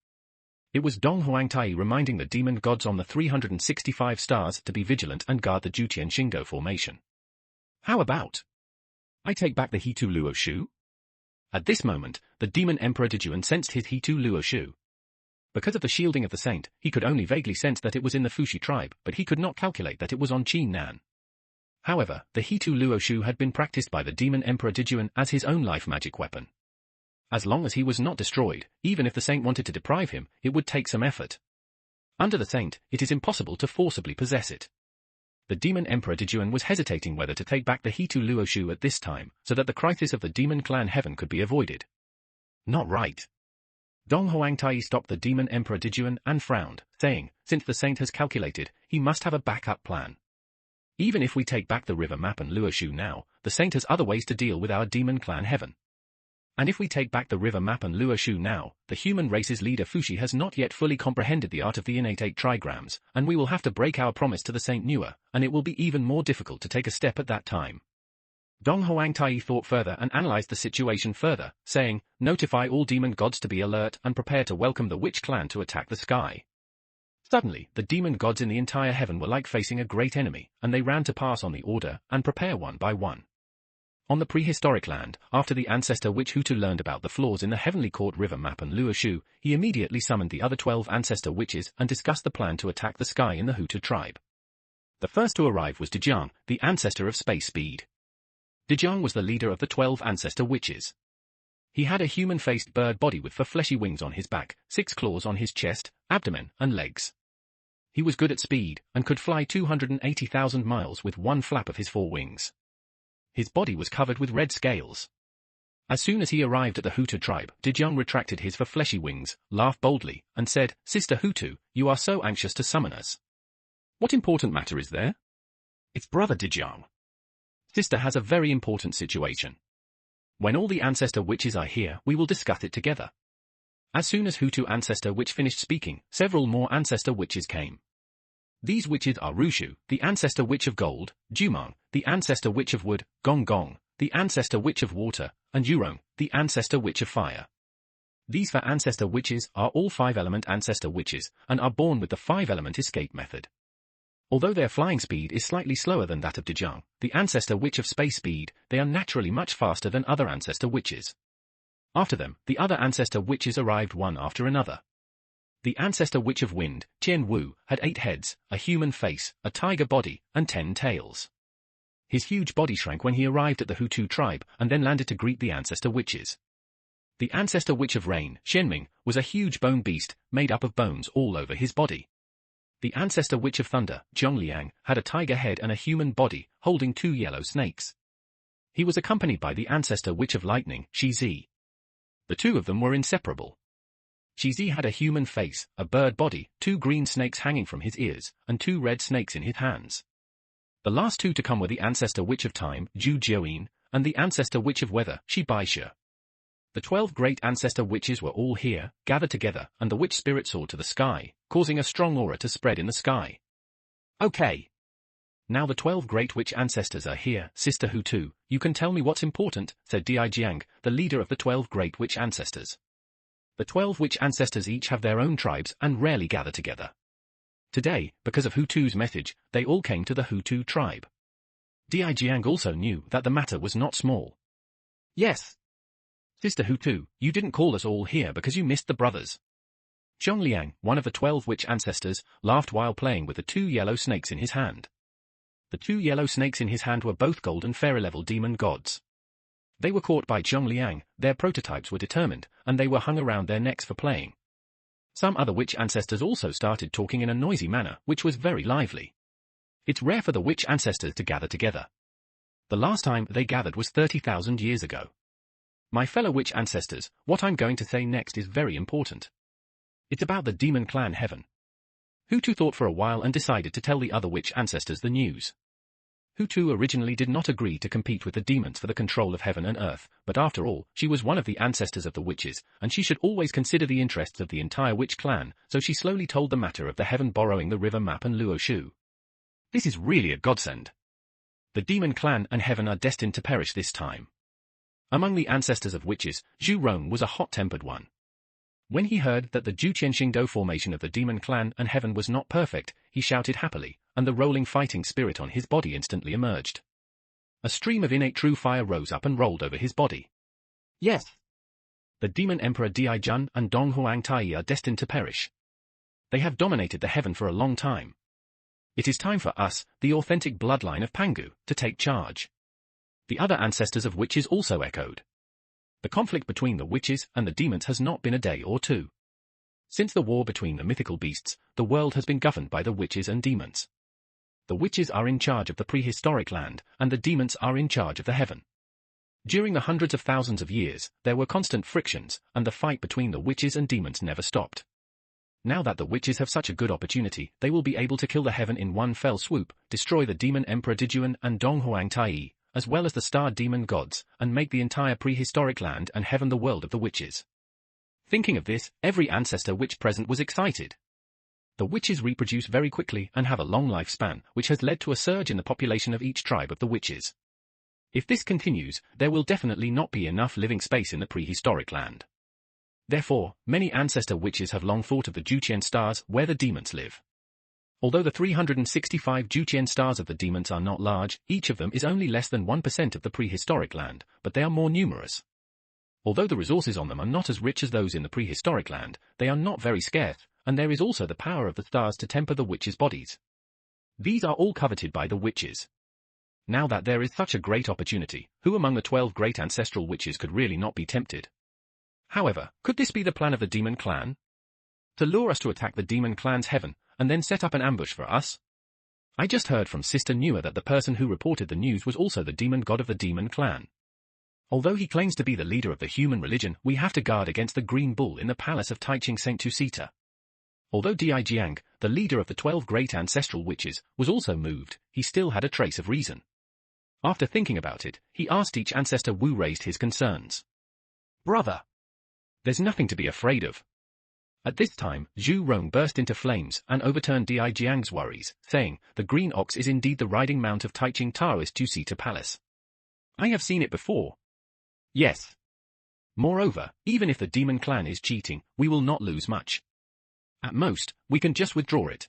It was Donghuang Tai reminding the demon gods on the 365 stars to be vigilant and guard the Juqianxingdo formation. How about I take back the Hitu Luoshu? At this moment, the demon Emperor Dijuan sensed his Hitu Luoshu. Because of the shielding of the saint, he could only vaguely sense that it was in the Fushi tribe, but he could not calculate that it was on Qin Nan. However, the Hitu Luoshu had been practiced by the demon Emperor Dijuan as his own life magic weapon. As long as he was not destroyed, even if the saint wanted to deprive him, it would take some effort. Under the saint, it is impossible to forcibly possess it. The demon Emperor Dijuan was hesitating whether to take back the Hitu Luoshu at this time, so that the crisis of the demon clan heaven could be avoided. Not right. Donghuang Tai stopped the demon Emperor Dijuan and frowned, saying, since the saint has calculated, he must have a backup plan. Even if we take back the river map and Luoshu now, the saint has other ways to deal with our demon clan heaven. And if we take back the river map and Luoshu now, the human race's leader Fushi has not yet fully comprehended the art of the innate 8 trigrams, and we will have to break our promise to the Saint Niue, and it will be even more difficult to take a step at that time. Donghuang Tai thought further and analyzed the situation further, saying, notify all demon gods to be alert and prepare to welcome the witch clan to attack the sky. Suddenly, the demon gods in the entire heaven were like facing a great enemy, and they ran to pass on the order and prepare one by one. On the prehistoric land, after the ancestor witch Hutu learned about the flaws in the heavenly court river map and Luoshu, he immediately summoned the other 12 ancestor witches and discussed the plan to attack the sky in the Hutu tribe. The first to arrive was Dejiang, the ancestor of space speed. Dejong was the leader of the 12 ancestor witches. He had a human-faced bird body with 4 fleshy wings on his back, 6 claws on his chest, abdomen, and legs. He was good at speed, and could fly 280,000 miles with 1 flap of his 4 wings. His body was covered with red scales. As soon as he arrived at the Hutu tribe, Dejong retracted his 4 fleshy wings, laughed boldly, and said, "Sister Hutu, you are so anxious to summon us. What important matter is there?" "It's Brother Dejong. Sister has a very important situation. When all the ancestor witches are here, we will discuss it together." As soon as Hutu ancestor witch finished speaking, several more ancestor witches came. These witches are Rushu, the ancestor witch of gold, Jumong, the ancestor witch of wood, Gong Gong, the ancestor witch of water, and Yurong, the ancestor witch of fire. These 4 ancestor witches are all 5-element ancestor witches, and are born with the 5-element escape method. Although their flying speed is slightly slower than that of Dejong, the ancestor witch of space speed, they are naturally much faster than other ancestor witches. After them, the other ancestor witches arrived one after another. The ancestor witch of wind, Qian Wu, had 8 heads, a human face, a tiger body, and 10 tails. His huge body shrank when he arrived at the Hutu tribe, and then landed to greet the ancestor witches. The ancestor witch of rain, Shenming, was a huge bone beast, made up of bones all over his body. The ancestor witch of thunder, Zhongliang, had a tiger head and a human body, holding 2 yellow snakes. He was accompanied by the ancestor witch of lightning, Shizi. The 2 of them were inseparable. Shizi had a human face, a bird body, 2 green snakes hanging from his ears, and 2 red snakes in his hands. The last 2 to come were the ancestor witch of time, Zhu Jiuyin, and the ancestor witch of weather, Shi Baishe. The 12 great ancestor witches were all here, gathered together, and the witch spirit soared to the sky, causing a strong aura to spread in the sky. "Okay. Now the 12 great witch ancestors are here, Sister Hutu, you can tell me what's important," said Dijiang, the leader of the 12 great witch ancestors. The 12 witch ancestors each have their own tribes and rarely gather together. Today, because of Hutu's message, they all came to the Hutu tribe. Dijiang also knew that the matter was not small. "Yes. Sister Hutu, you didn't call us all here because you missed the brothers." Zhongliang, one of the 12 witch ancestors, laughed while playing with the 2 yellow snakes in his hand. The 2 yellow snakes in his hand were both gold and fairy-level demon gods. They were caught by Zhongliang, their prototypes were determined, and they were hung around their necks for playing. Some other witch ancestors also started talking in a noisy manner, which was very lively. It's rare for the witch ancestors to gather together. The last time they gathered was 30,000 years ago. My fellow witch ancestors, what I'm going to say next is very important. It's about the demon clan Heaven. Hutu thought for a while and decided to tell the other witch ancestors the news. Hutu originally did not agree to compete with the demons for the control of heaven and earth, but after all, she was one of the ancestors of the witches, and she should always consider the interests of the entire witch clan, so she slowly told the matter of the heaven borrowing the river map and Luo Shu. This is really a godsend. The demon clan and heaven are destined to perish this time. Among the ancestors of witches, Zhu Rong was a hot-tempered one. When he heard that the Juqianxingdo formation of the demon clan and heaven was not perfect, he shouted happily, and the rolling fighting spirit on his body instantly emerged. A stream of innate true fire rose up and rolled over his body. Yes! The demon emperor Diajun and Dong Huang Tai are destined to perish. They have dominated the heaven for a long time. It is time for us, the authentic bloodline of Pangu, to take charge. The other ancestors of witches also echoed. The conflict between the witches and the demons has not been a day or 2. Since the war between the mythical beasts, the world has been governed by the witches and demons. The witches are in charge of the prehistoric land, and the demons are in charge of the heaven. During the hundreds of thousands of years, there were constant frictions, and the fight between the witches and demons never stopped. Now that the witches have such a good opportunity, they will be able to kill the heaven in one fell swoop, destroy the demon emperor Dijuan and Dong Huang Tai, as well as the star demon gods, and make the entire prehistoric land and heaven the world of the witches. Thinking of this, every ancestor witch present was excited. The witches reproduce very quickly and have a long lifespan, which has led to a surge in the population of each tribe of the witches. If this continues, there will definitely not be enough living space in the prehistoric land. Therefore, many ancestor witches have long thought of the Juqian stars where the demons live. Although the 365 Juqian stars of the demons are not large, each of them is only less than 1% of the prehistoric land, but they are more numerous. Although the resources on them are not as rich as those in the prehistoric land, they are not very scarce, and there is also the power of the stars to temper the witches' bodies. These are all coveted by the witches. now that there is such a great opportunity, who among the 12 great ancestral witches could really not be tempted? However, could this be the plan of the demon clan? To lure us to attack the demon clan's heaven, and then set up an ambush for us? I just heard from Sister Nua that the person who reported the news was also the demon god of the demon clan. Although he claims to be the leader of the human religion, we have to guard against the green bull in the palace of Taiching Saint Tusita. Although Di Jiang, the leader of the 12 great ancestral witches, was also moved, he still had a trace of reason. After thinking about it, he asked each ancestor Wu raised his concerns. Brother, there's nothing to be afraid of. At this time, Zhu Rong burst into flames and overturned Di Jiang's worries, saying, the green ox is indeed the riding mount of Taiching Taoist Tusita Palace. I have seen it before. Yes. Moreover, even if the demon clan is cheating, we will not lose much. At most, we can just withdraw it.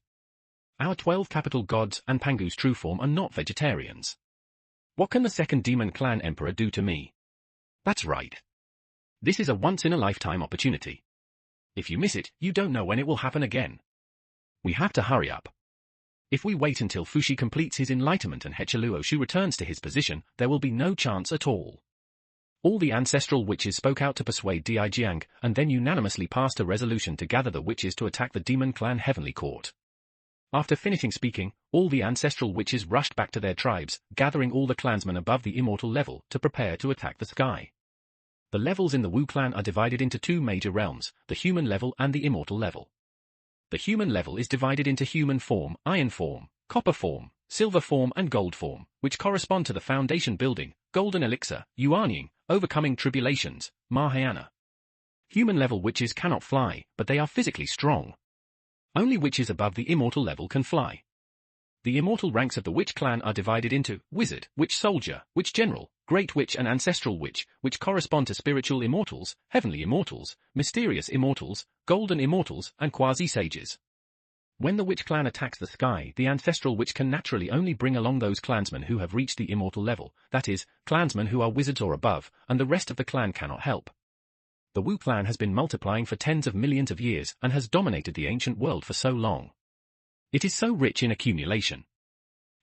Our 12 capital gods and Pangu's true form are not vegetarians. What can the second demon clan emperor do to me? That's right. This is a once-in-a-lifetime opportunity. If you miss it, you don't know when it will happen again. We have to hurry up. If we wait until Fushi completes his enlightenment and Hecheluoshu returns to his position, there will be no chance at all. All the ancestral witches spoke out to persuade Di Jiang, and then unanimously passed a resolution to gather the witches to attack the demon clan heavenly court. After finishing speaking, all the ancestral witches rushed back to their tribes, gathering all the clansmen above the immortal level to prepare to attack the sky. The levels in the Wu clan are divided into two major realms, the human level and the immortal level. The human level is divided into human form, iron form, copper form, silver form and gold form, which correspond to the foundation building, golden elixir, yuanying, overcoming tribulations, Mahayana. Human level witches cannot fly, but they are physically strong. Only witches above the immortal level can fly. The immortal ranks of the witch clan are divided into wizard, witch soldier, witch general, great witch and ancestral witch, which correspond to spiritual immortals, heavenly immortals, mysterious immortals, golden immortals, and quasi-sages. When the witch clan attacks the sky, the ancestral witch can naturally only bring along those clansmen who have reached the immortal level, that is, clansmen who are wizards or above, and the rest of the clan cannot help. The Wu clan has been multiplying for tens of millions of years and has dominated the ancient world for so long. It is so rich in accumulation.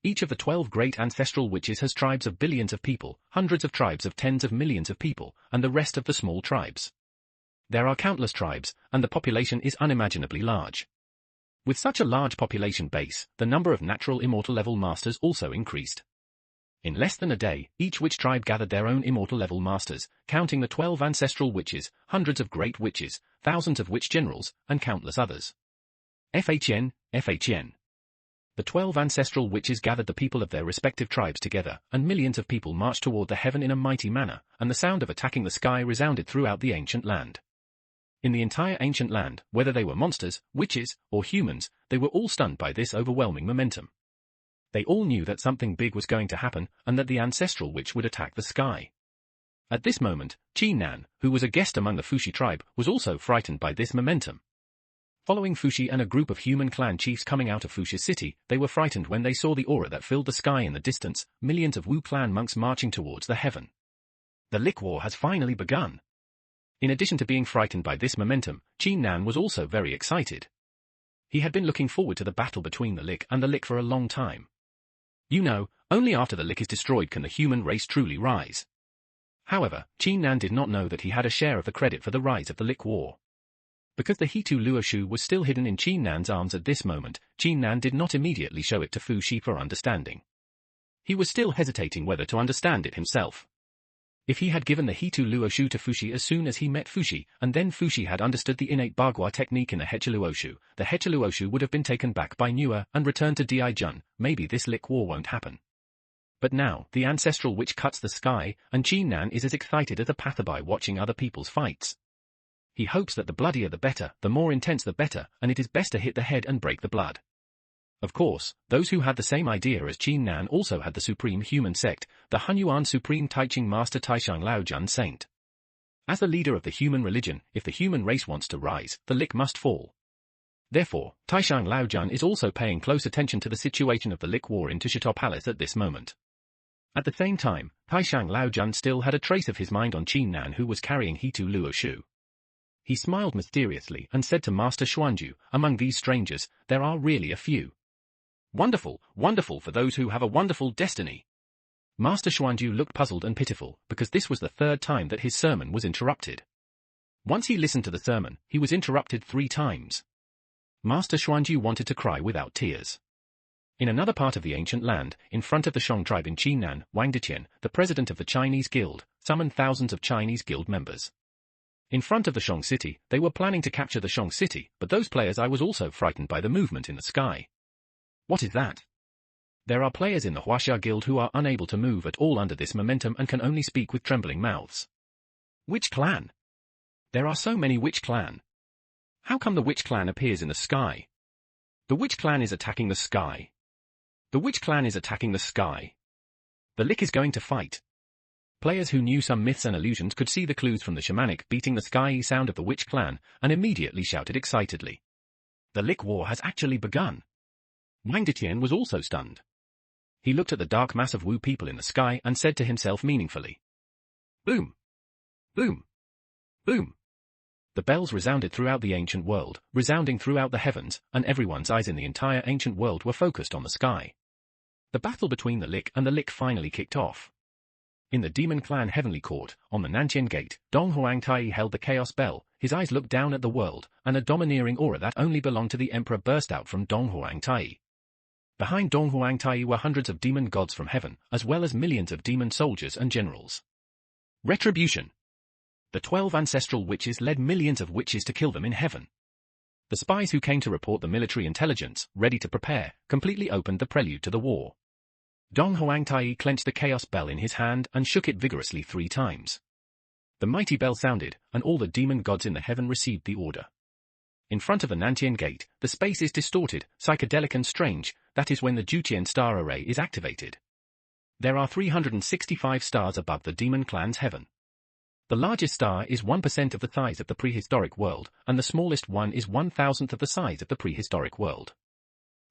Each of the 12 great ancestral witches has tribes of billions of people, hundreds of tribes of tens of millions of people, and the rest of the small tribes. There are countless tribes, and the population is unimaginably large. With such a large population base, the number of natural immortal level masters also increased. In less than a day, each witch tribe gathered their own immortal level masters, counting the 12 ancestral witches, hundreds of great witches, thousands of witch generals, and countless others. FHN. The 12 ancestral witches gathered the people of their respective tribes together, and millions of people marched toward the heaven in a mighty manner, and the sound of attacking the sky resounded throughout the ancient land. In the entire ancient land, whether they were monsters, witches, or humans, they were all stunned by this overwhelming momentum. They all knew that something big was going to happen, and that the ancestral witch would attack the sky. At this moment, Qi Nan, who was a guest among the Fushi tribe, was also frightened by this momentum. Following Fushi and a group of human clan chiefs coming out of Fushi city, they were frightened when they saw the aura that filled the sky in the distance, millions of Wu clan monks marching towards the heaven. The Lick War has finally begun. In addition to being frightened by this momentum, Qi Nan was also very excited. He had been looking forward to the battle between the Lick and the Lick for a long time. You know, only after the Lick is destroyed can the human race truly rise. However, Qi Nan did not know that he had a share of the credit for the rise of the Lick War. Because the Hitu Luoshu was still hidden in Qi Nan's arms at this moment, Qi Nan did not immediately show it to Fu Shi for understanding. He was still hesitating whether to understand it himself. If he had given the Hitu Luoshu to Fushi as soon as he met Fushi, and then Fushi had understood the innate Bagua technique in the Hecheluoshu would have been taken back by Nua and returned to Di Jun. Maybe this Lick War won't happen. But now, the ancestral witch cuts the sky, and Qi Nan is as excited as a passerby watching other people's fights. He hopes that the bloodier the better, the more intense the better, and it is best to hit the head and break the blood. Of course, those who had the same idea as Qi Nan also had the supreme human sect, the Hunyuan Supreme Taiching Master Taishang Laojun Saint. As the leader of the human religion, if the human race wants to rise, the Lick must fall. Therefore, Taishang Laojun is also paying close attention to the situation of the Lick War in Tushito Palace at this moment. At the same time, Taishang Laojun still had a trace of his mind on Qi Nan, who was carrying Hitu Luoshu. He smiled mysteriously and said to Master Xuanju, among these strangers, there are really a few. Wonderful, wonderful for those who have a wonderful destiny. Master Xuanju looked puzzled and pitiful, because this was the third time that his sermon was interrupted. Once he listened to the sermon, he was interrupted 3 times. Master Xuanju wanted to cry without tears. In another part of the ancient land, in front of the Shang tribe in Qinnan, Wang Deqian, the president of the Chinese guild, summoned thousands of Chinese guild members. In front of the Shang city, they were planning to capture the Shang city, but those players I was also frightened by the movement in the sky. What is that? There are players in the Huaxia guild who are unable to move at all under this momentum and can only speak with trembling mouths. Witch clan? There are so many witch clan. How come the witch clan appears in the sky? The witch clan is attacking the sky. The witch clan is attacking the sky. The Lick is going to fight. Players who knew some myths and illusions could see the clues from the shamanic beating the sky sound of the witch clan and immediately shouted excitedly. The Lick war has actually begun. Wang Deqian was also stunned. He looked at the dark mass of Wu people in the sky and said to himself meaningfully. Boom! Boom! Boom! The bells resounded throughout the ancient world, resounding throughout the heavens, and everyone's eyes in the entire ancient world were focused on the sky. The battle between the Lick and the Lick finally kicked off. In the Demon Clan Heavenly Court, on the Nantian Gate, Dong Huangtai held the Chaos Bell, his eyes looked down at the world, and a domineering aura that only belonged to the Emperor burst out from Dong Huangtai. Behind Dong Huangtai were hundreds of demon gods from heaven, as well as millions of demon soldiers and generals. Retribution. The 12 ancestral witches led millions of witches to kill them in heaven. The spies who came to report the military intelligence, ready to prepare, completely opened the prelude to the war. Dong Huangtai clenched the Chaos Bell in his hand and shook it vigorously 3 times. The mighty bell sounded, and all the demon gods in the heaven received the order. In front of the Nantian Gate, the space is distorted, psychedelic and strange, that is when the Juqian star array is activated. There are 365 stars above the demon clan's heaven. The largest star is 1% of the size of the prehistoric world, and the smallest one is 1,000th of the size of the prehistoric world.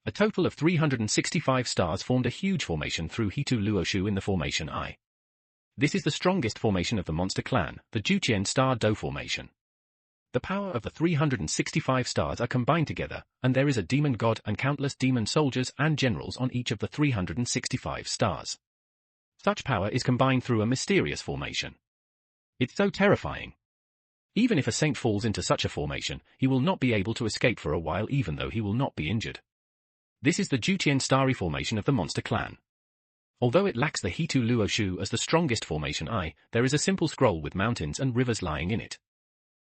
A total of 365 stars formed a huge formation through Hitu Luoshu in the formation I. This is the strongest formation of the monster clan, the Juqian Star Do formation. The power of the 365 stars are combined together, and there is a demon god and countless demon soldiers and generals on each of the 365 stars. Such power is combined through a mysterious formation. It's so terrifying. Even if a saint falls into such a formation, he will not be able to escape for a while even though he will not be injured. This is the Juqian Starry formation of the monster clan. Although it lacks the Hitu Luoshu as the strongest formation I, there is a simple scroll with mountains and rivers lying in it.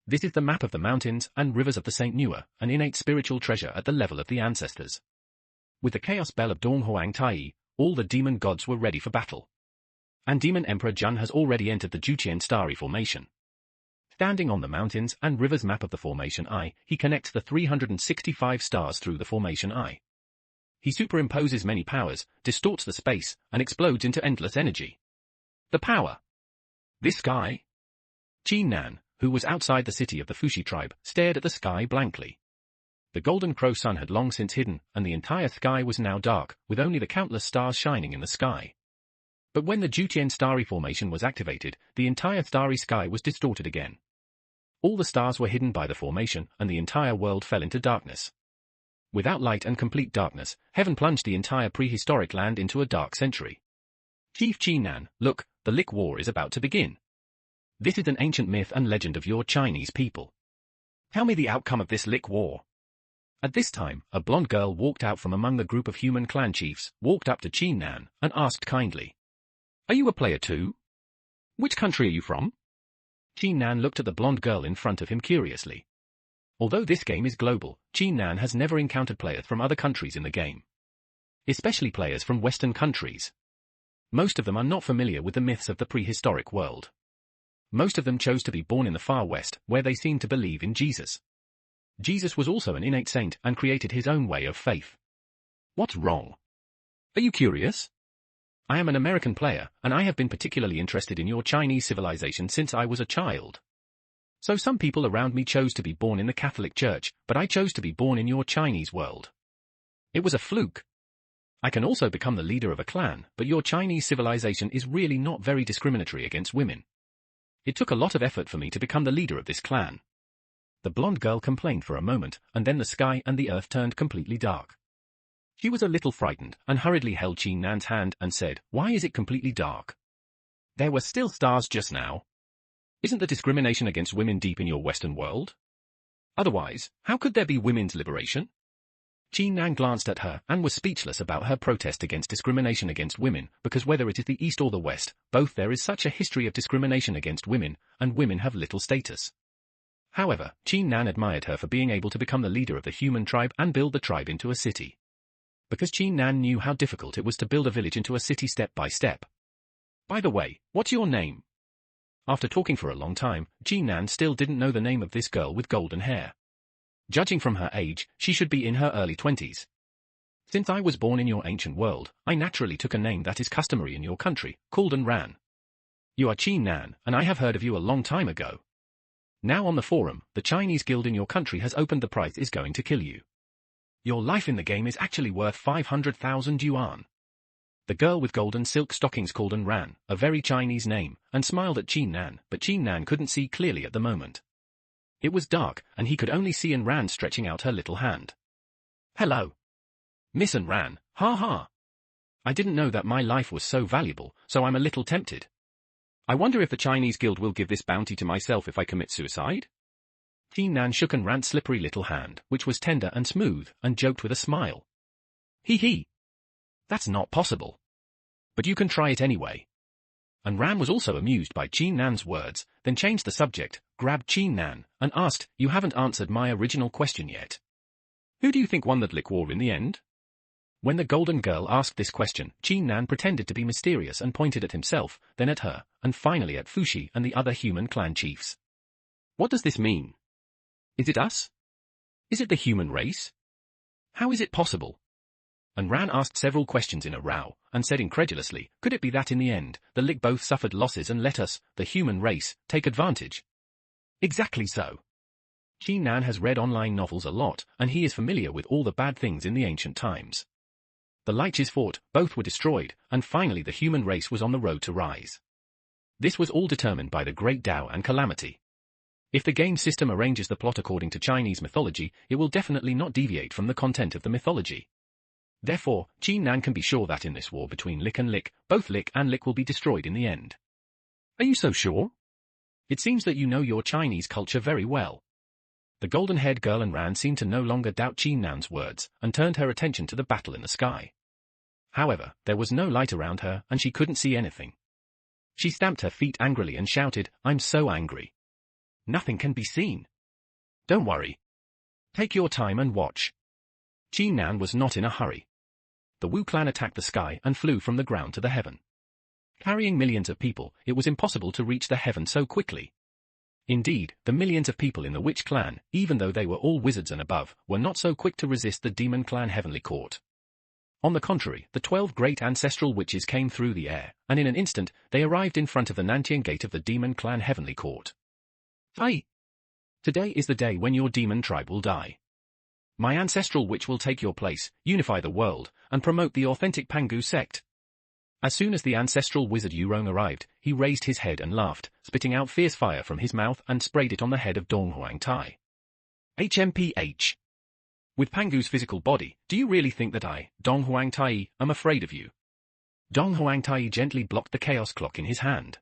This is the map of the mountains and rivers of the Saint Nua, an innate spiritual treasure at the level of the ancestors. With the Chaos Bell of Dong Huangtai, all the demon gods were ready for battle. And Demon Emperor Jun has already entered the Juqian Starry formation. Standing on the mountains and rivers map of the formation I, he connects the 365 stars through the formation I. He superimposes many powers, distorts the space, and explodes into endless energy. The power. This sky? Qinnan, who was outside the city of the Fushi tribe, stared at the sky blankly. The golden crow sun had long since hidden, and the entire sky was now dark, with only the countless stars shining in the sky. But when the Juqian Starry formation was activated, the entire starry sky was distorted again. All the stars were hidden by the formation, and the entire world fell into darkness. Without light and complete darkness, heaven plunged the entire prehistoric land into a dark century. Chief Qinnan, look, the Lick War is about to begin. This is an ancient myth and legend of your Chinese people. Tell me the outcome of this Lick War. At this time, a blonde girl walked out from among the group of human clan chiefs, walked up to Qinnan, and asked kindly. Are you a player too? Which country are you from? Qinnan looked at the blonde girl in front of him curiously. Although this game is global, Qinnan has never encountered players from other countries in the game. Especially players from Western countries. Most of them are not familiar with the myths of the prehistoric world. Most of them chose to be born in the far west, where they seem to believe in Jesus. Jesus was also an innate saint and created his own way of faith. What's wrong? Are you curious? I am an American player, and I have been particularly interested in your Chinese civilization since I was a child. So some people around me chose to be born in the Catholic Church, but I chose to be born in your Chinese world. It was a fluke. I can also become the leader of a clan, but your Chinese civilization is really not very discriminatory against women. It took a lot of effort for me to become the leader of this clan. The blonde girl complained for a moment, and then the sky and the earth turned completely dark. She was a little frightened and hurriedly held Qin Nan's hand and said, "Why is it completely dark? There were still stars just now. Isn't the discrimination against women deep in your Western world? Otherwise, how could there be women's liberation?" Qin Nan glanced at her and was speechless about her protest against discrimination against women, because whether it is the East or the West, both there is such a history of discrimination against women, and women have little status. However, Qin Nan admired her for being able to become the leader of the human tribe and build the tribe into a city. Because Qin Nan knew how difficult it was to build a village into a city step by step. "By the way, what's your name?" After talking for a long time, Qin Nan still didn't know the name of this girl with golden hair. Judging from her age, she should be in her early 20s. "Since I was born in your ancient world, I naturally took a name that is customary in your country, called Ran. You are Qin Nan, and I have heard of you a long time ago. Now on the forum, the Chinese guild in your country has opened the price is going to kill you. Your life in the game is actually worth 500,000 yuan. The girl with golden silk stockings called Ran, a very Chinese name, and smiled at Qin Nan, but Qin Nan couldn't see clearly at the moment. It was dark, and he could only see Ran stretching out her little hand. "Hello. Miss Ran, ha ha. I didn't know that my life was so valuable, so I'm a little tempted. I wonder if the Chinese guild will give this bounty to myself if I commit suicide?" Qin Nan shook Ran's slippery little hand, which was tender and smooth, and joked with a smile. "Hee hee. That's not possible. But you can try it anyway." And Ran was also amused by Qin Nan's words, then changed the subject, grabbed Qin Nan, and asked, "You haven't answered my original question yet. Who do you think won the Lick War in the end?" When the golden girl asked this question, Qin Nan pretended to be mysterious and pointed at himself, then at her, and finally at Fushi and the other human clan chiefs. "What does this mean? Is it us? Is it the human race? How is it possible?" And Ran asked several questions in a row, and said incredulously, "Could it be that in the end, the Lick both suffered losses and let us, the human race, take advantage?" "Exactly so. Qin Nan has read online novels a lot, and he is familiar with all the bad things in the ancient times. The Liches fought, both were destroyed, and finally the human race was on the road to rise. This was all determined by the Great Tao and Calamity. If the game system arranges the plot according to Chinese mythology, it will definitely not deviate from the content of the mythology. Therefore, Qin Nan can be sure that in this war between Lick and Lick, both Lick and Lick will be destroyed in the end." "Are you so sure? It seems that you know your Chinese culture very well." The golden-haired girl Ran seemed to no longer doubt Qin Nan's words, and turned her attention to the battle in the sky. However, there was no light around her, and she couldn't see anything. She stamped her feet angrily and shouted, "I'm so angry. Nothing can be seen. Don't worry. Take your time and watch." Qin Nan was not in a hurry. The Wu clan attacked the sky and flew from the ground to the heaven. Carrying millions of people, it was impossible to reach the heaven so quickly. Indeed, the millions of people in the Witch clan, even though they were all wizards and above, were not so quick to resist the Demon clan heavenly court. On the contrary, the 12 great ancestral witches came through the air, and in an instant, they arrived in front of the Nantian gate of the Demon clan heavenly court. "Hi! Today is the day when your demon tribe will die. My ancestral witch will take your place, unify the world, and promote the authentic Pangu sect." As soon as the ancestral wizard Yurong arrived, he raised his head and laughed, spitting out fierce fire from his mouth and sprayed it on the head of Dong Huangtai. "HMPH. With Pangu's physical body, do you really think that I, Dong Huangtai, am afraid of you?" Dong Huangtai gently blocked the chaos clock in his hand.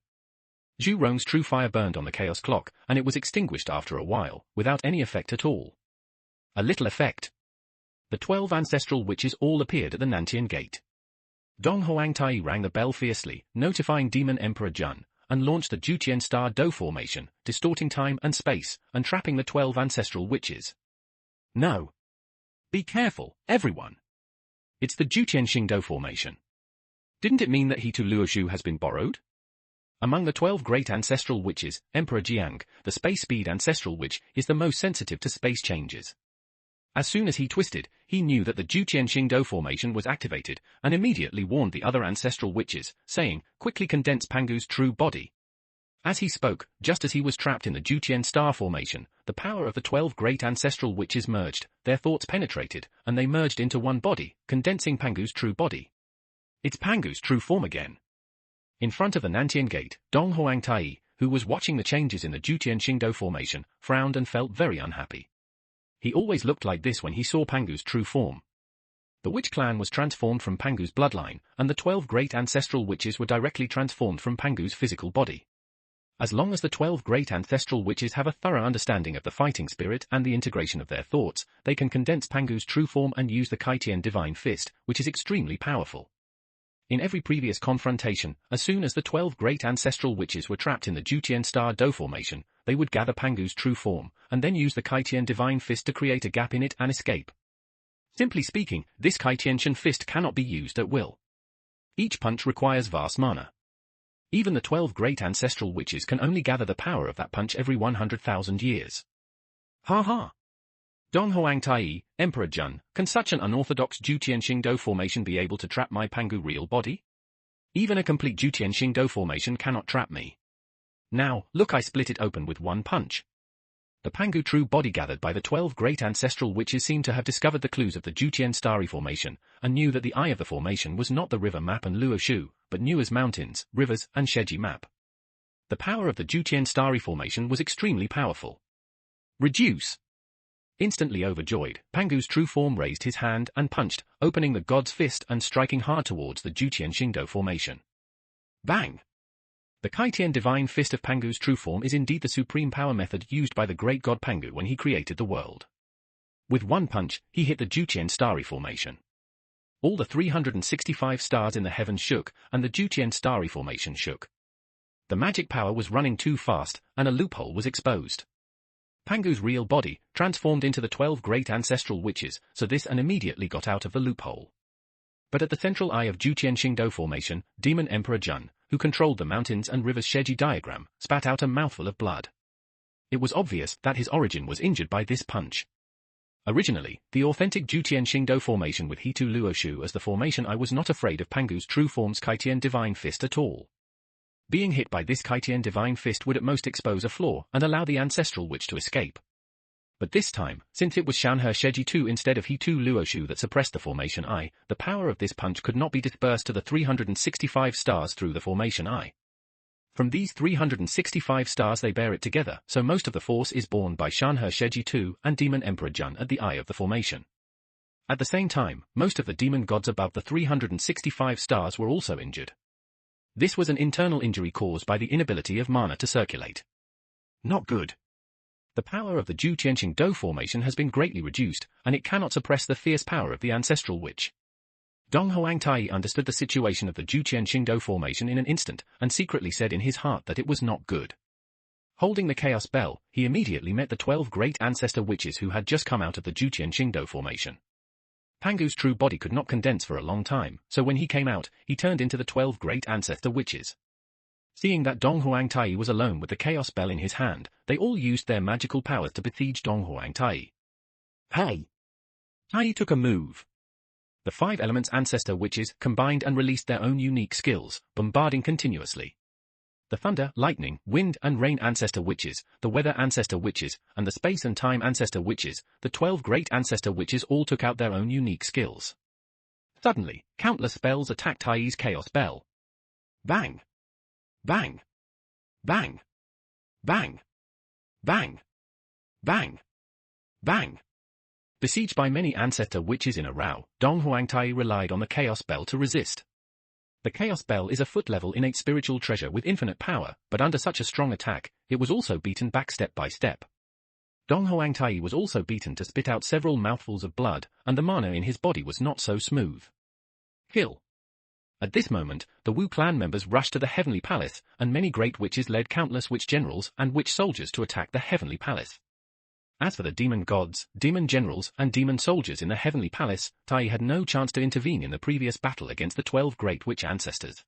Zhu Rong's true fire burned on the chaos clock, and it was extinguished after a while, without any effect at all. A little effect. The 12 ancestral witches all appeared at the Nantian gate. Dong Huangtai rang the bell fiercely, notifying Demon Emperor Jun, and launched the Juqian Star Do formation, distorting time and space, and trapping the 12 ancestral witches. "No. Be careful, everyone. It's the Juqian Xingdo formation. Didn't it mean that he to Luozhu has been borrowed?" Among the 12 great ancestral witches, Emperor Jiang, the space speed ancestral witch, is the most sensitive to space changes. As soon as he twisted, he knew that the Juqian Xingdo formation was activated, and immediately warned the other ancestral witches, saying, "Quickly condense Pangu's true body." As he spoke, just as he was trapped in the Juqian star formation, the power of the 12 great ancestral witches merged, their thoughts penetrated, and they merged into one body, condensing Pangu's true body. It's Pangu's true form again. In front of the Nantian gate, Dong Huangtai, who was watching the changes in the Juqian Xingdo formation, frowned and felt very unhappy. He always looked like this when he saw Pangu's true form. The witch clan was transformed from Pangu's bloodline, and the 12 great ancestral witches were directly transformed from Pangu's physical body. As long as the 12 great ancestral witches have a thorough understanding of the fighting spirit and the integration of their thoughts, they can condense Pangu's true form and use the Kaitian Divine Fist, which is extremely powerful. In every previous confrontation, as soon as the 12 great ancestral witches were trapped in the Jutian Star Do formation, they would gather Pangu's true form, and then use the Kaitian Divine Fist to create a gap in it and escape. Simply speaking, this Kaitian Fist cannot be used at will. Each punch requires vast mana. Even the 12 great ancestral witches can only gather the power of that punch every 100,000 years. Ha ha! Dong Huang Tai, Emperor Jun, can such an unorthodox Jutian Shingdo formation be able to trap my Pangu real body? Even a complete Jutian Shingdo formation cannot trap me. Now, look, I split it open with one punch. The Pangu true body gathered by the 12 great ancestral witches seemed to have discovered the clues of the Jutian Starry formation, and knew that the eye of the formation was not the river map and Luo Shu, but knew as mountains, rivers, and Sheji map. The power of the Jutian Starry formation was extremely powerful. Reduce! Instantly overjoyed, Pangu's true form raised his hand and punched, opening the god's fist and striking hard towards the Jutian Shingdo formation. Bang! The Kaitian Divine Fist of Pangu's true form is indeed the supreme power method used by the great god Pangu when he created the world. With one punch, he hit the Jutian Starry formation. All the 365 stars in the heavens shook, and the Jutian Starry formation shook. The magic power was running too fast, and a loophole was exposed. Pangu's real body transformed into the 12 great ancestral witches, so this and immediately got out of the loophole. But at the central eye of Jutian Shingdo formation, Demon Emperor Jun, who controlled the mountains and rivers Sheji diagram, spat out a mouthful of blood. It was obvious that his origin was injured by this punch. Originally, the authentic Jutian Shingdo formation with Hitu Luo Shu as the formation, I was not afraid of Pangu's true form's Kaitian Divine Fist at all. Being hit by this Kaitian Divine Fist would at most expose a flaw and allow the ancestral witch to escape. But this time, since it was Shanhe Sheji 2 instead of Hitu Luo Shu that suppressed the formation eye, the power of this punch could not be dispersed to the 365 stars through the formation eye. From these 365 stars they bear it together, so most of the force is borne by Shanhe Sheji 2 and Demon Emperor Jun at the eye of the formation. At the same time, most of the demon gods above the 365 stars were also injured. This was an internal injury caused by the inability of mana to circulate. Not good. The power of the Jutian Shingdo formation has been greatly reduced, and it cannot suppress the fierce power of the ancestral witch. Dong Huang Tai understood the situation of the Jutian Shingdo formation in an instant, and secretly said in his heart that it was not good. Holding the Chaos Bell, he immediately met the 12 great ancestor witches who had just come out of the Jutian Shingdo formation. Pangu's true body could not condense for a long time, so when he came out, he turned into the 12 great ancestor witches. Seeing that Dong Huang Tai was alone with the Chaos Bell in his hand, they all used their magical powers to besiege Dong Huang Tai. Hey! Tai took a move. The 5 elements ancestor witches combined and released their own unique skills, bombarding continuously. The thunder, lightning, wind and rain ancestor witches, the weather ancestor witches, and the space and time ancestor witches, the 12 great ancestor witches all took out their own unique skills. Suddenly, countless spells attacked Tai's Chaos Bell. Bang! Bang! Bang! Bang! Bang! Bang! Bang! Besieged by many ancestor witches in a row, Dong Huang Tai relied on the Chaos Bell to resist. The Chaos Bell is a foot-level innate spiritual treasure with infinite power, but under such a strong attack, it was also beaten back step by step. Dong Huang Tai was also beaten to spit out several mouthfuls of blood, and the mana in his body was not so smooth. Kill! At this moment, the Wu clan members rushed to the Heavenly Palace, and many great witches led countless witch generals and witch soldiers to attack the Heavenly Palace. As for the demon gods, demon generals, and demon soldiers in the Heavenly Palace, Tai had no chance to intervene in the previous battle against the 12 great witch ancestors.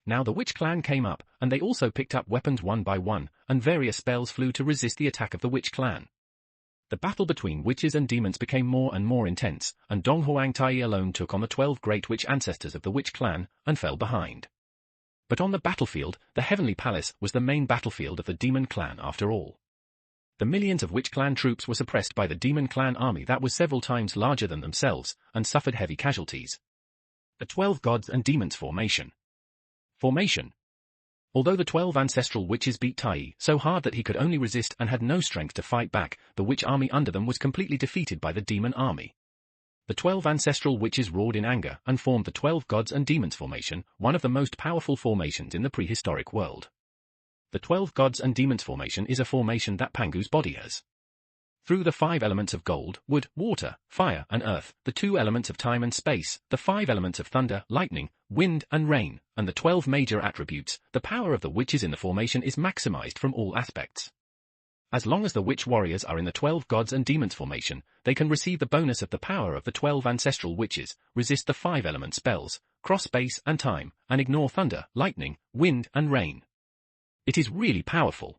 Now the witch clan came up, and they also picked up weapons one by one, and various spells flew to resist the attack of the witch clan. The battle between witches and demons became more and more intense, and Dong Huang Tai alone took on the 12 great witch ancestors of the witch clan, and fell behind. But on the battlefield, the Heavenly Palace was the main battlefield of the demon clan after all. The millions of witch clan troops were suppressed by the demon clan army that was several times larger than themselves, and suffered heavy casualties. The 12 gods and demons formation. Although the 12 ancestral witches beat Tai so hard that he could only resist and had no strength to fight back, the witch army under them was completely defeated by the demon army. The 12 ancestral witches roared in anger and formed the 12 gods and demons formation, one of the most powerful formations in the prehistoric world. The 12 gods and demons formation is a formation that Pangu's body has. Through the 5 elements of gold, wood, water, fire, and earth, the 2 elements of time and space, the 5 elements of thunder, lightning, wind, and rain, and the 12 major attributes, the power of the witches in the formation is maximized from all aspects. As long as the witch warriors are in the 12 gods and demons formation, they can receive the bonus of the power of the 12 ancestral witches, resist the 5 element spells, cross space and time, and ignore thunder, lightning, wind, and rain. It is really powerful.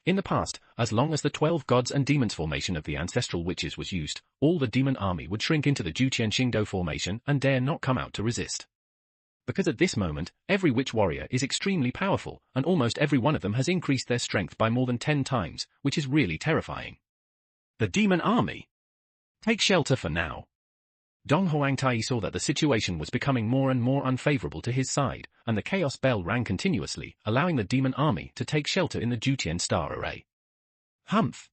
In the past, as long as the 12 gods and demons formation of the ancestral witches was used, all the demon army would shrink into the Juqian Xingdo formation and dare not come out to resist. Because at this moment, every witch warrior is extremely powerful, and almost every one of them has increased their strength by more than 10 times, which is really terrifying. The demon army. Take shelter for now. Dong Huangtai saw that the situation was becoming more and more unfavorable to his side, and the chaos bell rang continuously, allowing the demon army to take shelter in the Juqian star array. Humph!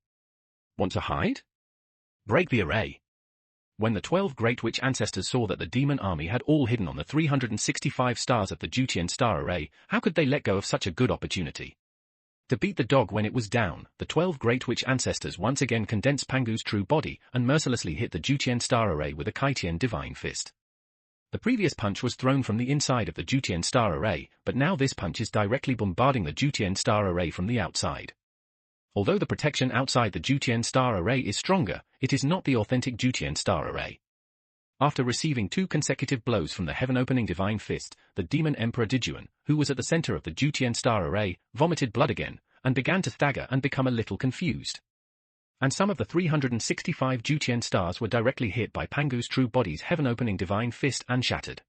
Want to hide? Break the array. When the 12 great witch ancestors saw that the demon army had all hidden on the 365 stars of the Juqian star array, how could they let go of such a good opportunity? To beat the dog when it was down, the 12 great witch ancestors once again condensed Pangu's true body and mercilessly hit the Juqian star array with a Kaitian divine fist. The previous punch was thrown from the inside of the Juqian star array, but now this punch is directly bombarding the Juqian star array from the outside. Although the protection outside the Juqian star array is stronger, it is not the authentic Juqian star array. After receiving 2 consecutive blows from the heaven-opening divine fist, the demon emperor Dijuan, who was at the center of the Juqian star array, vomited blood again, and began to stagger and become a little confused. And some of the 365 Juqian stars were directly hit by Pangu's true body's heaven-opening divine fist and shattered.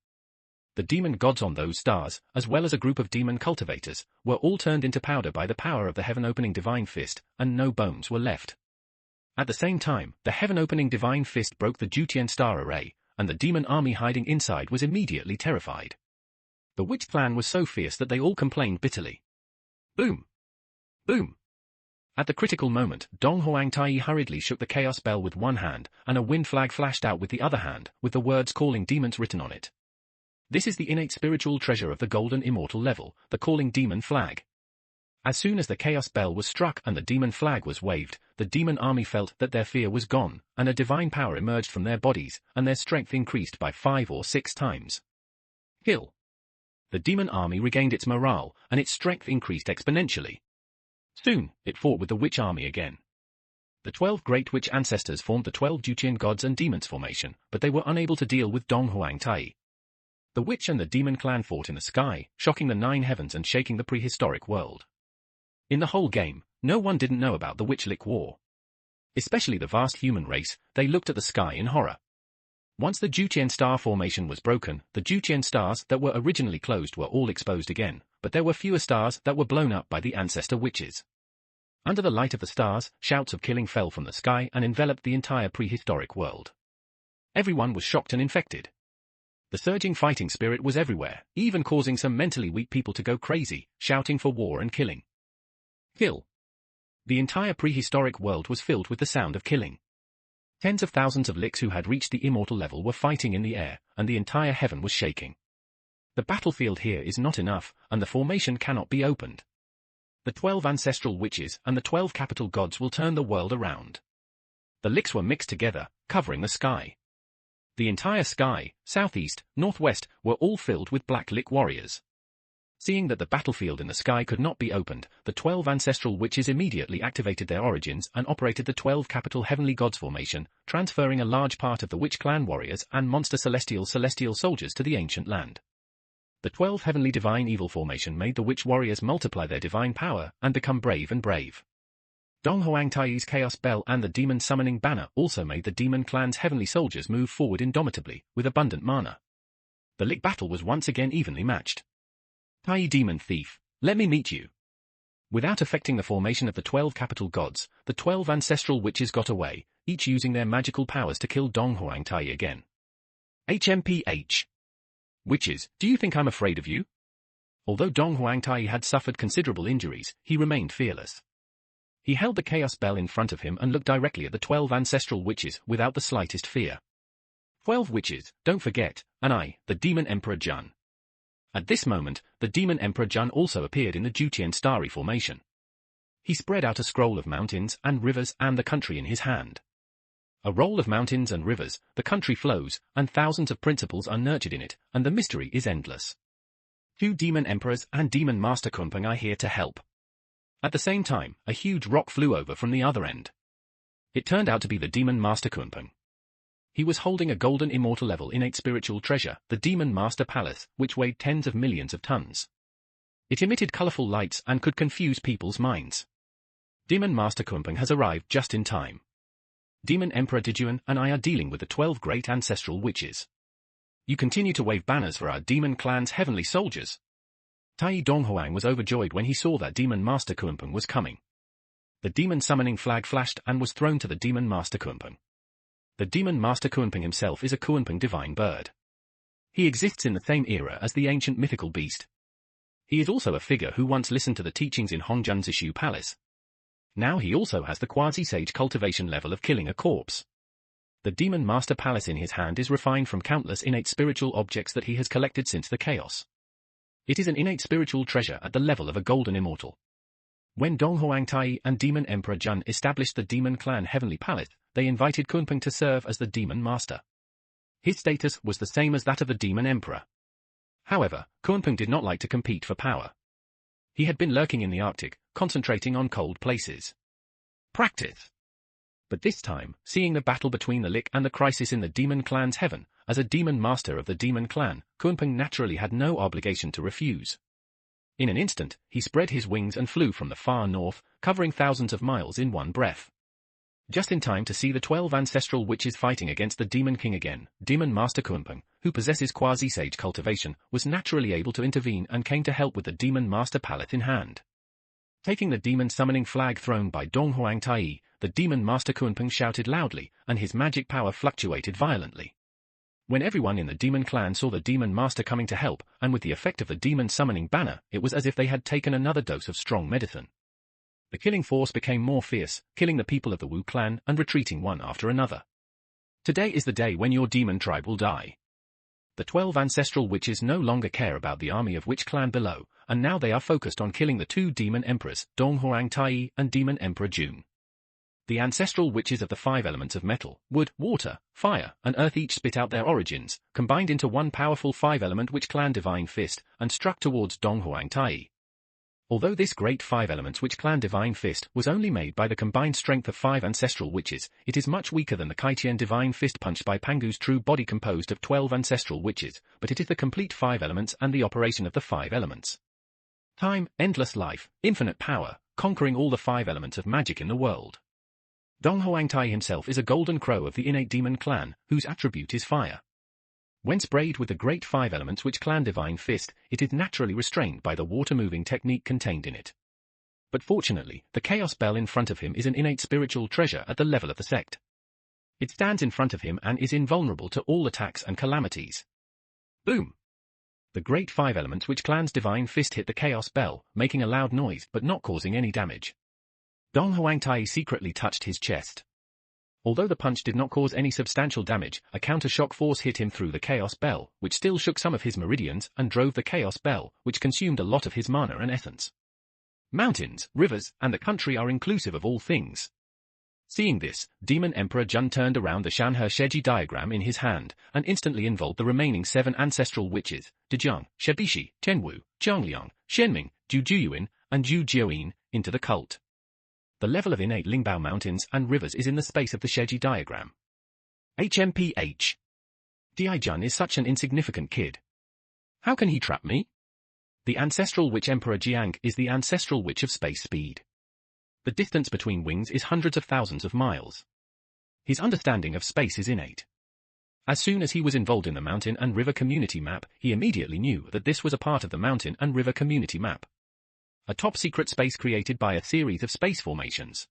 The demon gods on those stars, as well as a group of demon cultivators, were all turned into powder by the power of the heaven-opening divine fist, and no bones were left. At the same time, the heaven-opening divine fist broke the Juqian star array, and the demon army hiding inside was immediately terrified. The witch clan was so fierce that they all complained bitterly. Boom! Boom! At the critical moment, Dong Huangtai hurriedly shook the chaos bell with one hand, and a wind flag flashed out with the other hand, with the words calling demons written on it. This is the innate spiritual treasure of the golden immortal level, the calling demon flag. As soon as the chaos bell was struck and the demon flag was waved, the demon army felt that their fear was gone, and a divine power emerged from their bodies, and their strength increased by 5 or 6 times. Kill. The demon army regained its morale, and its strength increased exponentially. Soon, it fought with the witch army again. The 12 great witch ancestors formed the 12 Juqian gods and demons formation, but they were unable to deal with Dong Huangtai. The witch and the demon clan fought in the sky, shocking the 9 heavens and shaking the prehistoric world. In the whole game, no one didn't know about the Witchlick War. Especially the vast human race, they looked at the sky in horror. Once the Juqian star formation was broken, the Juqian stars that were originally closed were all exposed again, but there were fewer stars that were blown up by the ancestor witches. Under the light of the stars, shouts of killing fell from the sky and enveloped the entire prehistoric world. Everyone was shocked and infected. The surging fighting spirit was everywhere, even causing some mentally weak people to go crazy, shouting for war and killing. Kill. The entire prehistoric world was filled with the sound of killing. Tens of thousands of licks who had reached the immortal level were fighting in the air, and the entire heaven was shaking. The battlefield here is not enough, and the formation cannot be opened. The 12 ancestral witches and the 12 capital gods will turn the world around. The licks were mixed together, covering the sky. The entire sky, southeast, northwest, were all filled with black lick warriors. Seeing that the battlefield in the sky could not be opened, the 12 ancestral witches immediately activated their origins and operated the 12 capital heavenly gods formation, transferring a large part of the witch clan warriors and monster celestial soldiers to the ancient land. The 12 heavenly divine evil formation made the witch warriors multiply their divine power and become brave and brave. Dong Huangtai's chaos bell and the demon summoning banner also made the demon clan's heavenly soldiers move forward indomitably, with abundant mana. The lick battle was once again evenly matched. Tai demon thief, let me meet you. Without affecting the formation of the 12 capital gods, the 12 ancestral witches got away, each using their magical powers to kill Dong Huangtai again. HMPH. Witches, do you think I'm afraid of you? Although Dong Huangtai had suffered considerable injuries, he remained fearless. He held the chaos bell in front of him and looked directly at the 12 ancestral witches without the slightest fear. 12 witches, don't forget, and I, the Demon Emperor Jun. At this moment, the Demon Emperor Jun also appeared in the Jutian starry formation. He spread out a scroll of mountains and rivers and the country in his hand. A roll of mountains and rivers, the country flows, and thousands of principles are nurtured in it, and the mystery is endless. 2 Demon Emperors and Demon Master Kunpeng are here to help. At the same time, a huge rock flew over from the other end. It turned out to be the Demon Master Kunpeng. He was holding a golden immortal level innate spiritual treasure, the Demon Master Palace, which weighed tens of millions of tons. It emitted colorful lights and could confuse people's minds. Demon Master Kunpeng has arrived just in time. Demon Emperor Dijuan and I are dealing with the 12 great ancestral witches. You continue to wave banners for our demon clan's heavenly soldiers. Tai Donghuang was overjoyed when he saw that Demon Master Kunpeng was coming. The demon summoning flag flashed and was thrown to the Demon Master Kunpeng. The Demon Master Kunpeng himself is a Kunpeng divine bird. He exists in the same era as the ancient mythical beast. He is also a figure who once listened to the teachings in Hongjun's Zishu Palace. Now he also has the quasi-sage cultivation level of killing a corpse. The Demon Master Palace in his hand is refined from countless innate spiritual objects that he has collected since the chaos. It is an innate spiritual treasure at the level of a golden immortal. When Donghuang Tai and Demon Emperor Jun established the Demon Clan Heavenly Palace, they invited Kunpeng to serve as the Demon Master. His status was the same as that of the Demon Emperor. However, Kunpeng did not like to compete for power. He had been lurking in the Arctic, concentrating on cold places. Practice. But this time, seeing the battle between the Lich and the crisis in the Demon Clan's heaven, as a Demon Master of the Demon Clan, Kunpeng naturally had no obligation to refuse. In an instant, he spread his wings and flew from the far north, covering thousands of miles in one breath. Just in time to see the 12 ancestral witches fighting against the Demon King again, Demon Master Kunpeng, who possesses quasi-sage cultivation, was naturally able to intervene and came to help with the Demon Master Palace in hand. Taking the demon summoning flag thrown by Donghuang Tai, the Demon Master Kunpeng shouted loudly, and his magic power fluctuated violently. When everyone in the Demon Clan saw the Demon Master coming to help, and with the effect of the demon summoning banner, it was as if they had taken another dose of strong medicine. The killing force became more fierce, killing the people of the Wu clan and retreating one after another. Today is the day when your demon tribe will die. The 12 ancestral witches no longer care about the army of Witch Clan below, and now they are focused on killing the 2 demon emperors, Donghuang Tai and Demon Emperor Jun. The ancestral witches of the 5 elements of metal, wood, water, fire, and earth each spit out their origins, combined into one powerful 5-element Witch Clan Divine Fist, and struck towards Donghuang Tai. Although this great 5 elements Witch Clan Divine Fist was only made by the combined strength of 5 ancestral witches, it is much weaker than the Kaitian Divine Fist punched by Pangu's true body composed of 12 ancestral witches, but it is the complete 5 elements and the operation of the 5 elements. Time, endless life, infinite power, conquering all the 5 elements of magic in the world. Donghuang Tai himself is a golden crow of the innate demon clan, whose attribute is fire. When sprayed with the great 5 elements Witch Clan Divine Fist, it is naturally restrained by the water-moving technique contained in it. But fortunately, the Chaos Bell in front of him is an innate spiritual treasure at the level of the sect. It stands in front of him and is invulnerable to all attacks and calamities. Boom! The great 5 elements Witch Clan's Divine Fist hit the Chaos Bell, making a loud noise but not causing any damage. Donghuang Tai secretly touched his chest. Although the punch did not cause any substantial damage, a counter-shock force hit him through the Chaos Bell, which still shook some of his meridians, and drove the Chaos Bell, which consumed a lot of his mana and essence. Mountains, rivers, and the country are inclusive of all things. Seeing this, Demon Emperor Jun turned around the Shanhe Sheji diagram in his hand, and instantly involved the remaining 7 ancestral witches, Dezhang, Shebishi, Chenwu, Zhangliang, Shenming, Jujuyuan, and Ju Jiuyin, into the cult. The level of innate Lingbao mountains and rivers is in the space of the Sheji diagram. HMPH. Jun is such an insignificant kid. How can he trap me? The ancestral witch Emperor Jiang is the ancestral witch of space speed. The distance between wings is hundreds of thousands of miles. His understanding of space is innate. As soon as he was involved in the mountain and river community map, he immediately knew that this was a part of the mountain and river community map. A top-secret space created by a series of space formations.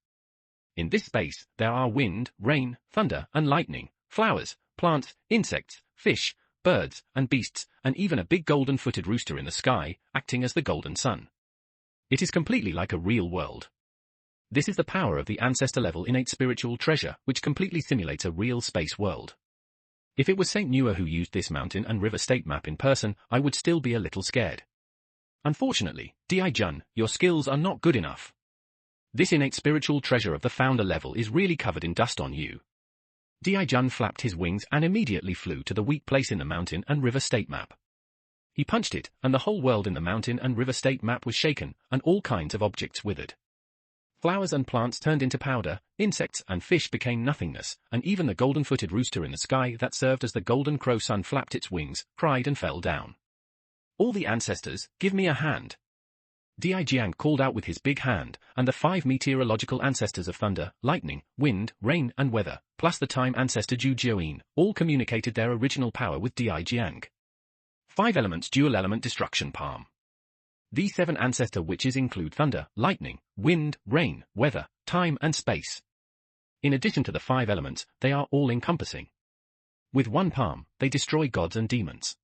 In this space, there are wind, rain, thunder, and lightning, flowers, plants, insects, fish, birds, and beasts, and even a big golden-footed rooster in the sky, acting as the golden sun. It is completely like a real world. This is the power of the ancestor-level innate spiritual treasure, which completely simulates a real space world. If it was Saint Nua who used this mountain and river state map in person, I would still be a little scared. Unfortunately, Di Jun, your skills are not good enough. This innate spiritual treasure of the founder level is really covered in dust on you. Di Jun flapped his wings and immediately flew to the weak place in the mountain and river state map. He punched it, and the whole world in the mountain and river state map was shaken, and all kinds of objects withered. Flowers and plants turned into powder, insects and fish became nothingness, and even the golden-footed rooster in the sky that served as the golden crow sun flapped its wings, cried and fell down. All the ancestors, give me a hand. Di Jiang called out with his big hand, and the 5 meteorological ancestors of thunder, lightning, wind, rain and weather, plus the time ancestor Ju Jiuyin, all communicated their original power with Di Jiang. 5 elements dual element destruction palm. These 7 ancestor witches include thunder, lightning, wind, rain, weather, time and space. In addition to the 5 elements, they are all-encompassing. With one palm, they destroy gods and demons.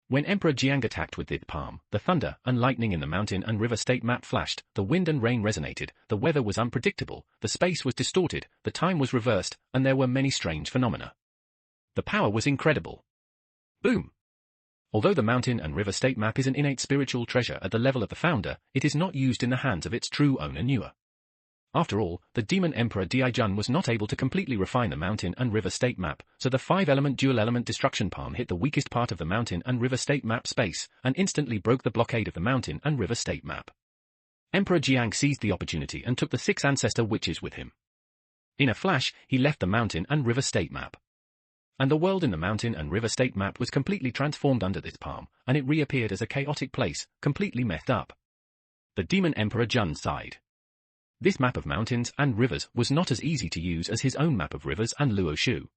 When Emperor Jiang attacked with this palm, the thunder and lightning in the mountain and river state map flashed, the wind and rain resonated, the weather was unpredictable, the space was distorted, the time was reversed, and there were many strange phenomena. The power was incredible. Boom! Although the mountain and river state map is an innate spiritual treasure at the level of the founder, it is not used in the hands of its true owner Nua. After all, the demon emperor Di Jun was not able to completely refine the mountain and river state map, so the 5-element dual-element destruction palm hit the weakest part of the mountain and river state map space, and instantly broke the blockade of the mountain and river state map. Emperor Jiang seized the opportunity and took the 6 ancestor witches with him. In a flash, he left the mountain and river state map. And the world in the mountain and river state map was completely transformed under this palm, and it reappeared as a chaotic place, completely messed up. The demon emperor Jun sighed. This map of mountains and rivers was not as easy to use as his own map of rivers and Luo Shu.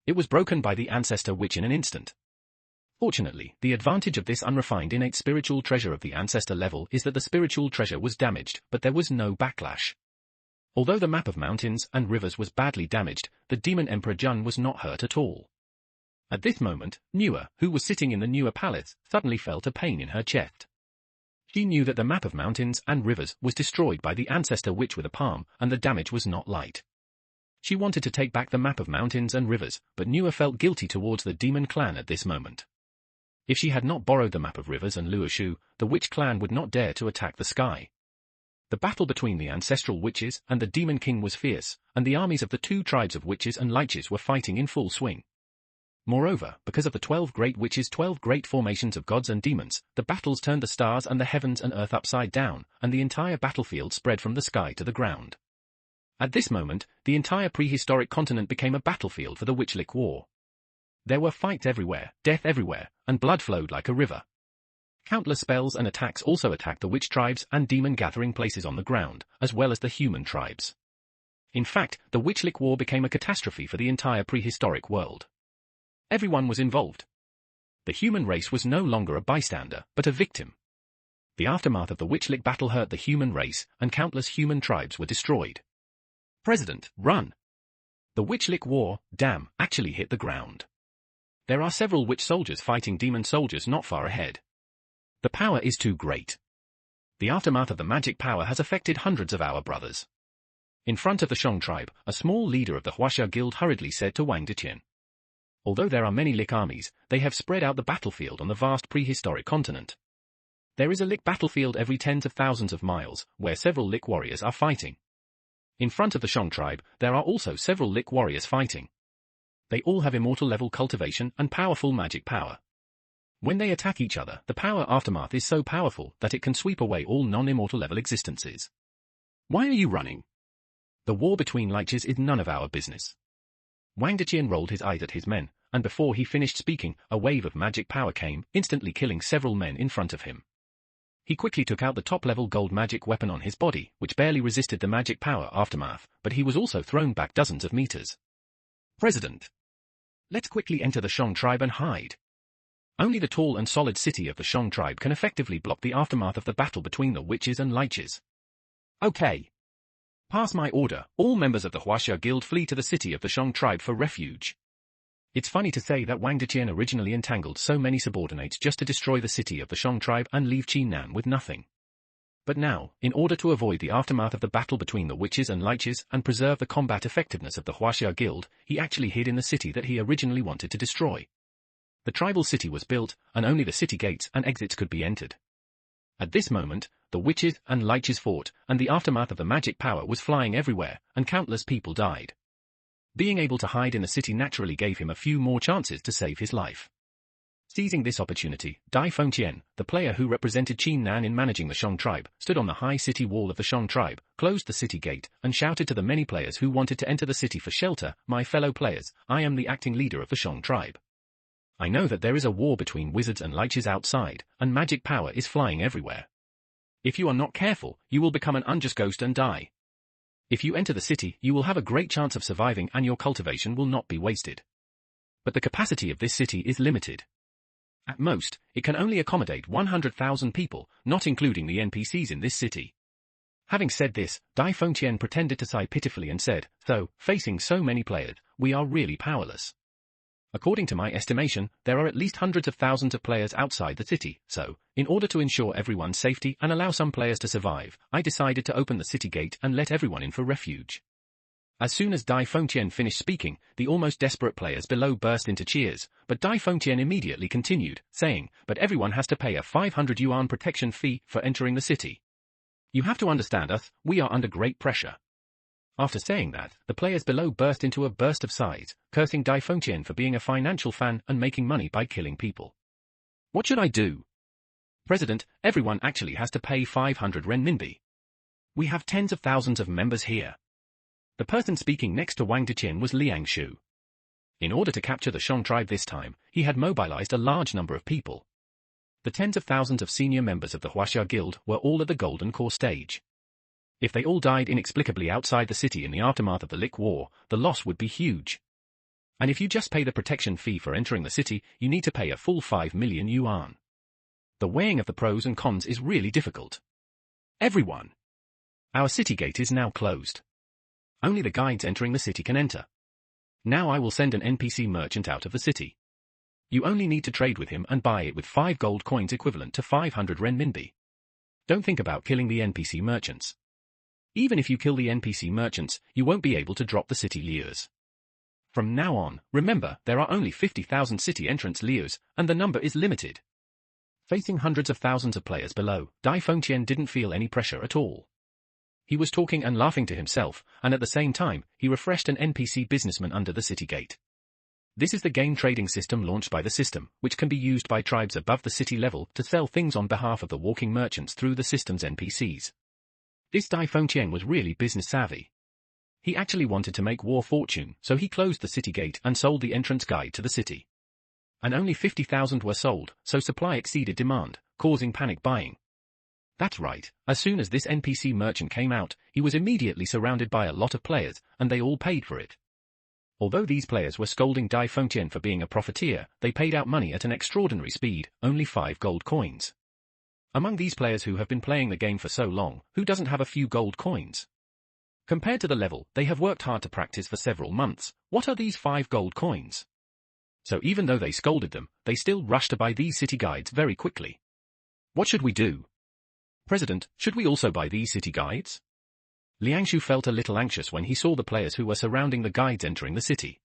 It was broken by the ancestor witch in an instant. Fortunately, the advantage of this unrefined innate spiritual treasure of the ancestor level is that the spiritual treasure was damaged, but there was no backlash. Although the map of mountains and rivers was badly damaged, the demon emperor Jun was not hurt at all. At this moment, Nua, who was sitting in the Nua palace, suddenly felt a pain in her chest. She knew that the map of mountains and rivers was destroyed by the ancestor witch with a palm, and the damage was not light. She wanted to take back the map of mountains and rivers, but Nua felt guilty towards the demon clan at this moment. If she had not borrowed the map of rivers and Luo Shu, the witch clan would not dare to attack the sky. The battle between the ancestral witches and the demon king was fierce, and the armies of the 2 tribes of witches and liches were fighting in full swing. Moreover, because of the 12 great witches' 12 great formations of gods and demons, the battles turned the stars and the heavens and earth upside down, and the entire battlefield spread from the sky to the ground. At this moment, the entire prehistoric continent became a battlefield for the Witchlick War. There were fights everywhere, death everywhere, and blood flowed like a river. Countless spells and attacks also attacked the witch tribes and demon gathering places on the ground, as well as the human tribes. In fact, the Witchlick War became a catastrophe for the entire prehistoric world. Everyone was involved. The human race was no longer a bystander, but a victim. The aftermath of the Witchlick battle hurt the human race, and countless human tribes were destroyed. President, run! The Witchlick War, damn, actually hit the ground. There are several witch soldiers fighting demon soldiers not far ahead. The power is too great. The aftermath of the magic power has affected hundreds of our brothers. In front of the Shang tribe, a small leader of the Huaxia guild hurriedly said to Wang Deqian. Although there are many Lick armies, they have spread out the battlefield on the vast prehistoric continent. There is a Lick battlefield every tens of thousands of miles, where several Lick warriors are fighting. In front of the Shang tribe, there are also several Lick warriors fighting. They all have immortal level cultivation and powerful magic power. When they attack each other, the power aftermath is so powerful that it can sweep away all non-immortal level existences. Why are you running? The war between liches is none of our business. Wang Deqian rolled his eyes at his men, and before he finished speaking, a wave of magic power came, instantly killing several men in front of him. He quickly took out the top-level gold magic weapon on his body, which barely resisted the magic power aftermath, but he was also thrown back dozens of meters. President! Let's quickly enter the Shang tribe and hide. Only the tall and solid city of the Shang tribe can effectively block the aftermath of the battle between the witches and liches. Okay. Pass my order, all members of the Huaxia guild flee to the city of the Shang tribe for refuge. It's funny to say that Wang Deqian originally entangled so many subordinates just to destroy the city of the Shang tribe and leave Qin Nan with nothing. But now, in order to avoid the aftermath of the battle between the witches and liches and preserve the combat effectiveness of the Huaxia Guild, he actually hid in the city that he originally wanted to destroy. The tribal city was built, and only the city gates and exits could be entered. At this moment, the witches and liches fought, and the aftermath of the magic power was flying everywhere, and countless people died. Being able to hide in the city naturally gave him a few more chances to save his life. Seizing this opportunity, Dai Fengqian, the player who represented Qin Nan in managing the Shang tribe, stood on the high city wall of the Shang tribe, closed the city gate, and shouted to the many players who wanted to enter the city for shelter, "My fellow players, I am the acting leader of the Shang tribe. I know that there is a war between wizards and liches outside, and magic power is flying everywhere. If you are not careful, you will become an unjust ghost and die. If you enter the city, you will have a great chance of surviving and your cultivation will not be wasted. But the capacity of this city is limited. At most, it can only accommodate 100,000 people, not including the NPCs in this city." Having said this, Dai Fengqian pretended to sigh pitifully and said, "So, facing so many players, we are really powerless. According to my estimation, there are at least hundreds of thousands of players outside the city, so, in order to ensure everyone's safety and allow some players to survive, I decided to open the city gate and let everyone in for refuge." As soon as Dai Fengqian finished speaking, the almost desperate players below burst into cheers, but Dai Fengqian immediately continued, saying, "But everyone has to pay a 500 yuan protection fee for entering the city. You have to understand us, we are under great pressure." After saying that, the players below burst into a burst of sighs, cursing Dai Fengqian for being a financial fan and making money by killing people. "What should I do? President, everyone actually has to pay 500 renminbi. We have tens of thousands of members here." The person speaking next to Wang Deqian was Liang Shu. In order to capture the Shang tribe this time, he had mobilized a large number of people. The tens of thousands of senior members of the Huaxia Guild were all at the Golden Core stage. If they all died inexplicably outside the city in the aftermath of the Lick War, the loss would be huge. And if you just pay the protection fee for entering the city, you need to pay a full 5 million yuan. The weighing of the pros and cons is really difficult. "Everyone! Our city gate is now closed. Only the guides entering the city can enter. Now I will send an NPC merchant out of the city. You only need to trade with him and buy it with 5 gold coins equivalent to 500 renminbi. Don't think about killing the NPC merchants. Even if you kill the NPC merchants, you won't be able to drop the city liers. From now on, remember, there are only 50,000 city entrance liers, and the number is limited." Facing hundreds of thousands of players below, Dai Fengqian didn't feel any pressure at all. He was talking and laughing to himself, and at the same time, he refreshed an NPC businessman under the city gate. This is the game trading system launched by the system, which can be used by tribes above the city level to sell things on behalf of the walking merchants through the system's NPCs. This Dai Fengqian was really business savvy. He actually wanted to make war fortune, so he closed the city gate and sold the entrance guide to the city. And only 50,000 were sold, so supply exceeded demand, causing panic buying. That's right, as soon as this NPC merchant came out, he was immediately surrounded by a lot of players, and they all paid for it. Although these players were scolding Dai Fengqian for being a profiteer, they paid out money at an extraordinary speed, only 5 gold coins. Among these players who have been playing the game for so long, who doesn't have a few gold coins? Compared to the level they have worked hard to practice for several months, what are these 5 gold coins? So even though they scolded them, they still rushed to buy these city guides very quickly. "What should we do? President, should we also buy these city guides?" Liangshu felt a little anxious when he saw the players who were surrounding the guides entering the city.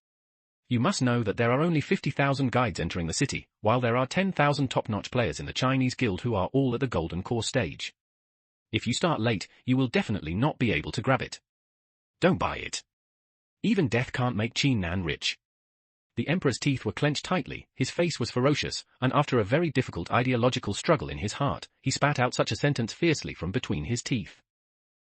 You must know that there are only 50,000 guides entering the city, while there are 10,000 top-notch players in the Chinese guild who are all at the Golden Core stage. If you start late, you will definitely not be able to grab it. Don't buy it. Even death can't make Qin Nan rich. The emperor's teeth were clenched tightly, his face was ferocious, and after a very difficult ideological struggle in his heart, he spat out such a sentence fiercely from between his teeth.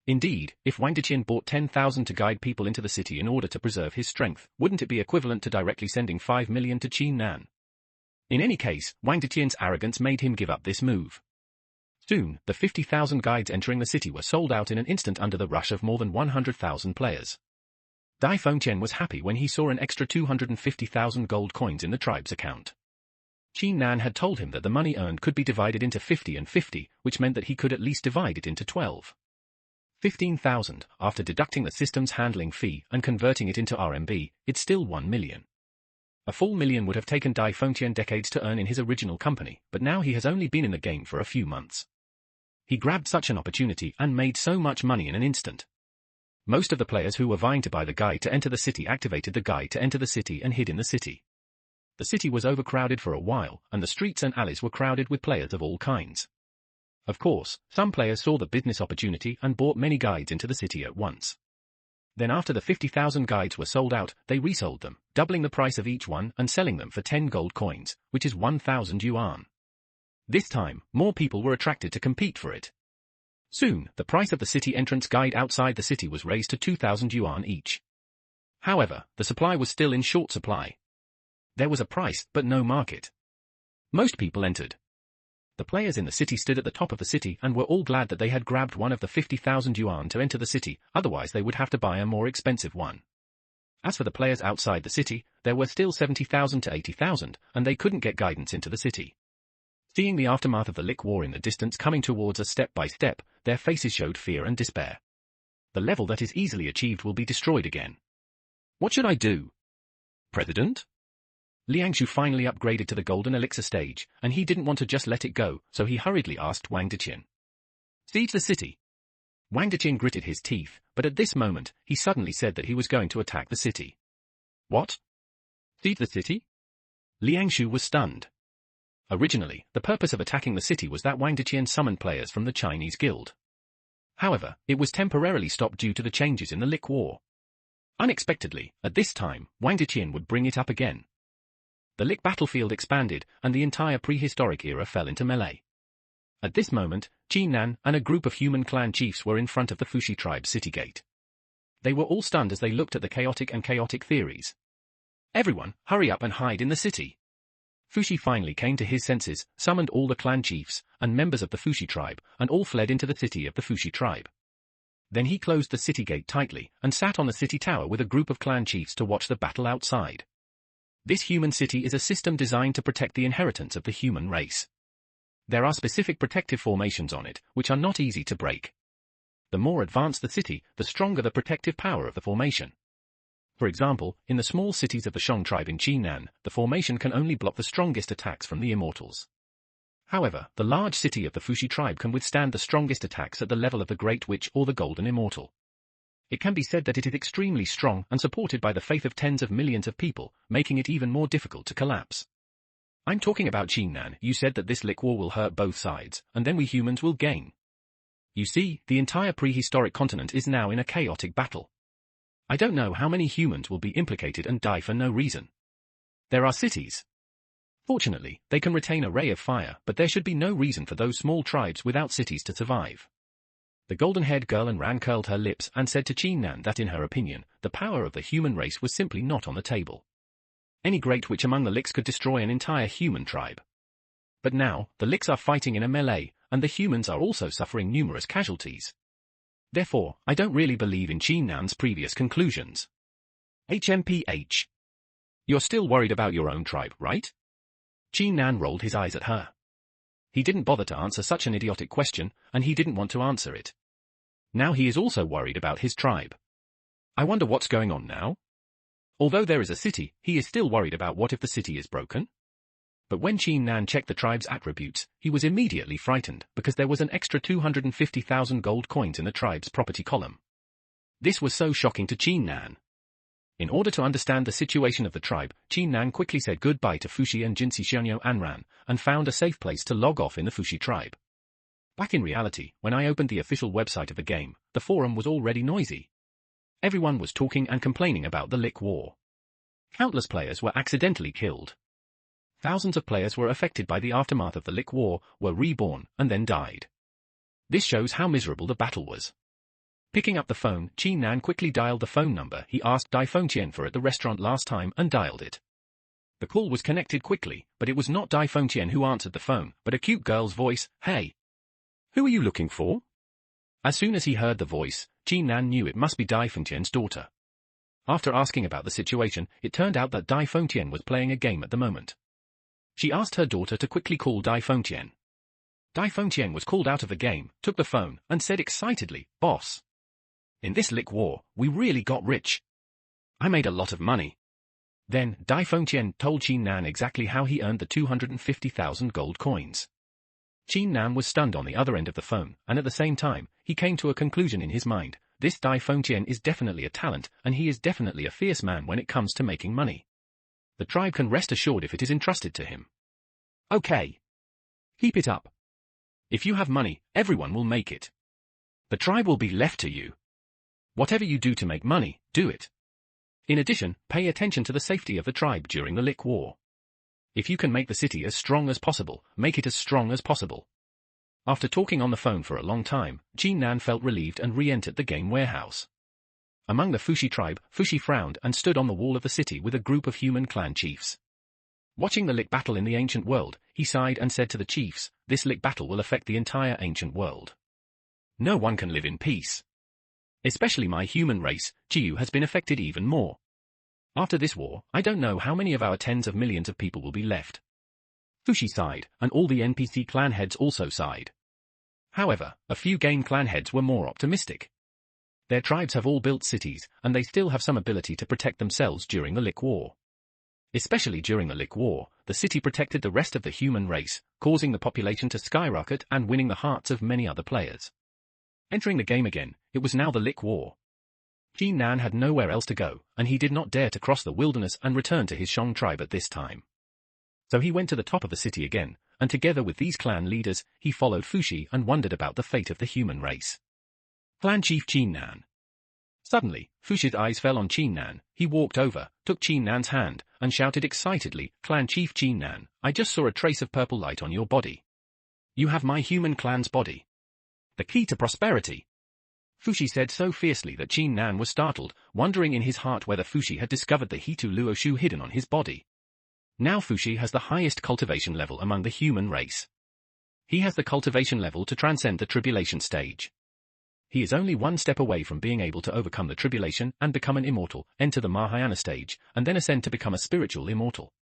Indeed, if Wang Deqian bought 10,000 to guide people into the city in order to preserve his strength, wouldn't it be equivalent to directly sending 5 million to Qin Nan? In any case, Wang Deqian's arrogance made him give up this move. Soon, the 50,000 guides entering the city were sold out in an instant under the rush of more than 100,000 players. Dai Fengqian was happy when he saw an extra 250,000 gold coins in the tribe's account. Qin Nan had told him that the money earned could be divided into 50 and 50, which meant that he could at least divide it into 12. 15,000, after deducting the system's handling fee and converting it into RMB, it's still 1 million. A full million would have taken Dai Fengqian decades to earn in his original company, but now he has only been in the game for a few months. He grabbed such an opportunity and made so much money in an instant. Most of the players who were vying to buy the guide to enter the city activated the guide to enter the city and hid in the city. The city was overcrowded for a while, and the streets and alleys were crowded with players of all kinds. Of course, some players saw the business opportunity and bought many guides into the city at once. Then after the 50,000 guides were sold out, they resold them, doubling the price of each one and selling them for 10 gold coins, which is 1,000 yuan. This time, more people were attracted to compete for it. Soon, the price of the city entrance guide outside the city was raised to 2,000 yuan each. However, the supply was still in short supply. There was a price, but no market. Most people entered. The players in the city stood at the top of the city and were all glad that they had grabbed one of the 50,000 yuan to enter the city, otherwise they would have to buy a more expensive one. As for the players outside the city, there were still 70,000 to 80,000, and they couldn't get guidance into the city. Seeing the aftermath of the Lick War in the distance coming towards us step by step, their faces showed fear and despair. The level that is easily achieved will be destroyed again. What should I do? President? Liangshu finally upgraded to the Golden Elixir stage, and he didn't want to just let it go, so he hurriedly asked Wang Deqian. Siege the city. Wang Deqian gritted his teeth, but at this moment, he suddenly said that he was going to attack the city. What? Siege the city? Liangshu was stunned. Originally, the purpose of attacking the city was that Wang Deqian summoned players from the Chinese guild. However, it was temporarily stopped due to the changes in the Lick War. Unexpectedly, at this time, Wang Deqian would bring it up again. The Lick battlefield expanded, and the entire prehistoric era fell into melee. At this moment, Qin Nan and a group of human clan chiefs were in front of the Fushi tribe city gate. They were all stunned as they looked at the chaotic theories. Everyone, hurry up and hide in the city. Fushi finally came to his senses, summoned all the clan chiefs and members of the Fushi tribe, and all fled into the city of the Fushi tribe. Then he closed the city gate tightly and sat on the city tower with a group of clan chiefs to watch the battle outside. This human city is a system designed to protect the inheritance of the human race. There are specific protective formations on it, which are not easy to break. The more advanced the city, the stronger the protective power of the formation. For example, in the small cities of the Shang tribe in Qinnan, the formation can only block the strongest attacks from the immortals. However, the large city of the Fushi tribe can withstand the strongest attacks at the level of the Great Witch or the Golden Immortal. It can be said that it is extremely strong and supported by the faith of tens of millions of people, making it even more difficult to collapse. I'm talking about Qinnan. You said that this Lick War will hurt both sides, and then we humans will gain. You see, the entire prehistoric continent is now in a chaotic battle. I don't know how many humans will be implicated and die for no reason. There are cities. Fortunately, they can retain a ray of fire, but there should be no reason for those small tribes without cities to survive. The golden-haired girl Ran curled her lips and said to Qinnan that in her opinion, the power of the human race was simply not on the table. Any great witch among the Licks could destroy an entire human tribe. But now, the Licks are fighting in a melee, and the humans are also suffering numerous casualties. Therefore, I don't really believe in Qinnan's previous conclusions. HMPH. You're still worried about your own tribe, right? Qinnan rolled his eyes at her. He didn't bother to answer such an idiotic question, and he didn't want to answer it. Now he is also worried about his tribe. I wonder what's going on now? Although there is a city, he is still worried about what if the city is broken? But when Qinnan checked the tribe's attributes, he was immediately frightened because there was an extra 250,000 gold coins in the tribe's property column. This was so shocking to Qinnan. In order to understand the situation of the tribe, Qinnan quickly said goodbye to Fushi and Jinsi Xianyo Anran, and found a safe place to log off in the Fushi tribe. Back in reality, when I opened the official website of the game, the forum was already noisy. Everyone was talking and complaining about the Lick War. Countless players were accidentally killed. Thousands of players were affected by the aftermath of the Lick War, were reborn, and then died. This shows how miserable the battle was. Picking up the phone, Qinnan quickly dialed the phone number he asked Dai Fengqian for at the restaurant last time and dialed it. The call was connected quickly, but it was not Dai Fengqian who answered the phone, but a cute girl's voice. Hey! Who are you looking for? As soon as he heard the voice, Qinnan knew it must be Dai Fengqian's daughter. After asking about the situation, it turned out that Dai Fengqian was playing a game at the moment. She asked her daughter to quickly call Dai Fengqian. Dai Fengqian was called out of the game, took the phone, and said excitedly, "Boss. In this Lick War, we really got rich. I made a lot of money." Then, Dai Fengqian told Qinnan exactly how he earned the 250,000 gold coins. Qin Nan was stunned on the other end of the phone, and at the same time, he came to a conclusion in his mind. This Dai Fengtian is definitely a talent, and he is definitely a fierce man when it comes to making money. The tribe can rest assured if it is entrusted to him. Okay. Keep it up. If you have money, everyone will make it. The tribe will be left to you. Whatever you do to make money, do it. In addition, pay attention to the safety of the tribe during the Lick War. If you can make the city as strong as possible, make it as strong as possible. After talking on the phone for a long time, Qin Nan felt relieved and re-entered the game warehouse. Among the Fushi tribe, Fushi frowned and stood on the wall of the city with a group of human clan chiefs. Watching the Lick battle in the ancient world, he sighed and said to the chiefs, "This Lick battle will affect the entire ancient world. No one can live in peace. Especially my human race, Chiyu has been affected even more. After this war, I don't know how many of our tens of millions of people will be left." Fushi sighed, and all the NPC clan heads also sighed. However, a few game clan heads were more optimistic. Their tribes have all built cities, and they still have some ability to protect themselves during the Lick War. Especially during the Lick War, the city protected the rest of the human race, causing the population to skyrocket and winning the hearts of many other players. Entering the game again, it was now the Lick War. Qin Nan had nowhere else to go, and he did not dare to cross the wilderness and return to his Shang tribe at this time. So he went to the top of the city again, and together with these clan leaders, he followed Fushi and wondered about the fate of the human race. Clan Chief Qin Nan. Suddenly, Fushi's eyes fell on Qin Nan. He walked over, took Qin Nan's hand, and shouted excitedly, "Clan Chief Qin Nan, I just saw a trace of purple light on your body. You have my human clan's body. The key to prosperity." Fushi said so fiercely that Qin Nan was startled, wondering in his heart whether Fushi had discovered the Hitu Luoshu hidden on his body. Now Fushi has the highest cultivation level among the human race. He has the cultivation level to transcend the tribulation stage. He is only one step away from being able to overcome the tribulation and become an immortal, enter the Mahayana stage, and then ascend to become a spiritual immortal.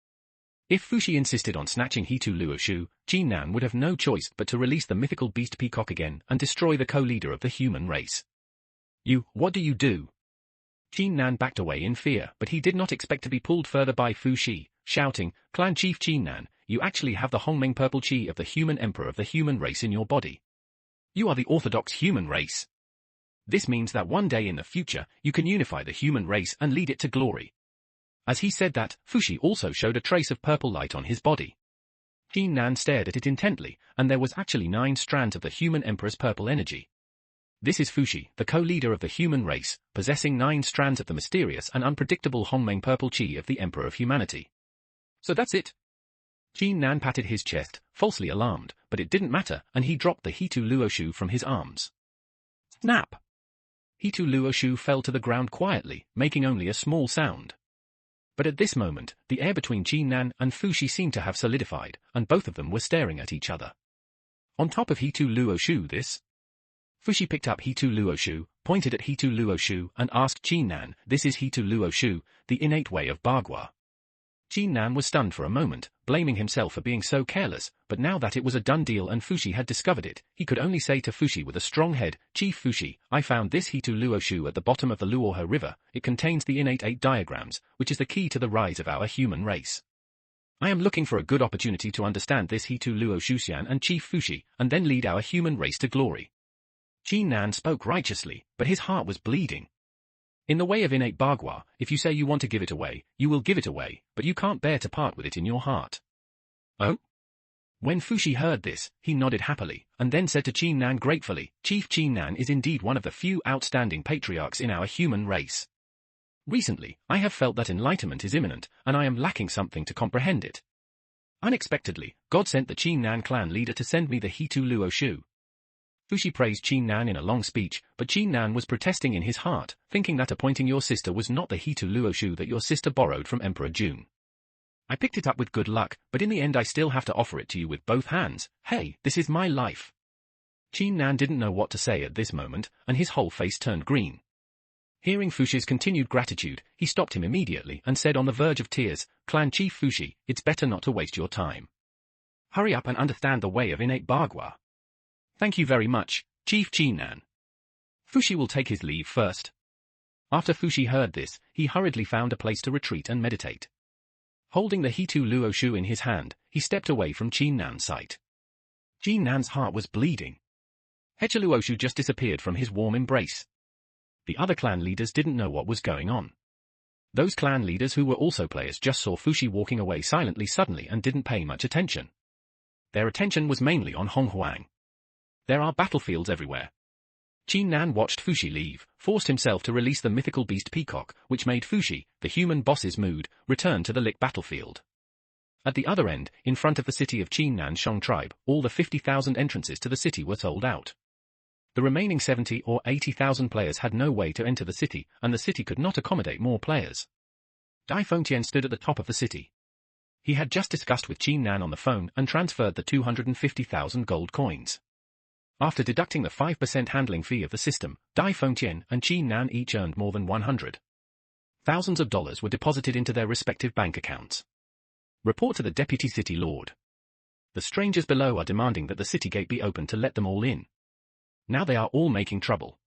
If Fushi insisted on snatching Hitu Luoshu, Qin Nan would have no choice but to release the mythical beast peacock again and destroy the co-leader of the human race. What do you do? Qin Nan backed away in fear, but he did not expect to be pulled further by Fushi, shouting, "Clan Chief Qin Nan, you actually have the Hongmeng purple chi of the human emperor of the human race in your body. You are the orthodox human race. This means that one day in the future, you can unify the human race and lead it to glory." As he said that, Fushi also showed a trace of purple light on his body. Qin Nan stared at it intently, and there was actually 9 strands of the human emperor's purple energy. This is Fushi, the co-leader of the human race, possessing 9 strands of the mysterious and unpredictable Hongmeng purple chi of the emperor of humanity. So that's it. Qin Nan patted his chest, falsely alarmed, but it didn't matter, and he dropped the Hitu Luoshu from his arms. Snap! Hitu Luoshu fell to the ground quietly, making only a small sound. But at this moment, the air between Qin Nan and Fushi seemed to have solidified, and both of them were staring at each other. On top of Hitu Luoshu this? Fushi picked up Hitu Luoshu, pointed at Hitu Luoshu, and asked Qin Nan, "This is Hitu Luoshu, the innate way of Bagua." Qin Nan was stunned for a moment, blaming himself for being so careless, but now that it was a done deal and Fushi had discovered it, he could only say to Fushi with a strong head, "Chief Fushi, I found this Hitu Luoshu at the bottom of the Luohe River. It contains the innate 8 diagrams, which is the key to the rise of our human race. I am looking for a good opportunity to understand this Hitu Luoshuxian and Chief Fushi, and then lead our human race to glory." Qin Nan spoke righteously, but his heart was bleeding. In the way of innate Bagua, if you say you want to give it away, you will give it away, but you can't bear to part with it in your heart. Oh? When Fushi heard this, he nodded happily, and then said to Qin Nan gratefully, "Chief Qin Nan is indeed one of the few outstanding patriarchs in our human race. Recently, I have felt that enlightenment is imminent, and I am lacking something to comprehend it. Unexpectedly, God sent the Qin Nan clan leader to send me the Hitu Luoshu." Fushi praised Qin Nan in a long speech, but Qin Nan was protesting in his heart, thinking that appointing your sister was not the Hitu Luoshu that your sister borrowed from Emperor June. "I picked it up with good luck, but in the end I still have to offer it to you with both hands. Hey, this is my life." Qin Nan didn't know what to say at this moment, and his whole face turned green. Hearing Fushi's continued gratitude, he stopped him immediately and said on the verge of tears, "Clan Chief Fushi, it's better not to waste your time. Hurry up and understand the way of innate Bagua." "Thank you very much, Chief Qin Nan. Fushi will take his leave first." After Fushi heard this, he hurriedly found a place to retreat and meditate. Holding the Hitu Luoshu in his hand, he stepped away from Qin Nan's sight. Qin Nan's heart was bleeding. Hecheluoshu just disappeared from his warm embrace. The other clan leaders didn't know what was going on. Those clan leaders who were also players just saw Fushi walking away silently suddenly and didn't pay much attention. Their attention was mainly on Honghuang. There are battlefields everywhere. Qin Nan watched Fushi leave, forced himself to release the mythical beast Peacock, which made Fushi, the human boss's mood, return to the Lick battlefield. At the other end, in front of the city of Qin Nan Shong tribe, all the 50,000 entrances to the city were sold out. The remaining 70 or 80,000 players had no way to enter the city, and the city could not accommodate more players. Dai Fengtian stood at the top of the city. He had just discussed with Qin Nan on the phone and transferred the 250,000 gold coins. After deducting the 5% handling fee of the system, Dai Fengtian and Qin Nan each earned more than 100. Thousands of dollars were deposited into their respective bank accounts. Report to the Deputy City Lord. The strangers below are demanding that the city gate be opened to let them all in. Now they are all making trouble.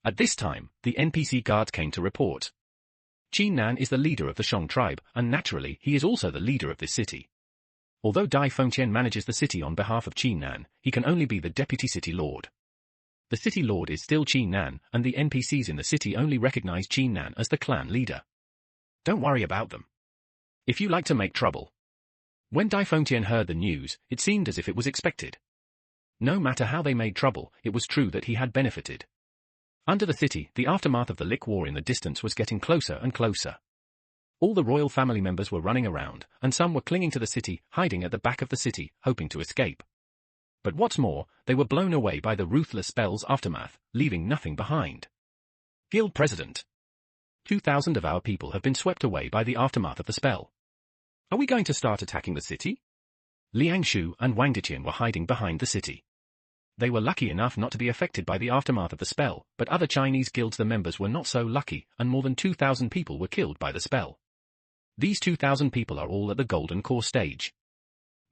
At this time, the NPC guards came to report. Qin Nan is the leader of the Shong tribe, and naturally he is also the leader of this city. Although Dai Fengtian manages the city on behalf of Qin Nan, he can only be the Deputy City Lord. The City Lord is still Qin Nan, and the NPCs in the city only recognize Qin Nan as the clan leader. Don't worry about them. If you like to make trouble. When Dai Fengtian heard the news, it seemed as if it was expected. No matter how they made trouble, it was true that he had benefited. Under the city, the aftermath of the Lick War in the distance was getting closer and closer. All the royal family members were running around, and some were clinging to the city, hiding at the back of the city, hoping to escape. But what's more, they were blown away by the ruthless spell's aftermath, leaving nothing behind. Guild President. 2,000 of our people have been swept away by the aftermath of the spell. Are we going to start attacking the city? Liang Shu and Wang Diqian were hiding behind the city. They were lucky enough not to be affected by the aftermath of the spell, but other Chinese guilds the members were not so lucky, and more than 2,000 people were killed by the spell. These 2,000 people are all at the Golden Core stage.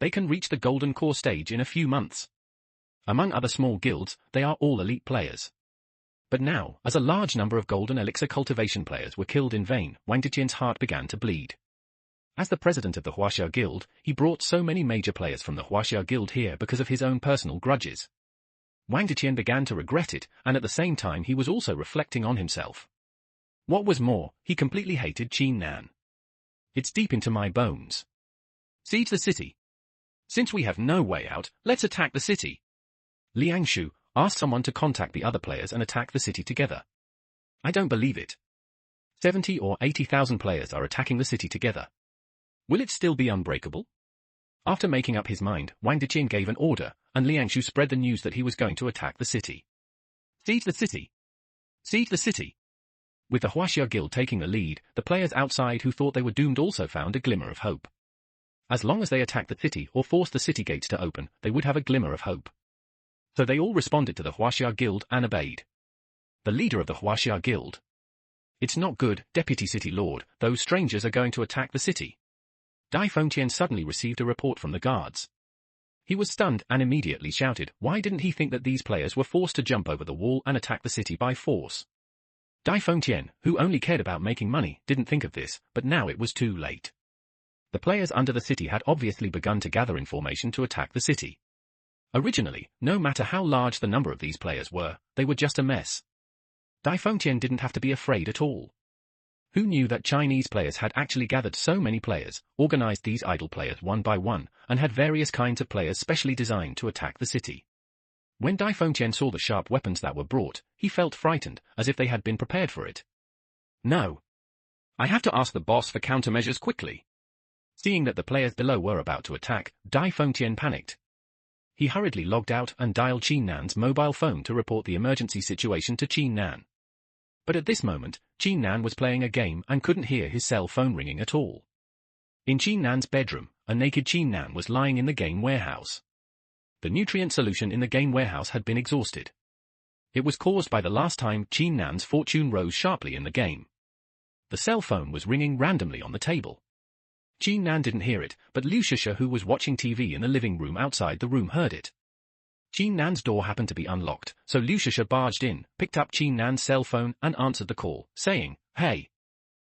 They can reach the Golden Core stage in a few months. Among other small guilds, they are all elite players. But now, as a large number of Golden Elixir cultivation players were killed in vain, Wang Diqian's heart began to bleed. As the president of the Huaxia Guild, he brought so many major players from the Huaxia Guild here because of his own personal grudges. Wang Diqian began to regret it, and at the same time he was also reflecting on himself. What was more, he completely hated Qin Nan. It's deep into my bones. Siege the city. Since we have no way out, let's attack the city. Liang Shu asked someone to contact the other players and attack the city together. I don't believe it. 70 or 80,000 players are attacking the city together. Will it still be unbreakable? After making up his mind, Wang Diqian gave an order, and Liang Shu spread the news that he was going to attack the city. Siege the city. Siege the city. With the Huaxia Guild taking the lead, the players outside who thought they were doomed also found a glimmer of hope. As long as they attacked the city or forced the city gates to open, they would have a glimmer of hope. So they all responded to the Huaxia Guild and obeyed. The leader of the Huaxia Guild. It's not good, Deputy City Lord, those strangers are going to attack the city. Dai Fengtian suddenly received a report from the guards. He was stunned and immediately shouted, why didn't he think that these players were forced to jump over the wall and attack the city by force? Dai Fengtian, who only cared about making money, didn't think of this, but now it was too late. The players under the city had obviously begun to gather in formation to attack the city. Originally, no matter how large the number of these players were, they were just a mess. Dai Fengtian didn't have to be afraid at all. Who knew that Chinese players had actually gathered so many players, organized these idle players one by one, and had various kinds of players specially designed to attack the city? When Dai Fengtian saw the sharp weapons that were brought, he felt frightened, as if they had been prepared for it. No. I have to ask the boss for countermeasures quickly. Seeing that the players below were about to attack, Dai Fengtian panicked. He hurriedly logged out and dialed Qin Nan's mobile phone to report the emergency situation to Qin Nan. But at this moment, Qin Nan was playing a game and couldn't hear his cell phone ringing at all. In Qin Nan's bedroom, a naked Qin Nan was lying in the game warehouse. The nutrient solution in the game warehouse had been exhausted. It was caused by the last time Qin Nan's fortune rose sharply in the game. The cell phone was ringing randomly on the table. Qin Nan didn't hear it, but Liu Shisha, who was watching TV in the living room outside the room, heard it. Qin Nan's door happened to be unlocked, so Liu Shisha barged in, picked up Qin Nan's cell phone and answered the call, saying, "Hey.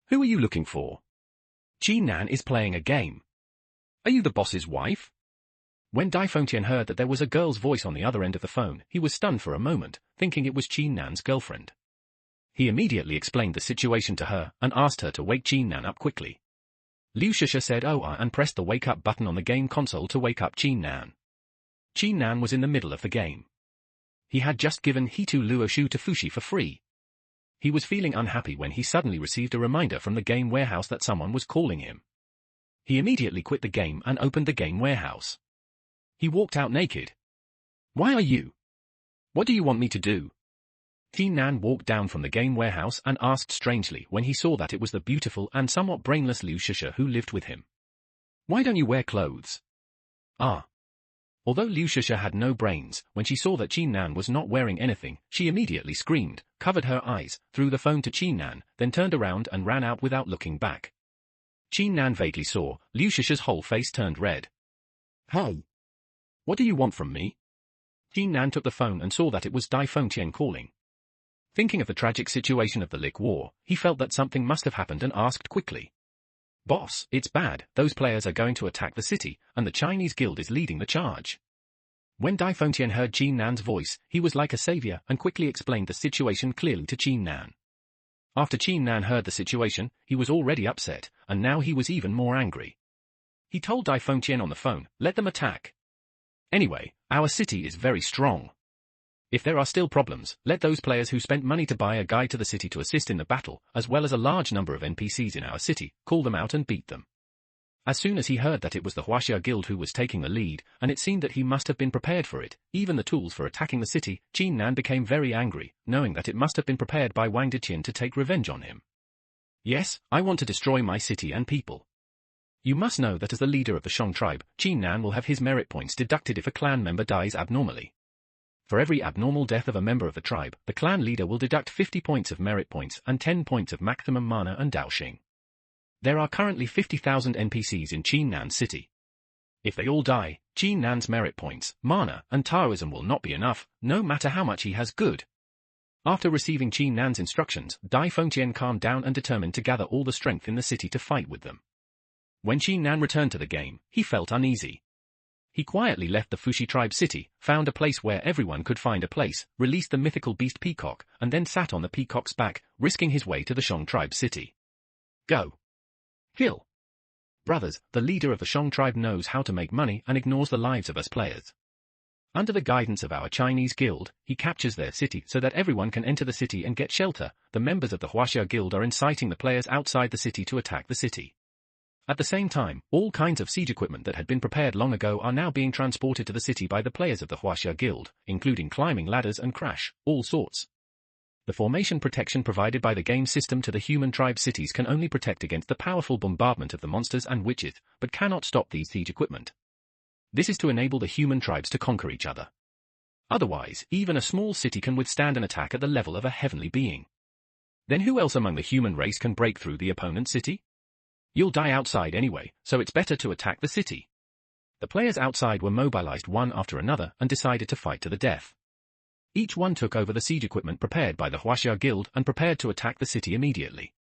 Who are you looking for? Qin Nan is playing a game. Are you the boss's wife?" When Dai Fengtian heard that there was a girl's voice on the other end of the phone, he was stunned for a moment, thinking it was Qin Nan's girlfriend. He immediately explained the situation to her, and asked her to wake Qin Nan up quickly. Liu Shusha said and pressed the wake-up button on the game console to wake up Qin Nan. Qin Nan was in the middle of the game. He had just given Hitu Luoshu to Fushi for free. He was feeling unhappy when he suddenly received a reminder from the game warehouse that someone was calling him. He immediately quit the game and opened the game warehouse. He walked out naked. "Why are you? What do you want me to do?" Qin Nan walked down from the game warehouse and asked strangely when he saw that it was the beautiful and somewhat brainless Liu Shusha who lived with him. "Why don't you wear clothes?" "Ah." Although Liu Shusha had no brains, when she saw that Qin Nan was not wearing anything, she immediately screamed, covered her eyes, threw the phone to Qin Nan, then turned around and ran out without looking back. Qin Nan vaguely saw Liu Shusha's whole face turned red. "Hey! What do you want from me?" Qin Nan took the phone and saw that it was Dai Fengtian calling. Thinking of the tragic situation of the Lick War, he felt that something must have happened and asked quickly. "Boss, it's bad, those players are going to attack the city, and the Chinese guild is leading the charge." When Dai Fengtian heard Qin Nan's voice, he was like a savior and quickly explained the situation clearly to Qin Nan. After Qin Nan heard the situation, he was already upset, and now he was even more angry. He told Dai Fengtian on the phone, "Let them attack. Anyway, our city is very strong. If there are still problems, let those players who spent money to buy a guide to the city to assist in the battle, as well as a large number of NPCs in our city, call them out and beat them." As soon as he heard that it was the Huaxia Guild who was taking the lead, and it seemed that he must have been prepared for it, even the tools for attacking the city, Qin Nan became very angry, knowing that it must have been prepared by Wang Deqian to take revenge on him. "Yes, I want to destroy my city and people. You must know that as the leader of the Shang tribe, Qin Nan will have his merit points deducted if a clan member dies abnormally. For every abnormal death of a member of the tribe, the clan leader will deduct 50 points of merit points and 10 points of maximum mana and daoxing. There are currently 50,000 NPCs in Qin Nan's city. If they all die, Qin Nan's merit points, mana, and Taoism will not be enough, no matter how much he has good." After receiving Qin Nan's instructions, Dai Fengtian calmed down and determined to gather all the strength in the city to fight with them. When Qin Nan returned to the game, he felt uneasy. He quietly left the Fushi tribe city, found a place where everyone could find a place, released the mythical beast peacock, and then sat on the peacock's back, risking his way to the Shang tribe city. "Go. Kill. Brothers, the leader of the Shang tribe knows how to make money and ignores the lives of us players. Under the guidance of our Chinese guild, he captures their city so that everyone can enter the city and get shelter. The members of the Huaxia Guild are inciting the players outside the city to attack the city. At the same time, all kinds of siege equipment that had been prepared long ago are now being transported to the city by the players of the Huaxia Guild, including climbing ladders and crash, all sorts. The formation protection provided by the game system to the human tribe cities can only protect against the powerful bombardment of the monsters and witches, but cannot stop these siege equipment. This is to enable the human tribes to conquer each other. Otherwise, even a small city can withstand an attack at the level of a heavenly being. Then who else among the human race can break through the opponent's city? You'll die outside anyway, so it's better to attack the city." The players outside were mobilized one after another and decided to fight to the death. Each one took over the siege equipment prepared by the Huaxia Guild and prepared to attack the city immediately.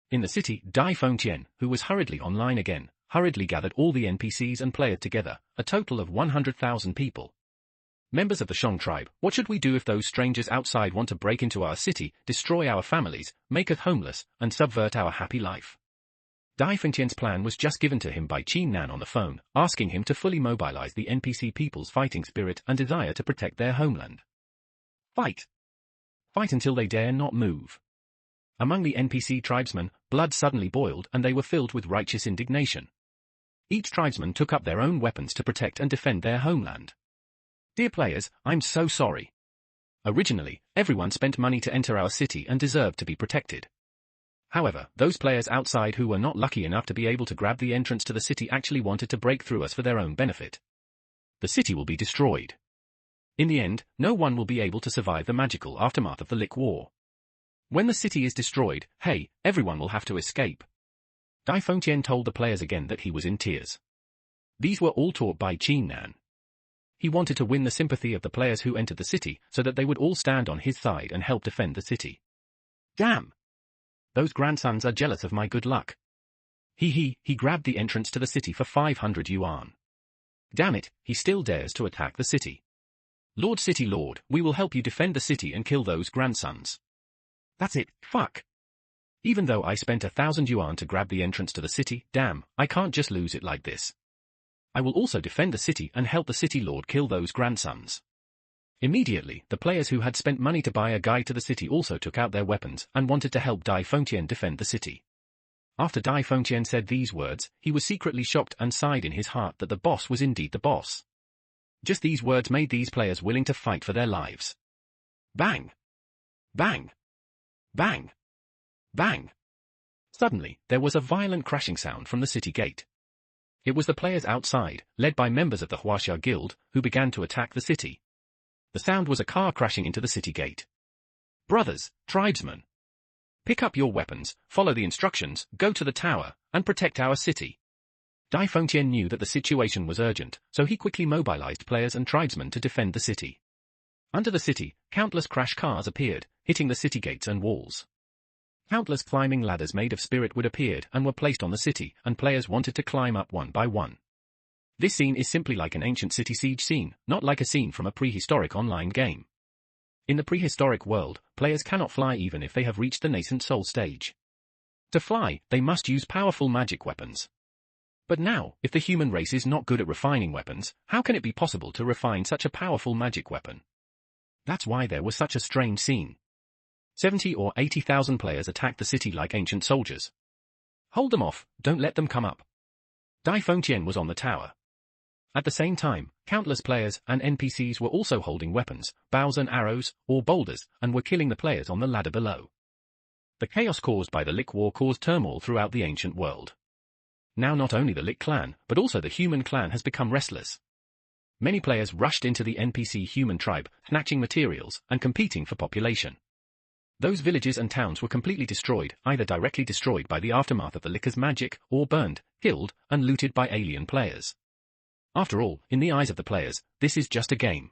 In the city, Dai Fengtian, who was hurriedly online again, hurriedly gathered all the NPCs and players together, a total of 100,000 people. "Members of the Shang tribe, what should we do if those strangers outside want to break into our city, destroy our families, make us homeless, and subvert our happy life?" Dai Fengtian's plan was just given to him by Qin Nan on the phone, asking him to fully mobilize the NPC people's fighting spirit and desire to protect their homeland. Fight! Fight until they dare not move. Among the NPC tribesmen, blood suddenly boiled and they were filled with righteous indignation. Each tribesman took up their own weapons to protect and defend their homeland. "Dear players, I'm so sorry. Originally, everyone spent money to enter our city and deserved to be protected. However, those players outside who were not lucky enough to be able to grab the entrance to the city actually wanted to break through us for their own benefit. The city will be destroyed. In the end, no one will be able to survive the magical aftermath of the Lick War. When the city is destroyed, hey, everyone will have to escape." Dai Fengtian told the players again that he was in tears. These were all taught by Qin Nan. He wanted to win the sympathy of the players who entered the city so that they would all stand on his side and help defend the city. "Damn! Those grandsons are jealous of my good luck." He grabbed the entrance to the city for 500 yuan. Damn it, he still dares to attack the city. Lord City Lord, we will help you defend the city and kill those grandsons. That's it, fuck. Even though I spent 1,000 yuan to grab the entrance to the city, damn, I can't just lose it like this. I will also defend the city and help the city lord kill those grandsons. Immediately, the players who had spent money to buy a guide to the city also took out their weapons and wanted to help Dai Fengtian defend the city. After Dai Fengtian said these words, he was secretly shocked and sighed in his heart that the boss was indeed the boss. Just these words made these players willing to fight for their lives. Bang! Bang! Bang! Bang! Suddenly, there was a violent crashing sound from the city gate. It was the players outside, led by members of the Huaxia Guild, who began to attack the city. The sound was a car crashing into the city gate. Brothers, tribesmen, pick up your weapons, follow the instructions, go to the tower, and protect our city. Dai Fengtian knew that the situation was urgent, so he quickly mobilized players and tribesmen to defend the city. Under the city, countless crash cars appeared, hitting the city gates and walls. Countless climbing ladders made of spirit wood appeared and were placed on the city, and players wanted to climb up one by one. This scene is simply like an ancient city siege scene, not like a scene from a prehistoric online game. In the prehistoric world, players cannot fly even if they have reached the nascent soul stage. To fly, they must use powerful magic weapons. But now, if the human race is not good at refining weapons, how can it be possible to refine such a powerful magic weapon? That's why there was such a strange scene. 70 or 80,000 players attacked the city like ancient soldiers. Hold them off, don't let them come up. Dai Fengtian was on the tower. At the same time, countless players and NPCs were also holding weapons, bows and arrows, or boulders, and were killing the players on the ladder below. The chaos caused by the Lick War caused turmoil throughout the ancient world. Now not only the Lick clan, but also the human clan has become restless. Many players rushed into the NPC human tribe, snatching materials and competing for population. Those villages and towns were completely destroyed, either directly destroyed by the aftermath of the Licker's magic, or burned, killed, and looted by alien players. After all, in the eyes of the players, this is just a game.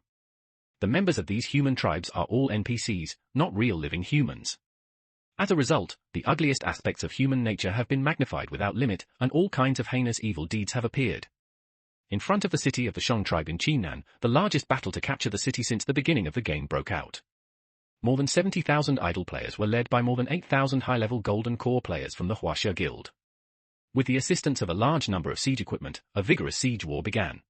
The members of these human tribes are all NPCs, not real living humans. As a result, the ugliest aspects of human nature have been magnified without limit, and all kinds of heinous evil deeds have appeared. In front of the city of the Shang tribe in Qinnan, the largest battle to capture the city since the beginning of the game broke out. More than 70,000 idle players were led by more than 8,000 high-level Golden Core players from the Huaxia Guild. With the assistance of a large number of siege equipment, a vigorous siege war began.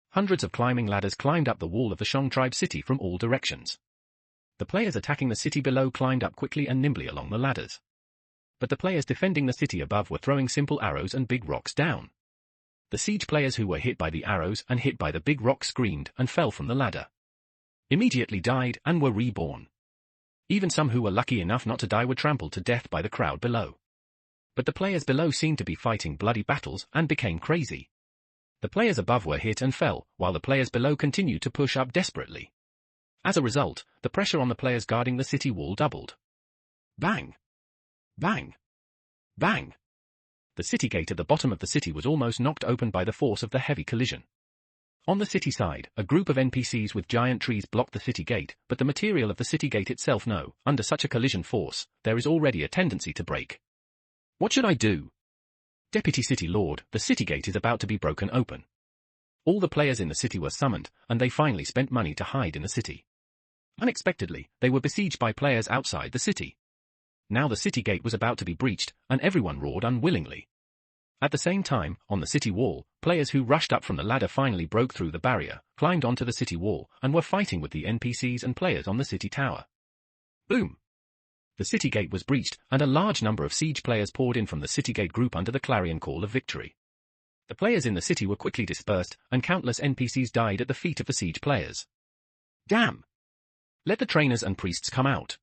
Hundreds of climbing ladders climbed up the wall of the Shang tribe city from all directions. The players attacking the city below climbed up quickly and nimbly along the ladders. But the players defending the city above were throwing simple arrows and big rocks down. The siege players who were hit by the arrows and hit by the big rocks screamed and fell from the ladder. Immediately died and were reborn. Even some who were lucky enough not to die were trampled to death by the crowd below. But the players below seemed to be fighting bloody battles and became crazy. The players above were hit and fell, while the players below continued to push up desperately. As a result, the pressure on the players guarding the city wall doubled. Bang! Bang! Bang! The city gate at the bottom of the city was almost knocked open by the force of the heavy collision. On the city side, a group of NPCs with giant trees blocked the city gate, but the material of the city gate itself under such a collision force, there is already a tendency to break. What should I do? Deputy City Lord, the city gate is about to be broken open. All the players in the city were summoned, and they finally spent money to hide in the city. Unexpectedly, they were besieged by players outside the city. Now the city gate was about to be breached, and everyone roared unwillingly. At the same time, on the city wall, players who rushed up from the ladder finally broke through the barrier, climbed onto the city wall, and were fighting with the NPCs and players on the city tower. Boom! The city gate was breached, and a large number of siege players poured in from the city gate group under the clarion call of victory. The players in the city were quickly dispersed, and countless NPCs died at the feet of the siege players. Damn! Let the trainers and priests come out.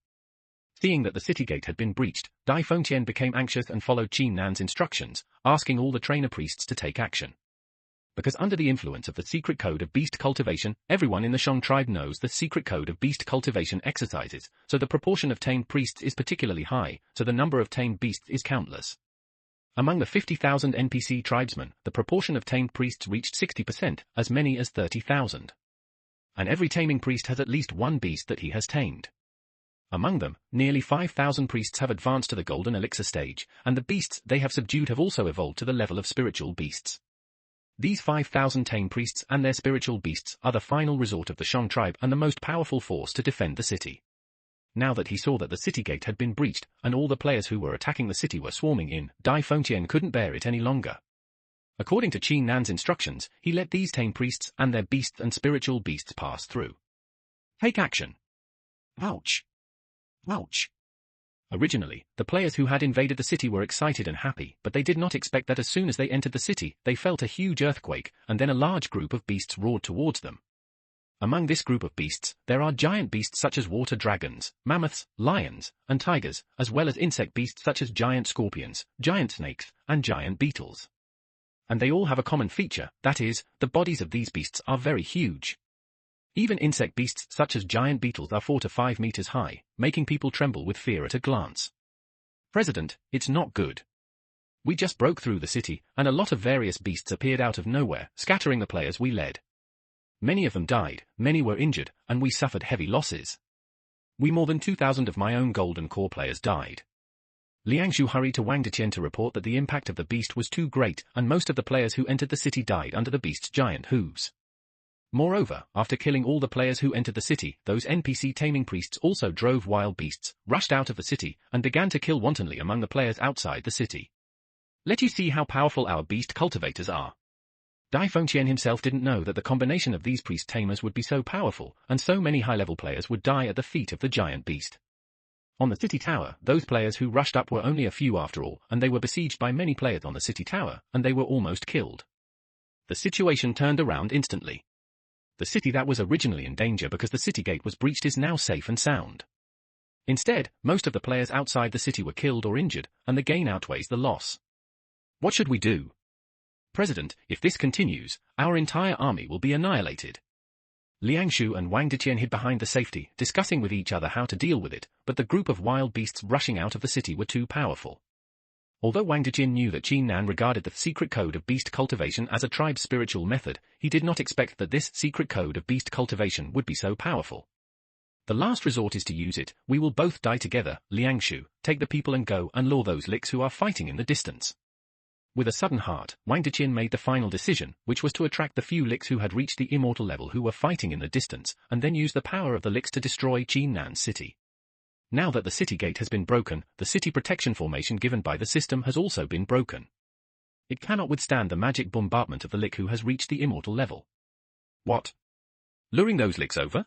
Seeing that the city gate had been breached, Dai Fengtian became anxious and followed Qin Nan's instructions, asking all the trainer priests to take action. Because under the influence of the secret code of beast cultivation, everyone in the Shang tribe knows the secret code of beast cultivation exercises, so the proportion of tamed priests is particularly high, so the number of tamed beasts is countless. Among the 50,000 NPC tribesmen, the proportion of tamed priests reached 60%, as many as 30,000. And every taming priest has at least one beast that he has tamed. Among them, nearly 5,000 priests have advanced to the golden elixir stage, and the beasts they have subdued have also evolved to the level of spiritual beasts. These 5,000 tame priests and their spiritual beasts are the final resort of the Shang tribe and the most powerful force to defend the city. Now that he saw that the city gate had been breached and all the players who were attacking the city were swarming in, Dai Fengtian couldn't bear it any longer. According to Qin Nan's instructions, he let these tame priests and their beasts and spiritual beasts pass through. Take action. Ouch. Ouch. Originally, the players who had invaded the city were excited and happy, but they did not expect that as soon as they entered the city, they felt a huge earthquake, and then a large group of beasts roared towards them. Among this group of beasts, there are giant beasts such as water dragons, mammoths, lions, and tigers, as well as insect beasts such as giant scorpions, giant snakes, and giant beetles. And they all have a common feature, that is, the bodies of these beasts are very huge. Even insect beasts such as giant beetles are 4 to 5 meters high, making people tremble with fear at a glance. President, it's not good. We just broke through the city, and a lot of various beasts appeared out of nowhere, scattering the players we led. Many of them died, many were injured, and we suffered heavy losses. More than 2,000 of my own golden core players died. Liangshu hurried to Wang Deqian to report that the impact of the beast was too great, and most of the players who entered the city died under the beast's giant hooves. Moreover, after killing all the players who entered the city, those NPC taming priests also drove wild beasts, rushed out of the city, and began to kill wantonly among the players outside the city. Let you see how powerful our beast cultivators are. Dai Fengtian himself didn't know that the combination of these priest tamers would be so powerful, and so many high-level players would die at the feet of the giant beast. On the city tower, those players who rushed up were only a few after all, and they were besieged by many players on the city tower, and they were almost killed. The situation turned around instantly. The city that was originally in danger because the city gate was breached is now safe and sound. Instead, most of the players outside the city were killed or injured, and the gain outweighs the loss. What should we do? President, if this continues, our entire army will be annihilated. Liangshu and Wang Deqian hid behind the safety, discussing with each other how to deal with it, but the group of wild beasts rushing out of the city were too powerful. Although Wang Deqian knew that Qin Nan regarded the secret code of beast cultivation as a tribe's spiritual method, he did not expect that this secret code of beast cultivation would be so powerful. The last resort is to use it. We will both die together. Liangshu, take the people and go and lure those licks who are fighting in the distance. With a sudden heart, Wang Deqian made the final decision, which was to attract the few licks who had reached the immortal level who were fighting in the distance, and then use the power of the licks to destroy Qin Nan's city. Now that the city gate has been broken, the city protection formation given by the system has also been broken. It cannot withstand the magic bombardment of the lick who has reached the immortal level. What? Luring those licks over?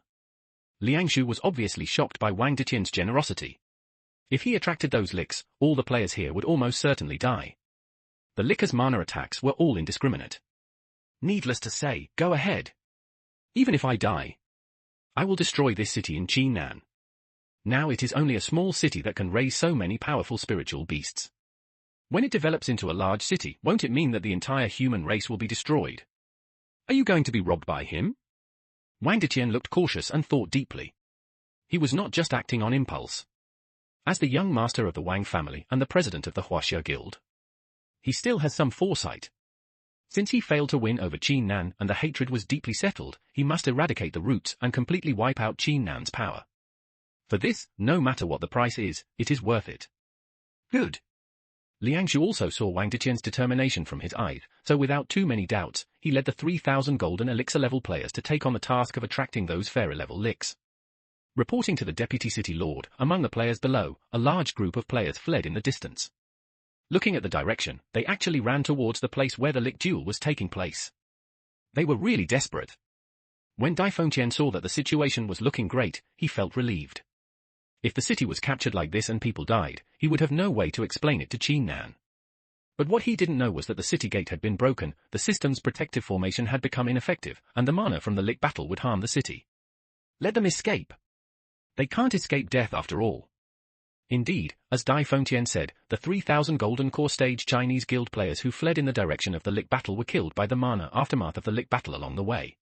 Liangshu was obviously shocked by Wang Deqian's generosity. If he attracted those licks, all the players here would almost certainly die. The licker's mana attacks were all indiscriminate. Needless to say, go ahead. Even if I die, I will destroy this city in Qin Nan. Now it is only a small city that can raise so many powerful spiritual beasts. When it develops into a large city, won't it mean that the entire human race will be destroyed? Are you going to be robbed by him? Wang Deqian looked cautious and thought deeply. He was not just acting on impulse. As the young master of the Wang family and the president of the Huaxia Guild, he still has some foresight. Since he failed to win over Qin Nan and the hatred was deeply settled, he must eradicate the roots and completely wipe out Qin Nan's power. For this, no matter what the price is, it is worth it. Good. Liangshu also saw Wang Deqian's determination from his eyes, so without too many doubts, he led the 3,000 golden elixir-level players to take on the task of attracting those fairy-level licks. Reporting to the deputy city lord, among the players below, a large group of players fled in the distance. Looking at the direction, they actually ran towards the place where the lick duel was taking place. They were really desperate. When Dai Fengtian saw that the situation was looking great, he felt relieved. If the city was captured like this and people died, he would have no way to explain it to Qin Nan. But what he didn't know was that the city gate had been broken, the system's protective formation had become ineffective, and the mana from the lick battle would harm the city. Let them escape. They can't escape death after all. Indeed, as Dai Fengtian said, the 3,000 Golden Core stage Chinese guild players who fled in the direction of the lick battle were killed by the mana aftermath of the lick battle along the way.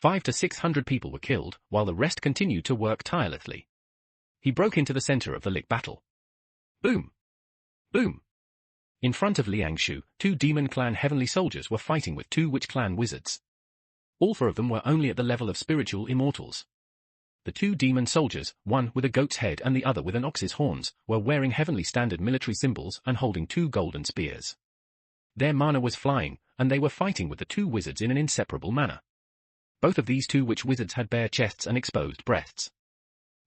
500 to 600 people were killed, while the rest continued to work tirelessly. He broke into the center of the lick battle. Boom! Boom! In front of Liangshu, 2 Demon Clan heavenly soldiers were fighting with 2 Witch Clan wizards. All 4 of them were only at the level of spiritual immortals. The 2 demon soldiers, one with a goat's head and the other with an ox's horns, were wearing heavenly standard military symbols and holding 2 golden spears. Their mana was flying, and they were fighting with the two wizards in an inseparable manner. Both of these two witch wizards had bare chests and exposed breasts.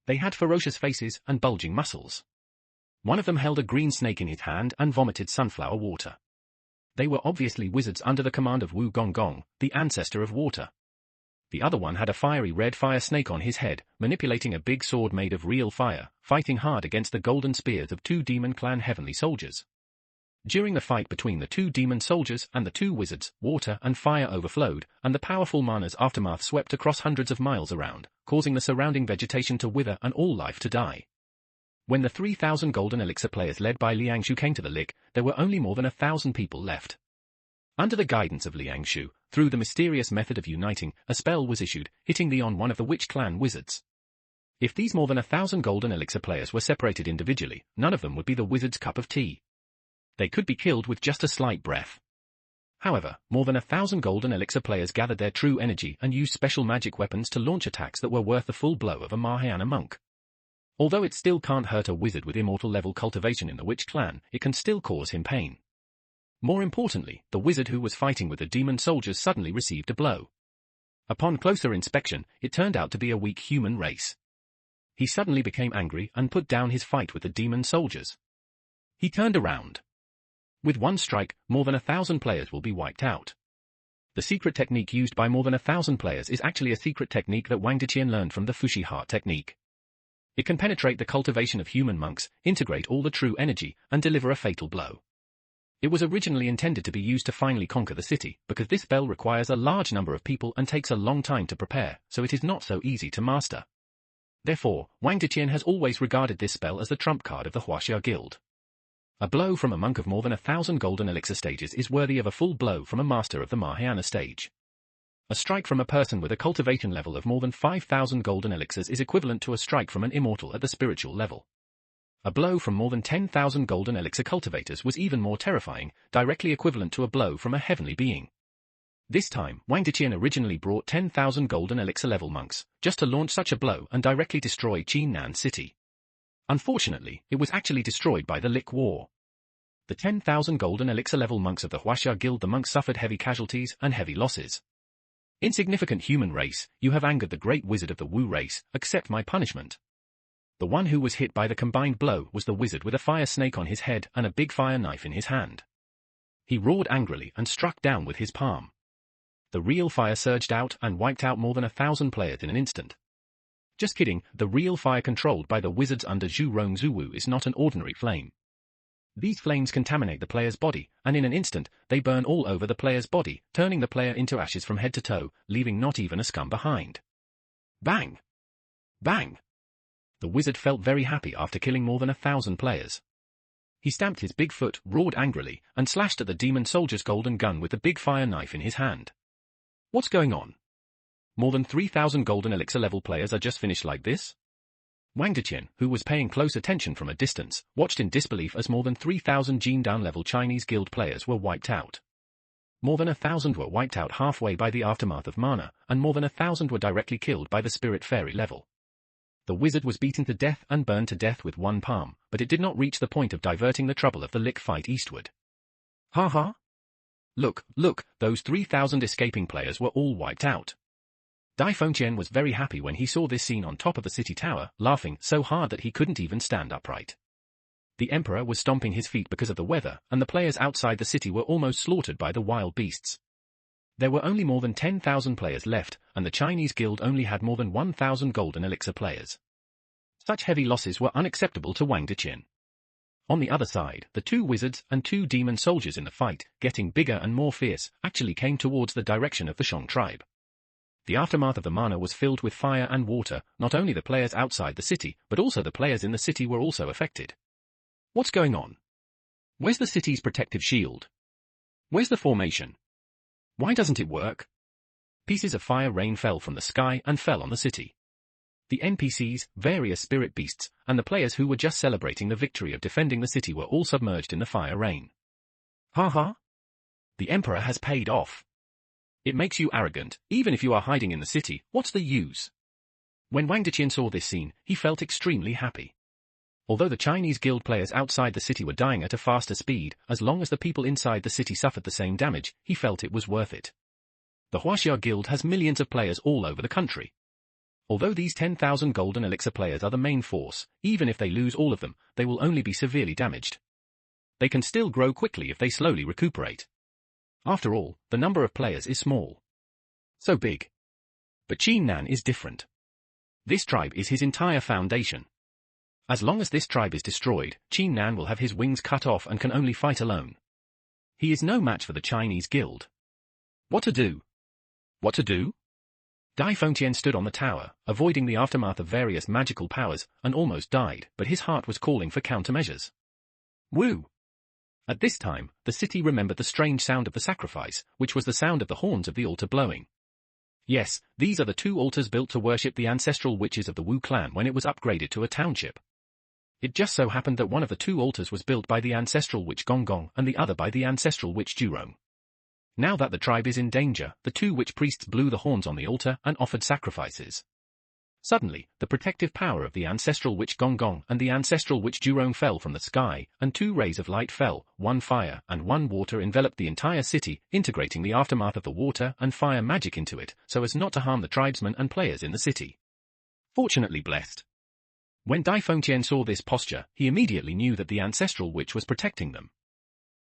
They had ferocious faces and bulging muscles. One of them held a green snake in his hand and vomited sunflower water. They were obviously wizards under the command of Wu Gonggong, the ancestor of water. The other one had a fiery red fire snake on his head, manipulating a big sword made of real fire, fighting hard against the golden spears of two demon clan heavenly soldiers. During the fight between the two demon soldiers and the two wizards, water and fire overflowed, and the powerful mana's aftermath swept across hundreds of miles around, causing the surrounding vegetation to wither and all life to die. When the 3,000 golden elixir players led by Liangshu came to the lick, there were only more than 1,000 people left. Under the guidance of Liangshu, through the mysterious method of uniting, a spell was issued, hitting on one of the witch clan wizards. If these more than 1,000 golden elixir players were separated individually, none of them would be the wizard's cup of tea. They could be killed with just a slight breath. However, more than 1,000 golden elixir players gathered their true energy and used special magic weapons to launch attacks that were worth the full blow of a Mahayana monk. Although it still can't hurt a wizard with immortal level cultivation in the witch clan, it can still cause him pain. More importantly, the wizard who was fighting with the demon soldiers suddenly received a blow. Upon closer inspection, it turned out to be a weak human race. He suddenly became angry and put down his fight with the demon soldiers. He turned around. With one strike, more than 1,000 players will be wiped out. The secret technique used by more than 1,000 players is actually a secret technique that Wang Deqian learned from the Fushi Heart technique. It can penetrate the cultivation of human monks, integrate all the true energy, and deliver a fatal blow. It was originally intended to be used to finally conquer the city, because this spell requires a large number of people and takes a long time to prepare, so it is not so easy to master. Therefore, Wang Deqian has always regarded this spell as the trump card of the Huaxia Guild. A blow from a monk of more than 1,000 golden elixir stages is worthy of a full blow from a master of the Mahayana stage. A strike from a person with a cultivation level of more than 5,000 golden elixirs is equivalent to a strike from an immortal at the spiritual level. A blow from more than 10,000 golden elixir cultivators was even more terrifying, directly equivalent to a blow from a heavenly being. This time, Wang Deqian originally brought 10,000 golden elixir level monks, just to launch such a blow and directly destroy Qinnan City. Unfortunately, it was actually destroyed by the Lick War. The 10,000 golden elixir level monks of the Huaxia Guild, the monks suffered heavy casualties and heavy losses. Insignificant human race, you have angered the great wizard of the Wu race, accept my punishment. The one who was hit by the combined blow was the wizard with a fire snake on his head and a big fire knife in his hand. He roared angrily and struck down with his palm. The real fire surged out and wiped out more than 1,000 players in an instant. Just kidding, the real fire controlled by the wizards under Zhu Rongzuwu is not an ordinary flame. These flames contaminate the player's body, and in an instant, they burn all over the player's body, turning the player into ashes from head to toe, leaving not even a scum behind. Bang! Bang! The wizard felt very happy after killing more than 1,000 players. He stamped his big foot, roared angrily, and slashed at the demon soldier's golden gun with the big fire knife in his hand. What's going on? More than 3,000 golden elixir level players are just finished like this? Wang Deqian, who was paying close attention from a distance, watched in disbelief as more than 3,000 Jindan level Chinese guild players were wiped out. More than 1,000 were wiped out halfway by the aftermath of mana, and more than 1,000 were directly killed by the spirit fairy level. The wizard was beaten to death and burned to death with one palm, but it did not reach the point of diverting the trouble of the Lick fight eastward. Ha ha! Look, those 3,000 escaping players were all wiped out. Dai Fengqian was very happy when he saw this scene on top of the city tower, laughing so hard that he couldn't even stand upright. The emperor was stomping his feet because of the weather, and the players outside the city were almost slaughtered by the wild beasts. There were only more than 10,000 players left, and the Chinese guild only had more than 1,000 golden elixir players. Such heavy losses were unacceptable to Wang Deqian. On the other side, the two wizards and two demon soldiers in the fight, getting bigger and more fierce, actually came towards the direction of the Shang tribe. The aftermath of the mana was filled with fire and water. Not only the players outside the city, but also the players in the city were also affected. What's going on? Where's the city's protective shield? Where's the formation? Why doesn't it work? Pieces of fire rain fell from the sky and fell on the city. The NPCs, various spirit beasts, and the players who were just celebrating the victory of defending the city were all submerged in the fire rain. Ha ha! The emperor has paid off. It makes you arrogant, even if you are hiding in the city, what's the use? When Wang Deqian saw this scene, he felt extremely happy. Although the Chinese guild players outside the city were dying at a faster speed, as long as the people inside the city suffered the same damage, he felt it was worth it. The Huaxia Guild has millions of players all over the country. Although these 10,000 golden elixir players are the main force, even if they lose all of them, they will only be severely damaged. They can still grow quickly if they slowly recuperate. After all, the number of players is small. So big. But Qin Nan is different. This tribe is his entire foundation. As long as this tribe is destroyed, Qin Nan will have his wings cut off and can only fight alone. He is no match for the Chinese guild. What to do? What to do? Dai Fengtian stood on the tower, avoiding the aftermath of various magical powers, and almost died, but his heart was calling for countermeasures. Woo! At this time, the city remembered the strange sound of the sacrifice, which was the sound of the horns of the altar blowing. Yes, these are the two altars built to worship the ancestral witches of the Wu clan when it was upgraded to a township. It just so happened that one of the two altars was built by the ancestral witch Gong Gong and the other by the ancestral witch Jurong. Now that the tribe is in danger, the two witch priests blew the horns on the altar and offered sacrifices. Suddenly, the protective power of the ancestral witch Gong Gong and the ancestral witch Jurong fell from the sky, and two rays of light fell, one fire and one water enveloped the entire city, integrating the aftermath of the water and fire magic into it, so as not to harm the tribesmen and players in the city. Fortunately blessed. When Dai Fengtian saw this posture, he immediately knew that the ancestral witch was protecting them.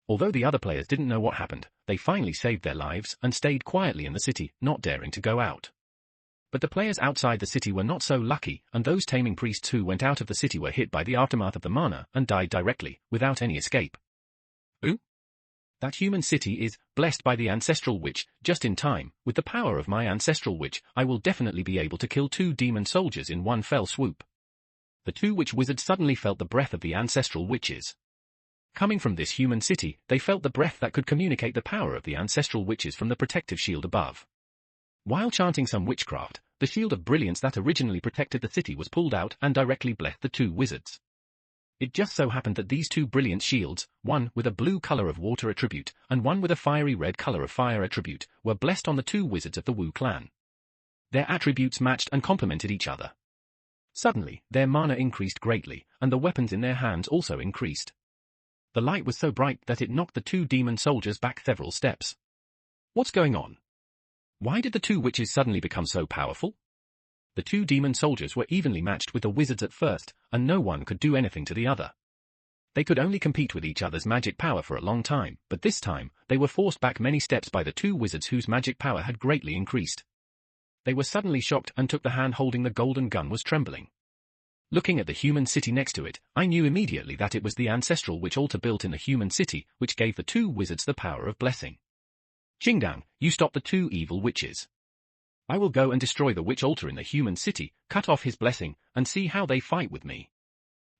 Although the other players didn't know what happened, they finally saved their lives and stayed quietly in the city, not daring to go out. But the players outside the city were not so lucky, and those taming priests who went out of the city were hit by the aftermath of the mana and died directly, without any escape. Ooh? That human city is blessed by the ancestral witch, just in time. With the power of my ancestral witch, I will definitely be able to kill 2 demon soldiers in one fell swoop. The 2 witch wizards suddenly felt the breath of the ancestral witches. Coming from this human city, they felt the breath that could communicate the power of the ancestral witches from the protective shield above. While chanting some witchcraft, the shield of brilliance that originally protected the city was pulled out and directly blessed the 2 wizards. It just so happened that these 2 brilliant shields, one with a blue color of water attribute and one with a fiery red color of fire attribute, were blessed on the 2 wizards of the Wu clan. Their attributes matched and complemented each other. Suddenly, their mana increased greatly, and the weapons in their hands also increased. The light was so bright that it knocked the 2 demon soldiers back several steps. What's going on? Why did the 2 witches suddenly become so powerful? The 2 demon soldiers were evenly matched with the wizards at first, and no one could do anything to the other. They could only compete with each other's magic power for a long time, but this time, they were forced back many steps by the 2 wizards whose magic power had greatly increased. They were suddenly shocked and took the hand holding the golden gun was trembling. Looking at the human city next to it, I knew immediately that it was the ancestral witch altar built in the human city, which gave the 2 wizards the power of blessing. Qingdang, you stop the 2 evil witches. I will go and destroy the witch altar in the human city, cut off his blessing, and see how they fight with me.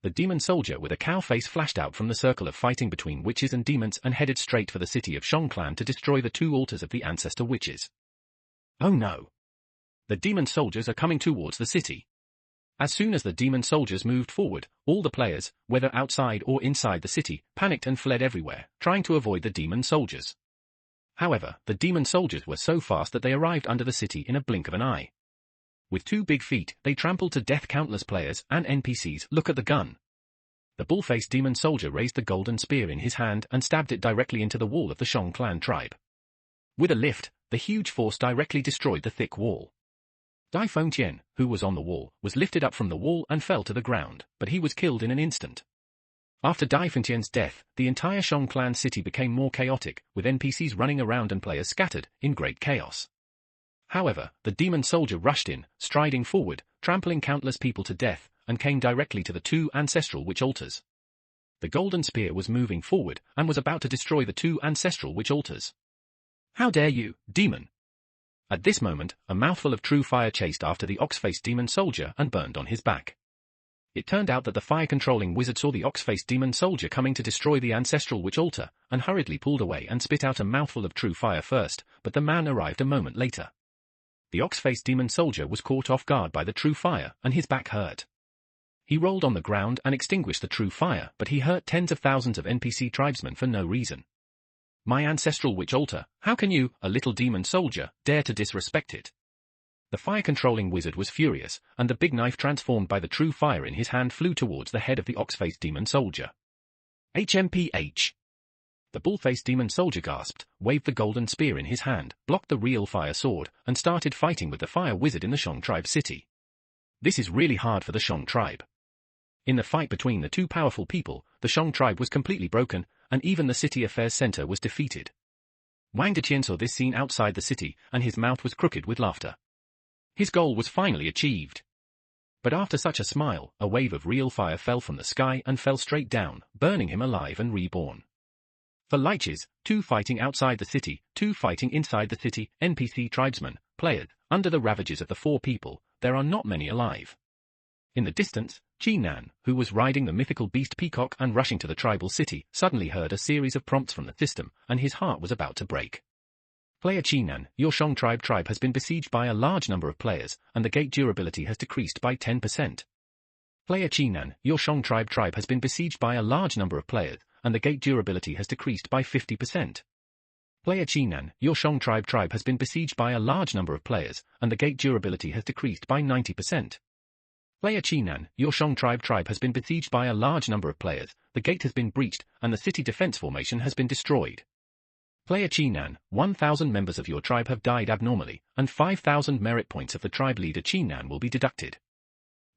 The demon soldier with a cow face flashed out from the circle of fighting between witches and demons and headed straight for the city of Shang clan to destroy the 2 altars of the ancestor witches. Oh no! The demon soldiers are coming towards the city. As soon as the demon soldiers moved forward, all the players, whether outside or inside the city, panicked and fled everywhere, trying to avoid the demon soldiers. However, the demon soldiers were so fast that they arrived under the city in a blink of an eye. With 2 big feet, they trampled to death countless players and NPCs. Look at the gun. The bull-faced demon soldier raised the golden spear in his hand and stabbed it directly into the wall of the Shang clan tribe. With a lift, the huge force directly destroyed the thick wall. Dai Fengtian, who was on the wall, was lifted up from the wall and fell to the ground, but he was killed in an instant. After Dai Fengtian's death, the entire Shang clan city became more chaotic, with NPCs running around and players scattered, in great chaos. However, the demon soldier rushed in, striding forward, trampling countless people to death, and came directly to the 2 ancestral witch altars. The golden spear was moving forward, and was about to destroy the 2 ancestral witch altars. How dare you, demon! At this moment, a mouthful of true fire chased after the ox-faced demon soldier and burned on his back. It turned out that the fire-controlling wizard saw the ox-faced demon soldier coming to destroy the ancestral witch altar, and hurriedly pulled away and spit out a mouthful of true fire first, but the man arrived a moment later. The ox-faced demon soldier was caught off guard by the true fire, and his back hurt. He rolled on the ground and extinguished the true fire, but he hurt tens of thousands of NPC tribesmen for no reason. My ancestral witch altar, how can you, a little demon soldier, dare to disrespect it? The fire-controlling wizard was furious, and the big knife transformed by the true fire in his hand flew towards the head of the ox-faced demon soldier. HMPH. The bull-faced demon soldier gasped, waved the golden spear in his hand, blocked the real fire sword, and started fighting with the fire wizard in the Shang tribe city. This is really hard for the Shang tribe. In the fight between the two powerful people, the Shang tribe was completely broken, and even the city affairs center was defeated. Wang Deqian saw this scene outside the city, and his mouth was crooked with laughter. His goal was finally achieved. But after such a smile, a wave of real fire fell from the sky and fell straight down, burning him alive and reborn. For liches, 2 fighting outside the city, 2 fighting inside the city, NPC tribesmen, players, under the ravages of the 4 people, there are not many alive. In the distance, Qi Nan, who was riding the mythical beast peacock and rushing to the tribal city, suddenly heard a series of prompts from the system, and his heart was about to break. Player Qi Nan, your Shang tribe has been besieged by a large number of players, and the gate durability has decreased by 10%. Player Qi Nan, your Shang tribe has been besieged by a large number of players, and the gate durability has decreased by 50%. Player Qi Nan, your Shang tribe has been besieged by a large number of players, and the gate durability has decreased by 90%. Player Qi Nan, your Shang tribe has been besieged by a large number of players, the gate has been breached, and the city defense formation has been destroyed. Player Qi Nan, 1,000 members of your tribe have died abnormally, and 5,000 merit points of the tribe leader Qi Nan will be deducted.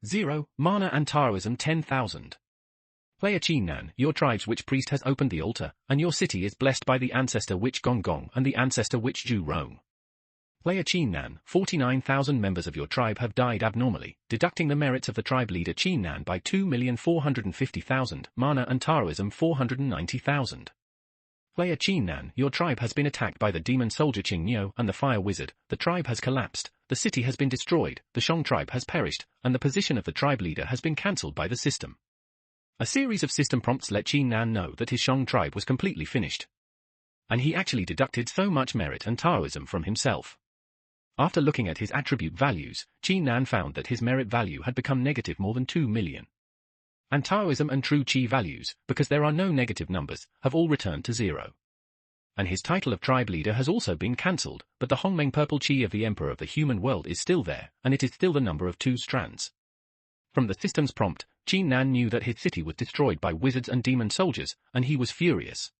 0. Mana and Taoism 10,000. Player Qi Nan, your tribe's witch priest has opened the altar, and your city is blessed by the ancestor witch Gong Gong and the ancestor witch Zhu Rong. Player Qi Nan, 49,000 members of your tribe have died abnormally, deducting the merits of the tribe leader Qi Nan by 2,450,000, mana and Taoism 490,000. Player Qi Nan, your tribe has been attacked by the demon soldier Qing Niu and the fire wizard, the tribe has collapsed, the city has been destroyed, the Shang tribe has perished, and the position of the tribe leader has been cancelled by the system. A series of system prompts let Qi Nan know that his Shang tribe was completely finished. And he actually deducted so much merit and Taoism from himself. After looking at his attribute values, Qi Nan found that his merit value had become negative more than 2 million. And Taoism and true Qi values, because there are no negative numbers, have all returned to 0. And his title of tribe leader has also been cancelled, but the Hongmeng purple Qi of the Emperor of the human world is still there, and it is still the number of 2 strands. From the system's prompt, Qi Nan knew that his city was destroyed by wizards and demon soldiers, and he was furious.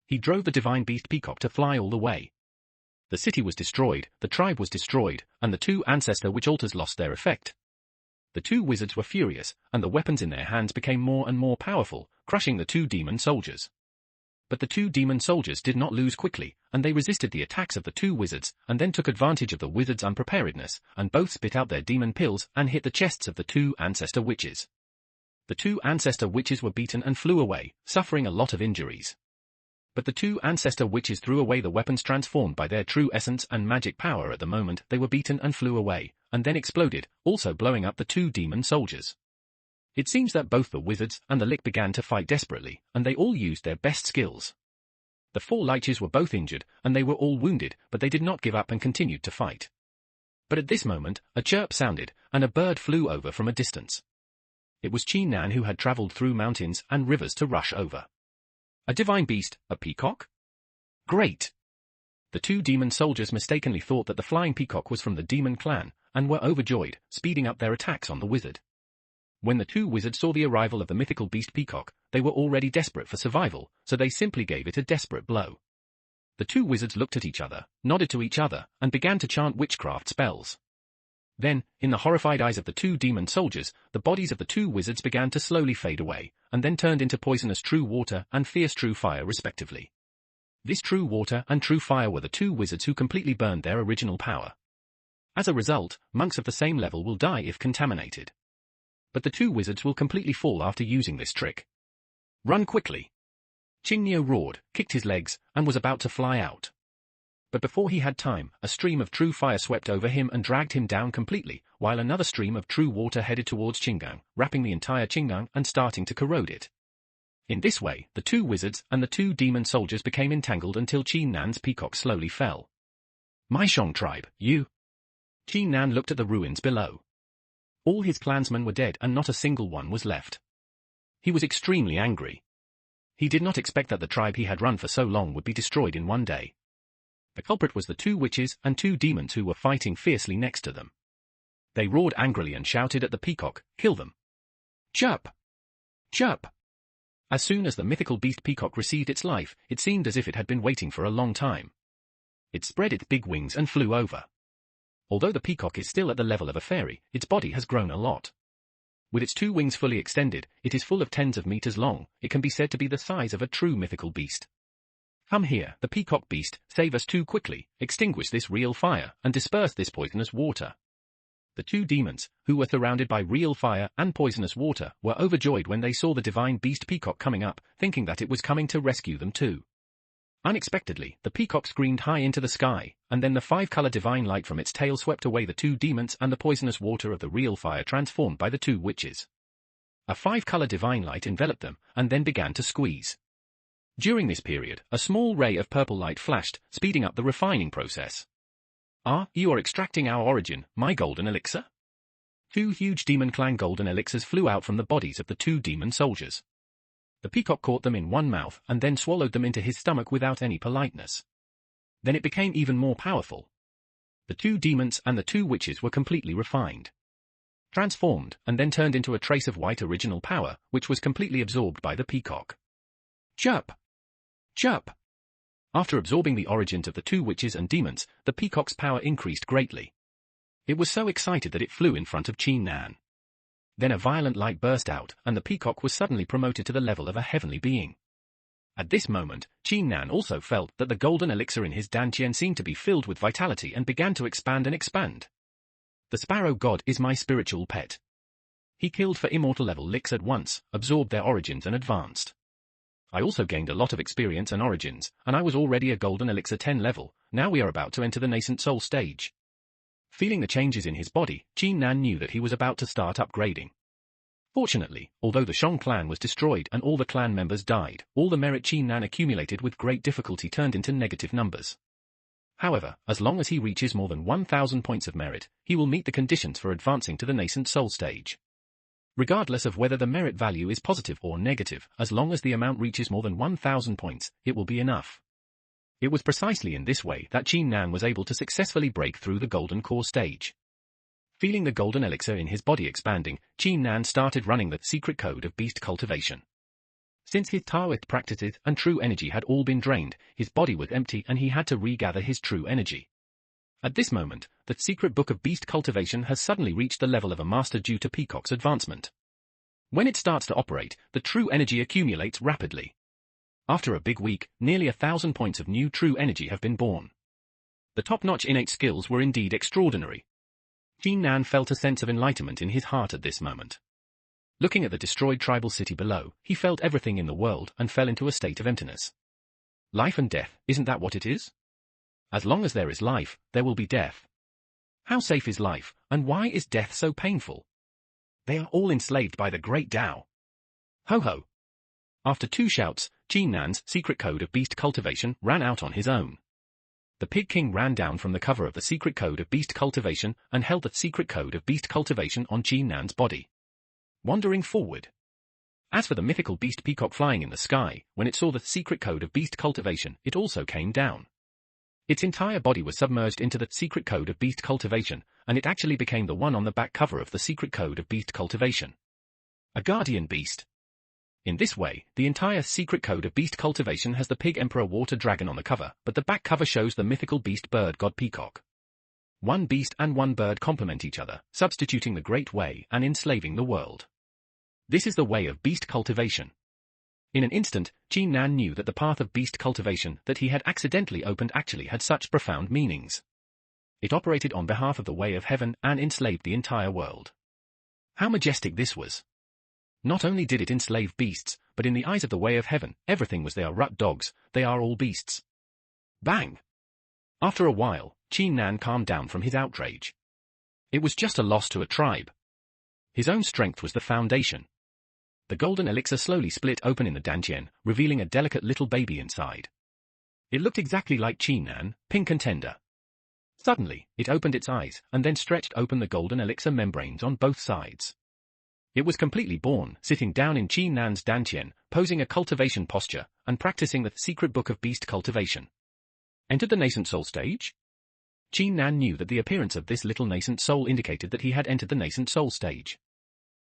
He drove the divine beast peacock to fly all the way. The city was destroyed, the tribe was destroyed, and the 2 ancestor witch altars lost their effect. The 2 wizards were furious, and the weapons in their hands became more and more powerful, crushing the 2 demon soldiers. But the 2 demon soldiers did not lose quickly, and they resisted the attacks of the 2 wizards, and then took advantage of the wizards' unpreparedness, and both spit out their demon pills and hit the chests of the 2 ancestor witches. The 2 ancestor witches were beaten and flew away, suffering a lot of injuries. But the 2 ancestor witches threw away the weapons transformed by their true essence and magic power at the moment they were beaten and flew away, and then exploded, also blowing up the 2 demon soldiers. It seems that both the wizards and the Lich began to fight desperately, and they all used their best skills. The 4 liches were both injured, and they were all wounded, but they did not give up and continued to fight. But at this moment, a chirp sounded, and a bird flew over from a distance. It was Qi Nan who had traveled through mountains and rivers to rush over. A divine beast, a peacock? Great! The 2 demon soldiers mistakenly thought that the flying peacock was from the demon clan, and were overjoyed, speeding up their attacks on the wizard. When the 2 wizards saw the arrival of the mythical beast peacock, they were already desperate for survival, so they simply gave it a desperate blow. The 2 wizards looked at each other, nodded to each other, and began to chant witchcraft spells. Then, in the horrified eyes of the 2 demon soldiers, the bodies of the 2 wizards began to slowly fade away, and then turned into poisonous true water and fierce true fire respectively. This true water and true fire were the 2 wizards who completely burned their original power. As a result, monks of the same level will die if contaminated. But the 2 wizards will completely fall after using this trick. Run quickly! Qing Niu roared, kicked his legs, and was about to fly out. But before he had time, a stream of true fire swept over him and dragged him down completely, while another stream of true water headed towards Qinggang, wrapping the entire Qinggang and starting to corrode it. In this way, the 2 wizards and the 2 demon soldiers became entangled until Qi Nan's peacock slowly fell. My Shang tribe, you! Qi Nan looked at the ruins below. All his clansmen were dead and not a single one was left. He was extremely angry. He did not expect that the tribe he had run for so long would be destroyed in one day. The culprit was the two witches and two demons who were fighting fiercely next to them. They roared angrily and shouted at the peacock, "Kill them! Chirp! Chirp!" As soon as the mythical beast peacock received its life, it seemed as if it had been waiting for a long time. It spread its big wings and flew over. Although the peacock is still at the level of a fairy, its body has grown a lot. With its two wings fully extended, it is full of tens of meters long. It can be said to be the size of a true mythical beast. "Come here, the peacock beast, save us too quickly, extinguish this real fire, and disperse this poisonous water." The two demons, who were surrounded by real fire and poisonous water, were overjoyed when they saw the divine beast peacock coming up, thinking that it was coming to rescue them too. Unexpectedly, the peacock screamed high into the sky, and then the five-color divine light from its tail swept away the two demons and the poisonous water of the real fire transformed by the two witches. A five-color divine light enveloped them, and then began to squeeze. During this period, a small ray of purple light flashed, speeding up the refining process. "Ah, you are extracting our origin, my golden elixir?" Two huge demon clan golden elixirs flew out from the bodies of the two demon soldiers. The peacock caught them in one mouth and then swallowed them into his stomach without any politeness. Then it became even more powerful. The two demons and the two witches were completely refined, transformed, and then turned into a trace of white original power, which was completely absorbed by the peacock. Chirp! Chirp! After absorbing the origins of the two witches and demons, the peacock's power increased greatly. It was so excited that it flew in front of Qin Nan. Then a violent light burst out, and the peacock was suddenly promoted to the level of a heavenly being. At this moment, Qin Nan also felt that the golden elixir in his dantian seemed to be filled with vitality and began to expand and expand. "The sparrow god is my spiritual pet." He killed for immortal level licks at once, absorbed their origins and advanced. "I also gained a lot of experience and origins, and I was already a golden elixir 10 level, now we are about to enter the nascent soul stage." Feeling the changes in his body, Qin Nan knew that he was about to start upgrading. Fortunately, although the Shang clan was destroyed and all the clan members died, all the merit Qin Nan accumulated with great difficulty turned into negative numbers. However, as long as he reaches more than 1,000 points of merit, he will meet the conditions for advancing to the nascent soul stage. Regardless of whether the merit value is positive or negative, as long as the amount reaches more than 1,000 points, it will be enough. It was precisely in this way that Qin Nan was able to successfully break through the golden core stage. Feeling the golden elixir in his body expanding, Qin Nan started running the secret code of beast cultivation. Since his Taoist practices and true energy had all been drained, his body was empty and he had to regather his true energy. At this moment, the secret book of beast cultivation has suddenly reached the level of a master due to Peacock's advancement. When it starts to operate, the true energy accumulates rapidly. After a big week, nearly 1,000 points of new true energy have been born. The top-notch innate skills were indeed extraordinary. Qin Nan felt a sense of enlightenment in his heart at this moment. Looking at the destroyed tribal city below, he felt everything in the world and fell into a state of emptiness. Life and death, isn't that what it is? As long as there is life, there will be death. How safe is life, and why is death so painful? They are all enslaved by the great Tao. Ho ho! After 2 shouts, Qin Nan's secret code of beast cultivation ran out on his own. The Pig King ran down from the cover of the secret code of beast cultivation and held the secret code of beast cultivation on Qin Nan's body, wandering forward. As for the mythical beast peacock flying in the sky, when it saw the secret code of beast cultivation, it also came down. Its entire body was submerged into the secret code of beast cultivation, and it actually became the one on the back cover of the secret code of beast cultivation. A guardian beast. In this way, the entire secret code of beast cultivation has the Pig Emperor Water Dragon on the cover, but the back cover shows the mythical beast bird god peacock. One beast and one bird complement each other, substituting the great way and enslaving the world. This is the way of beast cultivation. In an instant, Qin Nan knew that the path of beast cultivation that he had accidentally opened actually had such profound meanings. It operated on behalf of the way of heaven and enslaved the entire world. How majestic this was! Not only did it enslave beasts, but in the eyes of the way of heaven, everything was they are rut dogs, they are all beasts. Bang! After a while, Qin Nan calmed down from his outrage. It was just a loss to a tribe. His own strength was the foundation. The golden elixir slowly split open in the dantian, revealing a delicate little baby inside. It looked exactly like Qin Nan, pink and tender. Suddenly, it opened its eyes, and then stretched open the golden elixir membranes on both sides. It was completely born, sitting down in Qin Nan's dantian, posing a cultivation posture, and practicing the secret book of beast cultivation. Entered the nascent soul stage? Qin Nan knew that the appearance of this little nascent soul indicated that he had entered the nascent soul stage.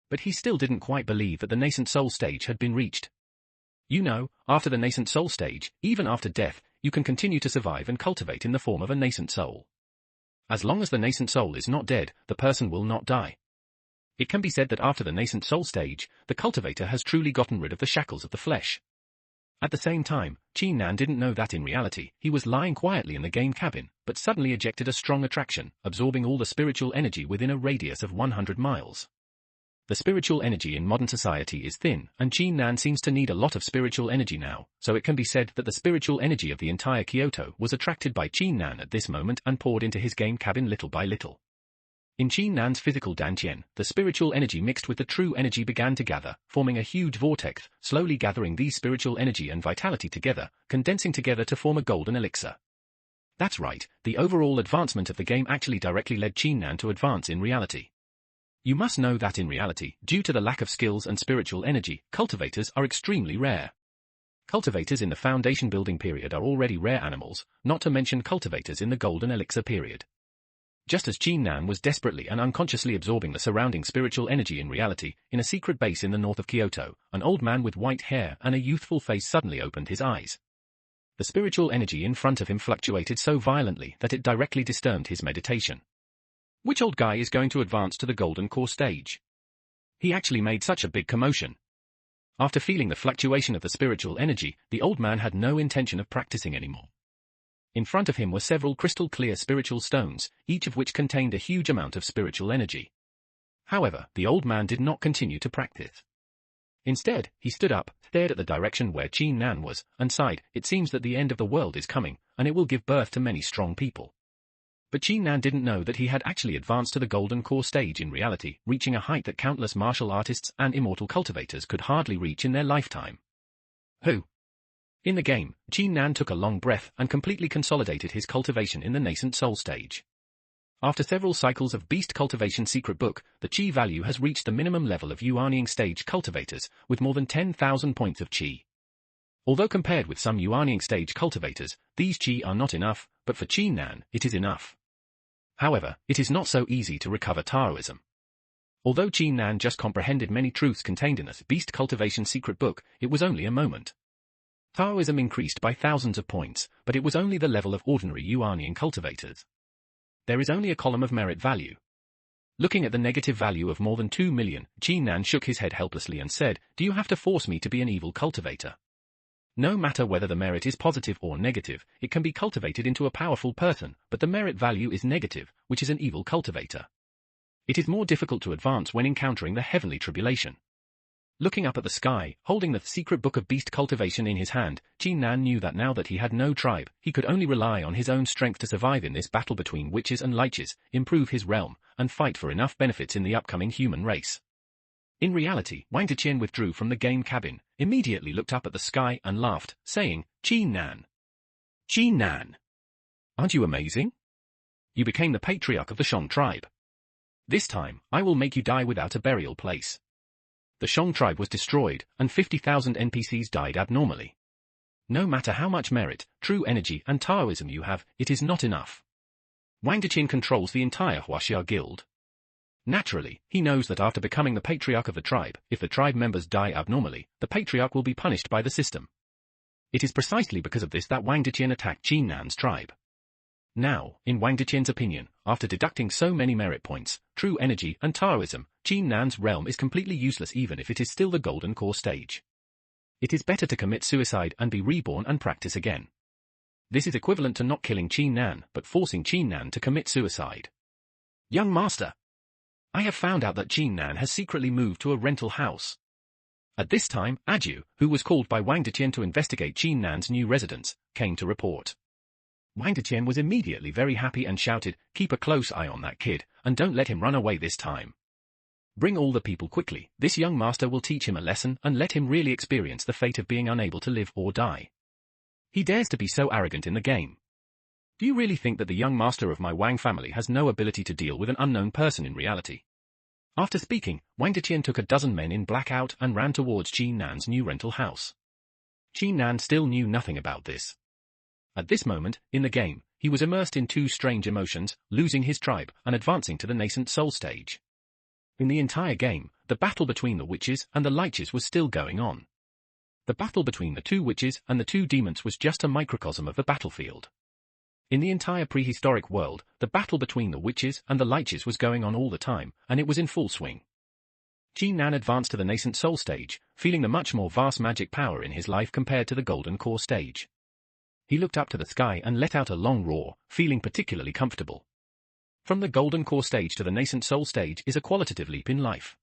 But he still didn't quite believe that the nascent soul stage had been reached. You know, after the nascent soul stage, even after death, you can continue to survive and cultivate in the form of a nascent soul. As long as the nascent soul is not dead, the person will not die. It can be said that after the nascent soul stage, the cultivator has truly gotten rid of the shackles of the flesh. At the same time, Qin Nan didn't know that in reality, he was lying quietly in the game cabin, but suddenly ejected a strong attraction, absorbing all the spiritual energy within a radius of 100 miles. The spiritual energy in modern society is thin, and Qin Nan seems to need a lot of spiritual energy now, so it can be said that the spiritual energy of the entire Kyoto was attracted by Qin Nan at this moment and poured into his game cabin little by little. In Qin Nan's physical dantian, the spiritual energy mixed with the true energy began to gather, forming a huge vortex, slowly gathering these spiritual energy and vitality together, condensing together to form a golden elixir. That's right, the overall advancement of the game actually directly led Qin Nan to advance in reality. You must know that in reality, due to the lack of skills and spiritual energy, cultivators are extremely rare. Cultivators in the foundation building period are already rare animals, not to mention cultivators in the golden elixir period. Just as Qin Nan was desperately and unconsciously absorbing the surrounding spiritual energy in reality, in a secret base in the north of Kyoto, an old man with white hair and a youthful face suddenly opened his eyes. The spiritual energy in front of him fluctuated so violently that it directly disturbed his meditation. Which old guy is going to advance to the golden core stage? He actually made such a big commotion. After feeling the fluctuation of the spiritual energy, the old man had no intention of practicing anymore. In front of him were several crystal-clear spiritual stones, each of which contained a huge amount of spiritual energy. However, the old man did not continue to practice. Instead, he stood up, stared at the direction where Qin Nan was, and sighed, "It seems that the end of the world is coming, and it will give birth to many strong people." But Qin Nan didn't know that he had actually advanced to the golden core stage in reality, reaching a height that countless martial artists and immortal cultivators could hardly reach in their lifetime. Who? In the game, Qin Nan took a long breath and completely consolidated his cultivation in the nascent soul stage. After several cycles of beast cultivation secret book, the chi value has reached the minimum level of Yuanying stage cultivators, with more than 10,000 points of chi. Although compared with some Yuanying stage cultivators, these chi are not enough, but for Qin Nan, it is enough. However, it is not so easy to recover Taoism. Although Qin Nan just comprehended many truths contained in this beast cultivation secret book, it was only a moment. Taoism increased by thousands of points, but it was only the level of ordinary Yuanying cultivators. There is only a column of merit value. Looking at the negative value of more than 2 million, Qin Nan shook his head helplessly and said, "Do you have to force me to be an evil cultivator? No matter whether the merit is positive or negative, it can be cultivated into a powerful person, but the merit value is negative, which is an evil cultivator. It is more difficult to advance when encountering the heavenly tribulation." Looking up at the sky, holding the secret book of beast cultivation in his hand, Qin Nan knew that now that he had no tribe, he could only rely on his own strength to survive in this battle between witches and liches, improve his realm, and fight for enough benefits in the upcoming human race. In reality, Wang Deqian withdrew from the game cabin, immediately looked up at the sky and laughed, saying, "Qin Nan. Qin Nan. Aren't you amazing? You became the patriarch of the Shang tribe. This time, I will make you die without a burial place." The Shang tribe was destroyed, and 50,000 NPCs died abnormally. No matter how much merit, true energy, and Taoism you have, it is not enough. Wang Deqian controls the entire Huaxia guild. Naturally, he knows that after becoming the patriarch of the tribe, if the tribe members die abnormally, the patriarch will be punished by the system. It is precisely because of this that Wang Deqian attacked Qin Nan's tribe. Now, in Wang Deqian's opinion, after deducting so many merit points, true energy, and Taoism, Qin Nan's realm is completely useless even if it is still the golden core stage. It is better to commit suicide and be reborn and practice again. This is equivalent to not killing Qin Nan, but forcing Qin Nan to commit suicide. "Young master, I have found out that Qin Nan has secretly moved to a rental house." At this time, Aju, who was called by Wang Deqian to investigate Qin Nan's new residence, came to report. Wang Deqian was immediately very happy and shouted, "Keep a close eye on that kid, and don't let him run away this time. Bring all the people quickly, this young master will teach him a lesson and let him really experience the fate of being unable to live or die. He dares to be so arrogant in the game. Do you really think that the young master of my Wang family has no ability to deal with an unknown person in reality?" After speaking, Wang Deqian took a dozen men in black out and ran towards Qin Nan's new rental house. Qin Nan still knew nothing about this. At this moment, in the game, he was immersed in two strange emotions, losing his tribe and advancing to the nascent soul stage. In the entire game, the battle between the witches and the liches was still going on. The battle between the two witches and the two demons was just a microcosm of the battlefield. In the entire prehistoric world, the battle between the witches and the liches was going on all the time, and it was in full swing. Qin Nan advanced to the nascent soul stage, feeling the much more vast magic power in his life compared to the golden core stage. He looked up to the sky and let out a long roar, feeling particularly comfortable. From the golden core stage to the nascent soul stage is a qualitative leap in life.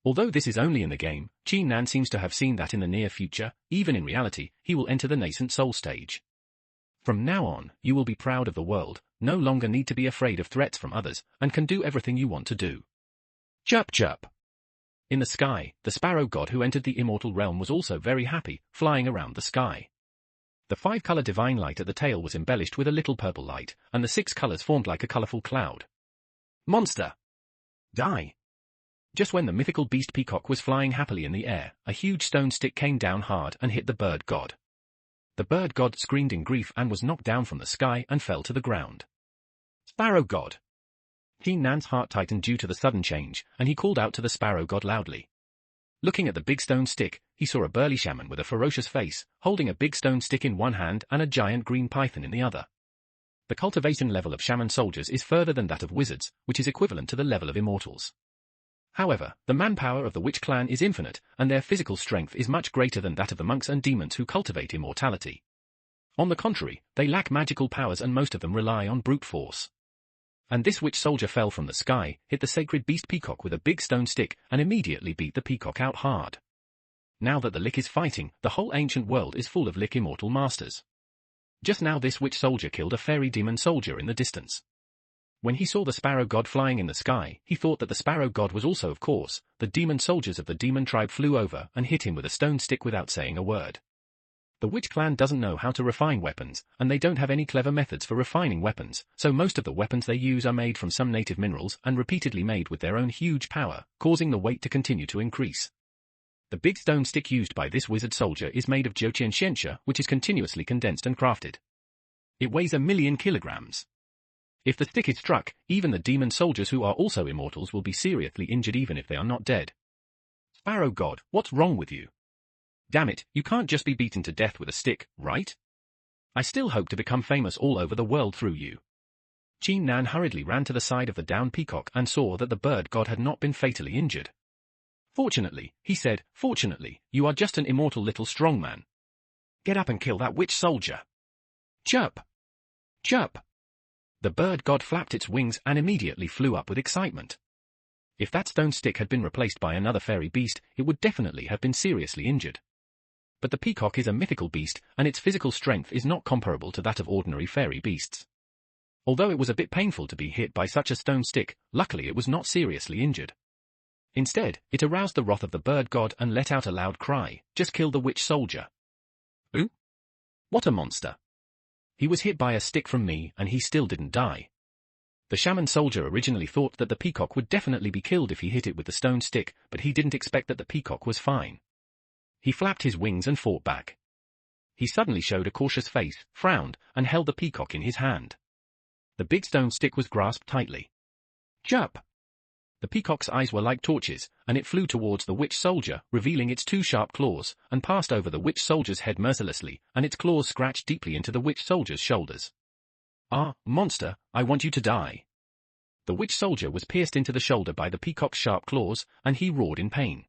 Although this is only in the game, Qin Nan seems to have seen that in the near future, even in reality, he will enter the nascent soul stage. From now on, you will be proud of the world, no longer need to be afraid of threats from others, and can do everything you want to do. Chirp chirp. In the sky, the sparrow god who entered the immortal realm was also very happy, flying around the sky. The 5-color divine light at the tail was embellished with a little purple light, and the 6 colors formed like a colorful cloud. Monster! Die! Just when the mythical beast peacock was flying happily in the air, a huge stone stick came down hard and hit the bird god. The bird god screamed in grief and was knocked down from the sky and fell to the ground. Sparrow god! Qin Nan's heart tightened due to the sudden change, and he called out to the sparrow god loudly. Looking at the big stone stick, he saw a burly shaman with a ferocious face, holding a big stone stick in one hand and a giant green python in the other. The cultivation level of shaman soldiers is further than that of wizards, which is equivalent to the level of immortals. However, the manpower of the witch clan is infinite, and their physical strength is much greater than that of the monks and demons who cultivate immortality. On the contrary, they lack magical powers and most of them rely on brute force. And this witch soldier fell from the sky, hit the sacred beast peacock with a big stone stick, and immediately beat the peacock out hard. Now that the Lich is fighting, the whole ancient world is full of Lich immortal masters. Just now this witch soldier killed a fairy demon soldier in the distance. When he saw the sparrow god flying in the sky, he thought that the sparrow god was also of course. The demon soldiers of the demon tribe flew over and hit him with a stone stick without saying a word. The witch clan doesn't know how to refine weapons, and they don't have any clever methods for refining weapons, so most of the weapons they use are made from some native minerals and repeatedly made with their own huge power, causing the weight to continue to increase. The big stone stick used by this wizard soldier is made of Joqian Xianxia, which is continuously condensed and crafted. It weighs 1,000,000 kilograms. If the stick is struck, even the demon soldiers who are also immortals will be seriously injured even if they are not dead. Sparrow god, what's wrong with you? Damn it, you can't just be beaten to death with a stick, right? I still hope to become famous all over the world through you. Qin Nan hurriedly ran to the side of the downed peacock and saw that the bird god had not been fatally injured. Fortunately, he said, fortunately, you are just an immortal little strong man. Get up and kill that witch soldier. Chirp! Chirp! The bird god flapped its wings and immediately flew up with excitement. If that stone stick had been replaced by another fairy beast, it would definitely have been seriously injured. But the peacock is a mythical beast, and its physical strength is not comparable to that of ordinary fairy beasts. Although it was a bit painful to be hit by such a stone stick, luckily it was not seriously injured. Instead, it aroused the wrath of the bird god and let out a loud cry, just kill the witch soldier. Ooh? What a monster. He was hit by a stick from me and he still didn't die. The shaman soldier originally thought that the peacock would definitely be killed if he hit it with the stone stick, but he didn't expect that the peacock was fine. He flapped his wings and fought back. He suddenly showed a cautious face, frowned, and held the peacock in his hand. The big stone stick was grasped tightly. Chirp! The peacock's eyes were like torches, and it flew towards the witch soldier, revealing its 2 sharp claws, and passed over the witch soldier's head mercilessly, and its claws scratched deeply into the witch soldier's shoulders. Ah, monster, I want you to die. The witch soldier was pierced into the shoulder by the peacock's sharp claws, and he roared in pain.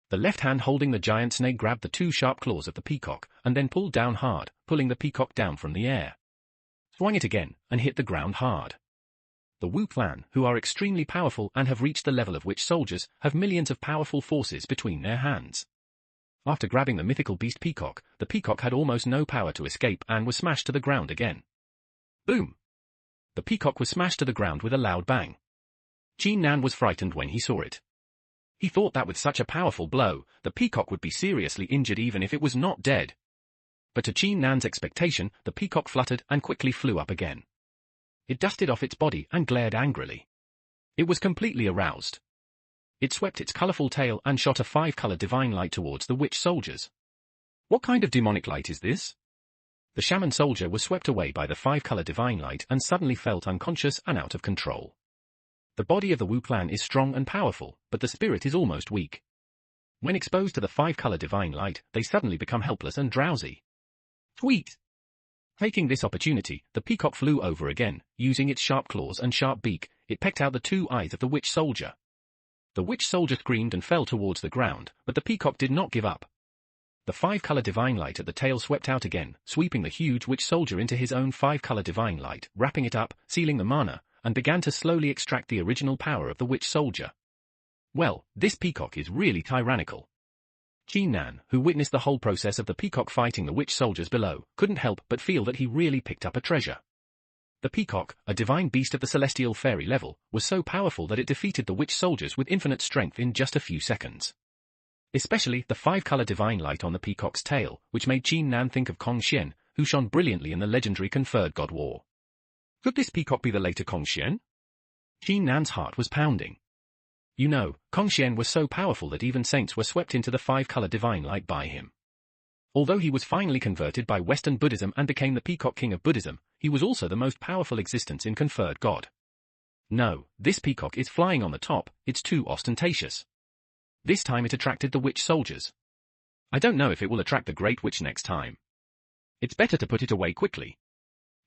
The left hand holding the giant snake grabbed the 2 sharp claws of the peacock, and then pulled down hard, pulling the peacock down from the air. Swung it again, and hit the ground hard. The Wu clan, who are extremely powerful and have reached the level of witch soldiers, have millions of powerful forces between their hands. After grabbing the mythical beast peacock, the peacock had almost no power to escape and was smashed to the ground again. Boom! The peacock was smashed to the ground with a loud bang. Qin Nan was frightened when he saw it. He thought that with such a powerful blow, the peacock would be seriously injured even if it was not dead. But to Qin Nan's expectation, the peacock fluttered and quickly flew up again. It dusted off its body and glared angrily. It was completely aroused. It swept its colorful tail and shot a 5-color divine light towards the witch soldiers. What kind of demonic light is this? The shaman soldier was swept away by the five-color divine light and suddenly felt unconscious and out of control. The body of the Wu clan is strong and powerful, but the spirit is almost weak. When exposed to the five-color divine light, they suddenly become helpless and drowsy. Sweet! Taking this opportunity, the peacock flew over again. Using its sharp claws and sharp beak, it pecked out the two eyes of the witch soldier. The witch soldier screamed and fell towards the ground, but the peacock did not give up. The five-color divine light at the tail swept out again, sweeping the huge witch soldier into his own five-color divine light, wrapping it up, sealing the mana, and began to slowly extract the original power of the witch soldier. Well, this peacock is really tyrannical. Qin Nan, who witnessed the whole process of the peacock fighting the witch soldiers below, couldn't help but feel that he really picked up a treasure. The peacock, a divine beast of the celestial fairy level, was so powerful that it defeated the witch soldiers with infinite strength in just a few seconds. Especially the five-color divine light on the peacock's tail, which made Qin Nan think of Kong Xian, who shone brilliantly in the legendary conferred god war. Could this peacock be the later Kong Xian? Qin Nan's heart was pounding. You know, Kong Xian was so powerful that even saints were swept into the five-color divine light by him. Although he was finally converted by Western Buddhism and became the Peacock King of Buddhism, he was also the most powerful existence in conferred God. No, this peacock is flying on the top, it's too ostentatious. This time it attracted the witch soldiers. I don't know if it will attract the Great Witch next time. It's better to put it away quickly.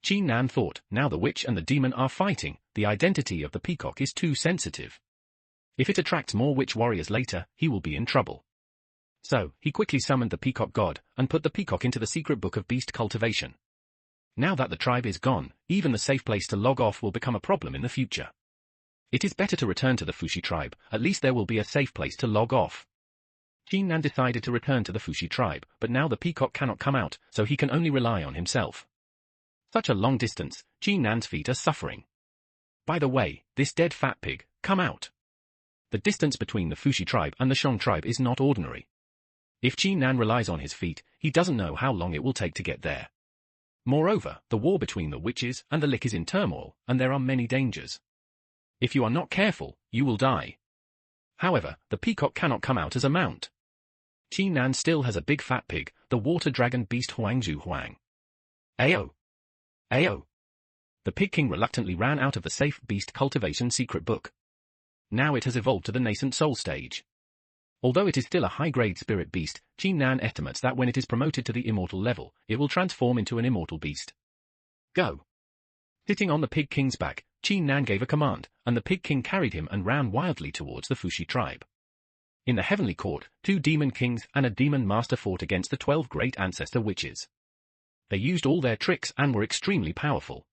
Qin Nan thought, now the witch and the demon are fighting, the identity of the peacock is too sensitive. If it attracts more witch warriors later, he will be in trouble. So, he quickly summoned the peacock god, and put the peacock into the secret book of beast cultivation. Now that the tribe is gone, even the safe place to log off will become a problem in the future. It is better to return to the Fushi tribe, at least there will be a safe place to log off. Qin Nan decided to return to the Fushi tribe, but now the peacock cannot come out, so he can only rely on himself. Such a long distance, Qin Nan's feet are suffering. By the way, this dead fat pig, come out. The distance between the Fushi tribe and the Shang tribe is not ordinary. If Qin Nan relies on his feet, he doesn't know how long it will take to get there. Moreover, the war between the witches and the Lick is in turmoil, and there are many dangers. If you are not careful, you will die. However, the peacock cannot come out as a mount. Qin Nan still has a big fat pig, the water dragon beast Huangzhu Huang. Ayo! Ayo! The Pig King reluctantly ran out of the safe beast cultivation secret book. Now it has evolved to the nascent soul stage. Although it is still a high-grade spirit beast, Qin Nan estimates that when it is promoted to the immortal level, it will transform into an immortal beast. Go! Sitting on the Pig King's back, Qin Nan gave a command, and the Pig King carried him and ran wildly towards the Fushi tribe. In the heavenly court, 2 demon kings and a demon master fought against the 12 great ancestor witches. They used all their tricks and were extremely powerful.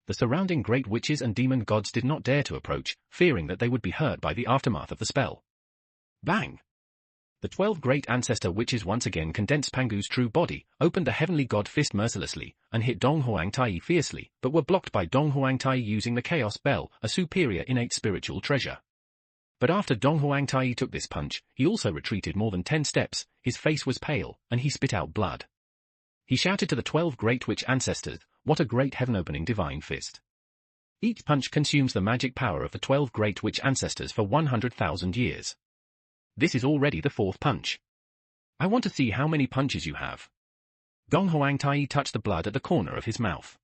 The surrounding great witches and demon gods did not dare to approach, fearing that they would be hurt by the aftermath of the spell. Bang! The 12 great ancestor witches once again condensed Pangu's true body, opened the heavenly god fist mercilessly, and hit Dong Huangtai fiercely, but were blocked by Dong Huangtai using the Chaos Bell, a superior innate spiritual treasure. But after Dong Huangtai took this punch, he also retreated more than 10 steps, his face was pale, and he spit out blood. He shouted to the 12 great witch ancestors, "What a great heaven-opening divine fist." Each punch consumes the magic power of the 12 great witch ancestors for 100,000 years. This is already the 4th punch. I want to see how many punches you have. Dong Huangtai touched the blood at the corner of his mouth.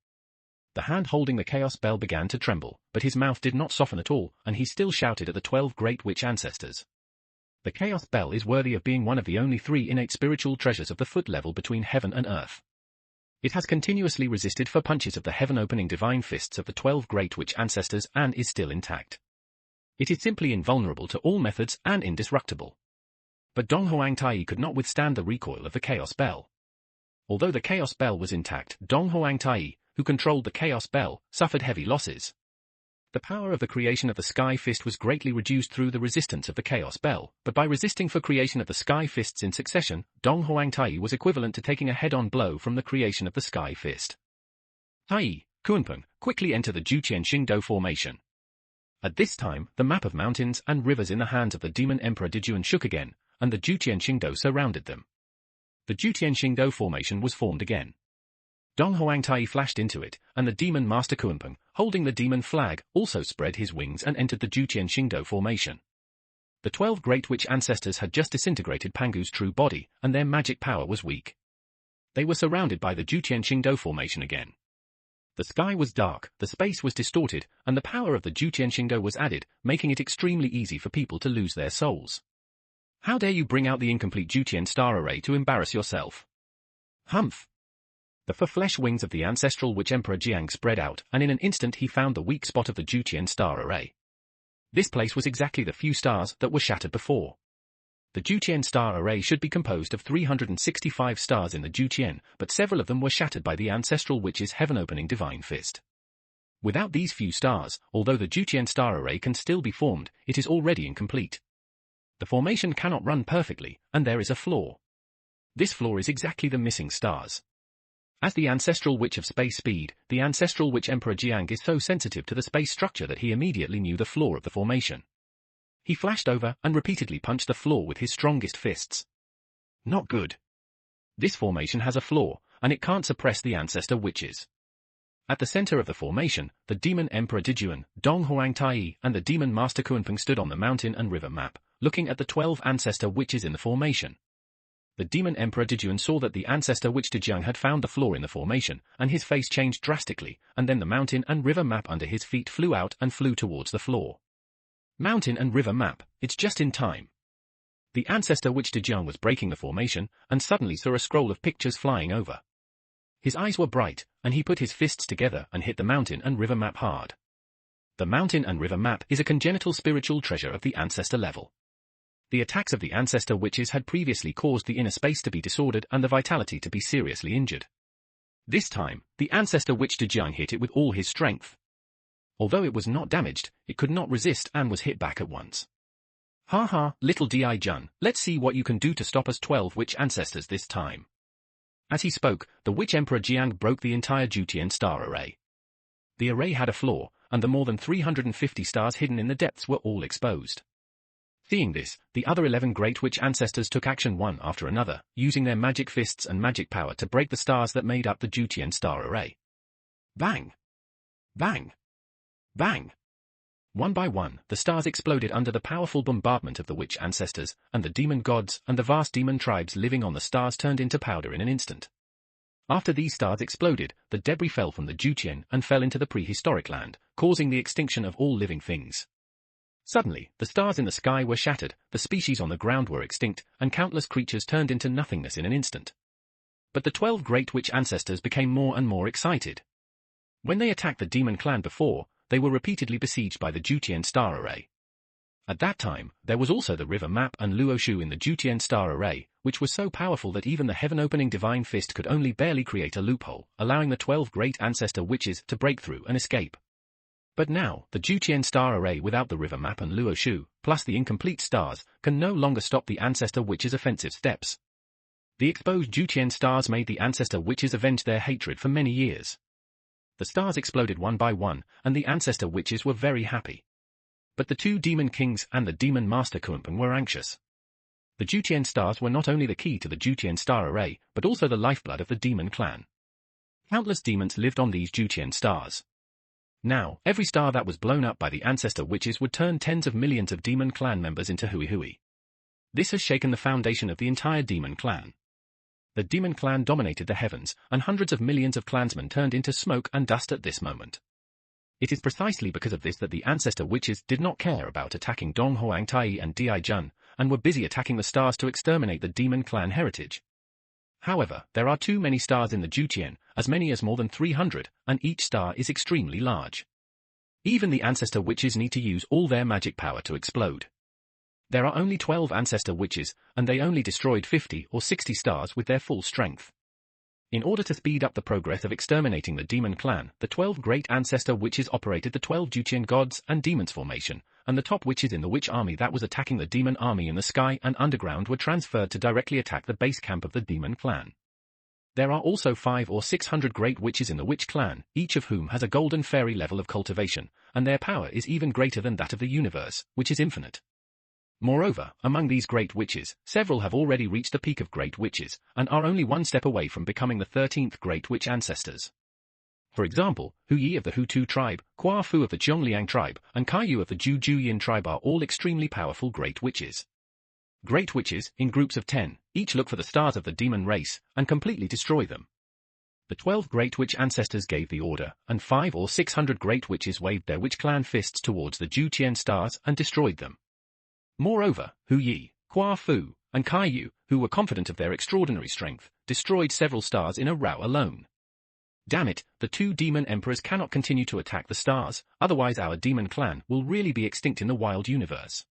The hand holding the Chaos Bell began to tremble, but his mouth did not soften at all, and he still shouted at the 12 great witch ancestors. The Chaos Bell is worthy of being one of the only 3 innate spiritual treasures of the foot level between heaven and earth. It has continuously resisted for punches of the heaven-opening divine fists of the 12 great witch ancestors and is still intact. It is simply invulnerable to all methods and indestructible. But Dong Huangtai could not withstand the recoil of the Chaos Bell. Although the Chaos Bell was intact, Dong Huangtai, who controlled the Chaos Bell, suffered heavy losses. The power of the creation of the Sky Fist was greatly reduced through the resistance of the Chaos Bell, but by resisting for creation of the Sky Fists in succession, Dong Huangtai was equivalent to taking a head-on blow from the creation of the Sky Fist. Tai, Kunpeng, quickly enter the Juqian Xingdo formation. At this time, the map of mountains and rivers in the hands of the demon emperor Dijuan shook again, and the Juqian Xingdo surrounded them. The Juqian Xingdo formation was formed again. Dong Huangtai flashed into it, and the demon master Kunpeng, holding the demon flag, also spread his wings and entered the Juqian Xingdo formation. The 12 great witch ancestors had just disintegrated Pangu's true body, and their magic power was weak. They were surrounded by the Jutian Qingdou formation again. The sky was dark, the space was distorted, and the power of the Jutian Qingdou was added, making it extremely easy for people to lose their souls. How dare you bring out the incomplete Jutian star array to embarrass yourself? Humph! The fur-flesh wings of the ancestral witch Emperor Jiang spread out, and in an instant he found the weak spot of the Jutian star array. This place was exactly the few stars that were shattered before. The Jutian star array should be composed of 365 stars in the Jutian, but several of them were shattered by the ancestral witch's heaven-opening divine fist. Without these few stars, although the Jutian star array can still be formed, it is already incomplete. The formation cannot run perfectly, and there is a flaw. This flaw is exactly the missing stars. As the ancestral witch of space speed, the ancestral witch Emperor Jiang is so sensitive to the space structure that he immediately knew the flaw of the formation. He flashed over and repeatedly punched the floor with his strongest fists. Not good. This formation has a flaw, and it can't suppress the ancestor witches. At the center of the formation, the demon Emperor Dijuan, Dong Huang Tai, and the demon Master Kuanping stood on the mountain and river map, looking at the 12 ancestor witches in the formation. The demon Emperor Dijuan saw that the ancestor witch Dijiang had found the flaw in the formation, and his face changed drastically, and then the mountain and river map under his feet flew out and flew towards the flaw. Mountain and river map, it's just in time. The ancestor witch Dijiang was breaking the formation, and suddenly saw a scroll of pictures flying over. His eyes were bright, and he put his fists together and hit the mountain and river map hard. The mountain and river map is a congenital spiritual treasure of the ancestor level. The attacks of the ancestor witches had previously caused the inner space to be disordered and the vitality to be seriously injured. This time, the ancestor witch Dijiang hit it with all his strength. Although it was not damaged, it could not resist and was hit back at once. Ha ha, little Di-Jun, let's see what you can do to stop us 12 witch ancestors this time. As he spoke, the witch Emperor Jiang broke the entire Jutian star array. The array had a flaw, and the more than 350 stars hidden in the depths were all exposed. Seeing this, the other 11 great witch ancestors took action one after another, using their magic fists and magic power to break the stars that made up the Jutian star array. Bang! Bang! Bang! One by one, the stars exploded under the powerful bombardment of the witch ancestors, and the demon gods and the vast demon tribes living on the stars turned into powder in an instant. After these stars exploded, the debris fell from the Jutian and fell into the prehistoric land, causing the extinction of all living things. Suddenly, the stars in the sky were shattered, the species on the ground were extinct, and countless creatures turned into nothingness in an instant. But the 12 great witch ancestors became more and more excited. When they attacked the demon clan before, they were repeatedly besieged by the Jutian star array. At that time, there was also the river map and Luoshu in the Jutian star array, which was so powerful that even the heaven-opening divine fist could only barely create a loophole, allowing the 12 great ancestor witches to break through and escape. But now, the Jutian star array without the river map and Luoshu, plus the incomplete stars, can no longer stop the ancestor witches' offensive steps. The exposed Jutian stars made the ancestor witches avenge their hatred for many years. The stars exploded one by one, and the ancestor witches were very happy. But the two demon kings and the demon master Kuanping were anxious. The Jutian stars were not only the key to the Jutian star array, but also the lifeblood of the demon clan. Countless demons lived on these Jutian stars. Now, every star that was blown up by the ancestor witches would turn tens of millions of demon clan members into hui. This has shaken the foundation of the entire demon clan. The demon clan dominated the heavens, and hundreds of millions of clansmen turned into smoke and dust at this moment. It is precisely because of this that the ancestor witches did not care about attacking Dong Huang Tai and Di-Jun, and were busy attacking the stars to exterminate the demon clan heritage. However, there are too many stars in the Jutian, as many as more than 300, and each star is extremely large. Even the ancestor witches need to use all their magic power to explode. There are only 12 ancestor witches, and they only destroyed 50 or 60 stars with their full strength. In order to speed up the progress of exterminating the demon clan, the 12 great ancestor witches operated the 12 Jutian gods and demons formation, and the top witches in the witch army that was attacking the demon army in the sky and underground were transferred to directly attack the base camp of the demon clan. There are also 500 or 600 great witches in the witch clan, each of whom has a golden fairy level of cultivation, and their power is even greater than that of the universe, which is infinite. Moreover, among these great witches, several have already reached the peak of great witches, and are only one step away from becoming the 13th great witch ancestors. For example, Hu Yi of the Hutu tribe, Hua Fu of the Zhongliang tribe, and Kai Yu of the Ju Juyin tribe are all extremely powerful great witches. Great witches, in groups of 10, each look for the stars of the demon race, and completely destroy them. The 12 Great Witch ancestors gave the order, and 500 or 600 Great Witches waved their witch clan fists towards the Ju-Tien stars and destroyed them. Moreover, Hu Yi, Hua Fu, and Kai Yu, who were confident of their extraordinary strength, destroyed several stars in a row alone. Damn it, the 2 demon emperors cannot continue to attack the stars, otherwise our demon clan will really be extinct in the wild universe.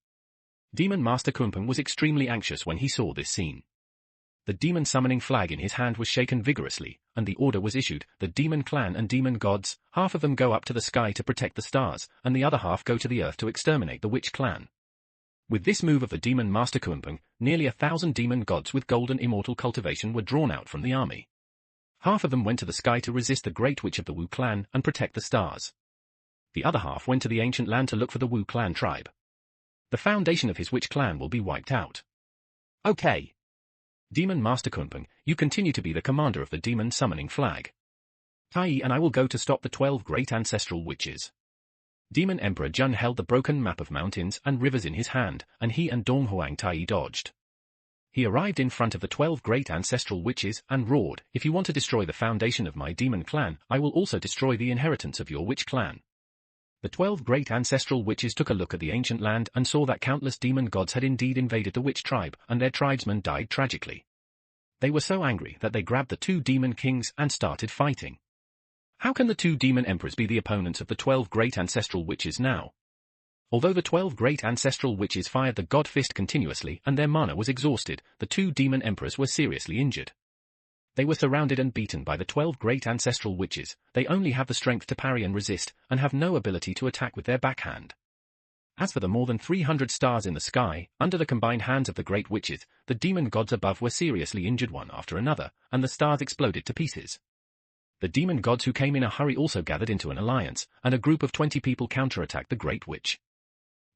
Demon Master Kunpeng was extremely anxious when he saw this scene. The demon summoning flag in his hand was shaken vigorously, and the order was issued, the demon clan and demon gods, half of them go up to the sky to protect the stars, and the other half go to the earth to exterminate the witch clan. With this move of the demon Master Kunpeng, nearly 1,000 demon gods with golden immortal cultivation were drawn out from the army. Half of them went to the sky to resist the great witch of the Wu clan and protect the stars. The other half went to the ancient land to look for the Wu clan tribe. The foundation of his witch clan will be wiped out. Okay. Demon Master Kunpeng, you continue to be the commander of the demon summoning flag. Tai and I will go to stop the 12 great ancestral witches. Demon Emperor Jun held the broken map of mountains and rivers in his hand, and he and Dong Huang Tai dodged. He arrived in front of the 12 great ancestral witches and roared, "If you want to destroy the foundation of my demon clan, I will also destroy the inheritance of your witch clan." The 12 great ancestral witches took a look at the ancient land and saw that countless demon gods had indeed invaded the witch tribe, and their tribesmen died tragically. They were so angry that they grabbed the 2 demon kings and started fighting. How can the 2 demon emperors be the opponents of the 12 great ancestral witches now? Although the 12 great ancestral witches fired the god fist continuously and their mana was exhausted, the 2 demon emperors were seriously injured. They were surrounded and beaten by the 12 great ancestral witches. They only have the strength to parry and resist, and have no ability to attack with their backhand. As for the more than 300 stars in the sky, under the combined hands of the great witches, the demon gods above were seriously injured one after another, and the stars exploded to pieces. The demon gods who came in a hurry also gathered into an alliance, and a group of 20 people counterattacked the great witch.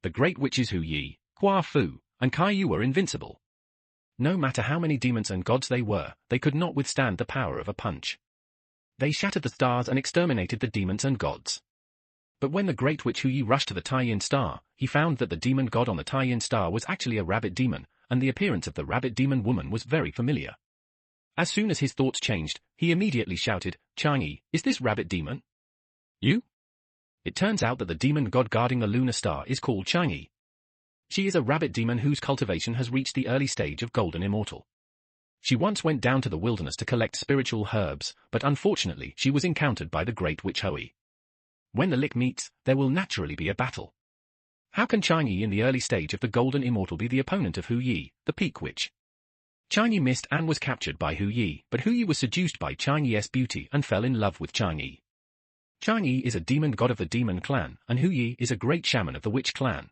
The great witches Hu Yi, Hua Fu, and Kai Yu were invincible. No matter how many demons and gods they were, they could not withstand the power of a punch. They shattered the stars and exterminated the demons and gods. But when the great witch Hu Yi rushed to the Tai-Yin star, he found that the demon god on the Tai-Yin star was actually a rabbit demon, and the appearance of the rabbit demon woman was very familiar. As soon as his thoughts changed, he immediately shouted, "Chang'e, is this rabbit demon you?" It turns out that the demon god guarding the lunar star is called Chang'e. She is a rabbit demon whose cultivation has reached the early stage of golden immortal. She once went down to the wilderness to collect spiritual herbs, but unfortunately she was encountered by the great witch Hui. When the lick meets, there will naturally be a battle. How can Chang'e in the early stage of the golden immortal be the opponent of Hu Yi, the peak witch? Chang'e missed and was captured by Hu Yi, but Hu Yi was seduced by Chang'e's beauty and fell in love with Chang'e. Chang'e is a demon god of the demon clan, and Hu Yi is a great shaman of the witch clan.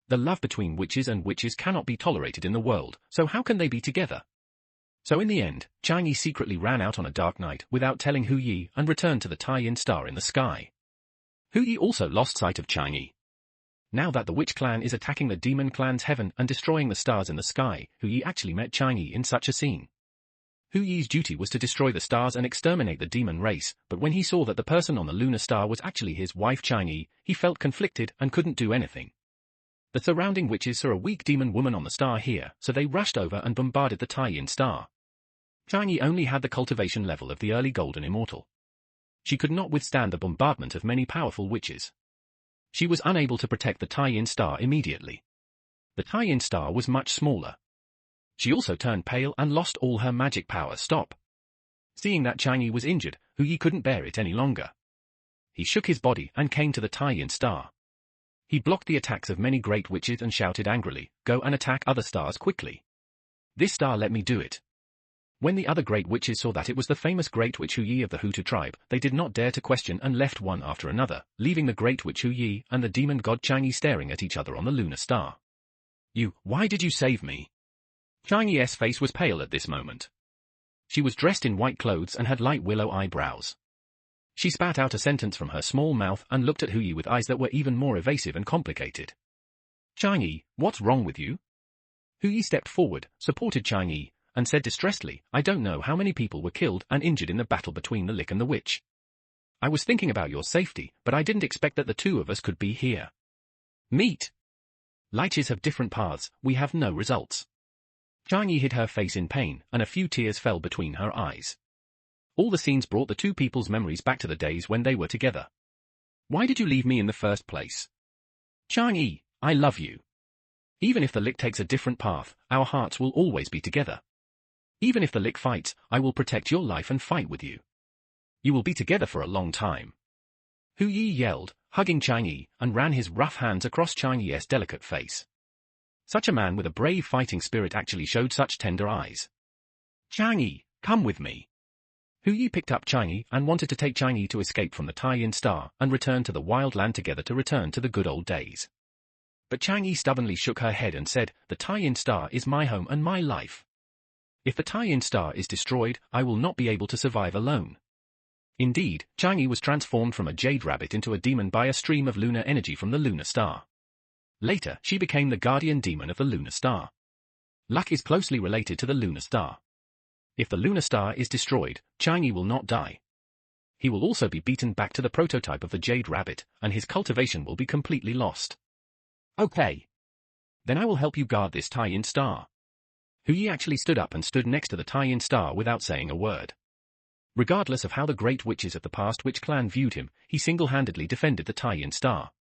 The love between witches and witches cannot be tolerated in the world, so how can they be together? So in the end, Chang'e secretly ran out on a dark night without telling Hu Yi and returned to the Tai-Yin star in the sky. Hu Yi also lost sight of Chang'e. Now that the witch clan is attacking the demon clan's heaven and destroying the stars in the sky, Hu Yi actually met Chang'e in such a scene. Hu Yi's duty was to destroy the stars and exterminate the demon race, but when he saw that the person on the lunar star was actually his wife Chang'e, he felt conflicted and couldn't do anything. The surrounding witches saw a weak demon woman on the star here, so they rushed over and bombarded the Tai-Yin star. Chang'e only had the cultivation level of the early golden immortal. She could not withstand the bombardment of many powerful witches. She was unable to protect the Tai-Yin star immediately. The Tai-Yin star was much smaller. She also turned pale and lost all her magic power. Seeing that Chang'e was injured, Hu Yi couldn't bear it any longer. He shook his body and came to the Tai-Yin star. He blocked the attacks of many great witches and shouted angrily, "Go and attack other stars quickly. This star let me do it." When the other great witches saw that it was the famous great witch Hu Yi of the Hutu tribe, they did not dare to question and left one after another, leaving the great witch Hu Yi and the demon god Chang'e staring at each other on the lunar star. Why did you save me?" Chang'e's face was pale at this moment. She was dressed in white clothes and had light willow eyebrows. She spat out a sentence from her small mouth and looked at Hu Yi with eyes that were even more evasive and complicated. "Chang'e, what's wrong with you?" Hu Yi stepped forward, supported Chang'e, and said distressedly, "I don't know how many people were killed and injured in the battle between the Lick and the Witch. I was thinking about your safety, but I didn't expect that the two of us could be here. Meet." Liches have different paths, we have no results. Chang'e hid her face in pain, and a few tears fell between her eyes. All the scenes brought the two people's memories back to the days when they were together. Why did you leave me in the first place? Chang'e, I love you. Even if the Lick takes a different path, our hearts will always be together. Even if the Lick fights, I will protect your life and fight with you. You will be together for a long time. Hu Yi yelled, hugging Chang'e, and ran his rough hands across Chang'e's delicate face. Such a man with a brave fighting spirit actually showed such tender eyes. Chang'e, come with me. Hu Yi picked up Chang'e and wanted to take Chang'e to escape from the tie-in star and return to the wild land together to return to the good old days. But Chang'e stubbornly shook her head and said, the tie-in star is my home and my life. If the tie-in star is destroyed, I will not be able to survive alone. Indeed, Chang'e was transformed from a jade rabbit into a demon by a stream of lunar energy from the lunar star. Later, she became the guardian demon of the lunar star. Luck is closely related to the lunar star. If the lunar star is destroyed, Chang'e will not die. He will also be beaten back to the prototype of the jade rabbit, and his cultivation will be completely lost. Okay. Then I will help you guard this tie-in star. Hu Yi actually stood up and stood next to the tie-in star without saying a word. Regardless of how the great witches of the past witch clan viewed him, he single-handedly defended the tie-in star.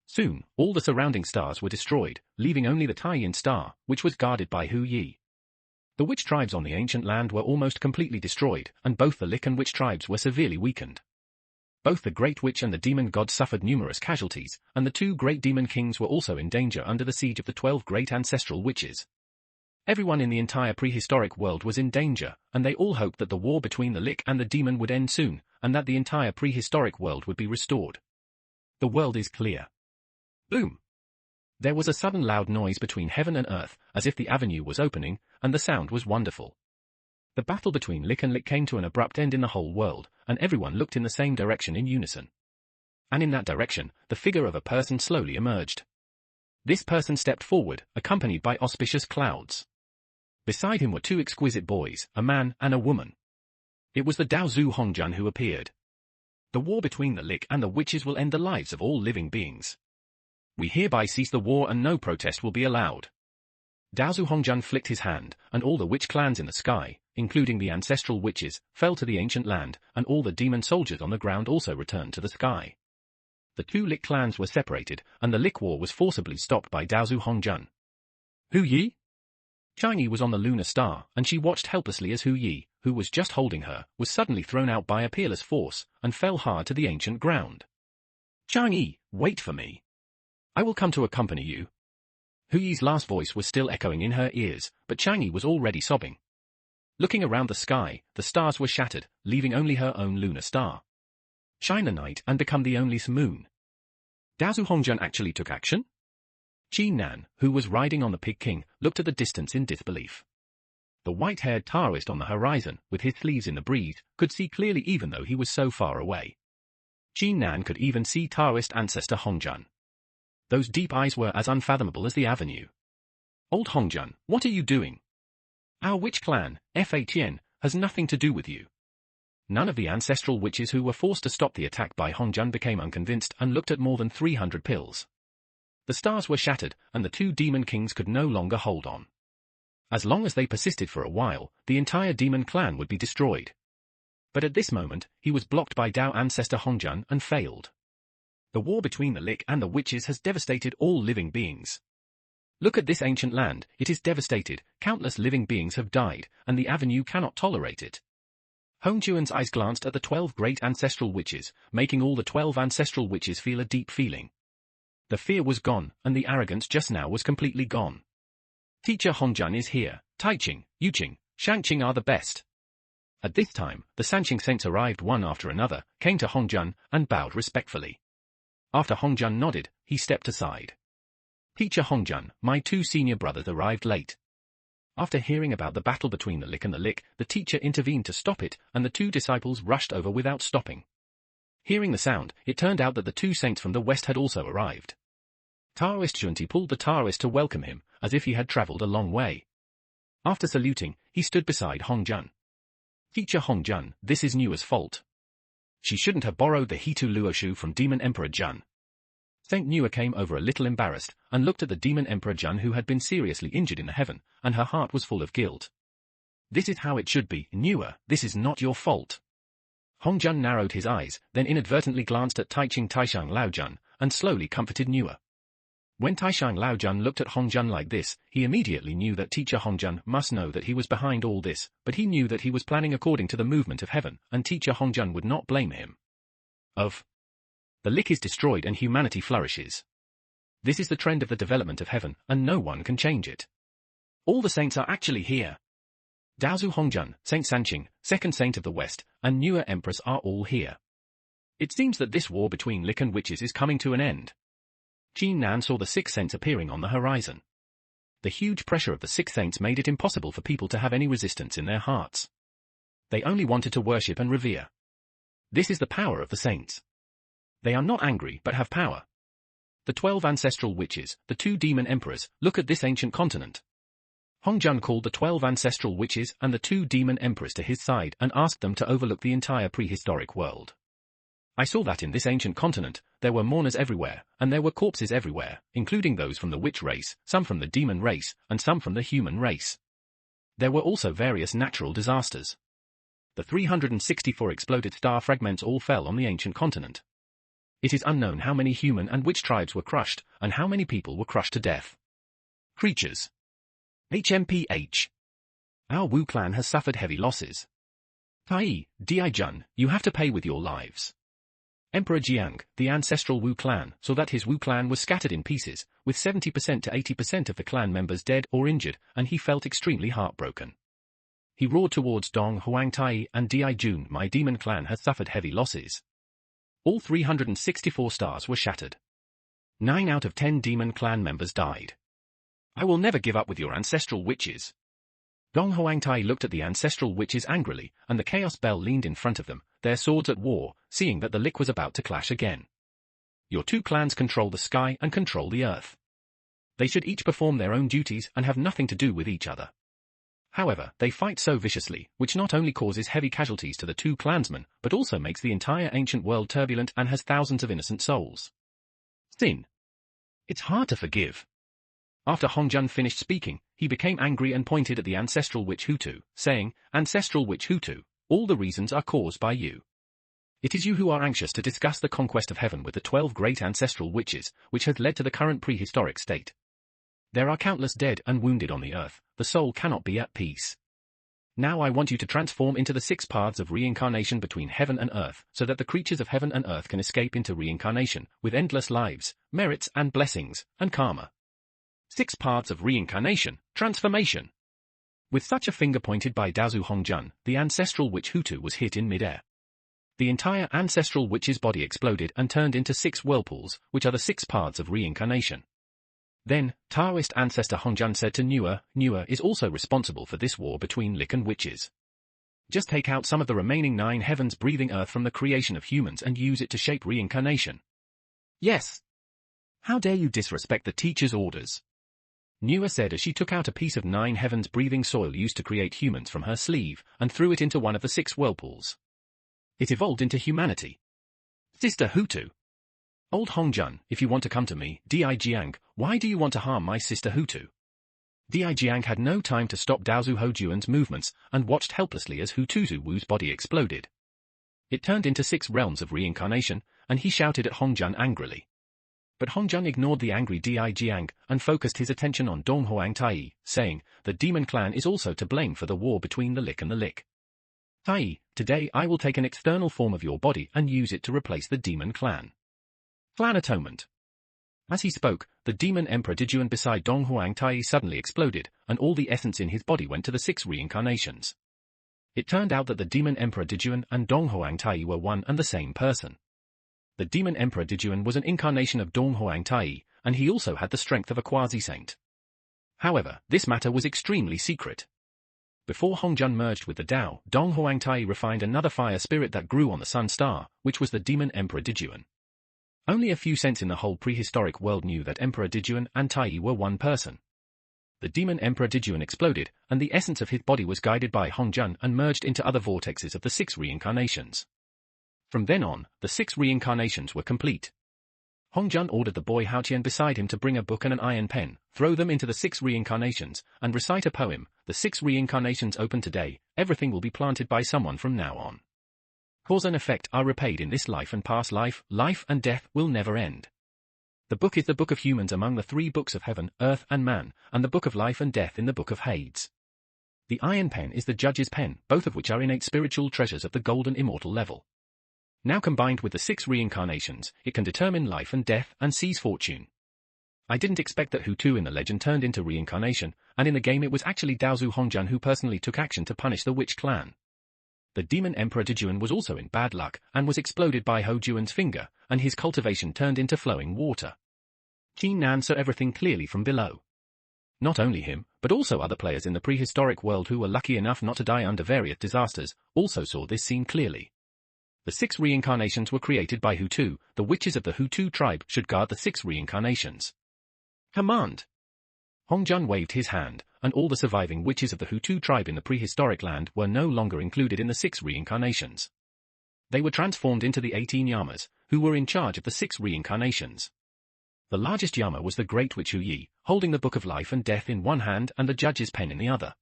Soon, all the surrounding stars were destroyed, leaving only the tie-in star, which was guarded by Hu Yi. The witch tribes on the ancient land were almost completely destroyed, and both the Lick and witch tribes were severely weakened. Both the Great Witch and the Demon God suffered numerous casualties, and the two great demon kings were also in danger under the siege of the 12 great ancestral witches. Everyone in the entire prehistoric world was in danger, and they all hoped that the war between the Lick and the demon would end soon, and that the entire prehistoric world would be restored. The world is clear. Boom! There was a sudden loud noise between heaven and earth, as if the avenue was opening, and the sound was wonderful. The battle between Lick and Lick came to an abrupt end in the whole world, and everyone looked in the same direction in unison. And in that direction, the figure of a person slowly emerged. This person stepped forward, accompanied by auspicious clouds. Beside him were two exquisite boys, a man and a woman. It was the Daozu Hongjun who appeared. The war between the Lick and the witches will end the lives of all living beings. We hereby cease the war and no protest will be allowed. Daozu Hongjun flicked his hand, and all the witch clans in the sky, including the ancestral witches, fell to the ancient land, and all the demon soldiers on the ground also returned to the sky. The two Lick clans were separated, and the Lick war was forcibly stopped by Daozu Hongjun. Hu Yi? Chang'e was on the lunar star, and she watched helplessly as Hu Yi, who was just holding her, was suddenly thrown out by a peerless force, and fell hard to the ancient ground. Chang'e, wait for me. I will come to accompany you. Hu Yi's last voice was still echoing in her ears, but Chang'e was already sobbing. Looking around the sky, the stars were shattered, leaving only her own lunar star. Shine the night and become the only moon. Daozu Hongjun actually took action? Qi Nan, who was riding on the Pig King, looked at the distance in disbelief. The white-haired Taoist on the horizon, with his sleeves in the breeze, could see clearly even though he was so far away. Qi Nan could even see Taoist ancestor Hongjun. Those deep eyes were as unfathomable as the avenue. Old Hongjun, what are you doing? Our witch clan, FHN, has nothing to do with you. None of the ancestral witches who were forced to stop the attack by Hongjun became unconvinced and looked at more than 300 pills. The stars were shattered, and the two demon kings could no longer hold on. As long as they persisted for a while, the entire demon clan would be destroyed. But at this moment, he was blocked by Dao ancestor Hongjun and failed. The war between the Lick and the witches has devastated all living beings. Look at this ancient land, it is devastated, countless living beings have died, and the avenue cannot tolerate it. Hongjuan's eyes glanced at the 12 great ancestral witches, making all the 12 ancestral witches feel a deep feeling. The fear was gone, and the arrogance just now was completely gone. Teacher Hongjun is here, Taiqing, Yuqing, Shangqing are the best. At this time, the Sanqing saints arrived one after another, came to Hongjun, and bowed respectfully. After Hongjun nodded, he stepped aside. Teacher Hongjun, my two senior brothers arrived late. After hearing about the battle between the Lick and the Lick, the teacher intervened to stop it, and the two disciples rushed over without stopping. Hearing the sound, it turned out that the two saints from the west had also arrived. Taoist Junti pulled the Taoist to welcome him, as if he had traveled a long way. After saluting, he stood beside Hongjun. Teacher Hongjun, this is Nua's fault. She shouldn't have borrowed the Hitu Luoshu from Demon Emperor Jun. Saint Nua came over a little embarrassed, and looked at the demon Emperor Jun, who had been seriously injured in the heaven, and her heart was full of guilt. This is how it should be, Nua, this is not your fault. Hong Jun narrowed his eyes, then inadvertently glanced at Taishang Lao Jun, and slowly comforted Nua. When Taishang Lao Jun looked at Hong Jun like this, he immediately knew that teacher Hong Jun must know that he was behind all this, but he knew that he was planning according to the movement of heaven, and teacher Hong Jun would not blame him. The lick is destroyed and humanity flourishes. This is the trend of the development of heaven, and no one can change it. All the saints are actually here. Daozu Hongjun, Saint Sanqing, second saint of the West, and Nua Empress are all here. It seems that this war between Lick and witches is coming to an end. Qin Nan saw the six saints appearing on the horizon. The huge pressure of the six saints made it impossible for people to have any resistance in their hearts. They only wanted to worship and revere. This is the power of the saints. They are not angry but have power. The 12 ancestral witches, the 2 demon emperors, look at this ancient continent. Hongjun called the 12 ancestral witches and the 2 demon emperors to his side and asked them to overlook the entire prehistoric world. I saw that in this ancient continent, there were mourners everywhere, and there were corpses everywhere, including those from the witch race, some from the demon race, and some from the human race. There were also various natural disasters. The 364 exploded star fragments all fell on the ancient continent. It is unknown how many human and witch tribes were crushed, and how many people were crushed to death. Creatures. HMPH. Our Wu clan has suffered heavy losses. Tai, Di Jun, you have to pay with your lives. Emperor Jiang, the ancestral Wu clan, saw that his Wu clan was scattered in pieces, with 70% to 80% of the clan members dead or injured, and he felt extremely heartbroken. He roared towards Dong Huang Tai and Di Jun, my demon clan has suffered heavy losses. All 364 stars were shattered. 9 out of 10 demon clan members died. I will never give up with your ancestral witches. Dong Huangtai looked at the ancestral witches angrily, and the Chaos Bell leaned in front of them, their swords at war, seeing that the Lick was about to clash again. Your 2 clans control the sky and control the earth. They should each perform their own duties and have nothing to do with each other. However, they fight so viciously, which not only causes heavy casualties to the 2 clansmen, but also makes the entire ancient world turbulent and has thousands of innocent souls. Sin. It's hard to forgive. After Hongjun finished speaking, he became angry and pointed at the ancestral witch Hutu, saying, Ancestral witch Hutu, all the reasons are caused by you. It is you who are anxious to discuss the conquest of heaven with the 12 great ancestral witches, which has led to the current prehistoric state. There are countless dead and wounded on the earth, the soul cannot be at peace. Now I want you to transform into the 6 paths of reincarnation between heaven and earth, so that the creatures of heaven and earth can escape into reincarnation, with endless lives, merits and blessings, and karma. 6 paths of reincarnation, transformation. With such a finger pointed by Daozu Hongjun, the ancestral witch Hutu was hit in mid-air. The entire ancestral witch's body exploded and turned into 6 whirlpools, which are the 6 paths of reincarnation. Then, Taoist ancestor Hongjun said to Nua, Nua is also responsible for this war between Lick and witches. Just take out some of the remaining 9 heavens breathing earth from the creation of humans and use it to shape reincarnation. Yes. How dare you disrespect the teacher's orders? Nua said as she took out a piece of 9 heavens breathing soil used to create humans from her sleeve, and threw it into one of the 6 whirlpools. It evolved into humanity. Sister Hutu. Old Hongjun, if you want to come to me, Di Jiang, why do you want to harm my sister Hutu? Di Jiang had no time to stop Daozu Hojuan's movements, and watched helplessly as Hutuzu Wu's body exploded. It turned into 6 realms of reincarnation, and he shouted at Hongjun angrily. But Hongjun ignored the angry Di Jiang, and focused his attention on Dong Huang Tai, saying, the demon clan is also to blame for the war between the Lick and the Lick. Tai, today I will take an external form of your body and use it to replace the demon clan. Clan atonement. As he spoke, the demon emperor Dijuan beside Dong Huang Tai suddenly exploded, and all the essence in his body went to the 6 reincarnations. It turned out that the demon emperor Dijuan and Dong Huang Tai were one and the same person. The demon emperor Dijuan was an incarnation of Dong Huang Tai, and he also had the strength of a quasi-saint. However, this matter was extremely secret. Before Hongjun merged with the Tao, Dong Huang Tai refined another fire spirit that grew on the sun star, which was the demon emperor Dijuan. Only a few saints in the whole prehistoric world knew that Emperor Dijuan and Tai were one person. The demon emperor Dijuan exploded, and the essence of his body was guided by Hongjun and merged into other vortexes of the 6 reincarnations. From then on, the 6 reincarnations were complete. Hongjun ordered the boy Haoqian beside him to bring a book and an iron pen, throw them into the 6 reincarnations, and recite a poem. The 6 reincarnations open today, everything will be planted by someone from now on. Cause and effect are repaid in this life and past life, life and death will never end. The book is the book of humans among the 3 books of heaven, earth and man, and the book of life and death in the book of Hades. The iron pen is the judge's pen, both of which are innate spiritual treasures of the golden immortal level. Now combined with the 6 reincarnations, it can determine life and death and seize fortune. I didn't expect that Hu-Tu in the legend turned into reincarnation, and in the game it was actually Daozu Hongjun who personally took action to punish the witch clan. The demon emperor Dejuan was also in bad luck, and was exploded by Ho Juan's finger, and his cultivation turned into flowing water. Qin Nan saw everything clearly from below. Not only him, but also other players in the prehistoric world who were lucky enough not to die under various disasters, also saw this scene clearly. The 6 reincarnations were created by Hu-Tu. The witches of the Hu-Tu tribe should guard the 6 reincarnations. Command! Hongjun waved his hand, and all the surviving witches of the Hu-Tu tribe in the prehistoric land were no longer included in the 6 reincarnations. They were transformed into the 18 Yamas, who were in charge of the 6 reincarnations. The largest Yama was the great witch Hu Yi, holding the book of life and death in one hand and the judge's pen in the other.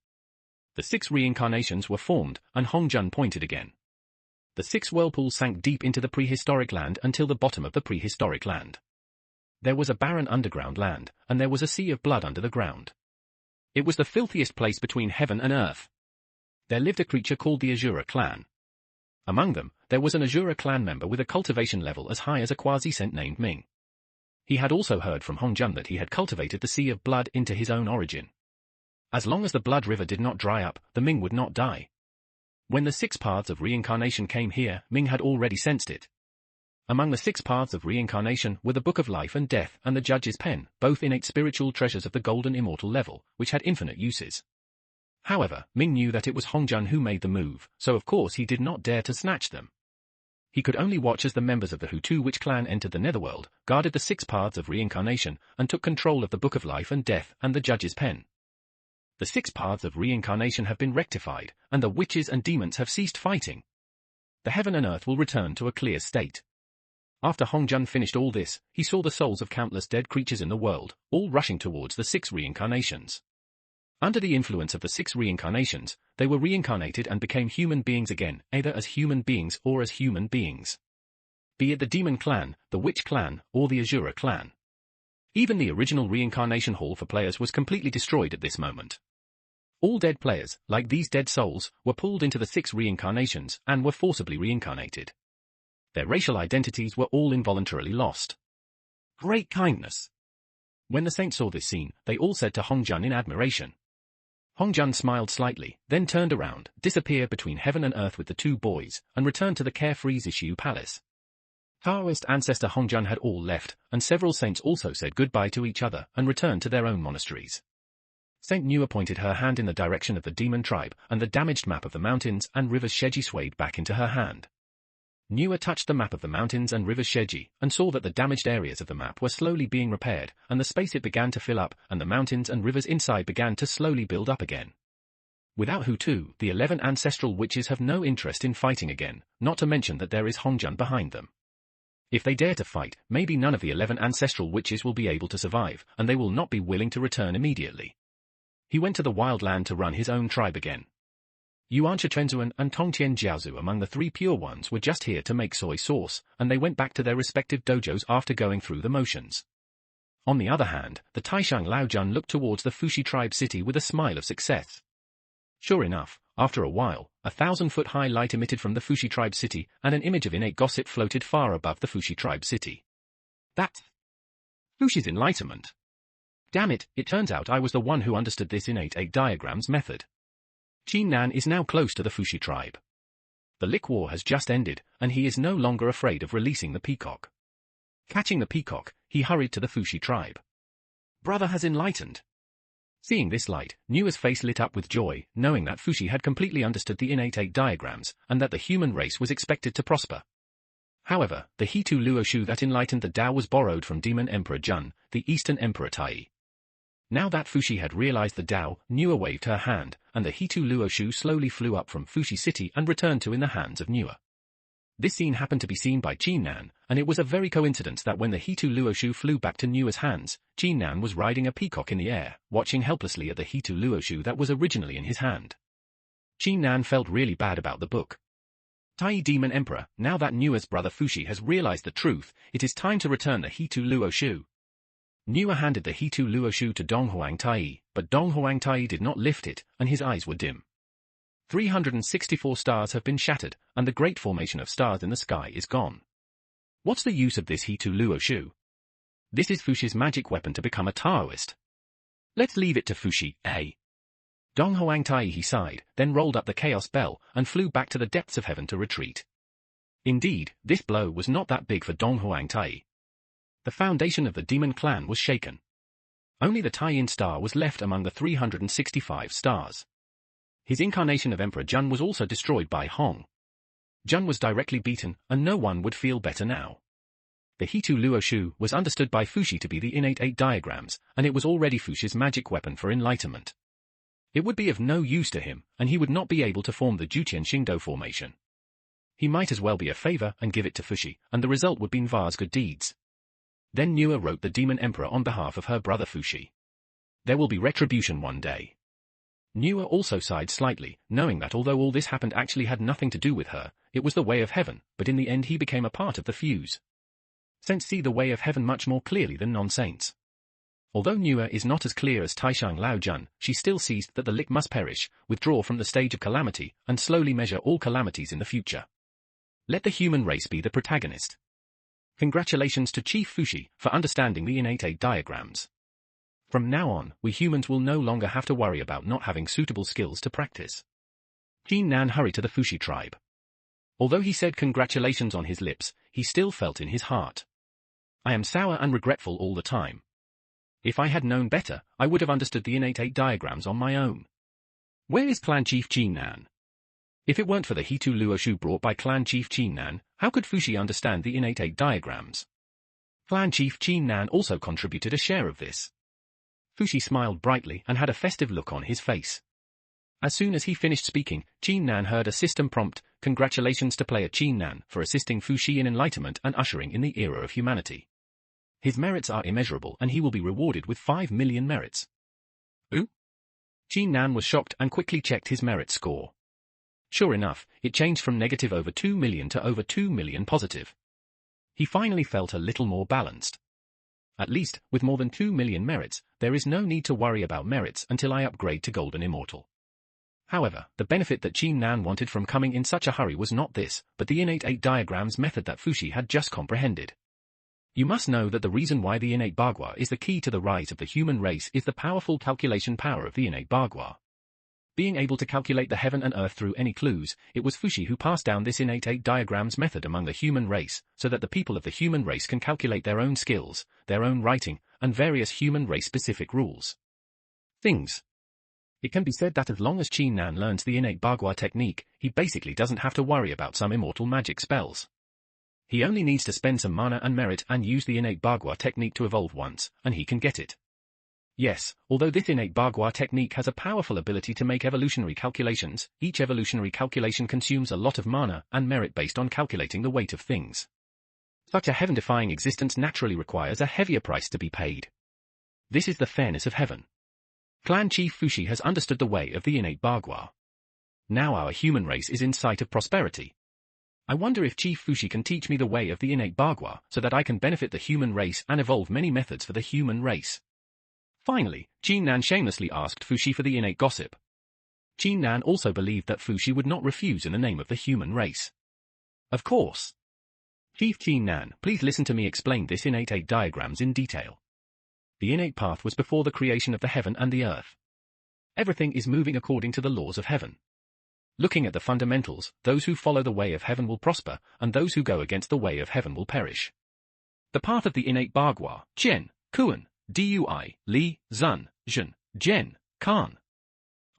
The 6 reincarnations were formed, and Hongjun pointed again. The 6 whirlpools sank deep into the prehistoric land until the bottom of the prehistoric land. There was a barren underground land, and there was a sea of blood under the ground. It was the filthiest place between heaven and earth. There lived a creature called the Azura clan. Among them, there was an Azura clan member with a cultivation level as high as a quasi-saint named Ming. He had also heard from Hongjun that he had cultivated the sea of blood into his own origin. As long as the blood river did not dry up, the Ming would not die. When the 6 paths of reincarnation came here, Ming had already sensed it. Among the 6 paths of reincarnation were the Book of Life and Death and the Judge's Pen, both innate spiritual treasures of the golden immortal level, which had infinite uses. However, Ming knew that it was Hongjun who made the move, so of course he did not dare to snatch them. He could only watch as the members of the Hu-Tu witch clan entered the netherworld, guarded the 6 paths of reincarnation, and took control of the Book of Life and Death and the Judge's Pen. The 6 paths of reincarnation have been rectified, and the witches and demons have ceased fighting. The heaven and earth will return to a clear state. After Hongjun finished all this, he saw the souls of countless dead creatures in the world, all rushing towards the 6 reincarnations. Under the influence of the 6 reincarnations, they were reincarnated and became human beings again, either as human beings or as human beings. Be it the demon clan, the witch clan, or the Azura clan. Even the original reincarnation hall for players was completely destroyed at this moment. All dead players, like these dead souls, were pulled into the 6 reincarnations and were forcibly reincarnated. Their racial identities were all involuntarily lost. Great kindness! When the saints saw this scene, they all said to Hongjun in admiration. Hongjun smiled slightly, then turned around, disappeared between heaven and earth with the 2 boys, and returned to the carefree Zishu palace. Taoist ancestor Hongjun had all left, and several saints also said goodbye to each other and returned to their own monasteries. Saint Nua pointed her hand in the direction of the demon tribe, and the damaged map of the mountains and rivers Sheji swayed back into her hand. Nua touched the map of the mountains and rivers Sheji, and saw that the damaged areas of the map were slowly being repaired, and the space it began to fill up, and the mountains and rivers inside began to slowly build up again. Without Hu-Tu, the 11 ancestral witches have no interest in fighting again, not to mention that there is Hongjun behind them. If they dare to fight, maybe none of the 11 ancestral witches will be able to survive, and they will not be willing to return immediately. He went to the wild land to run his own tribe again. Yuan Chenzuan and Tongtian Jiaozu among the 3 pure ones were just here to make soy sauce, and they went back to their respective dojos after going through the motions. On the other hand, the Taishang Laojun looked towards the Fushi tribe city with a smile of success. Sure enough, after a while, a 1,000-foot-high light emitted from the Fushi tribe city, and an image of innate gossip floated far above the Fushi tribe city. That's Fushi's enlightenment. Damn it, it turns out I was the one who understood this innate 8 diagrams method. Qin Nan is now close to the Fushi tribe. The Lick War has just ended, and he is no longer afraid of releasing the peacock. Catching the peacock, he hurried to the Fushi tribe. Brother has enlightened. Seeing this light, Nua's face lit up with joy, knowing that Fushi had completely understood the innate 8 diagrams, and that the human race was expected to prosper. However, the Hitu Luoshu that enlightened the Tao was borrowed from Demon Emperor Jun, the Eastern Emperor Tai. Now that Fushi had realized the Tao, Nua waved her hand, and the Hitu Luoshu slowly flew up from Fushi city and returned to in the hands of Nua. This scene happened to be seen by Qin-nan, and it was a very coincidence that when the Hitu Luoshu flew back to Nua's hands, Qin-nan was riding a peacock in the air, watching helplessly at the Hitu Luoshu that was originally in his hand. Qin-nan felt really bad about the book. Tai Demon Emperor, now that Nua's brother Fushi has realized the truth, it is time to return the Hitu Luoshu. Nua handed the Hitu Luoshu to Dong Huang Tai, but Dong Huang Tai did not lift it, and his eyes were dim. 364 stars have been shattered, and the great formation of stars in the sky is gone. What's the use of this Hitu Luoshu? This is Fushi's magic weapon to become a Taoist. Let's leave it to Fushi, eh? Dong Huang Tai he sighed, then rolled up the chaos bell, and flew back to the depths of heaven to retreat. Indeed, this blow was not that big for Dong Huang Tai. The foundation of the demon clan was shaken. Only the Tai-in star was left among the 365 stars. His incarnation of Emperor Jun was also destroyed by Hong. Jun was directly beaten, and no one would feel better now. The Hitu Luoshu was understood by Fushi to be the innate 8 diagrams, and it was already Fushi's magic weapon for enlightenment. It would be of no use to him, and he would not be able to form the Juqian Xingdou formation. He might as well be a favor and give it to Fushi, and the result would be Nva's good deeds. Then Nua wrote the Demon Emperor on behalf of her brother Fushi. There will be retribution one day. Nua also sighed slightly, knowing that although all this happened actually had nothing to do with her, it was the way of heaven, but in the end he became a part of the fuse. Saints see the way of heaven much more clearly than non-saints. Although Nua is not as clear as Taishang Lao Jun, she still sees that the Lick must perish, withdraw from the stage of calamity, and slowly measure all calamities in the future. Let the human race be the protagonist. Congratulations to Chief Fushi for understanding the innate 8 diagrams. From now on, we humans will no longer have to worry about not having suitable skills to practice. Qin-nan hurried to the Fushi tribe. Although he said congratulations on his lips, he still felt in his heart. I am sour and regretful all the time. If I had known better, I would have understood the innate 8 diagrams on my own. Where is Clan Chief Qin-nan? If it weren't for the Hitu Luoshu brought by Clan Chief Qin-nan, how could Fushi understand the innate 8 diagrams? Clan Chief Qin-nan also contributed a share of this. Fushi smiled brightly and had a festive look on his face. As soon as he finished speaking, Qin-nan heard a system prompt, congratulations to player Qin-nan for assisting Fushi in enlightenment and ushering in the era of humanity. His merits are immeasurable and he will be rewarded with 5 million merits. Ooh? Qin-nan was shocked and quickly checked his merit score. Sure enough, it changed from negative over 2 million to over 2 million positive. He finally felt a little more balanced. At least, with more than 2 million merits, there is no need to worry about merits until I upgrade to Golden Immortal. However, the benefit that Qin-nan wanted from coming in such a hurry was not this, but the innate 8 diagrams method that Fushi had just comprehended. You must know that the reason why the innate Bagua is the key to the rise of the human race is the powerful calculation power of the innate Bagua. Being able to calculate the heaven and earth through any clues, it was Fushi who passed down this innate 8 diagrams method among the human race, so that the people of the human race can calculate their own skills, their own writing, and various human race-specific rules. Things. It can be said that as long as Qin-nan learns the innate Bagua technique, he basically doesn't have to worry about some immortal magic spells. He only needs to spend some mana and merit and use the innate Bagua technique to evolve once, and he can get it. Yes, although this innate Bagua technique has a powerful ability to make evolutionary calculations, each evolutionary calculation consumes a lot of mana and merit based on calculating the weight of things. Such a heaven-defying existence naturally requires a heavier price to be paid. This is the fairness of heaven. Clan Chief Fushi has understood the way of the innate Bagua. Now our human race is in sight of prosperity. I wonder if Chief Fushi can teach me the way of the innate Bagua so that I can benefit the human race and evolve many methods for the human race. Finally, Qin-nan shamelessly asked Fushi for the innate gossip. Qin-nan also believed that Fushi would not refuse in the name of the human race. Of course. Chief Qin-nan, please listen to me explain this innate 8 diagrams in detail. The innate path was before the creation of the heaven and the earth. Everything is moving according to the laws of heaven. Looking at the fundamentals, those who follow the way of heaven will prosper, and those who go against the way of heaven will perish. The path of the innate Bagua, Chen, Kuan, Dui, Li, Zun, Zhen, Zhen, Khan.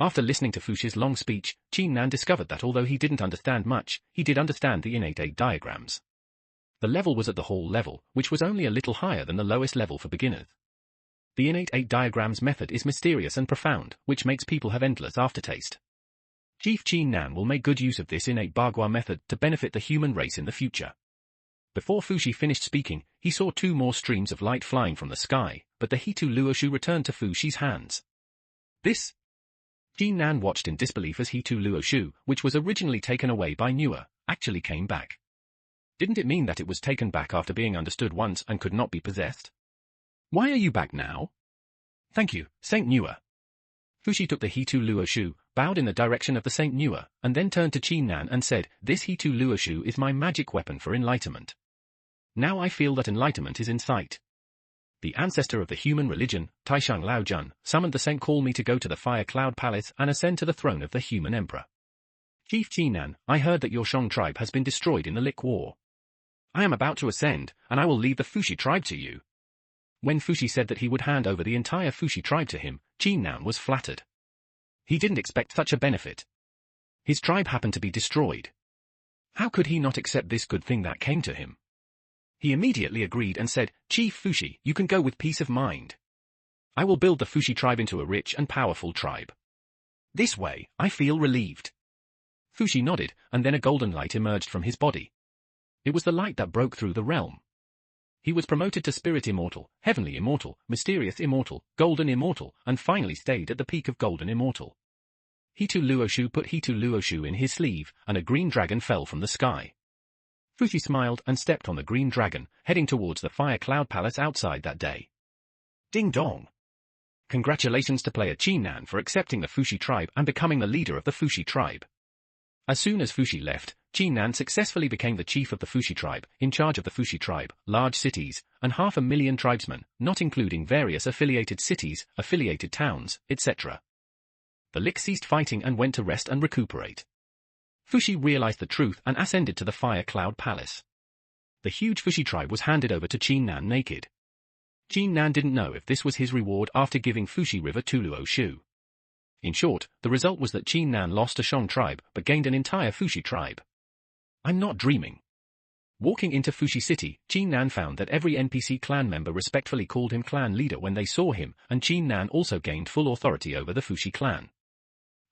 After listening to Fushi's long speech, Qin-nan discovered that although he didn't understand much, he did understand the innate 8 diagrams. The level was at the hall level, which was only a little higher than the lowest level for beginners. The innate 8 diagrams method is mysterious and profound, which makes people have endless aftertaste. Chief Qin Nan will make good use of this innate Bagua method to benefit the human race in the future. Before Fushi finished speaking, he saw 2 more streams of light flying from the sky, but the Hitu Luoshu returned to Fushi's hands. This? Qin Nan watched in disbelief as Hitu Luoshu, which was originally taken away by Nua, actually came back. Didn't it mean that it was taken back after being understood once and could not be possessed? Why are you back now? Thank you, Saint Nua. Fushi took the Hitu Luoshu, bowed in the direction of the Saint Nua, and then turned to Qin Nan and said, "This Hitu Luoshu is my magic weapon for enlightenment. Now I feel that enlightenment is in sight." The ancestor of the human religion, Taishang Laojun, summoned the saint call me to go to the Fire Cloud Palace and ascend to the throne of the human emperor. Chief Qin Nan, I heard that your Shang tribe has been destroyed in the Lick War. I am about to ascend, and I will leave the Fushi tribe to you. When Fushi said that he would hand over the entire Fushi tribe to him, Qin Nan was flattered. He didn't expect such a benefit. His tribe happened to be destroyed. How could he not accept this good thing that came to him? He immediately agreed and said, "Chief Fushi, you can go with peace of mind. I will build the Fushi tribe into a rich and powerful tribe. This way, I feel relieved." Fushi nodded, and then a golden light emerged from his body. It was the light that broke through the realm. He was promoted to Spirit Immortal, Heavenly Immortal, Mysterious Immortal, Golden Immortal, and finally stayed at the peak of Golden Immortal. Hitu Luoshu put Hitu Luoshu in his sleeve, and a green dragon fell from the sky. Fushi smiled and stepped on the green dragon, heading towards the Fire Cloud Palace outside that day. Ding dong! Congratulations to player Qin Nan for accepting the Fushi tribe and becoming the leader of the Fushi tribe. As soon as Fushi left, Qin Nan successfully became the chief of the Fushi tribe, in charge of the Fushi tribe, large cities, and 500,000 tribesmen, not including various affiliated cities, affiliated towns, etc. The Lick ceased fighting and went to rest and recuperate. Fushi realized the truth and ascended to the Fire Cloud Palace. The huge Fushi tribe was handed over to Qin Nan naked. Qin Nan didn't know if this was his reward after giving Fushi River to Luoshu. In short, the result was that Qin Nan lost a Shang tribe but gained an entire Fushi tribe. I'm not dreaming. Walking into Fushi City, Qin Nan found that every NPC clan member respectfully called him clan leader when they saw him, and Qin Nan also gained full authority over the Fushi clan.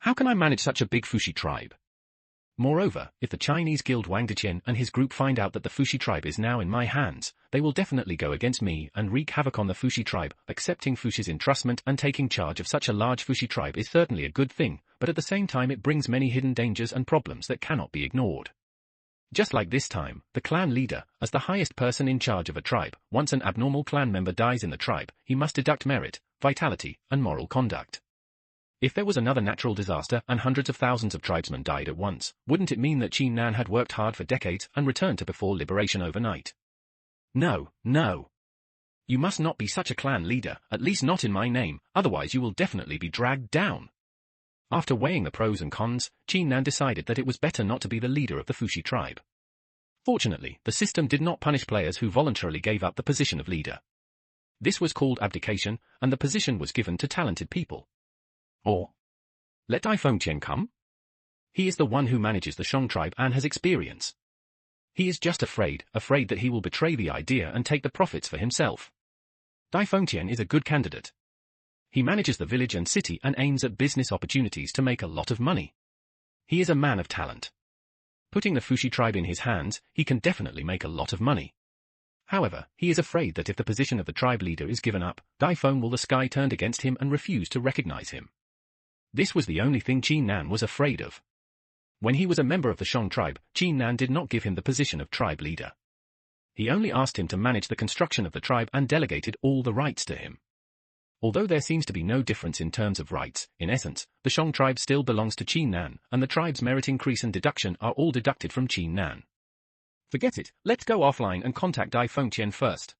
How can I manage such a big Fushi tribe? Moreover, if the Chinese guild Wang Deqian and his group find out that the Fushi tribe is now in my hands, they will definitely go against me and wreak havoc on the Fushi tribe. Accepting Fushi's entrustment and taking charge of such a large Fushi tribe is certainly a good thing, but at the same time it brings many hidden dangers and problems that cannot be ignored. Just like this time, the clan leader, as the highest person in charge of a tribe, once an abnormal clan member dies in the tribe, he must deduct merit, vitality, and moral conduct. If there was another natural disaster and hundreds of thousands of tribesmen died at once, wouldn't it mean that Qin Nan had worked hard for decades and returned to before liberation overnight? No, no. You must not be such a clan leader, at least not in my name, otherwise you will definitely be dragged down. After weighing the pros and cons, Qin Nan decided that it was better not to be the leader of the Fushi tribe. Fortunately, the system did not punish players who voluntarily gave up the position of leader. This was called abdication, and the position was given to talented people. Or, let Dai Fengqian come? He is the one who manages the Shang tribe and has experience. He is just afraid that he will betray the idea and take the profits for himself. Dai Fengqian is a good candidate. He manages the village and city and aims at business opportunities to make a lot of money. He is a man of talent. Putting the Fushi tribe in his hands, he can definitely make a lot of money. However, he is afraid that if the position of the tribe leader is given up, Dai Feng will the sky turned against him and refuse to recognize him. This was the only thing Qin Nan was afraid of. When he was a member of the Shang tribe, Qin Nan did not give him the position of tribe leader. He only asked him to manage the construction of the tribe and delegated all the rights to him. Although there seems to be no difference in terms of rights, in essence, the Shang tribe still belongs to Qin Nan, and the tribe's merit increase and deduction are all deducted from Qin Nan. Forget it, let's go offline and contact Dai Fengqian first.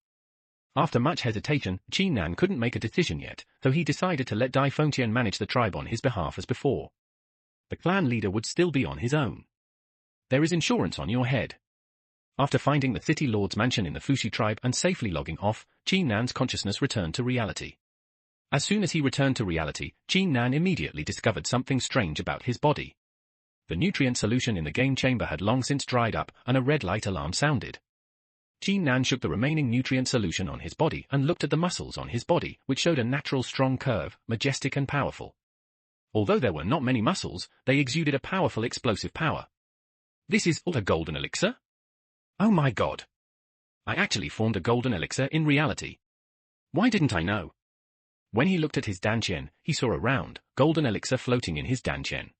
After much hesitation, Qin Nan couldn't make a decision yet, so he decided to let Dai Fengqian manage the tribe on his behalf as before. The clan leader would still be on his own. There is insurance on your head. After finding the city lord's mansion in the Fushi tribe and safely logging off, Qin Nan's consciousness returned to reality. As soon as he returned to reality, Qin Nan immediately discovered something strange about his body. The nutrient solution in the game chamber had long since dried up, and a red light alarm sounded. Qin Nan shook the remaining nutrient solution on his body and looked at the muscles on his body, which showed a natural strong curve, majestic and powerful. Although there were not many muscles, they exuded a powerful explosive power. This is a golden elixir? Oh my god! I actually formed a golden elixir in reality. Why didn't I know? When he looked at his dantian, he saw a round, golden elixir floating in his dantian.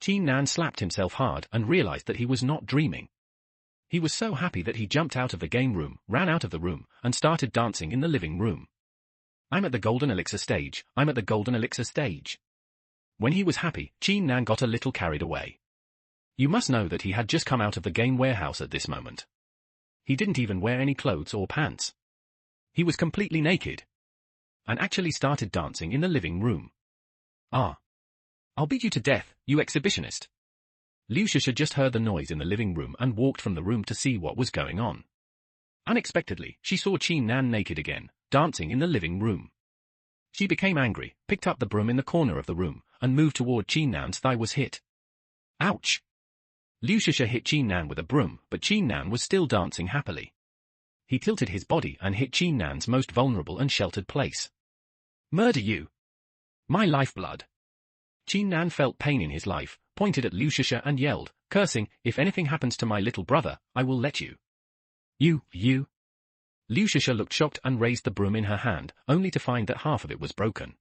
Qin Nan slapped himself hard and realized that he was not dreaming. He was so happy that he jumped out of the game room, ran out of the room, and started dancing in the living room. I'm at the golden elixir stage, I'm at the golden elixir stage. When he was happy, Qin Nan got a little carried away. You must know that he had just come out of the game warehouse at this moment. He didn't even wear any clothes or pants. He was completely naked. And actually started dancing in the living room. Ah. I'll beat you to death, you exhibitionist. Liu Shusha just heard the noise in the living room and walked from the room to see what was going on. Unexpectedly, she saw Qin Nan naked again, dancing in the living room. She became angry, picked up the broom in the corner of the room, and moved toward Qin Nan's thigh was hit. Ouch! Liu Shusha hit Qin Nan with a broom, but Qin Nan was still dancing happily. He tilted his body and hit Qin Nan's most vulnerable and sheltered place. Murder you! My lifeblood! Qin Nan felt pain in his life, pointed at Liu Shusha and yelled, cursing, if anything happens to my little brother, I will let you. You. Liu Shusha looked shocked and raised the broom in her hand, only to find that half of it was broken.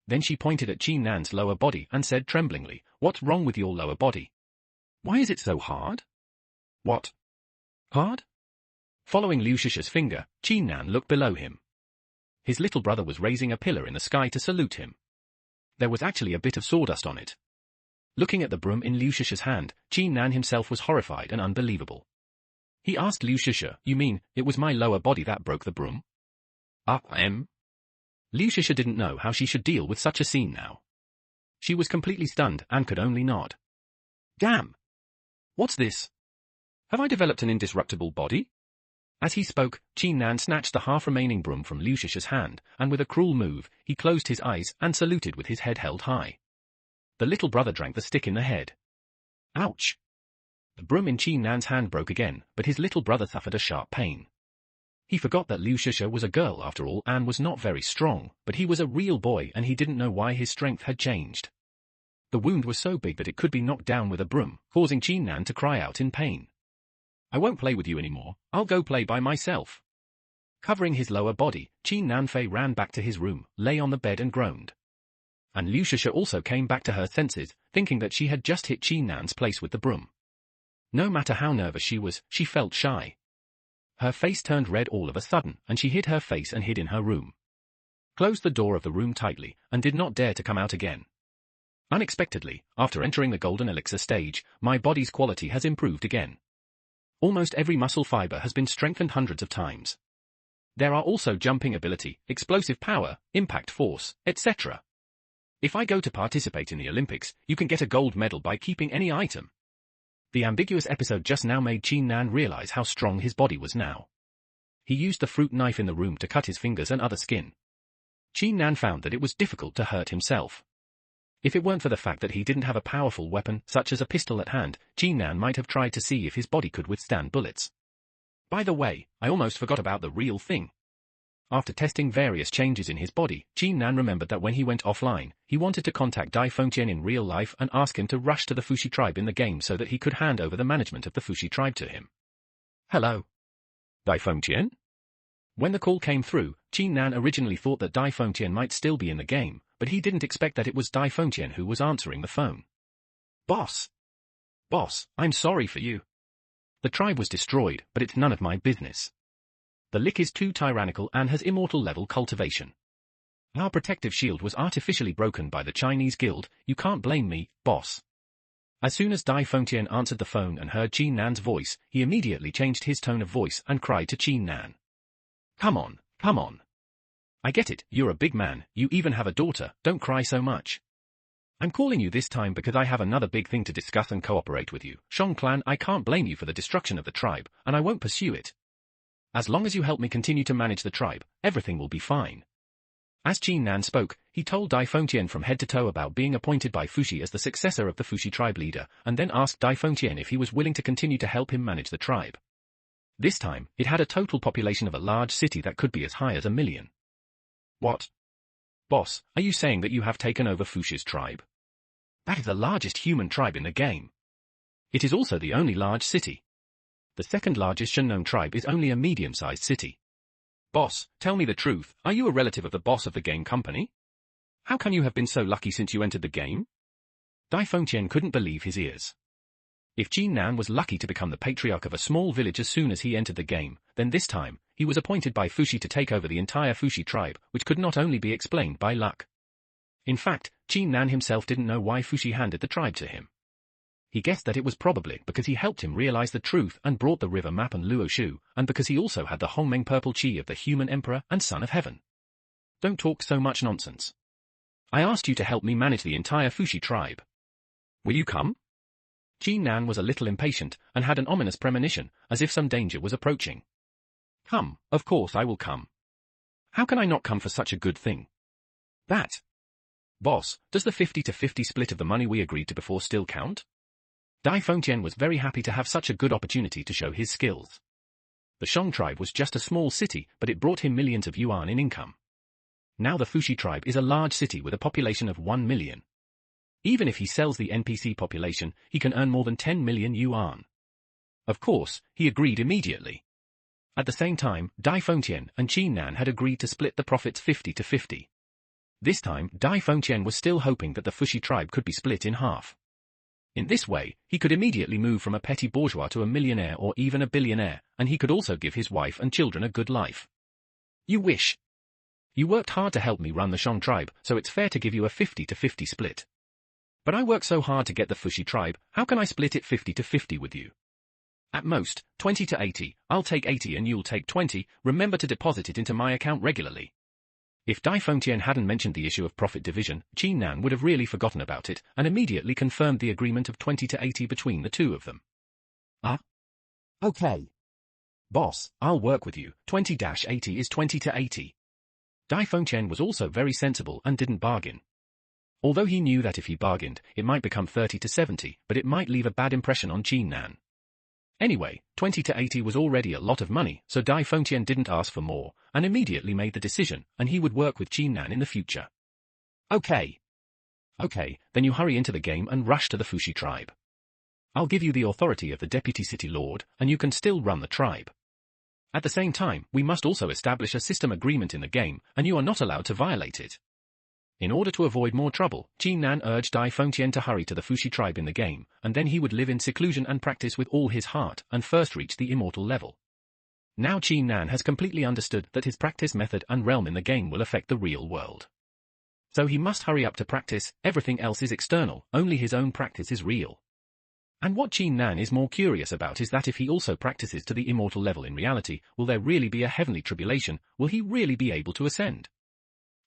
Then she pointed at Qin Nan's lower body and said tremblingly, what's wrong with your lower body? Why is it so hard? What? Hard? Following Liu Shusha's finger, Qin Nan looked below him. His little brother was raising a pillar in the sky to salute him. There was actually a bit of sawdust on it. Looking at the broom in Liu Shusha's hand, Qin Nan himself was horrified and unbelievable. He asked Liu Shusha, you mean, it was my lower body that broke the broom? Liu Shusha didn't know how she should deal with such a scene now. She was completely stunned and could only nod. Damn! What's this? Have I developed an indestructible body? As he spoke, Qin Nan snatched the half-remaining broom from Liu Shusha's hand, and with a cruel move, he closed his eyes and saluted with his head held high. The little brother drank the stick in the head. Ouch! The broom in Qin Nan's hand broke again, but his little brother suffered a sharp pain. He forgot that Liu Shusha was a girl after all and was not very strong, but he was a real boy and he didn't know why his strength had changed. The wound was so big that it could be knocked down with a broom, causing Qin Nan to cry out in pain. I won't play with you anymore, I'll go play by myself. Covering his lower body, Qin Nanfei ran back to his room, lay on the bed and groaned. And Liu Shusha also came back to her senses, thinking that she had just hit Qin Nan's place with the broom. No matter how nervous she was, she felt shy. Her face turned red all of a sudden, and she hid her face and hid in her room. Closed the door of the room tightly, and did not dare to come out again. Unexpectedly, after entering the golden elixir stage, my body's quality has improved again. Almost every muscle fiber has been strengthened hundreds of times. There are also jumping ability, explosive power, impact force, etc. If I go to participate in the Olympics, you can get a gold medal by keeping any item. The ambiguous episode just now made Qin Nan realize how strong his body was now. He used the fruit knife in the room to cut his fingers and other skin. Qin Nan found that it was difficult to hurt himself. If it weren't for the fact that he didn't have a powerful weapon, such as a pistol at hand, Qin Nan might have tried to see if his body could withstand bullets. By the way, I almost forgot about the real thing. After testing various changes in his body, Qin Nan remembered that when he went offline, he wanted to contact Dai Fengtian in real life and ask him to rush to the Fushi tribe in the game so that he could hand over the management of the Fushi tribe to him. Hello? Dai Fengtian? When the call came through, Qin Nan originally thought that Dai Fengtian might still be in the game, but he didn't expect that it was Dai Fengtian who was answering the phone. Boss, I'm sorry for you. The tribe was destroyed, but it's none of my business. The Lick is too tyrannical and has immortal level cultivation. Our protective shield was artificially broken by the Chinese guild, you can't blame me, boss. As soon as Dai Fengtian answered the phone and heard Qin Nan's voice, he immediately changed his tone of voice and cried to Qin Nan. Come on. I get it, you're a big man, you even have a daughter, don't cry so much. I'm calling you this time because I have another big thing to discuss and cooperate with you. Shang clan, I can't blame you for the destruction of the tribe, and I won't pursue it. As long as you help me continue to manage the tribe, everything will be fine. As Qin Nan spoke, he told Dai Fengtian from head to toe about being appointed by Fushi as the successor of the Fushi tribe leader, and then asked Dai Fengtian if he was willing to continue to help him manage the tribe. This time, it had a total population of a large city that could be as high as 1 million. What? Boss, are you saying that you have taken over Fushi's tribe? That is the largest human tribe in the game. It is also the only large city. The second largest Shinnon tribe is only a medium-sized city. Boss, tell me the truth, are you a relative of the boss of the game company? How can you have been so lucky since you entered the game? Dai Fengtian couldn't believe his ears. If Jin Nan was lucky to become the patriarch of a small village as soon as he entered the game, then this time, he was appointed by Fushi to take over the entire Fushi tribe, which could not only be explained by luck. In fact, Jin Nan himself didn't know why Fushi handed the tribe to him. He guessed that it was probably because he helped him realize the truth and brought the river map and Luo Shu, and because he also had the Hongmeng purple chi of the human emperor and son of heaven. Don't talk so much nonsense. I asked you to help me manage the entire Fushi tribe. Will you come? Jin Nan was a little impatient, and had an ominous premonition, as if some danger was approaching. Come, of course I will come. How can I not come for such a good thing? That. Boss, does the 50-50 split of the money we agreed to before still count? Dai Fengtian was very happy to have such a good opportunity to show his skills. The Shang tribe was just a small city, but it brought him millions of yuan in income. Now the Fushi tribe is a large city with a population of 1 million. Even if he sells the NPC population, he can earn more than 10 million yuan. Of course, he agreed immediately. At the same time, Dai Fengtian and Jin Nan had agreed to split the profits 50-50. This time, Dai Fengtian was still hoping that the Fushi tribe could be split in half. In this way, he could immediately move from a petty bourgeois to a millionaire or even a billionaire, and he could also give his wife and children a good life. You wish. You worked hard to help me run the Shang tribe, so it's fair to give you a 50-50 split. But I worked so hard to get the Fushi tribe, how can I split it 50-50 with you? At most, 20-80, I'll take 80 and you'll take 20, remember to deposit it into my account regularly. If Dai Fengtian hadn't mentioned the issue of profit division, Jin Nan would have really forgotten about it, and immediately confirmed the agreement of 20-80 between the two of them. Okay. Boss, I'll work with you, 20-80 is 20-80. Dai Fengtian was also very sensible and didn't bargain. Although he knew that if he bargained, it might become 30-70, but it might leave a bad impression on Jin Nan. Anyway, 20-80 was already a lot of money, so Dai Fengtian didn't ask for more, and immediately made the decision, and he would work with Jin Nan in the future. Okay. Okay, then you hurry into the game and rush to the Fushi tribe. I'll give you the authority of the deputy city lord, and you can still run the tribe. At the same time, we must also establish a system agreement in the game, and you are not allowed to violate it. In order to avoid more trouble, Jin Nan urged Dai Fengtian to hurry to the Fushi tribe in the game, and then he would live in seclusion and practice with all his heart, and first reach the immortal level. Now Jin Nan has completely understood that his practice method and realm in the game will affect the real world. So he must hurry up to practice, everything else is external, only his own practice is real. And what Jin Nan is more curious about is that if he also practices to the immortal level in reality, will there really be a heavenly tribulation, will he really be able to ascend?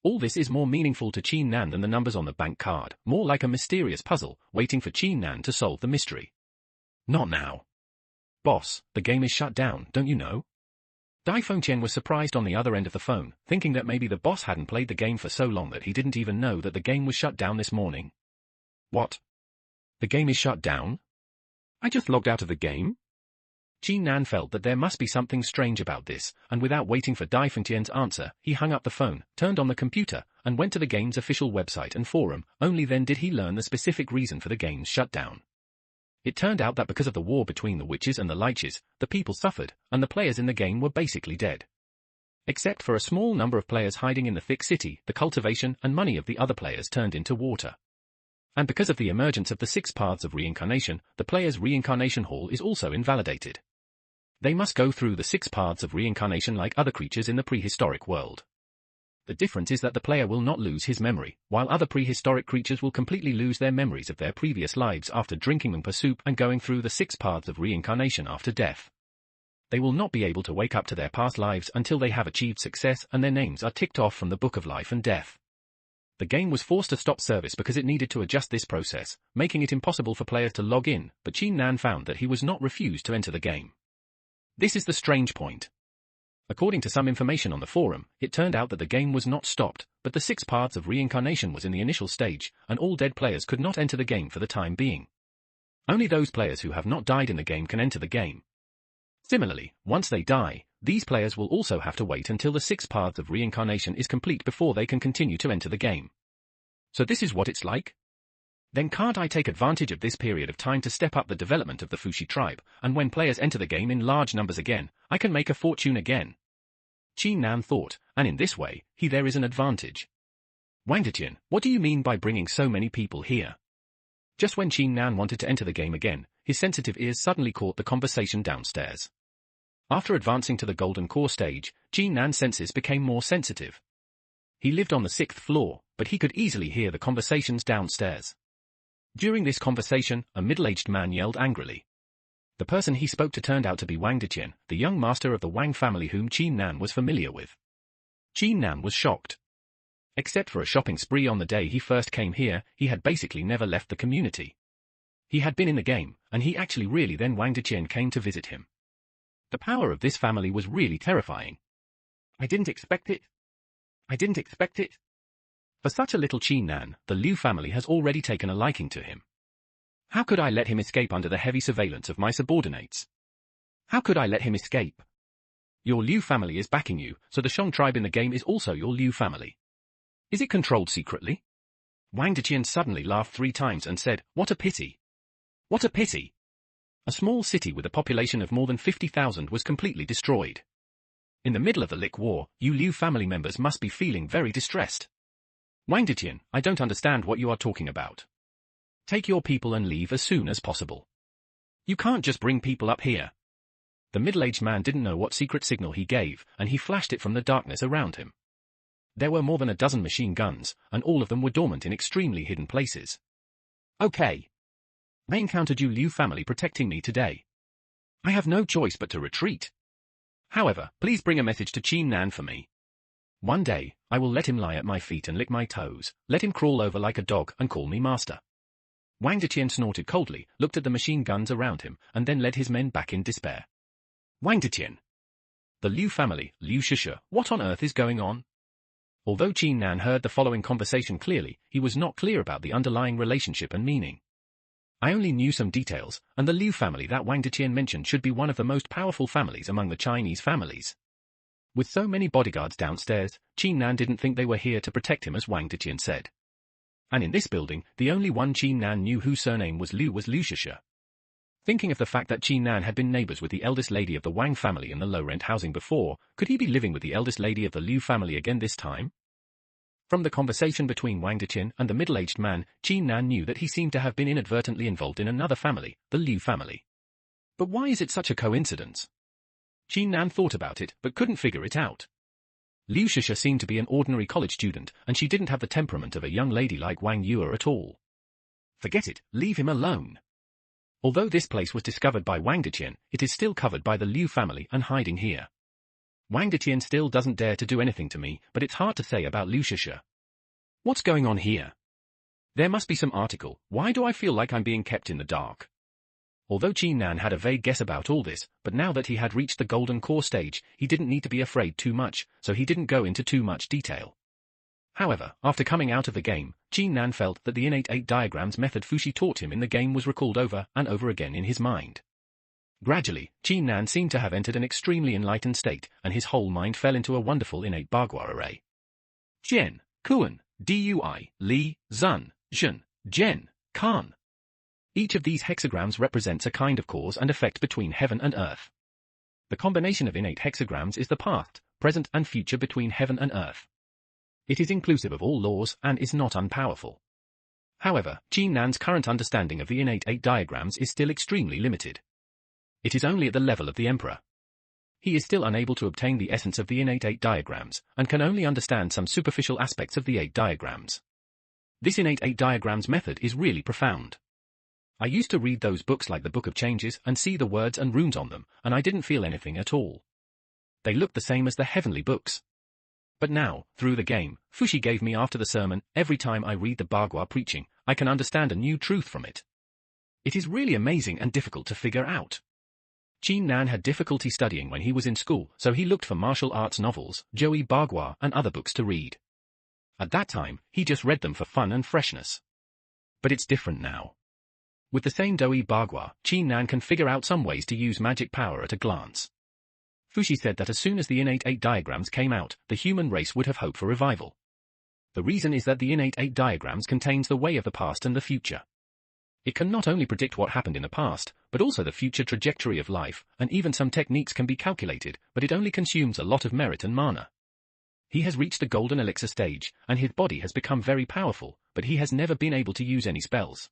All this is more meaningful to Jin Nan than the numbers on the bank card, more like a mysterious puzzle, waiting for Jin Nan to solve the mystery. Not now. Boss, the game is shut down, don't you know? Dai Fengtian was surprised on the other end of the phone, thinking that maybe the boss hadn't played the game for so long that he didn't even know that the game was shut down this morning. What? The game is shut down? I just logged out of the game? Jin Nan felt that there must be something strange about this, and without waiting for Dai Fengtian's answer, he hung up the phone, turned on the computer, and went to the game's official website and forum. Only then did he learn the specific reason for the game's shutdown. It turned out that because of the war between the witches and the liches, the people suffered, and the players in the game were basically dead. Except for a small number of players hiding in the thick city, the cultivation and money of the other players turned into water. And because of the emergence of the 6 paths of reincarnation, the player's reincarnation hall is also invalidated. They must go through the 6 paths of reincarnation like other creatures in the prehistoric world. The difference is that the player will not lose his memory, while other prehistoric creatures will completely lose their memories of their previous lives after drinking Mangpa soup and going through the 6 paths of reincarnation after death. They will not be able to wake up to their past lives until they have achieved success and their names are ticked off from the Book of Life and Death. The game was forced to stop service because it needed to adjust this process, making it impossible for players to log in, but Jin Nan found that he was not refused to enter the game. This is the strange point. According to some information on the forum, it turned out that the game was not stopped, but the 6 paths of reincarnation was in the initial stage, and all dead players could not enter the game for the time being. Only those players who have not died in the game can enter the game. Similarly, once they die, these players will also have to wait until the 6 paths of reincarnation is complete before they can continue to enter the game. So this is what it's like? Then can't I take advantage of this period of time to step up the development of the Fushi tribe, and when players enter the game in large numbers again, I can make a fortune again? Qin Nan thought, and in this way, there is an advantage. Wang Deqian, what do you mean by bringing so many people here? Just when Qin Nan wanted to enter the game again, his sensitive ears suddenly caught the conversation downstairs. After advancing to the golden core stage, Qin Nan's senses became more sensitive. He lived on the 6th floor, but he could easily hear the conversations downstairs. During this conversation, a middle-aged man yelled angrily. The person he spoke to turned out to be Wang Deqian, the young master of the Wang family whom Qin Nan was familiar with. Qin Nan was shocked. Except for a shopping spree on the day he first came here, he had basically never left the community. He had been in the game, and he actually really then Wang Deqian came to visit him. The power of this family was really terrifying. I didn't expect it. For such a little Qin Nan, the Liu family has already taken a liking to him. How could I let him escape under the heavy surveillance of my subordinates? How could I let him escape? Your Liu family is backing you, so the Shang tribe in the game is also your Liu family. Is it controlled secretly? Wang Deqian suddenly laughed 3 times and said, "What a pity. What a pity." A small city with a population of more than 50,000 was completely destroyed. In the middle of the Lick War, you Liu family members must be feeling very distressed. Wang Deqian, I don't understand what you are talking about. Take your people and leave as soon as possible. You can't just bring people up here. The middle-aged man didn't know what secret signal he gave, and he flashed it from the darkness around him. There were more than a dozen machine guns, and all of them were dormant in extremely hidden places. Okay. I encountered you Liu family protecting me today. I have no choice but to retreat. However, please bring a message to Qin Nan for me. One day, I will let him lie at my feet and lick my toes, let him crawl over like a dog and call me master. Wang Deqian snorted coldly, looked at the machine guns around him, and then led his men back in despair. Wang Deqian. The Liu family, Liu Shisha, what on earth is going on? Although Qin Nan heard the following conversation clearly, he was not clear about the underlying relationship and meaning. I only knew some details, and the Liu family that Wang Deqian mentioned should be one of the most powerful families among the Chinese families. With so many bodyguards downstairs, Qin Nan didn't think they were here to protect him as Wang Deqian said. And in this building, the only one Qin Nan knew whose surname was Liu Shisha. Thinking of the fact that Qin Nan had been neighbors with the eldest lady of the Wang family in the low-rent housing before, could he be living with the eldest lady of the Liu family again this time? From the conversation between Wang Deqian and the middle-aged man, Qin Nan knew that he seemed to have been inadvertently involved in another family, the Liu family. But why is it such a coincidence? Qin Nan thought about it, but couldn't figure it out. Liu Shisha seemed to be an ordinary college student, and she didn't have the temperament of a young lady like Wang Yue at all. Forget it, leave him alone. Although this place was discovered by Wang Deqian, it is still covered by the Liu family and hiding here. Wang Deqian still doesn't dare to do anything to me, but it's hard to say about Liu Shisha. What's going on here? There must be some article. Why do I feel like I'm being kept in the dark? Although Qin Nan had a vague guess about all this, but now that he had reached the golden core stage, he didn't need to be afraid too much, so he didn't go into too much detail. However, after coming out of the game, Qin Nan felt that the innate 8 diagrams method Fushi taught him in the game was recalled over and over again in his mind. Gradually, Qin Nan seemed to have entered an extremely enlightened state, and his whole mind fell into a wonderful innate Bagua array. Jian, Kuan, Dui, Li, Zun, Zhen, Zhen, Kan. Each of these hexagrams represents a kind of cause and effect between heaven and earth. The combination of innate hexagrams is the past, present and future between heaven and earth. It is inclusive of all laws and is not unpowerful. However, Qin Nan's current understanding of the innate 8 diagrams is still extremely limited. It is only at the level of the Emperor. He is still unable to obtain the essence of the innate 8 diagrams, and can only understand some superficial aspects of the 8 diagrams. This innate 8 diagrams method is really profound. I used to read those books like the Book of Changes and see the words and runes on them, and I didn't feel anything at all. They looked the same as the heavenly books. But now, through the game, Fushi gave me after the sermon, every time I read the Bagua preaching, I can understand a new truth from it. It is really amazing and difficult to figure out. Qin Nan had difficulty studying when he was in school, so he looked for martial arts novels, Joey Bagua and other books to read. At that time, he just read them for fun and freshness. But it's different now. With the same Doi Bagua, Qin Nan can figure out some ways to use magic power at a glance. Fushi said that as soon as the innate 8 diagrams came out, the human race would have hope for revival. The reason is that the innate 8 diagrams contains the way of the past and the future. It can not only predict what happened in the past, but also the future trajectory of life, and even some techniques can be calculated, but it only consumes a lot of merit and mana. He has reached the golden elixir stage, and his body has become very powerful, but he has never been able to use any spells.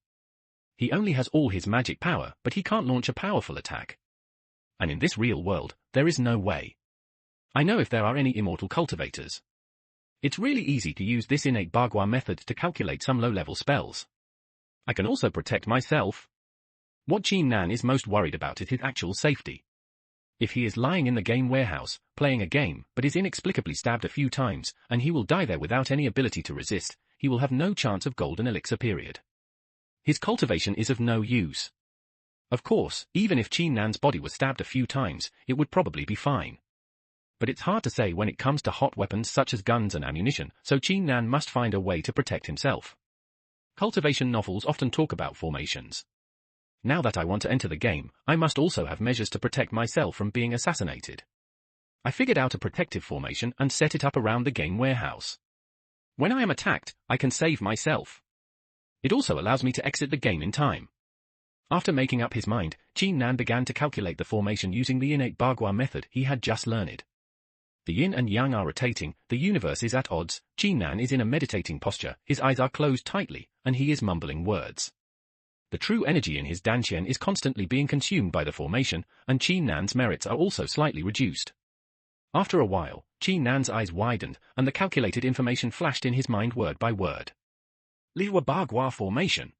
He only has all his magic power, but he can't launch a powerful attack. And in this real world, there is no way. I know if there are any immortal cultivators. It's really easy to use this innate Bagua method to calculate some low-level spells. I can also protect myself. What Qin Nan is most worried about is his actual safety. If he is lying in the game warehouse, playing a game, but is inexplicably stabbed a few times, and he will die there without any ability to resist, he will have no chance of golden elixir period. His cultivation is of no use. Of course, even if Qin Nan's body was stabbed a few times, it would probably be fine. But it's hard to say when it comes to hot weapons such as guns and ammunition, so Qin Nan must find a way to protect himself. Cultivation novels often talk about formations. Now that I want to enter the game, I must also have measures to protect myself from being assassinated. I figured out a protective formation and set it up around the game warehouse. When I am attacked, I can save myself. It also allows me to exit the game in time. After making up his mind, Qin Nan began to calculate the formation using the innate Bagua method he had just learned. The yin and yang are rotating, the universe is at odds, Qin Nan is in a meditating posture, his eyes are closed tightly, and he is mumbling words. The true energy in his dantian is constantly being consumed by the formation, and Qin Nan's merits are also slightly reduced. After a while, Qin Nan's eyes widened, and the calculated information flashed in his mind word by word. Liwa Bagua formation.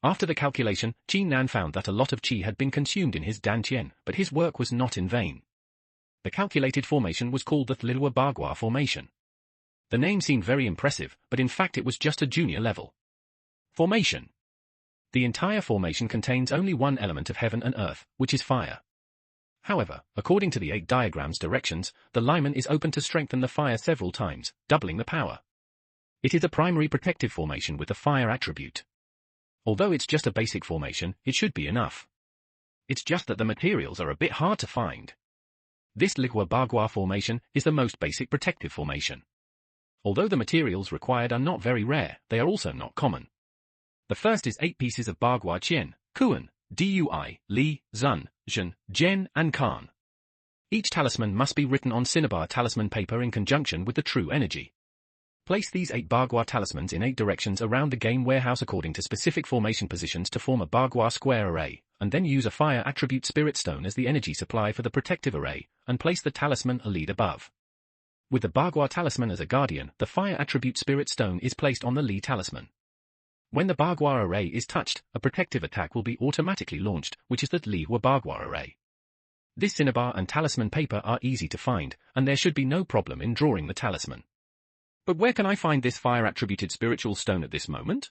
After the calculation, Qin Nan found that a lot of qi had been consumed in his dantian, but his work was not in vain. The calculated formation was called the Liwa Bagua formation. The name seemed very impressive, but in fact it was just a junior level formation. The entire formation contains only one element of heaven and earth, which is fire. However, according to the 8 diagrams directions, the liman is open to strengthen the fire several times, doubling the power. It is a primary protective formation with the fire attribute. Although it's just a basic formation, it should be enough. It's just that the materials are a bit hard to find. This Liwa Bagua formation is the most basic protective formation. Although the materials required are not very rare, they are also not common. The first is 8 pieces of Bagua Qian, Kuan, Dui, Li, Zun, Zhen, Zhen, and Kan. Each talisman must be written on cinnabar talisman paper in conjunction with the true energy. Place these 8 Bagua talismans in 8 directions around the game warehouse according to specific formation positions to form a Bagua square array, and then use a fire attribute spirit stone as the energy supply for the protective array, and place the talisman a lead above. With the Bagua talisman as a guardian, the fire attribute spirit stone is placed on the Li talisman. When the Bagua array is touched, a protective attack will be automatically launched, which is the Liwa Bagua array. This cinnabar and talisman paper are easy to find, and there should be no problem in drawing the talisman. But where can I find this fire-attributed spiritual stone at this moment?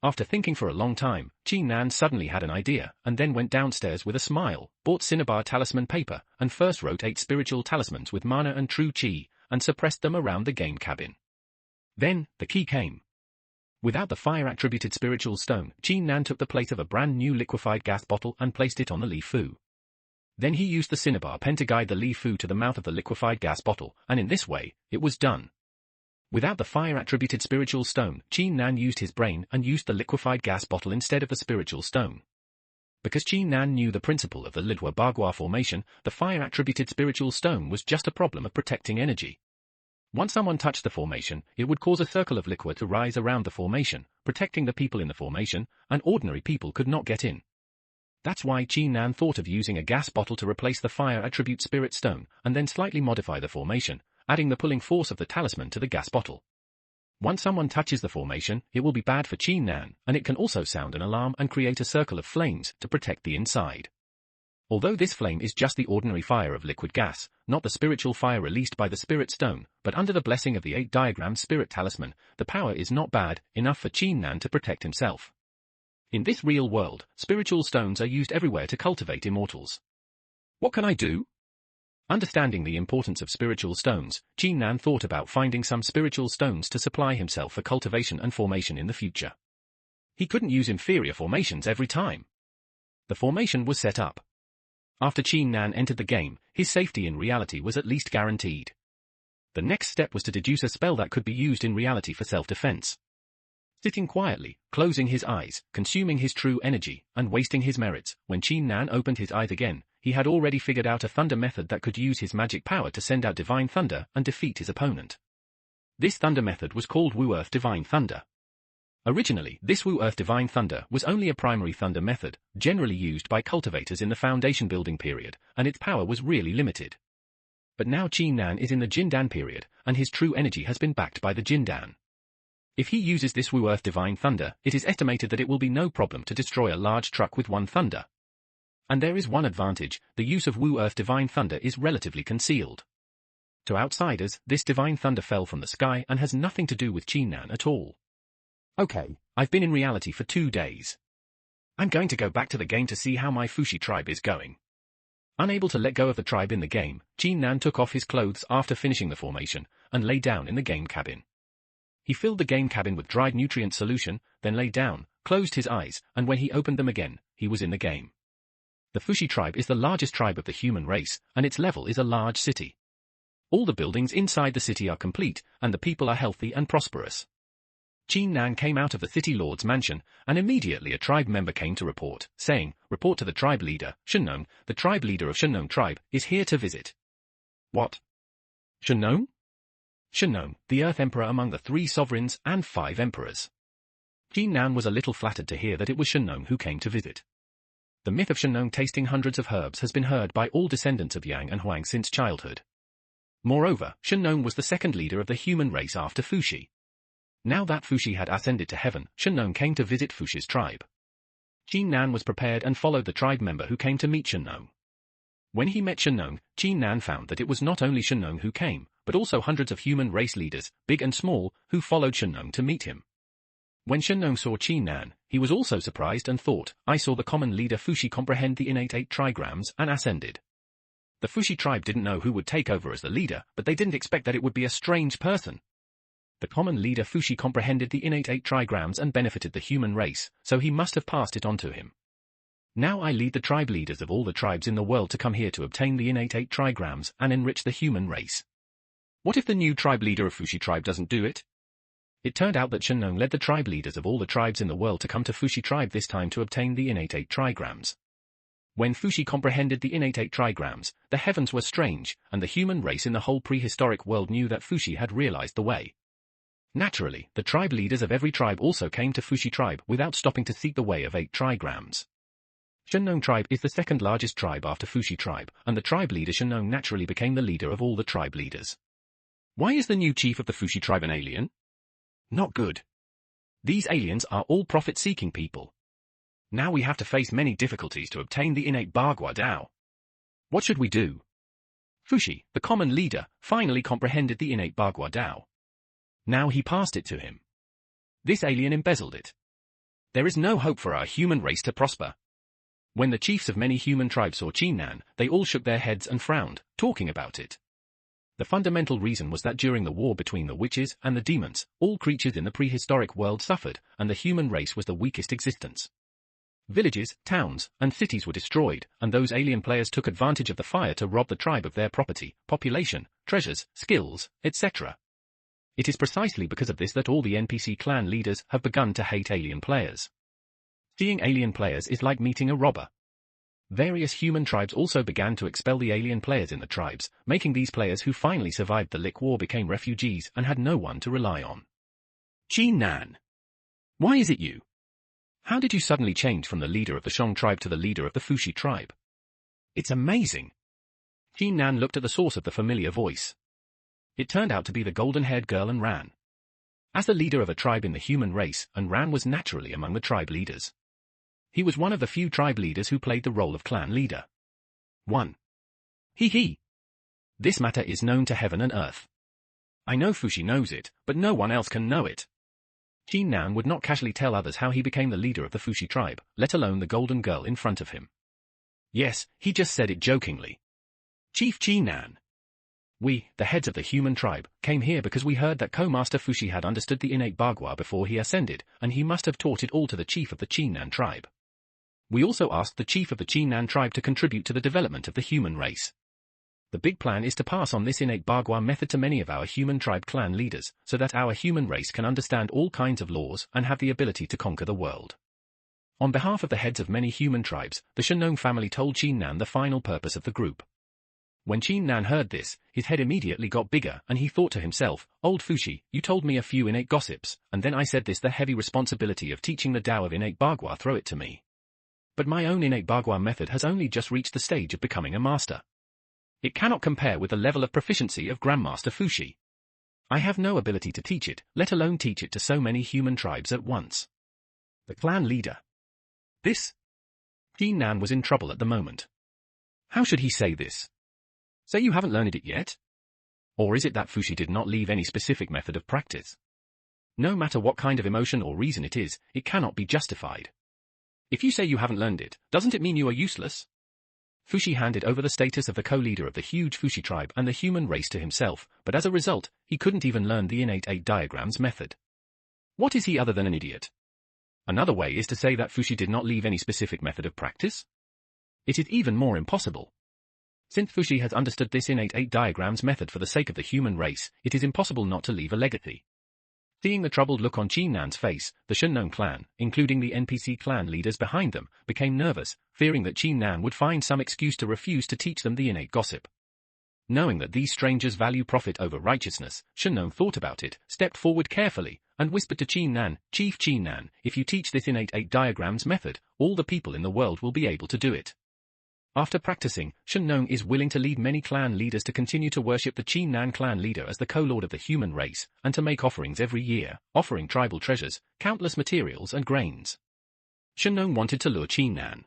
After thinking for a long time, Qin Nan suddenly had an idea, and then went downstairs with a smile, bought cinnabar talisman paper, and first wrote 8 spiritual talismans with mana and true qi, and suppressed them around the game cabin. Then, the key came. Without the fire-attributed spiritual stone, Qin Nan took the place of a brand new liquefied gas bottle and placed it on the Li Fu. Then he used the cinnabar pen to guide the Li Fu to the mouth of the liquefied gas bottle, and in this way, it was done. Without the fire-attributed spiritual stone, Qin Nan used his brain and used the liquefied gas bottle instead of the spiritual stone. Because Qin Nan knew the principle of the Liwa Bagua formation, the fire-attributed spiritual stone was just a problem of protecting energy. Once someone touched the formation, it would cause a circle of liquid to rise around the formation, protecting the people in the formation, and ordinary people could not get in. That's why Qin Nan thought of using a gas bottle to replace the fire attribute spirit stone, and then slightly modify the formation, adding the pulling force of the talisman to the gas bottle. Once someone touches the formation, it will be bad for Qin Nan, and it can also sound an alarm and create a circle of flames to protect the inside. Although this flame is just the ordinary fire of liquid gas, not the spiritual fire released by the spirit stone, but under the blessing of the 8 diagram spirit talisman, the power is not bad enough for Qin Nan to protect himself. In this real world, spiritual stones are used everywhere to cultivate immortals. What can I do? Understanding the importance of spiritual stones, Qin Nan thought about finding some spiritual stones to supply himself for cultivation and formation in the future. He couldn't use inferior formations every time. The formation was set up. After Qin Nan entered the game, his safety in reality was at least guaranteed. The next step was to deduce a spell that could be used in reality for self-defense. Sitting quietly, closing his eyes, consuming his true energy, and wasting his merits, when Qin Nan opened his eyes again, he had already figured out a thunder method that could use his magic power to send out divine thunder and defeat his opponent. This thunder method was called Wu Earth Divine Thunder. Originally, this Wu Earth Divine Thunder was only a primary thunder method, generally used by cultivators in the foundation building period, and its power was really limited. But now Qin Nan is in the Jindan period, and his true energy has been backed by the Jindan. If he uses this Wu Earth Divine Thunder, it is estimated that it will be no problem to destroy a large truck with one thunder. And there is one advantage: the use of Wu Earth Divine Thunder is relatively concealed. To outsiders, this Divine Thunder fell from the sky and has nothing to do with Qin Nan at all. Okay, I've been in reality for 2 days. I'm going to go back to the game to see how my Fushi tribe is going. Unable to let go of the tribe in the game, Qin Nan took off his clothes after finishing the formation, and lay down in the game cabin. He filled the game cabin with dried nutrient solution, then lay down, closed his eyes, and when he opened them again, he was in the game. The Fushi tribe is the largest tribe of the human race, and its level is a large city. All the buildings inside the city are complete, and the people are healthy and prosperous. Qin Nan came out of the city lord's mansion, and immediately a tribe member came to report, saying, "Report to the tribe leader, Shunnong, the tribe leader of Shunnong tribe, is here to visit." What? Shunnong? Shunnong, the Earth Emperor among the 3 sovereigns and 5 emperors. Qin Nan was a little flattered to hear that it was Shunnong who came to visit. The myth of Shunnong tasting hundreds of herbs has been heard by all descendants of Yang and Huang since childhood. Moreover, Shunnong was the second leader of the human race after Fushi. Now that Fushi had ascended to heaven, Shunnong came to visit Fushi's tribe. Qin Nan was prepared and followed the tribe member who came to meet Shunnong. When he met Shunnong, Qin Nan found that it was not only Shunnong who came, but also hundreds of human race leaders, big and small, who followed Shunnong to meet him. When Shunnong saw Qin Nan, he was also surprised and thought, "I saw the common leader Fushi comprehend the innate 8 trigrams and ascended." The Fushi tribe didn't know who would take over as the leader, but they didn't expect that it would be a strange person. The common leader Fushi comprehended the innate 8 trigrams and benefited the human race, so he must have passed it on to him. Now I lead the tribe leaders of all the tribes in the world to come here to obtain the innate 8 trigrams and enrich the human race. What if the new tribe leader of Fushi tribe doesn't do it? It turned out that Shunnong led the tribe leaders of all the tribes in the world to come to Fushi tribe this time to obtain the innate 8 trigrams. When Fushi comprehended the innate 8 trigrams, the heavens were strange, and the human race in the whole prehistoric world knew that Fushi had realized the way. Naturally, the tribe leaders of every tribe also came to Fushi tribe without stopping to seek the way of 8 trigrams. Shunnong tribe is the second largest tribe after Fushi tribe, and the tribe leader Shunnong naturally became the leader of all the tribe leaders. Why is the new chief of the Fushi tribe an alien? Not good. These aliens are all profit-seeking people. Now we have to face many difficulties to obtain the innate Bagua Dao. What should we do? Fushi, the common leader, finally comprehended the innate Bagua Dao. Now he passed it to him. This alien embezzled it. There is no hope for our human race to prosper. When the chiefs of many human tribes saw Qin Nan, they all shook their heads and frowned, talking about it. The fundamental reason was that during the war between the witches and the demons, all creatures in the prehistoric world suffered, and the human race was the weakest existence. Villages, towns, and cities were destroyed, and those alien players took advantage of the fire to rob the tribe of their property, population, treasures, skills, etc. It is precisely because of this that all the NPC clan leaders have begun to hate alien players. Seeing alien players is like meeting a robber. Various human tribes also began to expel the alien players in the tribes, making these players who finally survived the Lick War became refugees and had no one to rely on. Qin Nan. Why is it you? How did you suddenly change from the leader of the Shang tribe to the leader of the Fushi tribe? It's amazing. Qin Nan looked at the source of the familiar voice. It turned out to be the golden-haired girl and Ran. As the leader of a tribe in the human race, and Ran was naturally among the tribe leaders. He was one of the few tribe leaders who played the role of clan leader. 1. He. This matter is known to heaven and earth. I know Fushi knows it, but no one else can know it. Qin Nan would not casually tell others how he became the leader of the Fushi tribe, let alone the golden girl in front of him. Yes, he just said it jokingly. Chief Qin Nan. We, the heads of the human tribe, came here because we heard that Co-Master Fushi had understood the innate Bagua before he ascended, and he must have taught it all to the chief of the Qin Nan tribe. We also asked the chief of the Qin-Nan tribe to contribute to the development of the human race. The big plan is to pass on this innate bagua method to many of our human tribe clan leaders, so that our human race can understand all kinds of laws and have the ability to conquer the world. On behalf of the heads of many human tribes, the Shenong family told Qin-Nan the final purpose of the group. When Qin-Nan heard this, his head immediately got bigger and he thought to himself, "Old Fushi, you told me a few innate gossips, and then I said the heavy responsibility of teaching the Tao of innate bagua throw it to me. But my own innate bagua method has only just reached the stage of becoming a master. It cannot compare with the level of proficiency of Grandmaster Fushi. I have no ability to teach it, let alone teach it to so many human tribes at once." The clan leader. This? Qin-Nan was in trouble at the moment. How should he say this? Say you haven't learned it yet? Or is it that Fushi did not leave any specific method of practice? No matter what kind of emotion or reason it is, it cannot be justified. If you say you haven't learned it, doesn't it mean you are useless? Fushi handed over the status of the co-leader of the huge Fushi tribe and the human race to himself, but as a result, he couldn't even learn the innate 8 diagrams method. What is he other than an idiot? Another way is to say that Fushi did not leave any specific method of practice? It is even more impossible. Since Fushi has understood this innate 8 diagrams method for the sake of the human race, it is impossible not to leave a legacy. Seeing the troubled look on Qin-Nan's face, the Shenong clan, including the NPC clan leaders behind them, became nervous, fearing that Qin-Nan would find some excuse to refuse to teach them the innate gossip. Knowing that these strangers value profit over righteousness, Shenong thought about it, stepped forward carefully, and whispered to Qin-Nan, "Chief Qin-Nan, if you teach this innate 8 diagrams method, all the people in the world will be able to do it." After practicing, Shenong is willing to lead many clan leaders to continue to worship the Qin-Nan clan leader as the co-lord of the human race, and to make offerings every year, offering tribal treasures, countless materials and grains. Shenong wanted to lure Qin-Nan.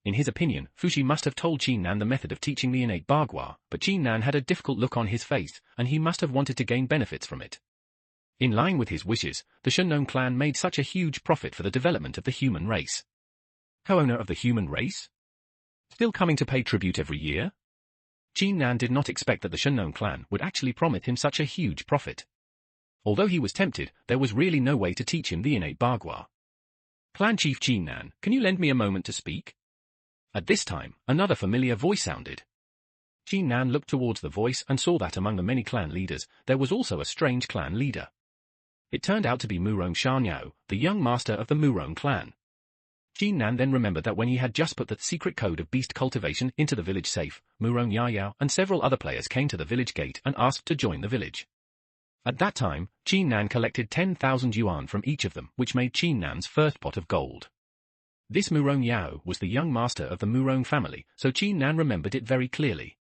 In his opinion, Fushi must have told Qin-Nan the method of teaching the innate bagua, but Qin-Nan had a difficult look on his face, and he must have wanted to gain benefits from it. In line with his wishes, the Shenong clan made such a huge profit for the development of the human race. Co-owner of the human race? Still coming to pay tribute every year? Qin-Nan did not expect that the Shenong clan would actually promise him such a huge profit. Although he was tempted, there was really no way to teach him the innate bagua. "Clan Chief Qin-Nan, can you lend me a moment to speak?" At this time, another familiar voice sounded. Qin-Nan looked towards the voice and saw that among the many clan leaders, there was also a strange clan leader. It turned out to be Murong Xianyao, the young master of the Murong clan. Qin-Nan then remembered that when he had just put the secret code of beast cultivation into the village safe, Murong Yayao and several other players came to the village gate and asked to join the village. At that time, Qin-Nan collected 10,000 yuan from each of them, which made Qin-Nan's first pot of gold. This Murong Yao was the young master of the Murong family, so Qin-Nan remembered it very clearly.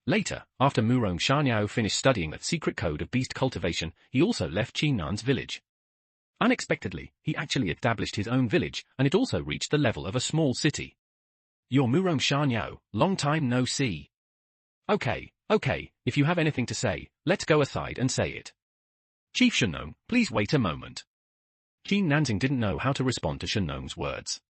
Later, after Murong Xianyao finished studying the secret code of beast cultivation, he also left Qin-Nan's village. Unexpectedly, he actually established his own village, and it also reached the level of a small city. "You're Murong Xianyao, long time no see." Okay, if you have anything to say, let's go aside and say it." "Chief Shenong, please wait a moment." Qin-Nanzing didn't know how to respond to Shenong's words.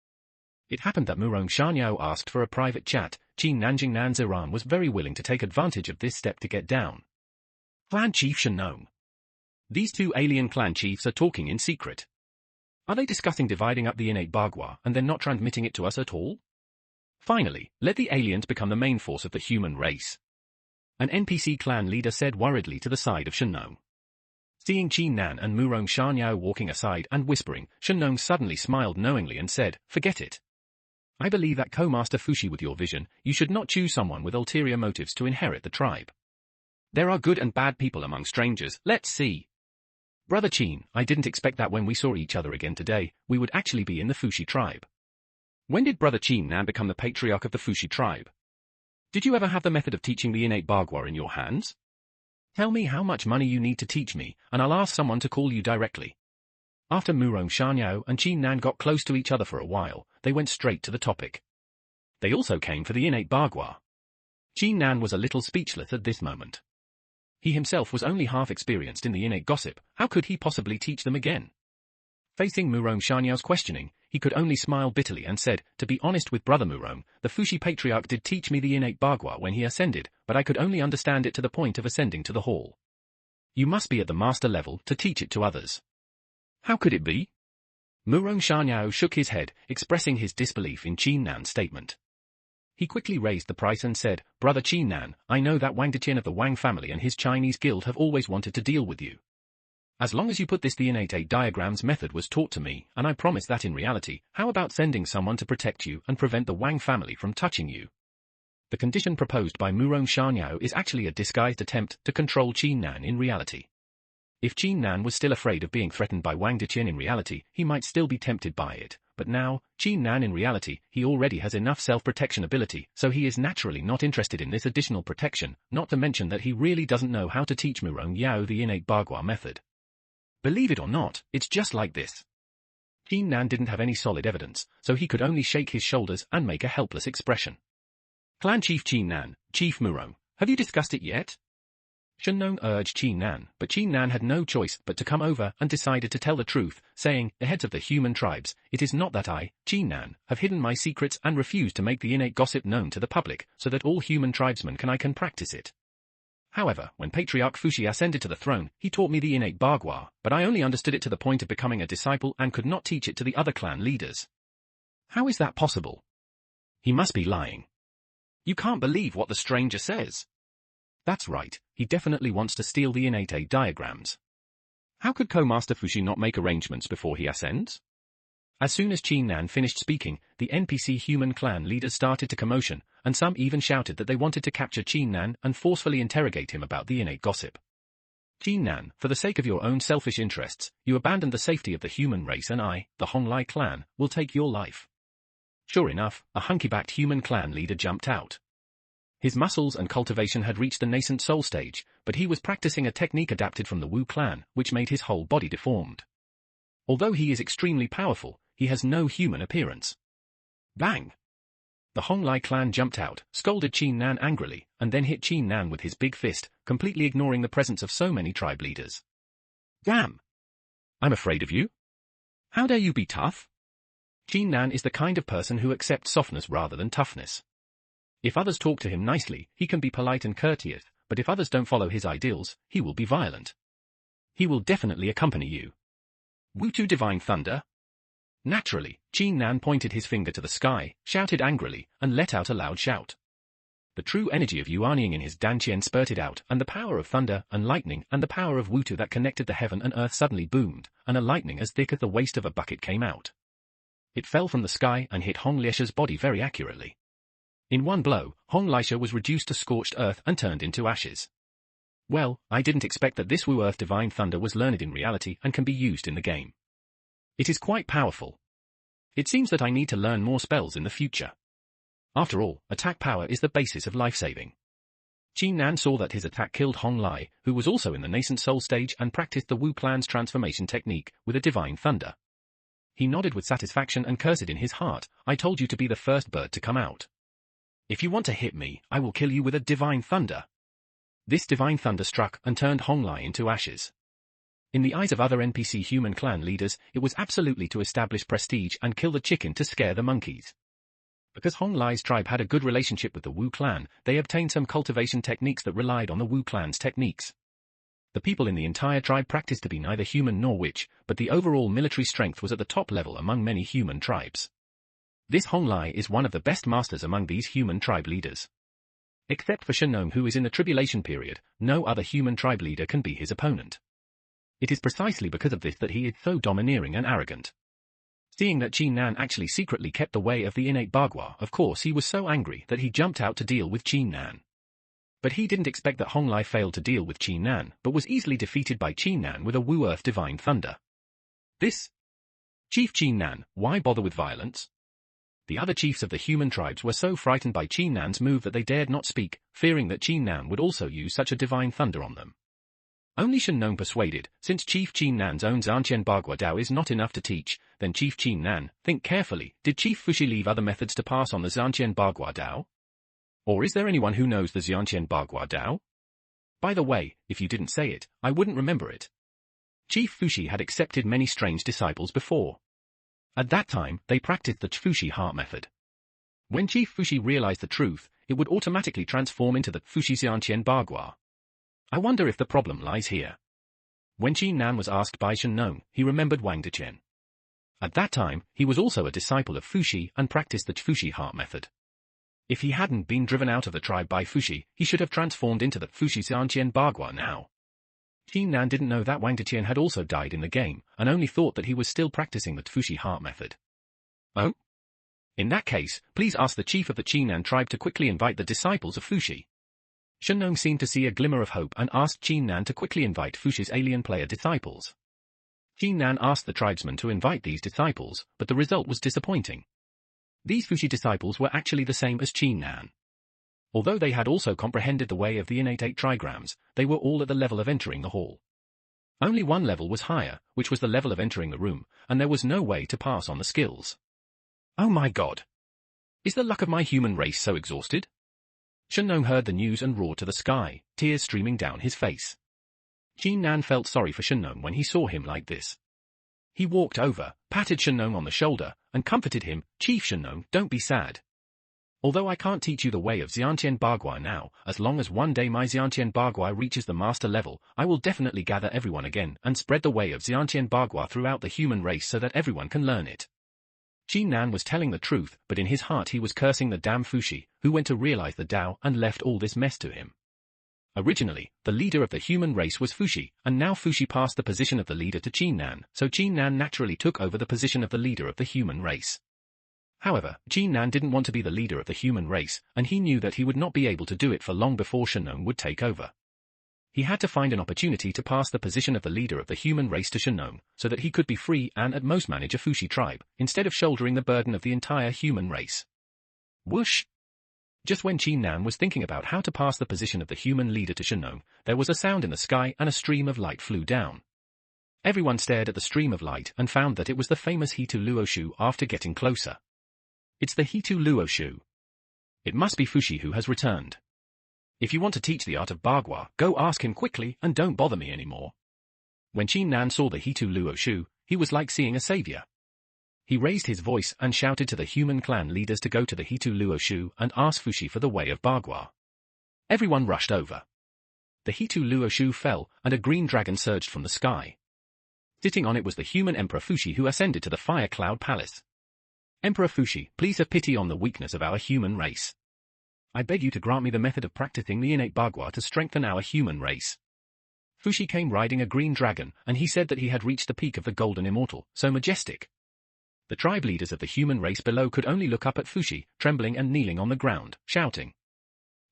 It happened that Murong Xianyao asked for a private chat. Qin-Nanjing Nanziran was very willing to take advantage of this step to get down. "Clan Chief Shenong. These two alien clan chiefs are talking in secret. Are they discussing dividing up the innate bagua and then not transmitting it to us at all? Finally, let the aliens become the main force of the human race." An NPC clan leader said worriedly to the side of Shenong. Seeing Qin-Nan and Murong Xianyao walking aside and whispering, Shenong suddenly smiled knowingly and said, "Forget it. I believe that co-master Fushi with your vision, you should not choose someone with ulterior motives to inherit the tribe. There are good and bad people among strangers, let's see. Brother Qin, I didn't expect that when we saw each other again today, we would actually be in the Fushi tribe. When did Brother Qin-Nan become the patriarch of the Fushi tribe? Did you ever have the method of teaching the innate bagua in your hands? Tell me how much money you need to teach me, and I'll ask someone to call you directly." After Murong Xianyao and Qin-Nan got close to each other for a while, they went straight to the topic. They also came for the innate bagua. Qin-Nan was a little speechless at this moment. He himself was only half experienced in the innate gossip, how could he possibly teach them again? Facing Murong Xianyao's questioning, he could only smile bitterly and said, "To be honest with Brother Murong, the Fushi patriarch did teach me the innate bagua when he ascended, but I could only understand it to the point of ascending to the hall. You must be at the master level to teach it to others." "How could it be?" Murong Xianyao shook his head, expressing his disbelief in Qin Nan's statement. He quickly raised the price and said, "Brother Qin Nan, I know that Wang Deqian of the Wang family and his Chinese guild have always wanted to deal with you. As long as you put this, the innate diagrams method was taught to me, and I promise that in reality, how about sending someone to protect you and prevent the Wang family from touching you?" The condition proposed by Murong Xianyao is actually a disguised attempt to control Qin Nan in reality. If Qin Nan was still afraid of being threatened by Wang Deqian in reality, he might still be tempted by it, but now, Qin Nan in reality, he already has enough self-protection ability, so he is naturally not interested in this additional protection, not to mention that he really doesn't know how to teach Murong Yao the innate Bagua method. Believe it or not, it's just like this. Qin Nan didn't have any solid evidence, so he could only shake his shoulders and make a helpless expression. Clan Chief Qin Nan, Chief Murong, have you discussed it yet? Shenong urged Qin Nan, but Qin Nan had no choice but to come over and decided to tell the truth, saying, "The heads of the human tribes, it is not that I, Qin Nan, have hidden my secrets and refused to make the innate gossip known to the public, so that all human tribesmen can practice it. However, when Patriarch Fuxi ascended to the throne, he taught me the innate Bagua, but I only understood it to the point of becoming a disciple and could not teach it to the other clan leaders. How is that possible? He must be lying. You can't believe what the stranger says." That's right, he definitely wants to steal the innate diagrams. How could Co-Master Fuxi not make arrangements before he ascends? As soon as Qin Nan finished speaking, the NPC human clan leaders started to commotion, and some even shouted that they wanted to capture Qin Nan and forcefully interrogate him about the innate gossip. Qin Nan, for the sake of your own selfish interests, you abandoned the safety of the human race and I, the Honglai clan, will take your life. Sure enough, a hunky-backed human clan leader jumped out. His muscles and cultivation had reached the nascent soul stage, but he was practicing a technique adapted from the Wu clan, which made his whole body deformed. Although he is extremely powerful, he has no human appearance. Bang! The Honglai clan jumped out, scolded Qin Nan angrily, and then hit Qin Nan with his big fist, completely ignoring the presence of so many tribe leaders. Damn! I'm afraid of you? How dare you be tough? Qin Nan is the kind of person who accepts softness rather than toughness. If others talk to him nicely, he can be polite and courteous, but if others don't follow his ideals, he will be violent. He will definitely accompany you. Wutu Divine Thunder? Naturally, Qin Nan pointed his finger to the sky, shouted angrily, and let out a loud shout. The true energy of Yuanying in his Danqian spurted out, and the power of thunder and lightning and the power of Wutu that connected the heaven and earth suddenly boomed, and a lightning as thick as the waist of a bucket came out. It fell from the sky and hit Hong Liesha's body very accurately. In one blow, Hong Liesha was reduced to scorched earth and turned into ashes. Well, I didn't expect that this Wu Earth Divine Thunder was learned in reality and can be used in the game. It is quite powerful. It seems that I need to learn more spells in the future. After all, attack power is the basis of life-saving. Qin Nan saw that his attack killed Hong Lai, who was also in the nascent soul stage and practiced the Wu clan's transformation technique with a divine thunder. He nodded with satisfaction and cursed in his heart, "I told you to be the first bird to come out. If you want to hit me, I will kill you with a divine thunder." This divine thunder struck and turned Hong Lai into ashes. In the eyes of other NPC human clan leaders, it was absolutely to establish prestige and kill the chicken to scare the monkeys. Because Hong Lai's tribe had a good relationship with the Wu clan, they obtained some cultivation techniques that relied on the Wu clan's techniques. The people in the entire tribe practiced to be neither human nor witch, but the overall military strength was at the top level among many human tribes. This Hong Lai is one of the best masters among these human tribe leaders. Except for Shenong, who is in the tribulation period, no other human tribe leader can be his opponent. It is precisely because of this that he is so domineering and arrogant. Seeing that Qin Nan actually secretly kept the way of the innate Bagua, of course he was so angry that he jumped out to deal with Qin Nan. But he didn't expect that Hong Lai failed to deal with Qin Nan, but was easily defeated by Qin Nan with a Wu Earth Divine Thunder. This? Chief Qin Nan, why bother with violence? The other chiefs of the human tribes were so frightened by Qin Nan's move that they dared not speak, fearing that Qin Nan would also use such a divine thunder on them. Only Shenong persuaded, since Chief Qin Nan's own Zanqian Bagua Dao is not enough to teach, then Chief Qin Nan, think carefully, did Chief Fuxi leave other methods to pass on the Zanqian Bagua Dao? Or is there anyone who knows the Zanqian Bagua Dao? By the way, if you didn't say it, I wouldn't remember it. Chief Fuxi had accepted many strange disciples before. At that time, they practiced the Fuxi heart method. When Chief Fuxi realized the truth, it would automatically transform into the Fuxi Zanqian Bagua. I wonder if the problem lies here. When Qin Nan was asked by Shenong, he remembered Wang Deqian. At that time, he was also a disciple of Fushi and practiced the Fushi heart method. If he hadn't been driven out of the tribe by Fushi, he should have transformed into the Fushi Xianqian Bagua now. Qin Nan didn't know that Wang Deqian had also died in the game, and only thought that he was still practicing the Fushi heart method. Oh? In that case, please ask the chief of the Qin Nan tribe to quickly invite the disciples of Fushi. Shenong seemed to see a glimmer of hope and asked Qin Nan to quickly invite Fushi's alien player disciples. Qin Nan asked the tribesmen to invite these disciples, but the result was disappointing. These Fushi disciples were actually the same as Qin Nan. Although they had also comprehended the way of the innate 8 trigrams, they were all at the level of entering the hall. Only one level was higher, which was the level of entering the room, and there was no way to pass on the skills. Oh my god! Is the luck of my human race so exhausted? Shenong heard the news and roared to the sky, tears streaming down his face. Qin Nan felt sorry for Shenong when he saw him like this. He walked over, patted Shenong on the shoulder, and comforted him, Chief Shenong, don't be sad. Although I can't teach you the way of Xianqian Bagua now, as long as one day my Xianqian Bagua reaches the master level, I will definitely gather everyone again and spread the way of Xianqian Bagua throughout the human race so that everyone can learn it. Qin Nan was telling the truth, but in his heart he was cursing the damn Fushi, who went to realize the Tao and left all this mess to him. Originally, the leader of the human race was Fushi, and now Fushi passed the position of the leader to Qin Nan, so Qin Nan naturally took over the position of the leader of the human race. However, Qin Nan didn't want to be the leader of the human race, and he knew that he would not be able to do it for long before Shenong would take over. He had to find an opportunity to pass the position of the leader of the human race to Shenong, so that he could be free and at most manage a Fushi tribe, instead of shouldering the burden of the entire human race. Whoosh! Just when Qin Nan was thinking about how to pass the position of the human leader to Shenong, there was a sound in the sky and a stream of light flew down. Everyone stared at the stream of light and found that it was the famous Hitu Luoshu after getting closer. It's the Hitu Luoshu. It must be Fushi who has returned. If you want to teach the art of Bagua, go ask him quickly and don't bother me anymore. When Qin Nan saw the Hitu Luoshu, he was like seeing a savior. He raised his voice and shouted to the human clan leaders to go to the Hitu Luoshu and ask Fushi for the way of Bagua. Everyone rushed over. The Hitu Luoshu fell, and a green dragon surged from the sky. Sitting on it was the human Emperor Fushi, who ascended to the Fire Cloud Palace. Emperor Fushi, please have pity on the weakness of our human race. I beg you to grant me the method of practicing the innate Bagua to strengthen our human race. Fushi came riding a green dragon, and he said that he had reached the peak of the Golden Immortal, so majestic. The tribe leaders of the human race below could only look up at Fushi, trembling and kneeling on the ground, shouting,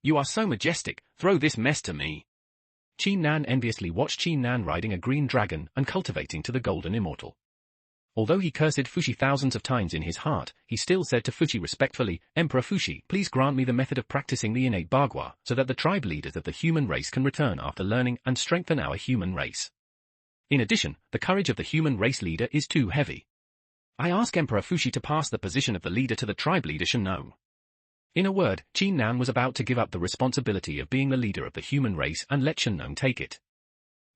"You are so majestic, throw this mess to me." Qin Nan enviously watched Qin Nan riding a green dragon and cultivating to the Golden Immortal. Although he cursed Fushi thousands of times in his heart, he still said to Fushi respectfully, "Emperor Fushi, please grant me the method of practicing the innate Bagua, so that the tribe leaders of the human race can return after learning and strengthen our human race. In addition, the courage of the human race leader is too heavy. I ask Emperor Fushi to pass the position of the leader to the tribe leader Shenong." In a word, Qin Nan was about to give up the responsibility of being the leader of the human race and let Shenong take it.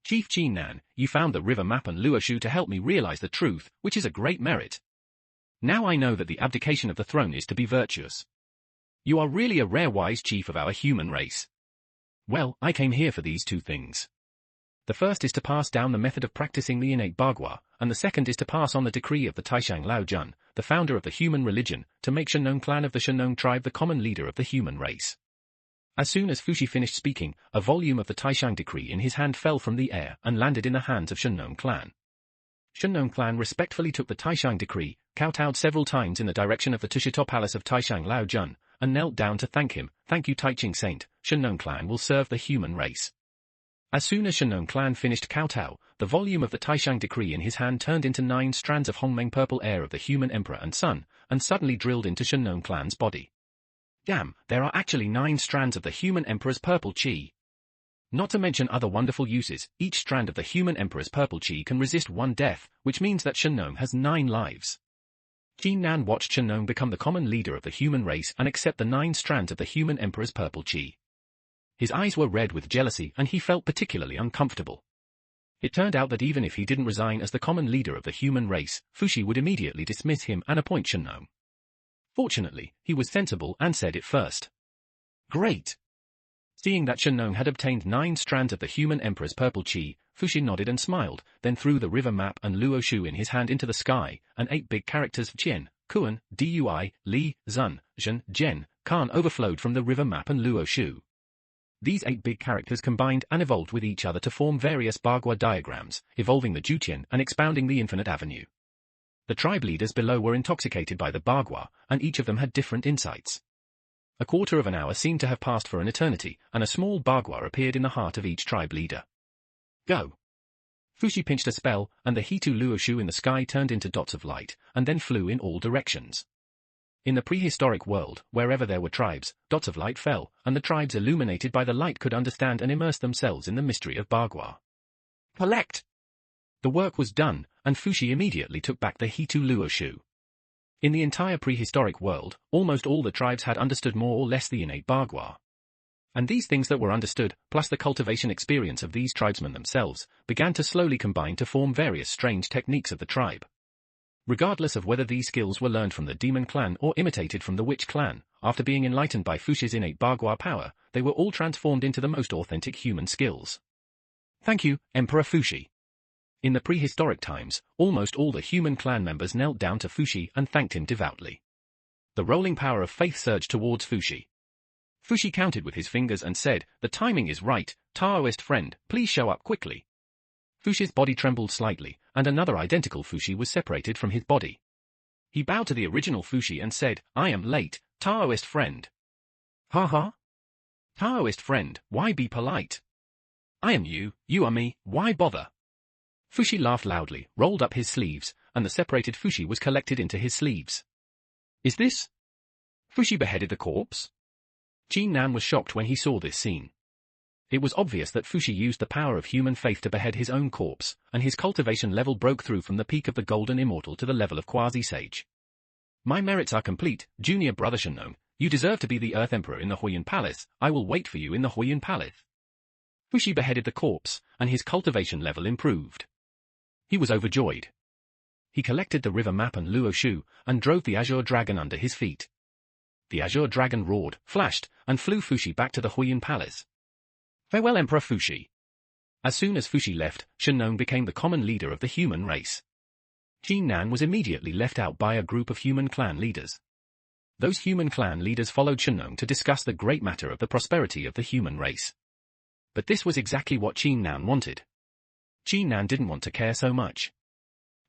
"Chief Qin Nan, you found the river map and Luoshu to help me realize the truth, which is a great merit. Now I know that the abdication of the throne is to be virtuous. You are really a rare wise chief of our human race. Well, I came here for these two things. The first is to pass down the method of practicing the innate Bagua, and the second is to pass on the decree of the Taishang Lao Jun, the founder of the human religion, to make Shenong clan of the Shenong tribe the common leader of the human race." As soon as Fushi finished speaking, a volume of the Taishang decree in his hand fell from the air and landed in the hands of Shenong clan. Shenong clan respectfully took the Taishang decree, kowtowed several times in the direction of the Tushito Palace of Taishang Lao Jun, and knelt down to thank him. "Thank you Taiching Saint, Shenong clan will serve the human race." As soon as Shenong clan finished kowtow, the volume of the Taishang decree in his hand turned into 9 strands of Hongmeng purple air of the human emperor and son, and suddenly drilled into Shenong clan's body. Damn, there are actually 9 strands of the human emperor's purple chi. Not to mention other wonderful uses, each strand of the human emperor's purple chi can resist 1 death, which means that Shenong has 9 lives. Qin Nan watched Shenong become the common leader of the human race and accept the 9 strands of the human emperor's purple chi. His eyes were red with jealousy and he felt particularly uncomfortable. It turned out that even if he didn't resign as the common leader of the human race, Fushi would immediately dismiss him and appoint Shenong. Fortunately, he was sensible and said it first. "Great. Seeing that Shenong had obtained 9 strands of the human emperor's purple chi, Fuxi nodded and smiled, then threw the river map and Luo Shu in his hand into the sky, and 8 big characters Qian, Kuan, Dui, Li, Zun, Zhen, Zhen, Kan overflowed from the river map and Luo Shu. These 8 big characters combined and evolved with each other to form various Bagua diagrams, evolving the Jutian and expounding the infinite avenue. The tribe leaders below were intoxicated by the Bagua, and each of them had different insights. A quarter of an hour seemed to have passed for an eternity, and a small Bagua appeared in the heart of each tribe leader. Go! Fuxi pinched a spell, and the Hitu Luoshu in the sky turned into dots of light, and then flew in all directions. In the prehistoric world, wherever there were tribes, dots of light fell, and the tribes illuminated by the light could understand and immerse themselves in the mystery of Bagua. Collect! The work was done, and Fuxi immediately took back the Hitu Luoshu. In the entire prehistoric world, almost all the tribes had understood more or less the innate Bagua. And these things that were understood, plus the cultivation experience of these tribesmen themselves, began to slowly combine to form various strange techniques of the tribe. Regardless of whether these skills were learned from the demon clan or imitated from the witch clan, after being enlightened by Fuxi's innate Bagua power, they were all transformed into the most authentic human skills. Thank you, Emperor Fuxi. In the prehistoric times, almost all the human clan members knelt down to Fuxi and thanked him devoutly. The rolling power of faith surged towards Fuxi. Fuxi counted with his fingers and said, "The timing is right, Taoist friend, please show up quickly." Fuxi's body trembled slightly, and another identical Fuxi was separated from his body. He bowed to the original Fuxi and said, "I am late, Taoist friend." "Ha ha? Taoist friend, why be polite? I am you, you are me, why bother?" Fuxi laughed loudly, rolled up his sleeves, and the separated Fuxi was collected into his sleeves. "Is this Fuxi beheaded the corpse?" Qin Nan was shocked when he saw this scene. It was obvious that Fuxi used the power of human faith to behead his own corpse, and his cultivation level broke through from the peak of the Golden Immortal to the level of Quasi-Sage. "My merits are complete, junior brother Shenong. You deserve to be the Earth Emperor in the Huiyun Palace. I will wait for you in the Huiyun Palace." Fuxi beheaded the corpse, and his cultivation level improved. He was overjoyed. He collected the river map and Luo Shu, and drove the Azure Dragon under his feet. The Azure Dragon roared, flashed, and flew Fuxi back to the Huiyun Palace. Farewell Emperor Fuxi. As soon as Fuxi left, Shenong became the common leader of the human race. Qin Nan was immediately left out by a group of human clan leaders. Those human clan leaders followed Shenong to discuss the great matter of the prosperity of the human race. But this was exactly what Qin Nan wanted. Qin Nan didn't want to care so much.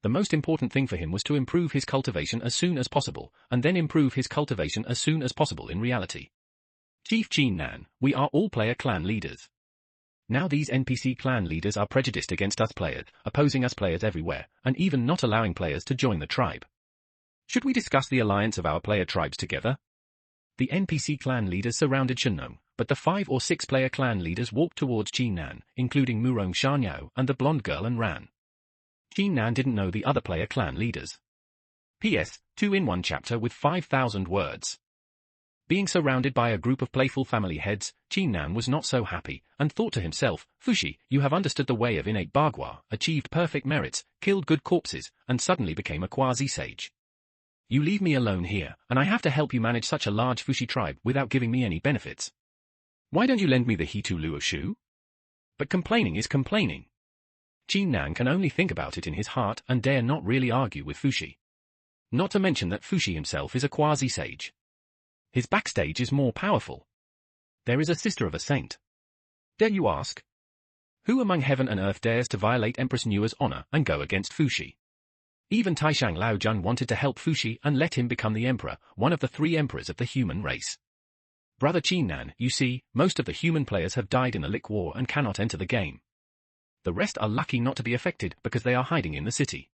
The most important thing for him was to improve his cultivation as soon as possible, and then improve his cultivation as soon as possible in reality. Chief Qin Nan, we are all player clan leaders. Now these NPC clan leaders are prejudiced against us players, opposing us players everywhere, and even not allowing players to join the tribe. Should we discuss the alliance of our player tribes together? The NPC clan leaders surrounded Shenong, but the 5 or 6 player clan leaders walked towards Qin Nan, including Murong Shangyao and the blonde girl, and ran. Qin Nan didn't know the other player clan leaders. P.S. 2-in-1 chapter with 5,000 words. Being surrounded by a group of playful family heads, Qin Nan was not so happy, and thought to himself, "Fuxi, you have understood the way of innate Bagua, achieved perfect merits, killed good corpses, and suddenly became a quasi-sage. You leave me alone here, and I have to help you manage such a large Fuxi tribe without giving me any benefits. Why don't you lend me the Hitu Luoshu?" But complaining is complaining. Qin Nan can only think about it in his heart and dare not really argue with Fuxi. Not to mention that Fuxi himself is a quasi-sage. His backstage is more powerful. There is a sister of a saint. Dare you ask? Who among heaven and earth dares to violate Empress Nua's honor and go against Fuxi? Even Taishang Laojun wanted to help Fuxi and let him become the emperor, one of the 3 emperors of the human race. Brother Qin Nan, you see, most of the human players have died in the Lick War and cannot enter the game. The rest are lucky not to be affected because they are hiding in the city.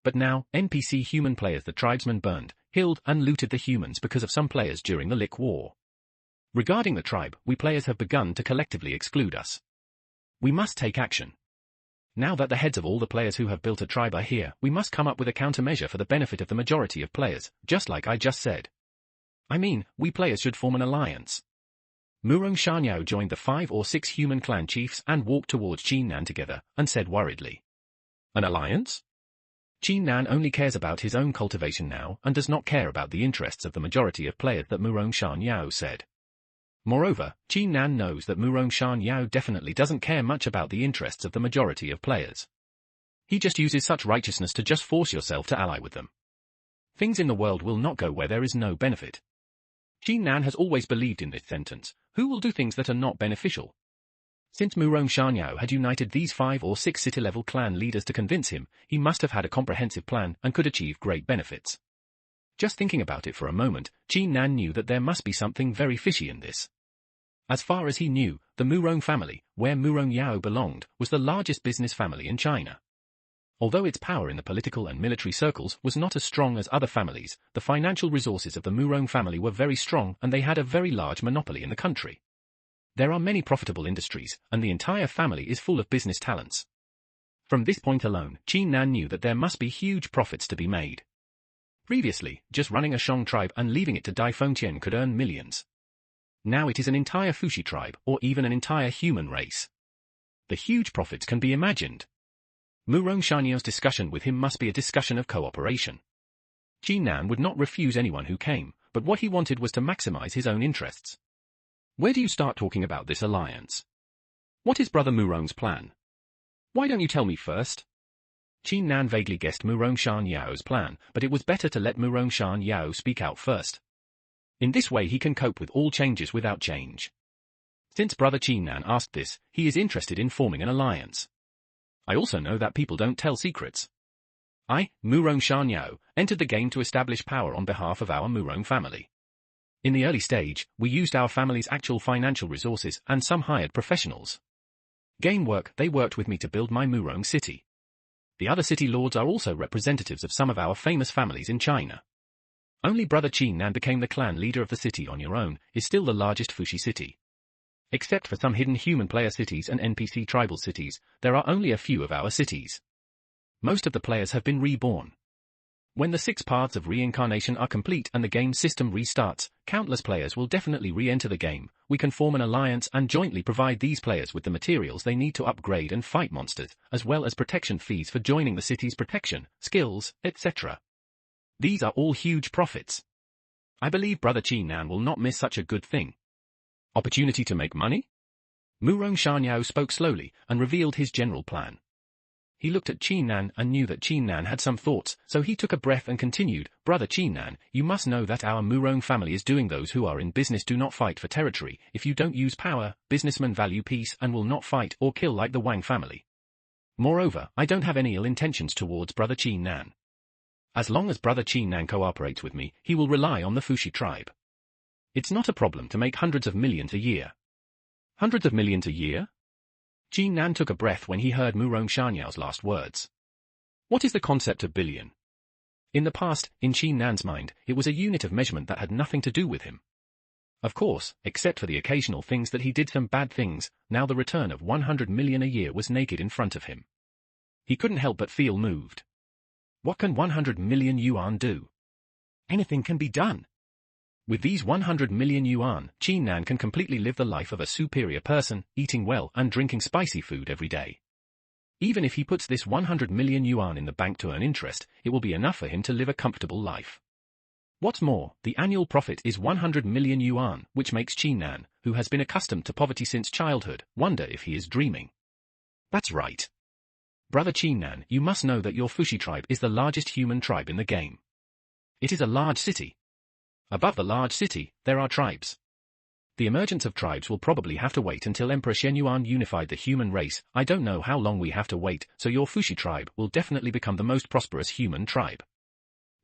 But now, NPC human players the tribesmen burned, killed and looted the humans because of some players during the Lick War. Regarding the tribe, we players have begun to collectively exclude us. We must take action. Now that the heads of all the players who have built a tribe are here, we must come up with a countermeasure for the benefit of the majority of players, just like I just said. I mean, we players should form an alliance. Murong Shangyao joined the 5 or 6 human clan chiefs and walked towards Qin Nan together, and said worriedly, "An alliance?" Qin Nan only cares about his own cultivation now, and does not care about the interests of the majority of players, that Murong Shangyao said. Moreover, Qin Nan knows that Murong Shan Yao definitely doesn't care much about the interests of the majority of players. He just uses such righteousness to just force yourself to ally with them. Things in the world will not go where there is no benefit. Qin Nan has always believed in this sentence: who will do things that are not beneficial? Since Murong Shan had united these 5 or 6 city-level clan leaders to convince him, he must have had a comprehensive plan and could achieve great benefits. Just thinking about it for a moment, Qin Nan knew that there must be something very fishy in this. As far as he knew, the Murong family, where Murong Yao belonged, was the largest business family in China. Although its power in the political and military circles was not as strong as other families, the financial resources of the Murong family were very strong and they had a very large monopoly in the country. There are many profitable industries, and the entire family is full of business talents. From this point alone, Qin Nan knew that there must be huge profits to be made. Previously, just running a Shang tribe and leaving it to Dai Fengtian could earn millions. Now it is an entire Fushi tribe, or even an entire human race. The huge profits can be imagined. Murong Shanyao's discussion with him must be a discussion of cooperation. Qin Nan would not refuse anyone who came, but what he wanted was to maximize his own interests. Where do you start talking about this alliance? What is Brother Murong's plan? Why don't you tell me first? Qin Nan vaguely guessed Murong Shan Yao's plan, but it was better to let Murong Shan Yao speak out first. In this way he can cope with all changes without change. Since Brother Qin Nan asked this, he is interested in forming an alliance. I also know that people don't tell secrets. I, Murong Shan Yao, entered the game to establish power on behalf of our Murong family. In the early stage, we used our family's actual financial resources and some hired professionals. Game work, they worked with me to build my Murong city. The other city lords are also representatives of some of our famous families in China. Only Brother Qin Nan became the clan leader of the city on your own, is still the largest Fushi city. Except for some hidden human player cities and NPC tribal cities, there are only a few of our cities. Most of the players have been reborn. When the 6 paths of reincarnation are complete and the game system restarts, countless players will definitely re-enter the game. We can form an alliance and jointly provide these players with the materials they need to upgrade and fight monsters, as well as protection fees for joining the city's protection, skills, etc. These are all huge profits. I believe Brother Qin Nan will not miss such a good thing. Opportunity to make money? Murong Shanyao spoke slowly and revealed his general plan. He looked at Qin Nan and knew that Qin Nan had some thoughts, so he took a breath and continued, Brother Qin Nan, you must know that our Murong family is doing. Those who are in business do not fight for territory. If you don't use power, businessmen value peace and will not fight or kill like the Wang family. Moreover, I don't have any ill intentions towards Brother Qin Nan. As long as Brother Qin Nan cooperates with me, he will rely on the Fushi tribe. It's not a problem to make hundreds of millions a year. Hundreds of millions a year? Qin Nan took a breath when he heard Murong Shanyao's last words. What is the concept of billion? In the past, in Qin Nan's mind, it was a unit of measurement that had nothing to do with him. Of course, except for the occasional things that he did some bad things, now the return of 100 million a year was naked in front of him. He couldn't help but feel moved. What can 100 million yuan do? Anything can be done. With these 100 million yuan, Qin Nan can completely live the life of a superior person, eating well and drinking spicy food every day. Even if he puts this 100 million yuan in the bank to earn interest, it will be enough for him to live a comfortable life. What's more, the annual profit is 100 million yuan, which makes Qin Nan, who has been accustomed to poverty since childhood, wonder if he is dreaming. That's right. Brother Qin Nan, you must know that your Fushi tribe is the largest human tribe in the game. It is a large city. Above the large city, there are tribes. The emergence of tribes will probably have to wait until Emperor Shenyuan unified the human race. I don't know how long we have to wait, so your Fushi tribe will definitely become the most prosperous human tribe.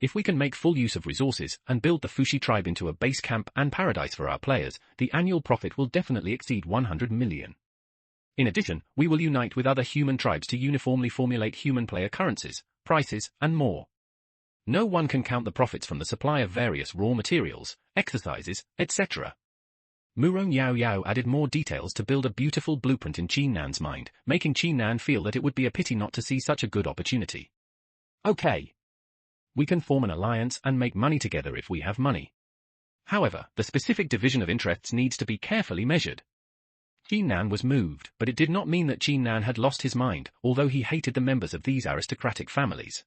If we can make full use of resources and build the Fushi tribe into a base camp and paradise for our players, the annual profit will definitely exceed 100 million. In addition, we will unite with other human tribes to uniformly formulate human player currencies, prices, and more. No one can count the profits from the supply of various raw materials, exercises, etc. Murong Yao added more details to build a beautiful blueprint in Qin Nan's mind, making Qin Nan feel that it would be a pity not to see such a good opportunity. Okay. We can form an alliance and make money together if we have money. However, the specific division of interests needs to be carefully measured. Qin Nan was moved, but it did not mean that Qin Nan had lost his mind, although he hated the members of these aristocratic families.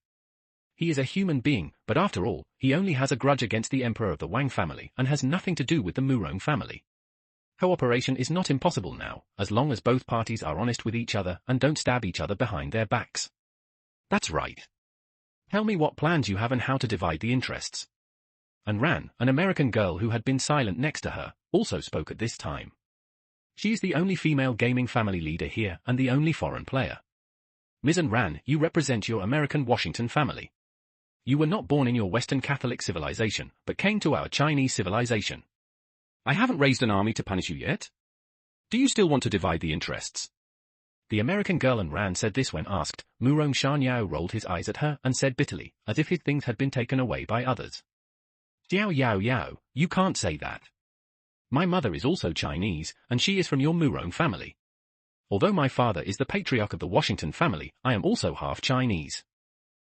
He is a human being, but after all, he only has a grudge against the emperor of the Wang family and has nothing to do with the Murong family. Cooperation is not impossible now, as long as both parties are honest with each other and don't stab each other behind their backs. That's right. Tell me what plans you have and how to divide the interests. And Ran, an American girl who had been silent next to her, also spoke at this time. She is the only female gaming family leader here and the only foreign player. Ms. and Ran, you represent your American Washington family. You were not born in your Western Catholic civilization, but came to our Chinese civilization. I haven't raised an army to punish you yet. Do you still want to divide the interests? The American girl and Ran said this when asked. Murong Shan-yao rolled his eyes at her and said bitterly, as if his things had been taken away by others. Xiao Yao Yao, you can't say that. My mother is also Chinese, and she is from your Murong family. Although my father is the patriarch of the Washington family, I am also half Chinese.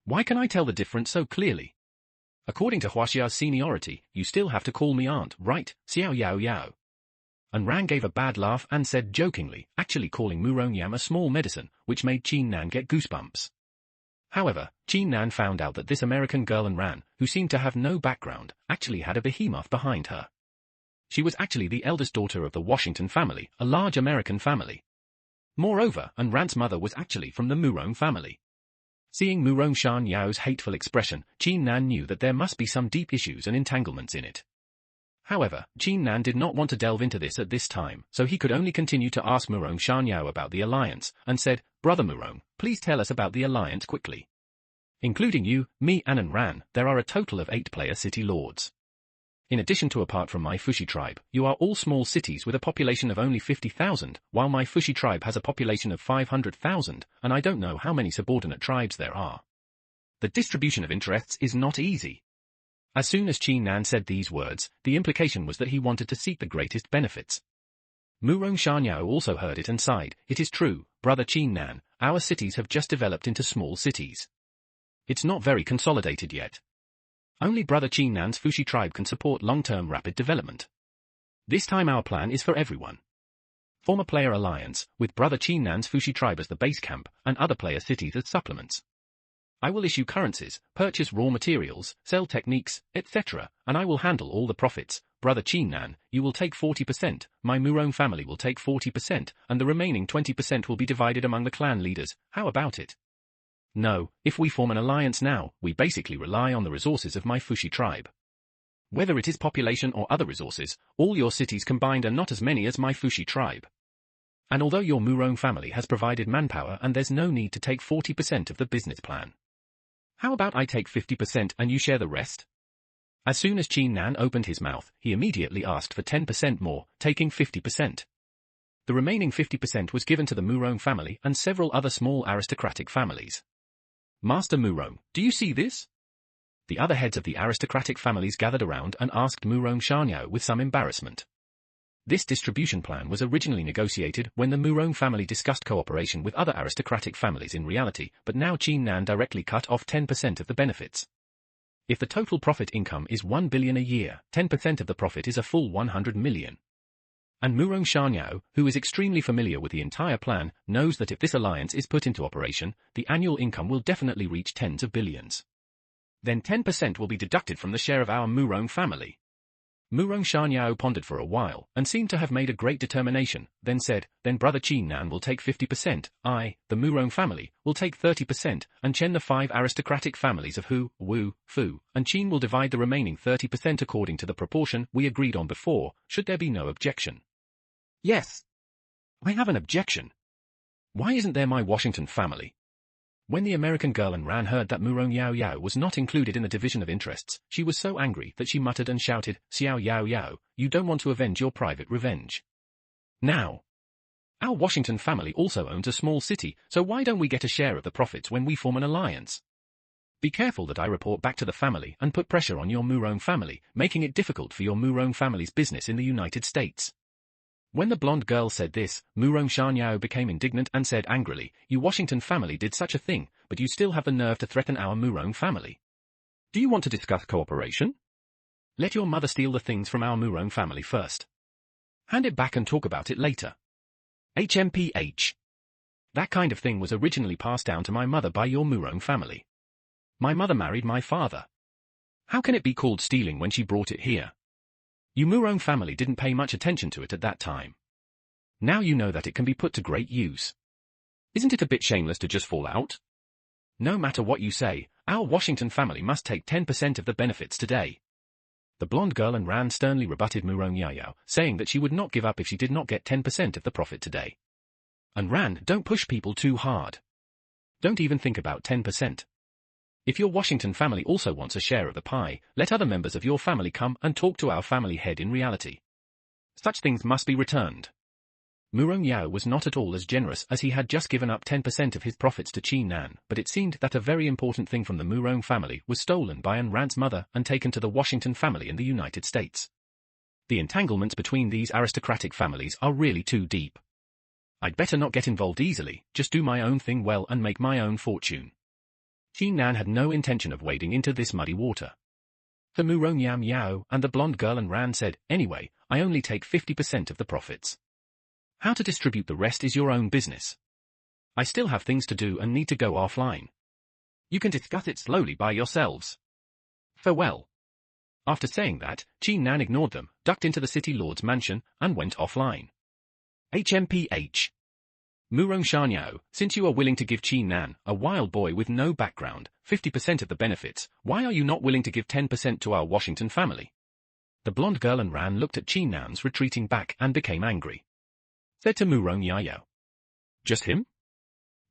Why can I tell the difference so clearly? According to Huaxia's seniority, you still have to call me aunt, right, Xiao Yao Yao? And Ran gave a bad laugh and said jokingly, actually calling Murong Yam a small medicine, which made Qin Nan get goosebumps. However, Qin Nan found out that this American girl and Ran, who seemed to have no background, actually had a behemoth behind her. She was actually the eldest daughter of the Washington family, a large American family. Moreover, and Ran's mother was actually from the Murong family. Seeing Murong Shan Yao's hateful expression, Qin Nan knew that there must be some deep issues and entanglements in it. However, Qin Nan did not want to delve into this at this time, so he could only continue to ask Murong Shan Yao about the alliance, and said, Brother Murong, please tell us about the alliance quickly. Including you, me and Ran, there are a total of 8-player city lords. In addition to apart from my Fushi tribe, you are all small cities with a population of only 50,000, while my Fushi tribe has a population of 500,000, and I don't know how many subordinate tribes there are. The distribution of interests is not easy. As soon as Qin Nan said these words, the implication was that he wanted to seek the greatest benefits. Murong Shan-yao also heard it and sighed. It is true, brother Qin Nan, our cities have just developed into small cities. It's not very consolidated yet. Only brother Qin Nan's Fushi tribe can support long-term rapid development. This time our plan is for everyone. Form a player alliance, with brother Qin Nan's Fushi tribe as the base camp, and other player cities as supplements. I will issue currencies, purchase raw materials, sell techniques, etc., and I will handle all the profits. Brother Qin Nan, you will take 40%, my Murong family will take 40%, and the remaining 20% will be divided among the clan leaders. How about it? No, if we form an alliance now, we basically rely on the resources of my Fushi tribe. Whether it is population or other resources, all your cities combined are not as many as my Fushi tribe. And although your Murong family has provided manpower and there's no need to take 40% of the business plan. How about I take 50% and you share the rest? As soon as Qin Nan opened his mouth, he immediately asked for 10% more, taking 50%. The remaining 50% was given to the Murong family and several other small aristocratic families. Master Murong, do you see this? The other heads of the aristocratic families gathered around and asked Murong Shan-yao with some embarrassment. This distribution plan was originally negotiated when the Murong family discussed cooperation with other aristocratic families in reality, but now Qin Nan directly cut off 10% of the benefits. If the total profit income is 1 billion a year, 10% of the profit is a full 100 million. And Murong Shan-yao, who is extremely familiar with the entire plan, knows that if this alliance is put into operation, the annual income will definitely reach tens of billions. Then 10% will be deducted from the share of our Murong family. Murong Shan-yao pondered for a while, and seemed to have made a great determination, then said, then brother Qin Nan will take 50%, I, the Murong family, will take 30%, and Chen the 5 aristocratic families of Hu, Wu, Fu, and Qin will divide the remaining 30% according to the proportion we agreed on before, should there be no objection. Yes. I have an objection. Why isn't there my Washington family? When the American girl and Ran heard that Murong Yao Yao was not included in the division of interests, she was so angry that she muttered and shouted, Xiao Yao Yao, you don't want to avenge your private revenge. Now. Our Washington family also owns a small city, so why don't we get a share of the profits when we form an alliance? Be careful that I report back to the family and put pressure on your Murong family, making it difficult for your Murong family's business in the United States. When the blonde girl said this, Murong Shan-yao became indignant and said angrily, you Washington family did such a thing, but you still have the nerve to threaten our Murong family. Do you want to discuss cooperation? Let your mother steal the things from our Murong family first. Hand it back and talk about it later. HMPH. That kind of thing was originally passed down to my mother by your Murong family. My mother married my father. How can it be called stealing when she brought it here? You Murong family didn't pay much attention to it at that time. Now you know that it can be put to great use. Isn't it a bit shameless to just fall out? No matter what you say, our Washington family must take 10% of the benefits today. The blonde girl and Ran sternly rebutted Murong Yao, saying that she would not give up if she did not get 10% of the profit today. And Ran, don't push people too hard. Don't even think about 10%. If your Washington family also wants a share of the pie, let other members of your family come and talk to our family head in reality. Such things must be returned. Murong Yao was not at all as generous as he had just given up 10% of his profits to Qi Nan, but it seemed that a very important thing from the Murong family was stolen by An Ran's mother and taken to the Washington family in the United States. The entanglements between these aristocratic families are really too deep. I'd better not get involved easily, just do my own thing well and make my own fortune. Qi Nan had no intention of wading into this muddy water. The Murong Yao and the blonde girl and Ran said, anyway, I only take 50% of the profits. How to distribute the rest is your own business. I still have things to do and need to go offline. You can discuss it slowly by yourselves. Farewell. After saying that, Qi Nan ignored them, ducked into the city lord's mansion, and went offline. HMPH. Murong Shanyao, since you are willing to give Qi Nan, a wild boy with no background, 50% of the benefits, why are you not willing to give 10% to our Washington family? The blonde girl and Ran looked at Qi Nan's retreating back and became angry. Said to Murong Yao. Just him?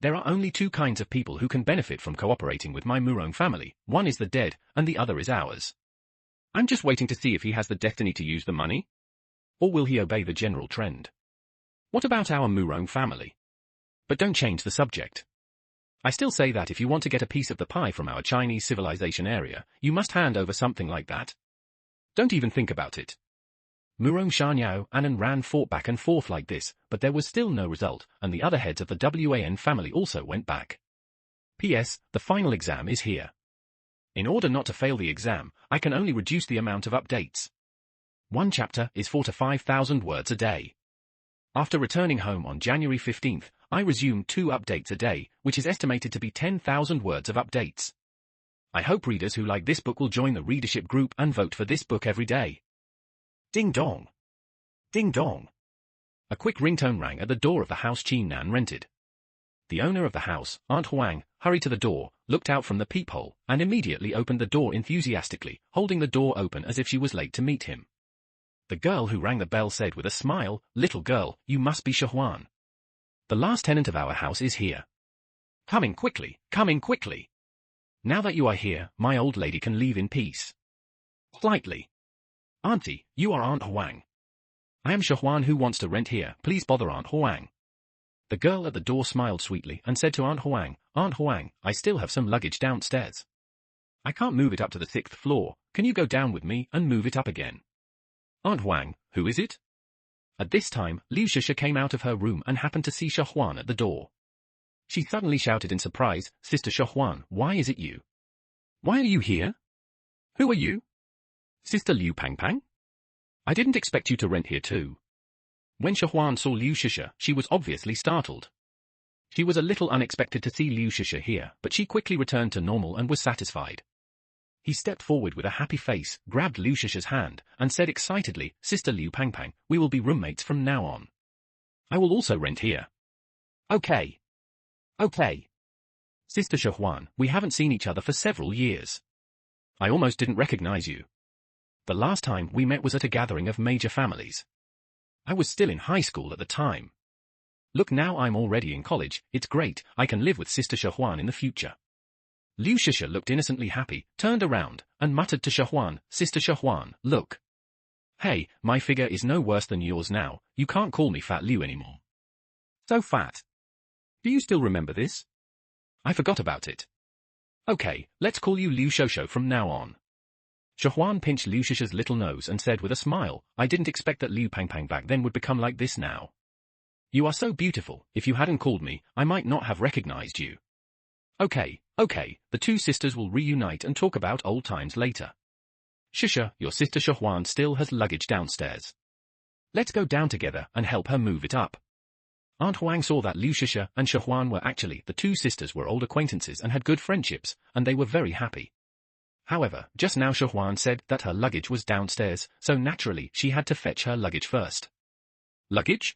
There are only two kinds of people who can benefit from cooperating with my Murong family, one is the dead, and the other is ours. I'm just waiting to see if he has the destiny to use the money. Or will he obey the general trend? What about our Murong family? But don't change the subject. I still say that if you want to get a piece of the pie from our Chinese civilization area, you must hand over something like that. Don't even think about it. Murong Shanyao and An Ran fought back and forth like this, but there was still no result, and the other heads of the WAN family also went back. P.S. The final exam is here. In order not to fail the exam, I can only reduce the amount of updates. One chapter is 4,000 to 5,000 words a day. After returning home on January 15th, I resumed 2 updates a day, which is estimated to be 10,000 words of updates. I hope readers who like this book will join the readership group and vote for this book every day. Ding dong. Ding dong. A quick ringtone rang at the door of the house Qi Nan rented. The owner of the house, Aunt Huang, hurried to the door, looked out from the peephole, and immediately opened the door enthusiastically, holding the door open as if she was late to meet him. The girl who rang the bell said with a smile, "Little girl, you must be Shahuan. The last tenant of our house is here. Coming quickly, coming quickly. Now that you are here, my old lady can leave in peace." Slightly. Auntie, you are Aunt Huang. I am Shahuan who wants to rent here, please bother Aunt Huang. The girl at the door smiled sweetly and said to Aunt Huang, "Aunt Huang, I still have some luggage downstairs. I can't move it up to the 6th floor, can you go down with me and move it up again?" Aunt Huang, who is it? At this time, Liu Shusha came out of her room and happened to see Shahuan at the door. She suddenly shouted in surprise, "Sister Shahuan, why is it you? Why are you here? Who are you? Sister Liu Pangpang? I didn't expect you to rent here too." When Shahuan saw Liu Shusha, she was obviously startled. She was a little unexpected to see Liu Shusha here, but she quickly returned to normal and was satisfied. He stepped forward with a happy face, grabbed Liu Shusha's hand, and said excitedly, "Sister Liu Pangpang, we will be roommates from now on. I will also rent here." Okay. Okay. Sister Shahuan, we haven't seen each other for several years. I almost didn't recognize you. The last time we met was at a gathering of major families. I was still in high school at the time. Look, now I'm already in college, it's great, I can live with Sister Shahuan in the future. Liu Shusha looked innocently happy, turned around, and muttered to Shahuan, "Sister Shahuan, look. Hey, my figure is no worse than yours now, you can't call me Fat Liu anymore." So fat. Do you still remember this? I forgot about it. Okay, let's call you Liu Shosho from now on. Shahuan pinched Liu Shusha's little nose and said with a smile, "I didn't expect that Liu Pangpang back then would become like this now. You are so beautiful, if you hadn't called me, I might not have recognized you." Okay, the two sisters will reunite and talk about old times later. Shusha, your sister Shahuan still has luggage downstairs. Let's go down together and help her move it up. Aunt Huang saw that Liu Shusha and Shahuan were actually the two sisters were old acquaintances and had good friendships, and they were very happy. However, just now Shuhuan said that her luggage was downstairs, so naturally she had to fetch her luggage first. Luggage?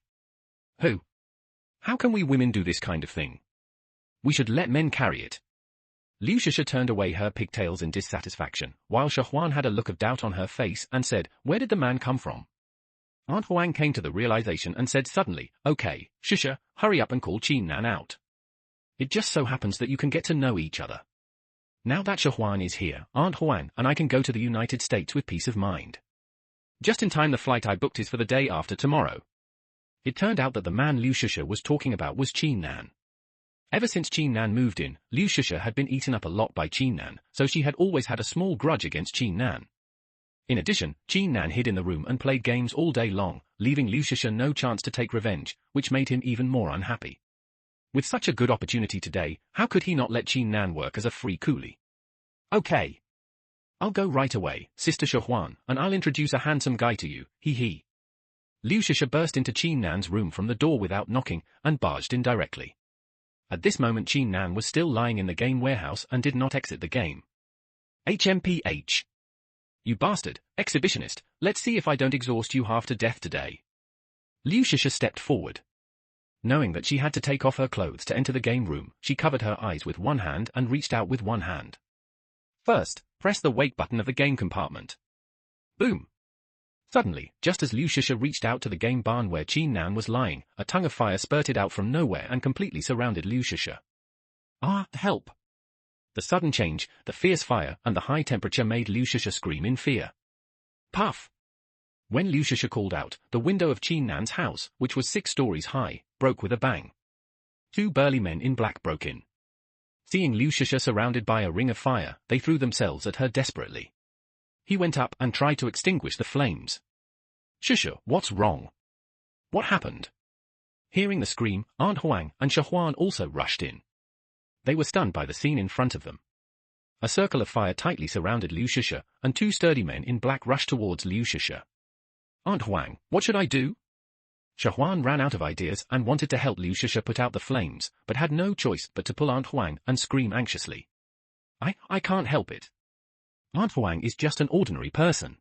Who? How can we women do this kind of thing? We should let men carry it. Liu Shusha turned away her pigtails in dissatisfaction, while Shuhuan had a look of doubt on her face and said, "Where did the man come from?" Aunt Huang came to the realization and said suddenly, "Okay, Shusha, hurry up and call Qin Nan out. It just so happens that you can get to know each other. Now that Shuhuan is here, Aunt Huang and I can go to the United States with peace of mind. Just in time, the flight I booked is for the day after tomorrow." It turned out that the man Liu Shusha was talking about was Qin Nan. Ever since Qin Nan moved in, Liu Shusha had been eaten up a lot by Qin Nan, so she had always had a small grudge against Qin Nan. In addition, Qin Nan hid in the room and played games all day long, leaving Liu Shusha no chance to take revenge, which made him even more unhappy. With such a good opportunity today, how could he not let Qin Nan work as a free coolie? "Okay. I'll go right away, Sister Shuhuan, and I'll introduce a handsome guy to you, he. Liu Shusha burst into Qin Nan's room from the door without knocking, and barged in directly. At this moment Qin Nan was still lying in the game warehouse and did not exit the game. "HMPH. You bastard, exhibitionist, let's see if I don't exhaust you half to death today." Liu Shusha stepped forward. Knowing that she had to take off her clothes to enter the game room, she covered her eyes with one hand and reached out with one hand. First, press the wake button of the game compartment. Boom! Suddenly, just as Liu Shusha reached out to the game barn where Qin Nan was lying, a tongue of fire spurted out from nowhere and completely surrounded Liu Shusha. "Ah, help!" The sudden change, the fierce fire, and the high temperature made Liu Shusha scream in fear. Puff! When Liu Shusha called out, the window of Qin Nan's house, which was 6 stories high, broke with a bang. 2 burly men in black broke in. Seeing Liu Shusha surrounded by a ring of fire, they threw themselves at her desperately. He went up and tried to extinguish the flames. "Shusha, what's wrong? What happened?" Hearing the scream, Aunt Huang and Shuhuan also rushed in. They were stunned by the scene in front of them. A circle of fire tightly surrounded Liu Shusha, and 2 sturdy men in black rushed towards Liu Shusha. "Aunt Huang, what should I do?" Shuhuan ran out of ideas and wanted to help Liu Shusha put out the flames, but had no choice but to pull Aunt Huang and scream anxiously. I can't help it. Aunt Huang is just an ordinary person.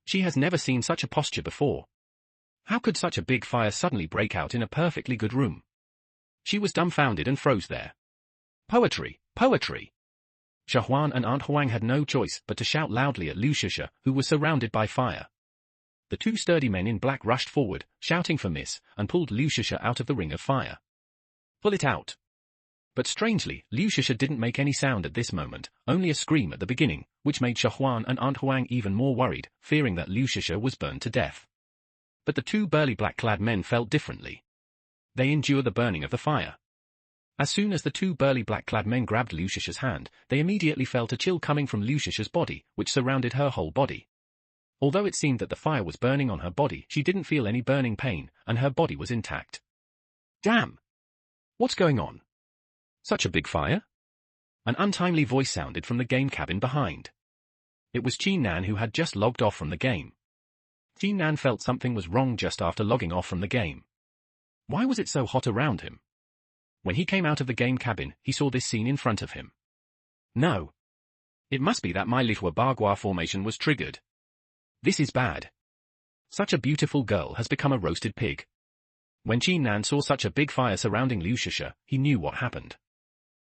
She has never seen such a posture before. How could such a big fire suddenly break out in a perfectly good room?" She was dumbfounded and froze there. "Poetry! Poetry!" Shuhuan and Aunt Huang had no choice but to shout loudly at Liu Shusha, who was surrounded by fire. The 2 sturdy men in black rushed forward, shouting for miss, and pulled Liu Shusha out of the ring of fire. "Pull it out!" But strangely, Liu Shusha didn't make any sound at this moment, only a scream at the beginning, which made Shuhuan and Aunt Huang even more worried, fearing that Liu Shusha was burned to death. But the 2 burly black-clad men felt differently. They endured the burning of the fire. As soon as the 2 burly black-clad men grabbed Liu Shusha's hand, they immediately felt a chill coming from Liu Shusha's body, which surrounded her whole body. Although it seemed that the fire was burning on her body, she didn't feel any burning pain, and her body was intact. "Damn! What's going on? Such a big fire?" An untimely voice sounded from the game cabin behind. It was Qin Nan, who had just logged off from the game. Qin Nan felt something was wrong just after logging off from the game. Why was it so hot around him? When he came out of the game cabin, he saw this scene in front of him. No. It must be that my little Bagua formation was triggered. This is bad. Such a beautiful girl has become a roasted pig. When Qin Nan saw such a big fire surrounding Liu Shusha, he knew what happened.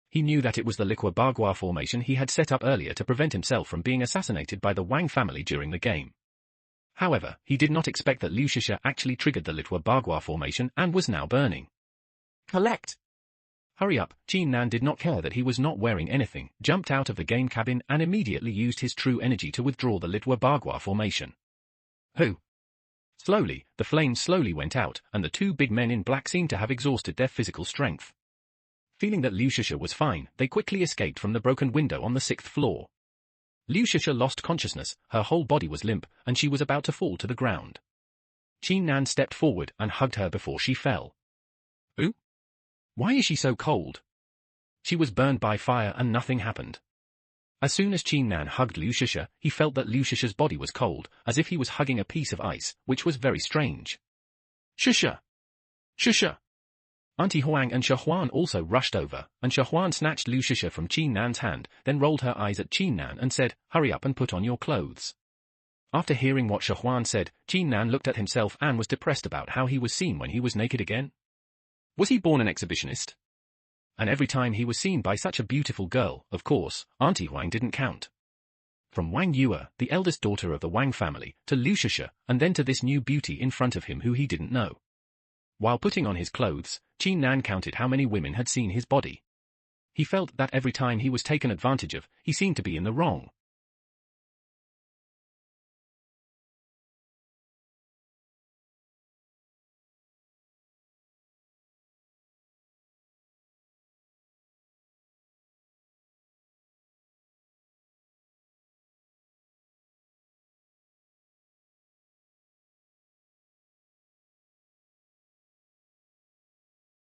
He knew that it was the liquid Bagua formation he had set up earlier to prevent himself from being assassinated by the Wang family during the game. However, he did not expect that Liu Shusha actually triggered the liquid Bagua formation and was now burning. Collect! Hurry up! Qin Nan did not care that he was not wearing anything, jumped out of the game cabin and immediately used his true energy to withdraw the liquid Bagua formation. Who? Slowly, the flames slowly went out, and the 2 big men in black seemed to have exhausted their physical strength. Feeling that Liu Shusha was fine, they quickly escaped from the broken window on the 6th floor. Liu Shusha lost consciousness, her whole body was limp, and she was about to fall to the ground. Qin Nan stepped forward and hugged her before she fell. Who? Why is she so cold? She was burned by fire and nothing happened. As soon as Qin Nan hugged Liu Shusha, he felt that Liu Shusha's body was cold, as if he was hugging a piece of ice, which was very strange. Shusha! Shusha! Auntie Huang and Shahuan also rushed over, and Shahuan snatched Lu Shisha from Qin Nan's hand, then rolled her eyes at Qin Nan and said, "Hurry up and put on your clothes." After hearing what Shahuan said, Qin Nan looked at himself and was depressed about how he was seen when he was naked again. Was he born an exhibitionist? And every time he was seen by such a beautiful girl, of course, Auntie Huang didn't count. From Wang Yue, the eldest daughter of the Wang family, to Lu Shisha, and then to this new beauty in front of him who he didn't know. While putting on his clothes, Qin Nan counted how many women had seen his body. He felt that every time he was taken advantage of, he seemed to be in the wrong.